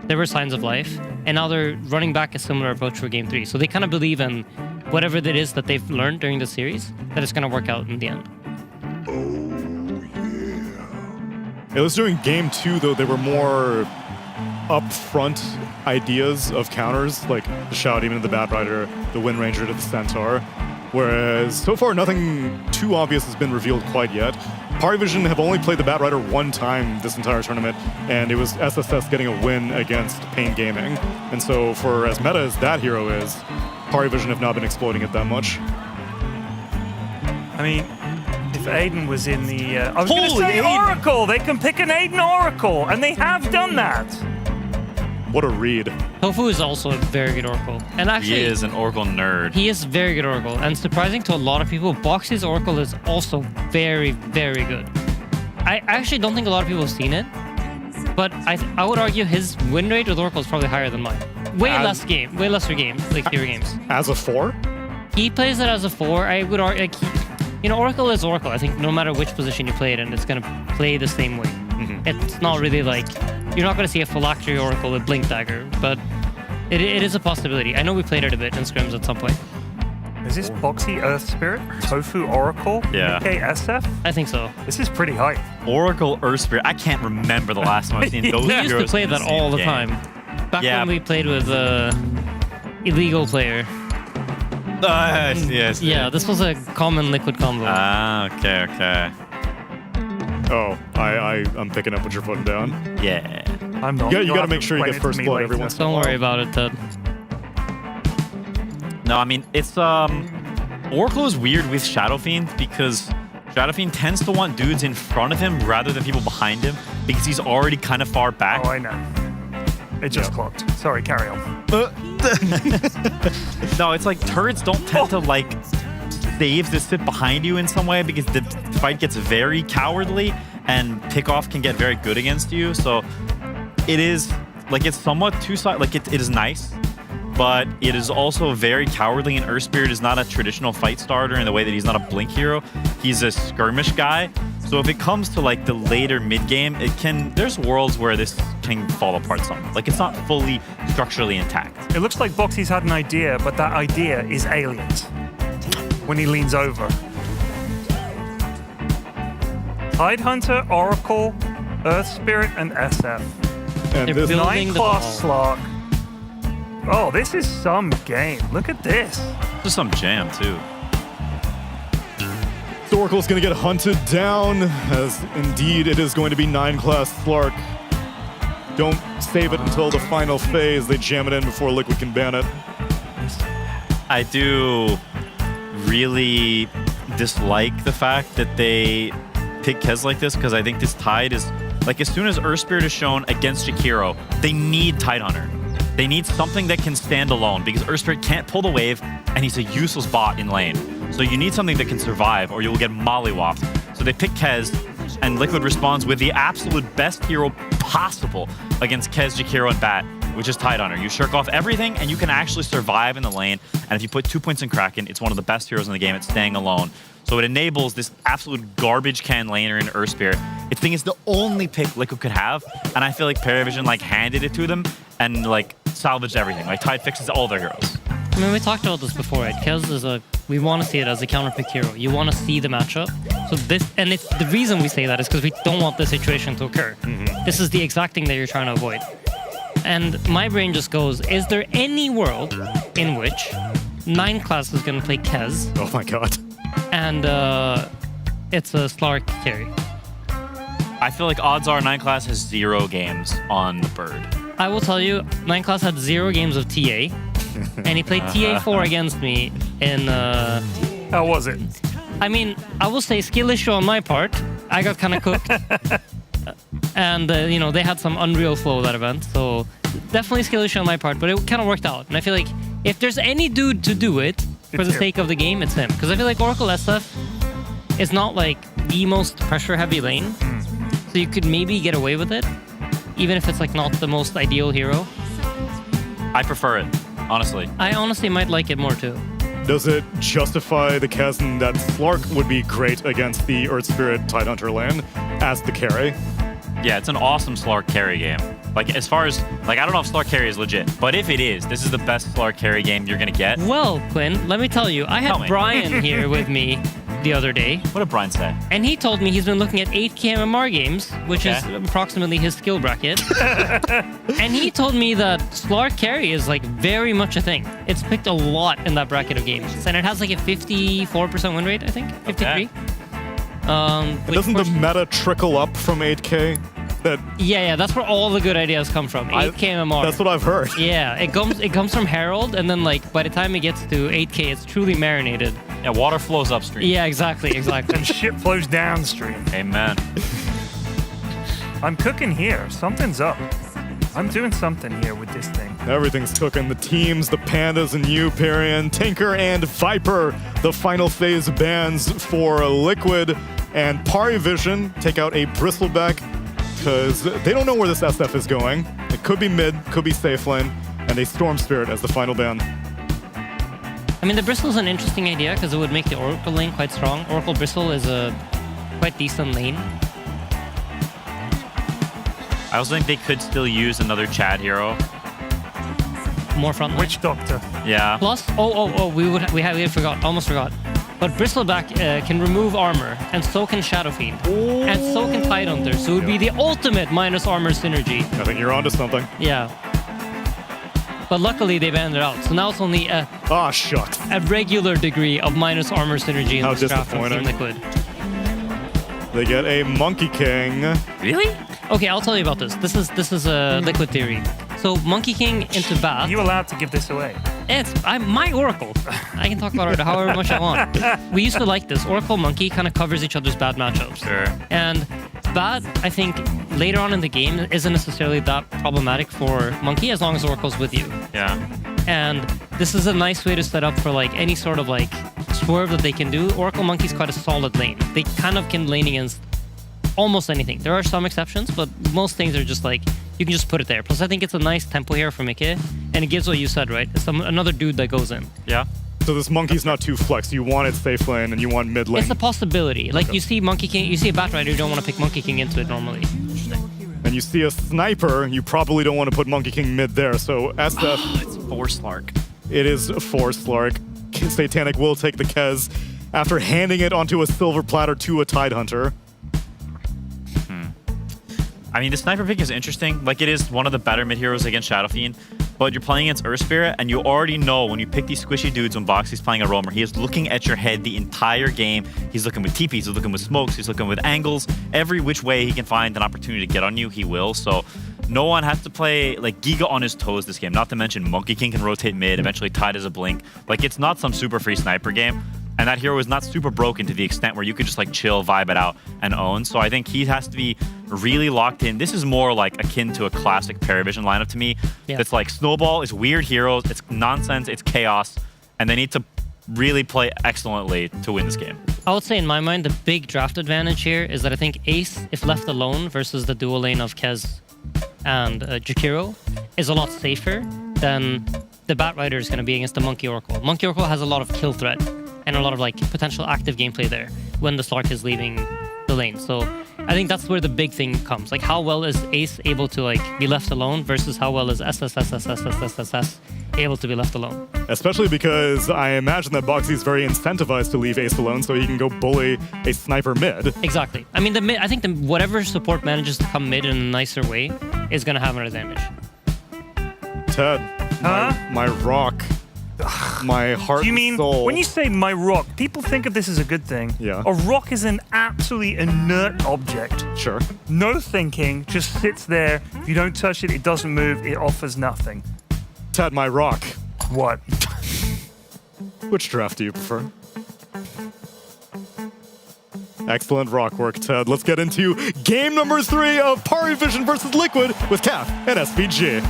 there were signs of life. And now they're running back a similar approach for game 3. So they kind of believe in whatever it is that they've learned during the series, that it's going to work out in the end. It was during game 2, though, they were more upfront ideas of counters, like the Shout Demon to the Batrider, the Wind Ranger to the Centaur. Whereas so far, nothing too obvious has been revealed quite yet. PARIVISION have only played the Batrider one time this entire tournament, and it was SSS getting a win against Pain Gaming. And so for as meta as that hero is, PARIVISION have not been exploiting it that much. I mean, if Aiden was in the... I was going to say Oracle! They can pick an Aiden Oracle, and they have done that! What a read. Tofu is also a very good Oracle. And actually, He is an Oracle nerd. He is very good Oracle. And surprising to a lot of people, Boxy's Oracle is also very, very good. I actually don't think a lot of people have seen it, but I would argue his win rate with Oracle is probably higher than mine. Way lesser games, like fewer games. As a 4? He plays it as a 4. I would argue, like, Oracle is Oracle. I think no matter which position you play it in, it's going to play the same way. It's not really like, you're not going to see a phylactery Oracle with Blink Dagger, but it is a possibility. I know we played it a bit in scrims at some point. Is this Boxy Earth Spirit? Tofu Oracle? Yeah. KSF? I think so. This is pretty hype. Oracle Earth Spirit. I can't remember the last time I've seen those We heroes. used to play in that the all the game. time. Back when we played with illegal player. Yes. Yeah, this was a common Liquid combo. Okay. Oh, I'm picking up what you're putting down. Yeah. I'm not. You gotta make sure you get first blood every once in a while. Don't worry about it, Ted. No, I mean, it's Oracle is weird with Shadow Fiend because Shadow Fiend tends to want dudes in front of him rather than people behind him because he's already kind of far back. Oh, I know. It just clocked. Sorry, carry on. No, it's like turrets don't tend to like saves that sit behind you in some way because the fight gets very cowardly and pickoff can get very good against you. So it is like it's somewhat two-sided. Like it is nice, but it is also very cowardly. And Earth Spirit is not a traditional fight starter in the way that he's not a blink hero. He's a skirmish guy. So if it comes to like the later mid game, there's worlds where this can fall apart some. Like it's not fully structurally intact. It looks like Boxy's had an idea, but that idea is aliens. When he leans over. Tidehunter, Oracle, Earth Spirit, and SF. And They're this building 9-class Slark. Oh, this is some game. Look at this. This is some jam too. Oracle's going to get hunted down, as indeed it is going to be 9-class Slark. Don't save it until the final phase. They jam it in before Liquid can ban it. I do really dislike the fact that they pick Kez like this, because I think this Tide is, like, as soon as Earth Spirit is shown against Jakiro, they need Tidehunter. They need something that can stand alone, because Earth Spirit can't pull the wave, and he's a useless bot in lane. So you need something that can survive, or you will get mollywopped. So they pick Kez, and Liquid responds with the absolute best hero possible against Kez, Jakiro, and Bat, which is Tidehunter. You shirk off everything, and you can actually survive in the lane. And if you put 2 points in Kraken, it's one of the best heroes in the game at staying alone. So it enables this absolute garbage can laner in Earth Spirit. I think it's the only pick Liquid could have, and I feel like PARIVISION like handed it to them and like salvaged everything. Like Tide fixes all their heroes. I mean, we talked about this before, right? Kez is we want to see it as a counterpick hero. You want to see the matchup. So this, and it's the reason we say that is because we don't want this situation to occur. This is the exact thing that you're trying to avoid. And my brain just goes, is there any world in which 9-class is going to play Kez? Oh my god. And it's a Slark carry. I feel like odds are 9-class has 0 games on the bird. I will tell you, 9-class had 0 games of TA. And he played TA4 against me in... How was it? I mean, I will say skill issue on my part. I got kind of cooked. And, you know, they had some unreal flow that event. So definitely skill issue on my part, but it kind of worked out. And I feel like if there's any dude to do it for the sake of the game, it's him. Because I feel like Oracle SF is not like the most pressure-heavy lane. So you could maybe get away with it, even if it's like not the most ideal hero. I prefer it, honestly. I honestly might like it more too. Does it justify the chasm that Slark would be great against the Earth Spirit Tidehunter lane as the carry? Yeah, it's an awesome Slark carry game. Like, as far as, like, I don't know if Slark carry is legit, but if it is, this is the best Slark carry game you're gonna get. Well, Quinn, let me tell you, I had Brian here with me the other day. What did Brian say? And he told me he's been looking at 8K MMR games, which is approximately his skill bracket. And he told me that Slark carry is like very much a thing. It's picked a lot in that bracket of games. And it has like a 54% win rate, I think, 53. Doesn't the meta trickle up from 8K? Yeah, that's where all the good ideas come from. 8K MMR. That's what I've heard. Yeah, it comes from Herald, and then like by the time it gets to 8K, it's truly marinated. Yeah, water flows upstream. Yeah, exactly. And shit flows downstream. Amen. I'm cooking here. Something's up. I'm doing something here with this thing. Everything's cooking. The teams, the Pandas and you, Parian, Tinker and Viper. The final phase bans for Liquid and PARIVISION take out a Bristleback because they don't know where this SF is going. It could be mid, could be safe lane, and a Storm Spirit as the final ban. I mean, the Bristle is an interesting idea because it would make the Oracle lane quite strong. Oracle Bristle is a quite decent lane. I also think they could still use another Chad hero. More front line. Witch Doctor. Yeah. Plus, we had forgot, almost forgot. But Bristleback can remove armor, and so can Shadow Fiend, and so can Tidehunter. So it would be the ultimate minus armor synergy. I think you're onto something. Yeah. But luckily they banned it out, so now it's only a shucks. A regular degree of minus armor synergy in this draft from Team Liquid. They get a Monkey King. Really? Okay, I'll tell you about this. This is a Liquid theory. So Monkey King into Bath. Are you allowed to give this away? I'm my Oracle. I can talk about it however much I want. We used to like this. Oracle Monkey kind of covers each other's bad matchups. Sure. And Bad, I think, later on in the game isn't necessarily that problematic for Monkey as long as Oracle's with you. Yeah. And this is a nice way to set up for like any sort of like swerve that they can do. Oracle Monkey's quite a solid lane. They kind of can lane against almost anything. There are some exceptions, but most things are just like you can just put it there. Plus, I think it's a nice tempo here for Mickey, and it gives what you said, right? It's another dude that goes in. Yeah. So this monkey's not too flex. You want it safe lane and you want mid lane. It's a possibility. Like you see Monkey King, you see a Bat Rider, you don't want to pick Monkey King into it normally. And you see a sniper, you probably don't want to put Monkey King mid there. So SF, It's 4 Slark. it is for Slark. Satanic will take the Kez after handing it onto a silver platter to a Tidehunter. I mean, the sniper pick is interesting. Like, it is one of the better mid heroes against Shadow Fiend, but you're playing against Earth Spirit, and you already know when you pick these squishy dudes when Boxy's playing a roamer, he is looking at your head the entire game. He's looking with TPs, he's looking with smokes, he's looking with angles. Every which way he can find an opportunity to get on you, he will. So no one has to play like Giga on his toes this game. Not to mention Monkey King can rotate mid, eventually Tide as a blink. Like, it's not some super free sniper game. And that hero is not super broken to the extent where you could just like chill, vibe it out, and own. So I think he has to be really locked in. This is more like akin to a classic PARIVISION lineup to me. Yeah. It's like Snowball is weird heroes, it's nonsense, it's chaos, and they need to really play excellently to win this game. I would say in my mind, the big draft advantage here is that I think Ace, if left alone versus the dual lane of Kez and Jakiro, is a lot safer than the Bat Rider is going to be against the Monkey Oracle. Monkey Oracle has a lot of kill threat and a lot of like potential active gameplay there when the Slark is leaving the lane. So I think that's where the big thing comes. Like, how well is Ace able to like be left alone versus how well is SSSSSSSSS able to be left alone? Especially because I imagine that Boxy is very incentivized to leave Ace alone so he can go bully a sniper mid. Exactly. I mean, the mid, I think whatever support manages to come mid in a nicer way is going to have an advantage. Ted, my rock, my heart Do you and mean, soul. when you say my rock, people think of this as a good thing. Yeah. A rock is an absolutely inert object. Sure. No thinking, just sits there. If you don't touch it, it doesn't move, it offers nothing. Ted, my rock. What? Which draft do you prefer? Excellent rock work, Ted. Let's get into game number 3 of PARIVISION versus Liquid with CAF and SPG.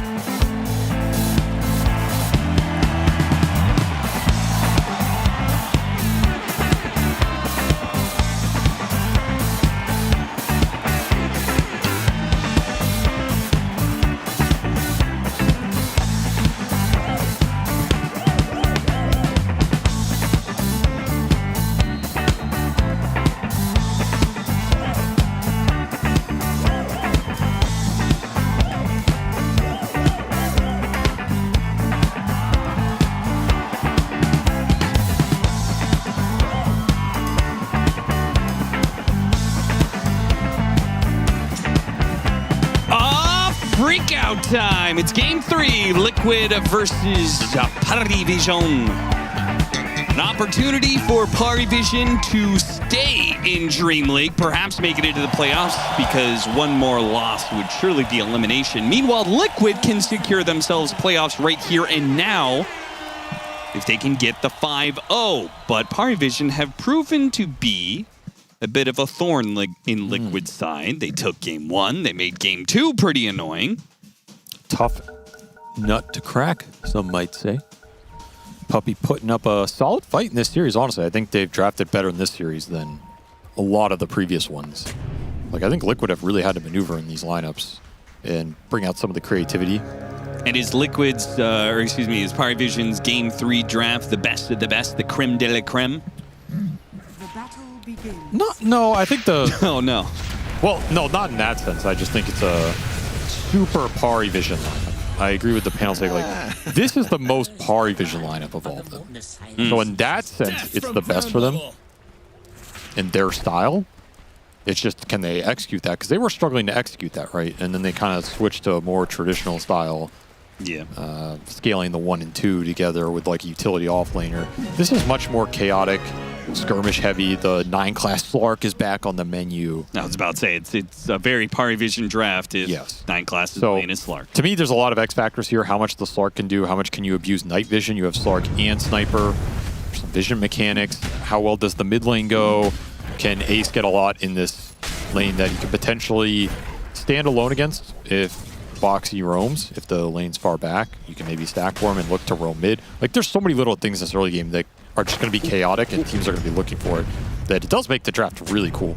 Freakout time. It's game 3, Liquid versus PARIVISION. An opportunity for PARIVISION to stay in DreamLeague, perhaps make it into the playoffs, because one more loss would surely be elimination. Meanwhile, Liquid can secure themselves playoffs right here and now if they can get the 5-0. But PARIVISION have proven to be a bit of a thorn in Liquid's side. They took game 1. They made game 2 pretty annoying. Tough nut to crack, some might say. Puppy putting up a solid fight in this series, honestly. I think they've drafted better in this series than a lot of the previous ones. Like, I think Liquid have really had to maneuver in these lineups and bring out some of the creativity. And is Liquid's, is PARIVISION's game 3 draft the best of the best, the creme de la creme? No, I think the... Oh, no. Well, no, not in that sense. I just think it's a super PARIVISION lineup. I agree with the panel saying, like, this is the most PARIVISION lineup of all of them. So in that sense, it's the best for them in their style. It's just, can they execute that? Because they were struggling to execute that, right? And then they kind of switched to a more traditional style. Yeah. Scaling the 1 and 2 together with, like, a utility offlaner. This is much more chaotic, skirmish heavy. The 9-class Slark is back on the menu. I was about to say, it's a very PARIVISION draft if 9 classes playing as Slark. To me, there's a lot of X factors here. How much the Slark can do, how much can you abuse night vision? You have Slark and Sniper. There's some vision mechanics. How well does the mid lane go? Can Ace get a lot in this lane that he can potentially stand alone against if Boxy roams? If the lane's far back, you can maybe stack for him and look to roam mid. Like, there's so many little things in this early game that are just going to be chaotic and teams are going to be looking for it, that it does make the draft really cool.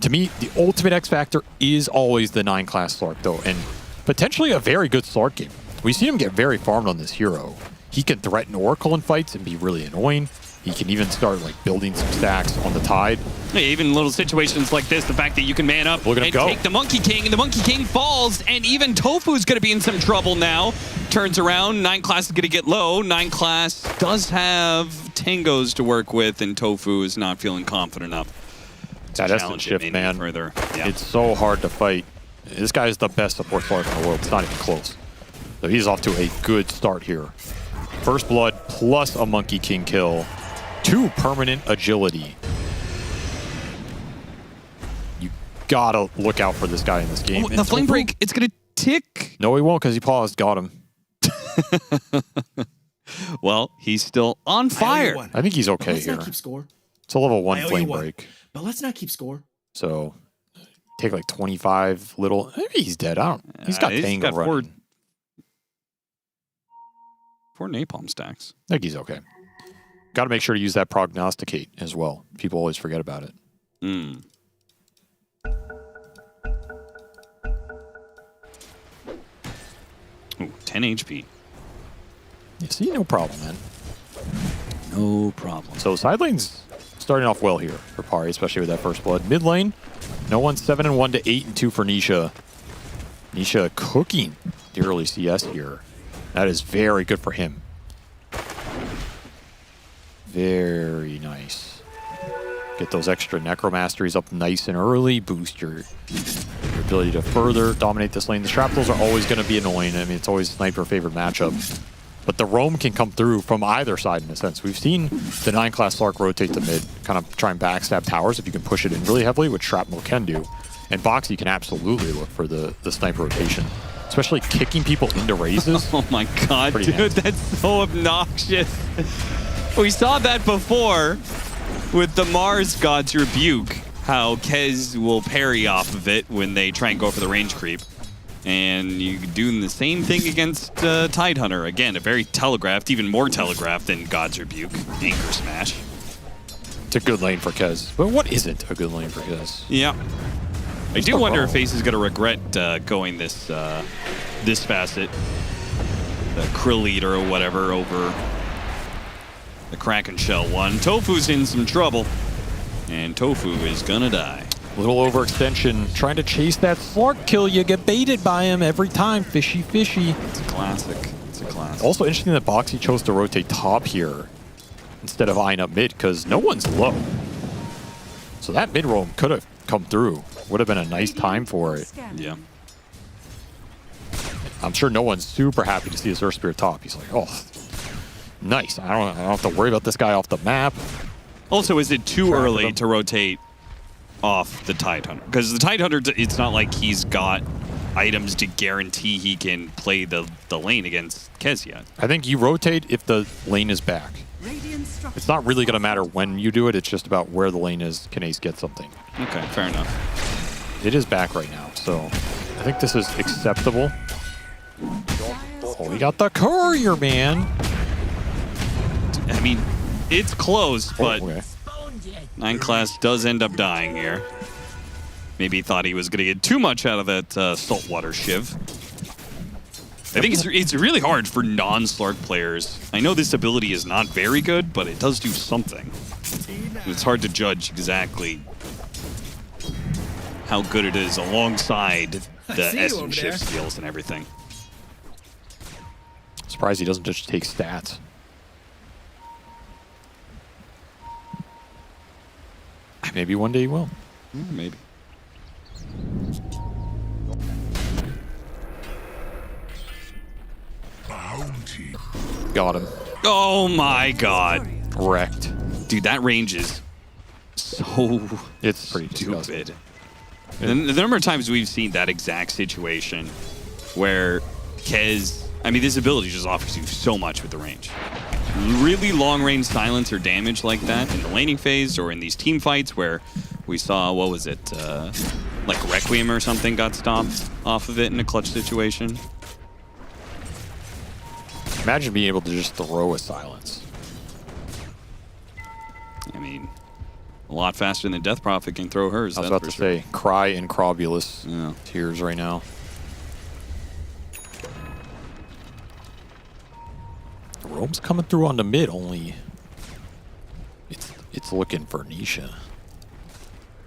To me, the ultimate X factor is always the 9-class Slark, though, and potentially a very good Slark game. We've seen him get very farmed on this hero. He can threaten Oracle in fights and be really annoying. He can even start like building some stacks on the Tide. Hey, even little situations like this, the fact that you can man up and take the Monkey King, and the Monkey King falls, and even Tofu's going to be in some trouble now. Turns around, 9-class is going to get low. 9-class does have Tangos to work with, and Tofu is not feeling confident enough. That Essence shift, man. Further. Yeah. It's so hard to fight. This guy is the best support Slark in the world. It's not even close. So he's off to a good start here. First blood plus a Monkey King kill. 2 permanent agility. You gotta look out for this guy in this game. The flame break, it's gonna tick. No, he won't because he paused. Got him. Well, he's still on fire. I think he's okay Let's here. not keep score. It's a level 1 I owe you flame one. break. But let's not keep score. So take like 25 little. Maybe he's dead. I don't. He's got Tango running. 4 napalm stacks. I think he's okay. Got to make sure to use that prognosticate as well. People always forget about it. Hmm. Ooh, 10 HP. You see, no problem, man. No problem. So side lane's starting off well here for Pari, especially with that first blood. Mid lane, no one's 7-1 to 8-2 for Nisha. Nisha cooking the early CS here. That is very good for him. Very nice. Get those extra Necromasteries up nice and early. Boost your ability to further dominate this lane. The Shrapnels are always going to be annoying. I mean, it's always Sniper favorite matchup. But the roam can come through from either side in a sense. We've seen the 9-class Slark rotate to mid, kind of try and backstab towers if you can push it in really heavily, which Shrapnel can do. And Boxy can absolutely look for the sniper rotation, especially kicking people into raises. Oh my god, Pretty dude, that's so obnoxious. We saw that before with the Mars God's Rebuke, how Kez will parry off of it when they try and go for the range creep. And you do the same thing against Tidehunter. Again, a very telegraphed, even more telegraphed than God's Rebuke. Anchor Smash. It's a good lane for Kez. But what isn't a good lane for Kez? Yeah. I do wonder if Ace is going to regret going this this facet. The Krill Eater or whatever over the Kraken Shell one. Tofu's in some trouble. And Tofu is going to die. Little overextension, trying to chase that Slark kill. You get baited by him every time. Fishy, fishy. It's a classic. It's a classic. Also interesting that Boxy chose to rotate top here instead of eyeing up mid because no one's low. So that mid roam could have come through. Would have been a nice time for it. Yeah. I'm sure no one's super happy to see his Earth Spirit top. He's like, oh, nice. I don't have to worry about this guy off the map. Also, is it too early to rotate off the Tidehunter? Because the Tidehunter, it's not like he's got items to guarantee he can play the lane against Kez yet. I think you rotate if the lane is back. It's not really going to matter when you do it. It's just about where the lane is. Can Ace get something? Okay, fair enough. It is back right now, so I think this is acceptable. Oh, we got the courier, man. I mean, it's close, but 9-class does end up dying here. Maybe he thought he was going to get too much out of that saltwater shiv. I think it's really hard for non-Slark players. I know this ability is not very good, but it does do something. It's hard to judge exactly how good it is alongside the Essence shift skills and everything. Surprised he doesn't just take stats. Maybe one day he will. Maybe. Got him. Oh my god. Wrecked. Dude, that range is so it's pretty stupid. The number of times we've seen that exact situation where Kez, I mean, this ability just offers you so much with the range. Really long range silence or damage like that in the laning phase or in these team fights where we saw, what was it, like Requiem or something got stopped off of it in a clutch situation. Imagine being able to just throw a silence. I mean, A lot faster than Death Prophet can throw hers. I was about to say, cry in Crobulus tears right now. Rome's coming through on the mid, only it's looking for Nisha.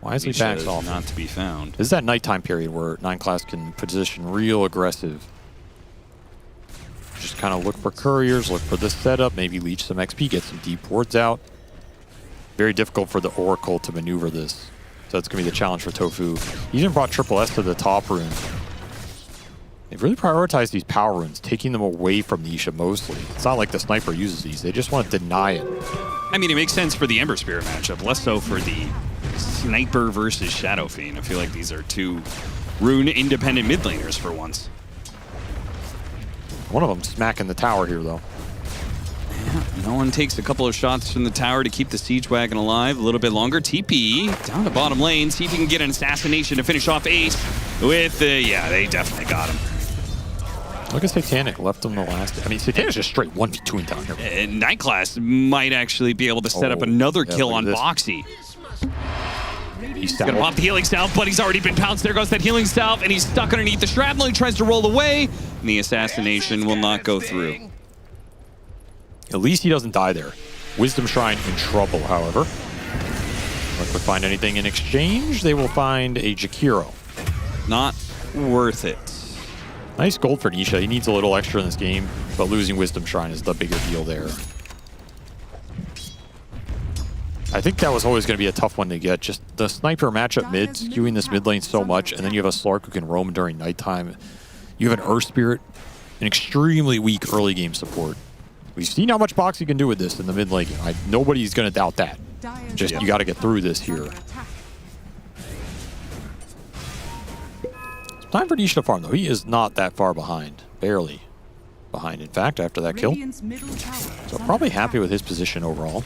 Why is he Nisha backs is off? not to be found. This is that nighttime period where 9 class can position real aggressive. Just kind of look for couriers, look for the setup, maybe leech some XP, get some deep wards out. Very difficult for the Oracle to maneuver this. So that's going to be the challenge for Tofu. He even brought Triple S to the top rune. They've really prioritized these power runes, taking them away from Nisha mostly. It's not like the sniper uses these. They just want to deny it. I mean, it makes sense for the Ember Spirit matchup, less so for the Sniper versus Shadow Fiend. I feel like these are two rune-independent mid laners for once. One of them smacking the tower here, though. Yeah, no one takes a couple of shots from the tower to keep the siege wagon alive a little bit longer. TP down the bottom lane. See if he can get an assassination to finish off Ace with yeah, they definitely got him. Look at Satanic, left him the last. I mean, Satanic's just straight 1v2 down here. And Night Class might actually be able to set up another kill on Boxy. He's gonna pop the healing salve, but he's already been pounced. There goes that healing salve, and he's stuck underneath the shrapnel. He tries to roll away, and the assassination will not go through. At least he doesn't die there. Wisdom Shrine in trouble, however. If we find anything in exchange, they will find a Jakiro. Not worth it. Nice gold for Nisha. He needs a little extra in this game, but losing Wisdom Shrine is the bigger deal there. I think that was always going to be a tough one to get. Just the sniper matchup mid, skewing this mid lane so much, and then you have a Slark who can roam during nighttime. You have an Earth Spirit, an extremely weak early game support. We've seen how much Boxy can do with this in the mid lane. Nobody's going to doubt that. Just you got to get through this here. It's time for Nisha to farm, though. He is not that far behind. Barely behind, in fact, after that kill. So probably happy with his position overall.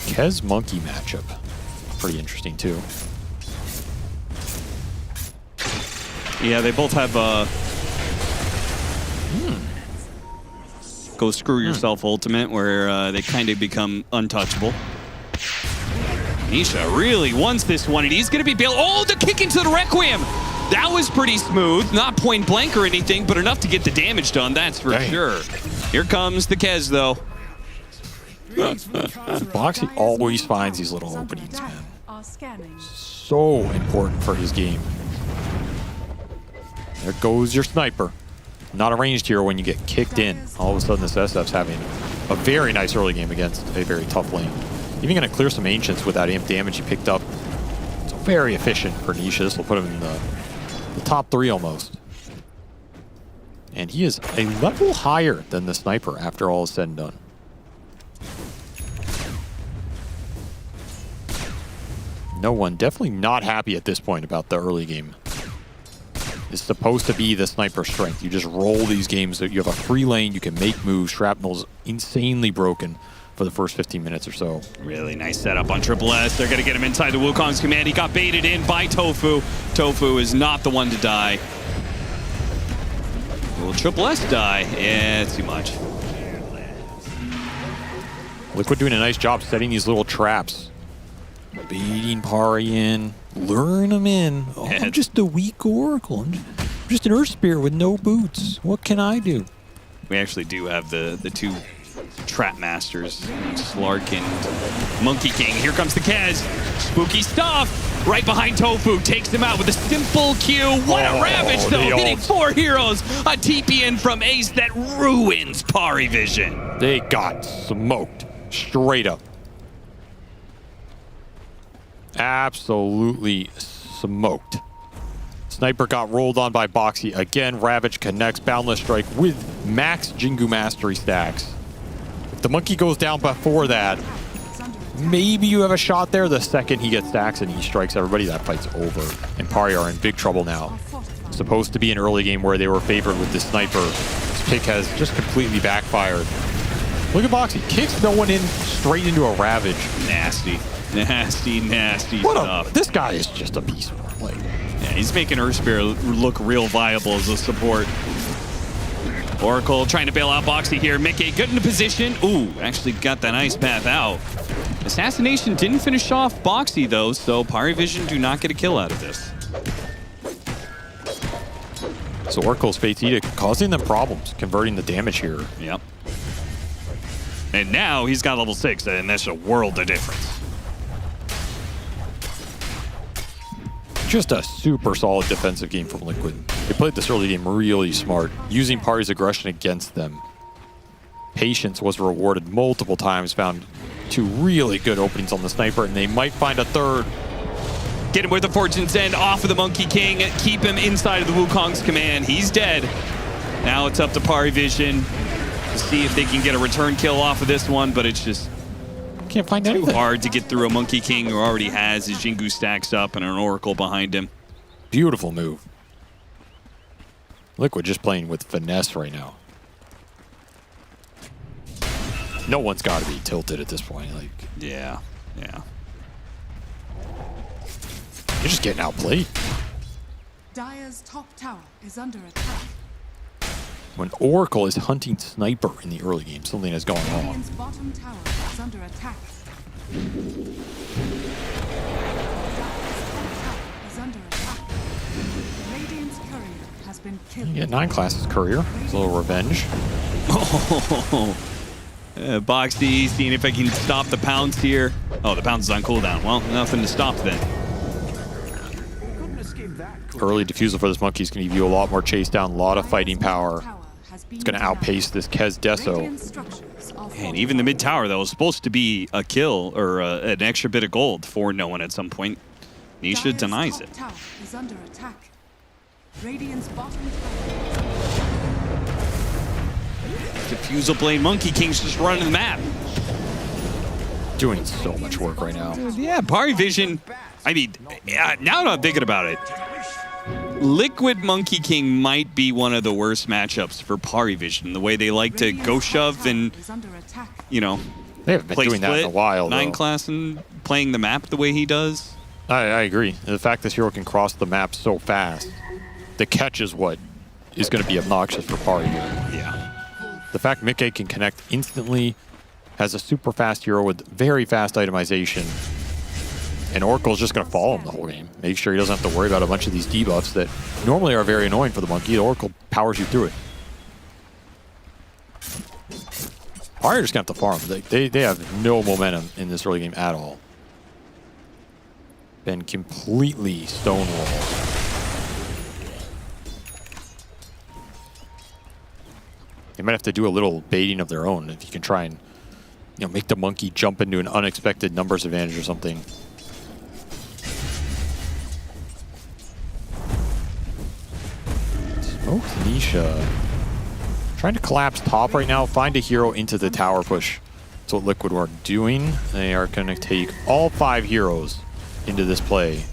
Kez Monkey matchup. Pretty interesting, too. Yeah, they both have go screw yourself ultimate, where they kind of become untouchable. Nisha really wants this one, and he's going to be bailed. Oh, the kick into the Requiem! That was pretty smooth. Not point blank or anything, but enough to get the damage done, that's for sure. Here comes the Kez, though. Boxy always finds these little openings, man. So important for his game. There goes your sniper. Not a ranged hero when you get kicked in. All of a sudden, this SF's having a very nice early game against a very tough lane. Even going to clear some Ancients with that amp damage he picked up. It's very efficient for Nisha. This will put him in the top 3 almost. And he is a level higher than the sniper after all is said and done. No one, definitely not happy at this point about the early game. It's supposed to be the sniper strength. You just roll these games. You have a free lane, you can make moves. Shrapnel's insanely broken for the first 15 minutes or so. Really nice setup on Triple S. They're going to get him inside the Wukong's command. He got baited in by Tofu. Tofu is not the one to die. Will Triple S die? Yeah, it's too much. Liquid doing a nice job setting these little traps. Baiting Pari in, luring him in. Oh, I'm just a weak Oracle. I'm just an Earth Spirit with no boots. What can I do? We actually do have the two Trap Masters, Slark and Monkey King. Here comes the Kez. Spooky stuff. Right behind Tofu. Takes him out with a simple Q. What a ravage, though. Hitting 4 heroes. A TP in from Ace that ruins PARIVISION. They got smoked. Straight up. Absolutely smoked. Sniper got rolled on by Boxy. Again, Ravage connects. Boundless Strike with max Jingu Mastery stacks. If the monkey goes down before that, maybe you have a shot there. The second he gets stacks and he strikes everybody, that fight's over. And Pari are in big trouble now. Supposed to be an early game where they were favored with this sniper. This pick has just completely backfired. Look at Boxy. Kicks no one in straight into a Ravage. Nasty. Nasty, nasty what stuff. This guy is just a beast. Like, yeah, he's making Earth Spirit look real viable as a support. Oracle trying to bail out Boxy here. Mickey good into position. Ooh, actually got that ice path out. Assassination didn't finish off Boxy though, so PARIVISION do not get a kill out of this. So Oracle's Fate's Edict causing them problems, converting the damage here. Yep. And now he's got level 6, and that's a world of difference. Just a super solid defensive game from Liquid. They played this early game really smart, using Pari's aggression against them. Patience was rewarded multiple times, found 2 really good openings on the sniper, and they might find a third. Get him with the Fortune's End off of the Monkey King. Keep him inside of the Wukong's command. He's dead. Now it's up to PARIVISION to see if they can get a return kill off of this one, but it's just can't find too anything. hard to get through a Monkey King who already has his Jingu stacks up and an Oracle behind him. Beautiful move. Liquid just playing with finesse right now. No one's got to be tilted at this point. Like, yeah. You're just getting outplayed. Dire's top tower is under attack. When Oracle is hunting sniper in the early game, something has gone wrong. Radiant's bottom tower is under attack. Is under attack. Radiant's courier has been killed. You get 9 classes courier. It's a little revenge. Boxy seeing if I can stop the pounce here. Oh, the pounce is on cooldown. Well, nothing to stop then. Early defusal for this monkey is going to give you a lot more chase down, a lot of fighting power. It's going to outpace this Kez Deso. And even the mid tower, that was supposed to be a kill or an extra bit of gold for no one at some point. Nisha denies it. Tower is under attack. Radiant's bottom tower. Defusal blade Monkey King's just running the map. Doing so much work right now. Yeah, PARIVISION. I mean, now that I'm thinking about it, Liquid Monkey King might be one of the worst matchups for PARIVISION. The way they like to go shove and, you know, they haven't been doing that in a while. 9 class and playing the map the way he does. I agree. The fact this hero can cross the map so fast, the catch is what is going to be obnoxious for Pari here. Yeah. The fact Mickey can connect instantly, has a super fast hero with very fast itemization, and Oracle's just going to follow him the whole game. Make sure he doesn't have to worry about a bunch of these debuffs that normally are very annoying for the monkey. The Oracle powers you through it. Pari are just going to have to farm. They have no momentum in this early game at all. Been completely stonewalled. They might have to do a little baiting of their own if you can try and, you know, make the monkey jump into an unexpected numbers advantage or something. Smoke Nisha. Trying to collapse top right now, find a hero into the tower push. That's what Liquid are doing. They are going to take all 5 heroes into this play.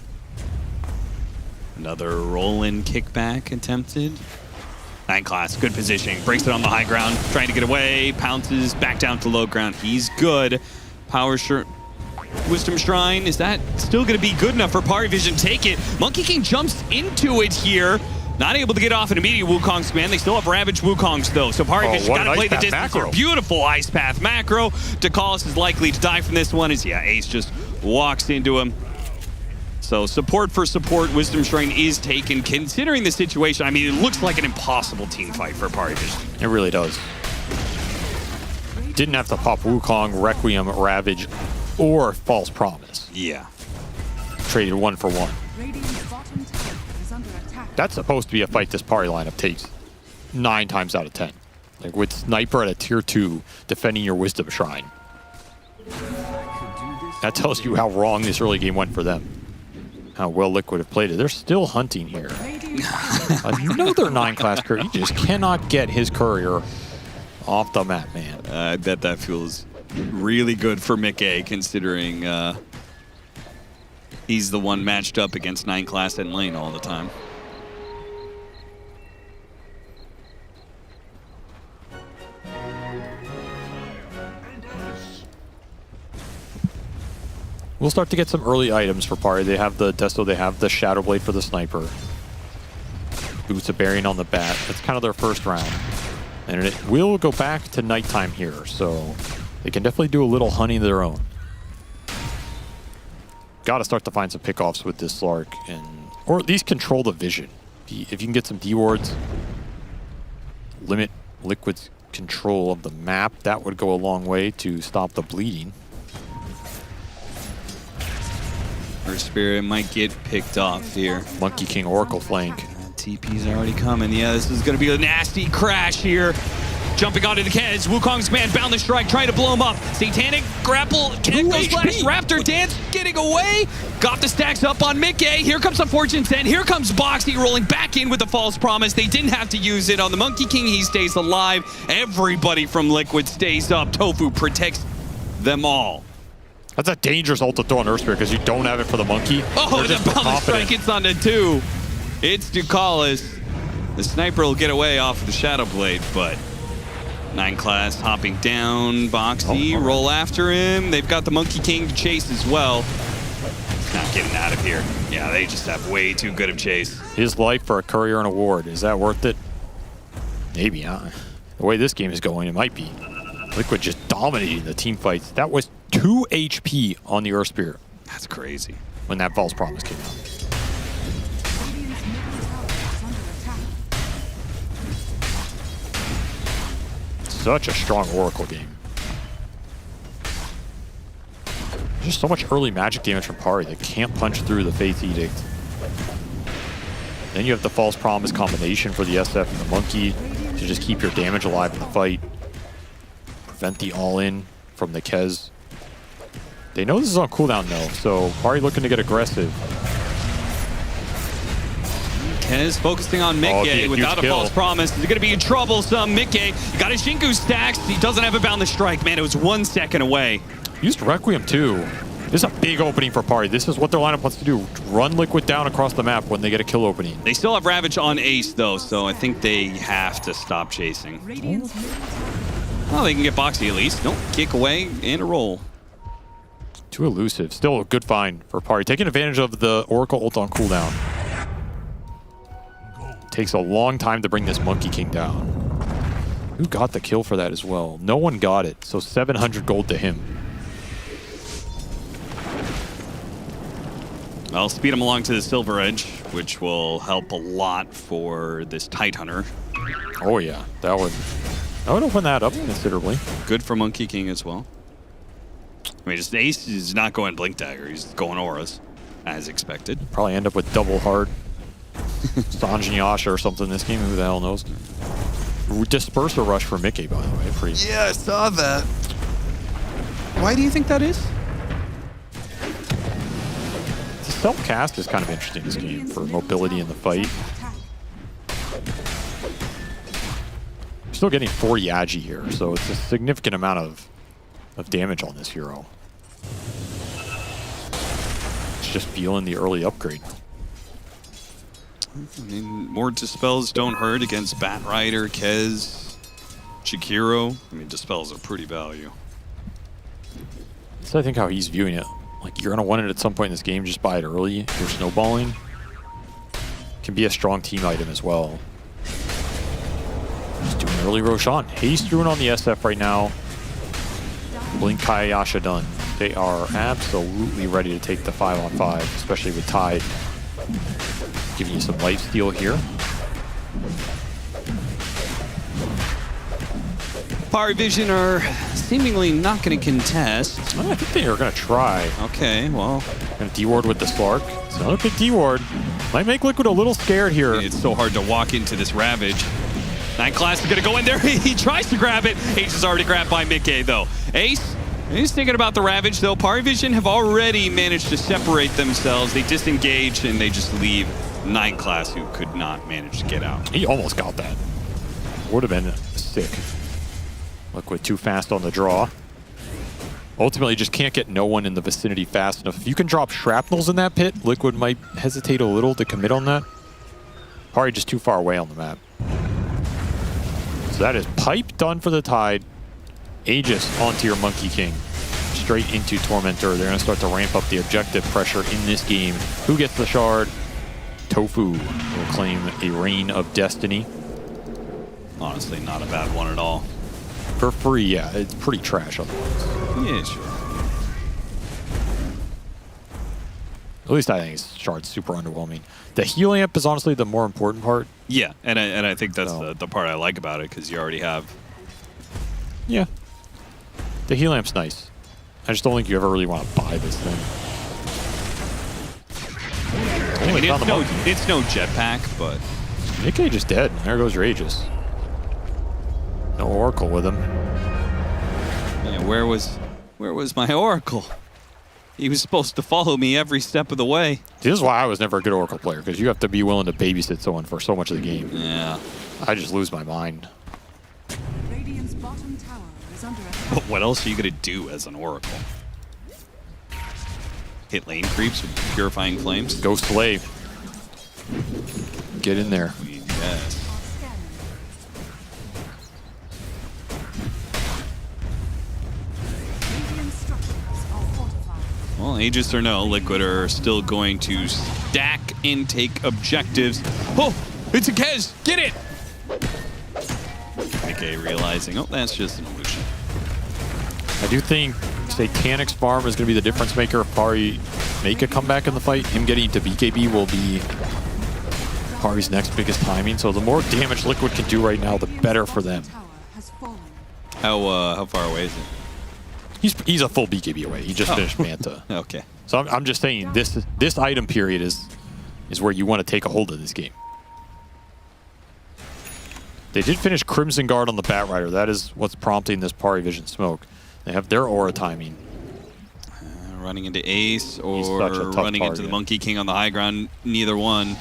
Another roll-in kickback attempted. 9 class, good positioning, breaks it on the high ground, trying to get away, pounces back down to low ground. He's good. Wisdom Shrine, is that still going to be good enough for PARIVISION? Take it. Monkey King jumps into it here. Not able to get off an immediate Wukong's command. They still have Ravage Wukongs though, so PARIVISION got to play the distance. Here. Beautiful Ice Path macro. Dakalis is likely to die from this one as, yeah, Ace just walks into him. So support for support, Wisdom Shrine is taken. Considering the situation, I mean, it looks like an impossible team fight for PARIVISION. It really does. Didn't have to pop Wukong, Requiem, Ravage, or False Promise. Yeah. Traded 1 for 1. That's supposed to be a fight this Pari lineup takes 9 times out of 10. Like with Sniper at a tier 2 defending your Wisdom Shrine. That tells you how wrong this early game went for them. How well Liquid have played it. They're still hunting here. Another 9 class courier. You just cannot get his courier off the map, man. I bet that feels really good for Mickey, considering he's the one matched up against 9 class in lane all the time. We'll start to get some early items for Pari. They have the Desto, they have the Shadow Blade for the Sniper. Boots of Burying on the bat. That's kind of their first round. And it will go back to nighttime here, so they can definitely do a little hunting of their own. Got to start to find some pickoffs with this Slark, or at least control the vision. If you can get some D-wards, limit Liquid's control of the map, that would go a long way to stop the bleeding. Her Spirit might get picked off here. Monkey King Oracle flank. TP's already coming. Yeah, this is going to be a nasty crash here. Jumping onto the Kez. Wukong's man bound the strike, trying to blow him up. Satanic grapple, Echo Slash, Raptor Dance getting away. Got the stacks up on Mickey. Here comes Unfortunate's End. Here comes Boxy rolling back in with the false promise. They didn't have to use it on the Monkey King. He stays alive. Everybody from Liquid stays up. Tofu protects them all. That's a dangerous ult to throw on Earth Spirit because you don't have it for the Monkey. Oh, the bounce strike hits on the 2. It's Ducalis. The sniper will get away off of the Shadow Blade, but 9 class hopping down. Boxy, roll after him. They've got the Monkey King to chase as well. Not getting out of here. Yeah, they just have way too good of chase. His life for a courier and a ward. Is that worth it? Maybe not. The way this game is going, it might be. Liquid just dominating the team fights. That was 2 HP on the Earth Spirit. That's crazy. When that false promise came out. Such a strong Oracle game. Just so much early magic damage from Pari that can't punch through the Faith Edict. Then you have the false promise combination for the SF and the Monkey to just keep your damage alive in the fight. Prevent the all-in from the Kez. They know this is on cooldown though, so Pari looking to get aggressive. Kez focusing on Mickey without a false promise. He's going to be in trouble some. Mickey got his Shinku stacks. He doesn't have a bound the strike. Man, it was 1 second away. Used Requiem too. This is a big opening for Pari. This is what their lineup wants to do. Run Liquid down across the map when they get a kill opening. They still have Ravage on Ace though, so I think they have to stop chasing. Oh, they can get Boxy at least. Nope, kick away and a roll. Too elusive. Still a good find for Pari. Taking advantage of the Oracle ult on cooldown. Takes a long time to bring this Monkey King down. Who got the kill for that as well? No one got it, so 700 gold to him. I'll speed him along to the Silver Edge, which will help a lot for this Tidehunter. Oh yeah, that would open that up considerably. Good for Monkey King as well. I mean, just Ace is not going Blink Dagger, he's going Auras, as expected. Probably end up with double hard. Sanj and Yasha or something this game, who the hell knows. Disperser rush for Mickey, by the way. Pretty. Yeah, I saw that. Why do you think that is? The self-cast is kind of interesting in this game for mobility in the fight. You're still getting 40 Agi here, so it's a significant amount of damage on this hero. It's just feeling the early upgrade. I mean, more Dispels don't hurt against Bat Rider, Kez, Chikiro. I mean, Dispels are pretty value. So I think how he's viewing it. Like, you're going to want it at some point in this game, just buy it early. If you're snowballing. Can be a strong team item as well. Just doing early Roshan. Haste Ruin on the SF right now. Blink Kayasha done. They are absolutely ready to take the 5-on-5, especially with Tide. Giving you some lifesteal here. PARIVISION are seemingly not going to contest. I think they are going to try. Okay, well. Going to D-ward with the Slark. It's another big D-ward. Might make Liquid a little scared here. It's so hard to walk into this Ravage. 9 class is going to go in there. He tries to grab it. Ace is already grabbed by Mickey, though. Ace, he's thinking about the Ravage, though. PARIVISION have already managed to separate themselves. They disengage, and they just leave 9 class, who could not manage to get out. He almost got that. Would have been sick. Liquid too fast on the draw. Ultimately, just can't get no one in the vicinity fast enough. If you can drop shrapnels in that pit, Liquid might hesitate a little to commit on that. Probably just too far away on the map. So that is pipe done for the Tide. Aegis onto your Monkey King. Straight into Tormentor. They're going to start to ramp up the objective pressure in this game. Who gets the shard? Tofu will claim a Reign of Destiny. honestly not a bad one at all. For free, yeah, it's pretty trash otherwise. Yeah, sure. At least I think his shard's super underwhelming. The heal amp is honestly the more important part. Yeah, and I think that's the part I like about it, because you already have... Yeah. The heal amp's nice. I just don't think you ever really want to buy this thing. I mean, it's no jetpack, but... Nikkei just dead. There goes your Aegis. No Oracle with him. Yeah, where was my Oracle? He was supposed to follow me every step of the way. This is why I was never a good Oracle player, because you have to be willing to babysit someone for so much of the game. Yeah. I just lose my mind. Radiant's bottom tower is under attack. But what else are you going to do as an Oracle? Hit lane creeps with Purifying Flames? Go slay. Get in there. Yes. Well, Aegis or no, Liquid are still going to stack and take objectives. Oh, it's a Kez. Get it. Okay, realizing, oh, that's just an illusion. I do think Satanic's farm is going to be the difference maker if Pari make a comeback in the fight. Him getting to BKB will be Pari's next biggest timing. So the more damage Liquid can do right now, the better for them. How far away is it? He's a full BKB away. He just finished Manta. Okay. So I'm just saying this item period is where you want to take a hold of this game. They did finish Crimson Guard on the Batrider. That is what's prompting this PARIVISION smoke. They have their aura timing. Running into Ace or running into the Monkey King on the high ground. Neither one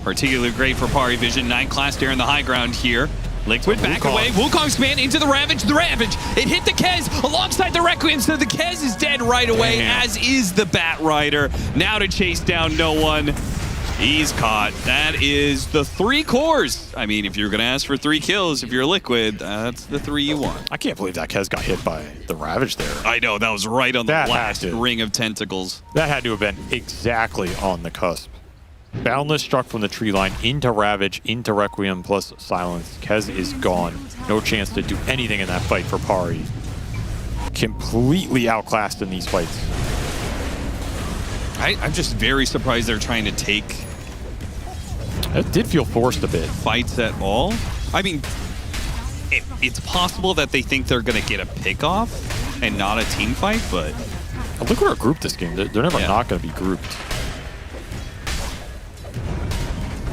particularly great for PARIVISION. 9 class there in the high ground here. Liquid back away. Wukong's command into the Ravage. The Ravage, it hit the Kez alongside the Requiem, so the Kez is dead right away, as is the Batrider. Now to chase down no one. He's caught. That is the 3 cores. I mean, if you're going to ask for 3 kills, if you're Liquid, that's the 3 you want. I can't believe that Kez got hit by the Ravage there. I know, that was right on the last ring of tentacles. That had to have been exactly on the cusp. Boundless struck from the tree line into Ravage, into Requiem, plus Silence. Kez is gone. No chance to do anything in that fight for Pari. Completely outclassed in these fights. I'm just very surprised they're trying to take... It did feel forced a bit. Fights at all? I mean, it's possible that they think they're going to get a pick-off and not a team fight, but... Look at our group this game. They're never not going to be grouped.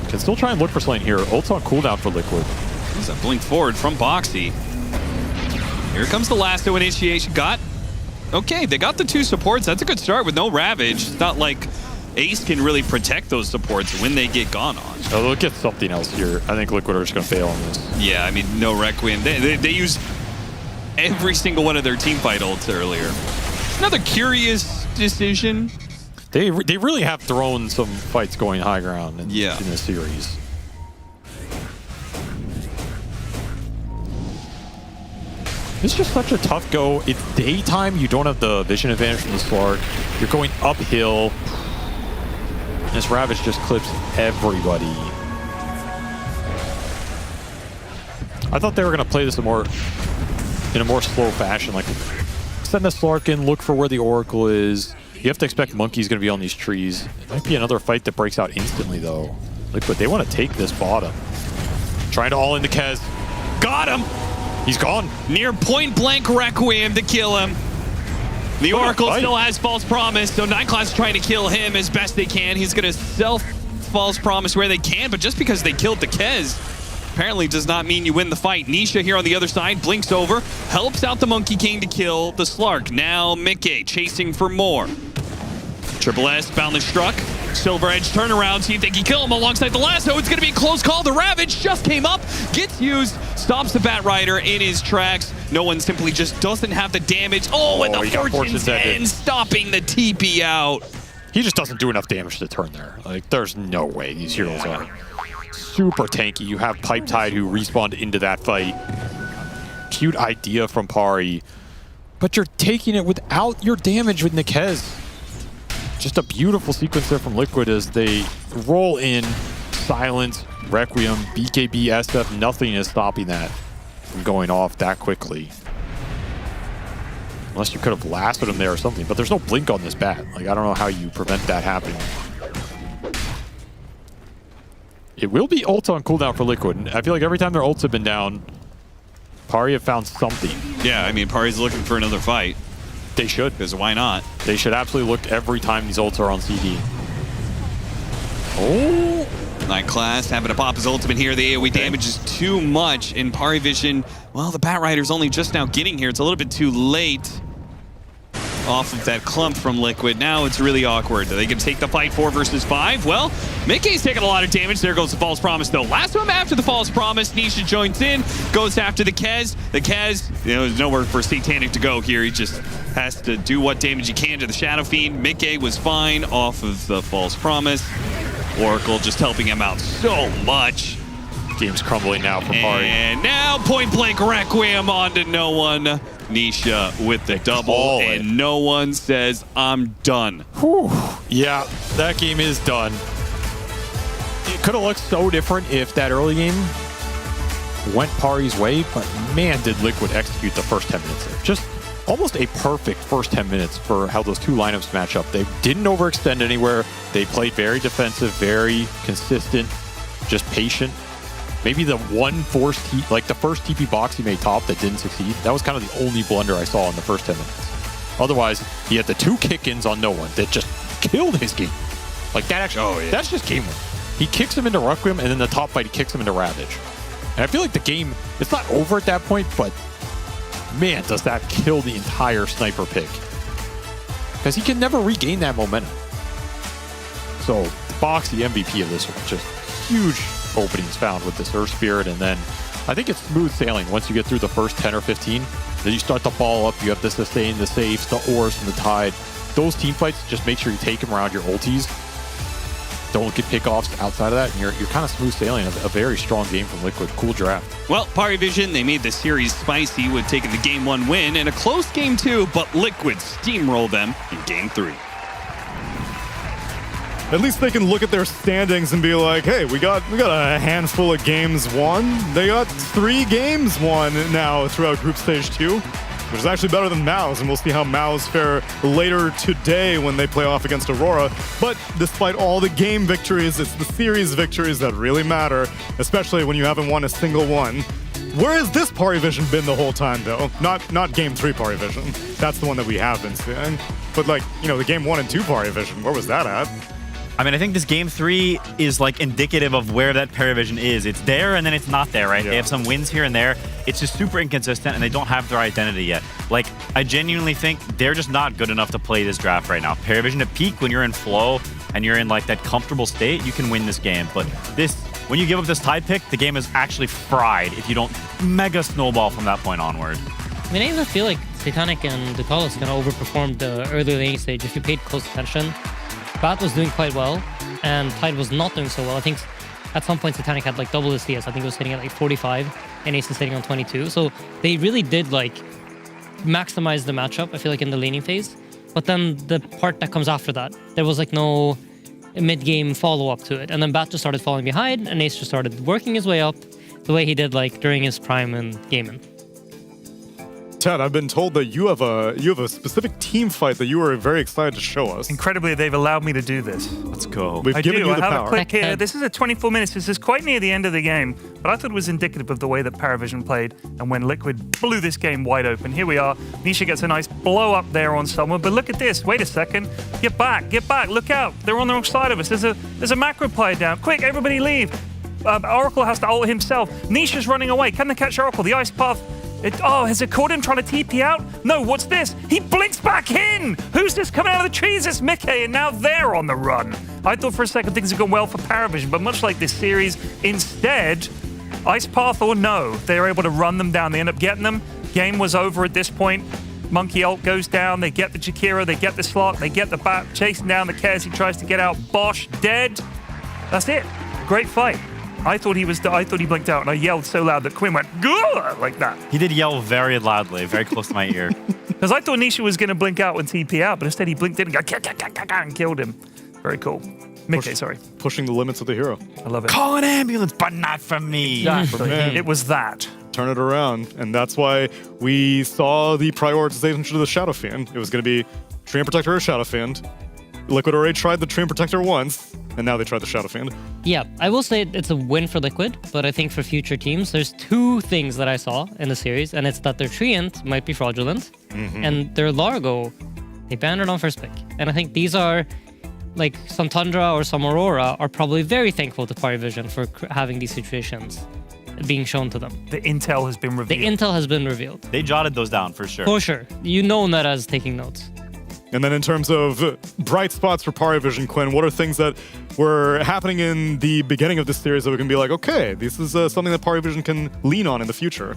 Can still try and look for Slane here. Ult's on cooldown for Liquid. There's a blink forward from Boxy. Here comes the lasso initiation. Okay, they got the 2 supports. That's a good start with no Ravage. It's not like Ace can really protect those supports when they get gone on. Oh, they'll get something else here. I think Liquid are just going to fail on this. Yeah, I mean, no Requiem. They used every single one of their team fight ults earlier. Another curious decision. They really have thrown some fights going high ground in this series. It's just such a tough go. It's daytime. You don't have the vision advantage from the Slark. You're going uphill. This Ravage just clips everybody. I thought they were going to play this in a more slow fashion. Like, send the Slark in, look for where the Oracle is. You have to expect Monkey's going to be on these trees. It might be another fight that breaks out instantly, though. Liquid, they want to take this bottom. Trying to all into Kez. Got him! He's gone. Near point blank Requiem to kill him. The Oracle still has False Promise, so 9 class is trying to kill him as best they can. He's going to self-False Promise where they can, but just because they killed the Kez apparently does not mean you win the fight. Nisha here on the other side blinks over, helps out the Monkey King to kill the Slark. Now Mickey chasing for more. Triple S, Boundless struck. Silver Edge turnaround, see if they can kill him alongside the lasso. It's going to be a close call. The Ravage just came up, gets used, stops the Batrider in his tracks. No one simply just doesn't have the damage. And the Fortune's End stopping the TP out. He just doesn't do enough damage to turn there. Like, there's no way these heroes are super tanky. You have Pipe Tide who respawned into that fight. Cute idea from Pari, but you're taking it without your damage with Nikez. Just a beautiful sequence there from Liquid as they roll in, silence, Requiem, BKB, SF, nothing is stopping that from going off that quickly. Unless you could have lasted him there or something, but there's no blink on this bat. Like, I don't know how you prevent that happening. It will be ult on cooldown for Liquid. And I feel like every time their ults have been down, Pari have found something. Yeah, I mean, Pari's looking for another fight. They should. Because why not? They should absolutely look every time these ults are on CD. Oh! Night Class having to pop his ultimate here. The AoE damage is too much in PARIVISION. Well, the Bat Rider's only just now getting here. It's a little bit too late off of that clump from Liquid. Now it's really awkward. Are they going to take the fight 4 versus 5? Well, Mickey's taking a lot of damage. There goes the False Promise, though. Last one after the False Promise. Nisha joins in, goes after the Kez. The Kez, there's nowhere for Satanic to go here. He just has to do what damage he can to the Shadow Fiend. Mickey was fine off of the False Promise. Oracle just helping him out so much. Game's crumbling now for Pari. And now point blank Requiem onto no one. Nisha with the double, and no one says, I'm done. Whew. Yeah, that game is done. It could have looked so different if that early game went Pari's way, but man, did Liquid execute the first 10 minutes there. Just almost a perfect first 10 minutes for how those two lineups match up. They didn't overextend anywhere. They played very defensive, very consistent, just patient. Maybe the one forced, like the first TP box he made top that didn't succeed, that was kind of the only blunder I saw in the first 10 minutes. Otherwise, he had the 2 kick-ins on no one that just killed his game. Like that actually, that's just game win. He kicks him into Requiem, and then the top fight, he kicks him into Ravage. And I feel like the game, it's not over at that point, but man, does that kill the entire sniper pick. Because he can never regain that momentum. So, Box, the MVP of this one, just huge openings found with this Earth Spirit, and then I think it's smooth sailing once you get through the first 10 or 15. Then you start to ball up, you have the sustain, the safes, the ores from the Tide. Those team fights, just make sure you take them around your ultis. Don't get pickoffs outside of that, and you're kind of smooth sailing. A very strong game from Liquid. Cool draft. Well, PARIVISION, they made the series spicy with taking the Game 1 win and a close Game 2, but Liquid steamrolled them in Game 3. At least they can look at their standings and be like, hey, we got a handful of games won. They got 3 games won now throughout Group Stage 2, which is actually better than MOUZ, and we'll see how MOUZ fare later today when they play off against Aurora. But despite all the game victories, it's the series victories that really matter, especially when you haven't won a single one. Where has this PARIVISION been the whole time, though? Not Game 3 PARIVISION. That's the one that we have been seeing. But, like, you know, the Game 1 and 2 PARIVISION, where was that at? I mean, I think this Game 3 is like indicative of where that PARIVISION is. It's there and then it's not there, right? Yeah. They have some wins here and there. It's just super inconsistent and they don't have their identity yet. Like, I genuinely think they're just not good enough to play this draft right now. PARIVISION at peak, when you're in flow and you're in like that comfortable state, you can win this game. But this, when you give up this Tide pick, the game is actually fried if you don't mega snowball from that point onward. I mean, I even feel like Satanic and Ducalis kind of overperformed the early laning stage. If you paid close attention, Bat was doing quite well, and Tide was not doing so well. I think at some point Satanic had like double his CS. I think it was sitting at like 45, and Ace is sitting on 22. So they really did like maximize the matchup, I feel like, in the laning phase. But then the part that comes after that, there was like no mid-game follow-up to it. And then Bat just started falling behind, and Ace just started working his way up the way he did like during his prime in gaming. Ted, I've been told that you have a specific team fight that you were very excited to show us. Incredibly, they've allowed me to do this. Let's go. We've given you the I have power. a clip here. This is at 24 minutes. This is quite near the end of the game, but I thought it was indicative of the way that PARIVISION played and when Liquid blew this game wide open. Here we are. Nisha gets a nice blow up there on someone, but look at this. Wait a second. Get back. Look out. They're on the wrong side of us. There's a macro player down. Quick, everybody leave. Oracle has to ult himself. Nisha's running away. Can they catch Oracle? The ice path. Has it caught him trying to TP out? No, what's this? He blinks back in! Who's this coming out of the trees? It's Mickey, and now they're on the run. I thought for a second things had gone well for PARIVISION, but much like this series, instead, Ice Path or no, they're able to run them down. They end up getting them. Game was over at this point. Monkey ult goes down. They get the Jakira. They get the slot. They get the bat. Chasing down the Kez. He tries to get out. Bosch dead. That's it. Great fight. I thought he blinked out, and I yelled so loud that Quinn went, "Gah!" like that. He did yell very loudly, very close to my ear. Because I thought Nisha was going to blink out and TP out, but instead he blinked in and killed him. Very cool. Mickey, sorry. Pushing the limits of the hero. I love it. Call an ambulance, but not from me. Exactly. Man. It was that. Turn it around. And that's why we saw the prioritization to the Shadow Fiend. It was going to be Treant Protector or Shadow Fiend. Liquid already tried the Treant Protector once, and now they tried the Shadow Fiend. Yeah, I will say it's a win for Liquid, but I think for future teams, there's two things that I saw in the series, and it's that their Treant might be fraudulent, and their Largo, they banned it on first pick. And I think these are, like, some Tundra or some Aurora are probably very thankful to PARIVISION for having these situations being shown to them. The intel has been revealed. The intel has been revealed. They jotted those down for sure. For sure. You know that as taking notes. And then in terms of bright spots for PARIVISION, Quinn, what are things that were happening in the beginning of this series that we can be like, okay, this is something that PARIVISION can lean on in the future?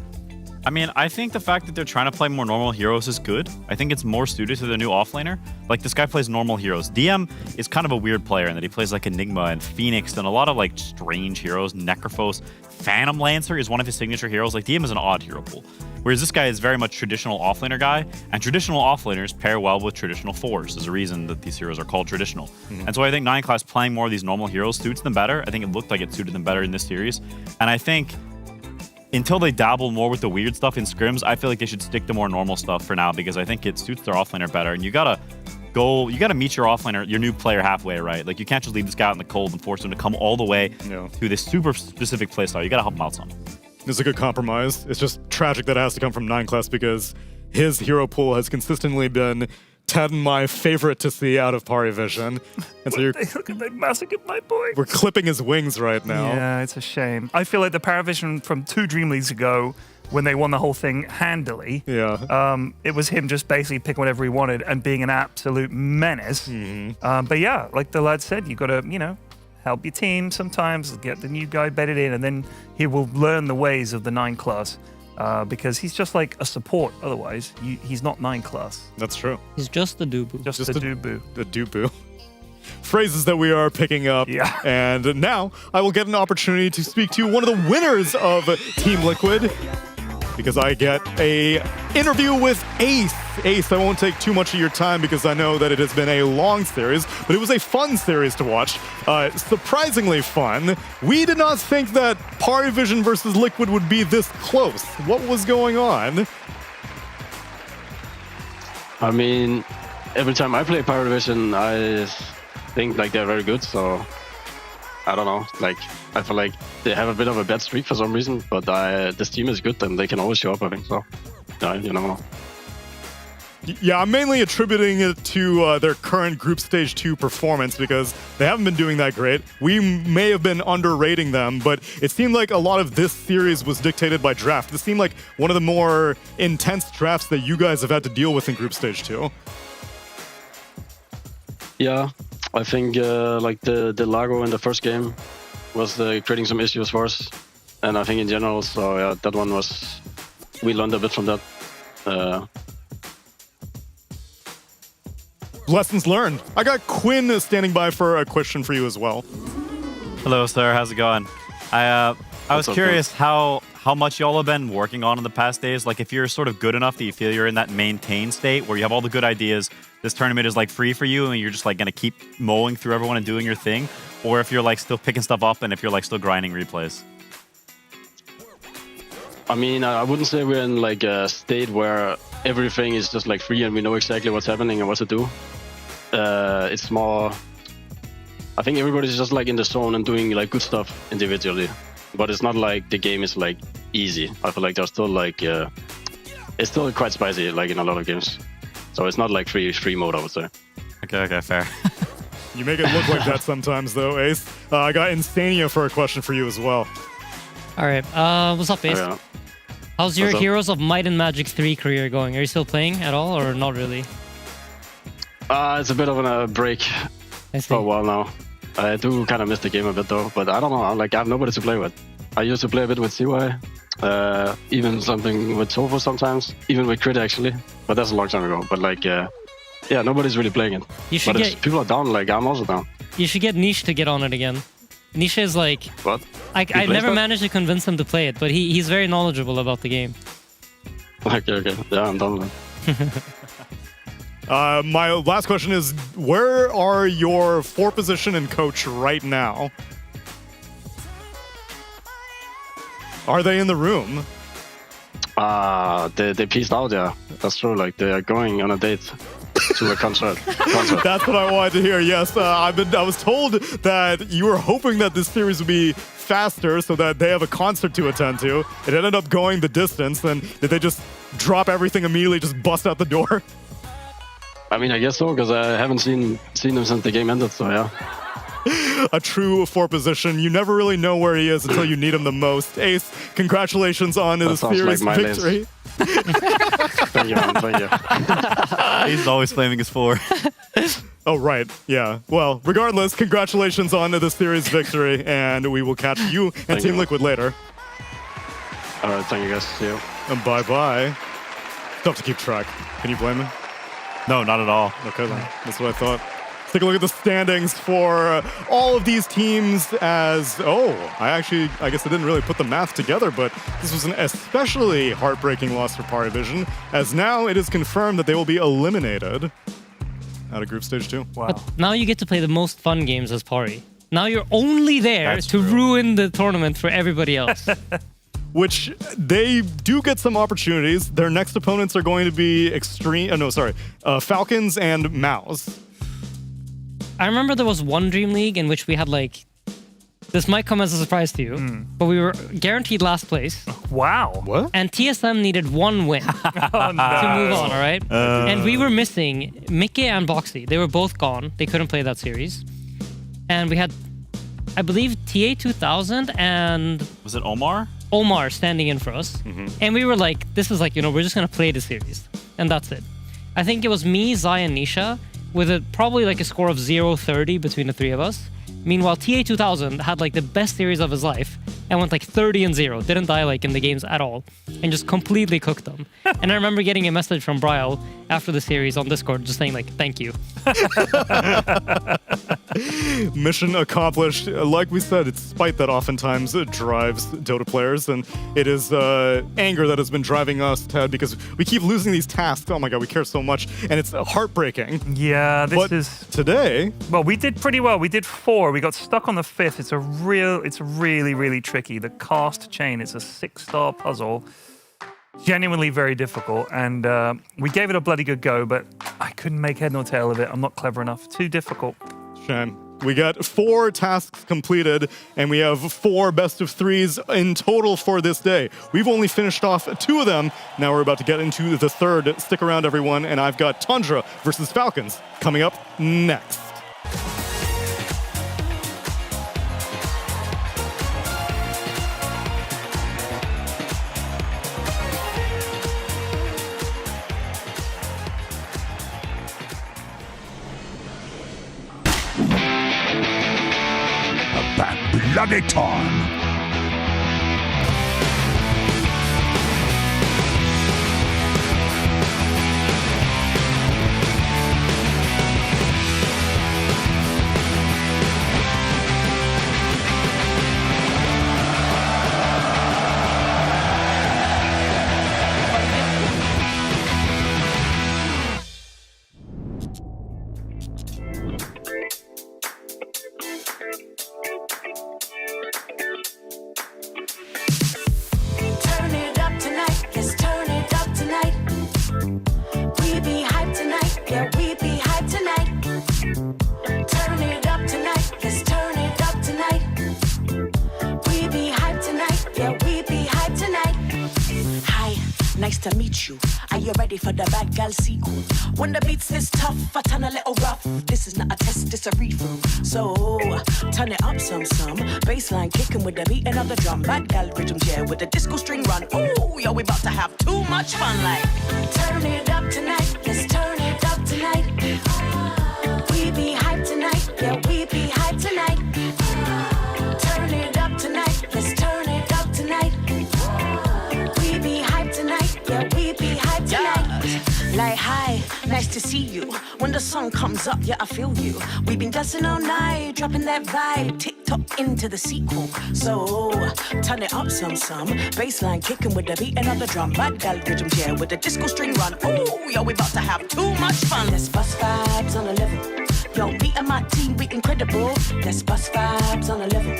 I mean, I think the fact that they're trying to play more normal heroes is good. I think it's more suited to the new offlaner. Like, this guy plays normal heroes. DM is kind of a weird player in that he plays like Enigma and Phoenix and a lot of like strange heroes. Necrophos, Phantom Lancer is one of his signature heroes. Like, DM is an odd hero pool. Whereas this guy is very much traditional offlaner guy, and traditional offlaners pair well with traditional fours. There's a reason that these heroes are called traditional. And so I think 9 class playing more of these normal heroes suits them better. I think it looked like it suited them better in this series. And I think until they dabble more with the weird stuff in scrims, I feel like they should stick to more normal stuff for now, because I think it suits their offlaner better. And you gotta meet your offlaner, your new player halfway, right? Like, you can't just leave this guy out in the cold and force him to come all the way to this super specific playstyle. You gotta help him out some. It's a good compromise. It's just tragic that it has to come from 9 class because his hero pool has consistently been 10 my favorite to see out of PARIVISION. And so They massacred my boy. we're clipping his wings right now. Yeah, it's a shame. I feel like the PARIVISION from 2 DreamLeagues ago, when they won the whole thing handily, it was him just basically picking whatever he wanted and being an absolute menace. But yeah, like the lad said, you got to, help your team sometimes, get the new guy bedded in, and then he will learn the ways of the 9 class. Because he's just like a support. Otherwise, he's not 9 class. That's true. He's just a dooboo. Just a dooboo. The dooboo. Phrases that we are picking up. Yeah. And now I will get an opportunity to speak to one of the winners of Team Liquid, because I get a interview with Ace. Ace, I won't take too much of your time because I know that it has been a long series, but it was a fun series to watch. Surprisingly fun. We did not think that PARIVISION versus Liquid would be this close. What was going on? I mean, every time I play PARIVISION, I think like they're very good, so I don't know. Like, I feel like they have a bit of a bad streak for some reason, but this team is good and they can always show up, I think. So, yeah, you know. Yeah, I'm mainly attributing it to their current Group Stage 2 performance because they haven't been doing that great. We may have been underrating them, but it seemed like a lot of this series was dictated by draft. This seemed like one of the more intense drafts that you guys have had to deal with in Group Stage 2. Yeah, I think like the Largo in the first game was creating some issues for us, and I think in general, so yeah, that one was, we learned a bit from that. Lessons learned. I got Quinn standing by for a question for you as well. Hello, sir. How's it going? I was curious how much y'all have been working on in the past days. Like, if you're sort of good enough that you feel you're in that maintain state where you have all the good ideas, this tournament is like free for you and you're just like gonna keep mowing through everyone and doing your thing, or if you're like still picking stuff up and if you're like still grinding replays. I mean, I wouldn't say we're in like a state where everything is just like free and we know exactly what's happening and what to do. It's more, I think everybody's just like in the zone and doing like good stuff individually, but it's not like the game is like easy. I feel like there's still like it's still quite spicy like in a lot of games, so it's not like free mode, I would say. Okay, fair. You make it look like that sometimes though, Ace. I got Insania for a question for you as well. All right. What's up, Ace? How's your Heroes of Might and Magic 3 career going? Are you still playing at all or not really? It's a bit of a break for a while now. I do kind of miss the game a bit though, but I don't know. Like, I have nobody to play with. I used to play a bit with CY, even something with Tofu sometimes, even with Crit actually, but that's a long time ago. But like, yeah, nobody's really playing it. You should but if people are down, like I'm also down. You should get Niche to get on it again. Niche is like... What? I never managed to convince him to play it, but he's very knowledgeable about the game. Okay. Yeah, I'm done with it. My last question is, where are your 4 position and coach right now? Are they in the room? They peaced out there. That's true. Like they are going on a date to a concert. That's what I wanted to hear. Yes, I was told that you were hoping that this series would be faster so that they have a concert to attend to. It ended up going the distance. Then did they just drop everything immediately, just bust out the door? I mean, I guess so, because I haven't seen him since the game ended. So yeah. A true 4 position. You never really know where he is until you need him the most. Ace, congratulations on the series victory. Thank you, man. Thank you. He's always flaming his 4. Oh, right. Yeah. Well, regardless, congratulations on the series victory, and we will catch you and Team Liquid later. All right. Thank you, guys. See you. And bye-bye. Tough to keep track. Can you blame him? No, not at all. Okay, then. That's what I thought. Let's take a look at the standings for all of these teams as... Oh, I guess I didn't really put the math together, but this was an especially heartbreaking loss for PARIVISION, as now it is confirmed that they will be eliminated out of Group Stage 2. Wow. But now you get to play the most fun games as Pari. Now you're only there to ruin the tournament for everybody else. Which they do get some opportunities. Their next opponents are going to be Falcons and MOUZ. I remember there was one DreamLeague in which we had like, this might come as a surprise to you, but we were guaranteed last place. Wow. What? And TSM needed 1 win to move on, all right? And we were missing Mickey and Boxy. They were both gone. They couldn't play that series. And we had, I believe, TA2000 and... Was it Omar? Omar standing in for us. And we were like, this is like, we're just going to play the series. And that's it. I think it was me, Zai, and Nisha with probably like a score of 0-30 between the 3 of us. Meanwhile, TA2000 had like the best series of his life and went like 30-0, didn't die like in the games at all, and just completely cooked them. And I remember getting a message from Bryle after the series on Discord just saying like, thank you. Mission accomplished. Like we said, it's spite that oftentimes drives Dota players, and it is anger that has been driving us, Ted, because we keep losing these tasks. Oh my god, we care so much, and it's heartbreaking. Yeah, this is... Today... Well, we did pretty well. We did 4. We got stuck on the 5th. It's really, really tricky. The cast chain, it's a 6-star puzzle. Genuinely very difficult, and we gave it a bloody good go, but I couldn't make head nor tail of it. I'm not clever enough. Too difficult. Shame. We got 4 tasks completed, and we have 4 best of 3s in total for this day. We've only finished off 2 of them. Now we're about to get into the 3rd. Stick around, everyone, and I've got Tundra versus Falcons coming up next. Bloody time. Nice to meet you. Are you ready for the bad girl sequel? When the beats is tough, I turn a little rough. This is not a test, this a read-through. So, turn it up some. Bassline kicking with the beat and of the drum. Bad girl rhythm, yeah, with the disco string run. Ooh, yo, we about to have too much fun. Like, turn it up tonight. Let's turn it up tonight. We be hyped tonight. Yeah, we be hyped tonight. Turn it up tonight. Let's turn it up tonight. We be hyped tonight. Yeah, we be hyped tonight. Like, hi, nice to see you. When the sun comes up, yeah, I feel you. We've been dancing all night, dropping that vibe, TikTok into the sequel. So turn it up some. Bassline kicking with the beat and of the drum. Bad gal rhythm, yeah, with the disco string run. Ooh, yo, we about to have too much fun. Let's bust vibes on a level. Yo, me and my team, we incredible. Let's bust vibes on a level.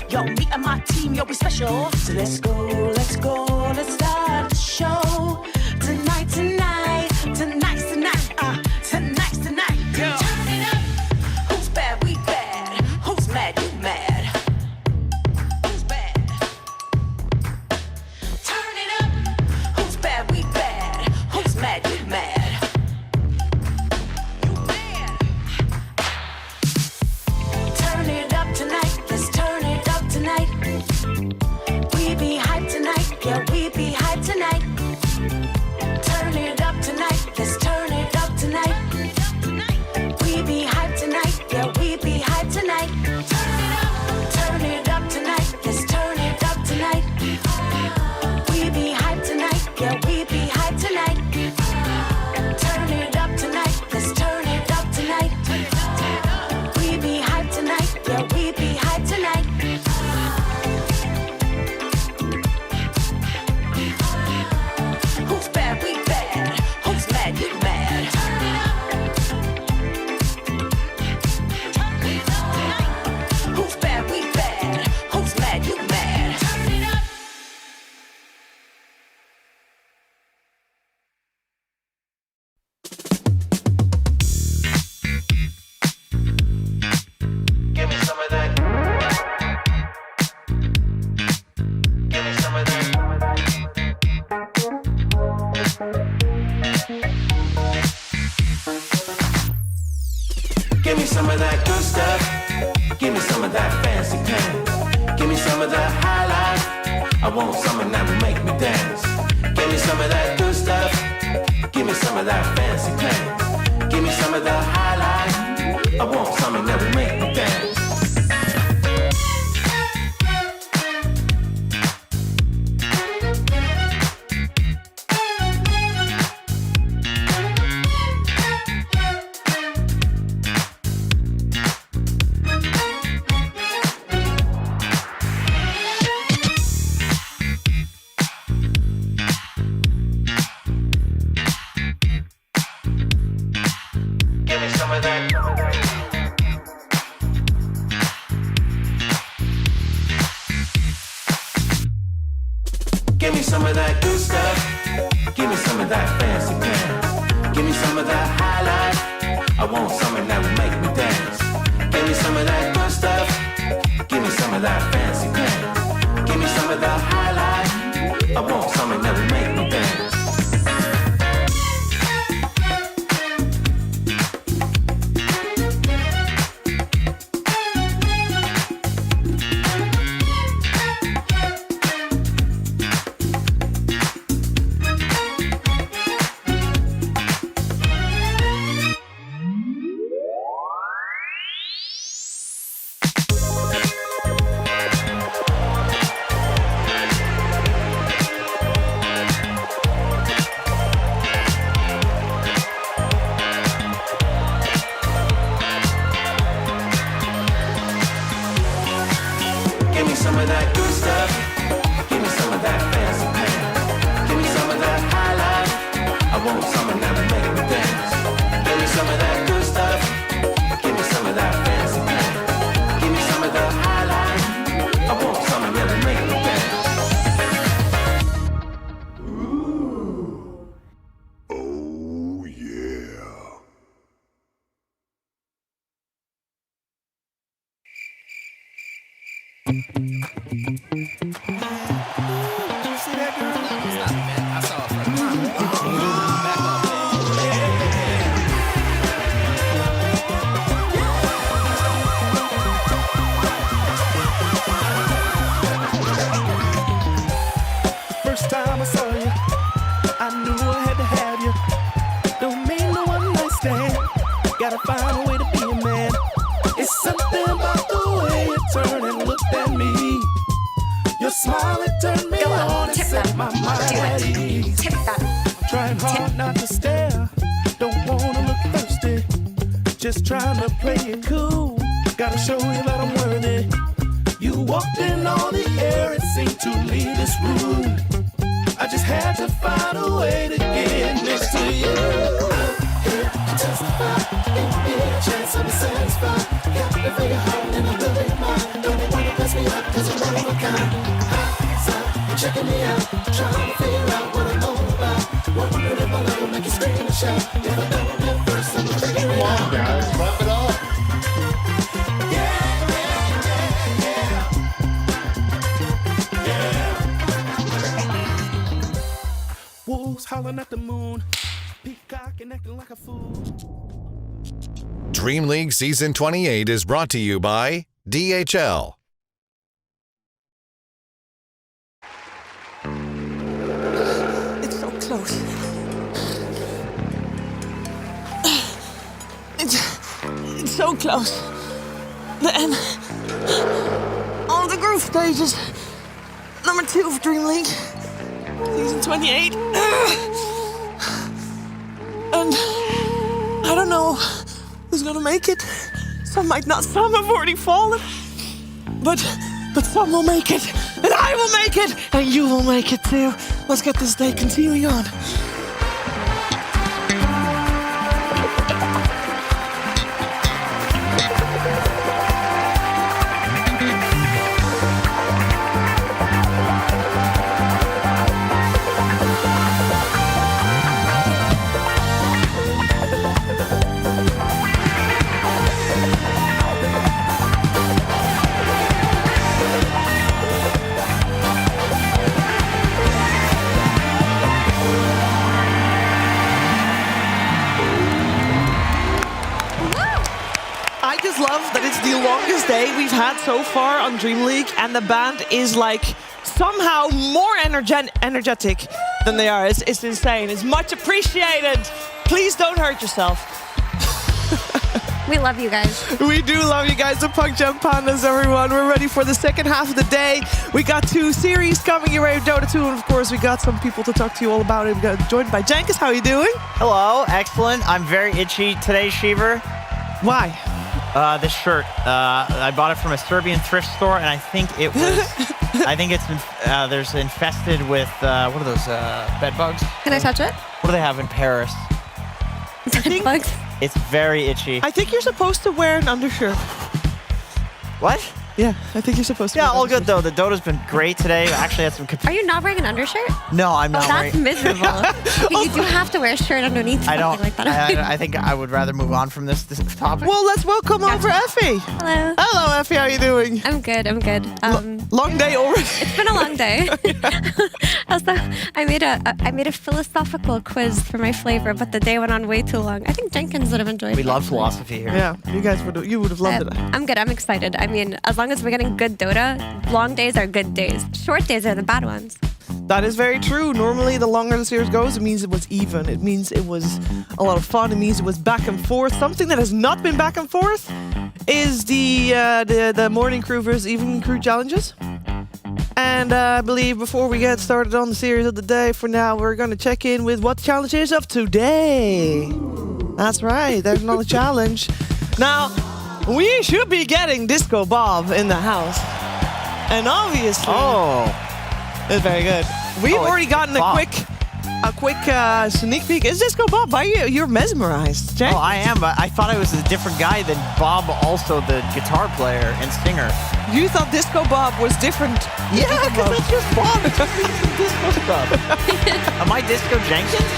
Yo, me and my team, yo, we special. So let's go, let's start the show. Tonight's the night, yeah. Turn it up. Who's bad, we bad. Who's mad, you mad. Who's bad? Turn it up. Who's bad, we bad. Who's mad, you mad. You mad. Turn it up tonight, let's turn it up tonight. We be hyped tonight, yeah, we be hyped tonight. Turn it up tonight, let's turn it up tonight. We be hyped tonight, yeah, we be hyped tonight. Turn it up tonight, let's turn it up tonight. We be hyped tonight, yeah, we be hyped tonight. Turn it up tonight, let's turn it up tonight. We be hyped tonight, yeah, we be hyped tonight. Who's bad, we bad. Who's mad, you mad. Who's bad, we bad. Who's mad, you mad. Give me some of that. Give me some of that. Give me some of that good stuff. Give me some of that fancy pants. Give me some of that high life. I want something that will make me dance. Give me some of that good stuff. Give me some of that fancy pants. Give me some of that high life. I want something that will make me dance. Give me some of that. Give me some of that good stuff. Give me some of that fancy pants. Give me some of that high life. I want something that will make me dance. Give me some of that good stuff. Give me some of that fancy pants. Give me some of that high life. I want something that will make me dance. Give me some of that good stuff. Give me some of that fancy pants. Give me some of that high life. I want something that will make me dance. Give me some of that good stuff. Give me some of that fancy pants. Give me some of that high life. I want something that will make me dance. Oh, yeah. See that girl? Stop it, man. I saw her first. Back up, first time I saw you, I knew I had to have you. Don't mean no one night stand. Gotta find a way to be a man. It's something about the way you turn and looked at me. Your smile, it turned me on and set my mind at ease. Trying hard not to stare. Don't wanna just trying to play it cool. Gotta show you that I'm worthy. You walked in on the air and seemed to leave this room. I just had to find a way to get next to you. I'm here to testify. Give me a chance to be satisfied. Got to feel your heart and I'm really mine. Don't you wanna pass me up cause I'm one of a kind. So you're checking me out, trying to figure out what I'm all about. Wondering if my love will make you scream and shout. If I don't know first, I'm gonna figure it out. Come on guys, clap it up. Wolves howling at the moon, peacock and acting like a fool. Dream League Season 28 is brought to you by DHL. It's so close. It's so close. The end of the group stages. Number 2 for Dream League. Season 28. And I don't know who's gonna make it. Some might not, some have already fallen. But some will make it. And I will make it. And you will make it too. Let's get this day continuing on. I just love that it's the longest day we've had so far on Dream League, and the band is like somehow more energetic than they are. It's insane. It's much appreciated. Please don't hurt yourself. We love you guys. We do love you guys, the Punk Jump Pandas, everyone. We're ready for the second half of the day. We got 2 series coming your way of Dota 2, and of course we got some people to talk to you all about it. We got joined by Jenkins. How are you doing? Hello, excellent. I'm very itchy today, Shiver. Why? This shirt. I bought it from a Serbian thrift store, and I think it was. I think it's been. There's infested with what are those? Bed bugs. Can I touch it? What do they have in Paris? Bed bugs. It's very itchy. I think you're supposed to wear an undershirt. What? Yeah, I think you're supposed to. Yeah, wear all good though. The Dota's been great today. I actually had some. Are you not wearing an undershirt? No, I'm not That's wearing. miserable. But you do have to wear a shirt underneath I something don't. like that. I think I would rather move on from this topic. Well, let's welcome over Effie. Hello. Hello, Effie. How are you doing? I'm good. I'm good. Long day already. It's been a long day. Also, I made a philosophical quiz for my flavor, but the day went on way too long. I think Jenkins would have enjoyed it. We love philosophy here. Yeah, you guys would have loved it. I'm good. I'm excited. I mean, as long as we're getting good Dota, long days are good days. Short days are the bad ones. That is very true. Normally, the longer the series goes, it means it was even. It means it was a lot of fun. It means it was back and forth. Something that has not been back and forth is the morning crew versus evening crew challenges. And I believe before we get started on the series of the day, for now, we're going to check in with what the challenge is of today. That's right. There's another challenge. Now, we should be getting Disco Bob in the house. And obviously... Oh. It's very good. We've already gotten a quick sneak peek. Is Disco Bob? Why you're mesmerized, Jack? Oh, I am, but I thought I was a different guy than Bob, also the guitar player and singer. You thought Disco Bob was different? Yeah, because that's just Bob. It's just Disco stuff. Am I Disco Jenkins?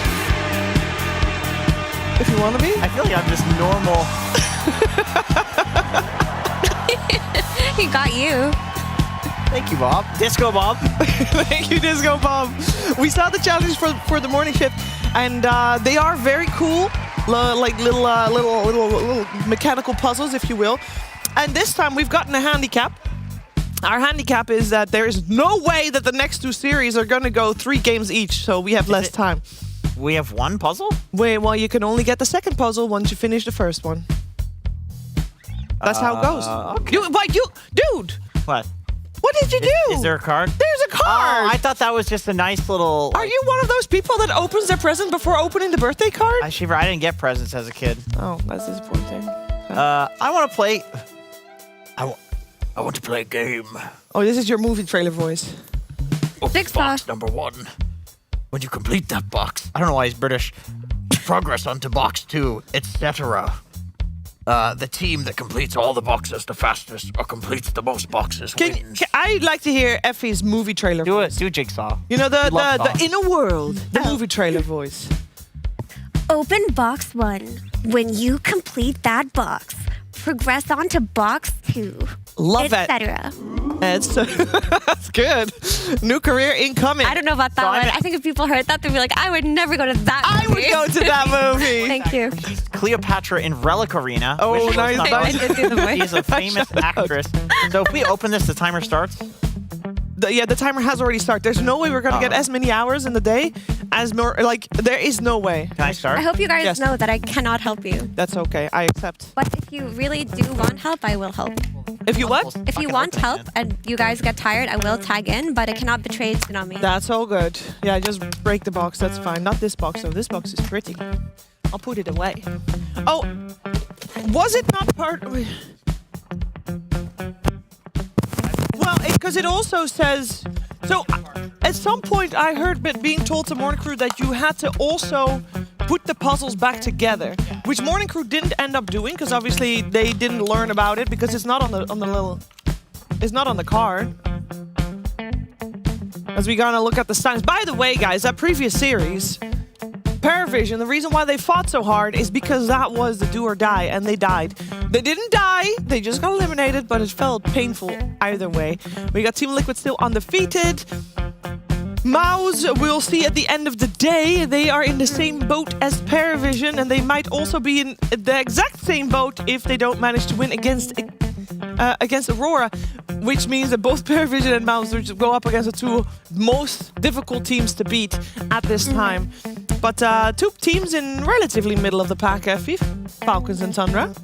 If you want to be. I feel like I'm just normal. He got you. Thank you, Bob. Disco Bob. Thank you, Disco Bob. We saw the challenge for the morning shift, and they are very cool, like little mechanical puzzles, if you will. And this time we've gotten a handicap. Our handicap is that there is no way that the next 2 series are going to go 3 games each, so we have less time. We have 1 puzzle? Wait, well, you can only get the second puzzle once you finish the first one. That's how it goes. Okay. Dude. What? What did you do? Is there a card? There's a card. Oh, I thought that was just a nice little... Are you one of those people that opens their present before opening the birthday card? Shiver, I didn't get presents as a kid. Oh, that's disappointing. I want to play. I want to play a game. Oh, this is your movie trailer voice. Box number 1. When you complete that box, I don't know why he's British. Progress onto box 2, etc. The team that completes all the boxes the fastest or completes the most boxes wins. I'd like to hear Effie's movie trailer voice. Do Jigsaw. You know, the inner world, the movie trailer voice. Open box 1. When you complete that box, progress on to box 2. Love it. Etc. That's good. New career incoming. I don't know about that one. I think if people heard that, they'd be like, I would never go to that movie. I would go to that movie. Thank you. Cleopatra in Relic Arena. Oh, which nice. was I did do the voice. She's a famous actress. So if we open this, the timer starts? The timer has already started. There's no way we're going to get as many hours in the day as more. Like, there is no way. Can I start? I hope you guys know that I cannot help you. That's okay. I accept. But if you really do want help, I will help. If you what? If you want help and you guys get tired, I will tag in, but I cannot betray Tsunami. That's all good. Yeah, just break the box. That's fine. Not this box, though. This box is pretty. I'll put it away. Oh, was it not part... Well, because it also says... So, at some point, I heard being told to Morning Crew that you had to also put the puzzles back together, which Morning Crew didn't end up doing, because obviously they didn't learn about it, because it's not on the little... It's not on the card. As we gonna look at the signs. By the way, guys, that previous series... PARIVISION, the reason why they fought so hard is because that was the do or die, and they died. They didn't die, they just got eliminated, but it felt painful either way. We got Team Liquid still undefeated. MOUZ, we'll see at the end of the day. They are in the same boat as PARIVISION, and they might also be in the exact same boat if they don't manage to win against Aurora, which means that both PARIVISION and MOUZ will go up against the two most difficult teams to beat at this time. But two teams in relatively middle of the pack, Effie. Falcons and Tundra.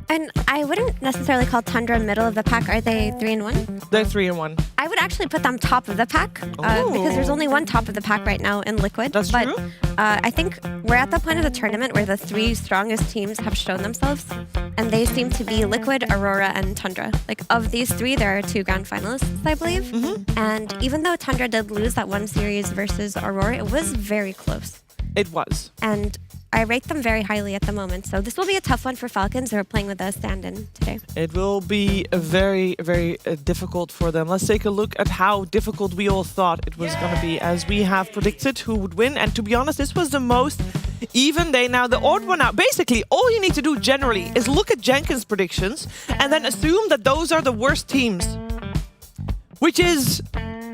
And I wouldn't necessarily call Tundra middle of the pack. Are they 3-1? They're 3-1. I would actually put them top of the pack because there's only one top of the pack right now in Liquid. That's true. I think we're at the point of the tournament where the 3 strongest teams have shown themselves, and they seem to be Liquid, Aurora, and Tundra. Like, of these 3, there are 2 grand finalists, I believe. And even though Tundra did lose that one series versus Aurora, it was very close. It was. And I rate them very highly at the moment. So this will be a tough one for Falcons, who are playing with a stand-in today. It will be very, very difficult for them. Let's take a look at how difficult we all thought it was going to be, as we have predicted who would win. And to be honest, this was the most even day. Now, the odd one out. Basically, all you need to do generally is look at Jenkins' predictions and then assume that those are the worst teams, which is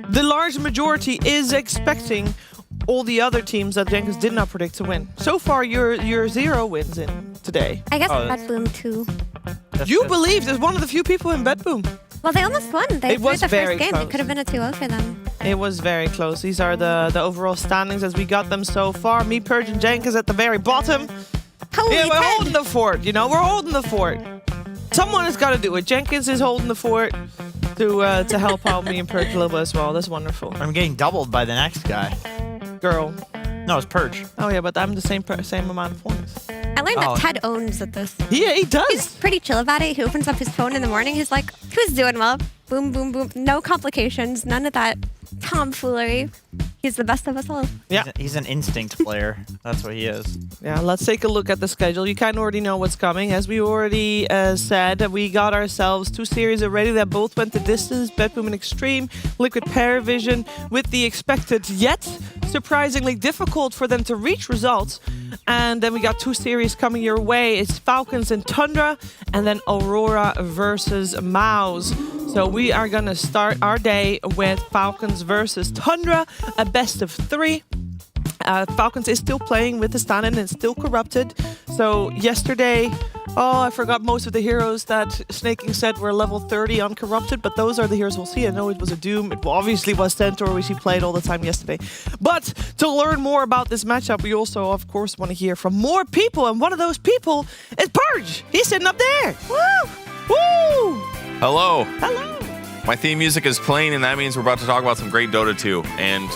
the large majority is expecting all the other teams that Jenkins did not predict to win. So far, you're 0 wins in today. I guess BetBoom too. You believed as one of the few people in BetBoom. Well, they almost won. They It was threw the very first game. close. It could have been a 2-0 for them. It was very close. These are the overall standings as we got them so far. Me, Purge, and Jenkins at the very bottom. Holy we're holding the fort, you know? We're holding the fort. Someone has got to do it. Jenkins is holding the fort to help out me and Purge a little bit as well. That's wonderful. I'm getting doubled by the next guy. Girl. No, it's Purge. Oh, yeah, but I'm the same amount of points. I learned that Ted owns at this. Yeah, he does. He's pretty chill about it. He opens up his phone in the morning. He's like, who's doing well? Boom, boom, boom. No complications. None of that tomfoolery. He's the best of us all. Yeah. He's an instinct player. That's what he is. Yeah, let's take a look at the schedule. You kind of already know what's coming. As we already said, we got ourselves 2 series already that both went the distance. BetBoom and Xtreme, Liquid PARIVISION, with the expected yet surprisingly difficult for them to reach results. And then we got 2 series coming your way. It's Falcons and Tundra, and then Aurora versus MOUZ. So we are going to start our day with Falcons versus Tundra, a best of 3. Falcons is still playing with the stand-in and still corrupted. So yesterday, I forgot most of the heroes that Snaking said were level 30 uncorrupted, but those are the heroes we'll see. I know it was a Doom. It obviously was Centaur, which he played all the time yesterday. But to learn more about this matchup, we also, of course, want to hear from more people. And one of those people is Purge. He's sitting up there. Woo! Woo! Hello. Hello. My theme music is playing, and that means we're about to talk about some great Dota 2. And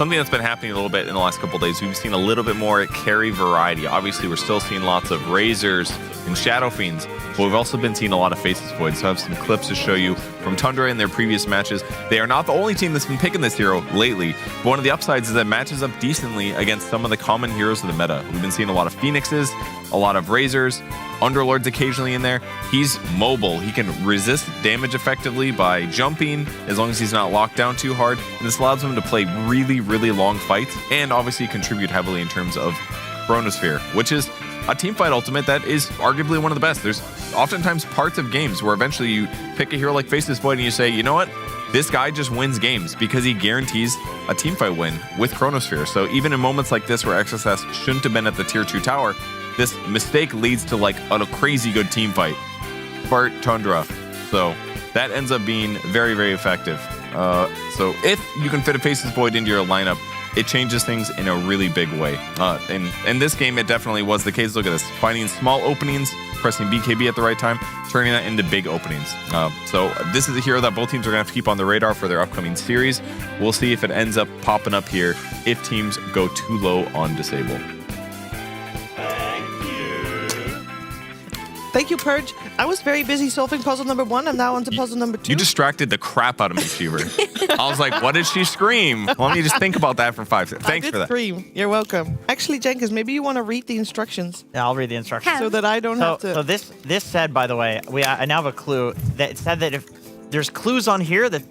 something that's been happening a little bit in the last couple of days. We've seen a little bit more carry variety. Obviously, we're still seeing lots of Razors and Shadow Fiends, but we've also been seeing a lot of Faces Void. So I have some clips to show you from Tundra in their previous matches. They are not the only team that's been picking this hero lately, but one of the upsides is that it matches up decently against some of the common heroes of the meta. We've been seeing a lot of Phoenixes, a lot of Razors, Underlords occasionally in there. He's mobile. He can resist damage effectively by jumping as long as he's not locked down too hard. And this allows him to play really, really long fights and obviously contribute heavily in terms of Chronosphere, which is a teamfight ultimate that is arguably one of the best. There's oftentimes parts of games where eventually you pick a hero like Faceless Void and you say, you know what? This guy just wins games because he guarantees a teamfight win with Chronosphere. So even in moments like this where XSS shouldn't have been at the tier 2 tower, this mistake leads to like a crazy good team fight. Bart Tundra. So that ends up being very, very effective. So if you can fit a Faceless Void into your lineup, it changes things in a really big way. And in this game, it definitely was the case. Look at this. Finding small openings, pressing BKB at the right time, turning that into big openings. So this is a hero that both teams are going to have to keep on the radar for their upcoming series. We'll see if it ends up popping up here if teams go too low on Disable. Thank you, Purge. I was very busy solving puzzle number 1. I'm now on to puzzle number 2. You distracted the crap out of me, Cheever. I was like, what did she scream? Let me just think about that for 5 seconds. Thanks for that. Scream. You're welcome. Actually, Jenkins, maybe you want to read the instructions. Yeah, I'll read the instructions. So that I don't have to... So this said, by the way, I now have a clue. That it said that if there's clues on here that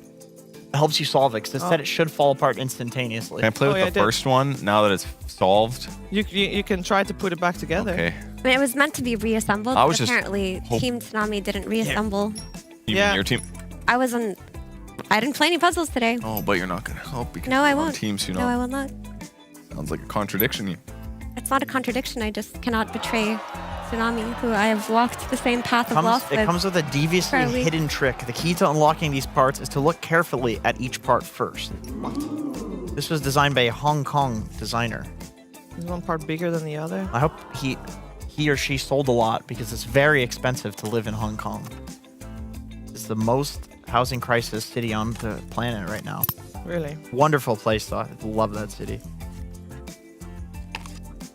helps you solve it, because it said it should fall apart instantaneously. Can I play with the first one now that it's solved? You can try to put it back together. Okay. I mean, it was meant to be reassembled, I but was just apparently Team Tsunami didn't reassemble. You mean your team? I didn't play any puzzles today. Oh, but you're not going to help because No, I you're on won't. teams, you know. No, I will not. Sounds like a contradiction. It's not a contradiction. I just cannot betray Tsunami, who I have walked the same path of loss It comes with a deviously for a week. hidden trick. The key to unlocking these parts is to look carefully at each part first. This was designed by a Hong Kong designer. Is one part bigger than the other? I hope he or she sold a lot because it's very expensive to live in Hong Kong. It's the most housing crisis city on the planet right now. Really? Wonderful place, though. I love that city.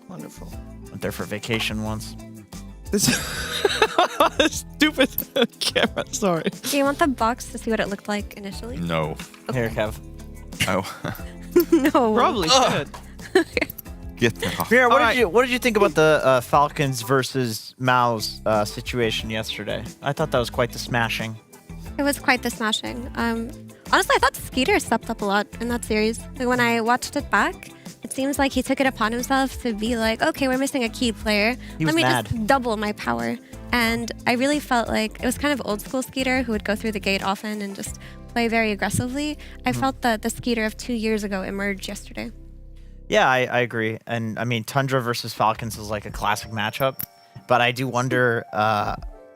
Wonderful. Went there for vacation once. This stupid camera. Sorry. Do you want the box to see what it looked like initially? No. Here, Kev. Oh. No. Probably should. Get that off. Mira, what did you think about the Falcons versus MOUZ situation yesterday? I thought that was quite the smashing. It was quite the smashing. Honestly, I thought Skeeter stepped up a lot in that series. Like when I watched it back, it seems like he took it upon himself to be like, okay, we're missing a key player. He was Let me mad. just double my power. And I really felt like it was kind of old school Skeeter who would go through the gate often and just play very aggressively. I felt that the Skeeter of 2 years ago emerged yesterday. Yeah, I agree. And I mean, Tundra versus Falcons is like a classic matchup. But I do wonder,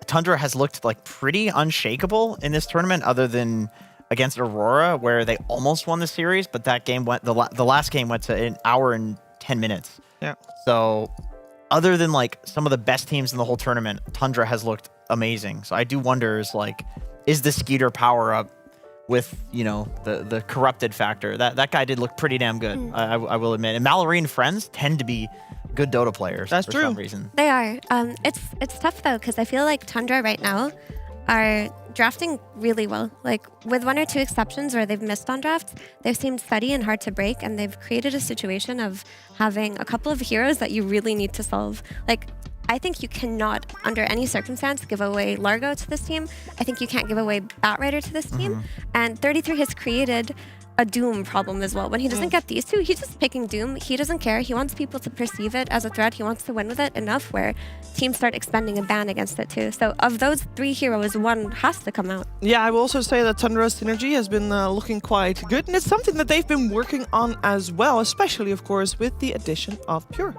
Tundra has looked like pretty unshakable in this tournament other than against Aurora, where they almost won the series, but that game went, the last game went to an hour and 10 minutes. Yeah. So other than like some of the best teams in the whole tournament, Tundra has looked amazing. So I do wonder is the Skeeter power up with, you know, the corrupted factor? That guy did look pretty damn good, I will admit. And Mallory and friends tend to be good Dota players for some reason. They are. It's tough though, because I feel like Tundra right now are drafting really well. Like with 1 or 2 exceptions where they've missed on drafts, they've seemed steady and hard to break, and they've created a situation of having a couple of heroes that you really need to solve. Like I think you cannot, under any circumstance, give away Largo to this team. I think you can't give away Batrider to this team. And 33 has created a Doom problem as well. When he doesn't get these two, he's just picking Doom. He doesn't care. He wants people to perceive it as a threat. He wants to win with it enough where teams start expending a ban against it too. So of those 3 heroes, one has to come out. Yeah, I will also say that Tundra's synergy has been looking quite good, and it's something that they've been working on as well, especially, of course, with the addition of Pure.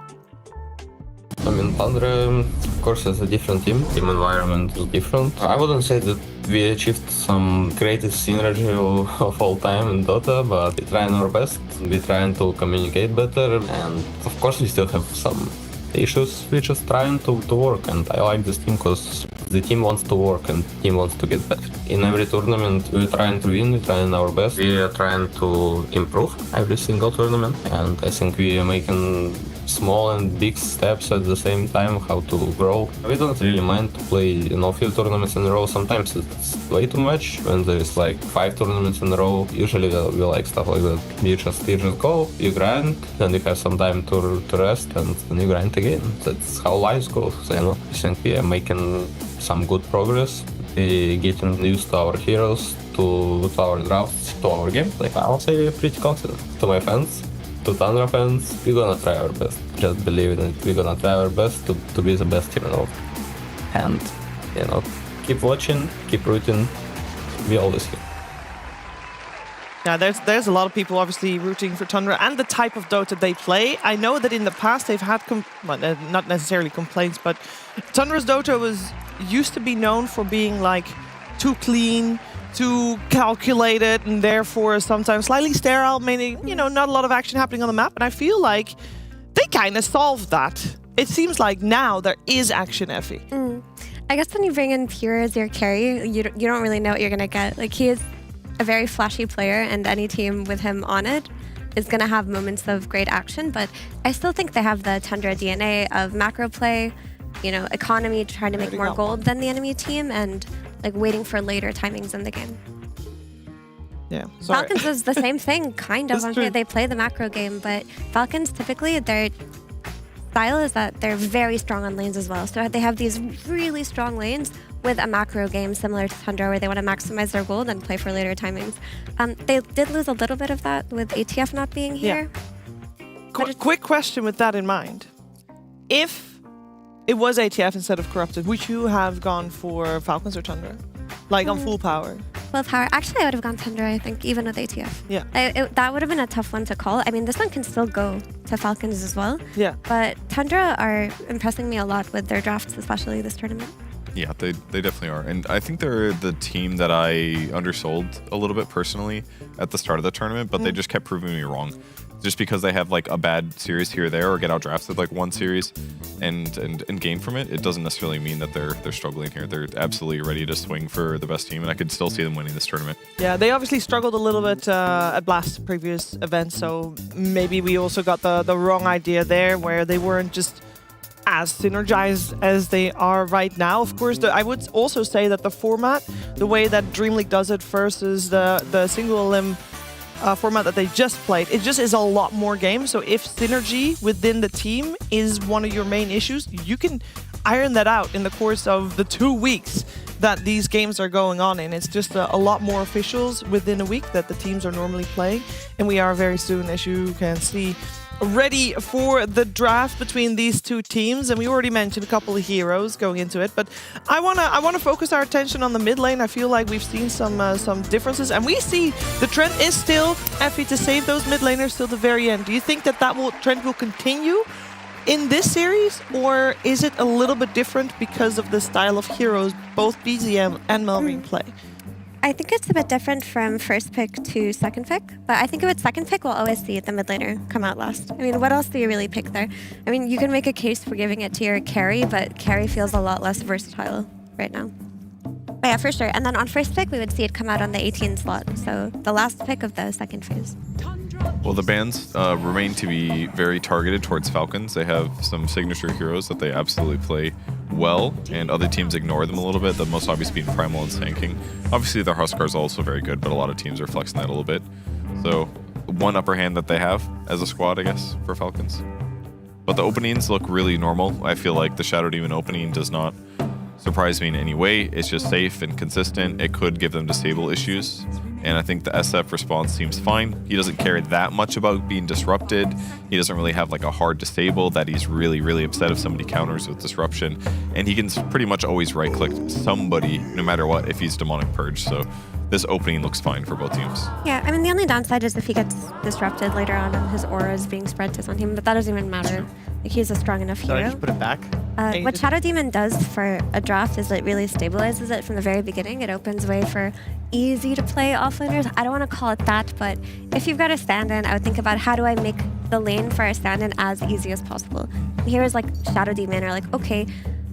I mean, Tundra, of course, is a different team. Team environment is different. I wouldn't say that we achieved some greatest synergy of all time in Dota, but we're trying our best. We're trying to communicate better, and of course, we still have some issues. We're just trying to work, and I like this team because the team wants to work and team wants to get better. In every tournament, we're trying to win, we're trying our best. We are trying to improve every single tournament, and I think we are making small and big steps at the same time, how to grow. We don't really mind to play, a few tournaments in a row. Sometimes it's way too much when there's like 5 tournaments in a row. Usually we like stuff like that. You just go, you grind, then you have some time to rest, and then you grind again. That's how life goes. I think we are making some good progress. We getting used to our heroes, to our drafts, to our game. Like I'll say, pretty confident. To my fans, to Tundra fans, we're gonna try our best. Just believe in it. We're gonna try our best to be the best team in the world. And, keep watching, keep rooting. We always here. Yeah, there's a lot of people obviously rooting for Tundra and the type of Dota they play. I know that in the past they've had, not necessarily complaints, but Tundra's Dota used to be known for being like too clean, too calculated, and therefore sometimes slightly sterile, meaning, not a lot of action happening on the map. And I feel like they kind of solved that. It seems like now there is action, Effie. I guess when you bring in Pure as your carry, you don't really know what you're going to get. Like, he is a very flashy player, and any team with him on it is going to have moments of great action. But I still think they have the Tundra DNA of macro play, economy, trying to make more gold than the enemy team, and like waiting for later timings in the game. Yeah. Falcons is the same thing, kind of. They play the macro game, but Falcons typically, their style is that they're very strong on lanes as well. So they have these really strong lanes with a macro game similar to Tundra, where they want to maximize their gold and play for later timings. They did lose a little bit of that with ATF not being here. Yeah. Quick question with that in mind. If it was ATF instead of Corrupted, would you have gone for Falcons or Tundra? Like on full power? Full power. Actually, I would have gone Tundra, I think, even with ATF. Yeah. That would have been a tough one to call. I mean, this one can still go to Falcons as well. Yeah. But Tundra are impressing me a lot with their drafts, especially this tournament. Yeah, they definitely are. And I think they're the team that I undersold a little bit personally at the start of the tournament, but they just kept proving me wrong. Just because they have like a bad series here or there, or get out drafted like one series and gain from it, it doesn't necessarily mean that they're struggling here. They're absolutely ready to swing for the best team, and I could still see them winning this tournament. Yeah, they obviously struggled a little bit at Blast previous events, so maybe we also got the wrong idea there, where they weren't just as synergized as they are right now. Of course, I would also say that the format, the way that DreamLeague does it versus the single elim format that they just played, it just is a lot more games. So if synergy within the team is one of your main issues, you can iron that out in the course of the 2 weeks that these games are going on in. It's just a lot more officials within a week that the teams are normally playing. And we are very soon, as you can see, ready for the draft between these two teams, and we already mentioned a couple of heroes going into it, but I wanna focus our attention on the mid lane. I feel like we've seen some differences, and we see the trend is still, Effie, to save those mid laners till the very end. Do you think that trend will continue in this series, or is it a little bit different because of the style of heroes both BZM and Melvin play? I think it's a bit different from first pick to second pick, but I think if it's second pick, we'll always see the mid laner come out last. I mean, what else do you really pick there? I mean, you can make a case for giving it to your carry, but carry feels a lot less versatile right now. But yeah, for sure. And then on first pick, we would see it come out on the 18 slot, so the last pick of the second phase. Well, the bans remain to be very targeted towards Falcons. They have some signature heroes that they absolutely play well, and other teams ignore them a little bit, the most obvious being Primal and Sanking. Obviously, their Huskar is also very good, but a lot of teams are flexing that a little bit. So, one upper hand that they have as a squad, I guess, for Falcons. But the openings look really normal. I feel like the Shadow Demon opening does not surprise me in any way. It's just safe and consistent. It could give them disable issues, and I think the SF response seems fine. He doesn't care that much about being disrupted. He doesn't really have like a hard disable that he's really, really upset if somebody counters with disruption, and he can pretty much always right-click somebody no matter what if he's Demonic Purge. So this opening looks fine for both teams. Yeah, I mean, the only downside is if he gets disrupted later on and his aura is being spread to him, but that doesn't even matter. Like, he's a strong enough hero. Did I just put it back? What Shadow Demon does for a draft is it really stabilizes it from the very beginning. It opens way for easy to play offlaners. I don't want to call it that, but if you've got a stand-in, I would think about how do I make the lane for a stand-in as easy as possible. Here is like Shadow Demon, or like, okay,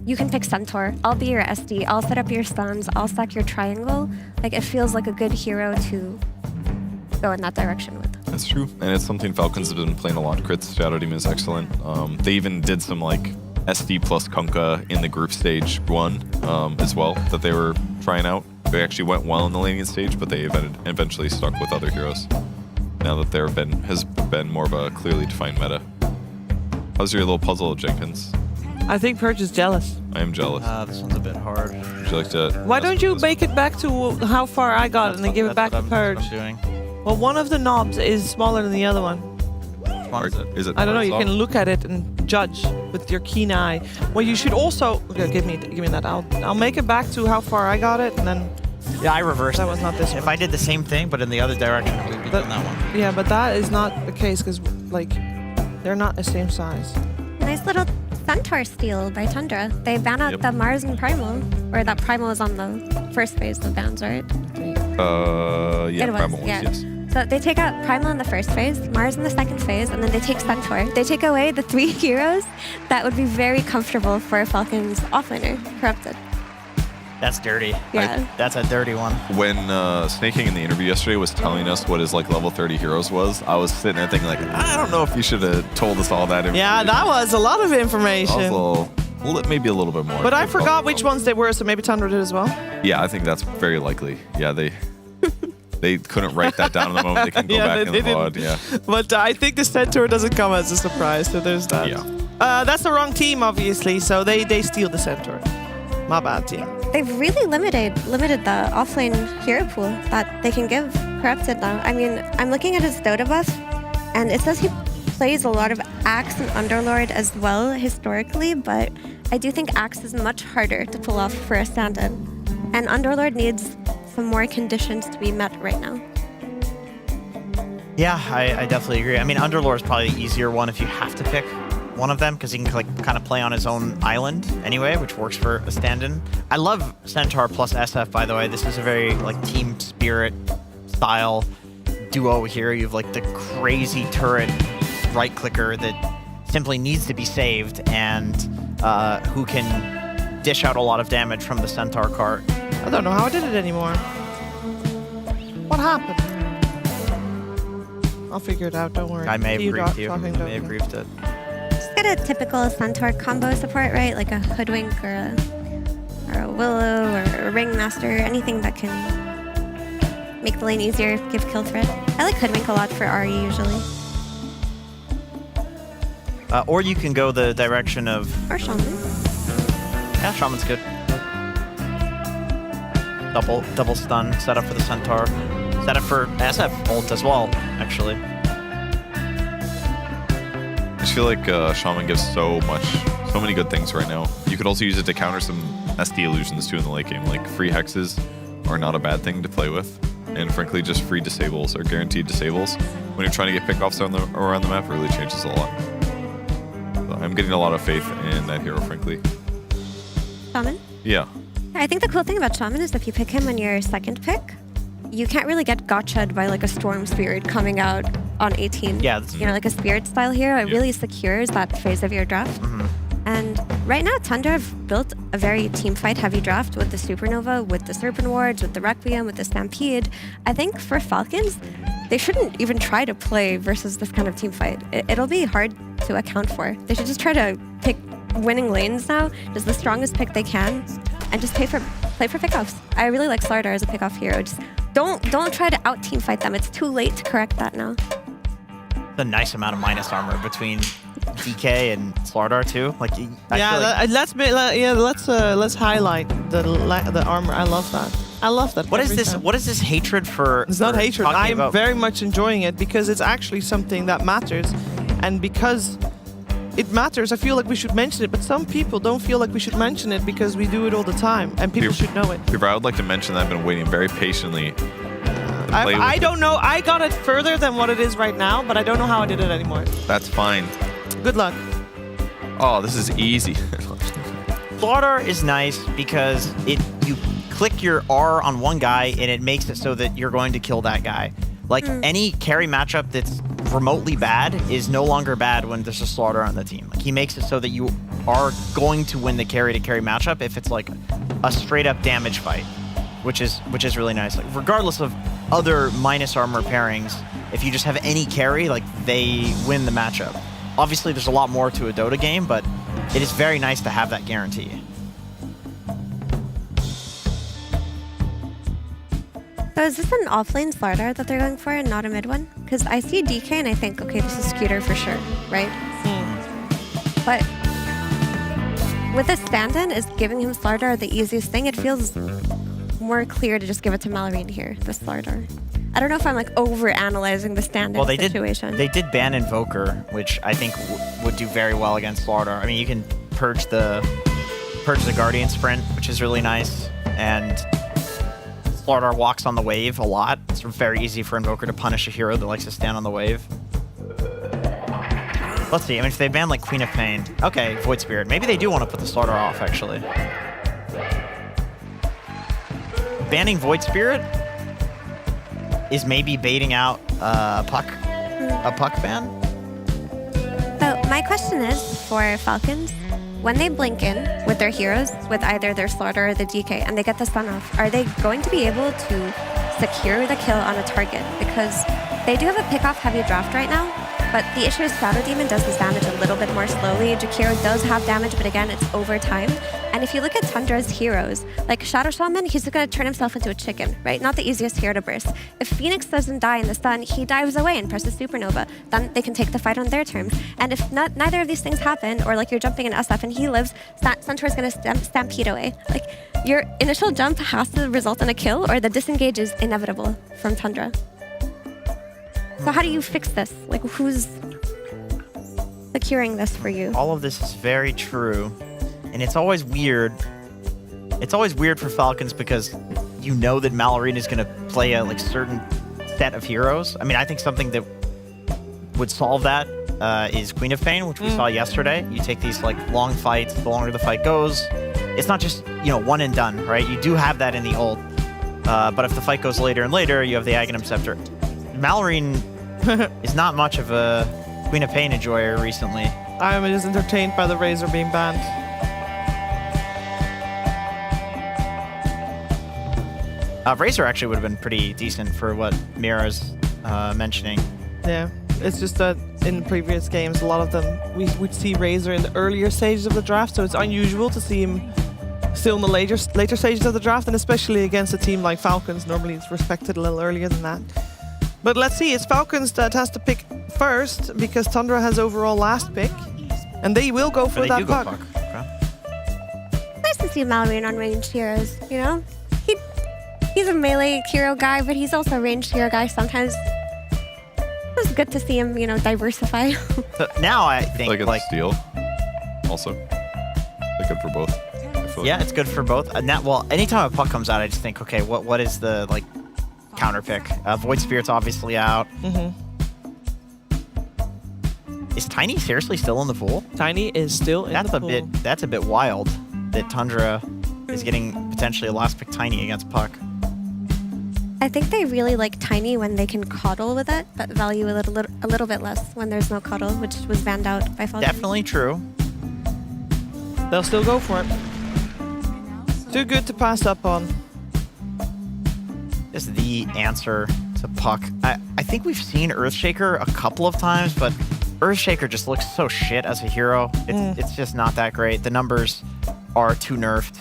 you can pick Centaur. I'll be your SD. I'll set up your stuns. I'll stack your triangle. Like, it feels like a good hero to go in that direction with. That's true, and it's something Falcons have been playing a lot. Crits, Shadow Demon is excellent. They even did some like SD plus Kunkka in the group stage 1 as well that they were trying out. They actually went well in the laning stage, but they eventually stuck with other heroes. Now that there has been more of a clearly defined meta. How's your little puzzle, Jenkins? I think Purge is jealous. I am jealous. This one's a bit hard. Would you like to? Why don't you make it back to how far I got and then give it back to Purge? That's what I'm doing. Well, one of the knobs is smaller than the other one. Which one is it? Is it? I don't know. You can look at it and judge with your keen eye. Well, you should also give me that. I'll make it back to how far I got it, and then. Yeah, I reversed. That was not this If one. I did the same thing, but in the other direction, we'd be doing that one. Yeah, but that is not the case because like they're not the same size. Nice little Centaur steal by Tundra. They ban out the Mars and Primal, or that Primal is on the first phase of bans, right? Yeah, It was, Primal yeah. yes. So they take out Primal in the first phase, Mars in the second phase, and then they take Centaur. They take away the 3 heroes that would be very comfortable for a Falcons offlaner, Corrupted. That's dirty. Yeah. That's a dirty one. When Snaking in the interview yesterday was telling us what his like level 30 heroes was, I was sitting there thinking like, I don't know if you should have told us all that information. Yeah, that was a lot of information. Also, maybe a little bit more. But I forgot which ones they were, so maybe Tundra did as well. Yeah, I think that's very likely. Yeah, they couldn't write that down in the moment. They can go back in the VOD. Yeah. But I think the Centaur doesn't come as a surprise, so there's that. Yeah. That's the wrong team, obviously, so they steal the Centaur. My bad team. They've really limited the offlane hero pool that they can give Corrupted now. I mean, I'm looking at his Dota buff, and it says he plays a lot of Axe and Underlord as well historically, but I do think Axe is much harder to pull off for a stand-in. And Underlord needs some more conditions to be met right now. Yeah, I definitely agree. I mean, Underlord is probably the easier one if you have to pick one of them, because he can like kind of play on his own island anyway, which works for a stand-in. I love Centaur plus SF, by the way. This is a very like team spirit style duo here. You have like the crazy turret right clicker that simply needs to be saved, and who can dish out a lot of damage from the Centaur cart. I don't know how I did it anymore. What happened? I'll figure it out, don't worry. I may have griefed you. I may have griefed it. Just get a typical Centaur combo support, right? Like a Hoodwink or a Willow or a Ringmaster, anything that can make the lane easier, give kill threat. I like Hoodwink a lot for RE usually. Or you can go the direction of... Or Shaman. Yeah, Shaman's good. Double stun, set up for the Centaur. Set up for SF ult as well, actually. I just feel like Shaman gives so many good things right now. You could also use it to counter some SD illusions too in the late game. Like free hexes are not a bad thing to play with. And frankly, just free disables or guaranteed disables when you're trying to get pickoffs around the map really changes a lot. So I'm getting a lot of faith in that hero, frankly. Shaman? Yeah. I think the cool thing about Shaman is if you pick him on your second pick, you can't really get gotcha'd by like a Storm Spirit coming out on 18. Yeah. You know, like a Spirit style hero, it really secures that phase of your draft. And right now, Tundra have built a very teamfight heavy draft with the Supernova, with the Serpent Wards, with the Requiem, with the Stampede. I think for Falcons, they shouldn't even try to play versus this kind of teamfight. It'll be hard to account for. They should just try to pick winning lanes now, just the strongest pick they can, and just play for pickoffs. I really like Slardar as a pickoff hero. Just don't try to out teamfight them. It's too late to correct that now. A nice amount of minus armor between DK and Slardar too. Like, let's highlight the armor. I love that. I love that. What is this? time. What is this hatred for? It's not for hatred. talking I'm about- very much enjoying it because it's actually something that matters, and because it matters, I feel like we should mention it. But some people don't feel like we should mention it because we do it all the time, and people should know it. Peter, I would like to mention that I've been waiting very patiently. I don't know. I got it further than what it is right now, but I don't know how I did it anymore. That's fine. Good luck. Oh, this is easy. Slardar is nice because you click your R on one guy and it makes it so that you're going to kill that guy. Like any carry matchup that's remotely bad is no longer bad when there's a Slaughter on the team. Like he makes it so that you are going to win the carry to carry matchup if it's like a straight up damage fight, which is really nice. Like regardless of other minus armor pairings, if you just have any carry, like they win the matchup. Obviously there's a lot more to a Dota game, but it is very nice to have that guarantee. So is this an offlane Slaughter that they're going for and not a mid one? Because I see DK and I think, okay, this is Scooter for sure, right? But with a stand-in, is giving him Slaughter the easiest thing? It feels more clear to just give it to Mallory here, the Slaughter. I don't know if I'm like over-analyzing the stand-in situation. They did ban Invoker, which I think would do very well against Slaughter. I mean, you can purge the Guardian Sprint, which is really nice, and Slaughter walks on the wave a lot. It's very easy for Invoker to punish a hero that likes to stand on the wave. Let's see. I mean, if they ban like Queen of Pain, okay, Void Spirit. Maybe they do want to put the Slaughter off, actually. Banning Void Spirit is maybe baiting out a puck ban. So my question is for Falcons, when they blink in with their heroes, with either their Slaughter or the DK, and they get the stun off, are they going to be able to secure the kill on a target? Because they do have a pick-off heavy draft right now, but the issue is Shadow Demon does his damage a little bit more slowly. Jakiro does have damage, but again, it's over time. And if you look at Tundra's heroes, like Shadow Shaman, he's going to turn himself into a chicken, right? Not the easiest hero to burst. If Phoenix doesn't die in the stun, he dives away and presses Supernova. Then they can take the fight on their terms. And if neither of these things happen, or like you're jumping in SF and he lives, Centaur's going to stampede away. Like your initial jump has to result in a kill, or the disengage is inevitable from Tundra. So how do you fix this? Like who's securing this for you? All of this is very true. And it's always weird. It's always weird for Falcons because you know that Mallory is going to play a like certain set of heroes. I mean, I think something that would solve that is Queen of Pain, which we saw yesterday. You take these like long fights, the longer the fight goes. It's not just, you know, one and done, right? You do have that in the ult. But if the fight goes later and later, you have the Aghanim Scepter. Mallory is not much of a Queen of Pain enjoyer recently. I'm just entertained by the Razor being banned. Razor actually would have been pretty decent for what Mira's mentioning. Yeah, it's just that in previous games, a lot of them, we would see Razor in the earlier stages of the draft, so it's unusual to see him still in the later stages of the draft, and especially against a team like Falcons. Normally it's respected a little earlier than that. But let's see, it's Falcons that has to pick first, because Tundra has overall last pick, and they will go for that puck. Nice to see Mallory on ranged heroes, you know? He's a melee hero guy, but he's also a ranged hero guy sometimes. It's good to see him, you know, diversify. So now I think like Steel also. They're good for both. Yeah, it's good for both. Well, anytime a puck comes out, I just think, okay, what is the like counter pick? Void Spirit's obviously out. Is Tiny seriously still in the pool? Tiny is still in the pool. That's a bit wild that Tundra is getting potentially a last pick Tiny against Puck. I think they really like Tiny when they can coddle with it, but value a little bit less when there's no coddle, which was banned out by Falcons. Definitely true. They'll still go for it. Too good to pass up on. Is the answer to Puck. I think we've seen Earthshaker a couple of times, but Earthshaker just looks so shit as a hero. It's just not that great. The numbers are too nerfed.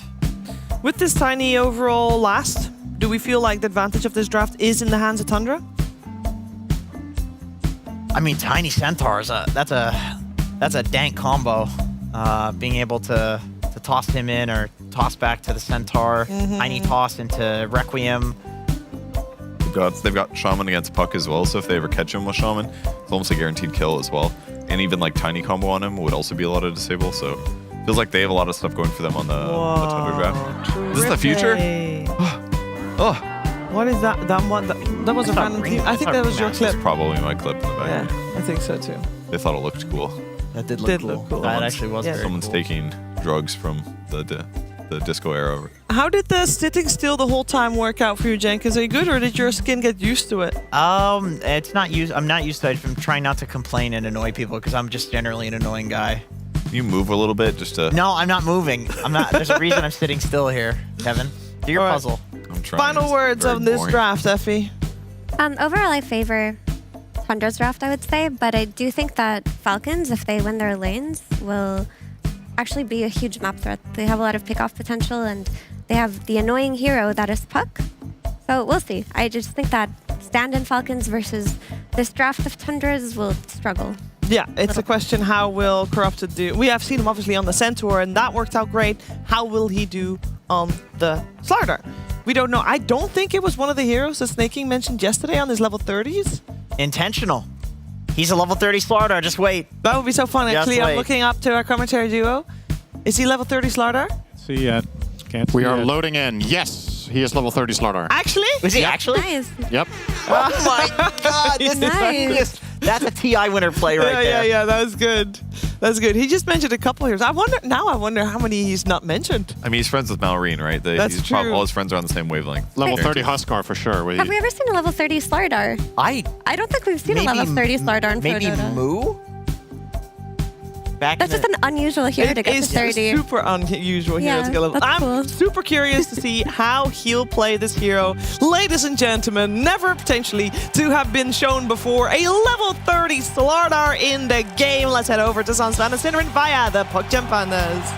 With this Tiny overall last, do we feel like the advantage of this draft is in the hands of Tundra? I mean, Tiny Centaurs, that's a dank combo. Being able to toss him in or toss back to the Centaur, Tiny toss into Requiem. They've got Shaman against Puck as well, so if they ever catch him with Shaman, it's almost a guaranteed kill as well. And even like Tiny combo on him would also be a lot of disable, so feels like they have a lot of stuff going for them on the Tundra draft. Is this the future? Oh. What is that? That was a random team. I think that was your clip. That's probably my clip in the back. Yeah, I think so too. They thought it looked cool. That did look cool. That actually was very Someone's cool. taking drugs from the the disco era over. How did the sitting still the whole time work out for you, Jenkins? Are you good, or did your skin get used to it? It's not used. I'm not used to it. I'm trying not to complain and annoy people because I'm just generally an annoying guy. You move a little bit just to. No, I'm not moving. I'm not. There's a reason I'm sitting still here, Kevin. Do your puzzle. I'm trying. Final words on this draft, Effie. Overall, I favor Tundra's draft, I would say, but I do think that Falcons, if they win their lanes, will actually be a huge map threat. They have a lot of pick-off potential, and they have the annoying hero that is Puck. So we'll see. I just think that stand-in Falcons versus this draft of Tundras will struggle. Yeah, it's a question, how will Corrupted do? We have seen him obviously on the Centaur, and that worked out great. How will he do on the Slardar? We don't know. I don't think it was one of the heroes that Snake King mentioned yesterday on his level 30s. Intentional. He's a level 30 Slardar. Just wait. That would be so fun. Actually, I'm looking up to our commentary duo. Is he level 30 Slardar? See yet. Can't We see are yet. loading in. Yes, he is level 30 Slardar. Actually? Is he Yep. actually? Nice. Yep. Oh my God! This Nice. is that's a TI winner play right there. Yeah, that was good. That's good. He just mentioned a couple heroes. I wonder how many he's not mentioned. I mean, he's friends with Malrine, right? That's he's true. All his friends are on the same wavelength. Level 30 Huskar for sure. Have we ever seen a level 30 Slardar? I don't think we've seen a maybe level 30 Slardar in maybe Dota. MOUZ. That's just an unusual hero to get to It's 30. super unusual hero Yeah, to get level. that's I'm cool. super curious to see how he'll play this hero. Ladies and gentlemen, never potentially to have been shown before, a level 30 Slardar in the game. Let's head over to Sunspan and Cinnamon via the PogChamp Pandas.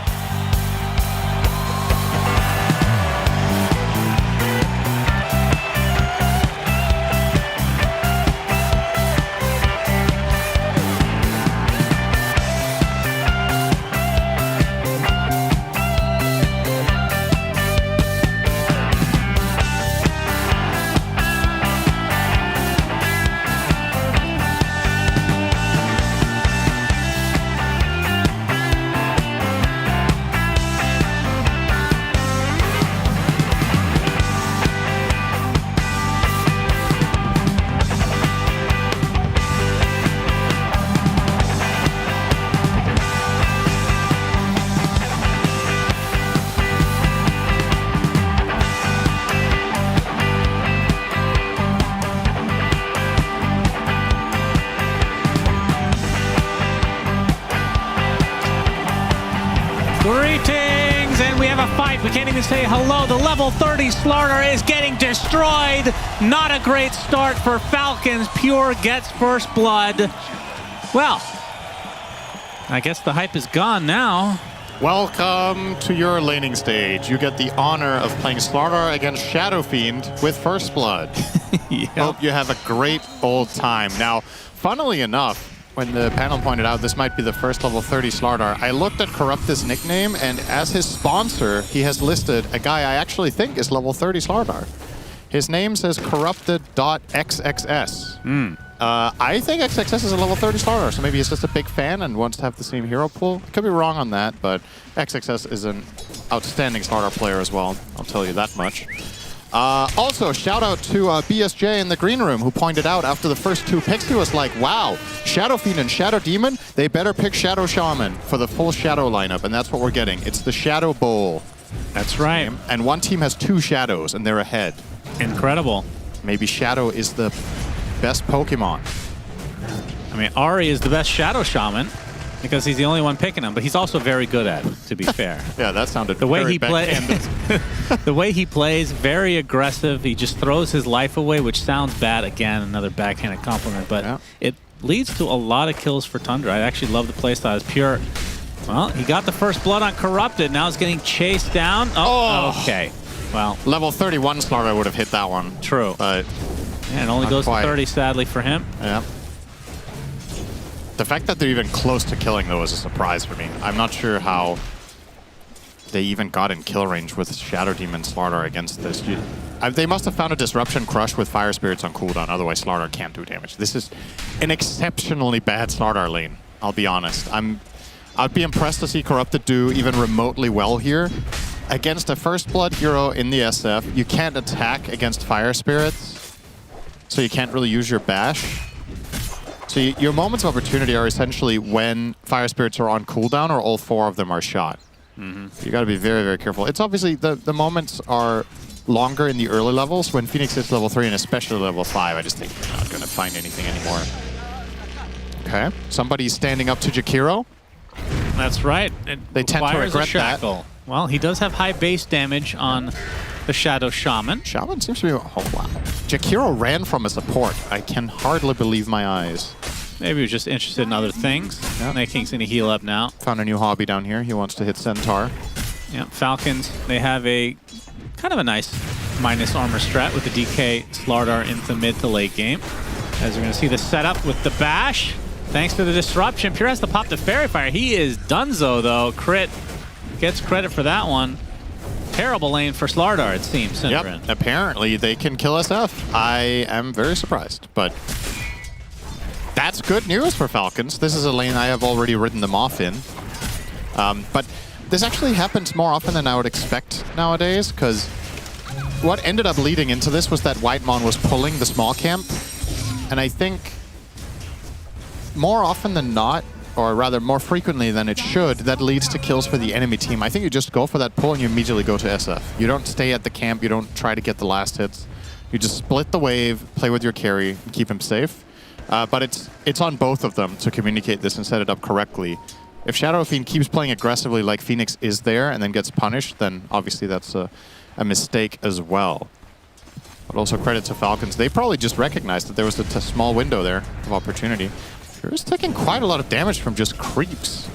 Greetings, and we have a fight. We can't even say hello. The level 30 Slardar is getting destroyed. Not a great start for Falcons. Pure gets first blood. Well, I guess the hype is gone now. Welcome to your laning stage. You get the honor of playing Slardar against Shadow Fiend with First Blood. Hope you have a great old time. Now, funnily enough, when the panel pointed out this might be the first level 30 Slardar, I looked at Corrupted's nickname, and as his sponsor, he has listed a guy I actually think is level 30 Slardar. His name says Corrupted.xxs. I think XXS is a level 30 Slardar, so maybe he's just a big fan and wants to have the same hero pool. Could be wrong on that, but XXS is an outstanding Slardar player as well. I'll tell you that much. Also, shout out to BSJ in the green room, who pointed out after the first two picks, he was like, wow, Shadow Fiend and Shadow Demon, they better pick Shadow Shaman for the full Shadow lineup, and that's what we're getting. It's the Shadow Bowl. That's right. And one team has two Shadows, and they're ahead. Incredible. Maybe Shadow is the best Pokemon. I mean, Ari is the best Shadow Shaman because he's the only one picking him, but he's also very good at it, to be fair. Yeah, that sounded the way very he plays. The way he plays, very aggressive. He just throws his life away, which sounds bad. Again, another backhanded compliment, but it leads to a lot of kills for Tundra. I actually love the playstyle. It's pure. Well, he got the first blood on Corrupted. Now he's getting chased down. Oh, okay. Well, level 31 Slardar would have hit that one. True. But yeah, it only goes to 30, sadly, for him. Yeah. The fact that they're even close to killing, though, is a surprise for me. I'm not sure how they even got in kill range with Shadow Demon Slardar against this. They must have found a Disruption Crush with Fire Spirits on cooldown, otherwise Slardar can't do damage. This is an exceptionally bad Slardar lane, I'll be honest. I'd be impressed to see Corrupted do even remotely well here. Against a First Blood hero in the SF, you can't attack against Fire Spirits, so you can't really use your bash. So your moments of opportunity are essentially when Fire Spirits are on cooldown or all four of them are shot. You got to be very, very careful. It's obviously the moments are longer in the early levels. When Phoenix hits level 3 and especially level 5, I just think you're not going to find anything anymore. Okay, somebody's standing up to Jakiro. That's right. They tend to regret that. Well, he does have high base damage on the Shadow Shaman. Shaman seems to be... Oh, wow. Jakiro ran from a support. I can hardly believe my eyes. Maybe he was just interested in other things. Yep. Night King's going to heal up now. Found a new hobby down here. He wants to hit Centaur. Yeah, Falcons, they have a kind of a nice minus armor strat with the DK Slardar into mid to late game. As we're going to see the setup with the bash. Thanks to the disruption. Pure has to pop the Fairy Fire. He is donezo, though. Crit gets credit for that one. Terrible lane for Slardar, it seems. Yep, apparently they can kill SF. I am very surprised, but that's good news for Falcons. This is a lane I have already ridden them off in. But this actually happens more often than I would expect nowadays, because what ended up leading into this was that Whitemon was pulling the small camp, and I think more often than not, or rather more frequently than it should, that leads to kills for the enemy team. I think you just go for that pull and you immediately go to SF. You don't stay at the camp, you don't try to get the last hits. You just split the wave, play with your carry, and keep him safe. But it's on both of them to communicate this and set it up correctly. If Shadow Fiend keeps playing aggressively like Phoenix is there and then gets punished, then obviously that's a mistake as well. But also credit to Falcons. They probably just recognized that there was a small window there of opportunity. He's taking quite a lot of damage from just creeps,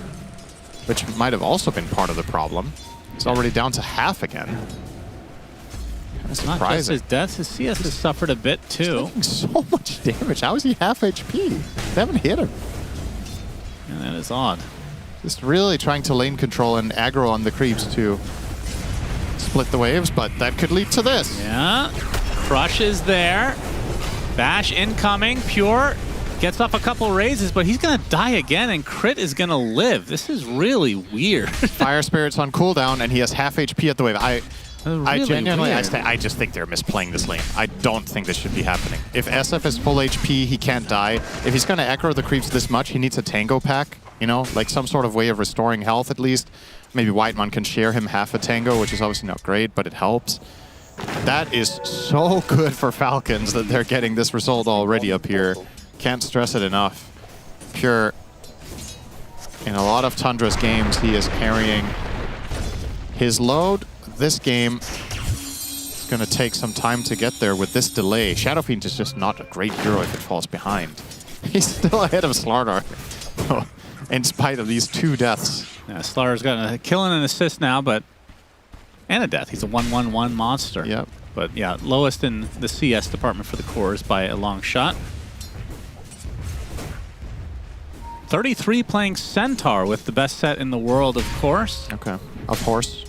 which might have also been part of the problem. He's already down to half again. Kind of surprising. Not just his death, his CS has suffered a bit too. He's taking so much damage. How is he half HP? They haven't hit him. And that is odd. Just really trying to lane control and aggro on the creeps to split the waves, but that could lead to this. Yeah, Crush is there. Bash incoming, Pure gets off a couple raises, but he's going to die again, and Crit is going to live. This is really weird. Fire Spirit's on cooldown, and he has half HP at the wave. I genuinely, weird. I just think they're misplaying this lane. I don't think this should be happening. If SF is full HP, he can't die. If he's going to aggro the creeps this much, he needs a tango pack, you know, like some sort of way of restoring health at least. Maybe Whitemon can share him half a tango, which is obviously not great, but it helps. That is so good for Falcons that they're getting this result already up here. Can't stress it enough. Pure, in a lot of Tundra's games, he is carrying his load. This game is going to take some time to get there with this delay. Shadow Fiend is just not a great hero if it falls behind. He's still ahead of Slardar, in spite of these 2 deaths. Yeah, Slardar's got a kill and an assist now, but and a death. He's a 1-1-1 monster. Yep. But yeah, lowest in the CS department for the cores by a long shot. 33 playing Centaur with the best set in the world, of course. Okay, of course.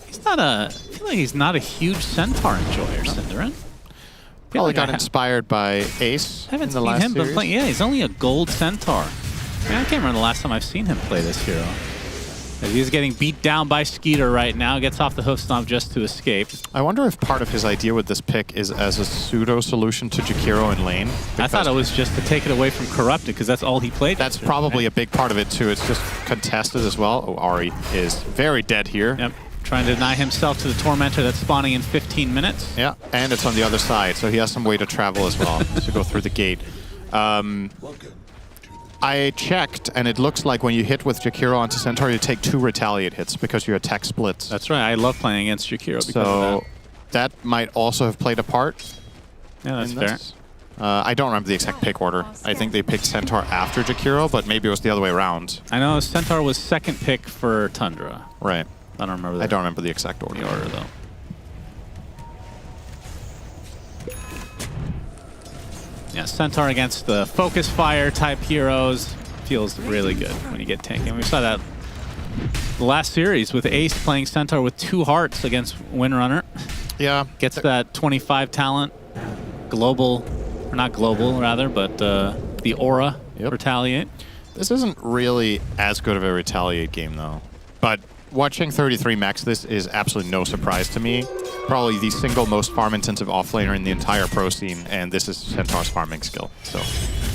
He's not a... I feel like he's not a huge Centaur enjoyer, Cinderin. Probably got inspired by Ace in the last series. Playing, yeah, he's only a gold Centaur. I can't remember the last time I've seen him play this hero. He's getting beat down by Skeeter right now, gets off the hoof stomp just to escape. I wonder if part of his idea with this pick is as a pseudo-solution to Jakiro in lane. I thought it was just to take it away from Corrupted, because that's all he played. That's probably a big part of it, too. It's just contested as well. Oh, Ari is very dead here. Yep, trying to deny himself to the Tormentor that's spawning in 15 minutes. Yeah, and it's on the other side, so he has some way to travel as well to go through the gate. I checked, and it looks like when you hit with Jakiro onto Centaur, you take 2 retaliate hits because your attack splits. That's right. I love playing against Jakiro because so of that might also have played a part. Yeah, that's fair. I don't remember the exact pick order. I think they picked Centaur after Jakiro, but maybe it was the other way around. I know Centaur was second pick for Tundra. Right. I don't remember. I don't remember the exact order. Though. Yeah, Centaur against the focus fire type heroes feels really good when you get tanky. And we saw that the last series with Ace playing Centaur with 2 hearts against Windrunner. Yeah. Gets that 25 talent, global, or not global rather, but the Aura retaliate. This isn't really as good of a retaliate game though. But watching 33 max this is absolutely no surprise to me. Probably the single most farm-intensive offlaner in the entire pro scene, and this is Centaur's farming skill. So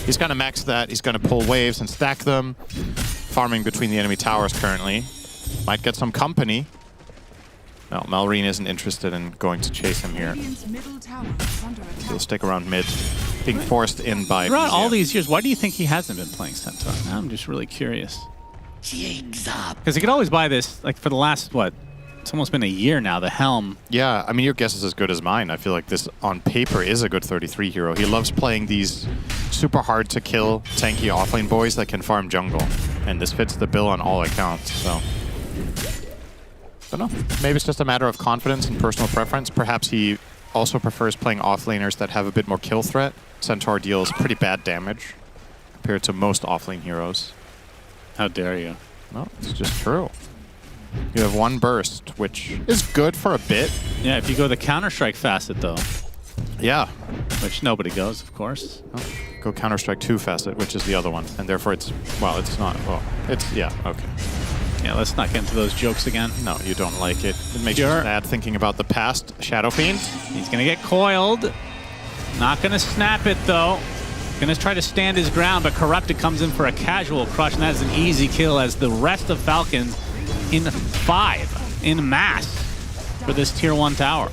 he's going to max that. He's going to pull waves and stack them, farming between the enemy towers currently. Might get some company. No, Malrine isn't interested in going to chase him here. He'll stick around mid, being forced in by Throughout BZM. all these years, why do you think he hasn't been playing Centaur? Now I'm just really curious. Because he could always buy this, like for the last, what? It's almost been a year now, the Helm. Yeah, I mean, your guess is as good as mine. I feel like this, on paper, is a good 33 hero. He loves playing these super hard to kill, tanky offlane boys that can farm jungle. And this fits the bill on all accounts, so... I don't know. Maybe it's just a matter of confidence and personal preference. Perhaps he also prefers playing offlaners that have a bit more kill threat. Centaur deals pretty bad damage compared to most offlane heroes. How dare you? No, it's just true. You have one burst, which is good for a bit. Yeah, if you go the Counter-Strike facet, though. Yeah. Which nobody goes, of course. Oh, go Counter-Strike 2 facet, which is the other one. And therefore it's, well, it's not, well, it's, yeah, okay. Yeah, let's not get into those jokes again. No, you don't like it. It makes you sad thinking about the past. Shadow Fiend. He's going to get coiled. Not going to snap it, though. Going to try to stand his ground, but Corrupted comes in for a casual crush, and that is an easy kill as the rest of Falcons in 5 in mass for this Tier 1 tower.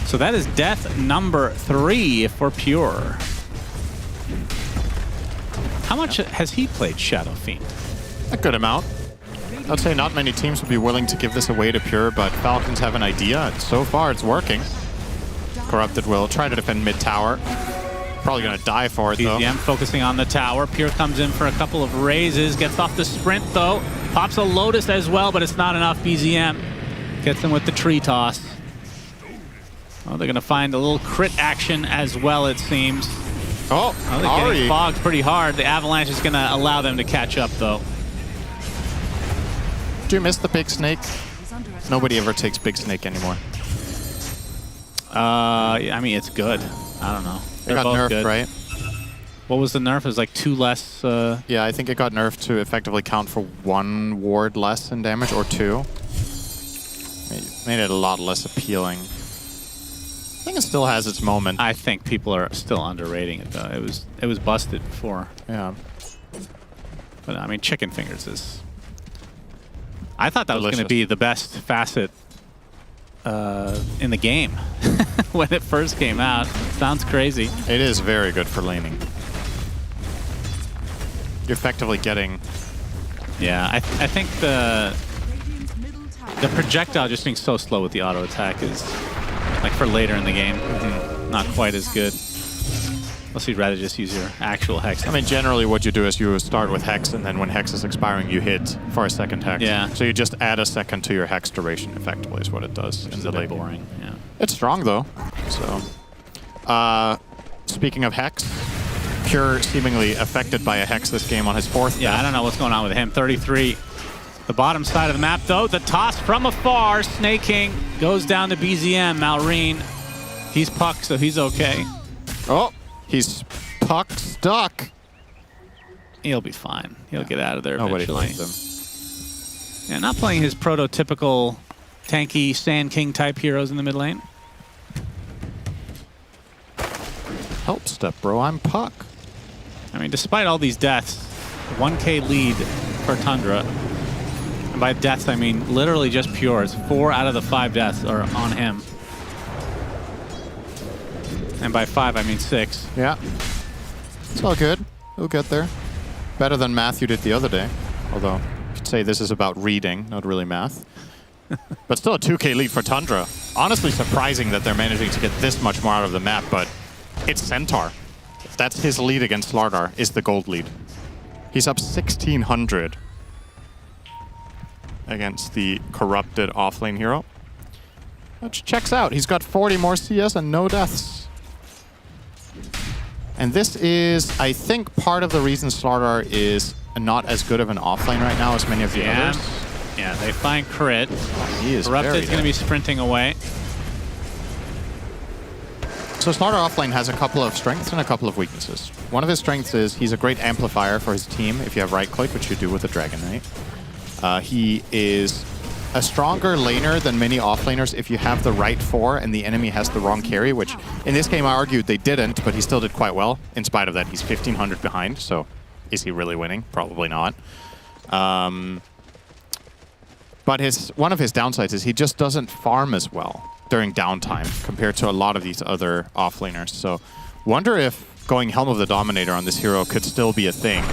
So that is death number 3 for Pure. How much has he played Shadow Fiend? A good amount. I'd say not many teams would be willing to give this away to Pure, but Falcons have an idea, and so far it's working. Corrupted will try to defend mid tower. Probably going to die for it, though. BZM focusing on the tower. Pure comes in for a couple of raises. Gets off the sprint, though. Pops a Lotus as well, but it's not enough. BZM gets him with the tree toss. Oh, they're going to find a little crit action as well, it seems. Oh, they're getting fogged pretty hard. The Avalanche is going to allow them to catch up, though. Do you miss the big snake? Nobody ever takes big snake anymore. I mean, it's good. I don't know. It got nerfed, good. right? What was the nerf? It was like 2 less... Yeah, I think it got nerfed to effectively count for 1 ward less in damage, or 2. Made it a lot less appealing. I think it still has its moment. I think people are still underrating it, though. It was busted before. Yeah. But, I mean, Chicken Fingers is... I thought that was going to be the best facet in the game when it first came out. Sounds crazy. It is very good for laning. You're effectively getting... Yeah, I think the projectile just being so slow with the auto attack is, like, for later in the game, not quite as good. Unless you'd rather just use your actual Hex. I mean, generally what you do is you start with Hex, and then when Hex is expiring, you hit for a second Hex. Yeah. So you just add a second to your Hex duration, effectively, is what it does. Which is a bit boring, yeah. It's strong, though. So, speaking of Hex, Pure seemingly affected by a Hex this game on his 4th. Yeah, I don't know what's going on with him. 33. The bottom side of the map, though. The toss from afar. Snake King goes down to BZM. Malrine. He's puck, so he's okay. Oh, he's puck stuck. He'll be fine. He'll get out of there Nobody eventually. likes him. Yeah, not playing his prototypical tanky Sand King type heroes in the mid lane. Help step, bro. I'm puck. I mean, despite all these deaths, 1K lead for Tundra. And by deaths, I mean literally just Pure. It's 4 out of the 5 deaths are on him. And by 5, I mean 6. Yeah. It's all good. We'll get there. Better than math you did the other day. Although, you could say this is about reading, not really math. But still a 2K lead for Tundra. Honestly surprising that they're managing to get this much more out of the map, but it's Centaur. That's his lead against Slardar, is the gold lead. He's up 1,600 against the corrupted offlane hero. Which checks out. He's got 40 more CS and no deaths. And this is, I think, part of the reason Slardar is not as good of an offlane right now as many of the others. Yeah, they find crit. He is Corrupted's going to be sprinting away. So Slardar offlane has a couple of strengths and a couple of weaknesses. One of his strengths is he's a great amplifier for his team if you have right-click, which you do with the Dragon Knight. He is a stronger laner than many offlaners if you have the right 4 and the enemy has the wrong carry, which in this game I argued they didn't, but he still did quite well. In spite of that, he's 1,500 behind, so is he really winning? Probably not. But one of his downsides is he just doesn't farm as well during downtime compared to a lot of these other offlaners. So wonder if going Helm of the Dominator on this hero could still be a thing.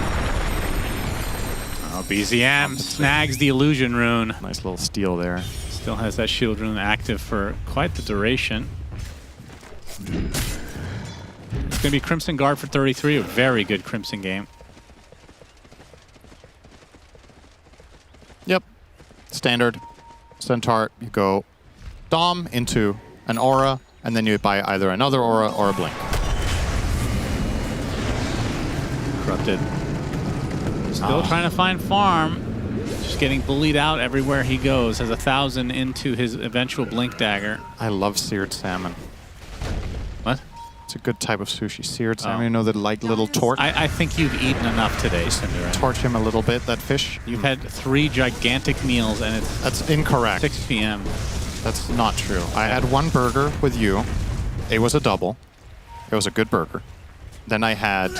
Oh, BZM snags the illusion rune. Nice little steal there. Still has that shield rune active for quite the duration. It's going to be Crimson Guard for 33, a very good Crimson game. Yep. Standard. Centaur, you go Dom into an Aura, and then you buy either another Aura or a Blink. Corrupted. Still trying to find farm. Just getting bullied out everywhere he goes. Has 1,000 into his eventual Blink Dagger. I love seared salmon. What? It's a good type of sushi. Seared salmon, you know, the light little torch. I think you've eaten enough today, Cinder. Torch him a little bit, that fish. You've had 3 gigantic meals and it's... That's incorrect. 6 p.m. That's not true. I had 1 burger with you. It was a double. It was a good burger. Then I had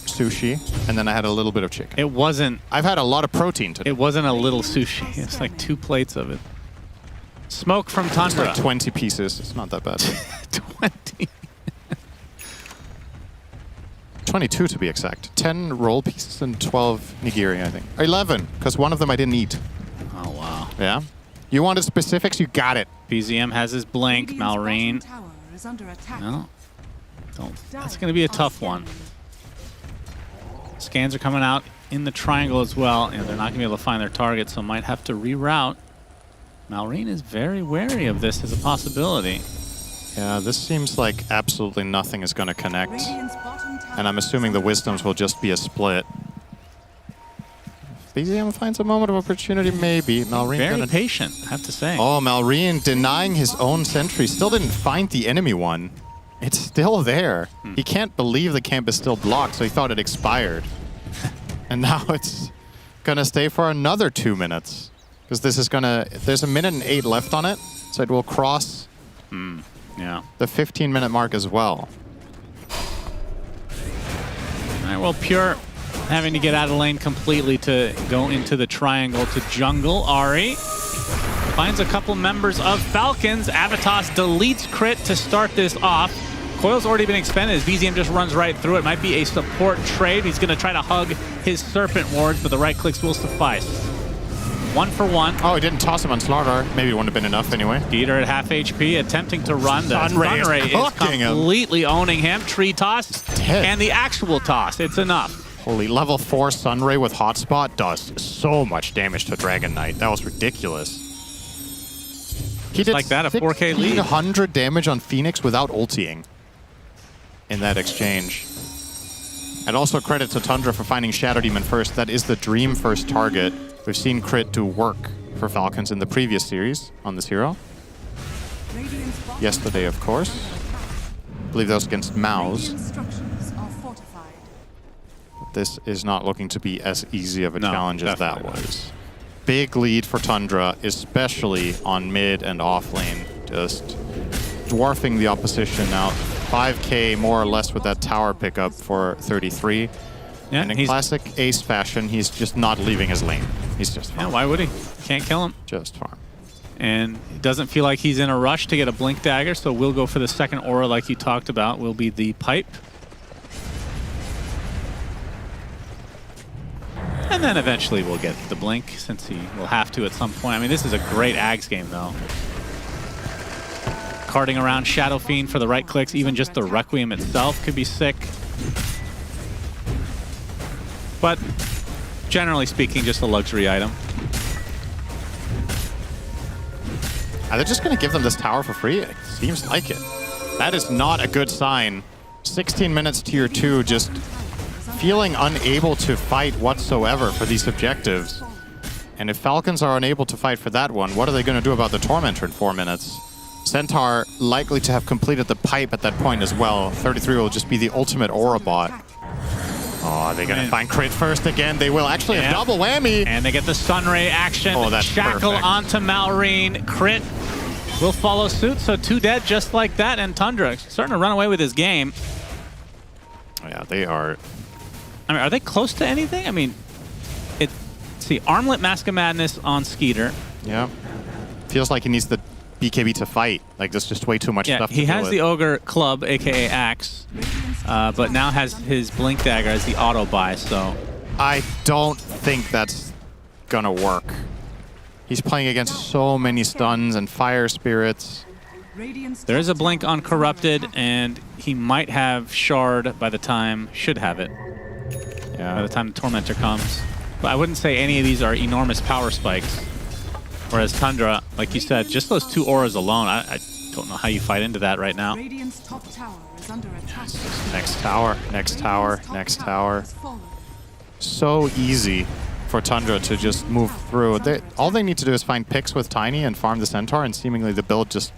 sushi, and then I had a little bit of chicken. It wasn't... I've had a lot of protein today. It wasn't a little sushi. It's like 2 plates of it. Smoke from Tundra. It's like 20 pieces. It's not that bad. 20. 22 to be exact. 10 roll pieces and 12 nigiri, I think. 11, because one of them I didn't eat. Oh, wow. Yeah? You wanted specifics? You got it. BZM has his Blink. Malrine. No. That's going to be a tough one. Scans are coming out in the triangle as well, and they're not going to be able to find their target, so might have to reroute. Malrine is very wary of this as a possibility. Yeah, this seems like absolutely nothing is going to connect. And I'm assuming the Wisdoms will just be a split. BZM finds a moment of opportunity, maybe. Malrine very patient, I have to say. Oh, Malrine denying his own sentry. Still didn't find the enemy one. It's still there. He can't believe the camp is still blocked, so he thought it expired. And now it's going to stay for another 2 minutes. Because this is going to... There's 1 minute and 8 left on it, so it will cross yeah, the 15-minute mark as well. All right, well, Pure having to get out of lane completely to go into the triangle to jungle. Ari finds a couple members of Falcons. Avitas deletes crit to start this off. Coil's already been expended as BZM just runs right through it. Might be a support trade. He's going to try to hug his Serpent Wards, but the right clicks will suffice. 1 for 1. Oh, he didn't toss him on Slaughter. Maybe it wouldn't have been enough anyway. Dieter at half HP, attempting to run. The Sunray is completely owning him. Tree toss and the actual toss. It's enough. Holy, level 4 Sunray with Hotspot does so much damage to Dragon Knight. That was ridiculous. He did like that, a 4K lead. 100 damage on Phoenix without ulting in that exchange. And also credit to Tundra for finding Shadow Demon first. That is the Dream first target. We've seen crit do work for Falcons in the previous series on this hero. Yesterday, of course. I believe that was against MOUZ. This is not looking to be as easy of a challenge as that was. Big lead for Tundra, especially on mid and off lane. Just dwarfing the opposition now. 5k more or less with that tower pickup for 33. Yeah, and in classic Ace fashion, he's just not leaving his lane. He's just farm. Yeah, why would he? Can't kill him. Just farm. And it doesn't feel like he's in a rush to get a Blink Dagger, so we'll go for the second aura like you talked about. Will be the pipe. And then eventually we'll get the Blink, since he will have to at some point. I mean, this is a great Ags game, though. Carting around Shadow Fiend for the right clicks, even just the Requiem itself could be sick. But generally speaking, just a luxury item. Are they just going to give them this tower for free? It seems like it. That is not a good sign. 16 minutes tier 2, just feeling unable to fight whatsoever for these objectives. And if Falcons are unable to fight for that one, what are they going to do about the Tormentor in 4 minutes? Centaur likely to have completed the pipe at that point as well. 33 will just be the ultimate Aura bot. Oh, they're going to find crit first again. They will actually have double whammy. And they get the Sunray action. Oh, that's Shackle perfect. onto Malrine. Crit will follow suit. So 2 dead just like that. And Tundra starting to run away with his game. Yeah, they are. I mean, are they close to anything? I mean, it see. Armlet Mask of Madness on Skeeter. Yeah. Feels like he needs the BKB to fight. Like, there's just way too much stuff to he deal has with. the Ogre Club, a.k.a. Axe, but now has his Blink Dagger as the auto buy, so... I don't think that's gonna work. He's playing against so many stuns and Fire Spirits. There is a Blink on Corrupted, and he might have Shard by the time... should have it. Yeah. By the time the Tormentor comes. But I wouldn't say any of these are enormous power spikes. Whereas Tundra, like you said, just those 2 auras alone, I don't know how you fight into that right now. Radiant's top tower is under attack. Next tower, next tower, next tower. So easy for Tundra to just move through. All they need to do is find picks with Tiny and farm the Centaur, and seemingly the build just,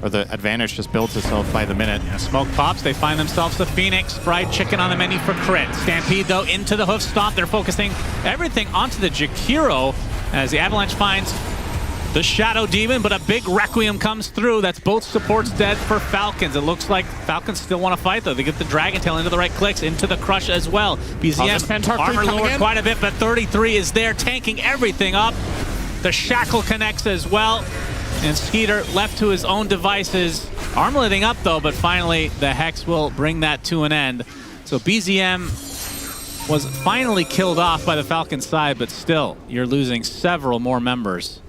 or the advantage just builds itself by the minute. Yeah, smoke pops, they find themselves the Phoenix. Fried chicken on the menu for crit. Stampede, though, into the hoof stomp. They're focusing everything onto the Jakiro as the Avalanche finds the Shadow Demon, but a big Requiem comes through. That's both supports dead for Falcons. It looks like Falcons still want to fight, though. They get the Dragon Tail into the right clicks, into the Crush as well. BZM, armor lowered quite a bit, but 33 is there, tanking everything up. The Shackle connects as well. And Skeeter left to his own devices. Armleting up, though, but finally the Hex will bring that to an end. So BZM was finally killed off by the Falcons side, but still, you're losing several more members.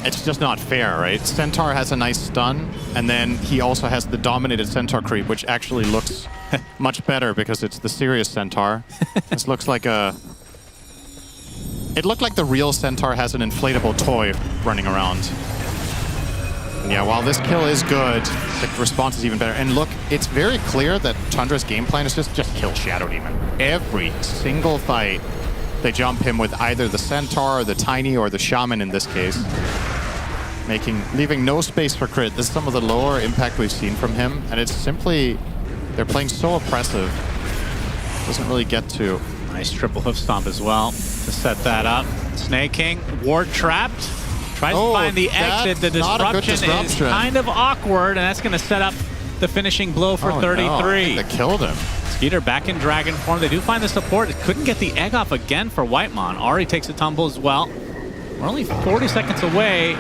It's just not fair, right? Centaur has a nice stun, and then he also has the dominated Centaur creep, which actually looks much better because it's the serious Centaur. This looks like a... It looked like the real Centaur has an inflatable toy running around. And yeah, while this kill is good, the response is even better. And look, it's very clear that Tundra's game plan is just kill Shadow Demon. Every single fight, they jump him with either the Centaur, or the Tiny, or the Shaman in this case. Leaving no space for crit. This is some of the lower impact we've seen from him, and it's simply, they're playing so oppressive. Doesn't really get to. Nice triple hoof stomp as well to set that up. Snake King, ward trapped. Tries to find the exit. The disruption is kind of awkward, and that's going to set up the finishing blow for 33. No, I think they killed him. Skeeter back in Dragon form. They do find the support. It couldn't get the egg off again for Whitemon. Ari takes a tumble as well. We're only 40 seconds away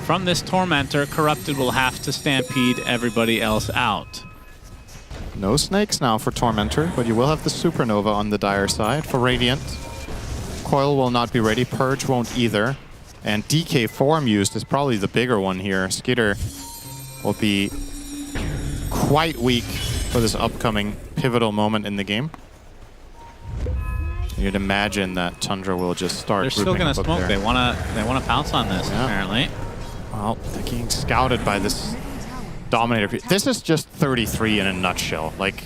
from this Tormentor. Corrupted will have to stampede everybody else out. No snakes now for Tormentor, but you will have the Supernova on the dire side for Radiant. Coil will not be ready. Purge won't either. And DK form used is probably the bigger one here. Skeeter will be quite weak for this upcoming pivotal moment in the game. You'd imagine that Tundra will just start. They're still going to smoke. They want to pounce on this, apparently. Well, they're getting scouted by this Dominator. This is just 33 in a nutshell. Like,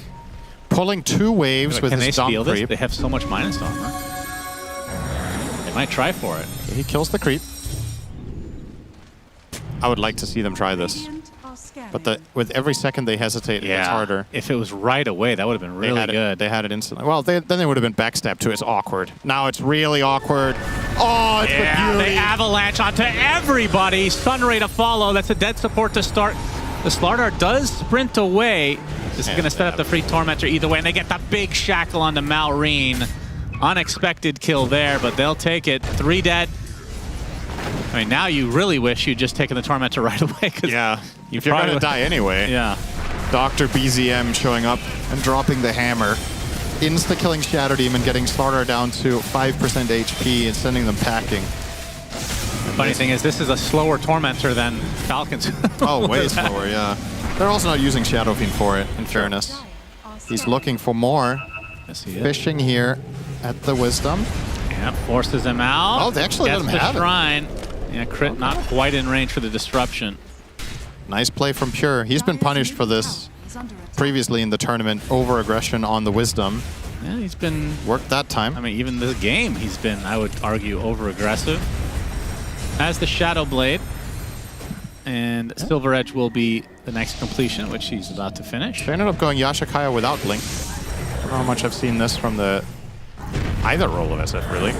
pulling 2 waves with this Dom creep. This? They have so much minus armor. They might try for it. He kills the creep. I would like to see them try this. But with every second they hesitate, it gets harder. If it was right away, that would have been really good. They had it instantly. Well, then they would have been backstabbed too. It's awkward. Now it's really awkward. Oh, it's the beauty. They avalanche onto everybody. Sunray to follow. That's a dead support to start. The Slardar does sprint away. This is going to set up the free Tormentor either way. And they get the big shackle onto Malrine. Unexpected kill there, but they'll take it. 3 dead. I mean, now you really wish you'd just taken the Tormentor right away. Yeah, if you're going to die anyway. Yeah. Dr. BZM showing up and dropping the hammer. Insta-killing Shadow Demon, getting Slardar down to 5% HP and sending them packing. The funny thing is, this is a slower Tormentor than Falcons. Oh, way slower, yeah. They're also not using Shadow Fiend for it, in fairness. He's looking for more. Yes, he is. Fishing here at the Wisdom. Yeah, forces him out. Oh, they actually let him have it. Shrine. Yeah, crit not quite in range for the disruption. Nice play from Pure. He's been punished for this previously in the tournament. Over-aggression on the Wisdom. Yeah, he's been... Worked that time. I mean, even the game, he's been, I would argue, over-aggressive. Has the Shadow Blade. And Silver Edge will be the next completion, which he's about to finish. They ended up going Yashikaya without Blink. I don't know how much I've seen this from either role of SF, really.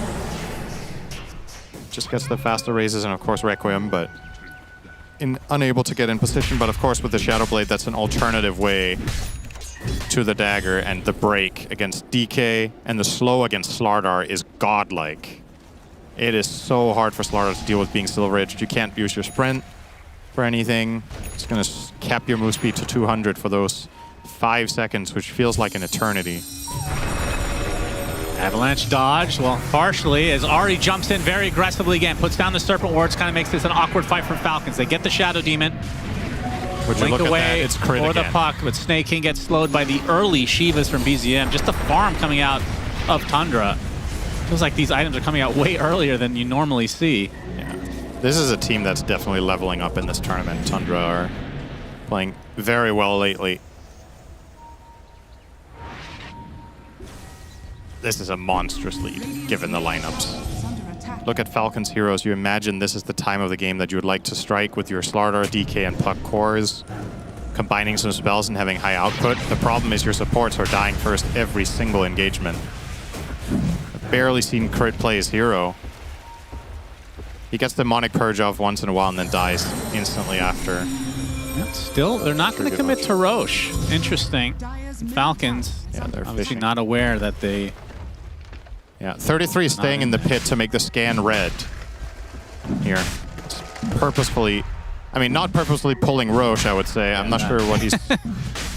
Just gets the faster raises and, of course, Requiem, but unable to get in position. But, of course, with the Shadow Blade, that's an alternative way to the dagger, and the break against DK and the slow against Slardar is godlike. It is so hard for Slardar to deal with being still ridged. You can't use your sprint for anything. It's going to cap your move speed to 200 for those 5 seconds, which feels like an eternity. Avalanche dodge, well, partially, as Ari jumps in very aggressively again, puts down the Serpent Wards, kind of makes this an awkward fight for Falcons. They get the Shadow Demon. Would you Blink look away at that? It's crit for again. the puck, but Snake King gets slowed by the early Shivas from BZM. Just the farm coming out of Tundra. Feels like these items are coming out way earlier than you normally see. Yeah. This is a team that's definitely leveling up in this tournament. Tundra are playing very well lately. This is a monstrous lead, given the lineups. Look at Falcons heroes. You imagine this is the time of the game that you would like to strike with your Slardar, DK, and Puck cores, combining some spells and having high output. The problem is your supports are dying first every single engagement. I've barely seen crit play his hero. He gets Demonic Purge off once in a while and then dies instantly after. Still, they're not going to commit to Roche. Interesting. Falcons, yeah, they're obviously fishing. not aware that they... Yeah, 33 is staying in the pit to make the scan red. Here. It's purposefully... I mean, not purposely pulling Roche, I would say. I'm not sure what he's...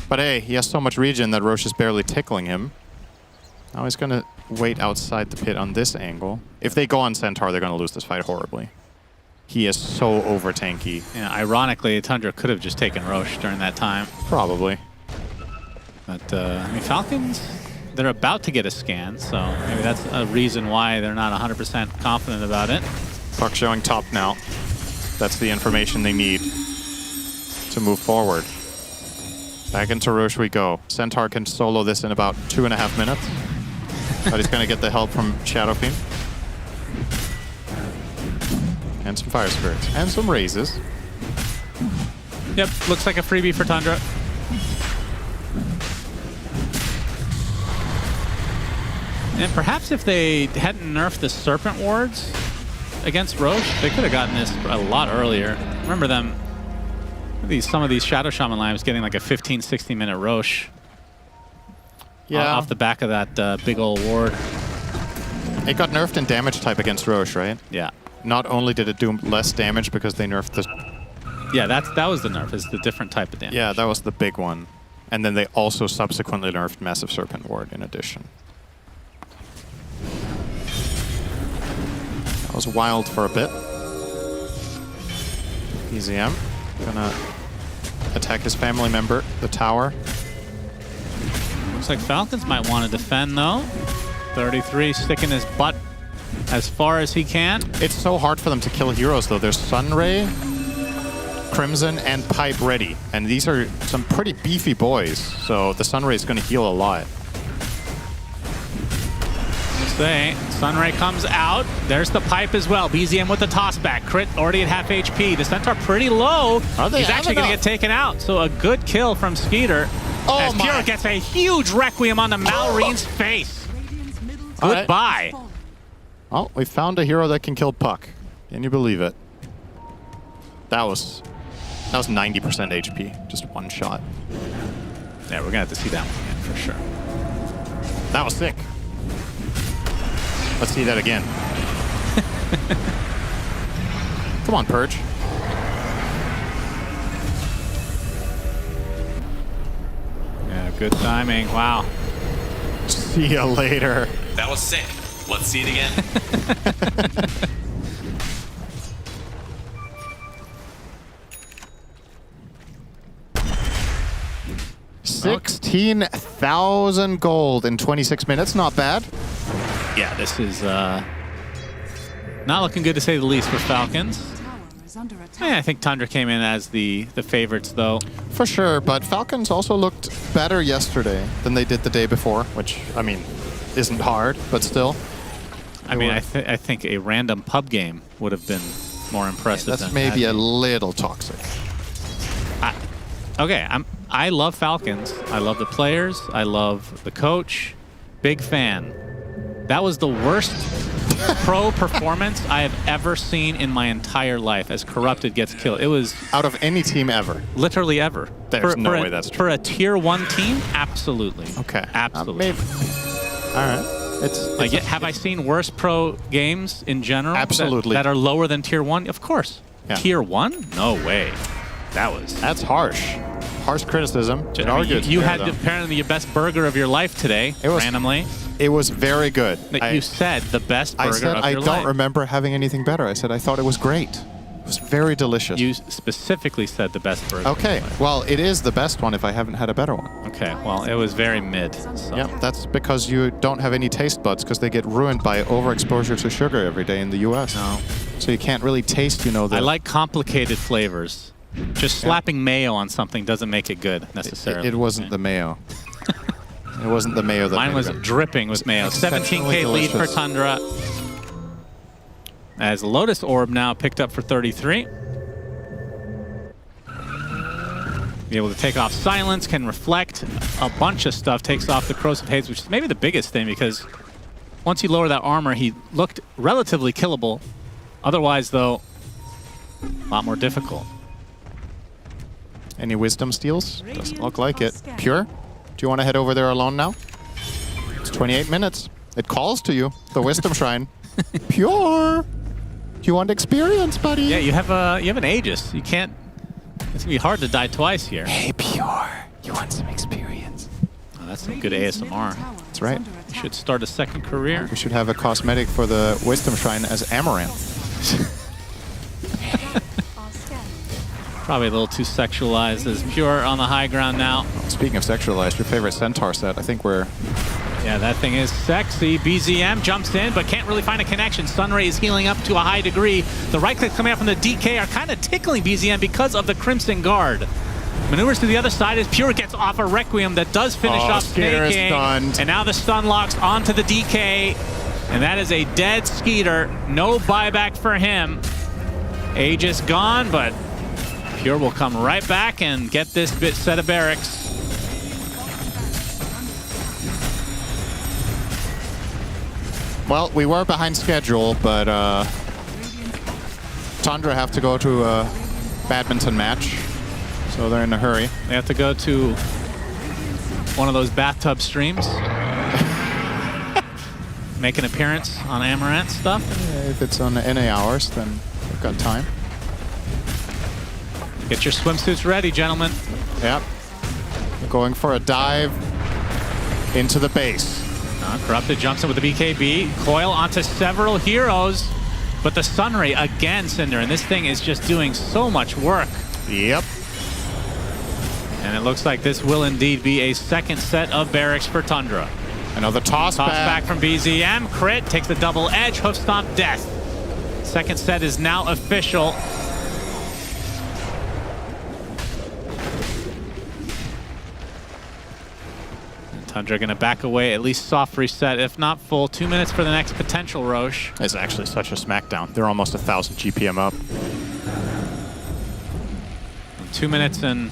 But hey, he has so much regen that Roche is barely tickling him. Now he's going to wait outside the pit on this angle. If they go on Centaur, they're going to lose this fight horribly. He is so over-tanky. Yeah, ironically, Tundra could have just taken Roche during that time. Probably. But, I mean, Falcons, they're about to get a scan, so maybe that's a reason why they're not 100% confident about it. Puck showing top now. That's the information they need to move forward. Back into Roche we go. Centaur can solo this in about 2.5 minutes. But he's going to get the help from Shadow Fiend. And some Fire Spirits. And some raises. Yep, looks like a freebie for Tundra. And perhaps if they hadn't nerfed the Serpent Wards against Roche, they could have gotten this a lot earlier. Remember them, some of these Shadow Shaman lines getting like a 15, 16-minute Roche. Yeah. Off the back of that big old ward. It got nerfed in damage type against Roche, right? Yeah. Not only did it do less damage because they nerfed the... Yeah, that was the nerf, is the different type of damage. Yeah, that was the big one. And then they also subsequently nerfed Massive Serpent Ward in addition. That was wild for a bit. EZM gonna attack his family member, the tower. Looks like Falcons might want to defend though. 33 sticking his butt as far as he can. It's so hard for them to kill heroes though. There's Sunray, Crimson, and Pipe ready. And these are some pretty beefy boys. So the Sunray is gonna heal a lot. Say, Sunray comes out. There's the Pipe as well. BZM with the toss back. Crit already at half HP. The Centaur pretty low. He's actually going to get taken out. So a good kill from Skeeter. Oh as Kira gets a huge Requiem on the Malreen's face. Goodbye. Right. Oh, we found a hero that can kill Puck. Can you believe it? That was 90% HP. Just one shot. Yeah, we're going to have to see that one again for sure. That was sick. Let's see that again. Come on, Purge. Yeah, good timing. Wow. See you later. That was sick. Let's see it again. 16,000 gold in 26 minutes. Not bad. Yeah, this is not looking good to say the least for Falcons. Yeah, I think Tundra came in as the favorites, though. For sure, but Falcons also looked better yesterday than they did the day before, which, I mean, isn't hard, but still. I mean, I think a random pub game would have been more impressive. Yeah, that's maybe a little toxic. I love Falcons. I love the players. I love the coach. Big fan. That was the worst pro performance I have ever seen in my entire life as Corrupted gets killed. It was... Out of any team ever? Literally ever. There's no way that's true. For a tier 1 team, absolutely. Okay. Absolutely. All right. Like, have I seen worse pro games in general? Absolutely. That are lower than tier 1? Of course. Yeah. Tier 1? No way. That's harsh. Harsh criticism. You had apparently your best burger of your life today, randomly. It was very good. You said the best burger of your life. I don't remember having anything better. I said I thought it was great. It was very delicious. You specifically said the best burger. Okay. Well, it is the best one if I haven't had a better one. Okay. Well, it was very mid. So. Yeah, that's because you don't have any taste buds because they get ruined by overexposure to sugar every day in the U.S. No. So you can't really taste, I like complicated flavors. Just slapping mayo on something doesn't make it good, necessarily. It wasn't the mayo. It wasn't the mayo that Mine was dripping with mayo. 17K lead for Tundra. As Lotus Orb now picked up for 33. Be able to take off Silence, can reflect a bunch of stuff, takes off the Corrosive Haze, which is maybe the biggest thing because once you lower that armor, he looked relatively killable. Otherwise, though, a lot more difficult. Any wisdom steals? Doesn't look like it. Pure? Do you want to head over there alone now? It's 28 minutes. It calls to you, the wisdom shrine. Pure! Do you want experience, buddy? Yeah, you have an Aegis. You can't... It's gonna be hard to die twice here. Hey, Pure. You want some experience? Oh, that's some good ASMR. That's right. You should start a second career. We should have a cosmetic for the wisdom shrine as Amaranth. Probably a little too sexualized as Pure on the high ground now. Speaking of sexualized, your favorite Centaur set, I think we're... Yeah, that thing is sexy. BZM jumps in, but can't really find a connection. Sunray is healing up to a high degree. The right clicks coming out from the DK are kind of tickling BZM because of the Crimson Guard. Maneuvers to the other side as Pure gets off a Requiem that does finish off Snake King. And now the stun locks onto the DK. And that is a dead Skeeter. No buyback for him. Aegis gone, but Pure will come right back and get this set of barracks. Well, we were behind schedule, but Tundra have to go to a badminton match, so they're in a hurry. They have to go to one of those bathtub streams. Make an appearance on Amaranth stuff. Yeah, if it's on the NA hours, then we've got time. Get your swimsuits ready, gentlemen. Yep. We're going for a dive into the base. Corrupted jumps in with the BKB. Coil onto several heroes. But the Sunray again, Cinder, and this thing is just doing so much work. Yep. And it looks like this will indeed be a second set of barracks for Tundra. Another toss back from BZM. Crit takes the double edge. Hoof stomp death. Second set is now official. Tundra going to back away, at least soft reset, if not full. 2 minutes for the next potential Roche. It's actually such a smackdown. They're almost 1,000 GPM up. 2 minutes and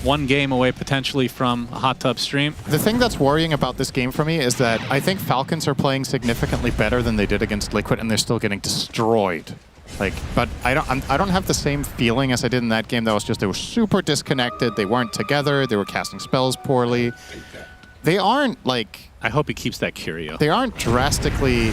one game away potentially from a hot tub stream. The thing that's worrying about this game for me is that I think Falcons are playing significantly better than they did against Liquid, and they're still getting destroyed. But I don't have the same feeling as I did in that game. That was just they were super disconnected. They weren't together. They were casting spells poorly. They aren't like... I hope he keeps that curio. They aren't drastically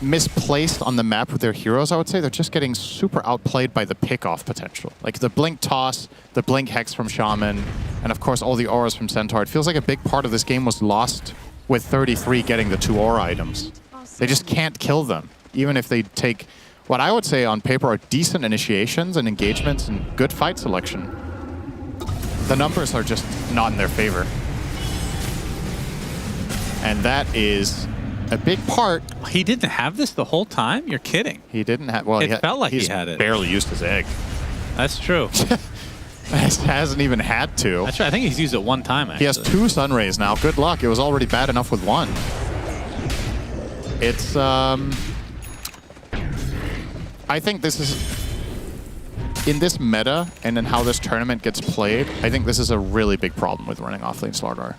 misplaced on the map with their heroes, I would say. They're just getting super outplayed by the pickoff potential. Like the Blink Toss, the Blink Hex from Shaman, and of course all the auras from Centaur. It feels like a big part of this game was lost with 33 getting the 2 aura items. They just can't kill them. Even if they take what I would say on paper are decent initiations and engagements and good fight selection, the numbers are just not in their favor. And that is a big part. He didn't have this the whole time? You're kidding. He didn't have... Well, it felt like he had it. Barely used his egg. That's true. Hasn't even had to. That's right. I think he's used it one time, actually. He has 2 Sunrays now. Good luck. It was already bad enough with 1. It's... I think this is, in this meta and in how this tournament gets played, I think this is a really big problem with running offlane Slardar.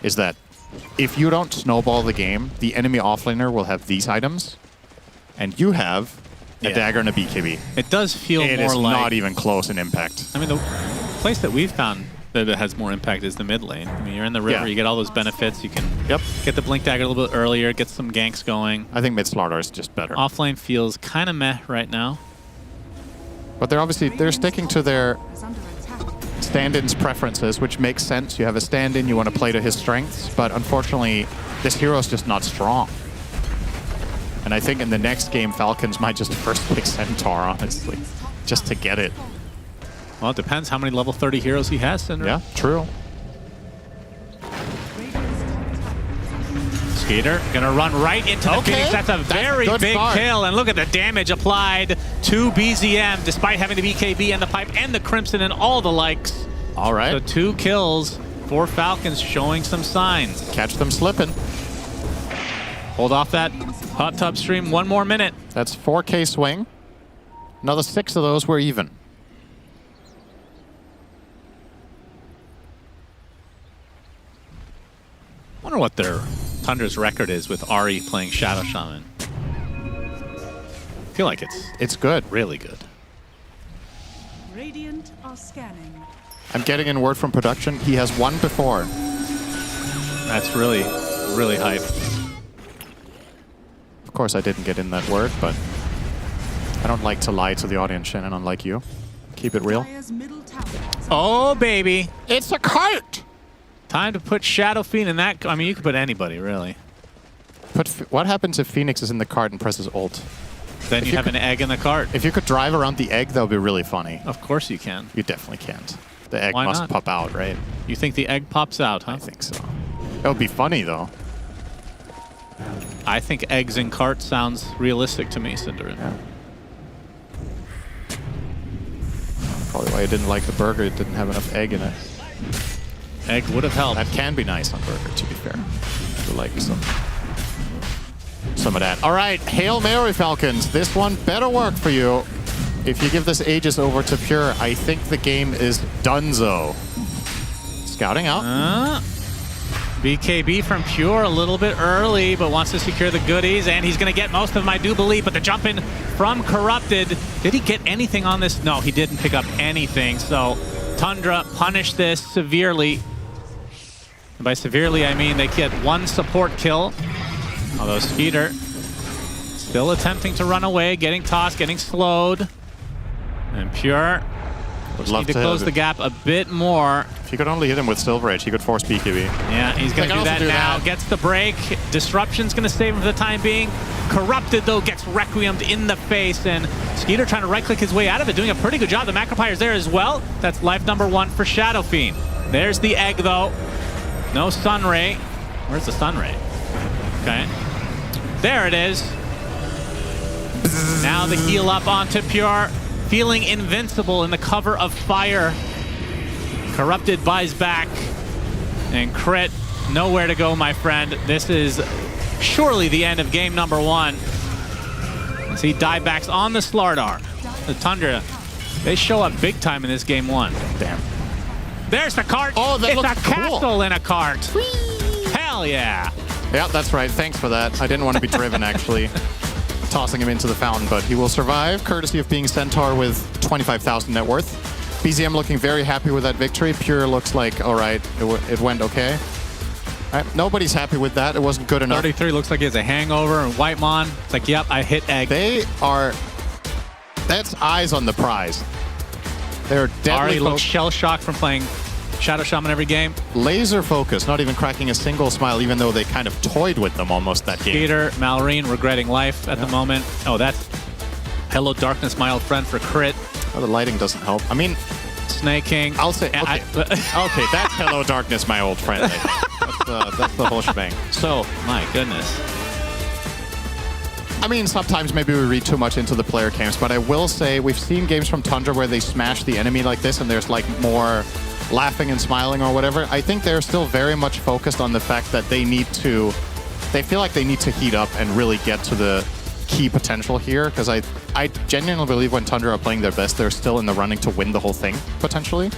Is that if you don't snowball the game, the enemy offlaner will have these items, and you have a dagger and a BKB. It does feel it more is like... not even close in impact. I mean, the place that we've found that it has more impact is the mid lane. I mean, you're in the river, you get all those benefits. You can get the Blink Dagger a little bit earlier, get some ganks going. I think mid Slardar is just better. Off lane feels kind of meh right now. But they're sticking to their stand-in's preferences, which makes sense. You have a stand-in, you want to play to his strengths, but unfortunately, this hero's just not strong. And I think in the next game, Falcons might just first pick Centaur, honestly, just to get it. Well, it depends how many level 30 heroes he has, Tundra. Yeah, true. Skater gonna run right into the Phoenix. That's a very big kill, and look at the damage applied to BZM, despite having the BKB and the pipe and the Crimson and all the likes. All right. So 2 kills for Falcons, showing some signs. Catch them slipping. Hold off that hot tub stream 1 more minute. That's 4K swing. Another 6 of those were even. Wonder what their Tundra's record is with Ari playing Shadow Shaman. I feel like it's good. Really good. Radiant are scanning. I'm getting in word from production. He has won before. That's really, really hype. Of course, I didn't get in that word, but I don't like to lie to the audience, Shannon, unlike you. Keep it real. Oh, baby. It's a cart! Time to put Shadow Fiend in that. I mean, you could put anybody, really. What happens if Phoenix is in the cart and presses ult? Then you have an egg in the cart. If you could drive around the egg, that would be really funny. Of course you can. You definitely can't. The egg Why must not? pop out, right? You think the egg pops out, huh? I think so. That would be funny, though. I think eggs in cart sounds realistic to me, Cinderin. Yeah. Probably why I didn't like the burger. It didn't have enough egg in it. Egg would have helped. That can be nice on burger, to be fair. I would like some of that. All right, Hail Mary, Falcons. This one better work for you. If you give this Aegis over to Pure, I think the game is donezo. Scouting out. BKB from Pure a little bit early, but wants to secure the goodies, and he's going to get most of them, I do believe, but the jump in from Corrupted. Did he get anything on this? No, he didn't pick up anything, so Tundra punished this severely. And by severely, I mean they get 1 support kill. Although Skeeter still attempting to run away, getting tossed, getting slowed. And Pure would need love to close the gap a bit more. If you could only hit him with Silver Edge, he could force BKB. Yeah, he's going to do that now. Gets the break. Disruption's going to save him for the time being. Corrupted, though, gets Requiemed in the face. And Skeeter trying to right-click his way out of it, doing a pretty good job. The Macropyre's there as well. That's life number 1 for Shadow Fiend. There's the egg, though. No Sunray. Where's the Sunray? Okay. There it is. Now the heal up onto Pure. Feeling invincible in the cover of fire. Corrupted buys back. And Crit, nowhere to go, my friend. This is surely the end of game number 1. As he diebacks on the Slardar. The Tundra, they show up big time in this game 1. Damn. There's the cart. Oh, that it's looks a castle in a cart. Whee! Hell yeah. Yeah, that's right. Thanks for that. I didn't want to be driven, actually. Tossing him into the fountain, but he will survive, courtesy of being Centaur with 25,000 net worth. BZM looking very happy with that victory. Pure looks like, all right, it went okay. All right, nobody's happy with that. It wasn't good enough. 33 looks like he has a hangover, and Whitemon, it's like, yep, I hit egg. That's eyes on the prize. They're deadly. Ari looks shell-shocked from playing Shadow Shaman every game. Laser focus, not even cracking a single smile, even though they kind of toyed with them almost that game. Peter, Malrine regretting life at the moment. Oh, that's Hello Darkness, my old friend for Crit. Oh, the lighting doesn't help. I mean, Snake King. I'll say, okay, okay, that's Hello Darkness, my old friend. That's the whole shebang. So, my goodness. I mean, sometimes maybe we read too much into the player camps, but I will say we've seen games from Tundra where they smash the enemy like this and there's like more laughing and smiling or whatever. I think they're still very much focused on the fact that they feel like they need to heat up and really get to the key potential here, because I genuinely believe when Tundra are playing their best, they're still in the running to win the whole thing, potentially.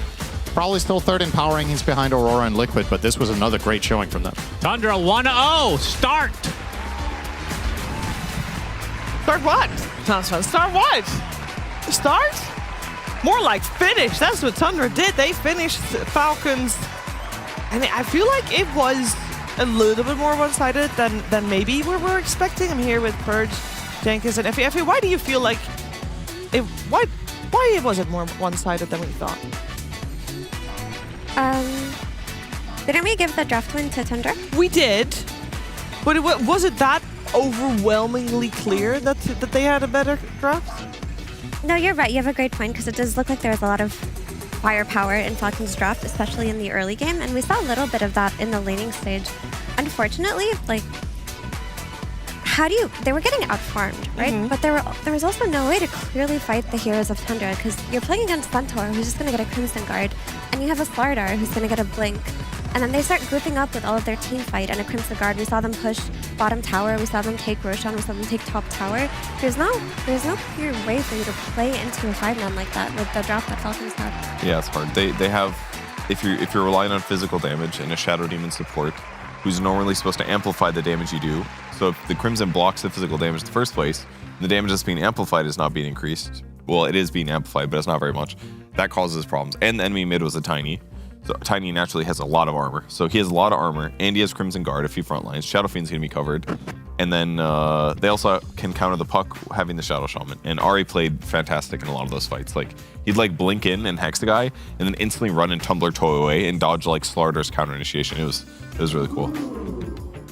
Probably still third in power rankings behind Aurora and Liquid, but this was another great showing from them. Tundra 1-0. Start. Start what? Start what? Start? More like finish. That's what Tundra did. They finished Falcons. And I feel like it was a little bit more one-sided than maybe we were expecting. I'm here with Purge, Jenkins, and Effie. Why do you feel like why was it more one-sided than we thought? Didn't we give the draft win to Tundra? We did, but was it that overwhelmingly clear that they had a better draft? No, you're right. You have a great point because it does look like there was a lot of firepower in Falcons draft, especially in the early game, and we saw a little bit of that in the laning stage. Unfortunately, like, they were getting outfarmed, right? But there was also no way to clearly fight the heroes of Tundra because you're playing against Centaur, who's just going to get a Crimson Guard, and you have a Slardar, who's going to get a Blink. And then they start grouping up with all of their team fight and a Crimson Guard. We saw them push bottom tower. We saw them take Roshan. We saw them take top tower. There's no clear way for you to play into a 5-man like that with the draft that Falcons have. Yeah, it's hard. They have, if you're relying on physical damage and a Shadow Demon support, who's normally supposed to amplify the damage you do. So if the Crimson blocks the physical damage in the first place, the damage that's being amplified is not being increased. Well, it is being amplified, but it's not very much. That causes problems. And the enemy mid was a Tiny. So Tiny naturally has a lot of armor. So he has a lot of armor, and he has Crimson Guard if he frontlines. Shadow Fiend's going to be covered. And then they also can counter the puck having the Shadow Shaman. And Ari played fantastic in a lot of those fights. Like, he'd like blink in and hex the guy, and then instantly run and tumbler toe away and dodge like Slardar's counter initiation. It was really cool.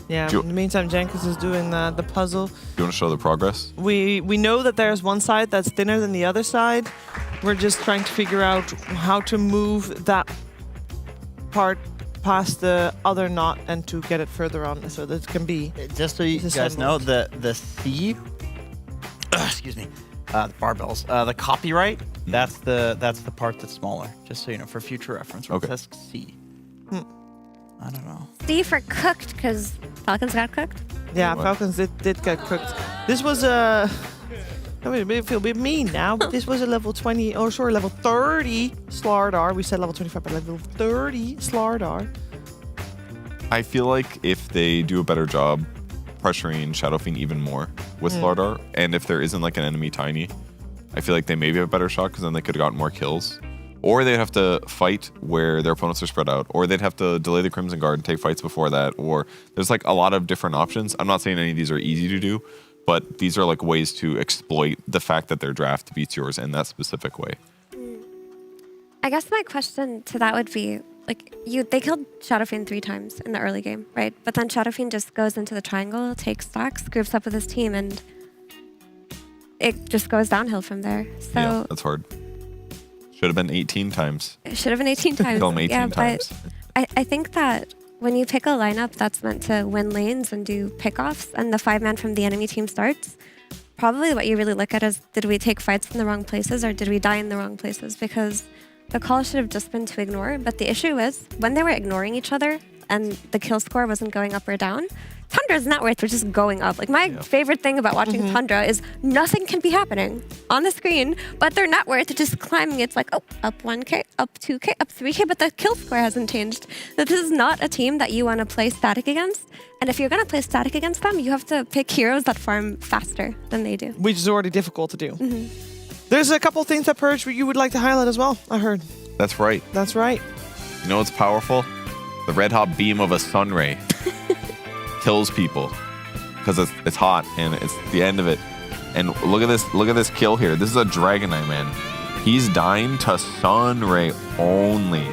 Yeah, in the meantime, Jenkins is doing the puzzle. Do you want to show the progress? We know that there's one side that's thinner than the other side. We're just trying to figure out how to move that part past the other knot and to get it further on so that it can be. Just so you guys know, the C, excuse me, the barbells, the copyright, that's the part that's smaller. Just so you know, for future reference. Okay. It says C. I don't know. C for cooked because Falcons got cooked. Yeah, Falcons did get cooked. This was a. I feel a bit mean now, but this was a level 20, or sorry, level 30 Slardar. We said level 25, but level 30 Slardar. I feel like if they do a better job pressuring Shadow Fiend even more with Slardar, and if there isn't like an enemy Tiny, I feel like they maybe have a better shot because then they could have gotten more kills. Or they'd have to fight where their opponents are spread out, or they'd have to delay the Crimson Guard and take fights before that, or there's like a lot of different options. I'm not saying any of these are easy to do, but these are like ways to exploit the fact that their draft beats yours in that specific way. I guess my question to that would be, like, they killed Shadow Fiend 3 times in the early game, right? But then Shadow Fiend just goes into the triangle, takes stocks, groups up with his team, and it just goes downhill from there. So Yeah, that's hard. Should have been 18 times. It should have been 18 times. Kill him 18 times. But I think that when you pick a lineup that's meant to win lanes and do pickoffs, and the 5-man from the enemy team starts, probably what you really look at is, did we take fights in the wrong places or did we die in the wrong places? Because the call should have just been to ignore. But the issue is, when they were ignoring each other and the kill score wasn't going up or down, Tundra's net worth was just going up. Like, my favorite thing about watching Tundra is nothing can be happening on the screen, but their net worth is just climbing. It's like, oh, up 1K, up 2K, up 3K, but the kill score hasn't changed. This is not a team that you want to play static against. And if you're going to play static against them, you have to pick heroes that farm faster than they do. Which is already difficult to do. There's a couple things that Purge you would like to highlight as well, I heard. That's right. That's right. You know what's powerful? The red hot beam of a sun ray kills people because it's hot and it's the end of it. And look at this kill here. This is a Dragon Knight, man. He's dying to sun ray only.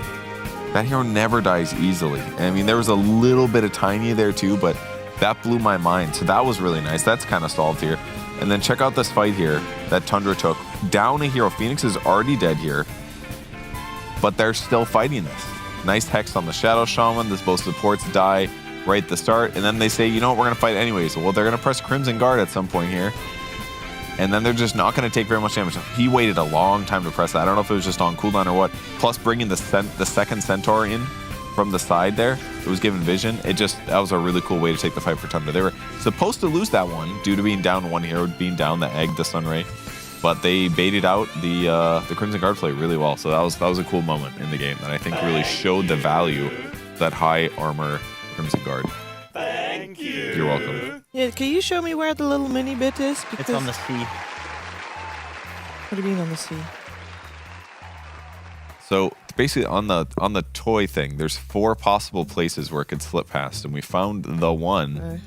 That hero never dies easily. And I mean, there was a little bit of Tiny there too, but that blew my mind. So that was really nice. That's kind of solved here. And then check out this fight here that Tundra took. Down a hero. Phoenix is already dead here, but they're still fighting this. Nice hex on the Shadow Shaman. This both supports die right at the start. And then they say, you know what, we're going to fight anyways. Well, they're going to press Crimson Guard at some point here. And then they're just not going to take very much damage. He waited a long time to press that. I don't know if it was just on cooldown or what. Plus bringing the second Centaur in from the side there. It was given vision. That was a really cool way to take the fight for Tundra. They were supposed to lose that one due to being down one hero, being down the egg, the Sunray. but they baited out the Crimson Guard play really well. So that was a cool moment in the game that I think really showed the value of that high armor Crimson Guard. Thank you. You're welcome. Yeah, can you show me where the little mini bit is? It's on the sea. What do you mean on the sea? So basically on the toy thing, there's 4 possible places where it could slip past, and we found the one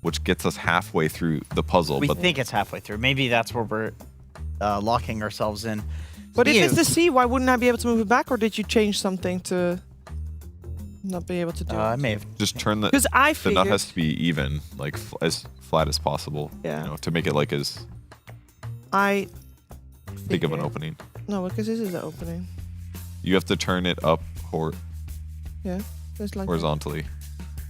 which gets us halfway through the puzzle. We but think it's halfway through. Maybe that's where we're locking ourselves in. But if it's the sea, why wouldn't I be able to move it back, or did you change something to not be able to do it? I may have just turn the 'Cause I the nut figured- has to be even, like as flat as possible. Yeah. You know, to make it like as I big of an opening. No, because this is the opening. You have to turn it up Yeah, just like horizontally.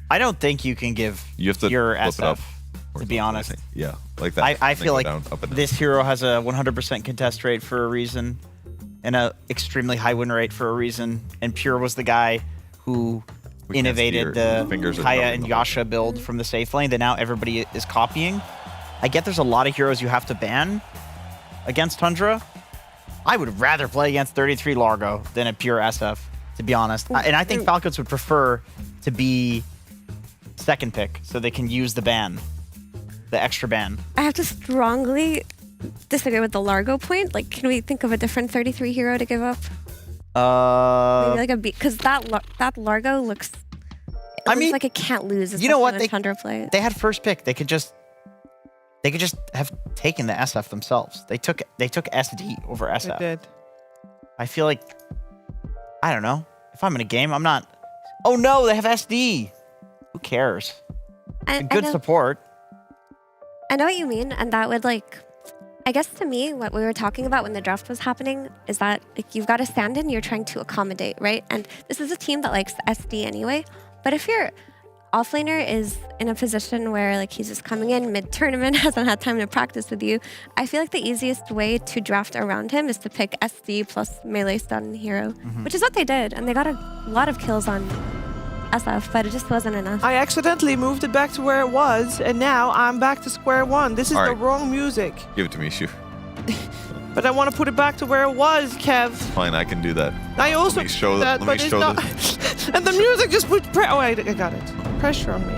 I don't think you can give You have to your flip it up. SF, to be honest. Yeah, like that. I Then feel go like down, up and down. this hero has a 100% contest rate for a reason and a extremely high win rate for a reason. And Pure was the guy who We can't see innovated your the fingers are Kaya numbing and the Yasha build from the safe lane that now everybody is copying. I get there's a lot of heroes you have to ban against Tundra. I would rather play against 33 Largo than a Pure SF, to be honest. And I think Falcons would prefer to be second pick so they can use the ban, the extra ban. I have to strongly disagree with the Largo point. Like, can we think of a different 33 hero to give up? Maybe like a B, because that Largo looks. It looks like it can't lose. You know what? They Tundra play. They had first pick. They could just have taken the SF themselves. They took SD over SF. They did. I feel like, I don't know. If I'm in a game, I'm not. Oh no, they have SD. Who cares? Good support. I know what you mean, and that would like. I guess to me, what we were talking about when the draft was happening is that like you've got a stand-in you're trying to accommodate, right? And this is a team that likes SD anyway. But if your offlaner is in a position where like he's just coming in mid-tournament, hasn't had time to practice with you, I feel like the easiest way to draft around him is to pick SD plus melee stun hero, which is what they did, and they got a lot of kills on SF, but it just wasn't enough. I accidentally moved it back to where it was, and now I'm back to square one. This is All the right. wrong music. Give it to me, Shu. But I want to put it back to where it was, Kev. Fine, I can do that. I also Let me show that, let but me it's show not. the And the music just put oh, I got it. Pressure on me.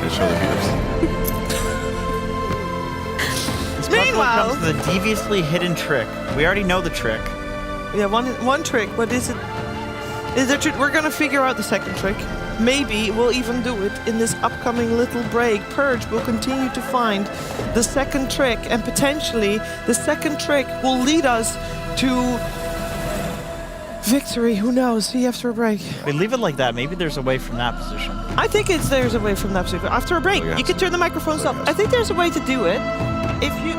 show the viewers. Meanwhile, comes the deviously hidden trick. We already know the trick. Yeah, one trick, but is it? Is there? We're gonna figure out the second trick. Maybe we'll even do it in this upcoming little break. Purge will continue to find the second trick, and potentially the second trick will lead us to victory. Who knows? See after a break. We leave it like that. Maybe there's a way from that position. I think there's a way from that position. After a break, Oh, yeah. you can turn the microphones up. I think there's a way to do it. If you.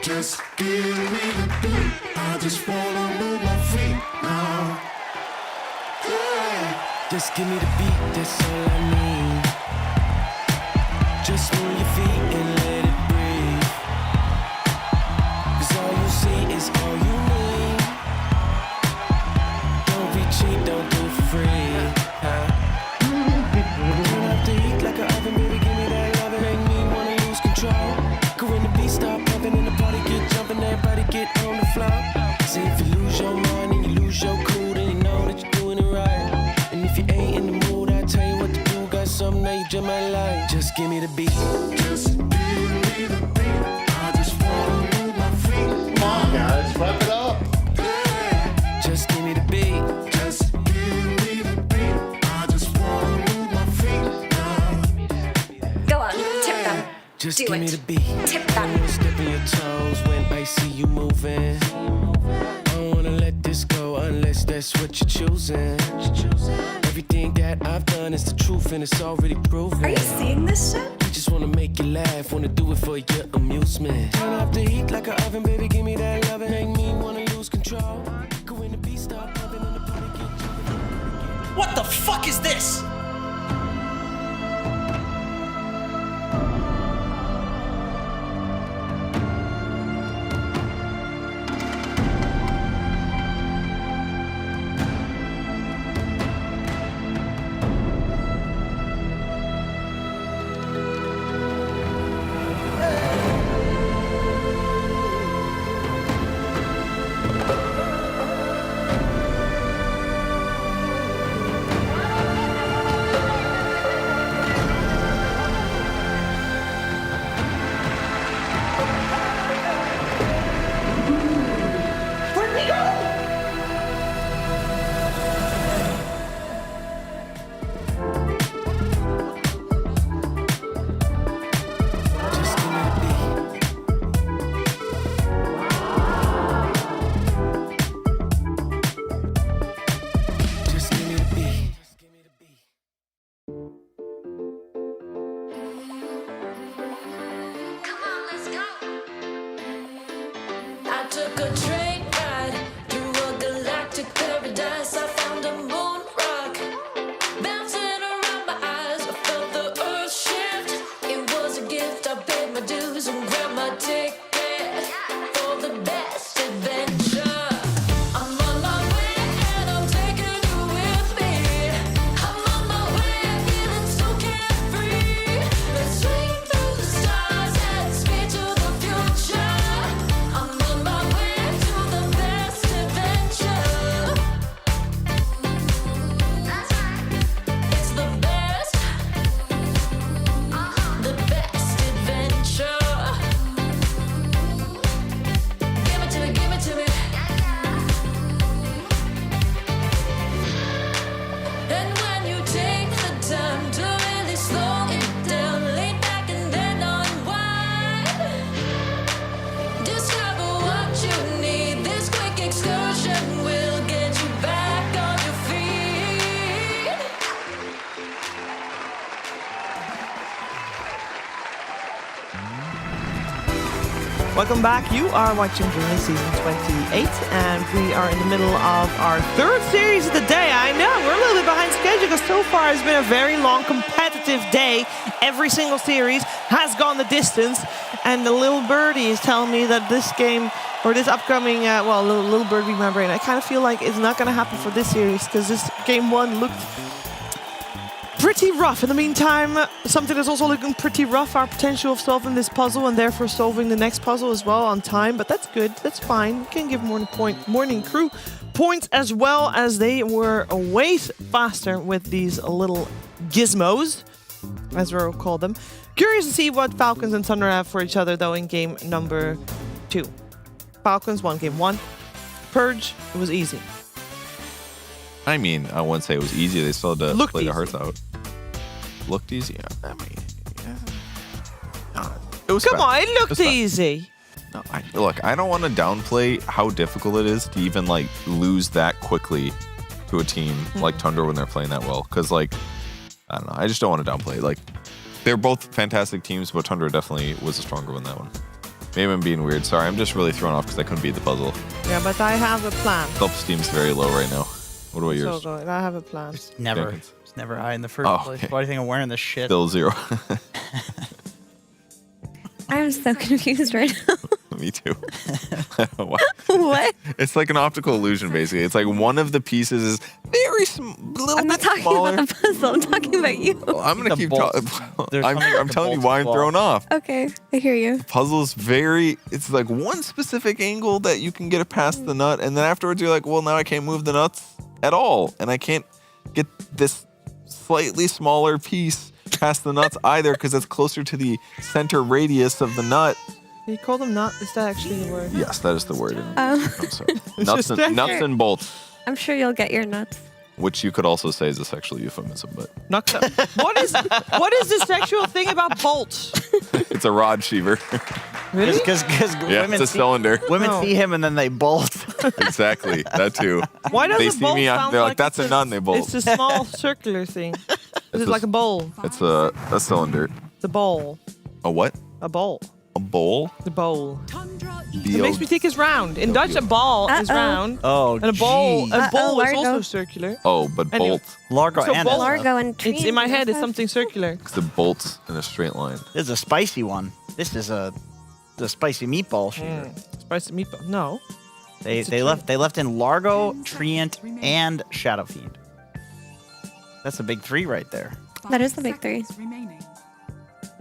Just give me the beat. I just wanna move my feet now. Yeah. Just give me the beat, that's all I need. Just move your feet and let it breathe. 'Cause all you see is all you need. Don't be cheap, don't do it for free. Turn up the heat like an oven, baby, give me that love. It make me wanna lose control. Go when the beat start pumping and the party get jumping, everybody get on the floor. See if you lose your mind and you lose your cool, then you know that you're doing it right. And if you ain't in the mood, I tell you what to do. Got something that you just might like. Just give me the beat. Just give me the beat. I just wanna move my feet. Come on, guys, wrap it up. Yeah. Just give me the beat. Just give me the beat. I just wanna move my feet now. Go on, tip them. Just Do give it. me the beat. Tip them. I wanna step on your toes when I see you moving. I don't wanna let this go unless that's what you're choosing. Everything that I've done is the truth and it's already proven. Are you seeing this shit? I just wanna make you laugh, wanna do it for your amusement. Turn up the heat like an oven, baby, give me that love. Make me wanna lose control. Go when the beat start pumping and the party get jumping. What the fuck is this? I took a train ride through a galactic paradise. I found a moon rock bouncing around my eyes. I felt the earth shift. It was a gift. I paid my dues and grabbed my ticket for the best adventure. I'm on my way and I'm taking you with me. I'm on my way, feeling so carefree. Let's swing through the stars and speed to the future. I'm on my way to the best adventure. It's the best adventure. Give it to me, give it to me. And when you take the time to really slow it down, lean back and then unwind. Discover what you need. This quick excursion will get you back on your feet. Welcome back. You are watching DreamLeague Season 28, and we are in the middle of our third series of the day. I know, we're a little bit behind schedule because so far it's been a very long competitive day. Every single series has gone the distance, and the little birdie is telling me that this game, or this upcoming, little birdie in my brain, I kind of feel like it's not going to happen for this series because this game one looked pretty rough. In the meantime, something that's also looking pretty rough, our potential of solving this puzzle and therefore solving the next puzzle as well on time, but that's good, that's fine. We can give morning crew points as well, as they were way faster with these little gizmos, as we'll call them. Curious to see what Falcons and Tundra have for each other though in game number 2. Falcons won game 1. Purge, it was easy. I mean, I wouldn't say it was easy. They still had to play their hearts out. Looked easy. Yeah, I mean, it was. Come fun. on, it looked was fun. easy. No, look, I don't want to downplay how difficult it is to even like lose that quickly to a team like Tundra when they're playing that well. Because like, I don't know, I just don't want to downplay. Like, they're both fantastic teams, but Tundra definitely was a stronger one that one. Maybe I'm being weird. Sorry, I'm just really thrown off because I couldn't beat the puzzle. Yeah, but I have a plan. Self-esteem's very low right now. What about yours? So good. I have a plan. Never. Jenkins. It's never high in the first place. Why do you think I'm wearing this shit? Still 0. I'm so confused right now. Me too. What? It's like an optical illusion, basically. It's like one of the pieces is very little I'm not bit talking smaller. about the puzzle. I'm talking about you. Well, I'm gonna keep talking. There's I'm something like telling you the why I'm bolts thrown off. Okay, I hear you. Puzzle's very. It's like one specific angle that you can get it past the nut, and then afterwards you're like, well, now I can't move the nuts at all, and I can't get this slightly smaller piece past the nuts either because it's closer to the center radius of the nut. You call them nut? Is that actually the word? Yes, that is the word. I'm sorry. Nuts and bolts, I'm sure you'll get your nuts. which you could also say is a sexual euphemism, but What is the sexual thing about bolts? it's a rod sheaver. Really? Because Yeah, women it's a cylinder. Women No. see him and then they bolt. Exactly, that too. Why does they a see bolt me? sound They're like like, "That's a nut," and they bolt. It's a small circular thing. Is it like a bowl? It's a cylinder. The bowl. A what? A bowl. A bowl? The bowl. It B-O- makes me think it's round. In Dutch, a ball is round. Oh, and a bowl. geez. A bowl is Largo. also circular. Oh, but Anyway. bolt. Largo So and bolt- Largo and It's in my head. It's Dream. something circular. Because it bolts in a straight line. This is a spicy one. This is a spicy meatball shooter. Spicy meatball. No. They left in Largo, Treant, and Shadow Fiend. That's a big 3 right there. That is the big 3.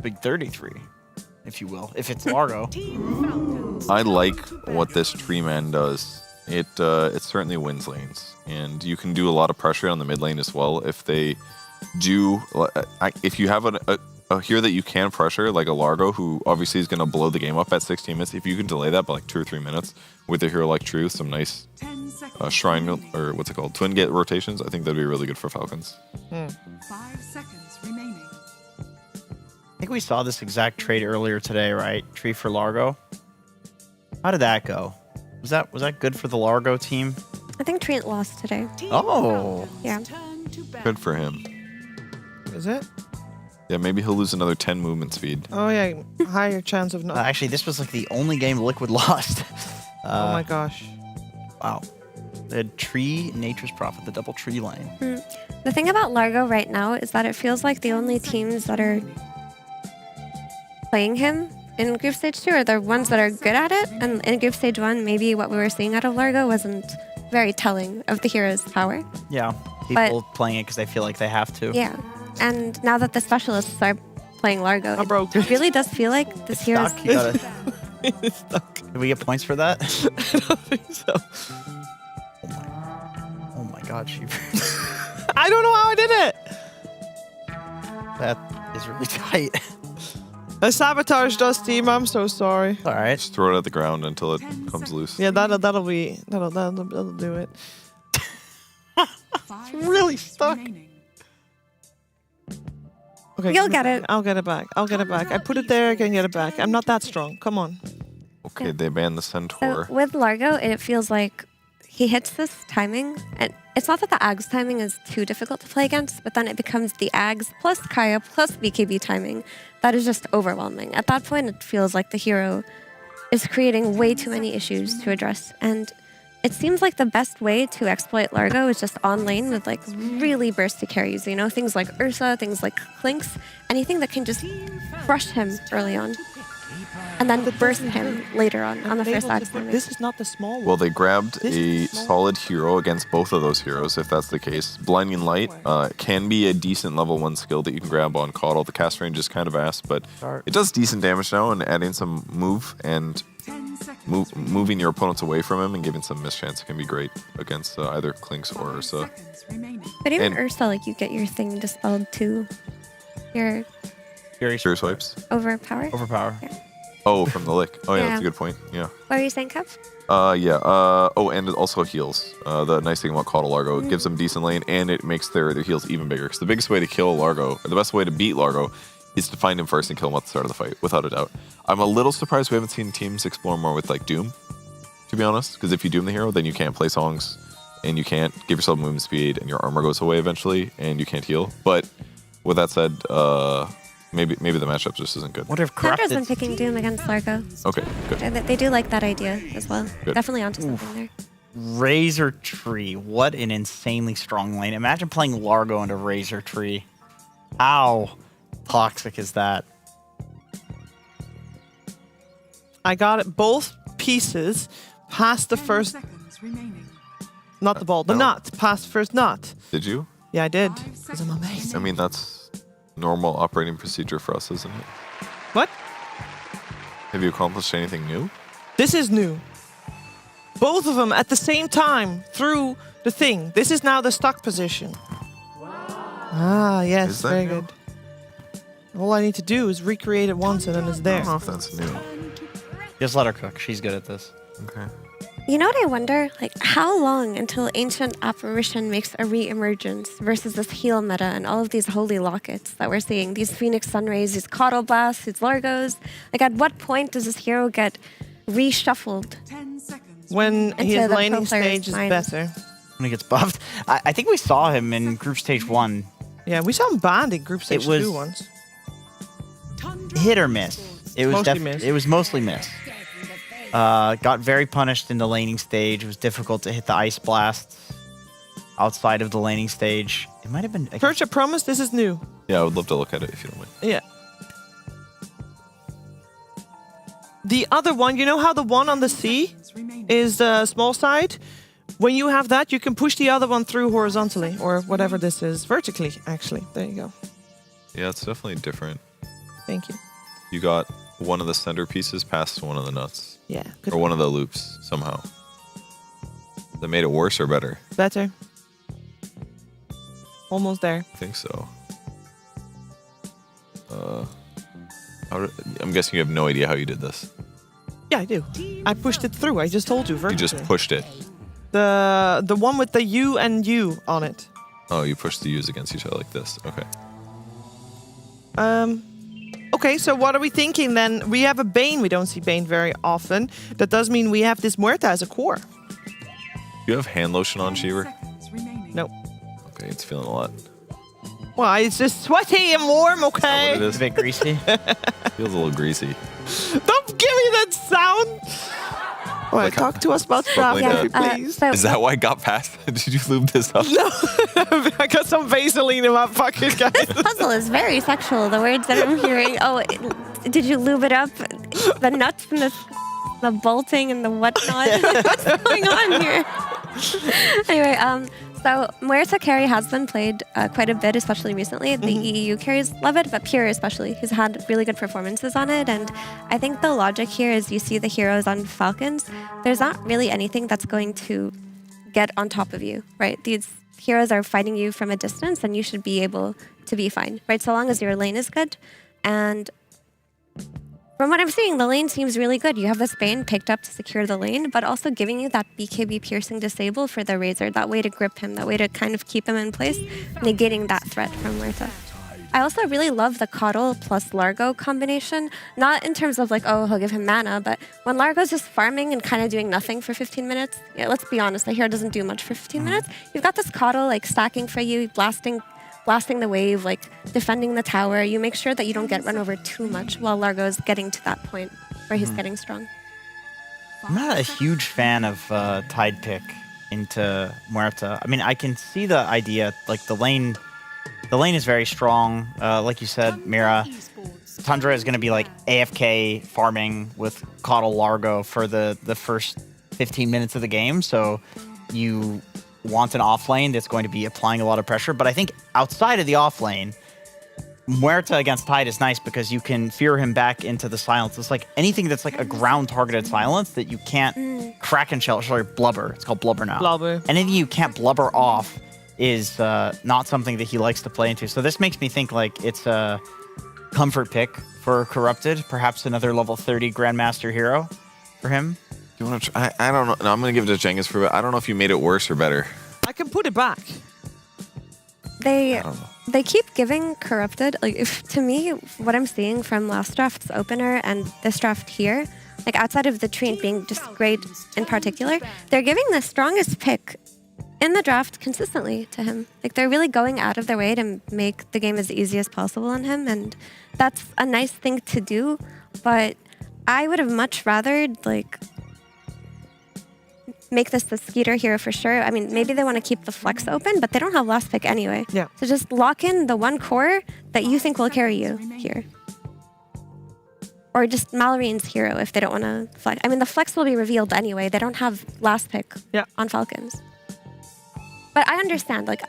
Big 33, if you will. If it's Largo. I like what this tree man does. It certainly wins lanes, and you can do a lot of pressure on the mid lane as well. If they do, if you have a hero that you can pressure, like a Largo, who obviously is going to blow the game up at 16 minutes, if you can delay that by like 2 or 3 minutes with a hero like True, some nice shrine or what's it called, twin gate rotations, I think that'd be really good for Falcons. 5 seconds remaining. I think we saw this exact trade earlier today, right? Tree for Largo. How did that go? Was that good for the Largo team? I think Trent lost today. Oh. Yeah. Good for him. Is it? Yeah, maybe he'll lose another 10 movement speed. Oh yeah, higher chance of not. Actually, this was like the only game Liquid lost. Oh my gosh. Wow. They had Tree, Nature's Prophet, the double tree lane. The thing about Largo right now is that it feels like the only teams that are playing him in Group Stage 2 are the ones that are good at it. And in Group Stage 1, maybe what we were seeing out of Largo wasn't very telling of the hero's power. Yeah. People playing it because they feel like they have to. Yeah. And now that the specialists are playing Largo, it really does feel like this hero's... Stuck. You gotta... Did we get points for that? I don't think so. Oh my god, she... I don't know how I did it. That is really tight. I sabotaged us, team. I'm so sorry. All right. Just throw it at the ground until it comes loose. Yeah, that'll do it. It's really stuck. Okay, You'll get it. I'll get it back. I'll get it back. I put it there. I can get it back. I'm not that strong. Come on. Okay, they banned the Centaur. So with Largo, it feels like he hits this timing, and it's not that the Ags timing is too difficult to play against, but then it becomes the Ags plus Kaya plus BKB timing that is just overwhelming. At that point, it feels like the hero is creating way too many issues to address, and it seems like the best way to exploit Largo is just on lane with like really bursty carries, you know, things like Ursa, things like Clinks, anything that can just crush him early on. And then burst him later on the first Axe timing. This is not the small one. Well, they grabbed a solid hero against both of those heroes, if that's the case. Blinding Light can be a decent level 1 skill that you can grab on Caudle. The cast range is kind of ass, but it does decent damage now, and adding some move and moving your opponents away from him and giving some mischance can be great against either Clinks or Ursa. But even And- Ursa, like, you get your thing dispelled too. Your Fury swipes. overpower. Overpower. Oh, from the lick. Oh, yeah, that's a Yeah. good point. Yeah. What were you saying, Kev? Yeah. Oh, and it also heals. The nice thing about Caudle Largo, it gives them decent lane, and it makes their heals even bigger. Because the biggest way to kill Largo, or the best way to beat Largo, is to find him first and kill him at the start of the fight, without a doubt. I'm a little surprised we haven't seen teams explore more with like Doom, to be honest. Because if you Doom the hero, then you can't play songs, and you can't give yourself movement speed, and your armor goes away eventually, and you can't heal. But with that said, Maybe the matchup just isn't good. What if Tundra's been picking Doom against Largo. Okay, good. They do like that idea as well. Good. Definitely onto something there. Razor Tree. What an insanely strong lane. Imagine playing Largo into Razor Tree. How toxic is that? I got it both pieces past the first. Not the ball, the nut. Past first nut. Did you? Yeah, I did. Because I'm amazing. I mean, that's normal operating procedure for us, isn't it? What? Have you accomplished anything new? This is new. Both of them at the same time through the thing. This is now the stuck position. Ah, yes, Is that very new? good. All I need to do is recreate it once and then it's I there. don't know if that's new. Just let her cook. She's good at this. Okay. You know what I wonder? Like, how long until Ancient Apparition makes a re-emergence versus this heal meta and all of these holy lockets that we're seeing? These Phoenix Sunrays, these Coddle Blasts, these Largos. Like, at what point does this hero get reshuffled? When into his the laning pro player's stage is mind? better. When he gets buffed. I think we saw him in Group Stage 1. Yeah, we saw him banned in Group Stage 2 was- once. Hit or miss. It was Mostly miss. It was mostly miss. Got very punished in the laning stage. It was difficult to hit the ice blasts outside of the laning stage. It might have been. Perch, I promise this is new. Yeah, I would love to look at it if you don't mind. Yeah. The other one, you know how the one on the C is the small side? When you have that, you can push the other one through horizontally, or whatever this is, vertically, actually. There you go. Yeah, it's definitely different. Thank you. You got one of the centerpieces past one of the nuts. Yeah. Or one of the loops, somehow. That made it worse or better? Better. Almost there. I think so. I'm guessing you have no idea how you did this. Yeah, I do. I pushed it through. I just told you You vertically. just pushed it. The one with the U and U on it. Oh, you pushed the U's against each other like this. Okay. Okay, so what are we thinking then? We have a Bane. We don't see Bane very often. That does mean we have this Muerta as a core. Do you have hand lotion on, Cheever? Nope. Okay, it's feeling a lot. Well, it's just sweaty and warm, okay? It is. A bit greasy. Feels a little greasy. Don't give me that sound! All right, talk to us about Like Strap, that. please. Is that why I got past? Did you lube this up? No, I got some Vaseline in my pocket, guys. This puzzle is very sexual. The words that I'm hearing. Oh, did you lube it up? The nuts and the bolting and the whatnot. What's going on here? Anyway, so Muerta carry has been played quite a bit, especially recently. The EEU carries love it, but Pure especially. He's had really good performances on it, and I think the logic here is you see the heroes on Falcons. There's not really anything that's going to get on top of you, right? These heroes are fighting you from a distance, and you should be able to be fine, right? So long as your lane is good. And from what I'm seeing, the lane seems really good. You have this Bane picked up to secure the lane, but also giving you that BKB piercing disable for the Razor, that way to grip him, that way to kind of keep him in place, negating that threat from Muerta. I also really love the Coddle plus Largo combination, not in terms of like, oh, he'll give him mana, but when Largo's just farming and kind of doing nothing for 15 minutes, yeah, let's be honest, the hero doesn't do much for 15 minutes. You've got this Coddle like stacking for you, blasting the wave, like defending the tower. You make sure that you don't get run over too much while Largo's getting to that point where he's getting strong. I'm not a huge fan of Tide pick into Muerta. I mean, I can see the idea, like the lane is very strong. Like you said, Mira, Tundra is going to be like AFK farming with Coddle Largo for the first 15 minutes of the game. So you want an off lane that's going to be applying a lot of pressure. But I think outside of the off lane, Muerta against Tide is nice because you can fear him back into the silence. It's like anything that's like a ground targeted silence that you can't crack and shell. Sorry, blubber. It's called blubber now. Blubber. Anything you can't blubber off is not something that he likes to play into. So this makes me think like it's a comfort pick for Corrupted. Perhaps another level 30 Grandmaster hero for him. You want to try? I don't know. No, I'm going to give it to Cengiz for it. I don't know if you made it worse or better. I can put it back. They keep giving Corrupted, like to me, what I'm seeing from last draft's opener and this draft here, like outside of the Treant being just great in particular, they're giving the strongest pick in the draft consistently to him. Like they're really going out of their way to make the game as easy as possible on him, and that's a nice thing to do. But I would have much rather like make this the Skeeter hero for sure. I mean, maybe they want to keep the flex open, but they don't have last pick anyway. Yeah. So just lock in the one core that you think will carry you here. Or just Mallory's hero if they don't want to flex. I mean, the flex will be revealed anyway. They don't have last pick on Falcons. But I understand, like,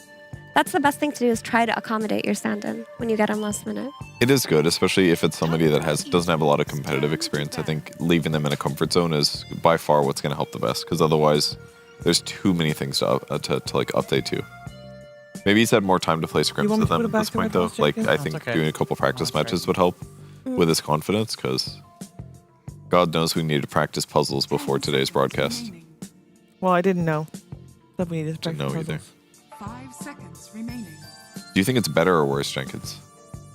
that's the best thing to do is try to accommodate your stand-in when you get him last minute. It is good, especially if it's somebody that doesn't have a lot of competitive experience. I think leaving them in a comfort zone is by far what's going to help the best, because otherwise there's too many things to like update to. Maybe he's had more time to play scrims with them at this point, though. Like, I think doing a couple practice matches would help with his confidence, because God knows we needed to practice puzzles before today's broadcast. Well, I didn't know that we needed to practice Didn't know either. puzzles. 5 seconds remaining. Do you think it's better or worse, Jenkins?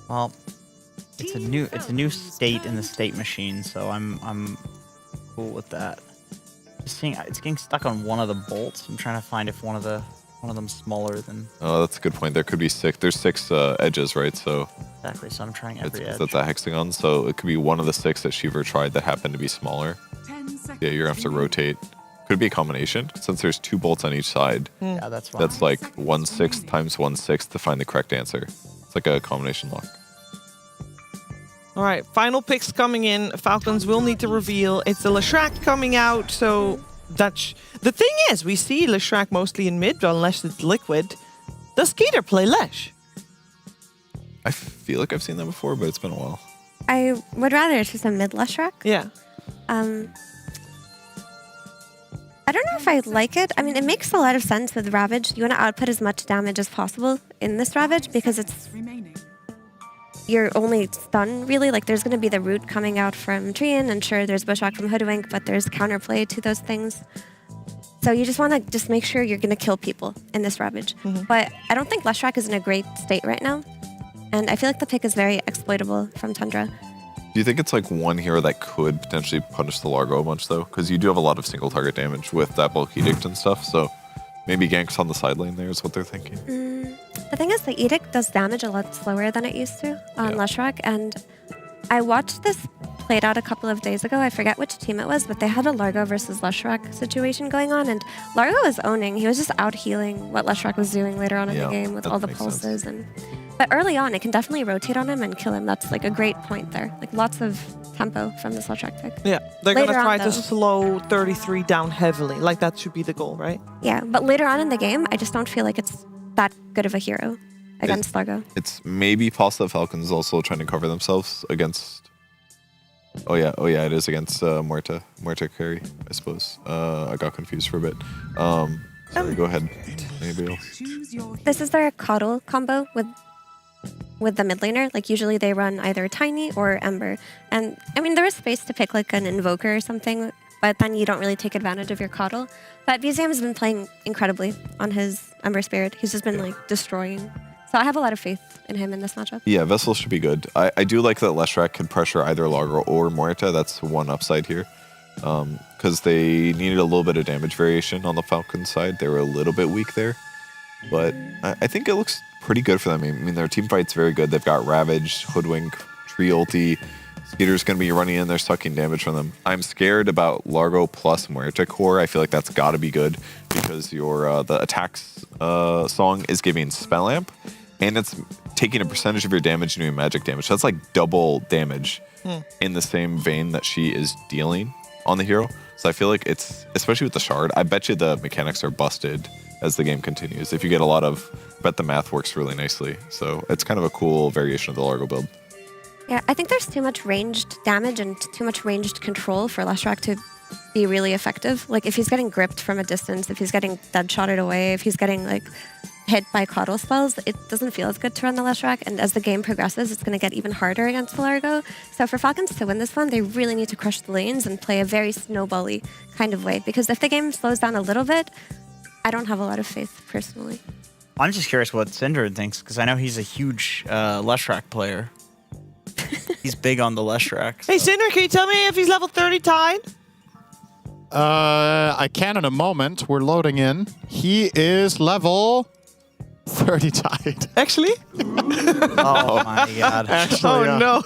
Well, it's a new state in the state machine, so I'm cool with that. Just seeing it's getting stuck on one of the bolts. I'm trying to find if one of them's smaller than. Oh, that's a good point. There could be 6. There's 6 edges, right? So Exactly. So I'm trying every edge. that's a hexagon. So it could be one of the 6 that Shiver tried that happened to be smaller. Yeah, you're gonna have to rotate. Could be a combination since there's 2 bolts on each side. Yeah, that's fine. That's like 1/6 times 1/6 to find the correct answer. It's like a combination lock. All right, final picks coming in. Falcons will need to reveal. It's a Leshrac coming out, so that's the thing is we see Leshrac mostly in mid, unless it's liquid. Does Skeeter play Lesh? I feel like I've seen that before, but it's been a while. I would rather choose a mid Leshrac. Yeah. I don't know if I like it. I mean, it makes a lot of sense with Ravage. You want to output as much damage as possible in this Ravage because it's your only stun, really. Like, there's going to be the root coming out from Trian, and sure, there's Bushwhack from Hoodwink, but there's counterplay to those things. So you just want to just make sure you're going to kill people in this Ravage. But I don't think Leshrac is in a great state right now. And I feel like the pick is very exploitable from Tundra. Do you think it's like one hero that could potentially punish the Largo a bunch, though? Because you do have a lot of single target damage with that bulk edict and stuff, so maybe ganks on the side lane there is what they're thinking. The thing is, the edict does damage a lot slower than it used to on Leshrac, and I watched this played out a couple of days ago. I forget which team it was, but they had a Largo versus Leshrac situation going on, and Largo was owning. He was just out healing what Leshrac was doing later on in the game with all the pulses. But early on, it can definitely rotate on him and kill him. That's like a great point there. Like lots of tempo from this Leshrac pick. Yeah, they're going to Later on, try to though. slow 33 down heavily. Like that should be the goal, right? Yeah, but later on in the game, I just don't feel like it's that good of a hero against Largo. It's maybe possible that Falcons also trying to cover themselves against... Oh yeah, it is against Muerta carry, I suppose. I got confused for a bit. Sorry, go ahead. Anybody else? This is their Coddle combo with the mid laner. Like usually they run either Tiny or Ember. And I mean, there is space to pick like an Invoker or something, but then you don't really take advantage of your Coddle. But BZM has been playing incredibly on his Ember Spirit. He's just been like destroying. So I have a lot of faith in him in this matchup. Yeah, Vessel should be good. I do like that Leshrac can pressure either Largo or Muerta. That's one upside here. Because they needed a little bit of damage variation on the Falcons side. They were a little bit weak there. But I think it looks pretty good for them. I mean, their team fight's very good. They've got Ravage, Hoodwink, Tree Ulti. Skeeter's going to be running in there, sucking damage from them. I'm scared about Largo plus Muerta core. I feel like that's got to be good because your the attacks song is giving Spell Amp, and it's taking a percentage of your damage and doing magic damage. That's like double damage in the same vein that she is dealing on the hero. So I feel like it's, especially with the shard, I bet you the mechanics are busted as the game continues. If you get a lot of, I bet the math works really nicely. So it's kind of a cool variation of the Largo build. Yeah, I think there's too much ranged damage and too much ranged control for Leshrac to be really effective. Like if he's getting gripped from a distance, if he's getting dead-shotted away, if he's getting like hit by Coddle spells, it doesn't feel as good to run the Leshrac. And as the game progresses, it's going to get even harder against the Largo. So for Falcons to win this one, they really need to crush the lanes and play a very snowbally kind of way. Because if the game slows down a little bit, I don't have a lot of faith personally. I'm just curious what Syndred thinks, because I know he's a huge Leshrac player. He's big on the Leshrac. Hey, Cinder, can you tell me if he's level 30 tied? I can in a moment. We're loading in. He is level 30 tied. Actually? Oh my god. Actually, Oh no.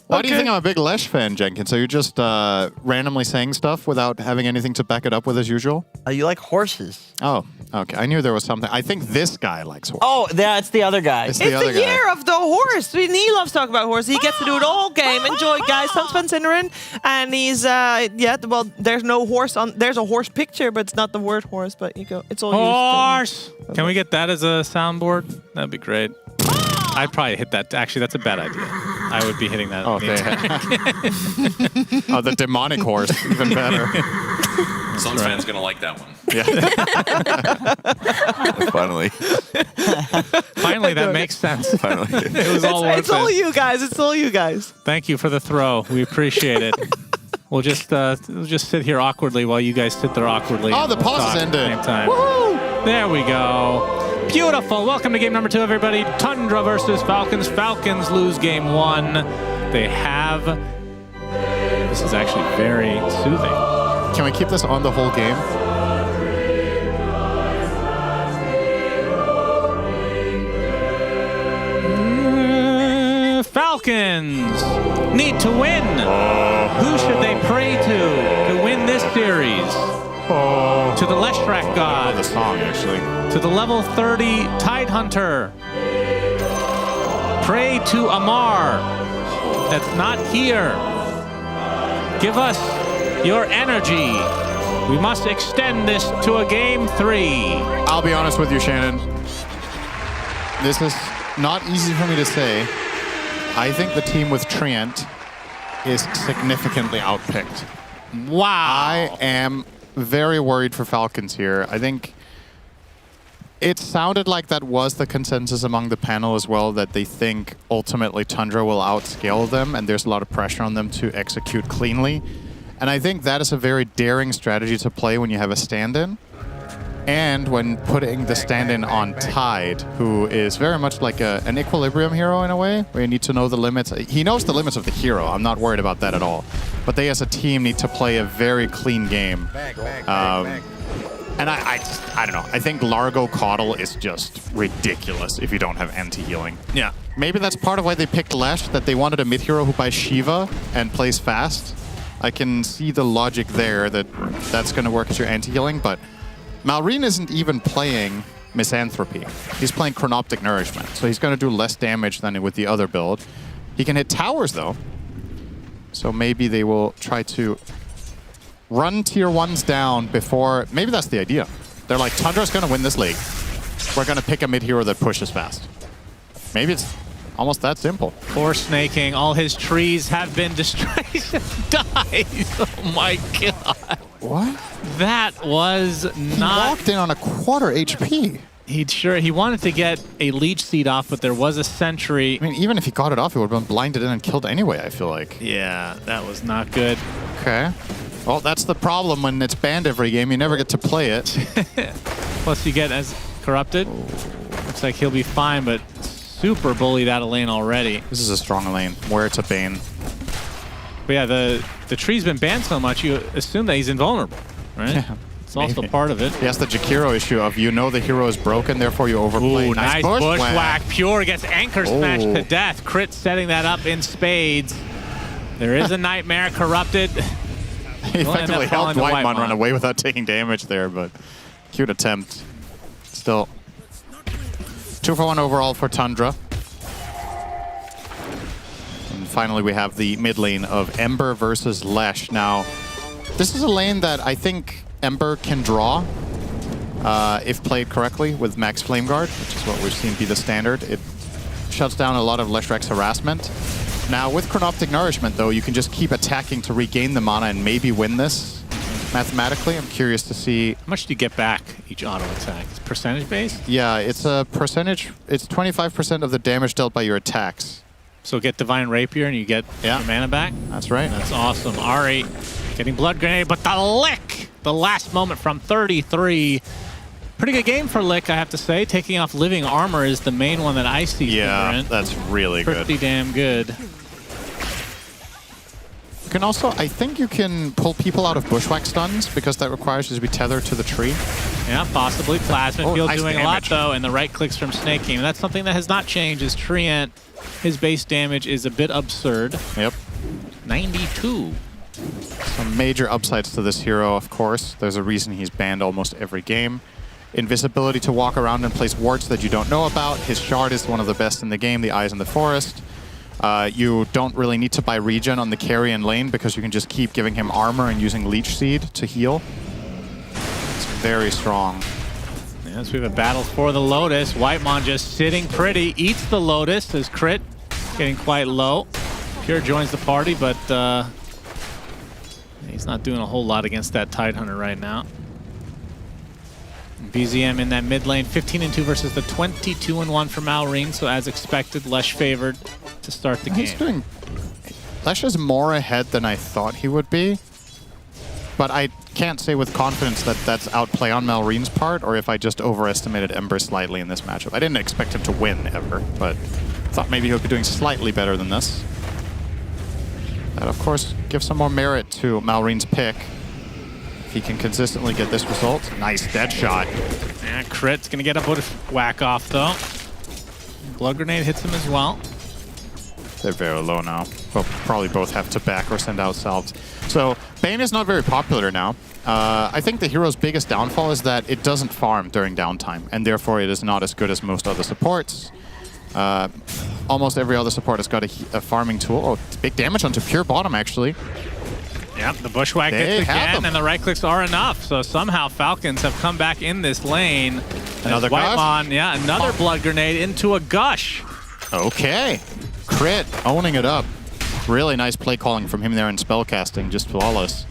Why do you think I'm a big Lesh fan, Jenkins? Are you just randomly saying stuff without having anything to back it up with as usual? You like horses. Oh, okay. I knew there was something. I think this guy likes horses. Oh, that's the other guy. It's It's the other the guy. year of the horse. He loves talking about horses. He gets to do it all game. Enjoy, guys. Sunspan Cinderin. And he's, well, there's no horse on. There's a horse picture, but it's not the word horse. But you go, it's all Horse! Can we get that as a soundboard? That'd be great. I'd probably hit that. Actually, that's a bad idea. I would be hitting that. Okay. Oh, the demonic horse. Even better. Suns fans gonna like that one. Yeah. Finally. Finally, that makes sense. Finally. It was all worth It's all it. you guys. It's all you guys. Thank you for the throw. We appreciate it. We'll just sit here awkwardly while you guys sit there awkwardly. Oh, the and pause talk is at the ending. same time. There we go. Beautiful. Welcome to game number 2, everybody. Tundra versus Falcons. Falcons lose game 1. They have... This is actually very soothing. Can we keep this on the whole game? Falcons need to win. Who should they pray to win this series? To the Leshrac God. The song, actually. To the level 30 Tide Hunter. Pray to Amar. That's not here. Give us your energy. We must extend this to a game 3. I'll be honest with you, Shannon. This is not easy for me to say. I think the team with Trient is significantly outpicked. Wow. I am very worried for Falcons here. I think it sounded like that was the consensus among the panel as well, that they think ultimately Tundra will outscale them and there's a lot of pressure on them to execute cleanly. And I think that is a very daring strategy to play when you have a stand-in. And when putting the stand-in on Tide, who is very much like an equilibrium hero in a way, where you need to know the limits. He knows the limits of the hero. I'm not worried about that at all. But they as a team need to play a very clean game. And I don't know. I think Largo Caudle is just ridiculous if you don't have anti-healing. Yeah. Maybe that's part of why they picked Lesh, that they wanted a mid-hero who buys Shiva and plays fast. I can see the logic there, that that's going to work as your anti-healing, but Malrine isn't even playing Misanthropy. He's playing Chronoptic Nourishment, so he's going to do less damage than with the other build. He can hit towers, though. So maybe they will try to run tier 1s down before... Maybe that's the idea. They're like, Tundra's going to win this league. We're going to pick a mid-hero that pushes fast. Maybe it's almost that simple. Poor Snaking. All his trees have been destroyed. Dies. Oh my god. What? That was He not... walked in on a quarter HP. He wanted to get a leech seed off, but there was a sentry. I mean, even if he got it off, he would have been blinded in and killed anyway, I feel like. Yeah, that was not good. Okay. Well, that's the problem when it's banned every game. You never get to play it. Plus you get as corrupted. Looks like he'll be fine, but super bullied out of lane already. This is a strong lane where it's a Bane. But yeah, the tree's been banned so much, you assume that he's invulnerable, right? Yeah. It's also part of it. He has the Jakiro issue of you know the hero is broken, therefore you overplay. Ooh, nice bushwhack. Pure gets anchor smashed Oh. to death. Crit setting that up in spades. There is a Nightmare corrupted. He effectively helped Whitemon run away without taking damage there, but cute attempt. Still. 2-for-1 overall for Tundra. And finally we have the mid lane of Ember versus Lesh. Now, this is a lane that I think Ember can draw if played correctly with Max Flame Guard, which is what we've seen be the standard. It shuts down a lot of Leshrac's harassment. Now, with Chronoptic Nourishment, though, you can just keep attacking to regain the mana and maybe win this mathematically. I'm curious to see... How much do you get back each auto attack? It's percentage based? Yeah, it's a percentage. It's 25% of the damage dealt by your attacks. So get Divine Rapier and you get your mana back? That's right. That's awesome. Ari getting Blood Grenade, but the lick! The last moment from 33. Pretty good game for Lick, I have to say. Taking off Living Armor is the main one that I see. Yeah, that's really good. Pretty damn good. can also, I think you can pull people out of bushwhack stuns because that requires you to be tethered to the tree. Yeah, possibly. Plasma Field nice doing a damage. lot, though, and the right clicks from Snake King. That's something that has not changed. Is Treant, his base damage is a bit absurd. Yep. 92. Some major upsides to this hero, of course. There's a reason he's banned almost every game. Invisibility to walk around and place wards that you don't know about. His shard is one of the best in the game, the Eyes in the Forest. You don't really need to buy regen on the carry and lane because you can just keep giving him armor and using Leech Seed to heal. It's very strong. Yes, we have a battle for the Lotus. Whitemon just sitting pretty, eats the Lotus. His crit getting quite low. Pure joins the party, but he's not doing a whole lot against that Tidehunter right now. BZM in that mid lane, 15-2 versus the 22-1 for Malrine, so as expected, Lesh favored to start the game. Lesh is more ahead than I thought he would be, but I can't say with confidence that that's outplay on Malrine's part or if I just overestimated Ember slightly in this matchup. I didn't expect him to win ever, but thought maybe he would be doing slightly better than this. That, of course, gives some more merit to Malrine's pick. If he can consistently get this result. Nice dead shot. Yeah, crit's gonna get a bit of whack off, though. Blood Grenade hits him as well. They're very low now. Well, probably both have to back or send out salves. So, Bane is not very popular now. I think the hero's biggest downfall is that it doesn't farm during downtime, and therefore it is not as good as most other supports. Almost every other support has got a farming tool. Oh, big damage onto pure bottom, actually. Yep, the bushwhack They hits have again, them. and the right clicks are enough. So somehow Falcons have come back in this lane. Another gush? Whitemon, yeah, another blood grenade into a gush. Okay. Crit, owning it up. Really nice play calling from him there in spellcasting, just flawless.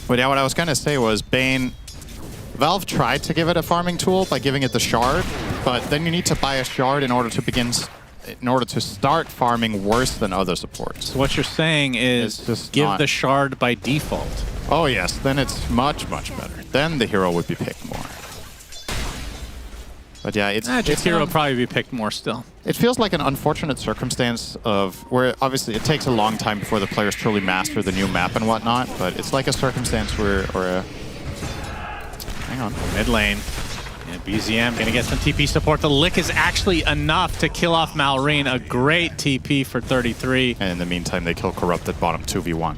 But yeah, what I was going to say was Bane, Valve tried to give it a farming tool by giving it the shard, but then you need to buy a shard in order to start farming worse than other supports. So what you're saying is just give not- the shard by default. Oh yes, then it's much, much better. Then the hero would be picked more. But yeah, it's hero would probably be picked more still. It feels like an unfortunate circumstance of where obviously it takes a long time before the players truly master the new map and whatnot, but it's like a circumstance where, hang on. Mid lane. Yeah, BZM gonna get some TP support. The lick is actually enough to kill off Malrine. A great TP for 33. And in the meantime, they kill Corrupted bottom 2v1.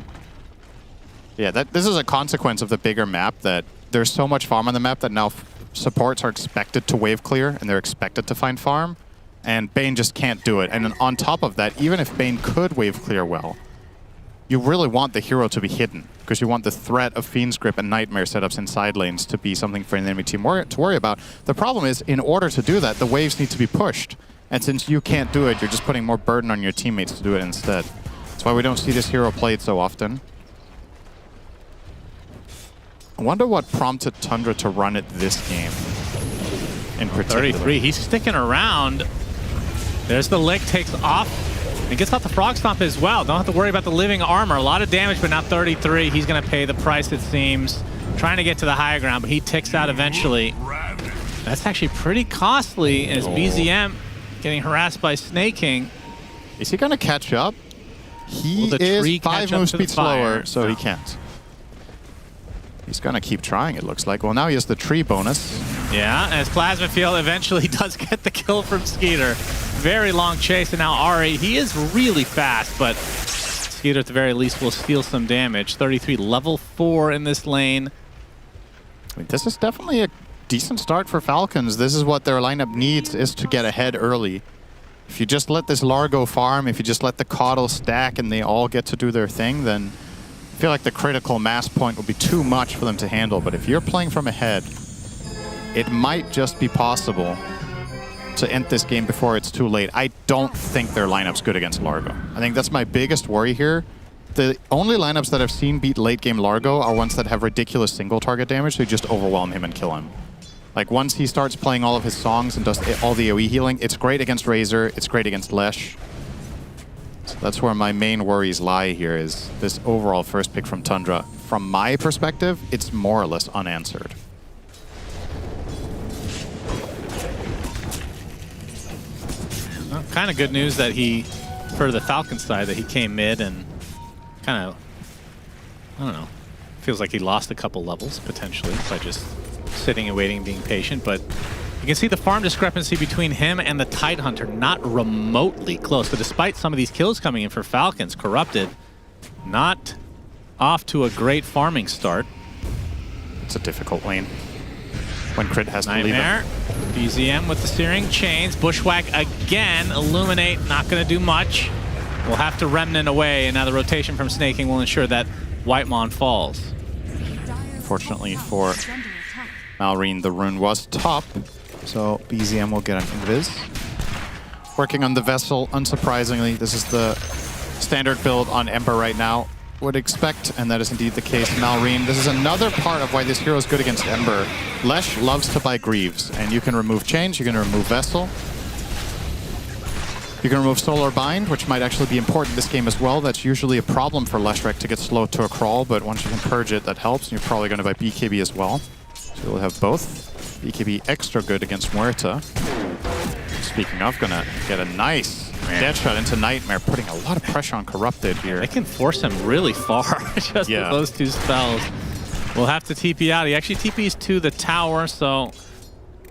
Yeah, this is a consequence of the bigger map that there's so much farm on the map that now supports are expected to wave clear and they're expected to find farm. And Bane just can't do it. And then on top of that, even if Bane could wave clear well, you really want the hero to be hidden because you want the threat of Fiend's Grip and Nightmare setups in side lanes to be something for an enemy team to worry about. The problem is, in order to do that, the waves need to be pushed. And since you can't do it, you're just putting more burden on your teammates to do it instead. That's why we don't see this hero played so often. I wonder what prompted Tundra to run it this game in particular. 33, he's sticking around. There's the lick, takes off. And gets off the Frog Stomp as well. Don't have to worry about the living armor. A lot of damage, but now 33. He's going to pay the price, it seems. Trying to get to the high ground, but he ticks out eventually. That's actually pretty costly as BZM getting harassed by Snake King. Is he going to catch up? He Will the tree is 5 catch up move to the speed slower, fire? so he can't. He's going to keep trying, it looks like. Well, now he has the tree bonus. Yeah, as Plasma Field eventually does get the kill from Skeeter. Very long chase, and now Ari, he is really fast, but Skeeter at the very least will steal some damage. 33, level 4 in this lane. I mean, this is definitely a decent start for Falcons. This is what their lineup needs, is to get ahead early. If you just let this Largo farm, if you just let the Coddle stack and they all get to do their thing, then I feel like the critical mass point will be too much for them to handle. But if you're playing from ahead, it might just be possible to end this game before it's too late. I don't think their lineup's good against Largo. I think that's my biggest worry here. The only lineups that I've seen beat late game Largo are ones that have ridiculous single target damage, so you just overwhelm him and kill him. Like once he starts playing all of his songs and does all the AoE healing, it's great against Razor, it's great against Lesh. So that's where my main worries lie here, is this overall first pick from Tundra. From my perspective, it's more or less unanswered. Well, kind of good news that he, for the Falcons side, that he came mid and kind of, I don't know, feels like he lost a couple levels potentially by just sitting and waiting, being patient. But you can see the farm discrepancy between him and the Tidehunter not remotely close. But despite some of these kills coming in for Falcons, Corrupted not off to a great farming start. It's a difficult lane when Crit has to leave Nightmare. BZM with the Searing Chains. Bushwhack again. Illuminate, not going to do much. We'll have to Remnant away, and now the rotation from Snaking will ensure that Whitemon falls. Fortunately for Malrine, the rune was top, so BZM will get an invis. Working on the Vessel, unsurprisingly, this is the standard build on Ember right now. Would expect, and that is indeed the case, Malrine. This is another part of why this hero is good against Ember. Lesh loves to buy Greaves, and you can remove Change, you can remove Vessel. You can remove Solar Bind, which might actually be important in this game as well. That's usually a problem for Leshrac to get slowed to a crawl, but once you can purge it, that helps. And you're probably going to buy BKB as well. So you'll have both. BKB extra good against Muerta. Speaking of, gonna get a nice dead shot into Nightmare, putting a lot of pressure on Corrupted here. They can force him really far just with those two spells. We'll have to TP out. He actually TPs to the tower, so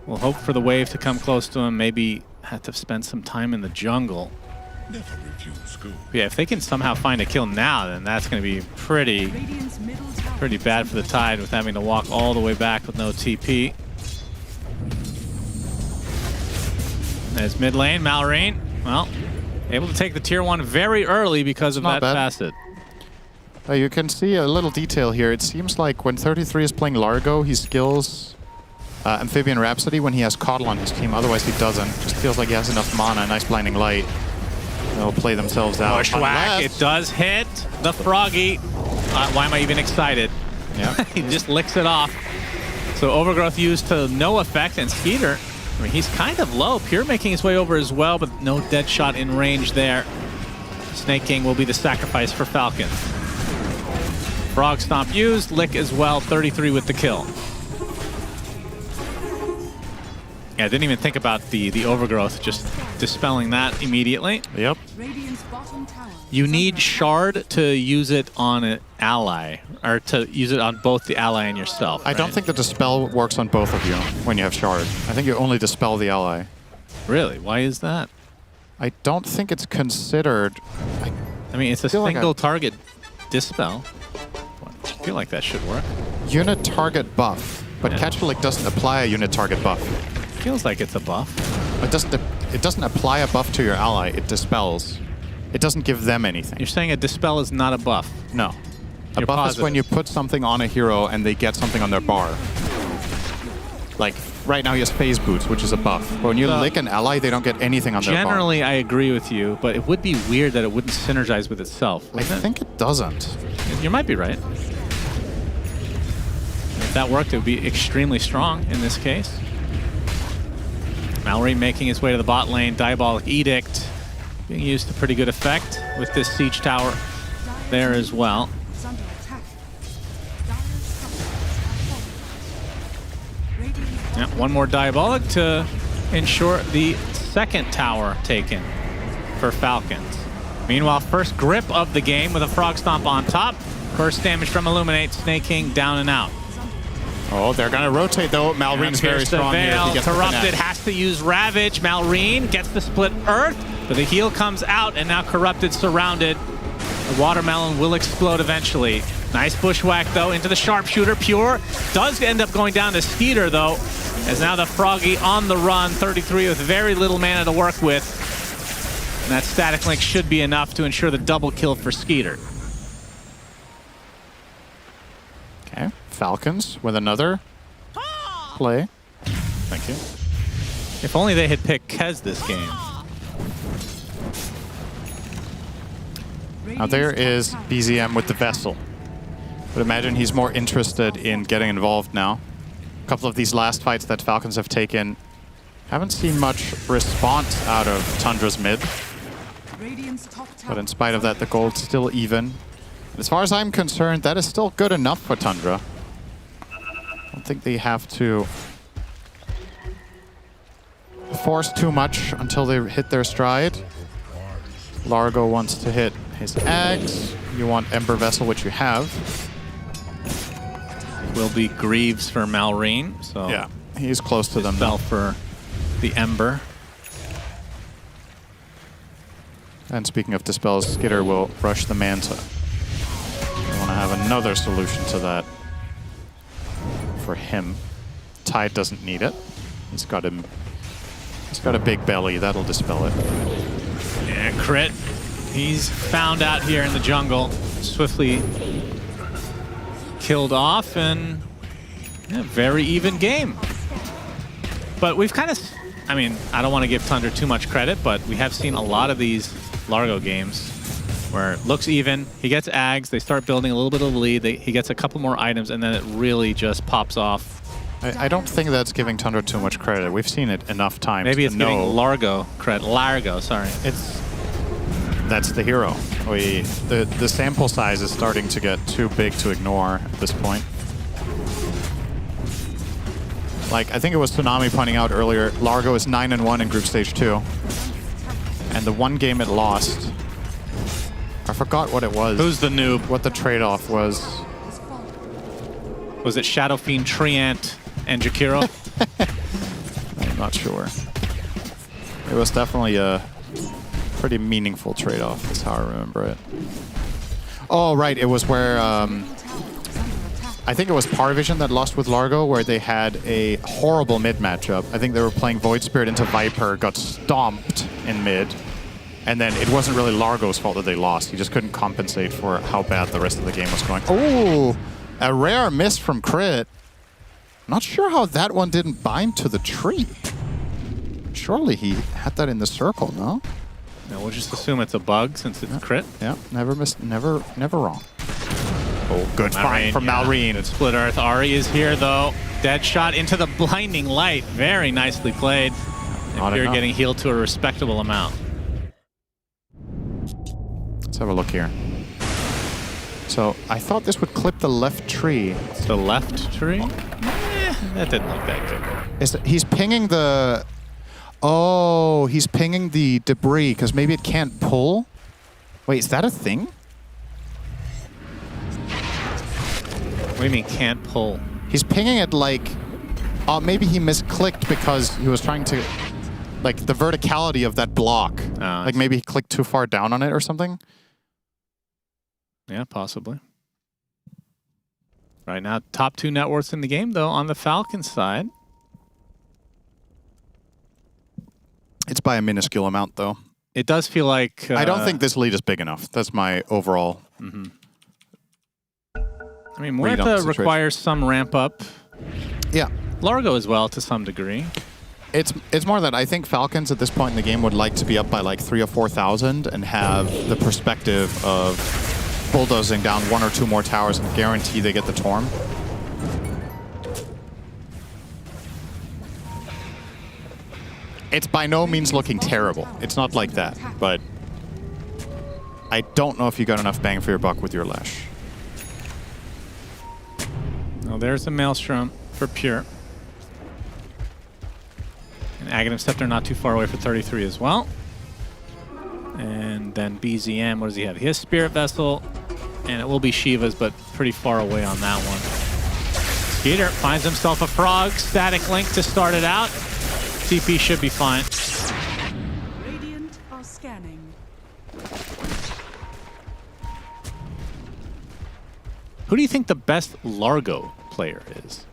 we'll hope for the wave to come close to him. Maybe have to spend some time in the jungle. Yeah, if they can somehow find a kill now, then that's going to be pretty bad for the Tide with having to walk all the way back with no TP. There's mid lane, Malrine. Well, able to take the tier 1 very early because of that facet. You can see a little detail here. It seems like when 33 is playing Largo, he skills Amphibian Rhapsody when he has Coddle on his team. Otherwise, he doesn't. Just feels like he has enough mana, nice Blinding Light. They'll play themselves out. Bushwhack, it does hit the Froggy. Why am I even excited? Yeah. He just licks it off. So Overgrowth used to no effect, and Skeeter, I mean, he's kind of low. Pure making his way over as well, but no dead shot in range there. Snake King will be the sacrifice for Falcon. Frog Stomp used, Lick as well, 33 with the kill. Yeah, I didn't even think about the Overgrowth, just dispelling that immediately. Yep. You need Shard to use it on an ally, or to use it on both the ally and yourself. I don't think the Dispel works on both of you when you have Shard. I think you only dispel the ally. Really? Why is that? I don't think it's considered. I mean, it's a single target dispel. I feel like that should work. Unit target buff, but Catch Flick doesn't apply a unit target buff. Feels like it's a buff. It doesn't apply a buff to your ally. It dispels. It doesn't give them anything. You're saying a dispel is not a buff? No. A buff is when you put something on a hero and they get something on their bar. Like, right now he has Phase Boots, which is a buff. But when you lick an ally, they don't get anything on their bar. Generally, I agree with you, but it would be weird that it wouldn't synergize with itself. I think it doesn't. You might be right. If that worked, it would be extremely strong in this case. Mallory making his way to the bot lane. Diabolic Edict being used to pretty good effect with this siege tower there as well. Yeah, one more Diabolic to ensure the second tower taken for Falcons. Meanwhile, first grip of the game with a Frog Stomp on top. First damage from Illuminate. Snake King down and out. Oh, they're going to rotate, though. Malrine's very strong here. Corrupted has to use Ravage. Malrine gets the split Earth, but the heal comes out, and now Corrupted surrounded. The Watermelon will explode eventually. Nice Bushwhack, though, into the Sharpshooter. Pure does end up going down to Skeeter, though, as now the Froggy on the run. 33 with very little mana to work with. And that Static Link should be enough to ensure the double kill for Skeeter. Okay, Falcons with another play. Thank you. If only they had picked Kez this game. Now there is BZM with the Vessel. But imagine he's more interested in getting involved now. A couple of these last fights that Falcons have taken, haven't seen much response out of Tundra's mid. But in spite of that, the gold's still even. As far as I'm concerned, that is still good enough for Tundra. I don't think they have to force too much until they hit their stride. Largo wants to hit his Ags. You want Ember Vessel, which you have. Will be Greaves for Malrine. So yeah, he's close to them. Spell for the Ember. And speaking of dispels, Skitter will rush the Manta. You want to have another solution to that for him. Tide doesn't need it. He's got a big belly. That'll dispel it. Yeah, crit. He's found out here in the jungle. Swiftly killed off, and yeah, very even game. But we've kind of, I mean, I don't want to give Tundra too much credit, but we have seen a lot of these Largo games where it looks even. He gets Ags, they start building a little bit of a lead, he gets a couple more items, and then it really just pops off. I don't think that's giving Tundra too much credit. We've seen it enough times. Maybe it's to giving know Largo credit. Largo, sorry. That's the hero. The sample size is starting to get too big to ignore at this point. Like, I think it was Tsunami pointing out earlier, Largo is 9-1 in Group Stage 2. And the one game it lost, I forgot what it was. Who's the noob? What the trade-off was. Was it Shadow Fiend, Treant, and Jakiro? I'm not sure. It was definitely a pretty meaningful trade-off, is how I remember it. Oh, right. It was where I think it was PARIVISION that lost with Largo, where they had a horrible mid matchup. I think they were playing Void Spirit into Viper, got stomped in mid, and then it wasn't really Largo's fault that they lost. He just couldn't compensate for how bad the rest of the game was going. Oh, a rare miss from Crit. Not sure how that one didn't bind to the tree. Surely he had that in the circle, no? No, we'll just assume it's a bug since it's crit. Yeah, never wrong. Oh, good find from Malrine. Split Earth. Ari is here, though. Dead shot into the blinding light. Very nicely played. And you're getting healed to a respectable amount. Let's have a look here. So I thought this would clip the left tree. The left tree? That didn't look that good. He's pinging the... Oh, he's pinging the debris because maybe it can't pull. Wait, is that a thing? What do you mean can't pull? He's pinging it like... maybe he misclicked because he was trying to... Like the verticality of that block. Like maybe he clicked too far down on it or something. Yeah, possibly. Right now, top 2 net worths in the game, though, on the Falcons side. It's by a minuscule amount, though. It does feel like... I don't think this lead is big enough. That's my overall... I mean, Muerta requires some ramp up. Yeah. Largo as well, to some degree. It's more that I think Falcons at this point in the game would like to be up by like 3,000 or 4,000 and have the perspective of bulldozing down 1 or 2 more towers and guarantee they get the Torm. It's by no means looking terrible. It's not like that, but I don't know if you got enough bang for your buck with your Lash. Oh, there's the Maelstrom for Pure. And Aghanim Scepter not too far away for 33 as well. And then BZM, what does he have? He has Spirit Vessel, and it will be Shiva's, but pretty far away on that one. Skeeter finds himself a frog, static link to start it out. TP should be fine. Radiant are scanning. Who do you think the best Largo player is?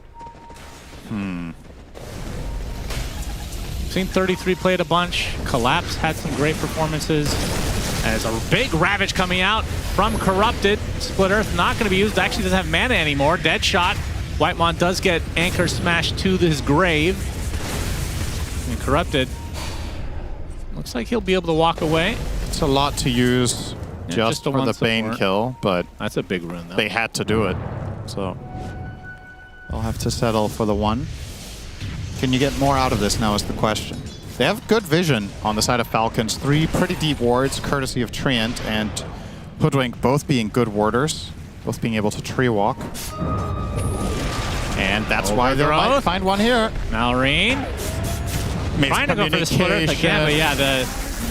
Seen 33 played a bunch. Collapse had some great performances. As a big Ravage coming out from Corrupted. Split Earth not going to be used. Actually doesn't have mana anymore. Dead shot. Whitemon does get Anchor smashed to his grave. And Corrupted looks like he'll be able to walk away. It's a lot to use just for the Bane kill, but that's a big rune though. They had to do it, so they'll have to settle for the 1. Can you get more out of this now is the question. They have good vision on the side of Falcons. 3 pretty deep wards, courtesy of Treant and Hoodwink, both being good warders, both being able to tree walk. And that's why they might find one here. Malrine trying to go for the Split Earth again, but yeah,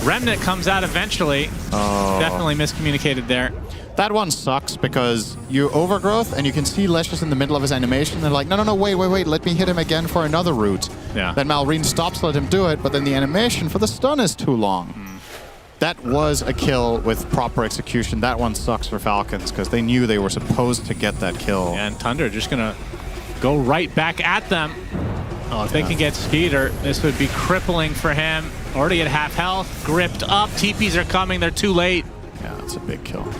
Remnant comes out eventually. Oh. Definitely miscommunicated there. That one sucks because you overgrowth and you can see Lesh is in the middle of his animation. They're like, no, wait, let me hit him again for another route. Yeah. Then Malrine stops, let him do it, but then the animation for the stun is too long. That was a kill with proper execution. That one sucks for Falcons because they knew they were supposed to get that kill. And Tundra just gonna go right back at them. Oh, if they can get Skeeter, this would be crippling for him. Already at half health, gripped up. TPs are coming, they're too late. Yeah, that's a big kill.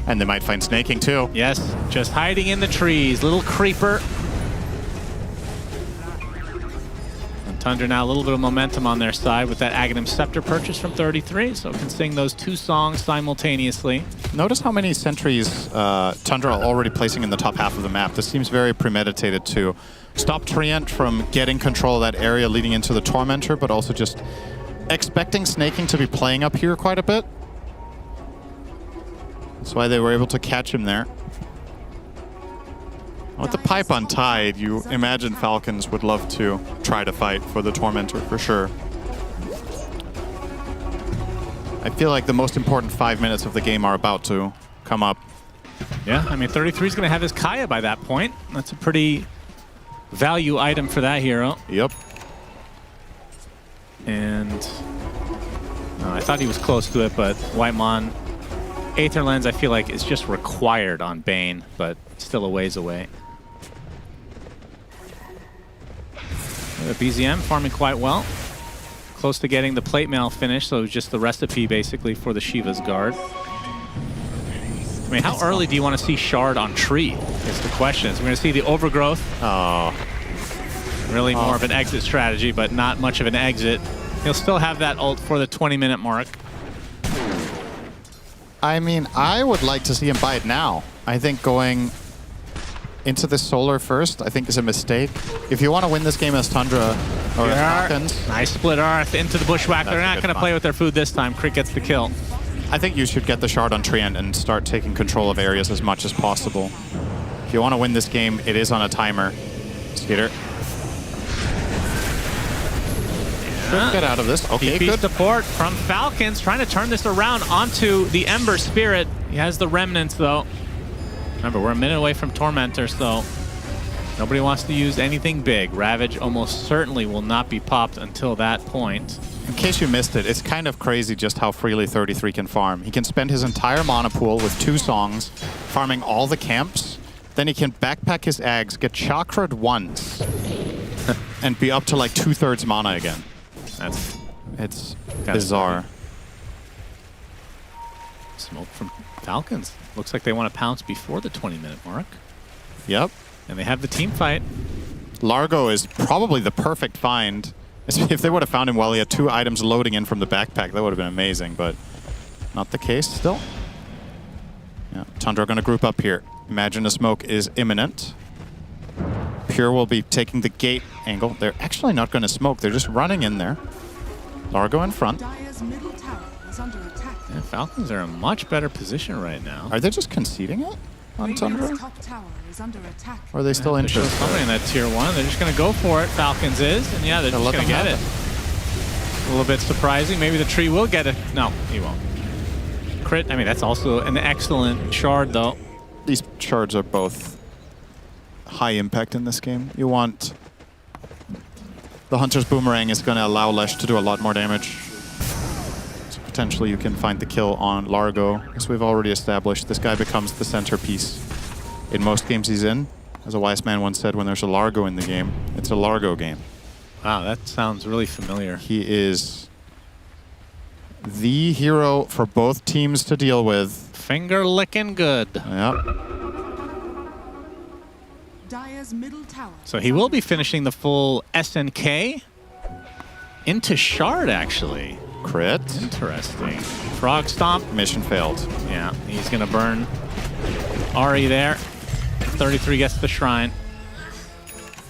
And they might find snaking too. Yes, just hiding in the trees. Little creeper. And Tundra now a little bit of momentum on their side with that Aghanim Scepter purchase from 33, so can sing those 2 songs simultaneously. Notice how many sentries Tundra are already placing in the top half of the map. This seems very premeditated to stop Treant from getting control of that area leading into the Tormentor, but also just expecting snaking to be playing up here quite a bit. That's why they were able to catch him there. With the pipe untied, you imagine Falcons would love to try to fight for the Tormentor for sure. I feel like the most important 5 minutes of the game are about to come up. Yeah, I mean, 33 is going to have his Kaya by that point. That's a pretty value item for that hero. Yep. And I thought he was close to it, but Whitemon, Aether Lens, I feel like is just required on Bane, but still a ways away. The BZM farming quite well. Close to getting the plate mail finished, so just the recipe basically for the Shiva's Guard. I mean, how early do you want to see Shard on tree is the question. So we're going to see the overgrowth. Oh. Really more of an exit strategy, but not much of an exit. He'll still have that ult for the 20-minute mark. I mean, I would like to see him buy it now. I think going into the Solar first, I think is a mistake. If you want to win this game as Tundra or as Falcons. Nice split Arth into the Bushwhack. They're not going to play with their food this time. Crit gets the kill. I think you should get the Shard on Treant and start taking control of areas as much as possible. If you want to win this game, it is on a timer. Skeeter. Get out of this. Okay, TP good. support from Falcons, trying to turn this around onto the Ember Spirit. He has the Remnants, though. Remember, we're a minute away from Tormentor, so nobody wants to use anything big. Ravage almost certainly will not be popped until that point. In case you missed it, it's kind of crazy just how freely 33 can farm. He can spend his entire mana pool with 2 songs, farming all the camps. Then he can backpack his Ags, get chakra'd once, and be up to like 2/3 mana again. It's bizarre. Smoke from Falcons. Looks like they want to pounce before the 20-minute mark. Yep. And they have the team fight. Largo is probably the perfect find. If they would have found him while he had 2 items loading in from the backpack, that would have been amazing, but not the case still. Yeah, Tundra are going to group up here. Imagine a smoke is imminent. Pure will be taking the gate angle. They're actually not going to smoke. They're just running in there. Largo in front. Yeah, Falcons are in a much better position right now. Are they just conceding it on Tundra? Or are they still interested? Somebody in that tier 1. They're just going to go for it. Falcons is. And yeah, they're just going to get it. A little bit surprising. Maybe the tree will get it. No, he won't. Crit. I mean, that's also an excellent shard, though. These shards are both high impact in this game. You want... The Hunter's Boomerang is going to allow Lesh to do a lot more damage. So potentially you can find the kill on Largo. As we've already established, this guy becomes the centerpiece in most games he's in. As a wise man once said, when there's a Largo in the game, it's a Largo game. Wow, that sounds really familiar. He is the hero for both teams to deal with. Finger licking good. Yep. Dire's middle tower. So he will be finishing the full SNK into Shard, actually. Crit. Interesting. Frog Stomp. Mission failed. Yeah, he's going to burn Ari there. 33 gets the Shrine.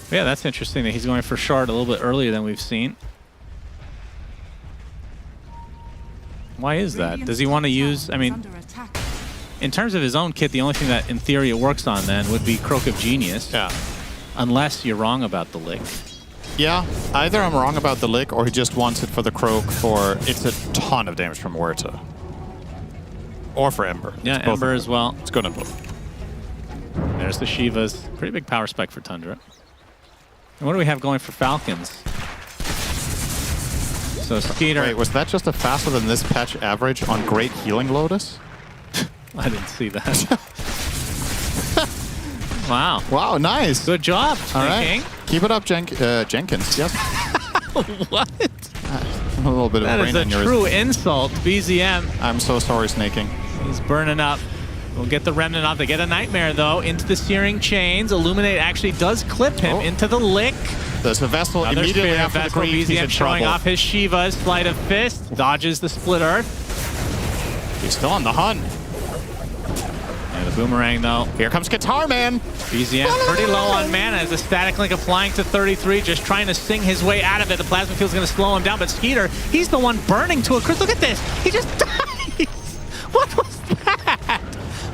But yeah, that's interesting that he's going for Shard a little bit earlier than we've seen. Why is that? Does he want to use... I mean, in terms of his own kit, the only thing that in theory it works on then would be Croak of Genius. Yeah. Unless you're wrong about the lick. Yeah, either I'm wrong about the lick or he just wants it for the croak for... It's a ton of damage from Huerta. Or for Ember. Yeah, It's both Ember of as them. well. It's good on both. There's the Shivas. Pretty big power spike for Tundra. And what do we have going for Falcons? So Skeeter... Wait, was that just a faster than this patch average on Great Healing Lotus? I didn't see that. Wow. Wow, nice. Good job, All right. King. Keep it up, Jenkins. Yes. What? A little bit of That brain is a aneurysm. true insult, BZM. I'm so sorry, Snaking. He's burning up. We'll get the remnant off. They get a Nightmare, though, into the Searing Chains. Illuminate actually does clip him into the lick. There's the Vessel Another immediately spear, after Vessel, the creep. He's BZM in showing trouble. off his Shiva's Sleight of Fist. Dodges the Split Earth. He's still on the hunt. And the Boomerang, though. Here comes Guitar Man. BZM pretty low on mana as the Static Link applying to 33, just trying to sing his way out of it. The Plasma Field's going to slow him down, but Skeeter, he's the one burning to a crisp. Look at this. He just dies. What was that?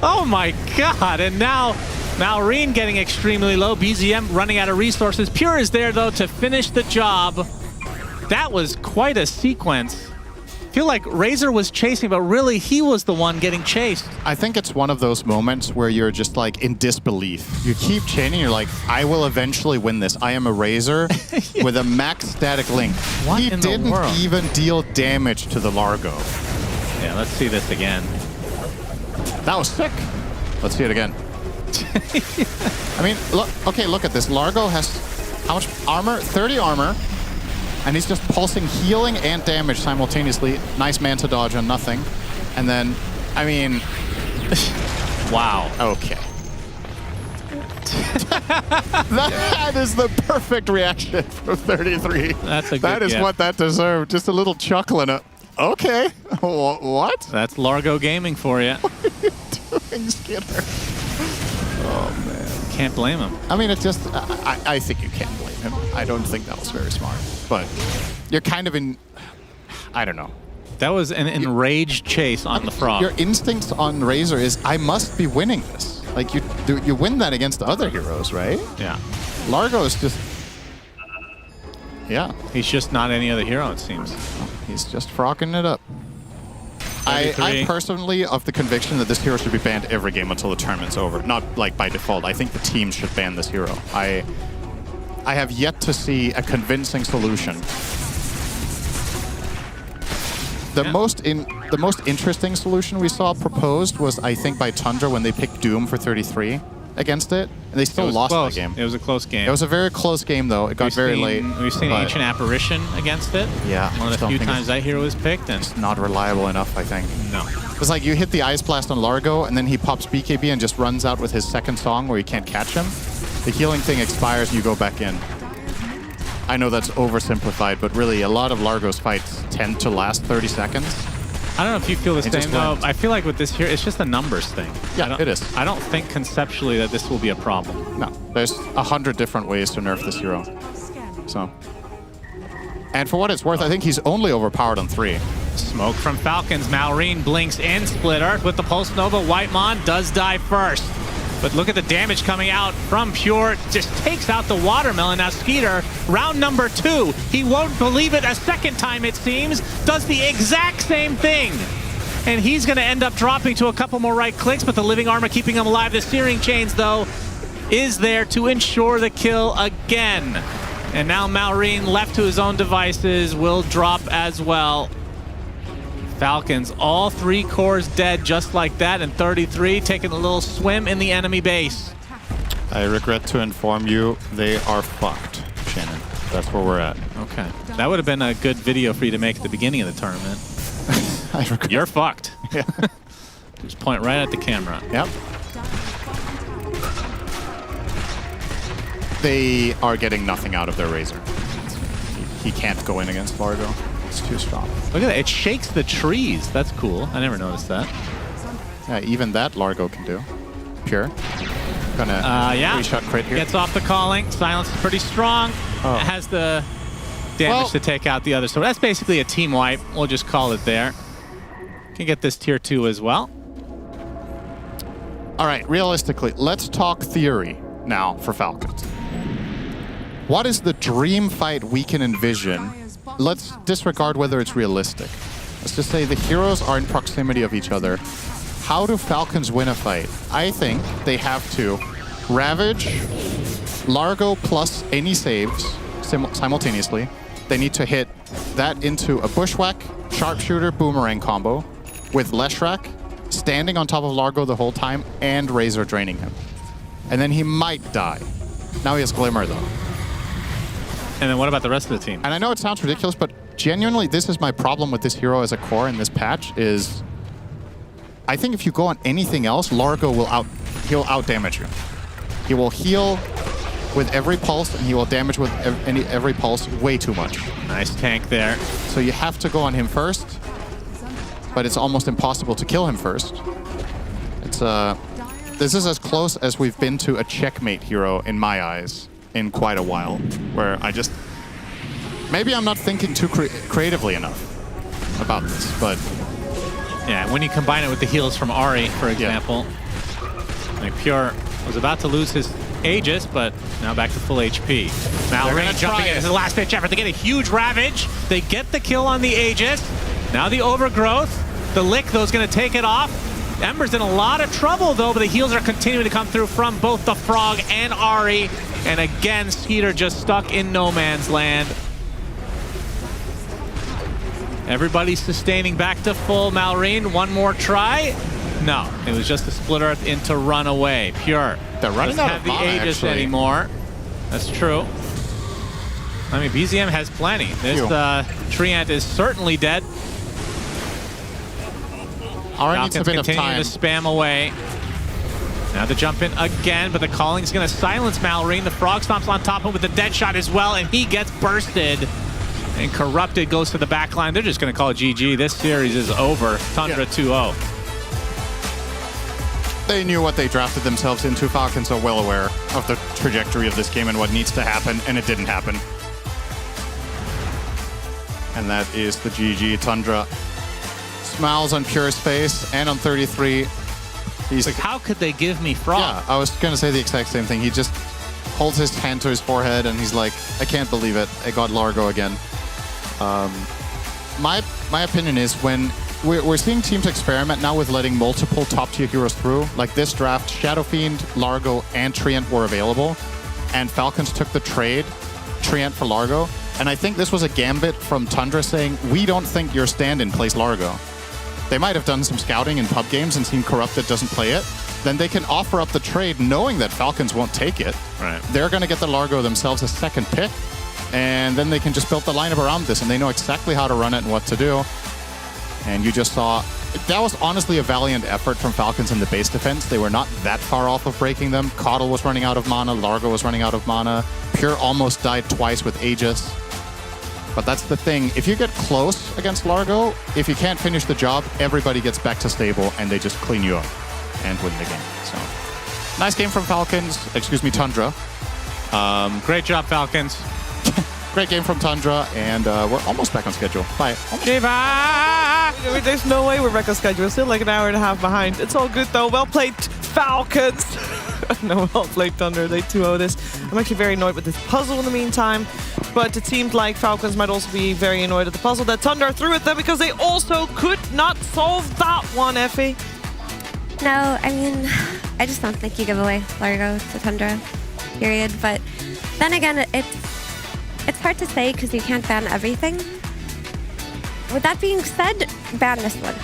Oh my god. And now Malrine getting extremely low. BZM running out of resources. Pure is there, though, to finish the job. That was quite a sequence. I feel like Razor was chasing, but really he was the one getting chased. I think it's one of those moments where you're just like in disbelief. You keep chaining, you're like, I will eventually win this. I am a Razor with a max static link. What he in the didn't world? even deal damage to the Largo. Yeah, let's see this again. That was sick. Let's see it again. I mean, look. Okay, look at this. Largo has how much armor? 30 armor. And he's just pulsing healing and damage simultaneously. Nice Manta dodge on nothing. And then, I mean... wow. Okay. That is the perfect reaction from 33. That's a good That is get. what that deserved. Just a little chuckle and a... Okay. What? That's Largo Gaming for you. What are you doing, Skinner? Oh, man. Can't blame him. I mean, it's just... I think you can't blame him. I don't think that was very smart. But you're kind of in... I don't know. That was an enraged chase on the frog. Your instincts on Razor is, I must be winning this. Like, you win that against other heroes, right? Yeah. Largo is just... Yeah. He's just not any other hero, it seems. He's just frocking it up. 33. I'm personally of the conviction that this hero should be banned every game until the tournament's over. Not, like, by default. I think the teams should ban this hero. I have yet to see a convincing solution. The most interesting solution we saw proposed was, I think, by Tundra when they picked Doom for 33 against it, and they still lost close. that game. It was a close game. It was a very close game, though. It got very late. We've seen but Ancient Apparition against it. Yeah, One of I the don't few think times that hero was picked. And it's not reliable enough, I think. No. It's like you hit the Ice Blast on Largo, and then he pops BKB and just runs out with his second song where you can't catch him. The healing thing expires and you go back in. I know that's oversimplified, but really a lot of Largo's fights tend to last 30 seconds. I don't know if you feel the It same, just though. went. I feel like with this here, it's just a numbers thing. Yeah, it is. I don't think conceptually that this will be a problem. No, there's 100 different ways to nerf this hero. So, and for what it's worth, I think he's only overpowered on 3. Smoke from Falcons. Malrine blinks in. Split Earth with the Pulse Nova. Whitemon does die first. But look at the damage coming out from Pure. Just takes out the Watermelon. Now Skeeter, round number 2. He won't believe it a second time, it seems. Does the exact same thing. And he's going to end up dropping to a couple more right clicks, but the Living Armor keeping him alive. The Searing Chains, though, is there to ensure the kill again. And now Malrine, left to his own devices, will drop as well. Falcons, all 3 cores dead just like that, and 33 taking a little swim in the enemy base. I regret to inform you, they are fucked, Shannon. That's where we're at. Okay. That would have been a good video for you to make at the beginning of the tournament. You're fucked. Yeah. Just point right at the camera. Yep. They are getting nothing out of their Razor. He can't go in against Largo. It's too strong. Look at that. It shakes the trees. That's cool. I never noticed that. Yeah, even that Largo can do. Pure. Gonna yeah. 3-shot crit here. Gets off the calling. Silence is pretty strong. Oh. It has the damage to take out the other. So that's basically a team wipe. We'll just call it there. Can get this tier 2 as well. All right, realistically, let's talk theory now for Falcons. what is the dream fight we can envision? Let's disregard whether it's realistic. Let's just say the heroes are in proximity of each other. How do Falcons win a fight? I think they have to Ravage, Largo plus any saves simultaneously. They need to hit that into a Bushwhack, Sharpshooter, Boomerang combo with Leshrac standing on top of Largo the whole time and Razor draining him. And then he might die. Now he has Glimmer though. And then what about the rest of the team? And I know it sounds ridiculous, but genuinely this is my problem with this hero as a core in this patch is I think if you go on anything else, Largo will out damage you. He will heal with every pulse, and he will damage with every pulse way too much. Nice tank there. So you have to go on him first, but it's almost impossible to kill him first. It's this is as close as we've been to a checkmate hero in my eyes in quite a while, where I just maybe I'm not thinking too creatively enough about this, but yeah, when you combine it with the heals from Ahri, for example, like Pure was about to lose his Aegis, but now back to full HP. Malrain jumping in. This is the last pitch effort. They get a huge Ravage. They get the kill on the Aegis. Now the Overgrowth. The Lick, though, is going to take it off. Ember's in a lot of trouble, though, but the heals are continuing to come through from both the Frog and Ahri. And again, Skeeter just stuck in no man's land. Everybody's sustaining back to full. Malrain, one more try. No, it was just a Split Earth into Runaway. Pure. They're running doesn't out have of mana, the Aegis actually. anymore. That's true. I mean, BZM has plenty. This Treant is certainly dead. Ahri needs a bit of time. Continue to spam away. Now the jump in again, but the calling is going to silence Malrain. The Frog stomps on top of him with the dead shot as well, and he gets bursted. And Corrupted goes to the back line. They're just going to call it GG. This series is over. Tundra 2-0. They knew what they drafted themselves into. Falcons are well aware of the trajectory of this game and what needs to happen, and it didn't happen. And that is the GG. Tundra smiles on Pure's face and on 33. He's like, how could they give me Frog? Yeah, I was going to say the exact same thing. He just holds his hand to his forehead and he's like, I can't believe it. I got Largo again. My opinion is when we're seeing teams experiment now with letting multiple top-tier heroes through. Like this draft, Shadow Fiend, Largo, and Treant were available. And Falcons took the trade, Treant for Largo. And I think this was a gambit from Tundra saying, we don't think your stand-in plays Largo. They might have done some scouting in pub games and seen Corrupted doesn't play it. Then they can offer up the trade knowing that Falcons won't take it. Right. They're going to get the Largo themselves a second pick. And then they can just build the lineup around this, and they know exactly how to run it and what to do. And you just saw, that was honestly a valiant effort from Falcons in the base defense. They were not that far off of breaking them. Coddle was running out of mana, Largo was running out of mana. Pure almost died twice with Aegis. But that's the thing, if you get close against Largo, if you can't finish the job, everybody gets back to stable and they just clean you up and win the game. So, nice game from Falcons, excuse me, Tundra. Great job, Falcons. Great game from Tundra, and we're almost back on schedule. Bye. There's no way we're back on schedule. We're still like an hour and a half behind. It's all good though. Well played, Falcons. No, well played, Thunder. They 2-0 this. I'm actually very annoyed with this puzzle in the meantime. But it seemed like Falcons might also be very annoyed at the puzzle that Tundra threw at them because they also could not solve that one, Effie. No, I mean, I just don't think you give away Largo to Tundra, period. But then again, it's hard to say because you can't ban everything. With that being said, ban this one.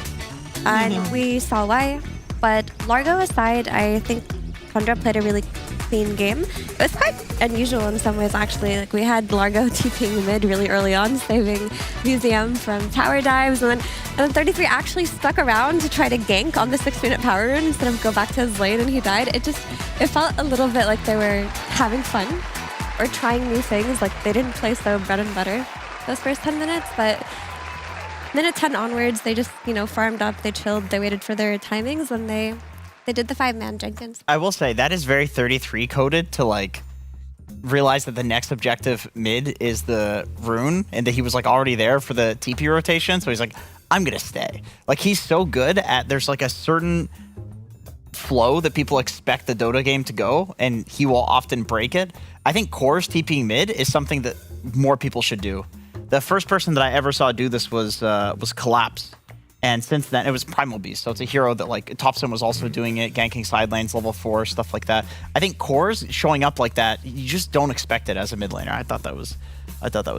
And we saw why. But Largo aside, I think Tundra played a really clean game. It was quite unusual in some ways, actually. Like, we had Largo TPing mid really early on, saving BZM from tower dives. And then 33 actually stuck around to try to gank on the 6-minute power rune instead of go back to his lane, and he died. It felt a little bit like they were having fun or trying new things. Like, they didn't play so bread and butter those first 10 minutes, but minute 10 onwards, they just, farmed up, they chilled, they waited for their timings, and they did the 5-man Jenkins. I will say, that is very 33 coded to, realize that the next objective mid is the rune, and that he was, already there for the TP rotation, so he's like, I'm gonna stay. He's so good at, there's, a certain flow that people expect the Dota game to go, and he will often break it. I think Core's TPing mid is something that more people should do. The first person that I ever saw do this was Collapse. And since then, it was Primal Beast. So it's a hero that, like, Thompson was also doing it, ganking side lanes, level 4, stuff like that. I think Core's showing up like that, you just don't expect it as a mid laner. I thought that was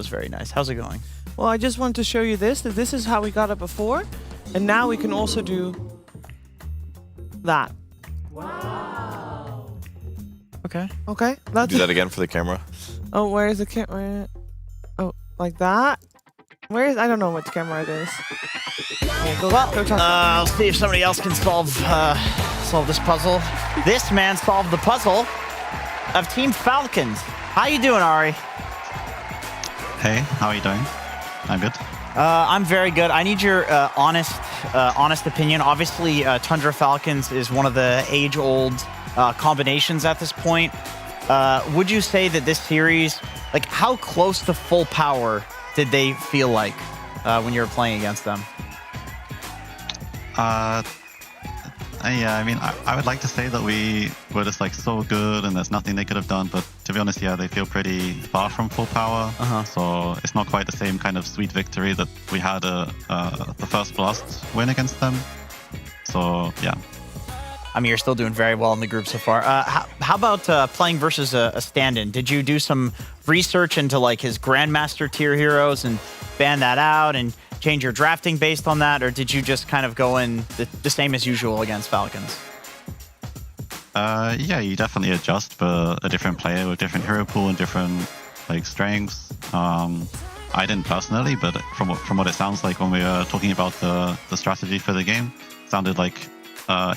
very nice. How's it going? Well, I just wanted to show you that this is how we got it before. And now we can also do that. Wow. Okay. Okay. That's Do that again for the camera. Oh, where is the camera? Oh, like that? Where is? I don't know which camera it is. Yeah, go talk. I'll see if somebody else can solve this puzzle. This man solved the puzzle of Team Falcons. How you doing, Ari? Hey, how are you doing? I'm good. I'm very good. I need your honest opinion. Obviously, Tundra Falcons is one of the age-old combinations at this point. Would you say that this series, like, how close to full power did they feel like when you were playing against them? Yeah, I mean, I would like to say that we were just like so good and there's nothing they could have done, but to be honest, yeah, they feel pretty far from full power. So it's not quite the same kind of sweet victory that we had the first Blast win against them. So yeah. I mean, you're still doing very well in the group so far. How about playing versus a stand-in? Did you do some research into like his Grandmaster tier heroes and ban that out and change your drafting based on that, or did you just kind of go in the same as usual against Falcons? Yeah, you definitely adjust for a different player with different hero pool and different like strengths. I didn't personally, but from what it sounds like when we were talking about the strategy for the game, it sounded like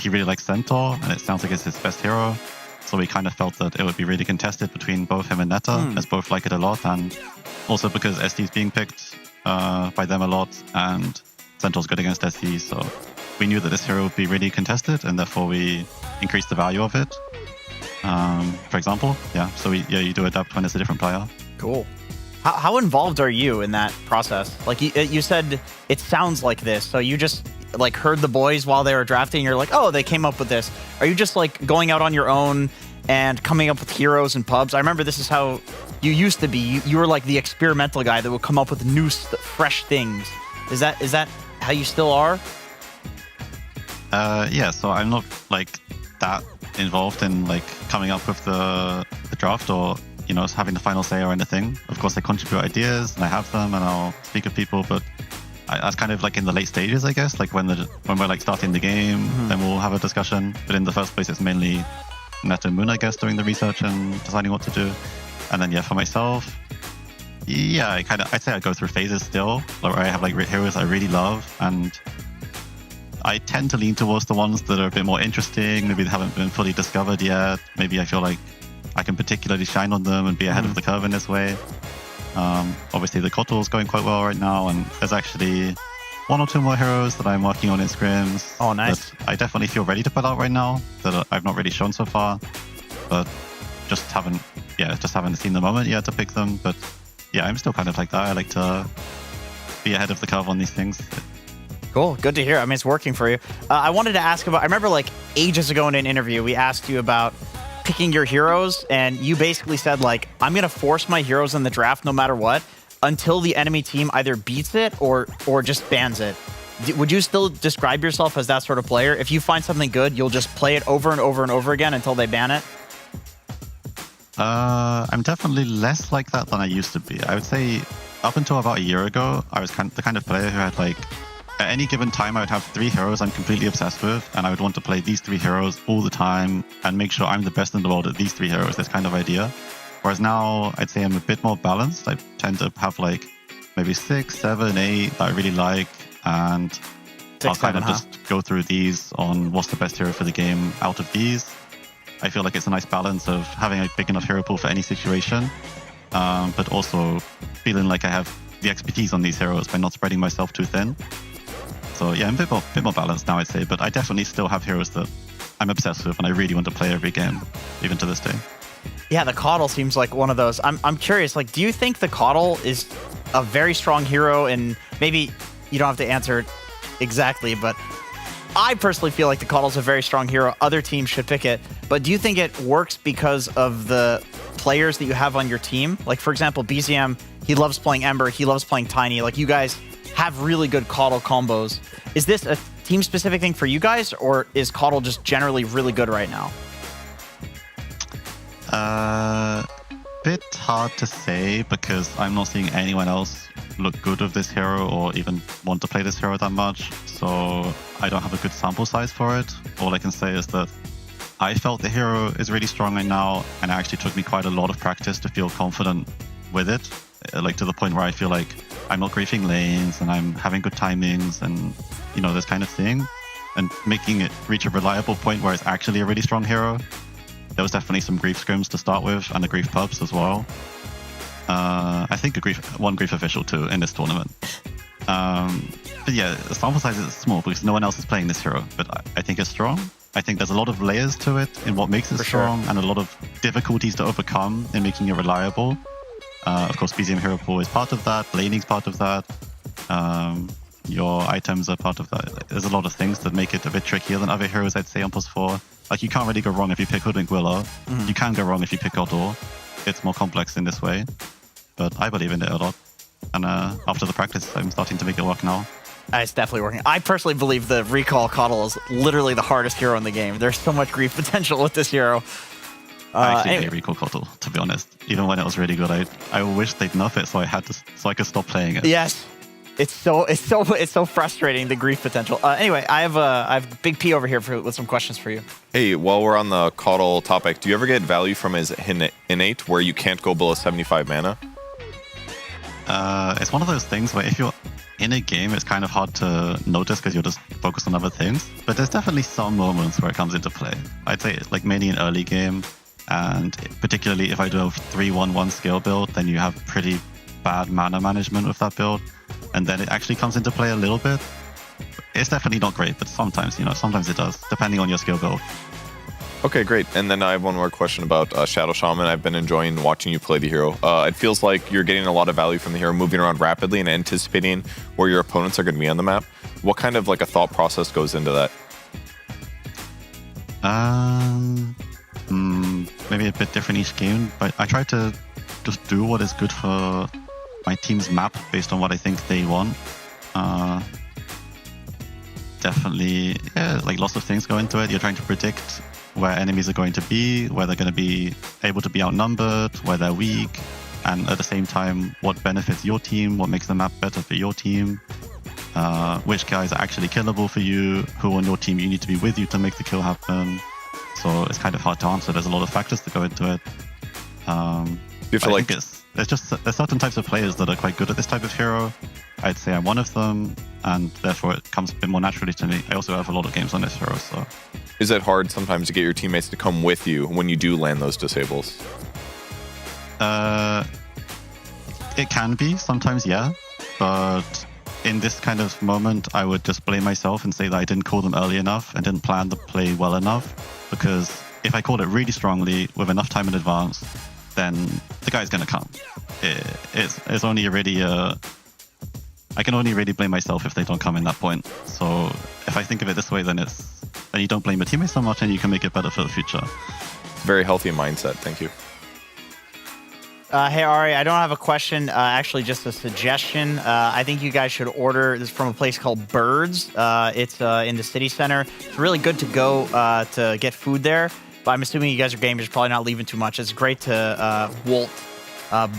he really likes Centaur, and it sounds like it's his best hero. So we kind of felt that it would be really contested between both him and Netta, as both like it a lot, and also because SD's being picked by them a lot, and Centaur's good against SC, so we knew that this hero would be really contested, and therefore we increased the value of it. For example, yeah. So you do adapt when it's a different player. Cool. How involved are you in that process? Like you said, it sounds like this. So you just like heard the boys while they were drafting. You're like, oh, they came up with this. Are you just like going out on your own and coming up with heroes and pubs? I remember this is how you used to be. You were like the experimental guy that would come up with new, fresh things. Is that how you still are? Yeah. So I'm not like that involved in like coming up with the draft or having the final say or anything. Of course, I contribute ideas and I have them and I'll speak with people, but that's kind of like in the late stages, I guess. Like when we're like starting the game, then we'll have a discussion. But in the first place, it's mainly Netta and Moon, I guess, doing the research and deciding what to do. And then yeah, for myself, yeah, I'd say I go through phases still, where I have like heroes I really love, and I tend to lean towards the ones that are a bit more interesting. Maybe they haven't been fully discovered yet. Maybe I feel like I can particularly shine on them and be ahead of the curve in this way. Obviously, the Kotal is going quite well right now, and there's actually one or two more heroes that I'm working on in scrims. Oh, nice. That I definitely feel ready to put out right now that I've not really shown so far, but just haven't seen the moment yet to pick them. But yeah, I'm still kind of like that. I like to be ahead of the curve on these things. Cool. Good to hear. I mean, it's working for you. I wanted to ask about, I remember like ages ago in an interview, we asked you about picking your heroes, and you basically said like, I'm going to force my heroes in the draft no matter what until the enemy team either beats it or just bans it. Would you still describe yourself as that sort of player? If you find something good, you'll just play it over and over and over again until they ban it? I'm definitely less like that than I used to be. I would say up until about a year ago, I was the kind of player who had like, at any given time, I would have 3 heroes I'm completely obsessed with, and I would want to play these 3 heroes all the time and make sure I'm the best in the world at these 3 heroes, this kind of idea. Whereas now, I'd say I'm a bit more balanced. I tend to have like maybe 6, 7, 8 that I really like, and I'll kind of just go through these on what's the best hero for the game out of these. I feel like it's a nice balance of having a big enough hero pool for any situation, but also feeling like I have the expertise on these heroes by not spreading myself too thin. So yeah, I'm a bit more balanced now, I'd say, but I definitely still have heroes that I'm obsessed with and I really want to play every game, even to this day. Yeah, the Kotal seems like one of those. I'm curious, like, do you think the Kotal is a very strong hero? And maybe you don't have to answer it exactly, but I personally feel like the Coddle's a very strong hero. Other teams should pick it. But do you think it works because of the players that you have on your team? Like, for example, BZM, he loves playing Ember. He loves playing Tiny. Like, you guys have really good Coddle combos. Is this a team-specific thing for you guys, or is Coddle just generally really good right now? Bit hard to say because I'm not seeing anyone else look good with this hero or even want to play this hero that much, so I don't have a good sample size for it. All I can say is that I felt the hero is really strong right now, and it actually took me quite a lot of practice to feel confident with it, like to the point where I feel like I'm not griefing lanes and I'm having good timings and, you know, this kind of thing, and making it reach a reliable point where it's actually a really strong hero. There was definitely some grief scrims to start with, and the grief pubs as well. I think one grief official too in this tournament. But yeah, the sample size is small because no one else is playing this hero, but I think it's strong. I think there's a lot of layers to it in what makes it strong, and a lot of difficulties to overcome in making it reliable. Of course, BZM hero pool is part of that, laning's part of that, your items are part of that. There's a lot of things that make it a bit trickier than other heroes, I'd say, on +4. Like, you can't really go wrong if you pick Hoodwink Willow. You can go wrong if you pick Aurora. It's more complex in this way, but I believe in it a lot. And after the practice, I'm starting to make it work now. It's definitely working. I personally believe the Recall Coddle is literally the hardest hero in the game. There's so much grief potential with this hero. I actually hate Recall Coddle, to be honest. Even when it was really good, I wish they'd nerf it so I could stop playing it. Yes. It's so frustrating, the grief potential. Anyway, I have Big P over here with some questions for you. Hey, while we're on the Coddle topic, do you ever get value from his innate where you can't go below 75 mana? It's one of those things where if you're in a game, it's kind of hard to notice because you're just focused on other things. But there's definitely some moments where it comes into play. I'd say like mainly in early game, and particularly if I do a 3-1-1 skill build, then you have pretty bad mana management with that build. And then it actually comes into play a little bit. It's definitely not great, but sometimes it does, depending on your skill build. Okay, great. And then I have one more question about Shadow Shaman. I've been enjoying watching you play the hero. It feels like you're getting a lot of value from the hero, moving around rapidly and anticipating where your opponents are going to be on the map. What kind of like a thought process goes into that? Maybe a bit different each game, but I try to just do what is good for my team's map based on what I think they want. Definitely, yeah, like lots of things go into it. You're trying to predict where enemies are going to be, where they're going to be able to be outnumbered, where they're weak, and at the same time, what benefits your team, what makes the map better for your team, which guys are actually killable for you, who on your team you need to be with you to make the kill happen. So it's kind of hard to answer. There's a lot of factors that go into it. You feel like there's certain types of players that are quite good at this type of hero. I'd say I'm one of them, and therefore it comes a bit more naturally to me. I also have a lot of games on this hero, so. Is it hard sometimes to get your teammates to come with you when you do land those disables? It can be sometimes, yeah, but in this kind of moment, I would just blame myself and say that I didn't call them early enough and didn't plan the play well enough, because if I called it really strongly with enough time in advance, then the guy's going to come. It's only really I can only really blame myself if they don't come in that point. So if I think of it this way, then you don't blame the teammates so much and you can make it better for the future. Very healthy mindset. Thank you. Hey, Ari, I don't have a question, actually just a suggestion. I think you guys should order this from a place called Birds. It's in the city center. It's really good to go to get food there, but I'm assuming you guys are gamers, probably not leaving too much. It's great to Wolt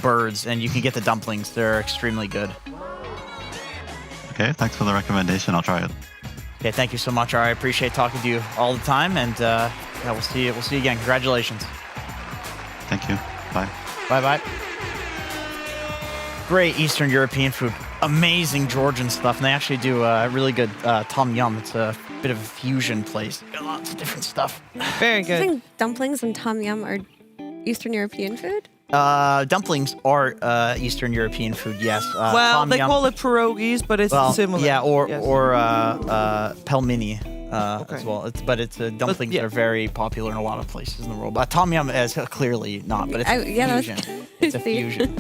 Birds, and you can get the dumplings. They're extremely good. Okay, thanks for the recommendation. I'll try it. Okay, thank you so much, Ari. I appreciate talking to you all the time, and yeah, we'll see you again. Congratulations. Thank you. Bye. Bye-bye. Great Eastern European food. Amazing Georgian stuff. And they actually do really good tom yum. It's a bit of a fusion place. Lots of different stuff. Very good. I think dumplings and tom yum are Eastern European food. Dumplings are Eastern European food, yes. Well, tom they yum, call it pierogies, but it's similar. Yeah, or yes. pelmeni. As well. Dumplings are very popular in a lot of places in the world. But tom yum is clearly not, but it's a fusion. It's a fusion.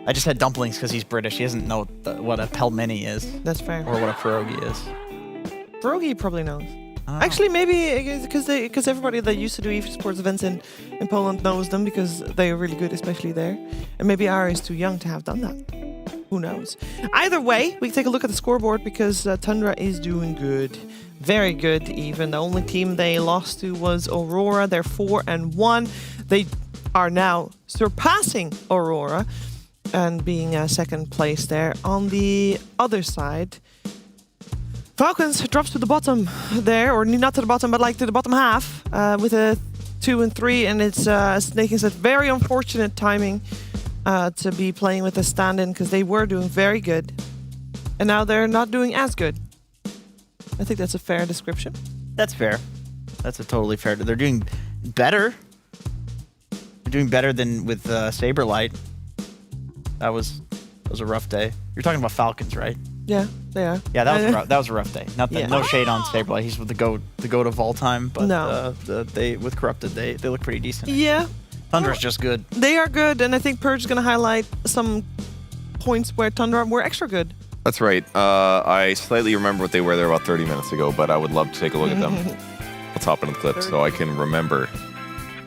I just said dumplings because he's British. He doesn't know what a pelmeni is. That's fair. Or what a pierogi is. Rogi probably knows. Actually, maybe because everybody that used to do esports events in Poland knows them because they are really good, especially there. And maybe Ari is too young to have done that. Who knows? Either way, we can take a look at the scoreboard because Tundra is doing good. Very good, even. The only team they lost to was Aurora. They're 4-1. They are now surpassing Aurora and being second place there. On the other side, Falcons drops to the bottom there, or not to the bottom, but like to the bottom half with a 2-3, and it's making it very unfortunate timing to be playing with a stand-in because they were doing very good, and now they're not doing as good. I think that's a fair description. That's fair. That's a totally fair. They're doing better. They're doing better than with Saberlight. That was a rough day. You're talking about Falcons, right? Yeah, they are. Yeah, that was a rough day. No shade on Saberlight. He's with the goat of all time. But no. They with Corrupted, they look pretty decent. Yeah. Tundra's just good. They are good, and I think Purge is going to highlight some points where Tundra were extra good. That's right. I slightly remember what they were there about 30 minutes ago, but I would love to take a look at them. Let's hop into the clip so I can remember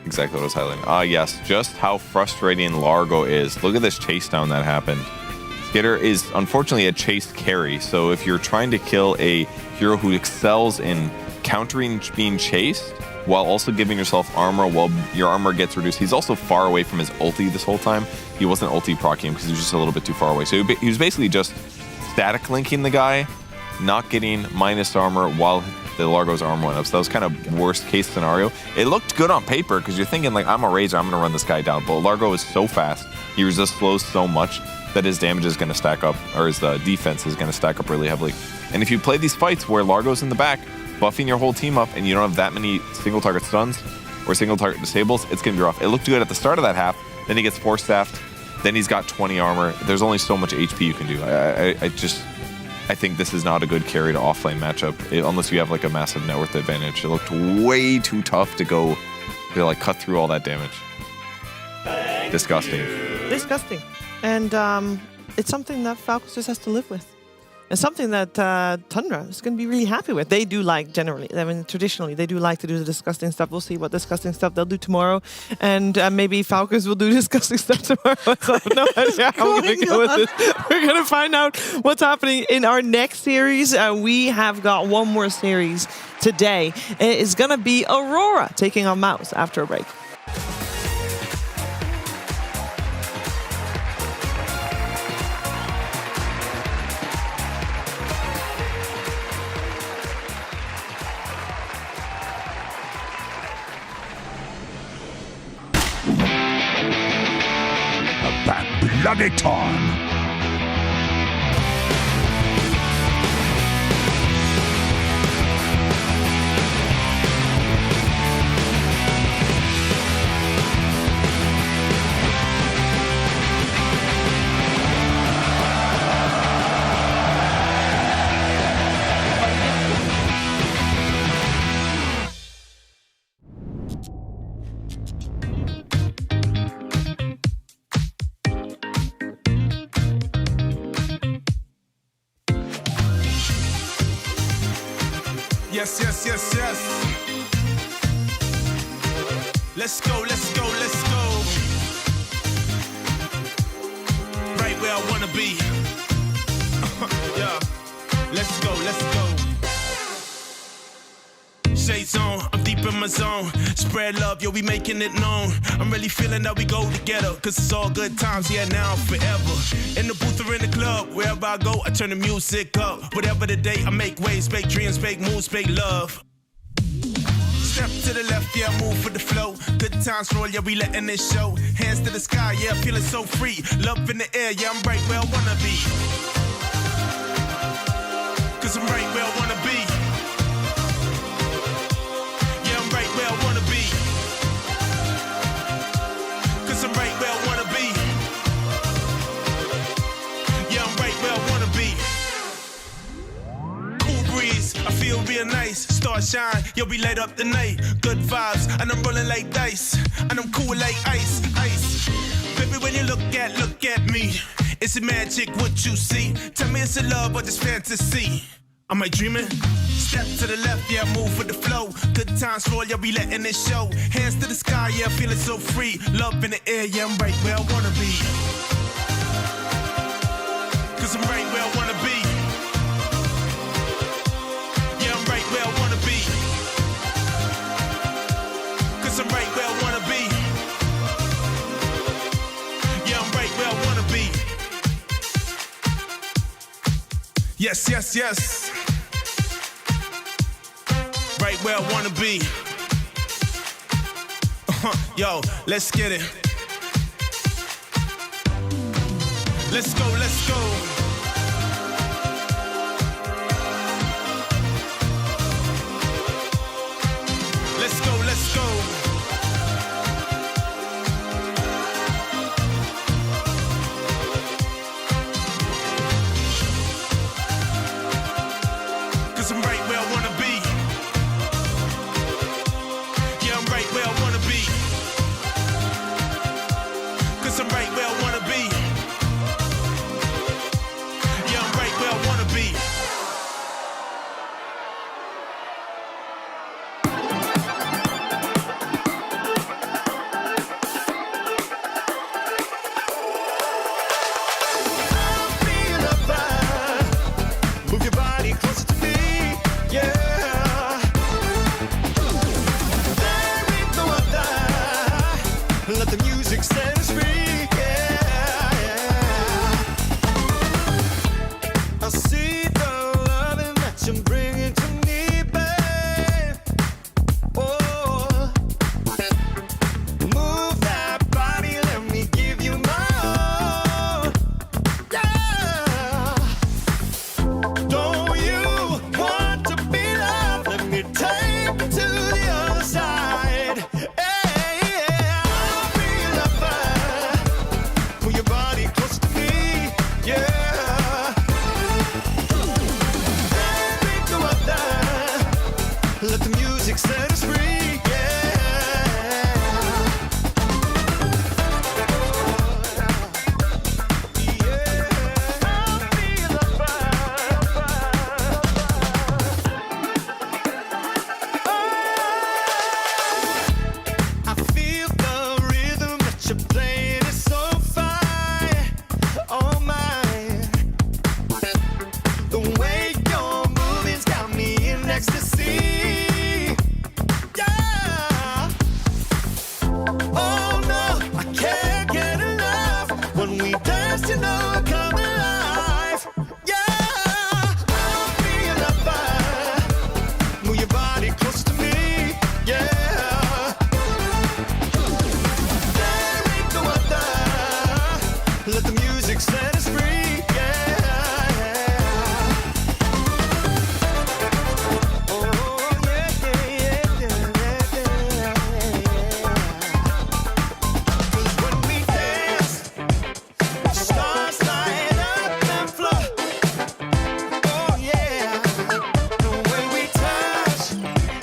exactly what I was highlighting. Yes, just how frustrating Largo is. Look at this chase down that happened. Skitter is unfortunately a chase carry, so if you're trying to kill a hero who excels in countering being chased while also giving yourself armor while your armor gets reduced. He's also far away from his ulti this whole time. He wasn't ulti proccing because he was just a little bit too far away. So he was basically just static linking the guy, not getting minus armor while the Largo's armor went up. So that was kind of worst case scenario. It looked good on paper because you're thinking like, I'm a Razor, I'm going to run this guy down. But Largo is so fast, he resists flows so much that his damage is going to stack up, or his defense is going to stack up really heavily. And if you play these fights where Largo's in the back, buffing your whole team up, and you don't have that many single target stuns or single target disables, it's going to be rough. It looked good at the start of that half, then he gets 4-staffed, then he's got 20 armor. There's only so much HP you can do. I think this is not a good carry to offlane matchup, unless you have like a massive net worth advantage. It looked way too tough to go to like cut through all that damage. Disgusting. Disgusting. And it's something that Falcons just has to live with. And something that Tundra is going to be really happy with. They do like, generally, I mean, traditionally, they do like to do the disgusting stuff. We'll see what disgusting stuff they'll do tomorrow. And maybe Falcons will do disgusting stuff tomorrow. So I have no idea how we're going to go with this. We're going to find out what's happening in our next series. We have got one more series today. It is going to be Aurora taking on MOUZ after a break. Bloody time. Yes, yes, yes, yes. Let's go, let's go, let's go. Right where I wanna be. Yeah. Let's go, let's go. Shades on, I'm deep in my zone. Spread love, yo, we making it known. I'm really feeling that we go together, cause it's all good times, yeah, now forever. In the booth or in the club, wherever I go, I turn the music up. Whatever the day, I make waves, make dreams, make moves, make love. Step to the left, yeah, move for the flow. Good times roll, yeah, we letting it show. Hands to the sky, yeah, feeling so free. Love in the air, yeah, I'm right where I wanna be. Cause I'm right where I wanna be. Yeah, I'm right where I wanna be. Cause I'm right where I wanna be. Yeah, I'm right where I wanna be. Cool breeze, I feel real nice. Star shine, yo, we light up the night. Good vibes, and I'm rolling like dice. And I'm cool like ice, ice. Baby, when you look at me, it's a magic what you see. Tell me it's a love or just fantasy. Am I dreaming? Step to the left, yeah, move with the flow. Good times roll, yeah, we letting it show. Hands to the sky, yeah, feeling so free. Love in the air, yeah, I'm right where I wanna be. Cause I'm right where I wanna be. Yeah, I'm right where I wanna be. Cause I'm right where I wanna be. Yeah, I'm right where I wanna be. Yes, yes, yes. Right where I wanna be. Yo, let's get it. Let's go, let's go. Let's go, let's go. Cause I'm right where I wanna be. Yeah, I'm right where I wanna be. Cause I'm right where I wanna be. Yeah, I'm right where I wanna be. Feel the vibe. Move your body closer to me. Yeah. There ain't no other. Let the music set us free. Yeah. I see the loving that you're bringing to me, babe. Oh, move that body, let me give you my all. Yeah. Don't you want to be loved? Let me take you to the other side. Hey, yeah. I'll be the fire. Pull your body close to me. Yeah. There ain't no other. Let the music set us free. Yeah. I'll be the fire. I feel the rhythm that you're playing is so fine. Oh my. The way you're moving's got me in ecstasy. Yeah. Oh no, I can't get enough. When we dance, you know I come alive. Yeah. I'll be the fire. Move your body close to me. Yeah. There ain't no other. Let the music set us free. Yeah. Oh, yeah, yeah, yeah, yeah. 'Cause when we dance, stars light up the floor. Oh yeah. The way we touch,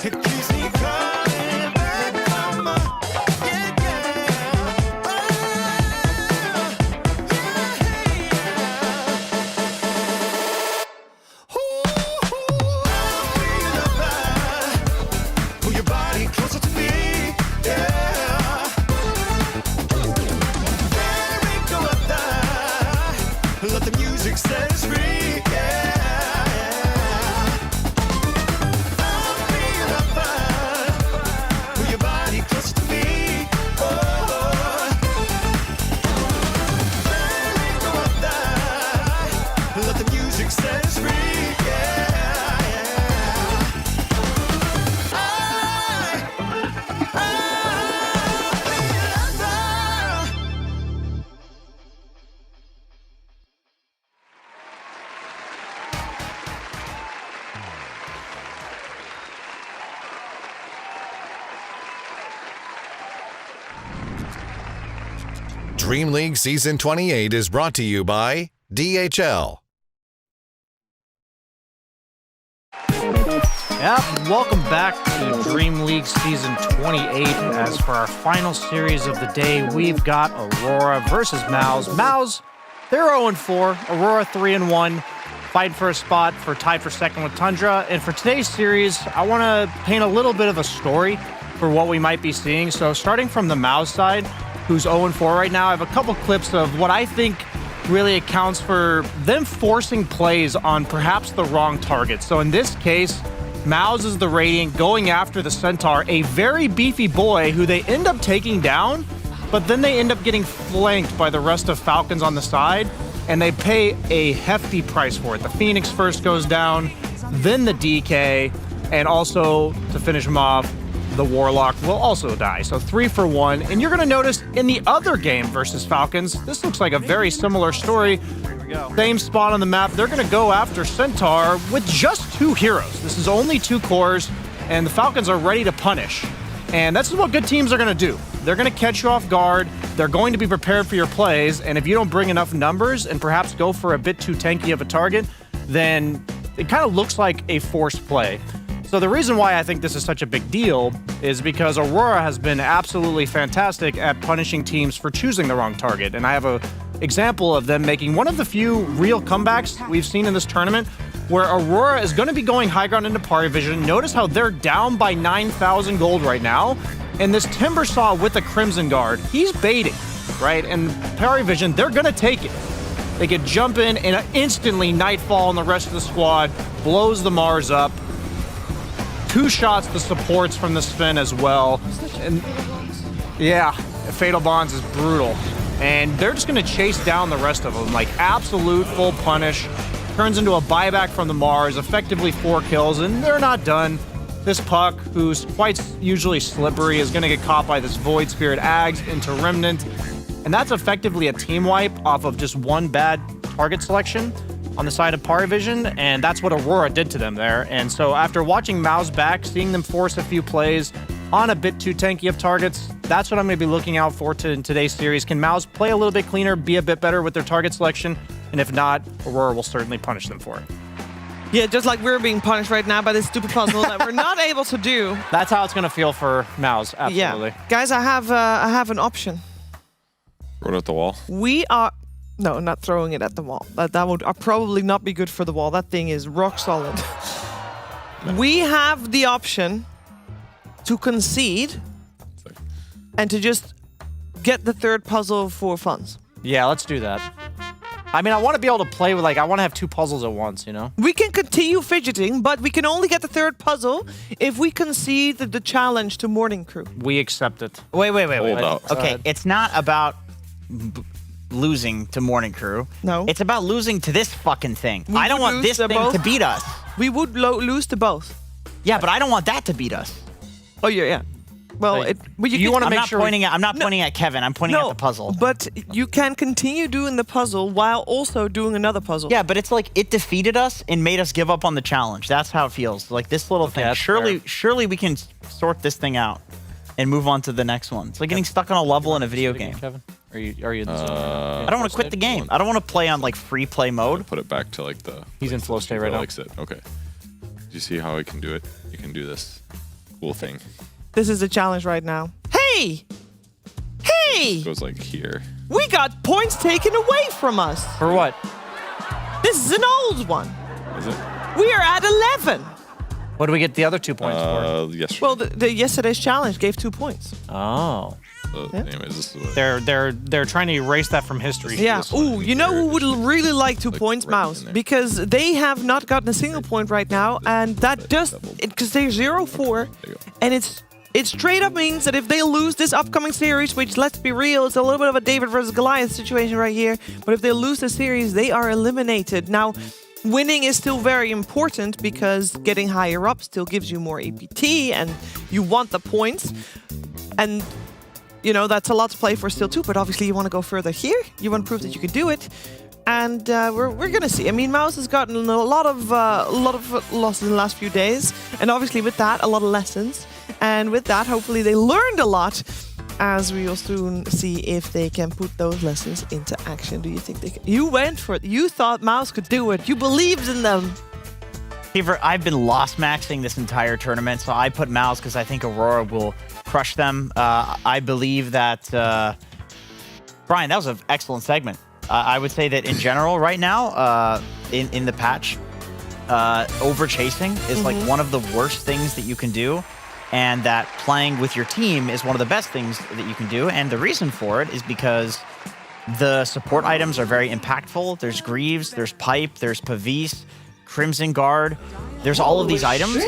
it keeps me coming back for more. Yeah, yeah. Oh, yeah. Ooh, I'll be the fire. Pull your body closer to me. Yeah. There ain't no other. Let the music set us free. Yeah. I'll be the fire. Pull your body closer to me. Oh. There ain't no other. Let the music set us free. Yeah. Dream League Season 28 is brought to you by DHL. Yep, welcome back to Dream League Season 28. As for our final series of the day, we've got Aurora versus MOUZ. MOUZ, they're 0-4, Aurora 3-1. fighting for a spot for tied for second with Tundra. And for today's series, I want to paint a little bit of a story for what we might be seeing. So starting from the MOUZ side, who's 0-4 right now, I have a couple clips of what I think really accounts for them forcing plays on perhaps the wrong target. So in this case, MOUZ is the Radiant going after the Centaur, a very beefy boy who they end up taking down, but then they end up getting flanked by the rest of Falcons on the side, and they pay a hefty price for it. The Phoenix first goes down, then the DK, and also to finish him off, the Warlock will also die. So 3 for 1. And you're going to notice in the other game versus Falcons, this looks like a very similar story. Same spot on the map. They're going to go after Centaur with just 2 heroes. This is only 2 cores, and the Falcons are ready to punish. And that's what good teams are going to do. They're going to catch you off guard. They're going to be prepared for your plays. And if you don't bring enough numbers and perhaps go for a bit too tanky of a target, then it kind of looks like a forced play. So the reason why I think this is such a big deal is because Aurora has been absolutely fantastic at punishing teams for choosing the wrong target. And I have an example of them making one of the few real comebacks we've seen in this tournament where Aurora is going to be going high ground into PARIVISION. Notice how they're down by 9,000 gold right now. And this Timbersaw with the Crimson Guard, he's baiting, right? And PARIVISION, they're going to take it. They could jump in and instantly Nightfall and the rest of the squad blows the Mars up. 2 shots the supports from the spin as well. And yeah, Fatal Bonds is brutal. And they're just going to chase down the rest of them. Like absolute full punish. Turns into a buyback from the Mars. Effectively 4 kills. And they're not done. This Puck, who's quite usually slippery, is going to get caught by this Void Spirit Ags into Remnant. And that's effectively a team wipe off of just 1 bad target selection on the side of PARIVISION, and that's what Aurora did to them there. And so after watching MOUZ back, seeing them force a few plays on a bit too tanky of targets, that's what I'm going to be looking out for in today's series. Can MOUZ play a little bit cleaner, be a bit better with their target selection? And if not, Aurora will certainly punish them for it. Yeah, just like we're being punished right now by this stupid puzzle that we're not able to do. That's how it's going to feel for MOUZ, absolutely. Yeah. Guys, I have an option. Throw it at the wall. We are... No, not throwing it at the wall. That would probably not be good for the wall. That thing is rock solid. We have the option to concede and to just get the 3rd puzzle for funds. Yeah, let's do that. I mean, I want to be able to play with, like, I want to have 2 puzzles at once, you know? We can continue fidgeting, but we can only get the 3rd puzzle if we concede the challenge to Morning Crew. We accept it. Wait. Hold Okay, it's not about losing to Morning Crew. No. It's about losing to this fucking thing. I don't want this thing to beat us. We would lose to both. Yeah, but I don't want that to beat us. Oh, yeah. Well, Like, you want to make sure I'm not pointing at Kevin. I'm pointing at the puzzle. But you can continue doing the puzzle while also doing another puzzle. Yeah, but it's like it defeated us and made us give up on the challenge. That's how it feels. Like this little thing. Surely we can sort this thing out and move on to the next one. It's like getting stuck on a level in a video game. Kevin? Are you in the zone? I don't want to quit the game. I don't want to play on like free play mode. Put it back to like the... He's in flow state right now. Likes it. Okay. Do you see how I can do it? You can do this cool thing. This is the challenge right now. Hey! It goes like here. We got points taken away from us. For what? This is an old one. Is it? We are at 11. What do we get the other 2 points for? Yesterday. Well, the yesterday's challenge gave 2 points. Oh. Anyways, this is what... They're trying to erase that from history. Yeah. Ooh, you know who would really like 2 points, MOUZ? Because they have not gotten a single point right now, and that does because they're 0-4, and it straight up means that if they lose this upcoming series, which let's be real, it's a little bit of a David versus Goliath situation right here, but if they lose the series, they are eliminated. Now, winning is still very important because getting higher up still gives you more APT, and you want the points, and you know, that's a lot to play for still too, but obviously you want to go further here. You want to prove that you can do it. And we're going to see. I mean, MOUZ has gotten a lot of losses in the last few days. And obviously with that, a lot of lessons. And with that, hopefully they learned a lot, as we will soon see if they can put those lessons into action. Do you think they can? You went for it. You thought MOUZ could do it. You believed in them. Fever, I've been lost maxing this entire tournament, so I put MOUZ because I think Aurora will crush them. I believe that... Brian, that was an excellent segment. I would say that in general right now, in the patch, over chasing is like one of the worst things that you can do, and that playing with your team is one of the best things that you can do. And the reason for it is because the support items are very impactful. There's Greaves, there's Pipe, there's Pavis, Crimson Guard. There's all of these items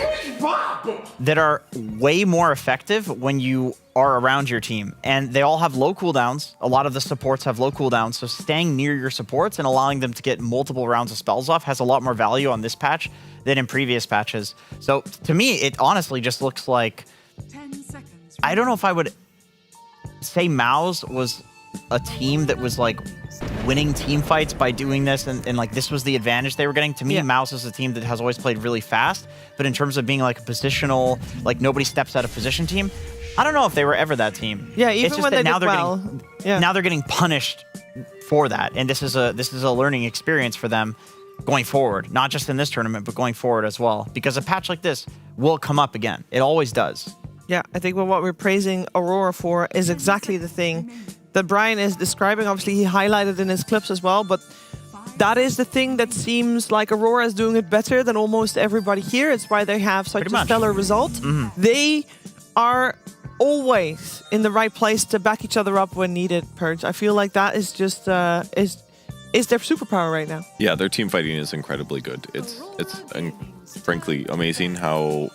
that are way more effective when you are around your team. And they all have low cooldowns. A lot of the supports have low cooldowns, so staying near your supports and allowing them to get multiple rounds of spells off has a lot more value on this patch than in previous patches. So to me, it honestly just looks like... I don't know if I would say MOUZ was a team that was like winning team fights by doing this, and like this was the advantage they were getting. To me, MOUZ is a team that has always played really fast, but in terms of being like a positional, like nobody steps out of position team, I don't know if they were ever that team. Yeah, even it's just when that they now did they're well. getting now they're getting punished for that, and this is a learning experience for them going forward, not just in this tournament, but going forward as well, because a patch like this will come up again. It always does. Yeah, I think what we're praising Aurora for is exactly the thing that Brian is describing. Obviously, he highlighted in his clips as well, but that is the thing that seems like Aurora is doing it better than almost everybody here. It's why they have such a stellar result. They are always in the right place to back each other up when needed, Purge. I feel like that is just is their superpower right now. Yeah, their team fighting is incredibly good. It's frankly amazing how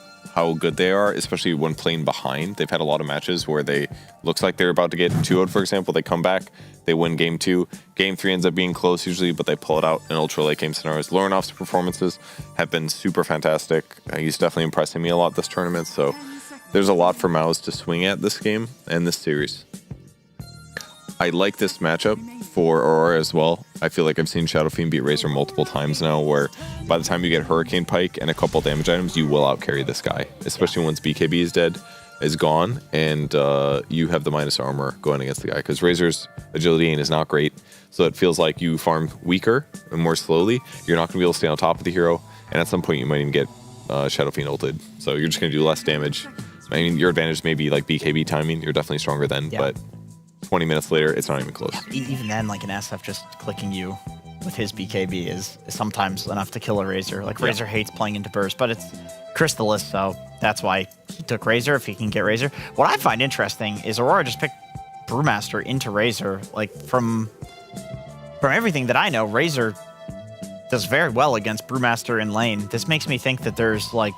good they are, especially when playing behind. They've had a lot of matches where they looks like they're about to get 2-0, for example. They come back, they win game 2. Game 3 ends up being close usually, but they pull it out in ultra late game scenarios. Lorenoff's performances have been super fantastic. He's definitely impressing me a lot this tournament, so there's a lot for MOUZ to swing at this game and this series. I like this matchup for Aurora as well. I feel like I've seen Shadow Fiend beat Razor multiple times now, where by the time you get Hurricane Pike and a couple damage items, you will outcarry this guy, especially once BKB is gone, and you have the minus armor going against the guy, because Razor's agility aim is not great, so it feels like you farm weaker and more slowly. You're not going to be able to stay on top of the hero, and at some point you might even get Shadow Fiend ulted, so you're just going to do less damage. I mean, your advantage may be like BKB timing. You're definitely stronger then, but 20 minutes later, it's not even close. Yeah, even then, like an SF just clicking you with his BKB is sometimes enough to kill a Razor. Like, Razor hates playing into burst, but it's Crystallis, so that's why he took Razor, if he can get Razor. What I find interesting is Aurora just picked Brewmaster into Razor. Like, from everything that I know, Razor does very well against Brewmaster in lane. This makes me think that there's, like,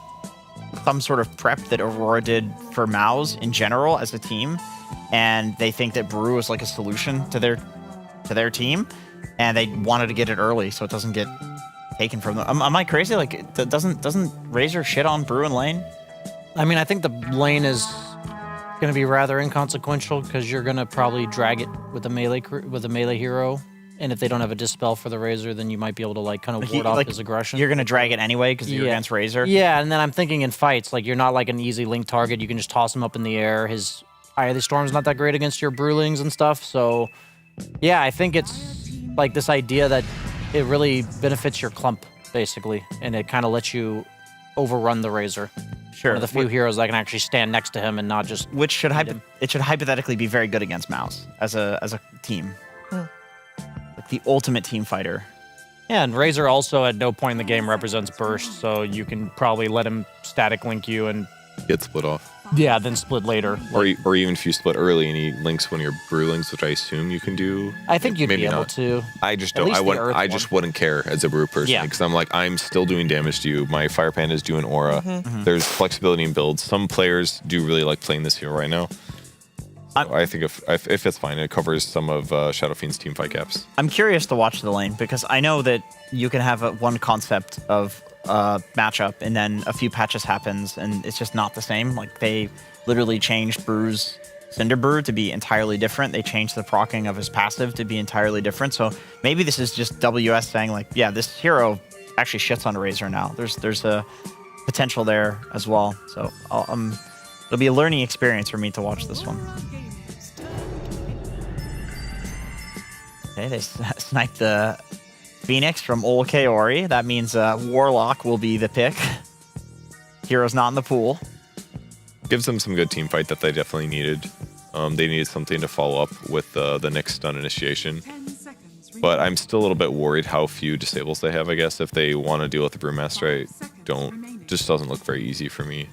some sort of prep that Aurora did for MOUZ in general as a team, and they think that Brew is like a solution to their team, and they wanted to get it early so it doesn't get taken from them. Am I crazy? Like, doesn't Razor shit on Brew in lane? I mean, I think the lane is going to be rather inconsequential because you're going to probably drag it with a melee hero. And if they don't have a dispel for the Razor, then you might be able to like kind of ward off his aggression. You're going to drag it anyway because you're against Razor? Yeah, and then I'm thinking in fights, like you're not like an easy link target. You can just toss him up in the air. His Eye of the Storm's not that great against your Brewlings and stuff. So, yeah, I think it's like this idea that it really benefits your clump, basically. And it kind of lets you overrun the Razor. Sure. One of the few heroes that can actually stand next to him and not just... Which should it should hypothetically be very good against MOUZ as a team. Like the ultimate team fighter. Yeah, and Razor also at no point in the game represents burst, so you can probably let him static link you and... Get split off. Yeah, then split later. Or even if you split early and he links one of your Brewlings, which I assume you can do. I think you'd maybe be able not. to. I just don't. I just wouldn't care as a Brew person, because I'm like, I'm still doing damage to you. My Fire Panda is doing aura. There's flexibility in builds. Some players do really like playing this hero right now. So I think if it's fine, it covers some of Shadow Fiend's team fight gaps. I'm curious to watch the lane because I know that you can have one concept of matchup and then a few patches happens and it's just not the same. Like they literally changed Brew's Cinder Brew to be entirely different. They changed the proccing of his passive to be entirely different. So maybe this is just WS saying like, yeah, this hero actually shits on Razor now. There's a potential there as well. So it'll be a learning experience for me to watch this one. Okay, they sniped the Phoenix from Ol Kaori. That means Warlock will be the pick. Hero's not in the pool. Gives them some good team fight that they definitely needed. They needed something to follow up with the next stun initiation. But I'm still a little bit worried how few disables they have, I guess. If they want to deal with the Brewmaster, just doesn't look very easy for me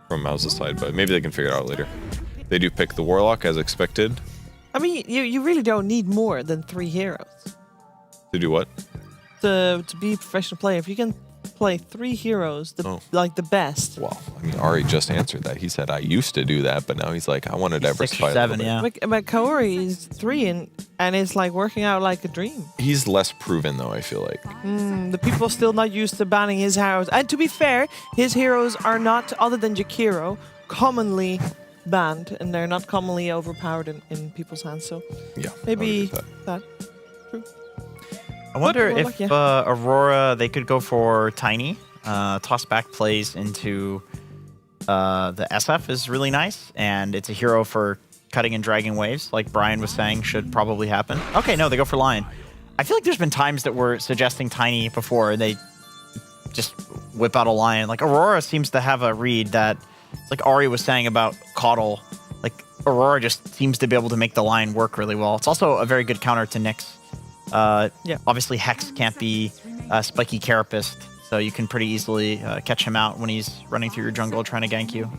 from MOUZ's side, but maybe they can figure it out later. They do pick the Warlock as expected. I mean, you really don't need more than 3 heroes To do what? to be a professional player. If you can play 3 heroes, like the best. Well, I mean, Ari just answered that. He said, I used to do that, but now he's like, I want to diversify. 6 or 7, yeah. But Kaori is 3 and it's like working out like a dream. He's less proven, though, I feel like. The people are still not used to banning his heroes. And to be fair, his heroes are not, other than Jakiro, commonly banned, and they're not commonly overpowered in people's hands. So yeah, maybe that. True. I wonder But if Warlock, Aurora, they could go for Tiny. Toss back plays into the SF is really nice, and it's a hero for cutting and dragging waves, like Brian was saying, should probably happen. Okay, no, they go for Lion. I feel like there's been times that we're suggesting Tiny before, and they just whip out a Lion. Like, Aurora seems to have a read that, like Ari was saying about Caudle, like, Aurora just seems to be able to make the Lion work really well. It's also a very good counter to Nyx. Obviously, Hex can't be a spiky Carapist, so you can pretty easily catch him out when he's running through your jungle trying to gank you.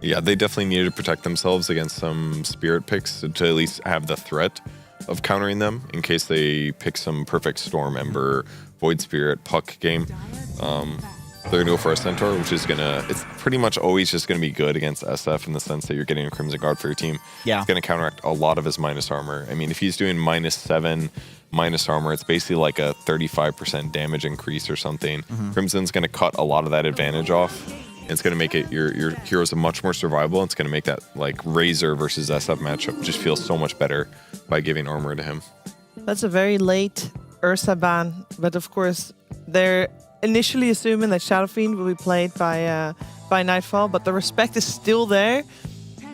Yeah, they definitely needed to protect themselves against some Spirit picks to at least have the threat of countering them in case they pick some Perfect Storm, Ember, Void Spirit, Puck game. They're going to go for a Centaur, which is going to... It's pretty much always just going to be good against SF in the sense that you're getting a Crimson Guard for your team. Yeah. It's going to counteract a lot of his minus armor. I mean, if he's doing -7 minus armor, it's basically like a 35% damage increase or something. Crimson's going to cut a lot of that advantage off. It's going to make it your heroes much more survivable. It's going to make that like Razor versus SF matchup just feel so much better by giving armor to him. That's a very late Ursa ban, but of course they're initially assuming that Shadow Fiend will be played by Nightfall, but the respect is still there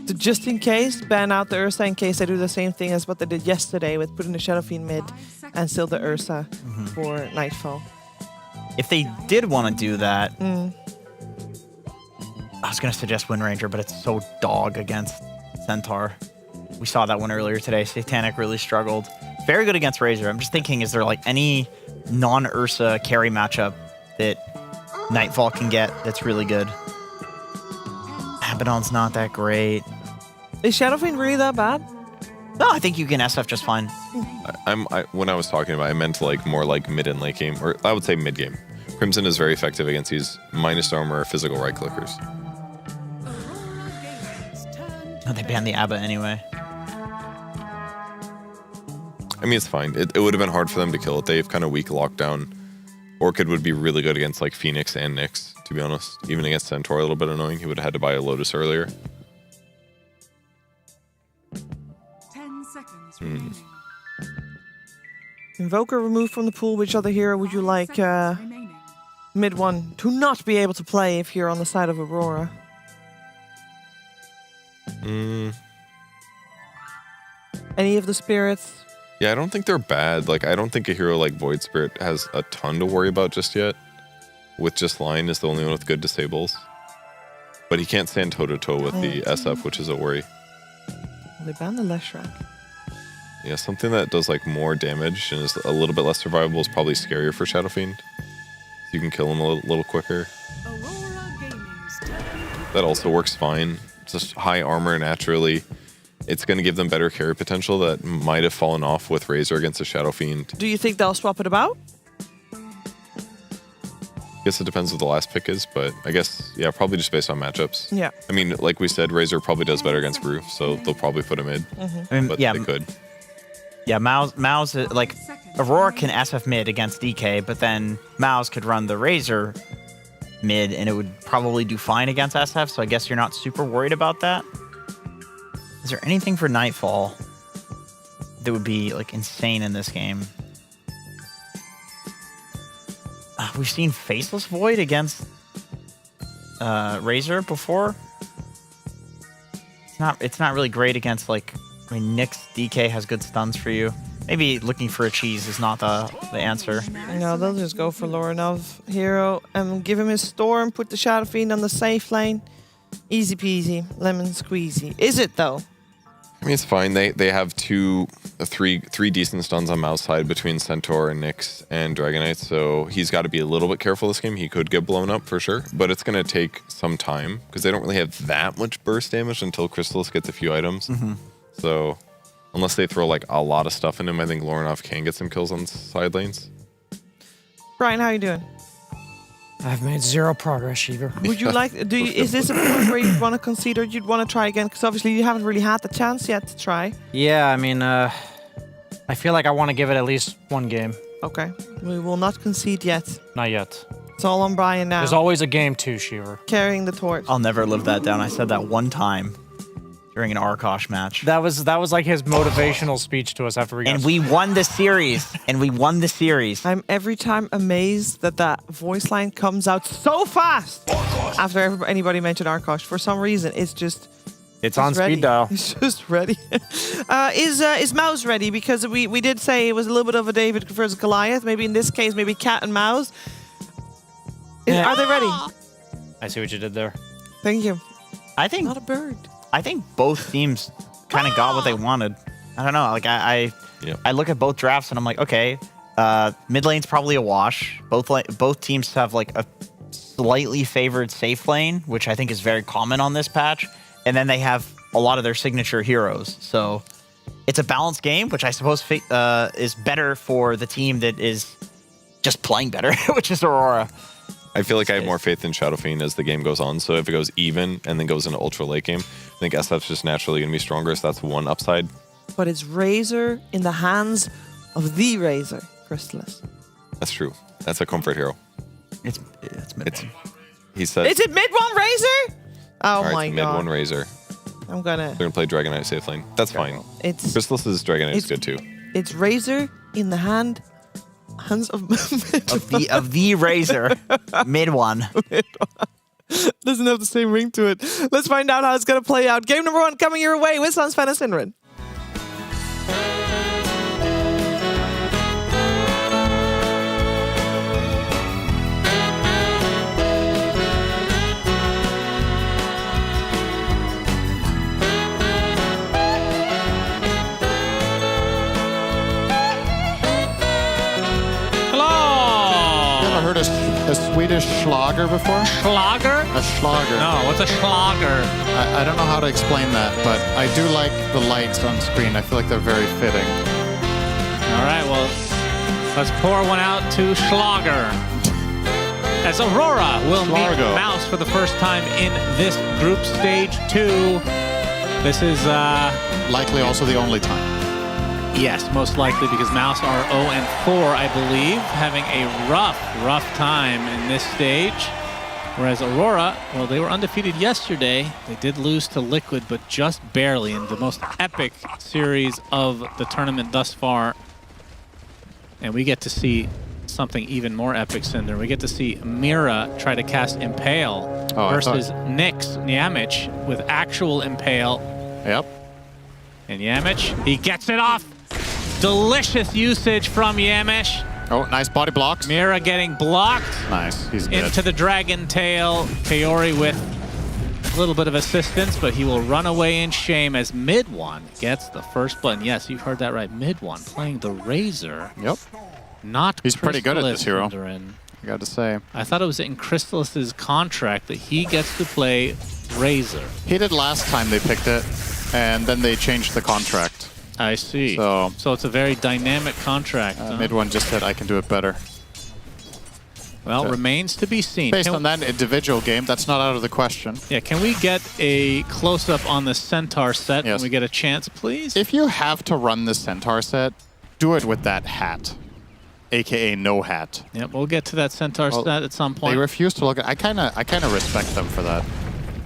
to just in case ban out the Ursa in case they do the same thing as what they did yesterday with putting the Shadow Fiend mid and still the Ursa for Nightfall. If they did want to do that, I was going to suggest Wind Ranger, but it's so dog against Centaur. We saw that one earlier today. Satanic really struggled. Very good against Razor. I'm just thinking, is there like any non-Ursa carry matchup that Nightfall can get that's really good? Abaddon's not that great. Is Shadow Fiend really that bad? No, I think you can SF just fine. When I was talking about it, I meant like more like mid and late game, or I would say mid game. Crimson is very effective against these minus armor physical right clickers. No, they banned the Abba anyway. I mean, it's fine. It would have been hard for them to kill it. They have kind of weak lockdown. Orchid would be really good against like Phoenix and Nyx, to be honest. Even against Centaur, a little bit annoying. He would have had to buy a Lotus earlier. 10 seconds remaining. Invoker removed from the pool. Which other hero would you like mid one to not be able to play if you're on the side of Aurora? Any of the spirits? Yeah, I don't think they're bad. Like, I don't think a hero like Void Spirit has a ton to worry about just yet. With just Lion is the only one with good disables. But he can't stand toe-to-toe with the SF, which is a worry. They banned the Leshrac. Yeah, something that does like more damage and is a little bit less survivable is probably scarier for Shadow Fiend. You can kill him a little quicker. That also works fine. Just high armor naturally. It's going to give them better carry potential that might have fallen off with Razor against a Shadow Fiend. Do you think they'll swap it about? I guess it depends what the last pick is, but I guess, yeah, probably just based on matchups. Yeah. I mean, like we said, Razor probably does better against Brew, so they'll probably put him mid. I mean, but yeah, they could. Yeah, MOUZ, like, Aurora can SF mid against DK, but then MOUZ could run the Razor mid, and it would probably do fine against SF, so I guess you're not super worried about that. Is there anything for Nightfall that would be, like, insane in this game? We've seen Faceless Void against Razor before. It's not really great against, like, I mean, Nyx DK has good stuns for you. Maybe looking for a cheese is not the answer. No, they'll just go for Lorenov hero and give him his Storm, put the Shadow Fiend on the safe lane. Easy peasy, lemon squeezy. Is it, though? I mean, it's fine. They have two three decent stuns on MOUZ side between Centaur and Nyx and Dragonite, so he's got to be a little bit careful this game. He could get blown up for sure, but it's going to take some time because they don't really have that much burst damage until Crystallis gets a few items. So unless they throw like a lot of stuff in him, I think Lorinov can get some kills on side lanes. Brian, how you doing? I've made 0 progress, Shiver. Would you like? Is this a point where you'd want to concede or you'd want to try again? Because obviously you haven't really had the chance yet to try. Yeah, I mean, I feel like I want to give it at least 1 game. Okay, we will not concede yet. Not yet. It's all on Brian now. There's always a game too, Shiver. Carrying the torch. I'll never live that down. I said that one time during an Arkosh match. That was like his motivational speech to us after we got. And we won the series. I'm every time amazed that that voice line comes out so fast after anybody mentioned Arkosh. For some reason, it's just. It's on ready. speed dial. It's just ready. Is MOUZ ready? Because we did say it was a little bit of a David versus Goliath. Maybe in this case, maybe Cat and MOUZ. Are they ready? I see what you did there. Thank you. I think not a bird. I think both teams kind of got what they wanted. I don't know. Like I look at both drafts and I'm like, okay, mid lane's probably a wash. Both teams have like a slightly favored safe lane, which I think is very common on this patch. And then they have a lot of their signature heroes. So it's a balanced game, which I suppose is better for the team that is just playing better, which is Aurora. I feel like I have more faith in Shadow Fiend as the game goes on. So if it goes even and then goes into ultra late game, I think SF's just naturally going to be stronger. So that's one upside. But it's Razor in the hands of the Razor, Crystallis. That's true. That's a comfort hero. It's mid one. He said. Is it mid one Razor? Oh all right, my mid god. one Razor. I'm gonna. They're gonna play Dragonite safe lane. That's fine. Crystallis' Dragonite is good too. It's Razor in the hands of the Razor, mid one. Doesn't have the same ring to it. Let's find out how it's gonna play out. Game number 1 coming your way with Sunspan and Sinrin. Heard a Swedish schlager before? Schlager? A schlager. No, what's a schlager? I don't know how to explain that, but I do like the lights on screen. I feel like they're very fitting. All right, well, let's pour one out to Schlager. As Aurora will meet MOUZ for the first time in this group stage 2. This is likely also the only time. Yes, most likely because MOUZ are 0-4, I believe, having a rough time in this stage. Whereas Aurora, well, they were undefeated yesterday. They did lose to Liquid, but just barely in the most epic series of the tournament thus far. And we get to see something even more epic, Cinder. We get to see Mira try to cast Impale versus Nyx with actual Impale. Yep. And Yamish, he gets it off. Delicious usage from Yamish. Oh, nice body block. Mira getting blocked. Nice, he's dead. Into the Dragon Tail. Kaori with a little bit of assistance, but he will run away in shame as mid one gets the first blood. And yes, you've heard that right. Mid one playing the Razor. Yep. Not He's pretty good at this hero. Sindarin. I got to say. I thought it was in Crystallis' contract that he gets to play Razor. He did last time they picked it, and then they changed the contract. I see. So it's a very dynamic contract. Mid one just said, I can do it better. Well, remains to be seen. Based on that individual game, that's not out of the question. Yeah, can we get a close-up on the Centaur set when we get a chance, please? If you have to run the Centaur set, do it with that hat, aka no hat. Yep, we'll get to that Centaur set at some point. They refuse to look at. I kind of respect them for that.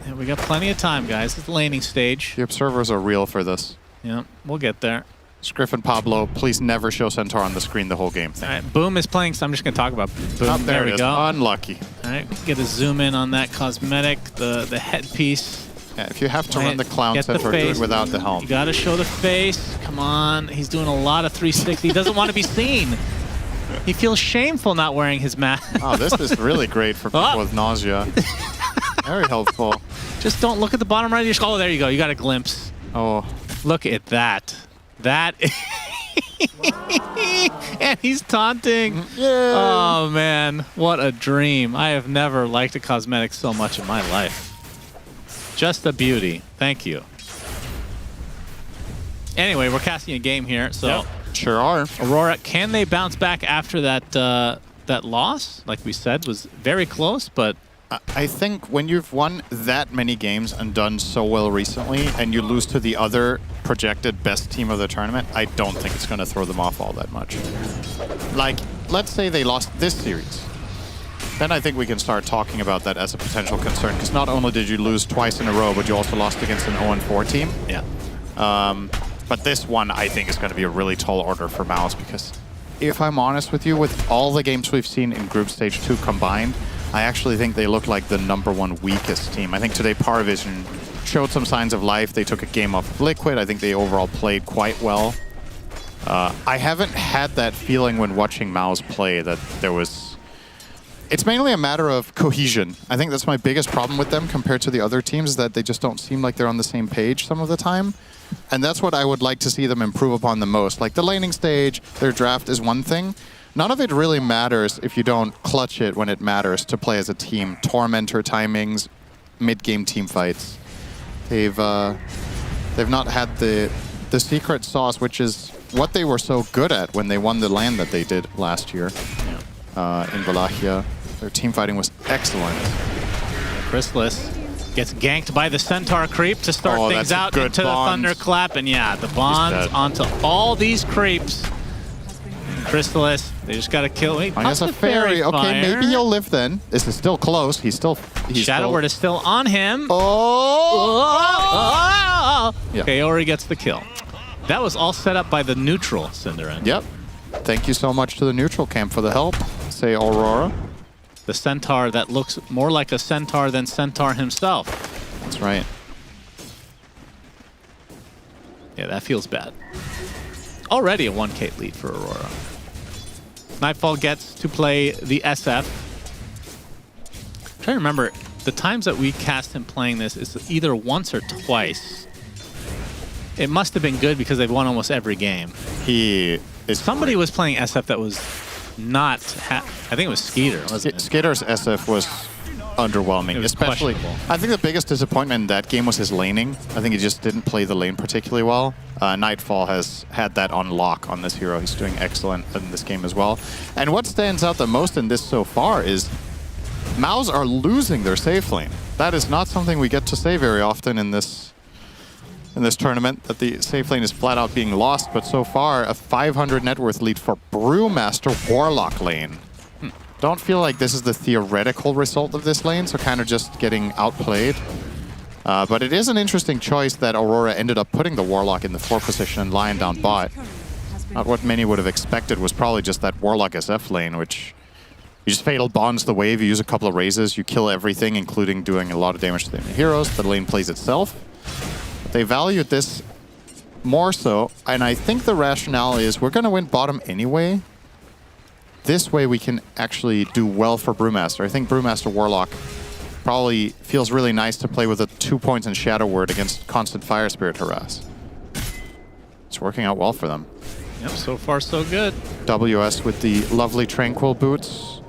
Yeah, we got plenty of time, guys. It's the laning stage. The observers are real for this. Yeah, we'll get there. Scriff and Pablo, please never show Centaur on the screen the whole game. All right, Boom is playing, so I'm just going to talk about Boom. There we it is. go. Unlucky. All right, get a zoom in on that cosmetic, the headpiece. Yeah, if you have to run the clown set, or do it without the helm. You got to show the face. Come on. He's doing a lot of 360. He doesn't want to be seen. He feels shameful not wearing his mask. Oh, this is really great for people with nausea. Very helpful. Just don't look at the bottom right of your screen. Oh, there you go. You got a glimpse. Oh. Look at that. That and he's taunting. Oh man, what a dream. I have never liked a cosmetic so much in my life. Just a beauty. Thank you. Anyway, we're casting a game here, so Yep, sure are. Aurora, can they bounce back after that that loss? Like we said, was very close, but I think when you've won that many games and done so well recently, and you lose to the other projected best team of the tournament, I don't think it's going to throw them off all that much. Like, let's say they lost this series. Then I think we can start talking about that as a potential concern, because not only did you lose twice in a row, but you also lost against an 0-4 team. Yeah. But this one, I think, is going to be a really tall order for MOUZ, because if I'm honest with you, with all the games we've seen in Group Stage 2 combined, I actually think they look like the #1 weakest team. I think today PARIVISION showed some signs of life. They took a game off of Liquid. I think they overall played quite well. I haven't had that feeling when watching MOUZ play that there was... It's mainly a matter of cohesion. I think that's my biggest problem with them compared to the other teams, that they just don't seem like they're on the same page some of the time. And that's what I would like to see them improve upon the most. Like the laning stage, their draft is one thing. None of it really matters if you don't clutch it when it matters to play as a team. Tormentor timings, mid-game team fights. They've not had the secret sauce, which is what they were so good at when they won the LAN that they did last year in Wallachia. Their team fighting was excellent. Chrysalis gets ganked by the Centaur creep to start things out into the Thunderclap. And yeah, the bonds onto all these creeps. Chrysalis, they just got to kill him. He has a fairy. Okay, maybe he'll live then. This is still close. He's Shadow Word is still on him. Oh! Yeah. Okay, Ori gets the kill. That was all set up by the neutral Cinderin. Yep. Thank you so much to the neutral camp for the help. Say Aurora. The Centaur that looks more like a Centaur than Centaur himself. That's right. Yeah, that feels bad. Already a 1K lead for Aurora. Nightfall gets to play the SF. I'm trying to remember, the times that we cast him playing this is either once or twice. It must have been good because they've won almost every game. Somebody was playing SF that was not... I think it was Skeeter, wasn't it? Skeeter's SF was underwhelming, especially. I think the biggest disappointment in that game was his laning. I think he just didn't play the lane particularly well. Nightfall has had that on lock on this hero. He's doing excellent in this game as well. And what stands out the most in this so far is MOUZ are losing their safe lane. That is not something we get to say very often in this tournament, that the safe lane is flat out being lost. But so far, a 500 net worth lead for Brewmaster Warlock lane. Don't feel like this is the theoretical result of this lane, so kind of just getting outplayed. But it is an interesting choice that Aurora ended up putting the Warlock in the 4th position and lying down bot. Not what many would have expected was probably just that Warlock SF lane, which you just Fatal Bonds the wave, you use a couple of raises, you kill everything, including doing a lot of damage to the enemy heroes. The lane plays itself. But they valued this more so, and I think the rationale is we're going to win bottom anyway. This way we can actually do well for Brewmaster. I think Brewmaster Warlock probably feels really nice to play with a 2 points in Shadow Word against constant Fire Spirit harass. It's working out well for them. Yep, so far so good. WS with the lovely Tranquil boots.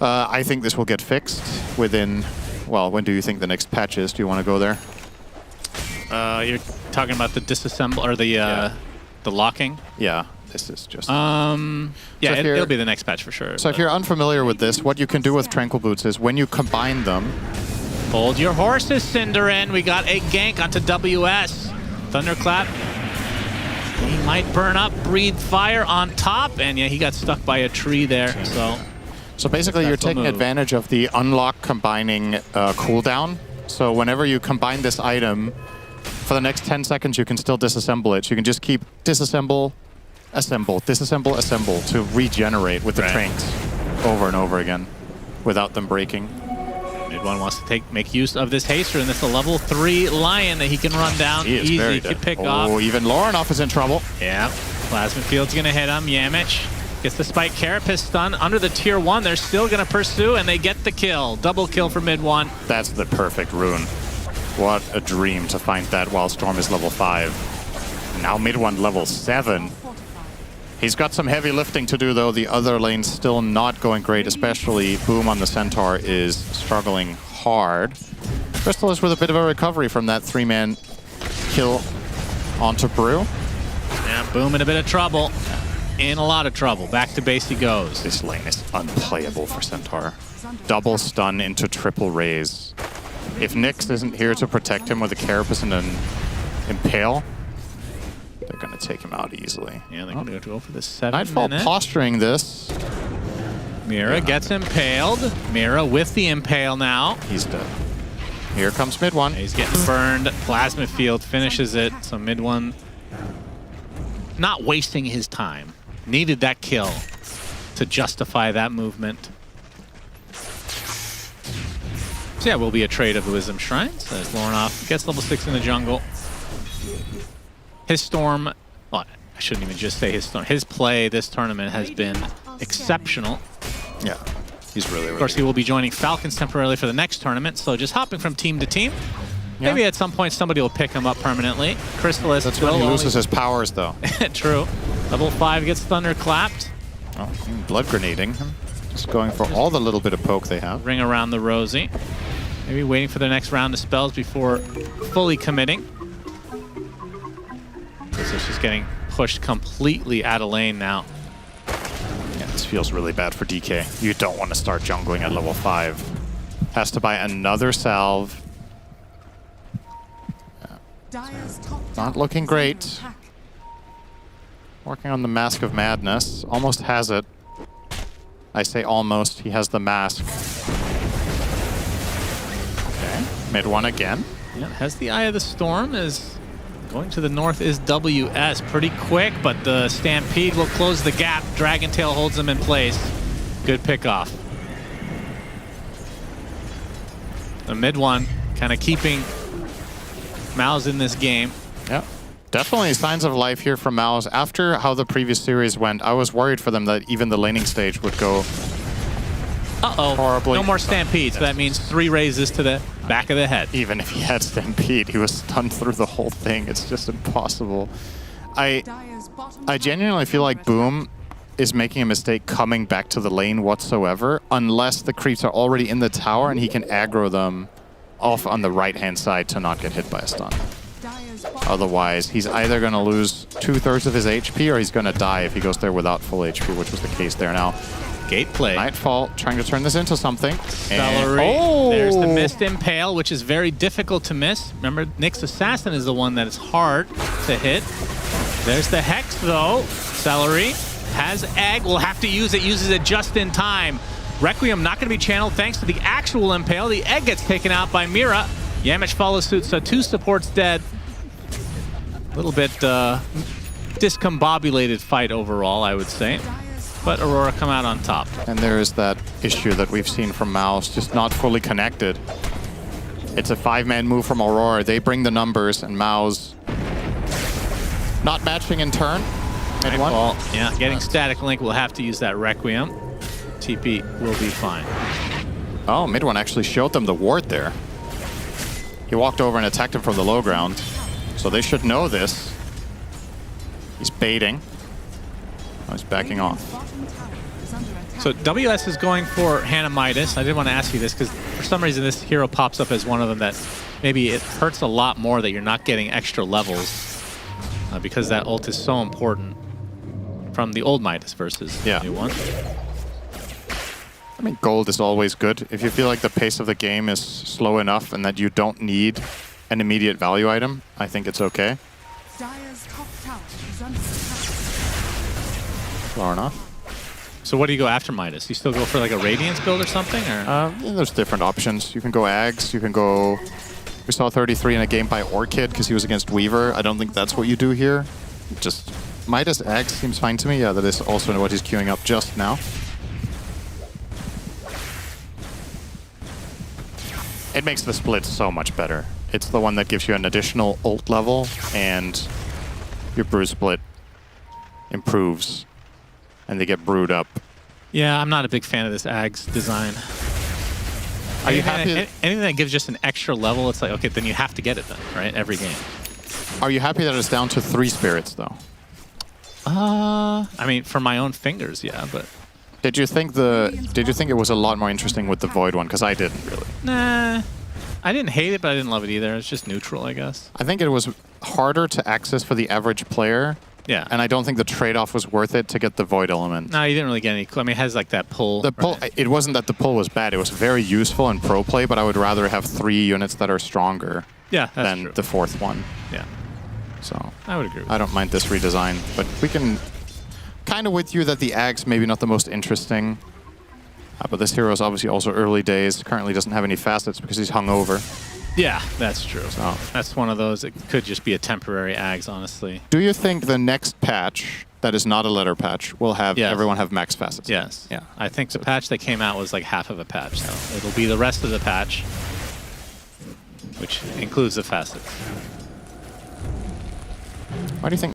I think this will get fixed within, well, when do you think the next patch is? Do you want to go there? You're talking about the disassemble or the locking? Yeah. This is just... yeah, so it'll be the next patch for sure. So if you're unfamiliar with this, what you can do with Tranquil Boots is when you combine them... Hold your horses, Cinderin. We got a gank onto WS. Thunderclap. He might burn up, breathe fire on top, and yeah, he got stuck by a tree there, So basically you're taking advantage of the unlock combining cooldown. So whenever you combine this item, for the next 10 seconds you can still disassemble it. So you can just keep disassemble, assemble, disassemble, assemble to regenerate with the tranks over and over again without them breaking. Mid-1 wants to make use of this haster, and this is a level 3 Lion that he can run down. Easy to pick off. Oh, even Laurenov is in trouble. Yeah. Plasma Field's going to hit him. Yamich gets the Spike Carapace stun under the tier 1. They're still going to pursue, and they get the kill. Double kill for mid-1. That's the perfect rune. What a dream to find that while Storm is level 5. Now mid one level 7. He's got some heavy lifting to do, though. The other lane's still not going great, especially Boom on the Centaur is struggling hard. Crystal is with a bit of a recovery from that 3-man kill onto Brew. Yeah, Boom in a bit of trouble. In a lot of trouble. Back to base he goes. This lane is unplayable for Centaur. Double stun into triple raise. If Nyx isn't here to protect him with a Carapace and an Impale, they're going to take him out easily. Yeah, they're going to go for the 7 Nightfall minute. posturing this. Mira gets impaled. Mira with the impale now. He's dead. Here comes mid one. He's getting burned. Plasma Field finishes it. So mid one not wasting his time. Needed that kill to justify that movement. So yeah, will be a trade of the Wisdom Shrines as Lornoff gets level 6 in the jungle. His Storm, well, I shouldn't even just say his Storm. His play this tournament has been exceptional. Yeah, he's really, really Of course, he will be joining Falcons temporarily for the next tournament, so just hopping from team to team. Yeah. Maybe at some point somebody will pick him up permanently. Crystallis. That's when he loses his powers, though. True. Level 5 gets thunderclapped. Oh, blood grenading him. Just going for all the little bit of poke they have. Ring around the Rosie. Maybe waiting for their next round of spells before fully committing. So she's getting pushed completely out of lane now. Yeah, this feels really bad for DK. You don't want to start jungling at level 5. Has to buy another salve. Not looking great. Working on the Mask of Madness. Almost has it. I say almost. He has the mask. Okay. Mid one again. Yeah, has the Eye of the Storm. Is going to the north is WS. Pretty quick, but the Stampede will close the gap. Dragon Tail holds him in place. Good pickoff. The mid one kind of keeping MOUZ in this game. Yeah. Definitely signs of life here from MOUZ. After how the previous series went, I was worried for them that even the laning stage would go horribly. No more Stampede, so that means 3 raises to the back of the head. Even if he had Stampede, he was stunned through the whole thing. It's just impossible. I genuinely feel like Boom is making a mistake coming back to the lane whatsoever, unless the creeps are already in the tower and he can aggro them off on the right-hand side to not get hit by a stun. Otherwise, he's either going to lose 2/3 of his HP or he's going to die if he goes there without full HP, which was the case there now. Gate play. Nightfall trying to turn this into something. Celery. Oh! There's the missed impale, which is very difficult to miss. Remember, Nyx Assassin is the one that is hard to hit. There's the Hex, though. Celery has Egg. Will have to use it. Uses it just in time. Requiem not going to be channeled thanks to the actual impale. The Egg gets taken out by Mira. Yamich follows suit, so 2 supports dead. A little bit discombobulated fight overall, I would say. But Aurora come out on top. And there is that issue that we've seen from MOUZ, just not fully connected. It's a 5-man move from Aurora. They bring the numbers, and MOUZ not matching in turn. Nightfall, yeah, getting static link. Will have to use that Requiem. TP will be fine. Oh, mid one actually showed them the ward there. He walked over and attacked him from the low ground. So they should know this. He's baiting. Oh, he's backing off. So WS is going for Hannah Midas. I did want to ask you this because for some reason this hero pops up as one of them that maybe it hurts a lot more that you're not getting extra levels because that ult is so important from the old Midas versus the new one. I mean, gold is always good. If you feel like the pace of the game is slow enough and that you don't need an immediate value item, I think it's okay. Far enough. So what do you go after Midas? You still go for like a Radiance build or something? Or? There's different options. You can go Ags, you can go... We saw 33 in a game by Orchid because he was against Weaver. I don't think that's what you do here. Just Midas Ags seems fine to me. Yeah, that is also what he's queuing up just now. It makes the split so much better. It's the one that gives you an additional ult level, and your brew split improves, and they get brewed up. Yeah, I'm not a big fan of this Ags design. Are you happy? Anything that gives just an extra level, it's like, okay, then you have to get it then, right? Every game. Are you happy that it's down to 3 spirits, though? I mean, for my own fingers, yeah, but... Did you think it was a lot more interesting with the Void one? Because I didn't really. Nah. I didn't hate it, but I didn't love it either. It's just neutral, I guess. I think it was harder to access for the average player. Yeah. And I don't think the trade-off was worth it to get the Void element. No, you didn't really get any... I mean, it has like that pull. The pull, it wasn't that the pull was bad. It was very useful in pro play, but I would rather have 3 units that are stronger than the 4th one. Yeah. So I would agree with I don't mind this redesign, but we can kind of with you that the Ag's maybe not the most interesting. But this hero is obviously also early days. Currently doesn't have any facets because he's hungover. Yeah, that's true. So that's one of those. It could just be a temporary Ags, honestly. do you think the next patch that is not a letter patch will have everyone have max facets? Yes. Yeah. I think the patch that came out was like half of a patch, so it'll be the rest of the patch, which includes the facets. Why do you think